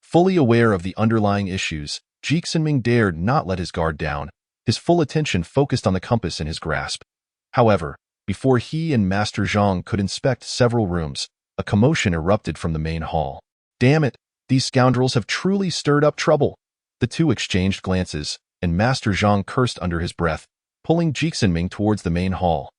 Fully aware of the underlying issues, Jixinming dared not let his guard down, his full attention focused on the compass in his grasp. However, before he and Master Zhang could inspect several rooms, a commotion erupted from the main hall. Damn it, these scoundrels have truly stirred up trouble. The two exchanged glances, and Master Zhang cursed under his breath, pulling Jixinming towards the main hall.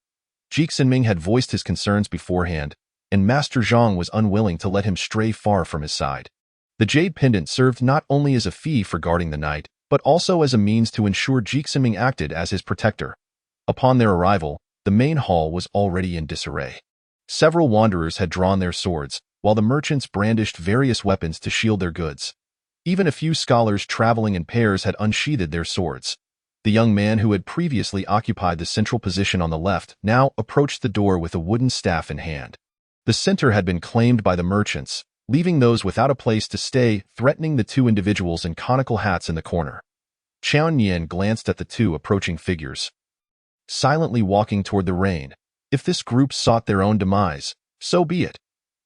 Jixinming had voiced his concerns beforehand, and Master Zhang was unwilling to let him stray far from his side. The jade pendant served not only as a fee for guarding the night, but also as a means to ensure Jixinming acted as his protector. Upon their arrival, the main hall was already in disarray. Several wanderers had drawn their swords, while the merchants brandished various weapons to shield their goods. Even a few scholars traveling in pairs had unsheathed their swords. The young man who had previously occupied the central position on the left now approached the door with a wooden staff in hand. The center had been claimed by the merchants, leaving those without a place to stay threatening the two individuals in conical hats in the corner. Qian Nian glanced at the two approaching figures, silently walking toward the rain. If this group sought their own demise, so be it.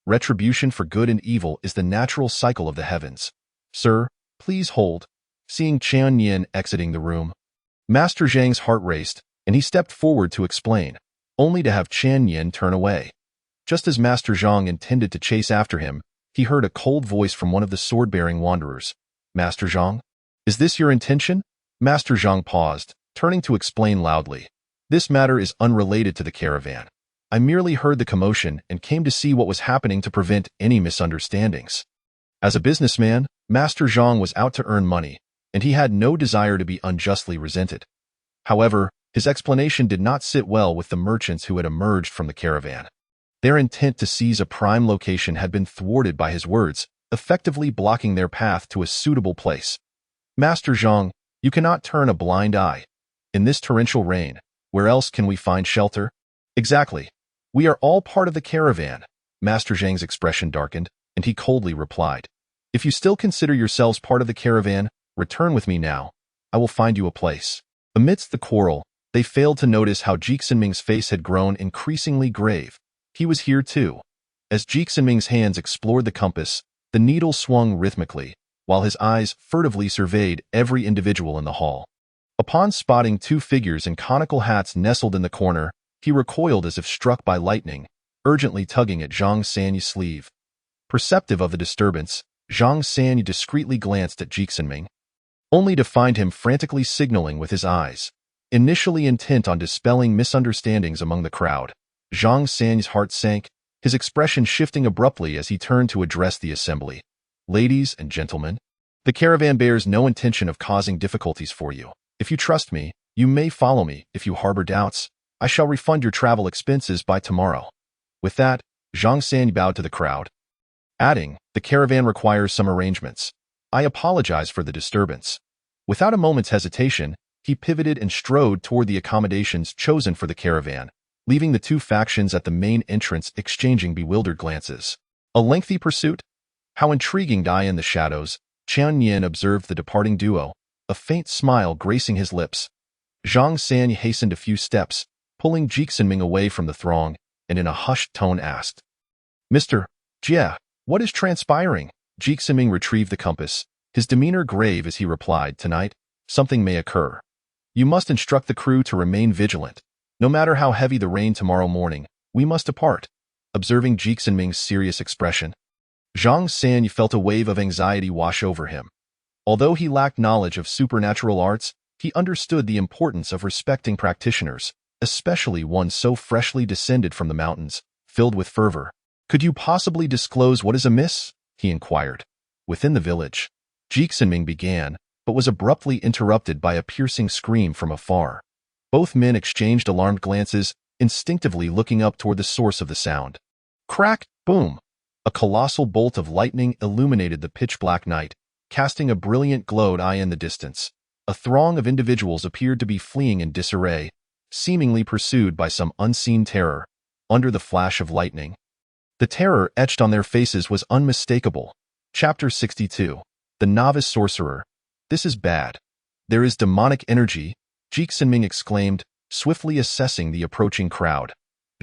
Retribution for good and evil is the natural cycle of the heavens. Sir, please hold. Seeing Qian Nian exiting the room, Master Zhang's heart raced, and he stepped forward to explain, only to have Qian Nian turn away. Just as Master Zhang intended to chase after him, he heard a cold voice from one of the sword-bearing wanderers. Master Zhang? Is this your intention? Master Zhang paused, turning to explain loudly. This matter is unrelated to the caravan. I merely heard the commotion and came to see what was happening to prevent any misunderstandings. As a businessman, Master Zhang was out to earn money, and he had no desire to be unjustly resented. However, his explanation did not sit well with the merchants who had emerged from the caravan. Their intent to seize a prime location had been thwarted by his words, effectively blocking their path to a suitable place. Master Zhang, you cannot turn a blind eye. In this torrential rain, where else can we find shelter? Exactly. We are all part of the caravan. Master Zhang's expression darkened, and he coldly replied, If you still consider yourselves part of the caravan, return with me now. I will find you a place. Amidst the quarrel, they failed to notice how Jixinming's face had grown increasingly grave. He was here too. As Jixinming's hands explored the compass, the needle swung rhythmically, while his eyes furtively surveyed every individual in the hall. Upon spotting two figures in conical hats nestled in the corner, he recoiled as if struck by lightning, urgently tugging at Zhang Sanyi's sleeve. Perceptive of the disturbance, Zhang Sanyi discreetly glanced at Jixinming, only to find him frantically signaling with his eyes. Initially intent on dispelling misunderstandings among the crowd, Zhang Sanyi's heart sank, his expression shifting abruptly as he turned to address the assembly. Ladies and gentlemen, the caravan bears no intention of causing difficulties for you. If you trust me, you may follow me. If you harbor doubts, I shall refund your travel expenses by tomorrow." With that, Zhang San bowed to the crowd, adding, "The caravan requires some arrangements. I apologize for the disturbance." Without a moment's hesitation, he pivoted and strode toward the accommodations chosen for the caravan, leaving the two factions at the main entrance exchanging bewildered glances. A lengthy pursuit? How intriguing! Die in the shadows, Qian Yin observed the departing duo, a faint smile gracing his lips. Zhang San hastened a few steps, pulling Jixinming away from the throng, and in a hushed tone asked, "Mr. Jie, what is transpiring?" Jixinming retrieved the compass, his demeanor grave as he replied, "Tonight, something may occur. You must instruct the crew to remain vigilant. No matter how heavy the rain tomorrow morning, we must depart." Observing Jixinming's serious expression, Zhang San felt a wave of anxiety wash over him. Although he lacked knowledge of supernatural arts, he understood the importance of respecting practitioners, especially one so freshly descended from the mountains, filled with fervor. "Could you possibly disclose what is amiss?" he inquired. Within the village, Jixinming began, but was abruptly interrupted by a piercing scream from afar. Both men exchanged alarmed glances, instinctively looking up toward the source of the sound. Crack! Boom! A colossal bolt of lightning illuminated the pitch-black night, casting a brilliant glowed eye in the distance. A throng of individuals appeared to be fleeing in disarray, seemingly pursued by some unseen terror. Under the flash of lightning, the terror etched on their faces was unmistakable. Chapter 62. The Novice Sorcerer. "This is bad. There is demonic energy," Jixinming exclaimed, swiftly assessing the approaching crowd.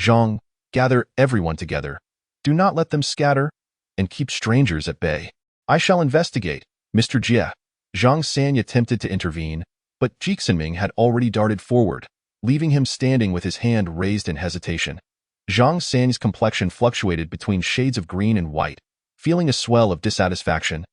"Zhang, gather everyone together. Do not let them scatter, and keep strangers at bay. I shall investigate, Mr. Jie." Zhang San attempted to intervene, but Jixinming had already darted forward, leaving him standing with his hand raised in hesitation. Zhang San's complexion fluctuated between shades of green and white, feeling a swell of dissatisfaction.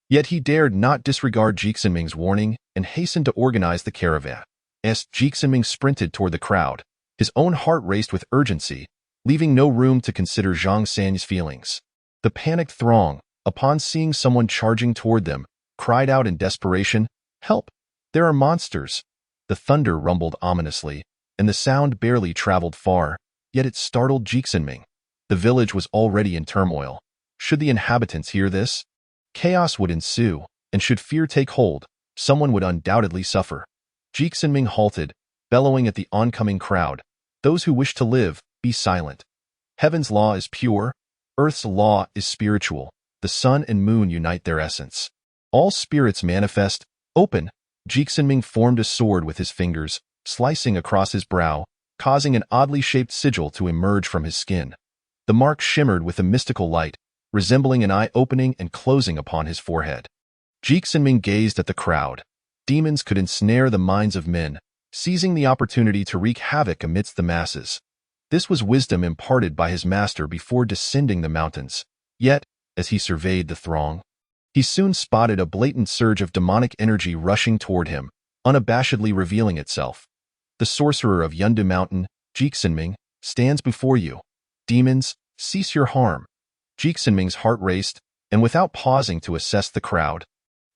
Yet he dared not disregard Jixinming's warning and hastened to organize the caravan. As Jixinming sprinted toward the crowd, his own heart raced with urgency, leaving no room to consider Zhang San's feelings. The panicked throng, upon seeing someone charging toward them, cried out in desperation, "Help! There are monsters!" The thunder rumbled ominously, and the sound barely traveled far, yet it startled Jixinming. The village was already in turmoil. Should the inhabitants hear this, chaos would ensue, and should fear take hold, someone would undoubtedly suffer. Jixinming halted, bellowing at the oncoming crowd, "Those who wish to live, be silent. Heaven's law is pure, earth's law is spiritual. The sun and moon unite their essence. All spirits manifest, open." Jixinming formed a sword with his fingers, slicing across his brow, causing an oddly shaped sigil to emerge from his skin. The mark shimmered with a mystical light, resembling an eye opening and closing upon his forehead. Jixinming gazed at the crowd. Demons could ensnare the minds of men, seizing the opportunity to wreak havoc amidst the masses. This was wisdom imparted by his master before descending the mountains. Yet, as he surveyed the throng, he soon spotted a blatant surge of demonic energy rushing toward him, unabashedly revealing itself. "The sorcerer of Yundu Mountain, Jixinming, stands before you. Demons, cease your harm." Jixinming's heart raced, and without pausing to assess the crowd,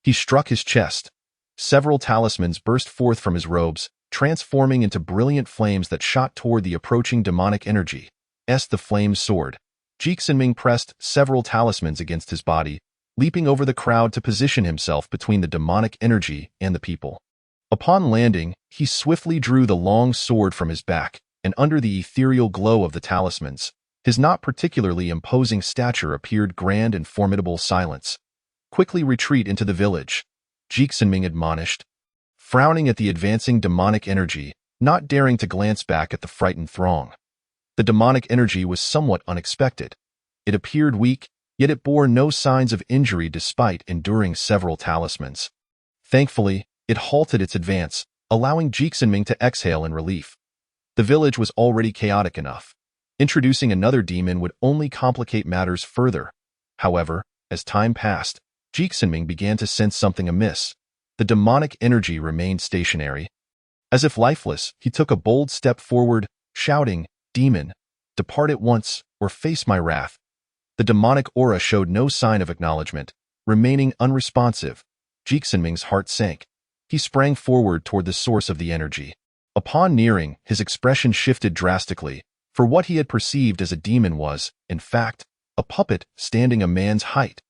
he struck his chest. Several talismans burst forth from his robes, transforming into brilliant flames that shot toward the approaching demonic energy. As the flames soared, Jixinming pressed several talismans against his body, leaping over the crowd to position himself between the demonic energy and the people. Upon landing, he swiftly drew the long sword from his back, and under the ethereal glow of the talismans, his not particularly imposing stature appeared grand and formidable. "Silence. Quickly retreat into the village," Jixinming admonished, frowning at the advancing demonic energy, not daring to glance back at the frightened throng. The demonic energy was somewhat unexpected. It appeared weak, yet it bore no signs of injury despite enduring several talismans. Thankfully, it halted its advance, allowing Jixinming to exhale in relief. The village was already chaotic enough. Introducing another demon would only complicate matters further. However, as time passed, Jixinming began to sense something amiss. The demonic energy remained stationary. As if lifeless, he took a bold step forward, shouting, "Demon, depart at once, or face my wrath." The demonic aura showed no sign of acknowledgement, remaining unresponsive. Jixinming's heart sank. He sprang forward toward the source of the energy. Upon nearing, his expression shifted drastically, for what he had perceived as a demon was, in fact, a puppet standing a man's height.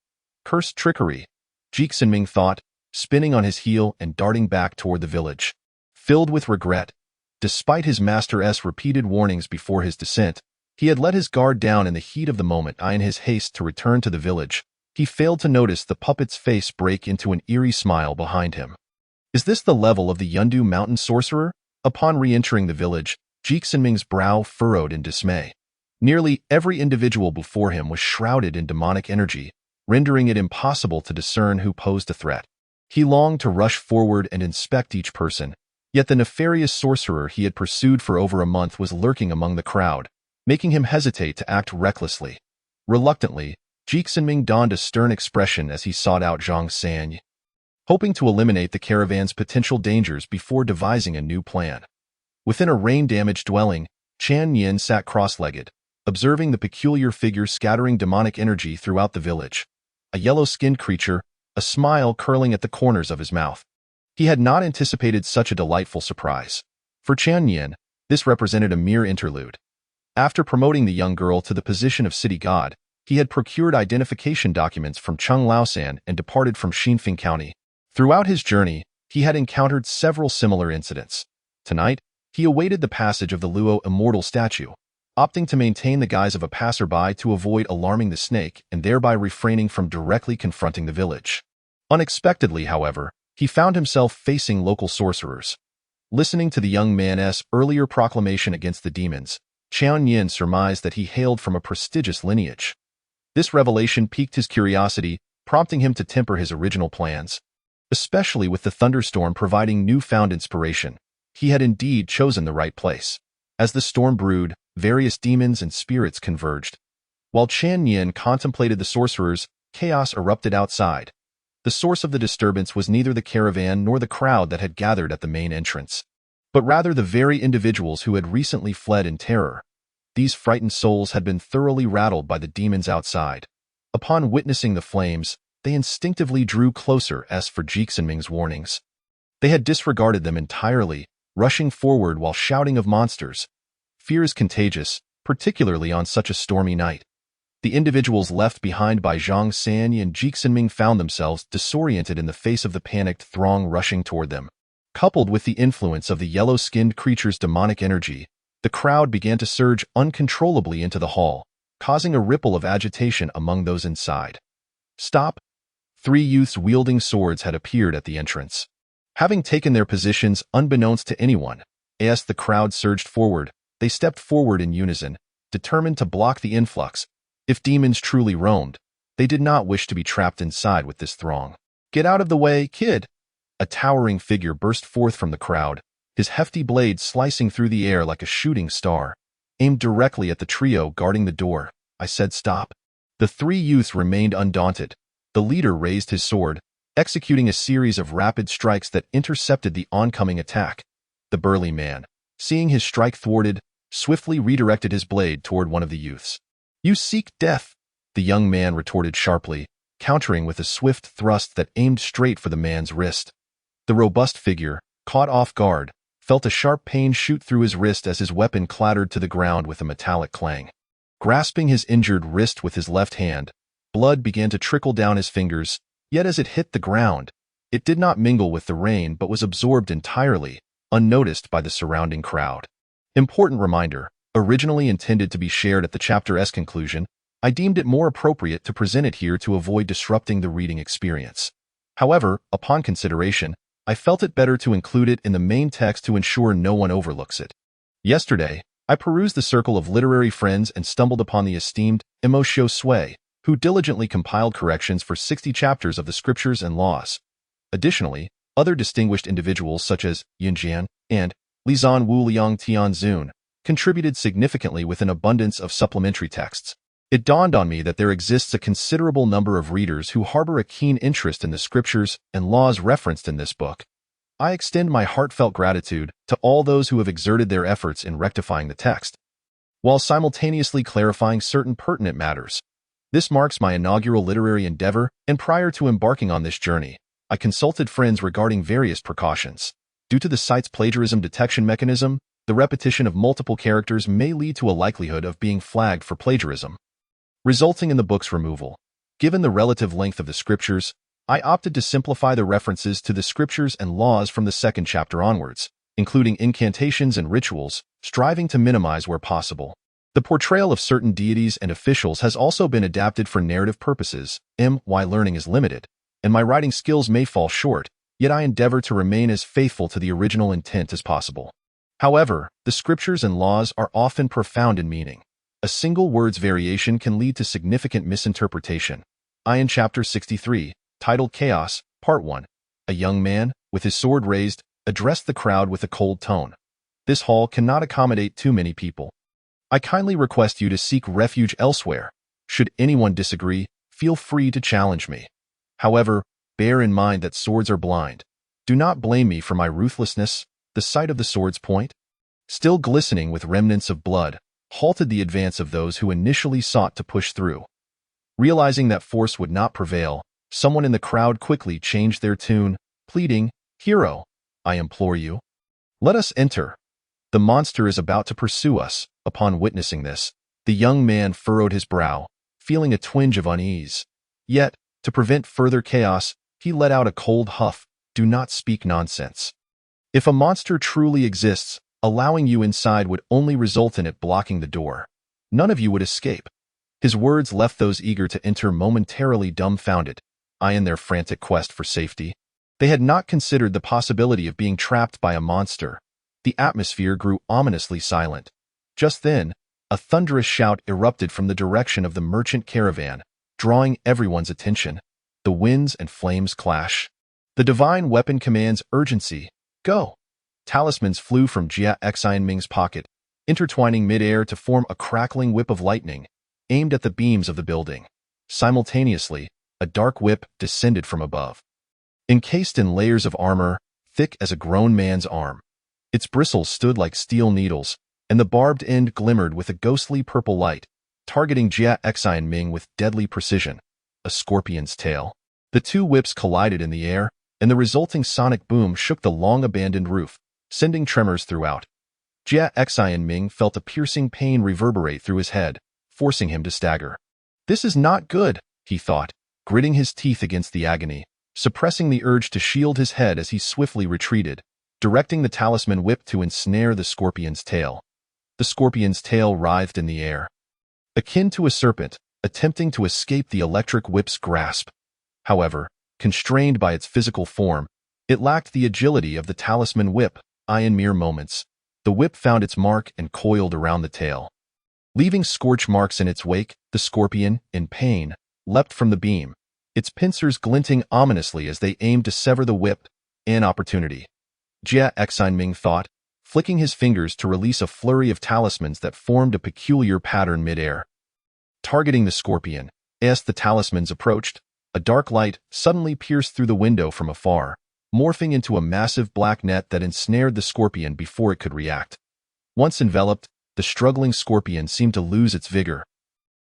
Cursed trickery, Jixinming thought, spinning on his heel and darting back toward the village. Filled with regret, despite his master's repeated warnings before his descent, he had let his guard down in the heat of the moment. In his haste to return to the village, he failed to notice the puppet's face break into an eerie smile behind him. Is this the level of the Yundu mountain sorcerer? Upon re-entering the village, Jixinming's brow furrowed in dismay. Nearly every individual before him was shrouded in demonic energy, rendering it impossible to discern who posed a threat. He longed to rush forward and inspect each person, yet the nefarious sorcerer he had pursued for over a month was lurking among the crowd, making him hesitate to act recklessly. Reluctantly, Jixinming donned a stern expression as he sought out Zhang San, hoping to eliminate the caravan's potential dangers before devising a new plan. Within a rain-damaged dwelling, Chan Yin sat cross-legged, observing the peculiar figure scattering demonic energy throughout the village. A yellow-skinned creature, a smile curling at the corners of his mouth. He had not anticipated such a delightful surprise. For Chan Yin, this represented a mere interlude. After promoting the young girl to the position of city god, he had procured identification documents from Chung Laosan and departed from Xinfeng County. Throughout his journey, he had encountered several similar incidents. Tonight, he awaited the passage of the Luo immortal statue, opting to maintain the guise of a passerby to avoid alarming the snake and thereby refraining from directly confronting the village. Unexpectedly, however, he found himself facing local sorcerers. Listening to the young man's earlier proclamation against the demons, Chan Yin surmised that he hailed from a prestigious lineage. This revelation piqued his curiosity, prompting him to temper his original plans. Especially with the thunderstorm providing newfound inspiration, he had indeed chosen the right place. As the storm brewed, various demons and spirits converged. While Chan Yin contemplated the sorcerers, chaos erupted outside. The source of the disturbance was neither the caravan nor the crowd that had gathered at the main entrance, but rather the very individuals who had recently fled in terror. These frightened souls had been thoroughly rattled by the demons outside. Upon witnessing the flames, they instinctively drew closer as for Jixinming's warnings. They had disregarded them entirely, rushing forward while shouting of monsters. Fear is contagious, particularly on such a stormy night. The individuals left behind by Zhang San and Jixinming found themselves disoriented in the face of the panicked throng rushing toward them. Coupled with the influence of the yellow-skinned creature's demonic energy, the crowd began to surge uncontrollably into the hall, causing a ripple of agitation among those inside. Stop! 3 youths wielding swords had appeared at the entrance. Having taken their positions unbeknownst to anyone, as the crowd surged forward, they stepped forward in unison, determined to block the influx. If demons truly roamed, they did not wish to be trapped inside with this throng. Get out of the way, kid! A towering figure burst forth from the crowd, his hefty blade slicing through the air like a shooting star, aimed directly at the trio guarding the door. I said stop. The 3 youths remained undaunted. The leader raised his sword, executing a series of rapid strikes that intercepted the oncoming attack. The burly man, seeing his strike thwarted, swiftly redirected his blade toward one of the youths. You seek death, the young man retorted sharply, countering with a swift thrust that aimed straight for the man's wrist. The robust figure, caught off guard, felt a sharp pain shoot through his wrist as his weapon clattered to the ground with a metallic clang. Grasping his injured wrist with his left hand, blood began to trickle down his fingers, yet as it hit the ground, it did not mingle with the rain but was absorbed entirely, unnoticed by the surrounding crowd. Important reminder, originally intended to be shared at the chapter's conclusion, I deemed it more appropriate to present it here to avoid disrupting the reading experience. However, upon consideration, I felt it better to include it in the main text to ensure no one overlooks it. Yesterday, I perused the circle of literary friends and stumbled upon the esteemed Emotio Sui, who diligently compiled corrections for 60 chapters of the scriptures and laws. Additionally, other distinguished individuals such as Yin Jian and Lizan Wu Liang Tianzun contributed significantly with an abundance of supplementary texts. It dawned on me that there exists a considerable number of readers who harbor a keen interest in the scriptures and laws referenced in this book. I extend my heartfelt gratitude to all those who have exerted their efforts in rectifying the text, while simultaneously clarifying certain pertinent matters. This marks my inaugural literary endeavor, and prior to embarking on this journey, I consulted friends regarding various precautions. Due to the site's plagiarism detection mechanism, the repetition of multiple characters may lead to a likelihood of being flagged for plagiarism, resulting in the book's removal. Given the relative length of the scriptures, I opted to simplify the references to the scriptures and laws from the second chapter onwards, including incantations and rituals, striving to minimize where possible. The portrayal of certain deities and officials has also been adapted for narrative purposes. My learning is limited, and my writing skills may fall short, yet I endeavor to remain as faithful to the original intent as possible. However, the scriptures and laws are often profound in meaning. A single word's variation can lead to significant misinterpretation. In Chapter 63, titled Chaos, Part 1, a young man, with his sword raised, addressed the crowd with a cold tone. This hall cannot accommodate too many people. I kindly request you to seek refuge elsewhere. Should anyone disagree, feel free to challenge me. However, bear in mind that swords are blind. Do not blame me for my ruthlessness. The sight of the sword's point, still glistening with remnants of blood, halted the advance of those who initially sought to push through. Realizing that force would not prevail, someone in the crowd quickly changed their tune, pleading, "Hero, I implore you, let us enter. The monster is about to pursue us." Upon witnessing this, the young man furrowed his brow, feeling a twinge of unease. Yet, to prevent further chaos, he let out a cold huff. "Do not speak nonsense. If a monster truly exists, allowing you inside would only result in it blocking the door. None of you would escape." His words left those eager to enter momentarily dumbfounded, in their frantic quest for safety. They had not considered the possibility of being trapped by a monster. The atmosphere grew ominously silent. Just then, a thunderous shout erupted from the direction of the merchant caravan, drawing everyone's attention. The winds and flames clash. The divine weapon commands urgency. "Go!" Talismans flew from Jia Xianming's pocket, intertwining mid-air to form a crackling whip of lightning, aimed at the beams of the building. Simultaneously, a dark whip descended from above. Encased in layers of armor, thick as a grown man's arm, its bristles stood like steel needles, and the barbed end glimmered with a ghostly purple light, targeting Jia Xianming with deadly precision. A scorpion's tail. The two whips collided in the air, and the resulting sonic boom shook the long-abandoned roof, sending tremors throughout. Jia Xianming felt a piercing pain reverberate through his head, forcing him to stagger. "This is not good," he thought, gritting his teeth against the agony, suppressing the urge to shield his head as he swiftly retreated, directing the talisman whip to ensnare the scorpion's tail. The scorpion's tail writhed in the air, akin to a serpent, attempting to escape the electric whip's grasp. However, constrained by its physical form, it lacked the agility of the talisman whip. In mere moments, the whip found its mark and coiled around the tail. Leaving scorch marks in its wake, the scorpion, in pain, leapt from the beam, its pincers glinting ominously as they aimed to sever the whip. An opportunity, Jia Xianming thought, flicking his fingers to release a flurry of talismans that formed a peculiar pattern mid-air. Targeting the scorpion, as the talismans approached, a dark light suddenly pierced through the window from afar, morphing into a massive black net that ensnared the scorpion before it could react. Once enveloped, the struggling scorpion seemed to lose its vigor,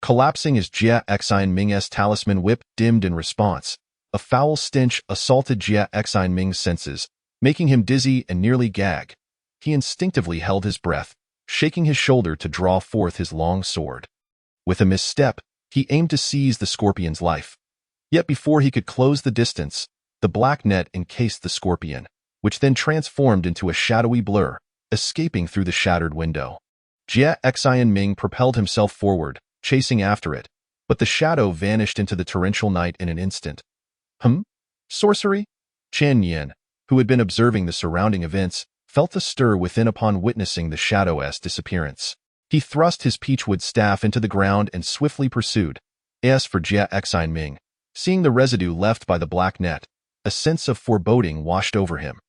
collapsing as Jia Xianming's talisman whip dimmed in response. A foul stench assaulted Jia Xianming's senses, making him dizzy and nearly gag. He instinctively held his breath, shaking his shoulder to draw forth his long sword. With a misstep, he aimed to seize the scorpion's life. Yet before he could close the distance, the black net encased the scorpion, which then transformed into a shadowy blur, escaping through the shattered window. Jia Xianming propelled himself forward, chasing after it, but the shadow vanished into the torrential night in an instant. Sorcery? Chen Yin, who had been observing the surrounding events, felt a stir within upon witnessing the shadow's disappearance. He thrust his peachwood staff into the ground and swiftly pursued. As for Jia Xianming, seeing the residue left by the black net, a sense of foreboding washed over him.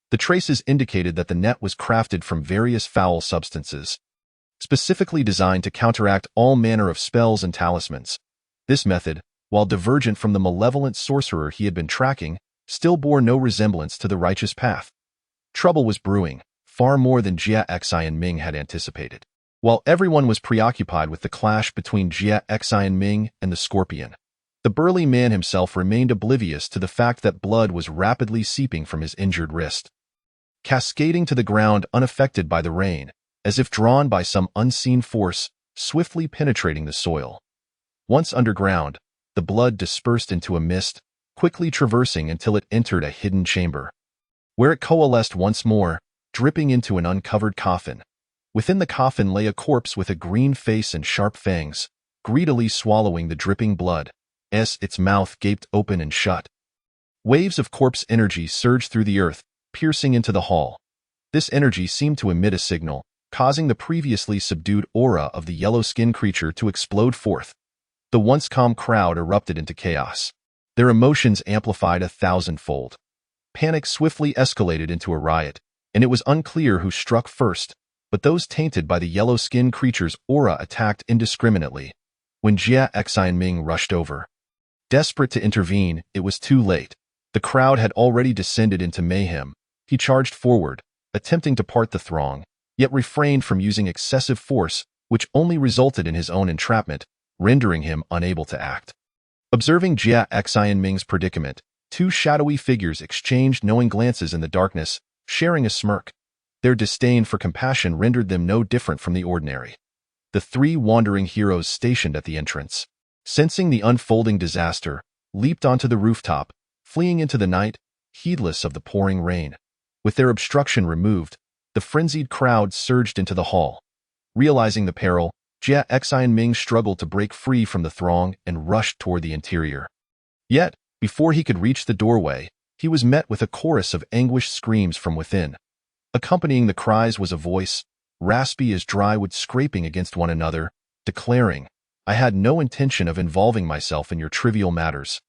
The traces indicated that the net was crafted from various foul substances, specifically designed to counteract all manner of spells and talismans. This method, while divergent from the malevolent sorcerer he had been tracking, still bore no resemblance to the righteous path. Trouble was brewing, far more than Jia Xianming had anticipated. While everyone was preoccupied with the clash between Jia Xianming and the Scorpion, the burly man himself remained oblivious to the fact that blood was rapidly seeping from his injured wrist, cascading to the ground unaffected by the rain, as if drawn by some unseen force, swiftly penetrating the soil. Once underground, the blood dispersed into a mist, quickly traversing until it entered a hidden chamber, where it coalesced once more, dripping into an uncovered coffin. Within the coffin lay a corpse with a green face and sharp fangs, greedily swallowing the dripping blood, as its mouth gaped open and shut. Waves of corpse energy surged through the earth, piercing into the hall. This energy seemed to emit a signal, causing the previously subdued aura of the yellow-skinned creature to explode forth. The once calm crowd erupted into chaos, their emotions amplified 1,000-fold. Panic swiftly escalated into a riot, and it was unclear who struck first, but those tainted by the yellow-skinned creature's aura attacked indiscriminately. When Jia Xianming rushed over, desperate to intervene, it was too late. The crowd had already descended into mayhem. He charged forward, attempting to part the throng, yet refrained from using excessive force, which only resulted in his own entrapment, rendering him unable to act. Observing Jia Xianming's predicament, two shadowy figures exchanged knowing glances in the darkness, sharing a smirk. Their disdain for compassion rendered them no different from the ordinary. The three wandering heroes stationed at the entrance, sensing the unfolding disaster, leaped onto the rooftop, fleeing into the night, heedless of the pouring rain. With their obstruction removed, the frenzied crowd surged into the hall. Realizing the peril, Jia Xianming struggled to break free from the throng and rushed toward the interior. Yet, before he could reach the doorway, he was met with a chorus of anguished screams from within. Accompanying the cries was a voice, raspy as dry wood scraping against one another, declaring, "I had no intention of involving myself in your trivial matters.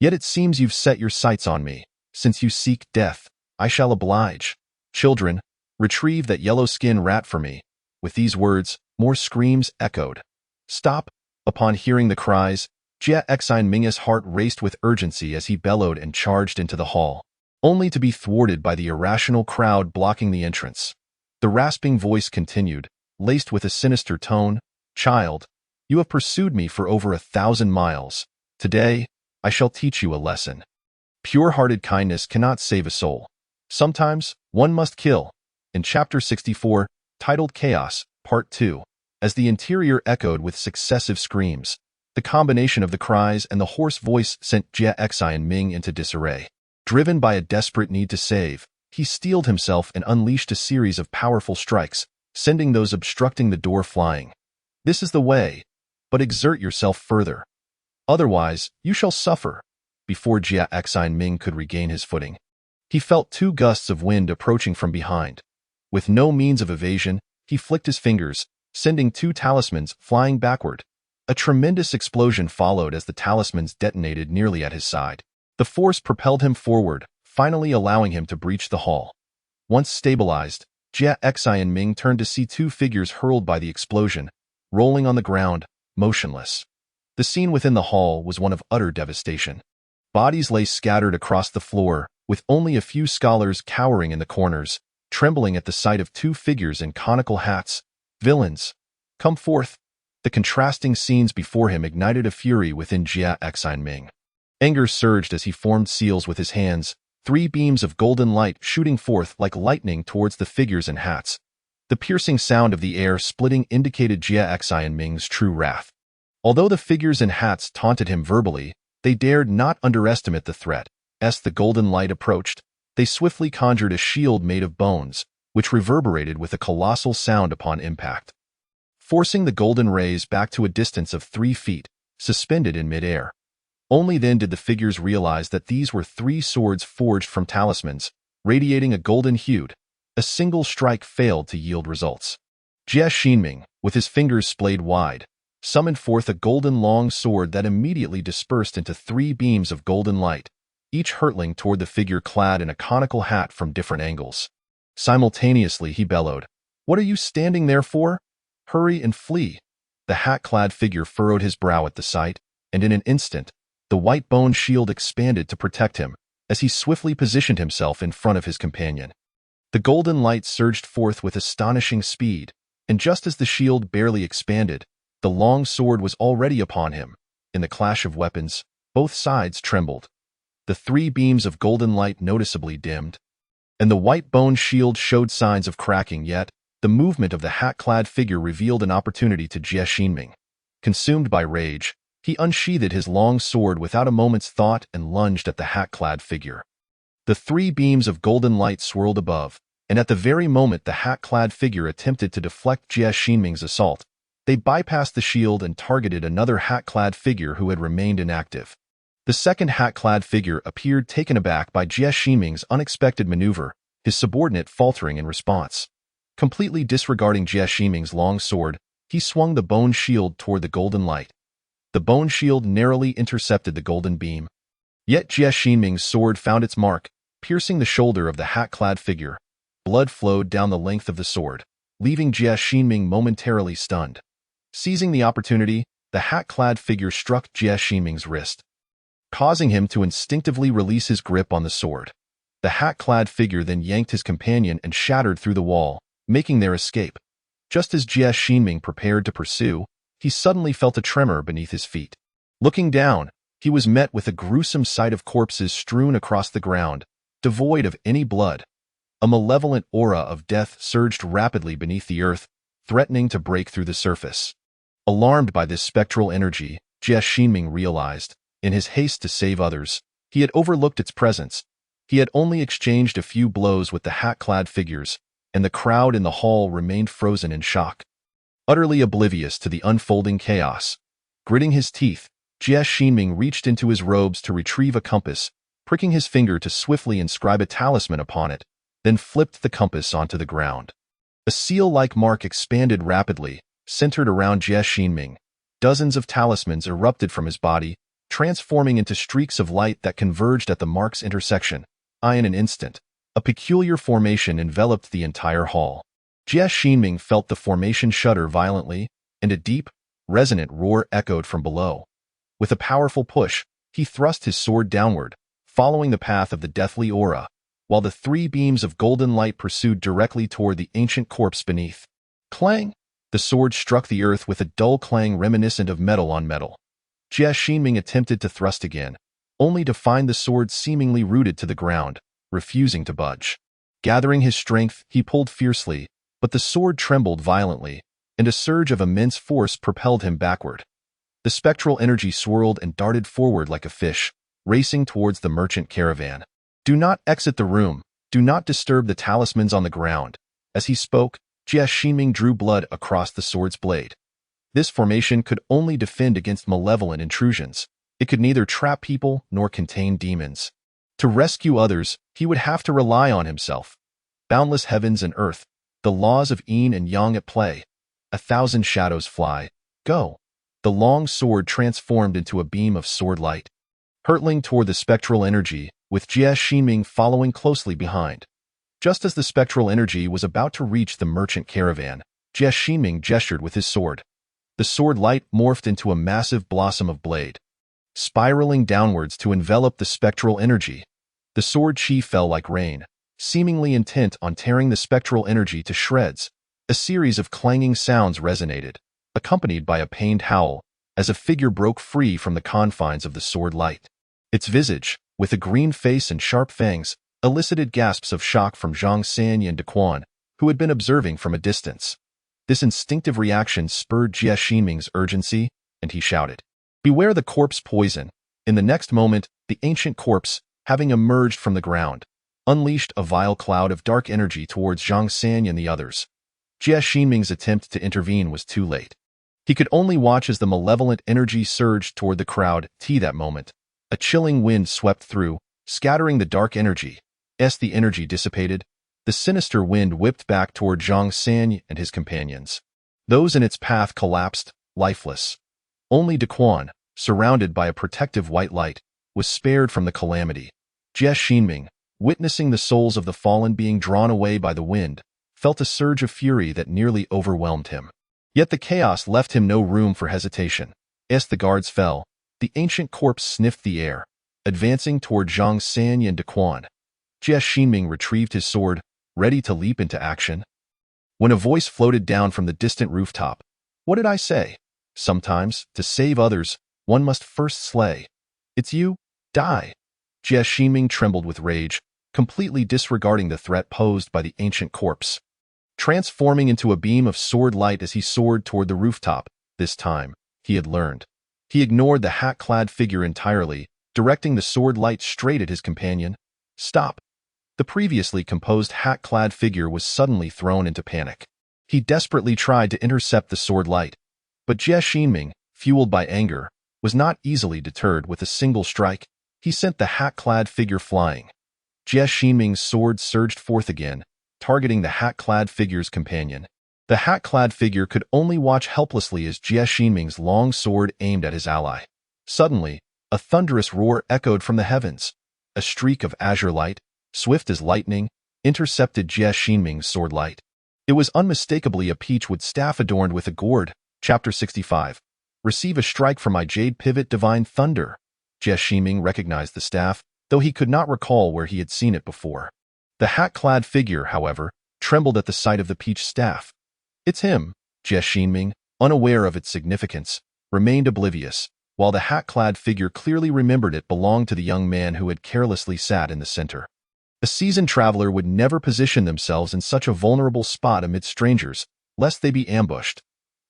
Yet it seems you've set your sights on me. Since you seek death, I shall oblige. Children, retrieve that yellow-skinned rat for me." With these words, more screams echoed. "Stop!" Upon hearing the cries, Jia Xianming's heart raced with urgency as he bellowed and charged into the hall, only to be thwarted by the irrational crowd blocking the entrance. The rasping voice continued, laced with a sinister tone, "Child, you have pursued me for over 1,000 miles. Today, I shall teach you a lesson. Pure-hearted kindness cannot save a soul. Sometimes, one must kill." In Chapter 64, titled Chaos, Part 2, as the interior echoed with successive screams, the combination of the cries and the hoarse voice sent Jia Xianming into disarray. Driven by a desperate need to save, he steeled himself and unleashed a series of powerful strikes, sending those obstructing the door flying. "This is the way, but exert yourself further. Otherwise, you shall suffer." Before Jia Xianming could regain his footing, he felt two gusts of wind approaching from behind. With no means of evasion, he flicked his fingers, sending two talismans flying backward. A tremendous explosion followed as the talismans detonated nearly at his side. The force propelled him forward, finally allowing him to breach the hall. Once stabilized, Jia Xianming turned to see two figures hurled by the explosion, rolling on the ground, motionless. The scene within the hall was one of utter devastation. Bodies lay scattered across the floor, with only a few scholars cowering in the corners, trembling at the sight of two figures in conical hats. "Villains, come forth!" The contrasting scenes before him ignited a fury within Jia Xianming. Anger surged as he formed seals with his hands, three beams of golden light shooting forth like lightning towards the figures and hats. The piercing sound of the air splitting indicated Jia Xianming's true wrath. Although the figures and hats taunted him verbally, they dared not underestimate the threat. As the golden light approached, they swiftly conjured a shield made of bones, which reverberated with a colossal sound upon impact, forcing the golden rays back to a distance of 3 feet, suspended in midair. Only then did the figures realize that these were 3 swords forged from talismans, radiating a golden hue. A single strike failed to yield results. Jia Xianming, with his fingers splayed wide, summoned forth a golden long sword that immediately dispersed into 3 beams of golden light, each hurtling toward the figure clad in a conical hat from different angles. Simultaneously, he bellowed, "What are you standing there for? Hurry and flee!" The hat-clad figure furrowed his brow at the sight, and in an instant, the white bone shield expanded to protect him, as he swiftly positioned himself in front of his companion. The golden light surged forth with astonishing speed, and just as the shield barely expanded, the long sword was already upon him. In the clash of weapons, both sides trembled. The 3 beams of golden light noticeably dimmed, and the white bone shield showed signs of cracking, yet the movement of the hat-clad figure revealed an opportunity to Jie Xinming. Consumed by rage, he unsheathed his long sword without a moment's thought and lunged at the hat-clad figure. The 3 beams of golden light swirled above, and at the very moment the hat-clad figure attempted to deflect Jie Xinming's assault, they bypassed the shield and targeted another hat-clad figure who had remained inactive. The second hat-clad figure appeared taken aback by Jie Xinming's unexpected maneuver, his subordinate faltering in response. Completely disregarding Jie Xinming's long sword, he swung the bone shield toward the golden light. The bone shield narrowly intercepted the golden beam. Yet Jie Xinming's sword found its mark, piercing the shoulder of the hat-clad figure. Blood flowed down the length of the sword, leaving Jie Xinming momentarily stunned. Seizing the opportunity, the hat-clad figure struck Jie Xinming's wrist, causing him to instinctively release his grip on the sword. The hat-clad figure then yanked his companion and shattered through the wall, making their escape. Just as Jie Xinming prepared to pursue, he suddenly felt a tremor beneath his feet. Looking down, he was met with a gruesome sight of corpses strewn across the ground, devoid of any blood. A malevolent aura of death surged rapidly beneath the earth, threatening to break through the surface. Alarmed by this spectral energy, Jie Xinming realized, in his haste to save others, he had overlooked its presence. He had only exchanged a few blows with the hat-clad figures, and the crowd in the hall remained frozen in shock, utterly oblivious to the unfolding chaos. Gritting his teeth, Jie Xinming reached into his robes to retrieve a compass, pricking his finger to swiftly inscribe a talisman upon it, then flipped the compass onto the ground. A seal-like mark expanded rapidly, centered around Jie Xinming. Dozens of talismans erupted from his body, transforming into streaks of light that converged at the mark's intersection. In an instant, a peculiar formation enveloped the entire hall. Jie Xinming felt the formation shudder violently, and a deep, resonant roar echoed from below. With a powerful push, he thrust his sword downward, following the path of the deathly aura, while the 3 beams of golden light pursued directly toward the ancient corpse beneath. Clang! The sword struck the earth with a dull clang reminiscent of metal on metal. Jie Xinming attempted to thrust again, only to find the sword seemingly rooted to the ground, refusing to budge. Gathering his strength, he pulled fiercely, but the sword trembled violently, and a surge of immense force propelled him backward. The spectral energy swirled and darted forward like a fish, racing towards the merchant caravan. "Do not exit the room. Do not disturb the talismans on the ground." As he spoke, Jie Xinming drew blood across the sword's blade. This formation could only defend against malevolent intrusions. It could neither trap people nor contain demons. To rescue others, he would have to rely on himself. Boundless heavens and earth, the laws of yin and yang at play. 1,000 shadows fly. Go. The long sword transformed into a beam of sword light, hurtling toward the spectral energy, with Jie Xinming following closely behind. Just as the spectral energy was about to reach the merchant caravan, Jie Xinming gestured with his sword. The sword light morphed into a massive blossom of blade, spiraling downwards to envelop the spectral energy. The sword chi fell like rain, seemingly intent on tearing the spectral energy to shreds. A series of clanging sounds resonated, accompanied by a pained howl, as a figure broke free from the confines of the sword light. Its visage, with a green face and sharp fangs, elicited gasps of shock from Zhang Sanyi and Daquan, who had been observing from a distance. This instinctive reaction spurred Jie Xinming's urgency, and he shouted, "Beware the corpse poison." In the next moment, the ancient corpse, having emerged from the ground, unleashed a vile cloud of dark energy towards Zhang Sanyi and the others. Jie Xinming's attempt to intervene was too late. He could only watch as the malevolent energy surged toward the crowd. That moment, a chilling wind swept through, scattering the dark energy. As the energy dissipated, the sinister wind whipped back toward Zhang Sanyi and his companions. Those in its path collapsed, lifeless. Only Daquan, surrounded by a protective white light, was spared from the calamity. Jie Xinming, witnessing the souls of the fallen being drawn away by the wind, felt a surge of fury that nearly overwhelmed him. Yet the chaos left him no room for hesitation. As the guards fell, the ancient corpse sniffed the air, advancing toward Zhang Sanyi and Daquan. Jie Xinming retrieved his sword, ready to leap into action. when a voice floated down from the distant rooftop. What did I say? Sometimes, to save others, one must first slay. It's you? Die. Jie Xinming trembled with rage, completely disregarding the threat posed by the ancient corpse. Transforming into a beam of sword light as he soared toward the rooftop, this time, he had learned. He ignored the hat-clad figure entirely, directing the sword light straight at his companion. Stop. The previously composed hat-clad figure was suddenly thrown into panic. He desperately tried to intercept the sword light, but Jie Xinming, fueled by anger, was not easily deterred. With a single strike, he sent the hat-clad figure flying. Jie Xinming's sword surged forth again, targeting the hat-clad figure's companion. The hat-clad figure could only watch helplessly as Jie Xinming's long sword aimed at his ally. Suddenly, a thunderous roar echoed from the heavens. A streak of azure light, swift as lightning, intercepted Jie Xinming's sword light. It was unmistakably a peachwood staff adorned with a gourd. Chapter 65. Receive a strike from my jade pivot, divine thunder. Jie Xinming recognized the staff, though he could not recall where he had seen it before. The hat-clad figure, however, trembled at the sight of the peach staff. It's him. Jie Xinming, unaware of its significance, remained oblivious, while the hat-clad figure clearly remembered it belonged to the young man who had carelessly sat in the center. A seasoned traveler would never position themselves in such a vulnerable spot amid strangers, lest they be ambushed.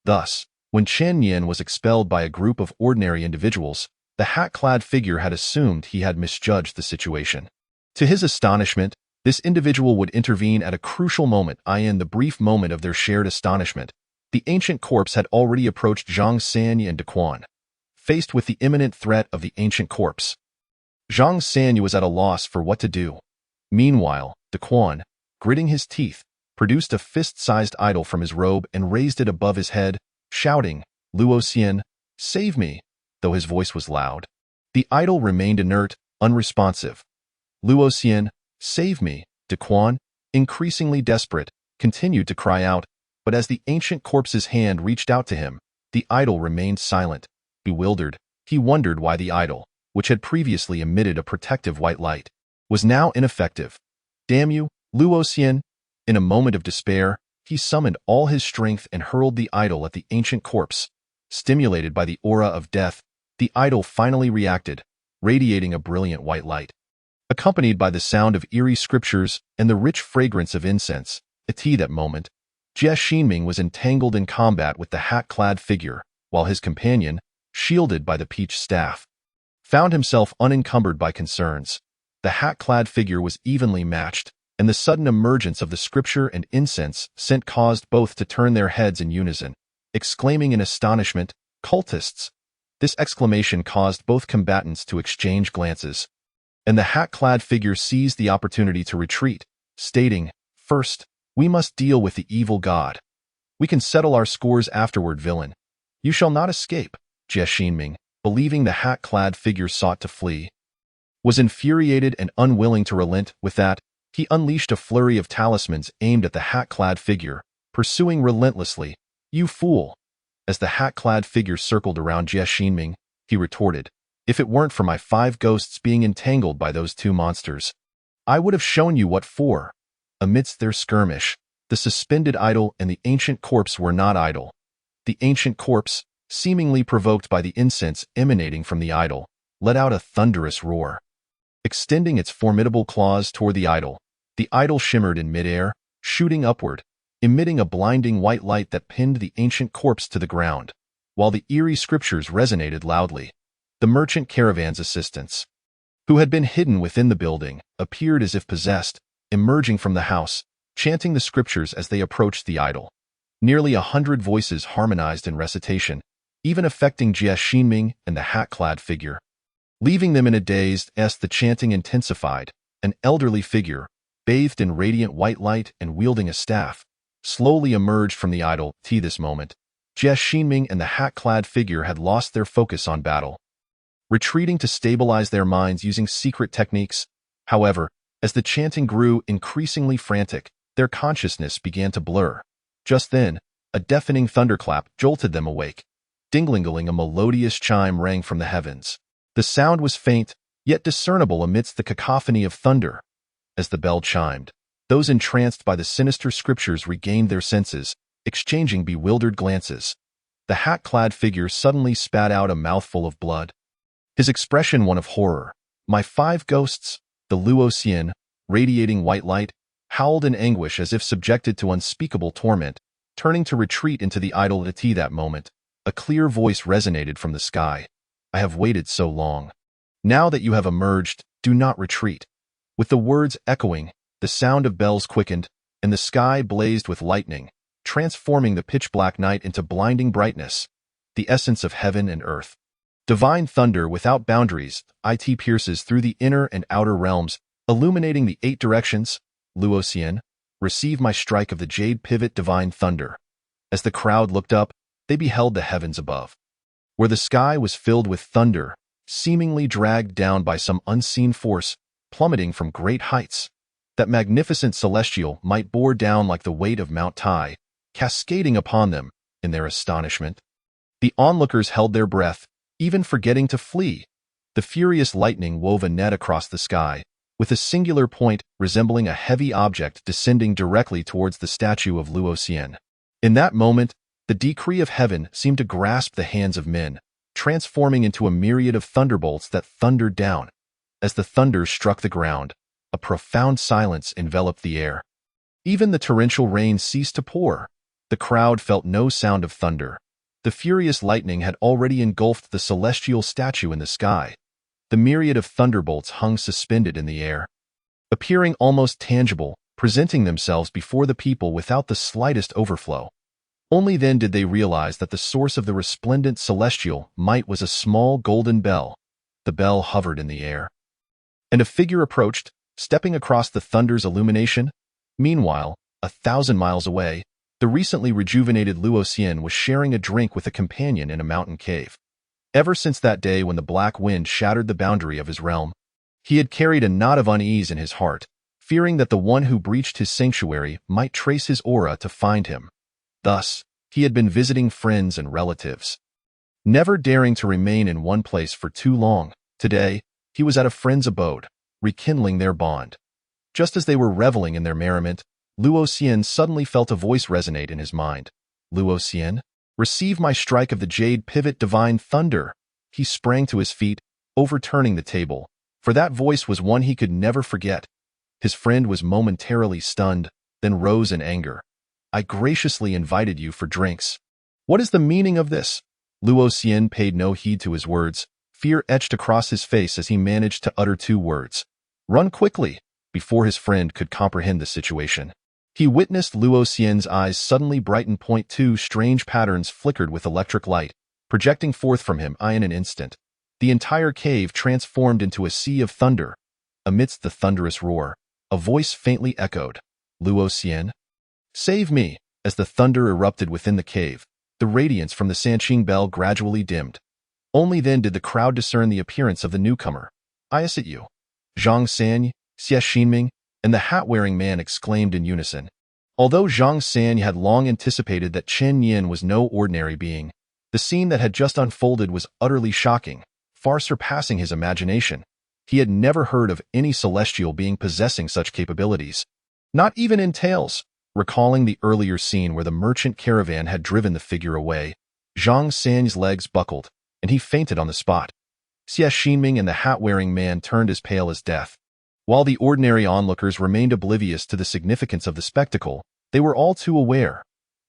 Thus, when Chen Yin was expelled by a group of ordinary individuals, the hat-clad figure had assumed he had misjudged the situation. To his astonishment, this individual would intervene at a crucial moment. In the brief moment of their shared astonishment, the ancient corpse had already approached Zhang Sanyi and Daquan. Faced with the imminent threat of the ancient corpse, Zhang Sanyi was at a loss for what to do. Meanwhile, Daquan, gritting his teeth, produced a fist-sized idol from his robe and raised it above his head, shouting, "Luo Xian, save me," though his voice was loud. The idol remained inert, unresponsive. "Luo Xian, save me," Daquan, increasingly desperate, continued to cry out, but as the ancient corpse's hand reached out to him, the idol remained silent. Bewildered, he wondered why the idol, which had previously emitted a protective white light, was now ineffective. "Damn you, Luo Xian!" In a moment of despair, he summoned all his strength and hurled the idol at the ancient corpse. Stimulated by the aura of death, the idol finally reacted, radiating a brilliant white light. Accompanied by the sound of eerie scriptures and the rich fragrance of incense, at that moment, Jie Xinming was entangled in combat with the hat-clad figure, while his companion, shielded by the peach staff, found himself unencumbered by concerns. The hat-clad figure was evenly matched, and the sudden emergence of the scripture and incense scent caused both to turn their heads in unison, exclaiming in astonishment, "Cultists!" This exclamation caused both combatants to exchange glances, and the hat-clad figure seized the opportunity to retreat, stating, "First, we must deal with the evil god. We can settle our scores afterward, villain. You shall not escape." Jie Xinming, believing the hat-clad figure sought to flee, was infuriated and unwilling to relent. With that, he unleashed a flurry of talismans aimed at the hat-clad figure, pursuing relentlessly. "You fool!" As the hat-clad figure circled around Jie Xinming, he retorted, "If it weren't for my 5 ghosts being entangled by those 2 monsters, I would have shown you what for." Amidst their skirmish, the suspended idol and the ancient corpse were not idle. The ancient corpse, seemingly provoked by the incense emanating from the idol, let out a thunderous roar. Extending its formidable claws toward the idol shimmered in midair, shooting upward, emitting a blinding white light that pinned the ancient corpse to the ground, while the eerie scriptures resonated loudly. The merchant caravan's assistants, who had been hidden within the building, appeared as if possessed, emerging from the house, chanting the scriptures as they approached the idol. Nearly 100 voices harmonized in recitation, even affecting Jie Xinming and the hat-clad figure. Leaving them in a daze as the chanting intensified, an elderly figure, bathed in radiant white light and wielding a staff, slowly emerged from the idol. This moment, Jie Xinming and the hat-clad figure had lost their focus on battle, retreating to stabilize their minds using secret techniques. However, as the chanting grew increasingly frantic, their consciousness began to blur. Just then, a deafening thunderclap jolted them awake. Ding-ling-a-ling, a melodious chime rang from the heavens. The sound was faint, yet discernible amidst the cacophony of thunder. As the bell chimed, Those entranced by the sinister scriptures regained their senses, exchanging bewildered glances. The hat-clad figure suddenly spat out a mouthful of blood, his expression one of horror. "My 5 ghosts," the Luoxian, radiating white light, howled in anguish as if subjected to unspeakable torment, turning to retreat into the idolity. That moment, a clear voice resonated from the sky. "I have waited so long. Now that you have emerged, do not retreat." With the words echoing, the sound of bells quickened, and the sky blazed with lightning, transforming the pitch-black night into blinding brightness, the essence of heaven and earth. Divine thunder without boundaries, it pierces through the inner and outer realms, illuminating the 8 directions. Luoxian, receive my strike of the jade pivot divine thunder. As the crowd looked up, they beheld the heavens above, where the sky was filled with thunder, seemingly dragged down by some unseen force, plummeting from great heights. That magnificent celestial might bore down like the weight of Mount Tai, cascading upon them. In their astonishment, the onlookers held their breath, even forgetting to flee. The furious lightning wove a net across the sky, with a singular point resembling a heavy object descending directly towards the statue of Luoxian. In that moment, the decree of heaven seemed to grasp the hands of men, transforming into a myriad of thunderbolts that thundered down. As the thunder struck the ground, a profound silence enveloped the air. Even the torrential rain ceased to pour. The crowd felt no sound of thunder. The furious lightning had already engulfed the celestial statue in the sky. The myriad of thunderbolts hung suspended in the air, appearing almost tangible, presenting themselves before the people without the slightest overflow. Only then did they realize that the source of the resplendent celestial might was a small golden bell. The bell hovered in the air, and a figure approached, stepping across the thunder's illumination. Meanwhile, 1,000 miles away, the recently rejuvenated Luoxian was sharing a drink with a companion in a mountain cave. Ever since that day when the black wind shattered the boundary of his realm, he had carried a knot of unease in his heart, fearing that the one who breached his sanctuary might trace his aura to find him. Thus, he had been visiting friends and relatives, never daring to remain in one place for too long. Today, he was at a friend's abode, rekindling their bond. Just as they were reveling in their merriment, Luoxian suddenly felt a voice resonate in his mind. "Luoxian, receive my strike of the jade pivot divine thunder." He sprang to his feet, overturning the table, for that voice was one he could never forget. His friend was momentarily stunned, then rose in anger. "I graciously invited you for drinks. What is the meaning of this?" Luoxian paid no heed to his words. Fear etched across his face as he managed to utter 2 words. "Run quickly," before his friend could comprehend the situation. He witnessed Luoxian's eyes suddenly brighten. 2 strange patterns flickered with electric light, projecting forth from him in an instant. The entire cave transformed into a sea of thunder. Amidst the thunderous roar, a voice faintly echoed, "Luoxian, save me." As the thunder erupted within the cave, the radiance from the Sanqing bell gradually dimmed. Only then did the crowd discern the appearance of the newcomer. "I is it you?" Zhang San, Xie Xinming, and the hat-wearing man exclaimed in unison. Although Zhang San had long anticipated that Chen Yin was no ordinary being, the scene that had just unfolded was utterly shocking, far surpassing his imagination. He had never heard of any celestial being possessing such capabilities, not even in tales. Recalling the earlier scene where the merchant caravan had driven the figure away, Zhang San's legs buckled, and he fainted on the spot. Xie Xinming and the hat-wearing man turned as pale as death. While the ordinary onlookers remained oblivious to the significance of the spectacle, they were all too aware,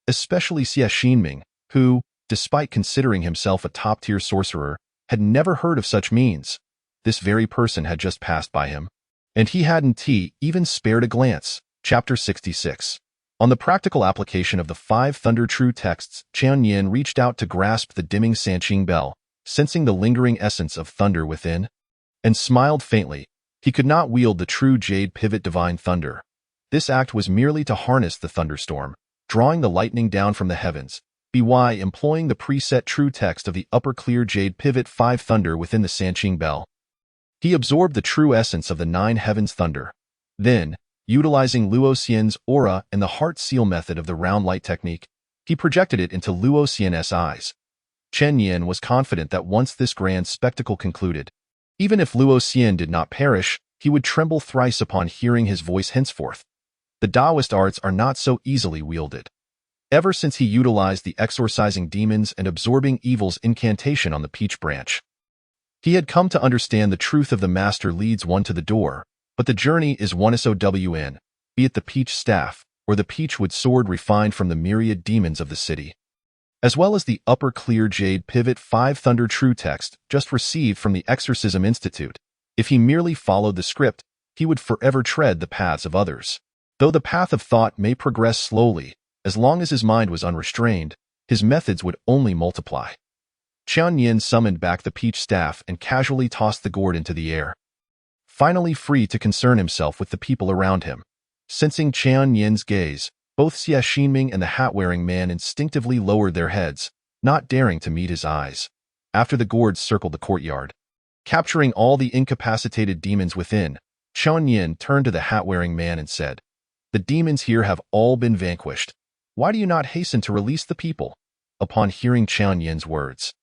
especially Xie Xinming, who, despite considering himself a top-tier sorcerer, had never heard of such means. This very person had just passed by him, and he hadn't even spared a glance. Chapter 66. On the practical application of the 5 Thunder True texts, Chen Yin reached out to grasp the dimming Sanqing bell, sensing the lingering essence of thunder within, and smiled faintly. He could not wield the true jade pivot divine thunder. This act was merely to harness the thunderstorm, drawing the lightning down from the heavens, by employing the preset true text of the upper clear jade pivot 5 thunder within the Sanqing bell. He absorbed the true essence of the 9 heavens thunder. Then, utilizing Luoxian's aura and the heart seal method of the round light technique, he projected it into Luoxian's eyes. Chen Yin was confident that once this grand spectacle concluded, even if Luoxian did not perish, he would tremble thrice upon hearing his voice henceforth. The Taoist arts are not so easily wielded. Ever since he utilized the exorcising demons and absorbing evil's incantation on the peach branch, he had come to understand the truth of the master leads one to the door, but the journey is one SOWN, be it the peach staff or the peachwood sword refined from the myriad demons of the city, as well as the upper clear jade pivot 5 Thunder True text just received from the Exorcism Institute. If he merely followed the script, he would forever tread the paths of others. Though the path of thought may progress slowly, as long as his mind was unrestrained, his methods would only multiply. Qian Yin summoned back the peach staff and casually tossed the gourd into the air, finally free to concern himself with the people around him. Sensing Qian Yin's gaze, both Xie Xinming and the hat-wearing man instinctively lowered their heads, not daring to meet his eyes. After the gourds circled the courtyard, capturing all the incapacitated demons within, Qian Yin turned to the hat-wearing man and said, "The demons here have all been vanquished. Why do you not hasten to release the people?" Upon hearing Qian Yin's words,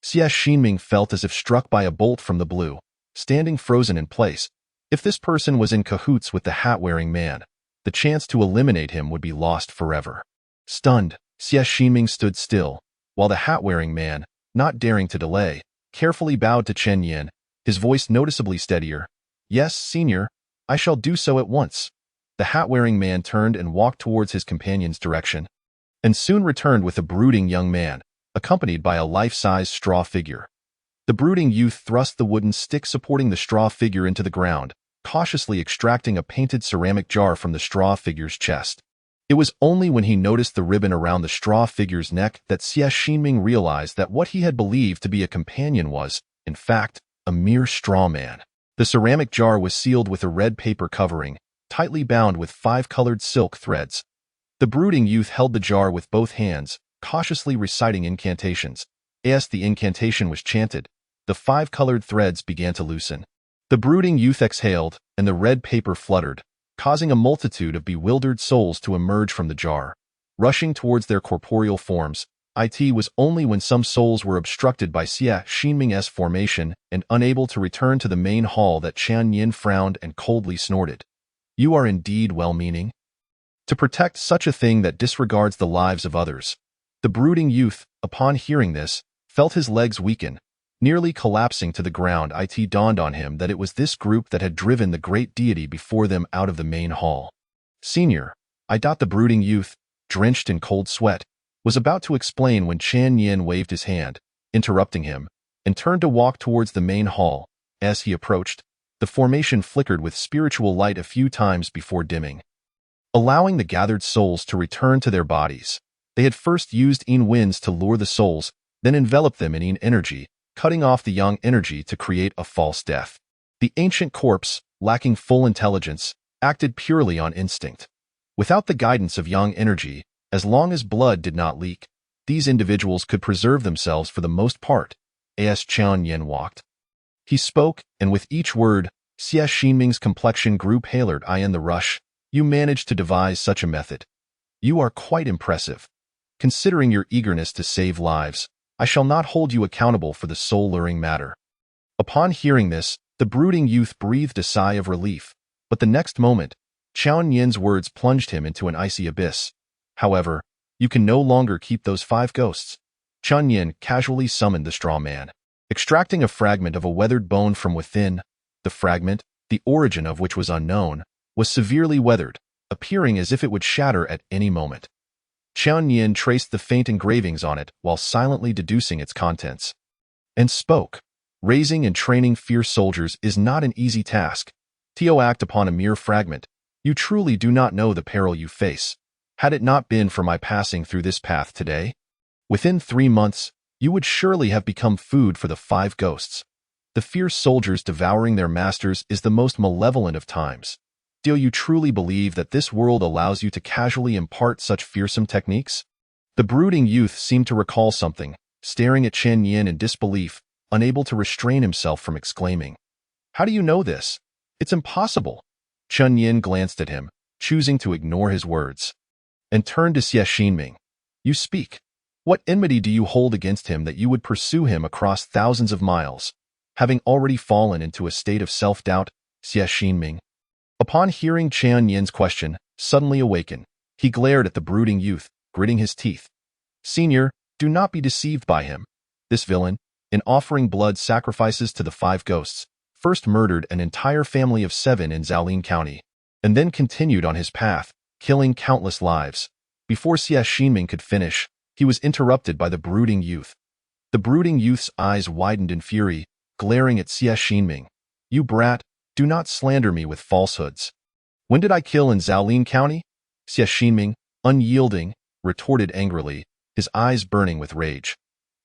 Xie Xinming felt as if struck by a bolt from the blue, standing frozen in place. If this person was in cahoots with the hat-wearing man, the chance to eliminate him would be lost forever. Stunned, Xie Xinming stood still, while the hat-wearing man, not daring to delay, carefully bowed to Chen Yin, his voice noticeably steadier. "Yes, senior, I shall do so at once." The hat-wearing man turned and walked towards his companion's direction, and soon returned with a brooding young man, accompanied by a life-size straw figure. The brooding youth thrust the wooden stick supporting the straw figure into the ground, cautiously extracting a painted ceramic jar from the straw figure's chest. It was only when he noticed the ribbon around the straw figure's neck that Xie Xinming realized that what he had believed to be a companion was, in fact, a mere straw man. The ceramic jar was sealed with a red paper covering, tightly bound with 5 colored silk threads. The brooding youth held the jar with both hands, cautiously reciting incantations. As the incantation was chanted, the 5 colored threads began to loosen. The brooding youth exhaled, and the red paper fluttered, causing a multitude of bewildered souls to emerge from the jar, rushing towards their corporeal forms. It was only when some souls were obstructed by Xie Xinming's formation and unable to return to the main hall that Qian Yin frowned and coldly snorted. "You are indeed well-meaning to protect such a thing that disregards the lives of others." The brooding youth, upon hearing this, felt his legs weaken, nearly collapsing to the ground. It dawned on him that it was this group that had driven the great deity before them out of the main hall. "Senior, the brooding youth, drenched in cold sweat, was about to explain when Qian Yin waved his hand, interrupting him, and turned to walk towards the main hall. As he approached, the formation flickered with spiritual light a few times before dimming, allowing the gathered souls to return to their bodies. They had first used Yin winds to lure the souls, then enveloped them in Yin energy, cutting off the Yang energy to create a false death. The ancient corpse, lacking full intelligence, acted purely on instinct. Without the guidance of Yang energy, as long as blood did not leak, these individuals could preserve themselves for the most part. As Qian Yin walked, he spoke, and with each word, Xie Xinming's complexion grew paler. "In the rush, you managed to devise such a method. You are quite impressive. Considering your eagerness to save lives, I shall not hold you accountable for the soul-luring matter." Upon hearing this, the brooding youth breathed a sigh of relief, but the next moment, Qian Yin's words plunged him into an icy abyss. "However, you can no longer keep those 5 ghosts." Qian Yin casually summoned the straw man, extracting a fragment of a weathered bone from within. The fragment, the origin of which was unknown, was severely weathered, appearing as if it would shatter at any moment. Qian Yin traced the faint engravings on it while silently deducing its contents, and spoke. "Raising and training fierce soldiers is not an easy task. To act upon a mere fragment, you truly do not know the peril you face. Had it not been for my passing through this path today, within 3 months, you would surely have become food for the 5 ghosts. The fierce soldiers devouring their masters is the most malevolent of times. Do you truly believe that this world allows you to casually impart such fearsome techniques?" The brooding youth seemed to recall something, staring at Qian Yin in disbelief, unable to restrain himself from exclaiming, "How do you know this? It's impossible." Qian Yin glanced at him, choosing to ignore his words, and turned to Xie Xinming. "You speak. What enmity do you hold against him that you would pursue him across thousands of miles?" Having already fallen into a state of self-doubt, Xie Xinming, upon hearing Qian Yin's question, suddenly awakened. He glared at the brooding youth, gritting his teeth. Senior, do not be deceived by him. This villain, in offering blood sacrifices to the 5 ghosts, first murdered an entire family of 7 in Zhaolin County, and then continued on his path, killing countless lives. Before Xie Xinming could finish, he was interrupted by the brooding youth. The brooding youth's eyes widened in fury, glaring at Xie Xinming. You brat, do not slander me with falsehoods. When did I kill in Zhaolin County? Xie Xinming, unyielding, retorted angrily, his eyes burning with rage.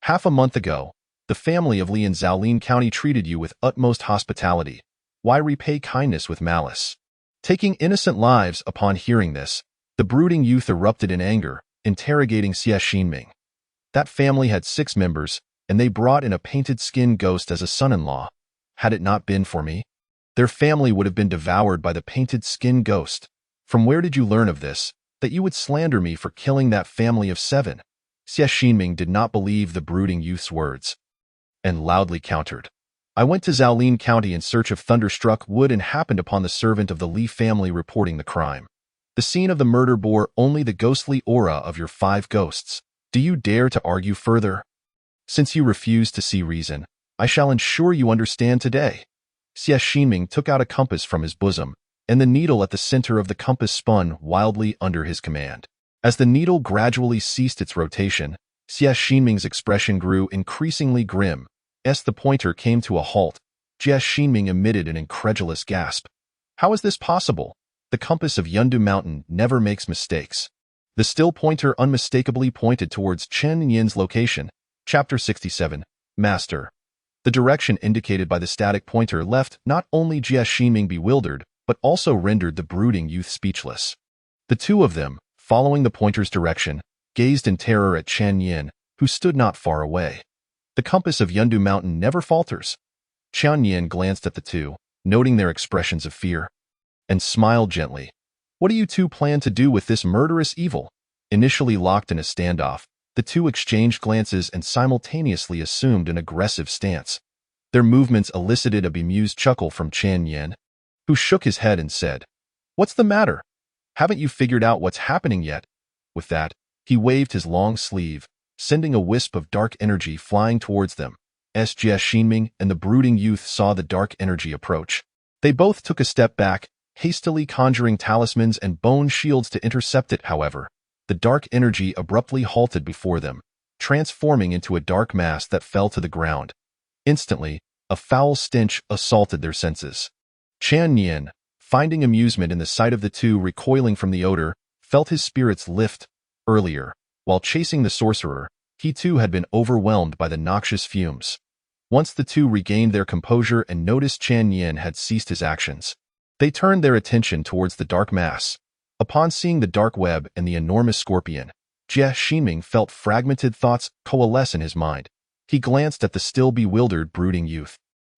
Half a month ago, the family of Li in Zhaolin County treated you with utmost hospitality. Why repay kindness with malice? Taking innocent lives. Upon hearing this, the brooding youth erupted in anger, interrogating Xie Xinming. That family had 6 members, and they brought in a painted skin ghost as a son-in-law. Had it not been for me, their family would have been devoured by the painted skin ghost. From where did you learn of this, that you would slander me for killing that family of 7? Xie Xinming did not believe the brooding youth's words, and loudly countered. I went to Zhaolin County in search of thunderstruck wood and happened upon the servant of the Li family reporting the crime. The scene of the murder bore only the ghostly aura of your 5 ghosts. Do you dare to argue further? Since you refuse to see reason, I shall ensure you understand today. Xie Xinming took out a compass from his bosom, and the needle at the center of the compass spun wildly under his command. As the needle gradually ceased its rotation, Xie Xinming's expression grew increasingly grim. As the pointer came to a halt, Xie Xinming emitted an incredulous gasp. How is this possible? The compass of Yundu Mountain never makes mistakes. The still pointer unmistakably pointed towards Chen Yin's location. Chapter 67. Master. The direction indicated by the static pointer left not only Xie Xinming bewildered, but also rendered the brooding youth speechless. The two of them, following the pointer's direction, gazed in terror at Chen Yin, who stood not far away. The compass of Yundu Mountain never falters. Chen Yin glanced at the two, noting their expressions of fear, and smiled gently. What do you two plan to do with this murderous evil? Initially locked in a standoff, the two exchanged glances and simultaneously assumed an aggressive stance. Their movements elicited a bemused chuckle from Chen Yin, who shook his head and said, What's the matter? Haven't you figured out what's happening yet? With that, he waved his long sleeve, sending a wisp of dark energy flying towards them. As Xie Xinming and the brooding youth saw the dark energy approach, they both took a step back, hastily conjuring talismans and bone shields to intercept it. However, the dark energy abruptly halted before them, transforming into a dark mass that fell to the ground. Instantly, a foul stench assaulted their senses. Chen Yin, finding amusement in the sight of the two recoiling from the odor, felt his spirits lift. Earlier, while chasing the sorcerer, he too had been overwhelmed by the noxious fumes. Once the two regained their composure and noticed Chen Yin had ceased his actions, they turned their attention towards the dark mass. Upon seeing the dark web and the enormous scorpion, Xie Xinming felt fragmented thoughts coalesce in his mind. He glanced at the still bewildered brooding youth,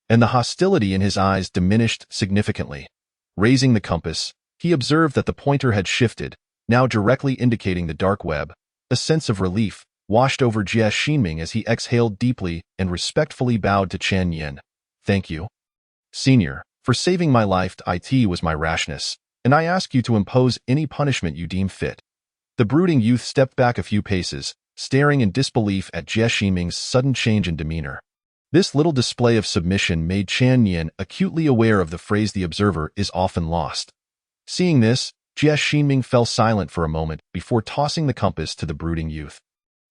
and the hostility in his eyes diminished significantly. Raising the compass, he observed that the pointer had shifted, now directly indicating the dark web. A sense of relief washed over Xie Xinming as he exhaled deeply and respectfully bowed to Chen Yin. Thank you, Senior, for saving my life. It was my rashness, and I ask you to impose any punishment you deem fit. The brooding youth stepped back a few paces, staring in disbelief at Xie Xinming's sudden change in demeanor. This little display of submission made Chen Yin acutely aware of the phrase "the observer is often lost." Seeing this, Xie Xinming fell silent for a moment before tossing the compass to the brooding youth,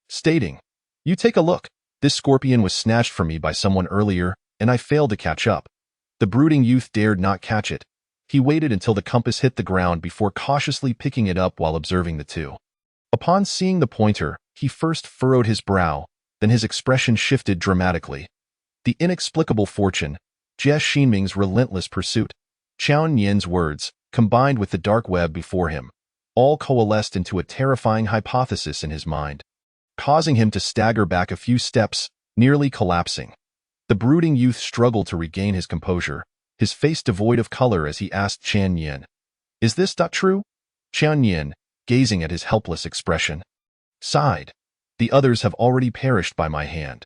stating, You take a look. This scorpion was snatched from me by someone earlier, and I failed to catch up. The brooding youth dared not catch it. He waited until the compass hit the ground before cautiously picking it up while observing the two. Upon seeing the pointer, he first furrowed his brow, then his expression shifted dramatically. The inexplicable fortune, Xie Xinming's relentless pursuit, Chen Yin's words, combined with the dark web before him, all coalesced into a terrifying hypothesis in his mind, causing him to stagger back a few steps, nearly collapsing. The brooding youth struggled to regain his composure, his face devoid of color as he asked Chen Yin, Is this not true? Chen Yin, gazing at his helpless expression, sighed. The others have already perished by my hand.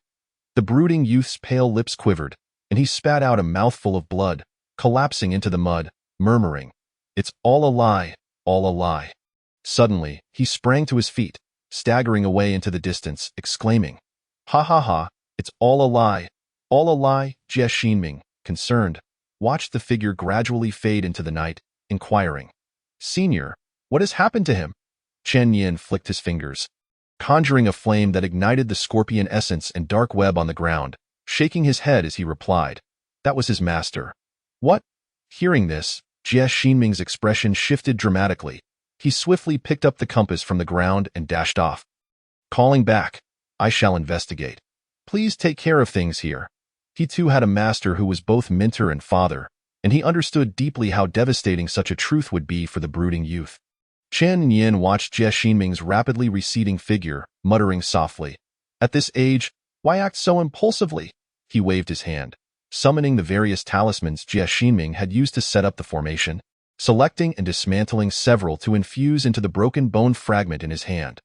The brooding youth's pale lips quivered, and he spat out a mouthful of blood, collapsing into the mud, murmuring, It's all a lie. all a lie. Suddenly, he sprang to his feet, staggering away into the distance, exclaiming, "Ha ha ha, it's all a lie. All a lie." Jie Xinming, concerned, watched the figure gradually fade into the night, inquiring, "Senior, what has happened to him?" Chen Yin flicked his fingers, conjuring a flame that ignited the scorpion essence and dark web on the ground, shaking his head as he replied, "That was his master." "What?" Hearing this, Jie Xinming's expression shifted dramatically. He swiftly picked up the compass from the ground and dashed off, calling back, "I shall investigate. Please take care of things here." He too had a master who was both mentor and father, and he understood deeply how devastating such a truth would be for the brooding youth. Chen Yin watched Jie Xinming's rapidly receding figure, muttering softly, "At this age, why act so impulsively?" He waved his hand, summoning the various talismans Jie Xinming had used to set up the formation, selecting and dismantling several to infuse into the broken bone fragment in his hand.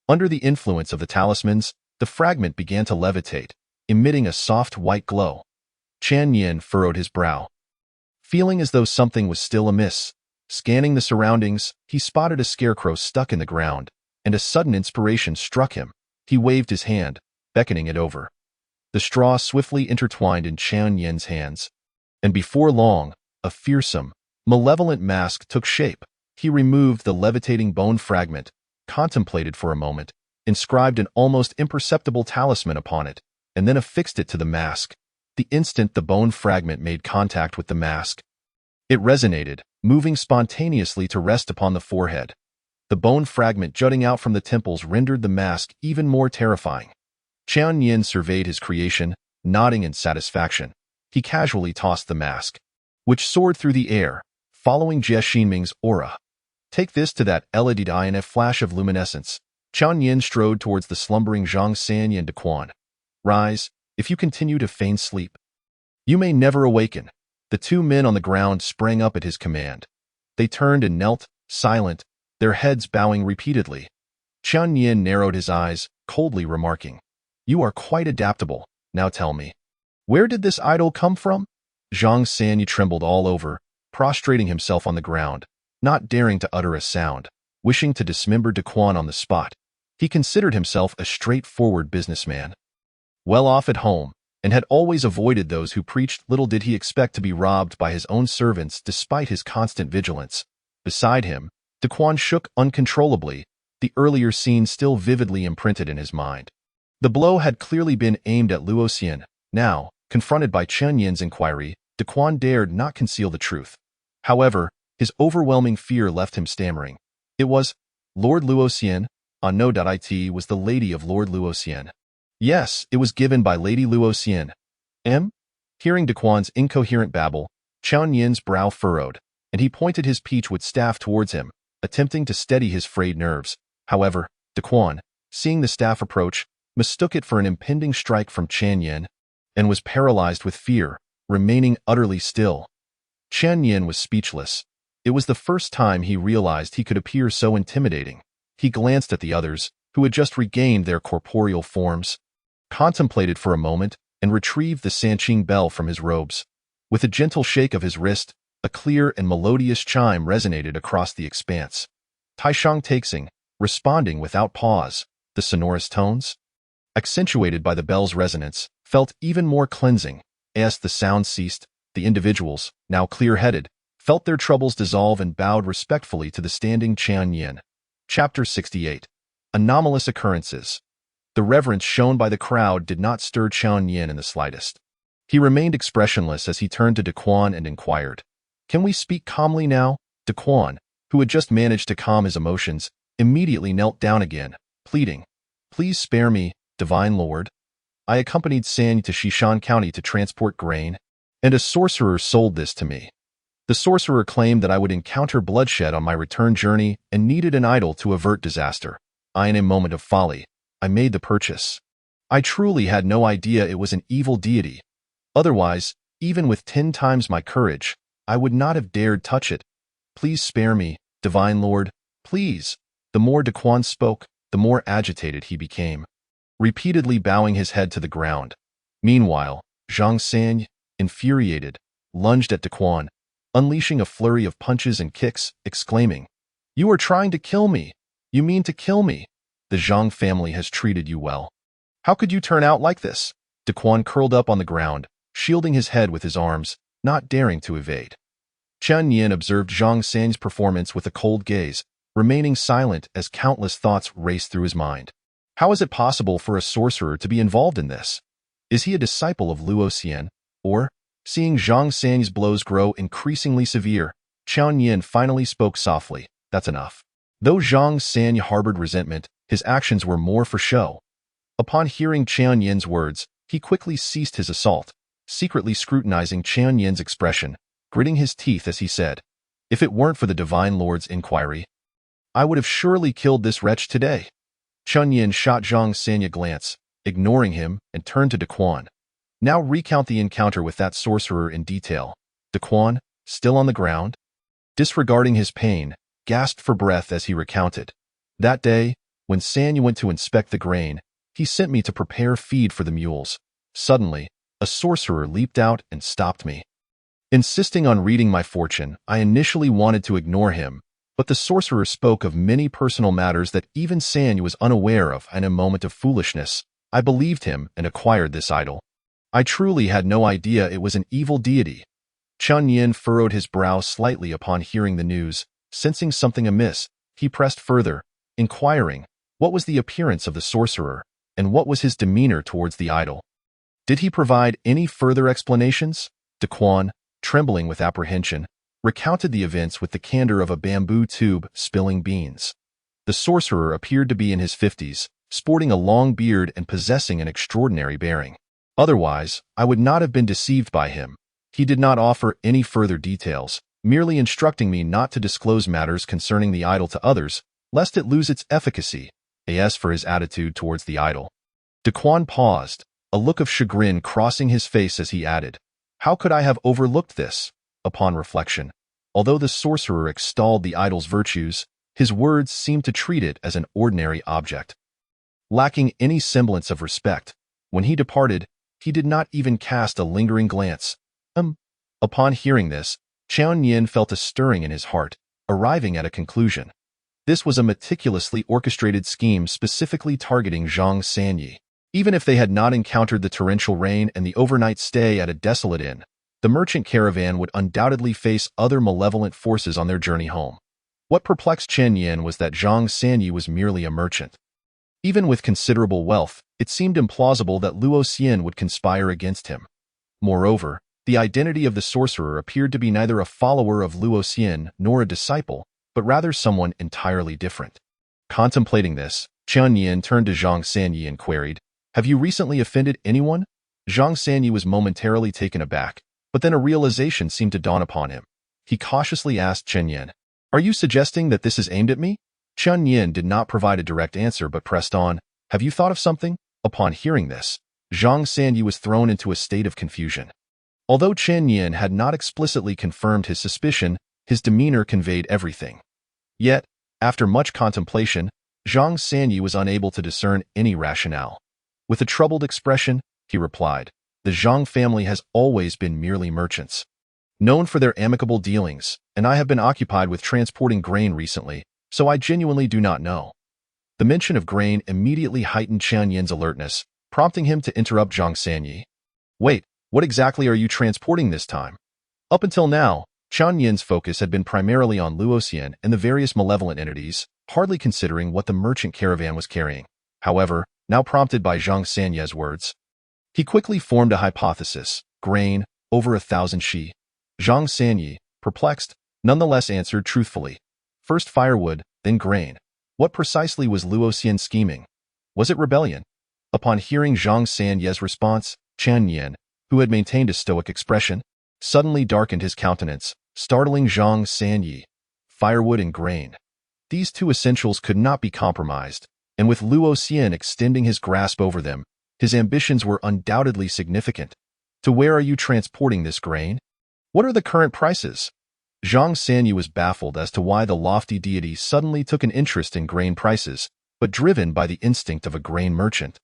Under the influence of the talismans, the fragment began to levitate, emitting a soft white glow. Chen Yin furrowed his brow, feeling as though something was still amiss. Scanning the surroundings, he spotted a scarecrow stuck in the ground, and a sudden inspiration struck him. He waved his hand, beckoning it over. The straw swiftly intertwined in Chen Yin's hands, and before long, a fearsome, malevolent mask took shape. He removed the levitating bone fragment, contemplated for a moment, inscribed an almost imperceptible talisman upon it, and then affixed it to the mask. The instant the bone fragment made contact with the mask, it resonated, moving spontaneously to rest upon the forehead. The bone fragment jutting out from the temples rendered the mask even more terrifying. Chen Yin surveyed his creation, nodding in satisfaction. He casually tossed the mask, which soared through the air, following Jie Xinming's aura. "Take this to that LED eye." In a flash of luminescence, Chen Yin strode towards the slumbering Zhang Sanyi and Daquan. "Rise, if you continue to feign sleep, you may never awaken." The two men on the ground sprang up at his command. They turned and knelt, silent, their heads bowing repeatedly. Chen Yin narrowed his eyes, coldly remarking, "You are quite adaptable. Now tell me, where did this idol come from?" Zhang Sanyi trembled all over, prostrating himself on the ground, not daring to utter a sound, wishing to dismember Daquan on the spot. He considered himself a straightforward businessman, well off at home, and had always avoided those who preached. Little did he expect to be robbed by his own servants despite his constant vigilance. Beside him, Daquan shook uncontrollably, the earlier scene still vividly imprinted in his mind. The blow had clearly been aimed at Luoxian. Now, confronted by Chen Yin's inquiry, Daquan dared not conceal the truth. However, his overwhelming fear left him stammering. "It was Lord Luoxian. No.it was the lady of Lord Luoxian." "Yes, it was given by Lady Luoxian." Hearing Daquan's incoherent babble, Chen Yin's brow furrowed, and he pointed his peachwood staff towards him, attempting to steady his frayed nerves. However, Daquan, seeing the staff approach, mistook it for an impending strike from Chen Yin, and was paralyzed with fear, remaining utterly still. Chen Yin was speechless. It was the first time he realized he could appear so intimidating. He glanced at the others, who had just regained their corporeal forms, contemplated for a moment, and retrieved the Sanqing bell from his robes. With a gentle shake of his wrist, a clear and melodious chime resonated across the expanse. Taishang Taixing, responding without pause, the sonorous tones, accentuated by the bell's resonance, felt even more cleansing. As the sound ceased, the individuals, now clear-headed, felt their troubles dissolve and bowed respectfully to the standing Chen Yin. Chapter 68. Anomalous Occurrences. The reverence shown by the crowd did not stir Chen Yin in the slightest. He remained expressionless as he turned to Daquan and inquired, "Can we speak calmly now?" Daquan, who had just managed to calm his emotions, immediately knelt down again, pleading, "Please spare me, Divine Lord. I accompanied Sanyi to Xishan County to transport grain, and a sorcerer sold this to me. The sorcerer claimed that I would encounter bloodshed on my return journey and needed an idol to avert disaster. In a moment of folly, I made the purchase. I truly had no idea it was an evil deity. Otherwise, even with 10 times my courage, I would not have dared touch it. Please spare me, Divine Lord, please." The more Daquan spoke, the more agitated he became, repeatedly bowing his head to the ground. Meanwhile, Zhang Sanyi, infuriated, lunged at Daquan, unleashing a flurry of punches and kicks, exclaiming, You are trying to kill me. You mean to kill me? The Zhang family has treated you well. How could you turn out like this? Daquan curled up on the ground, shielding his head with his arms, not daring to evade. Chen Yin observed Zhang San's performance with a cold gaze, remaining silent as countless thoughts raced through his mind. How is it possible for a sorcerer to be involved in this? Is he a disciple of Luo Xian? Or, seeing Zhang San's blows grow increasingly severe, Chen Yin finally spoke softly. That's enough. Though Zhang San harbored resentment, his actions were more for show. Upon hearing Chen Yin's words, he quickly ceased his assault, secretly scrutinizing Chen Yin's expression, gritting his teeth as he said, "If it weren't for the Divine Lord's inquiry, I would have surely killed this wretch today." Chen Yin shot Zhang San a glance, ignoring him, and turned to Daquan. "Now recount the encounter with that sorcerer in detail." Daquan, still on the ground, disregarding his pain, gasped for breath as he recounted. "That day, when Sanya went to inspect the grain, he sent me to prepare feed for the mules. Suddenly, a sorcerer leaped out and stopped me. Insisting on reading my fortune, I initially wanted to ignore him, but the sorcerer spoke of many personal matters that even Sanya was unaware of, and in a moment of foolishness, I believed him and acquired this idol. I truly had no idea it was an evil deity." Chen Yin furrowed his brow slightly upon hearing the news. Sensing something amiss, he pressed further, inquiring, what was the appearance of the sorcerer, and what was his demeanor towards the idol? Did he provide any further explanations? Daquan, trembling with apprehension, recounted the events with the candor of a bamboo tube spilling beans. The sorcerer appeared to be in his 50s, sporting a long beard and possessing an extraordinary bearing. Otherwise, I would not have been deceived by him. He did not offer any further details, merely instructing me not to disclose matters concerning the idol to others, lest it lose its efficacy. As for his attitude towards the idol. Daquan paused, a look of chagrin crossing his face as he added, "How could I have overlooked this?" Upon reflection, although the sorcerer extolled the idol's virtues, his words seemed to treat it as an ordinary object. Lacking any semblance of respect, when he departed, he did not even cast a lingering glance. Upon hearing this, Chen Yin felt a stirring in his heart, arriving at a conclusion. This was a meticulously orchestrated scheme specifically targeting Zhang Sanyi. Even if they had not encountered the torrential rain and the overnight stay at a desolate inn, the merchant caravan would undoubtedly face other malevolent forces on their journey home. What perplexed Chen Yin was that Zhang Sanyi was merely a merchant. Even with considerable wealth, it seemed implausible that Luo Xian would conspire against him. Moreover, the identity of the sorcerer appeared to be neither a follower of Luo Xian nor a disciple, but rather someone entirely different. Contemplating this, Chen Yin turned to Zhang Sanyi and queried, "Have you recently offended anyone?" Zhang Sanyi was momentarily taken aback, but then a realization seemed to dawn upon him. He cautiously asked Chen Yin, "Are you suggesting that this is aimed at me?" Chen Yin did not provide a direct answer but pressed on, "Have you thought of something?" Upon hearing this, Zhang Sanyi was thrown into a state of confusion. Although Chen Yin had not explicitly confirmed his suspicion, his demeanor conveyed everything. Yet, after much contemplation, Zhang Sanyi was unable to discern any rationale. With a troubled expression, he replied, "The Zhang family has always been merely merchants, known for their amicable dealings, and I have been occupied with transporting grain recently, so I genuinely do not know." The mention of grain immediately heightened Chen Yin's alertness, prompting him to interrupt Zhang Sanyi. "Wait, what exactly are you transporting this time?" Up until now, Chen Yin's focus had been primarily on Luo Xian and the various malevolent entities, hardly considering what the merchant caravan was carrying. However, now prompted by Zhang Sanyi's words, he quickly formed a hypothesis: grain, over 1,000 shi. Zhang Sanyi, perplexed, nonetheless answered truthfully, "First firewood, then grain." What precisely was Luo Xian scheming? Was it rebellion? Upon hearing Zhang Sanyi's response, Chen Yin, who had maintained a stoic expression, suddenly darkened his countenance, startling Zhang Sanyi. Firewood and grain. These two essentials could not be compromised, and with Luo Xian extending his grasp over them, his ambitions were undoubtedly significant. To where are you transporting this grain? What are the current prices? Zhang Sanyi was baffled as to why the lofty deity suddenly took an interest in grain prices, but driven by the instinct of a grain merchant.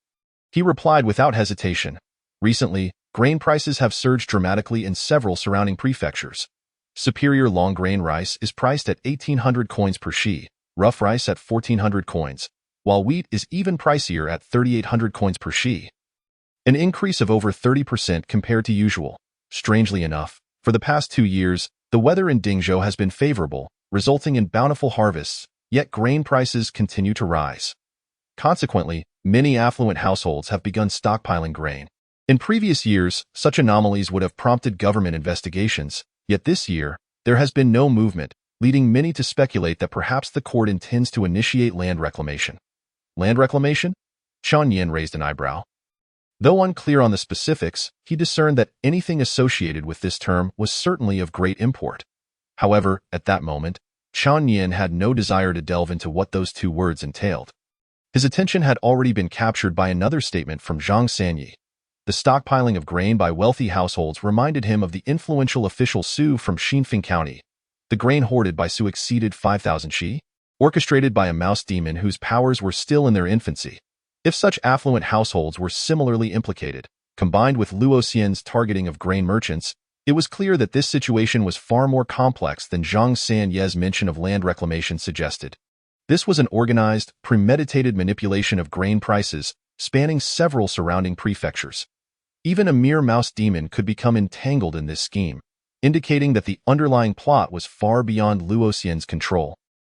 He replied without hesitation, "Recently, grain prices have surged dramatically in several surrounding prefectures. Superior long-grain rice is priced at 1,800 coins per shi, rough rice at 1,400 coins, while wheat is even pricier at 3,800 coins per shi. An increase of over 30% compared to usual. Strangely enough, for the past 2 years, the weather in Dingzhou has been favorable, resulting in bountiful harvests, yet grain prices continue to rise. Consequently, many affluent households have begun stockpiling grain. In previous years, such anomalies would have prompted government investigations, yet this year, there has been no movement, leading many to speculate that perhaps the court intends to initiate land reclamation. Land reclamation? Chen Yin raised an eyebrow. Though unclear on the specifics, he discerned that anything associated with this term was certainly of great import. However, at that moment, Chen Yin had no desire to delve into what those two words entailed. His attention had already been captured by another statement from Zhang Sanyi. The stockpiling of grain by wealthy households reminded him of the influential official Su from Xinfeng County. The grain hoarded by Su exceeded 5,000 shi, orchestrated by a mouse demon whose powers were still in their infancy. If such affluent households were similarly implicated, combined with Luo Xian's targeting of grain merchants, it was clear that this situation was far more complex than Zhang Sanye's mention of land reclamation suggested. This was an organized, premeditated manipulation of grain prices, spanning several surrounding prefectures. Even a mere mouse demon could become entangled in this scheme, indicating that the underlying plot was far beyond Luo Xian's control.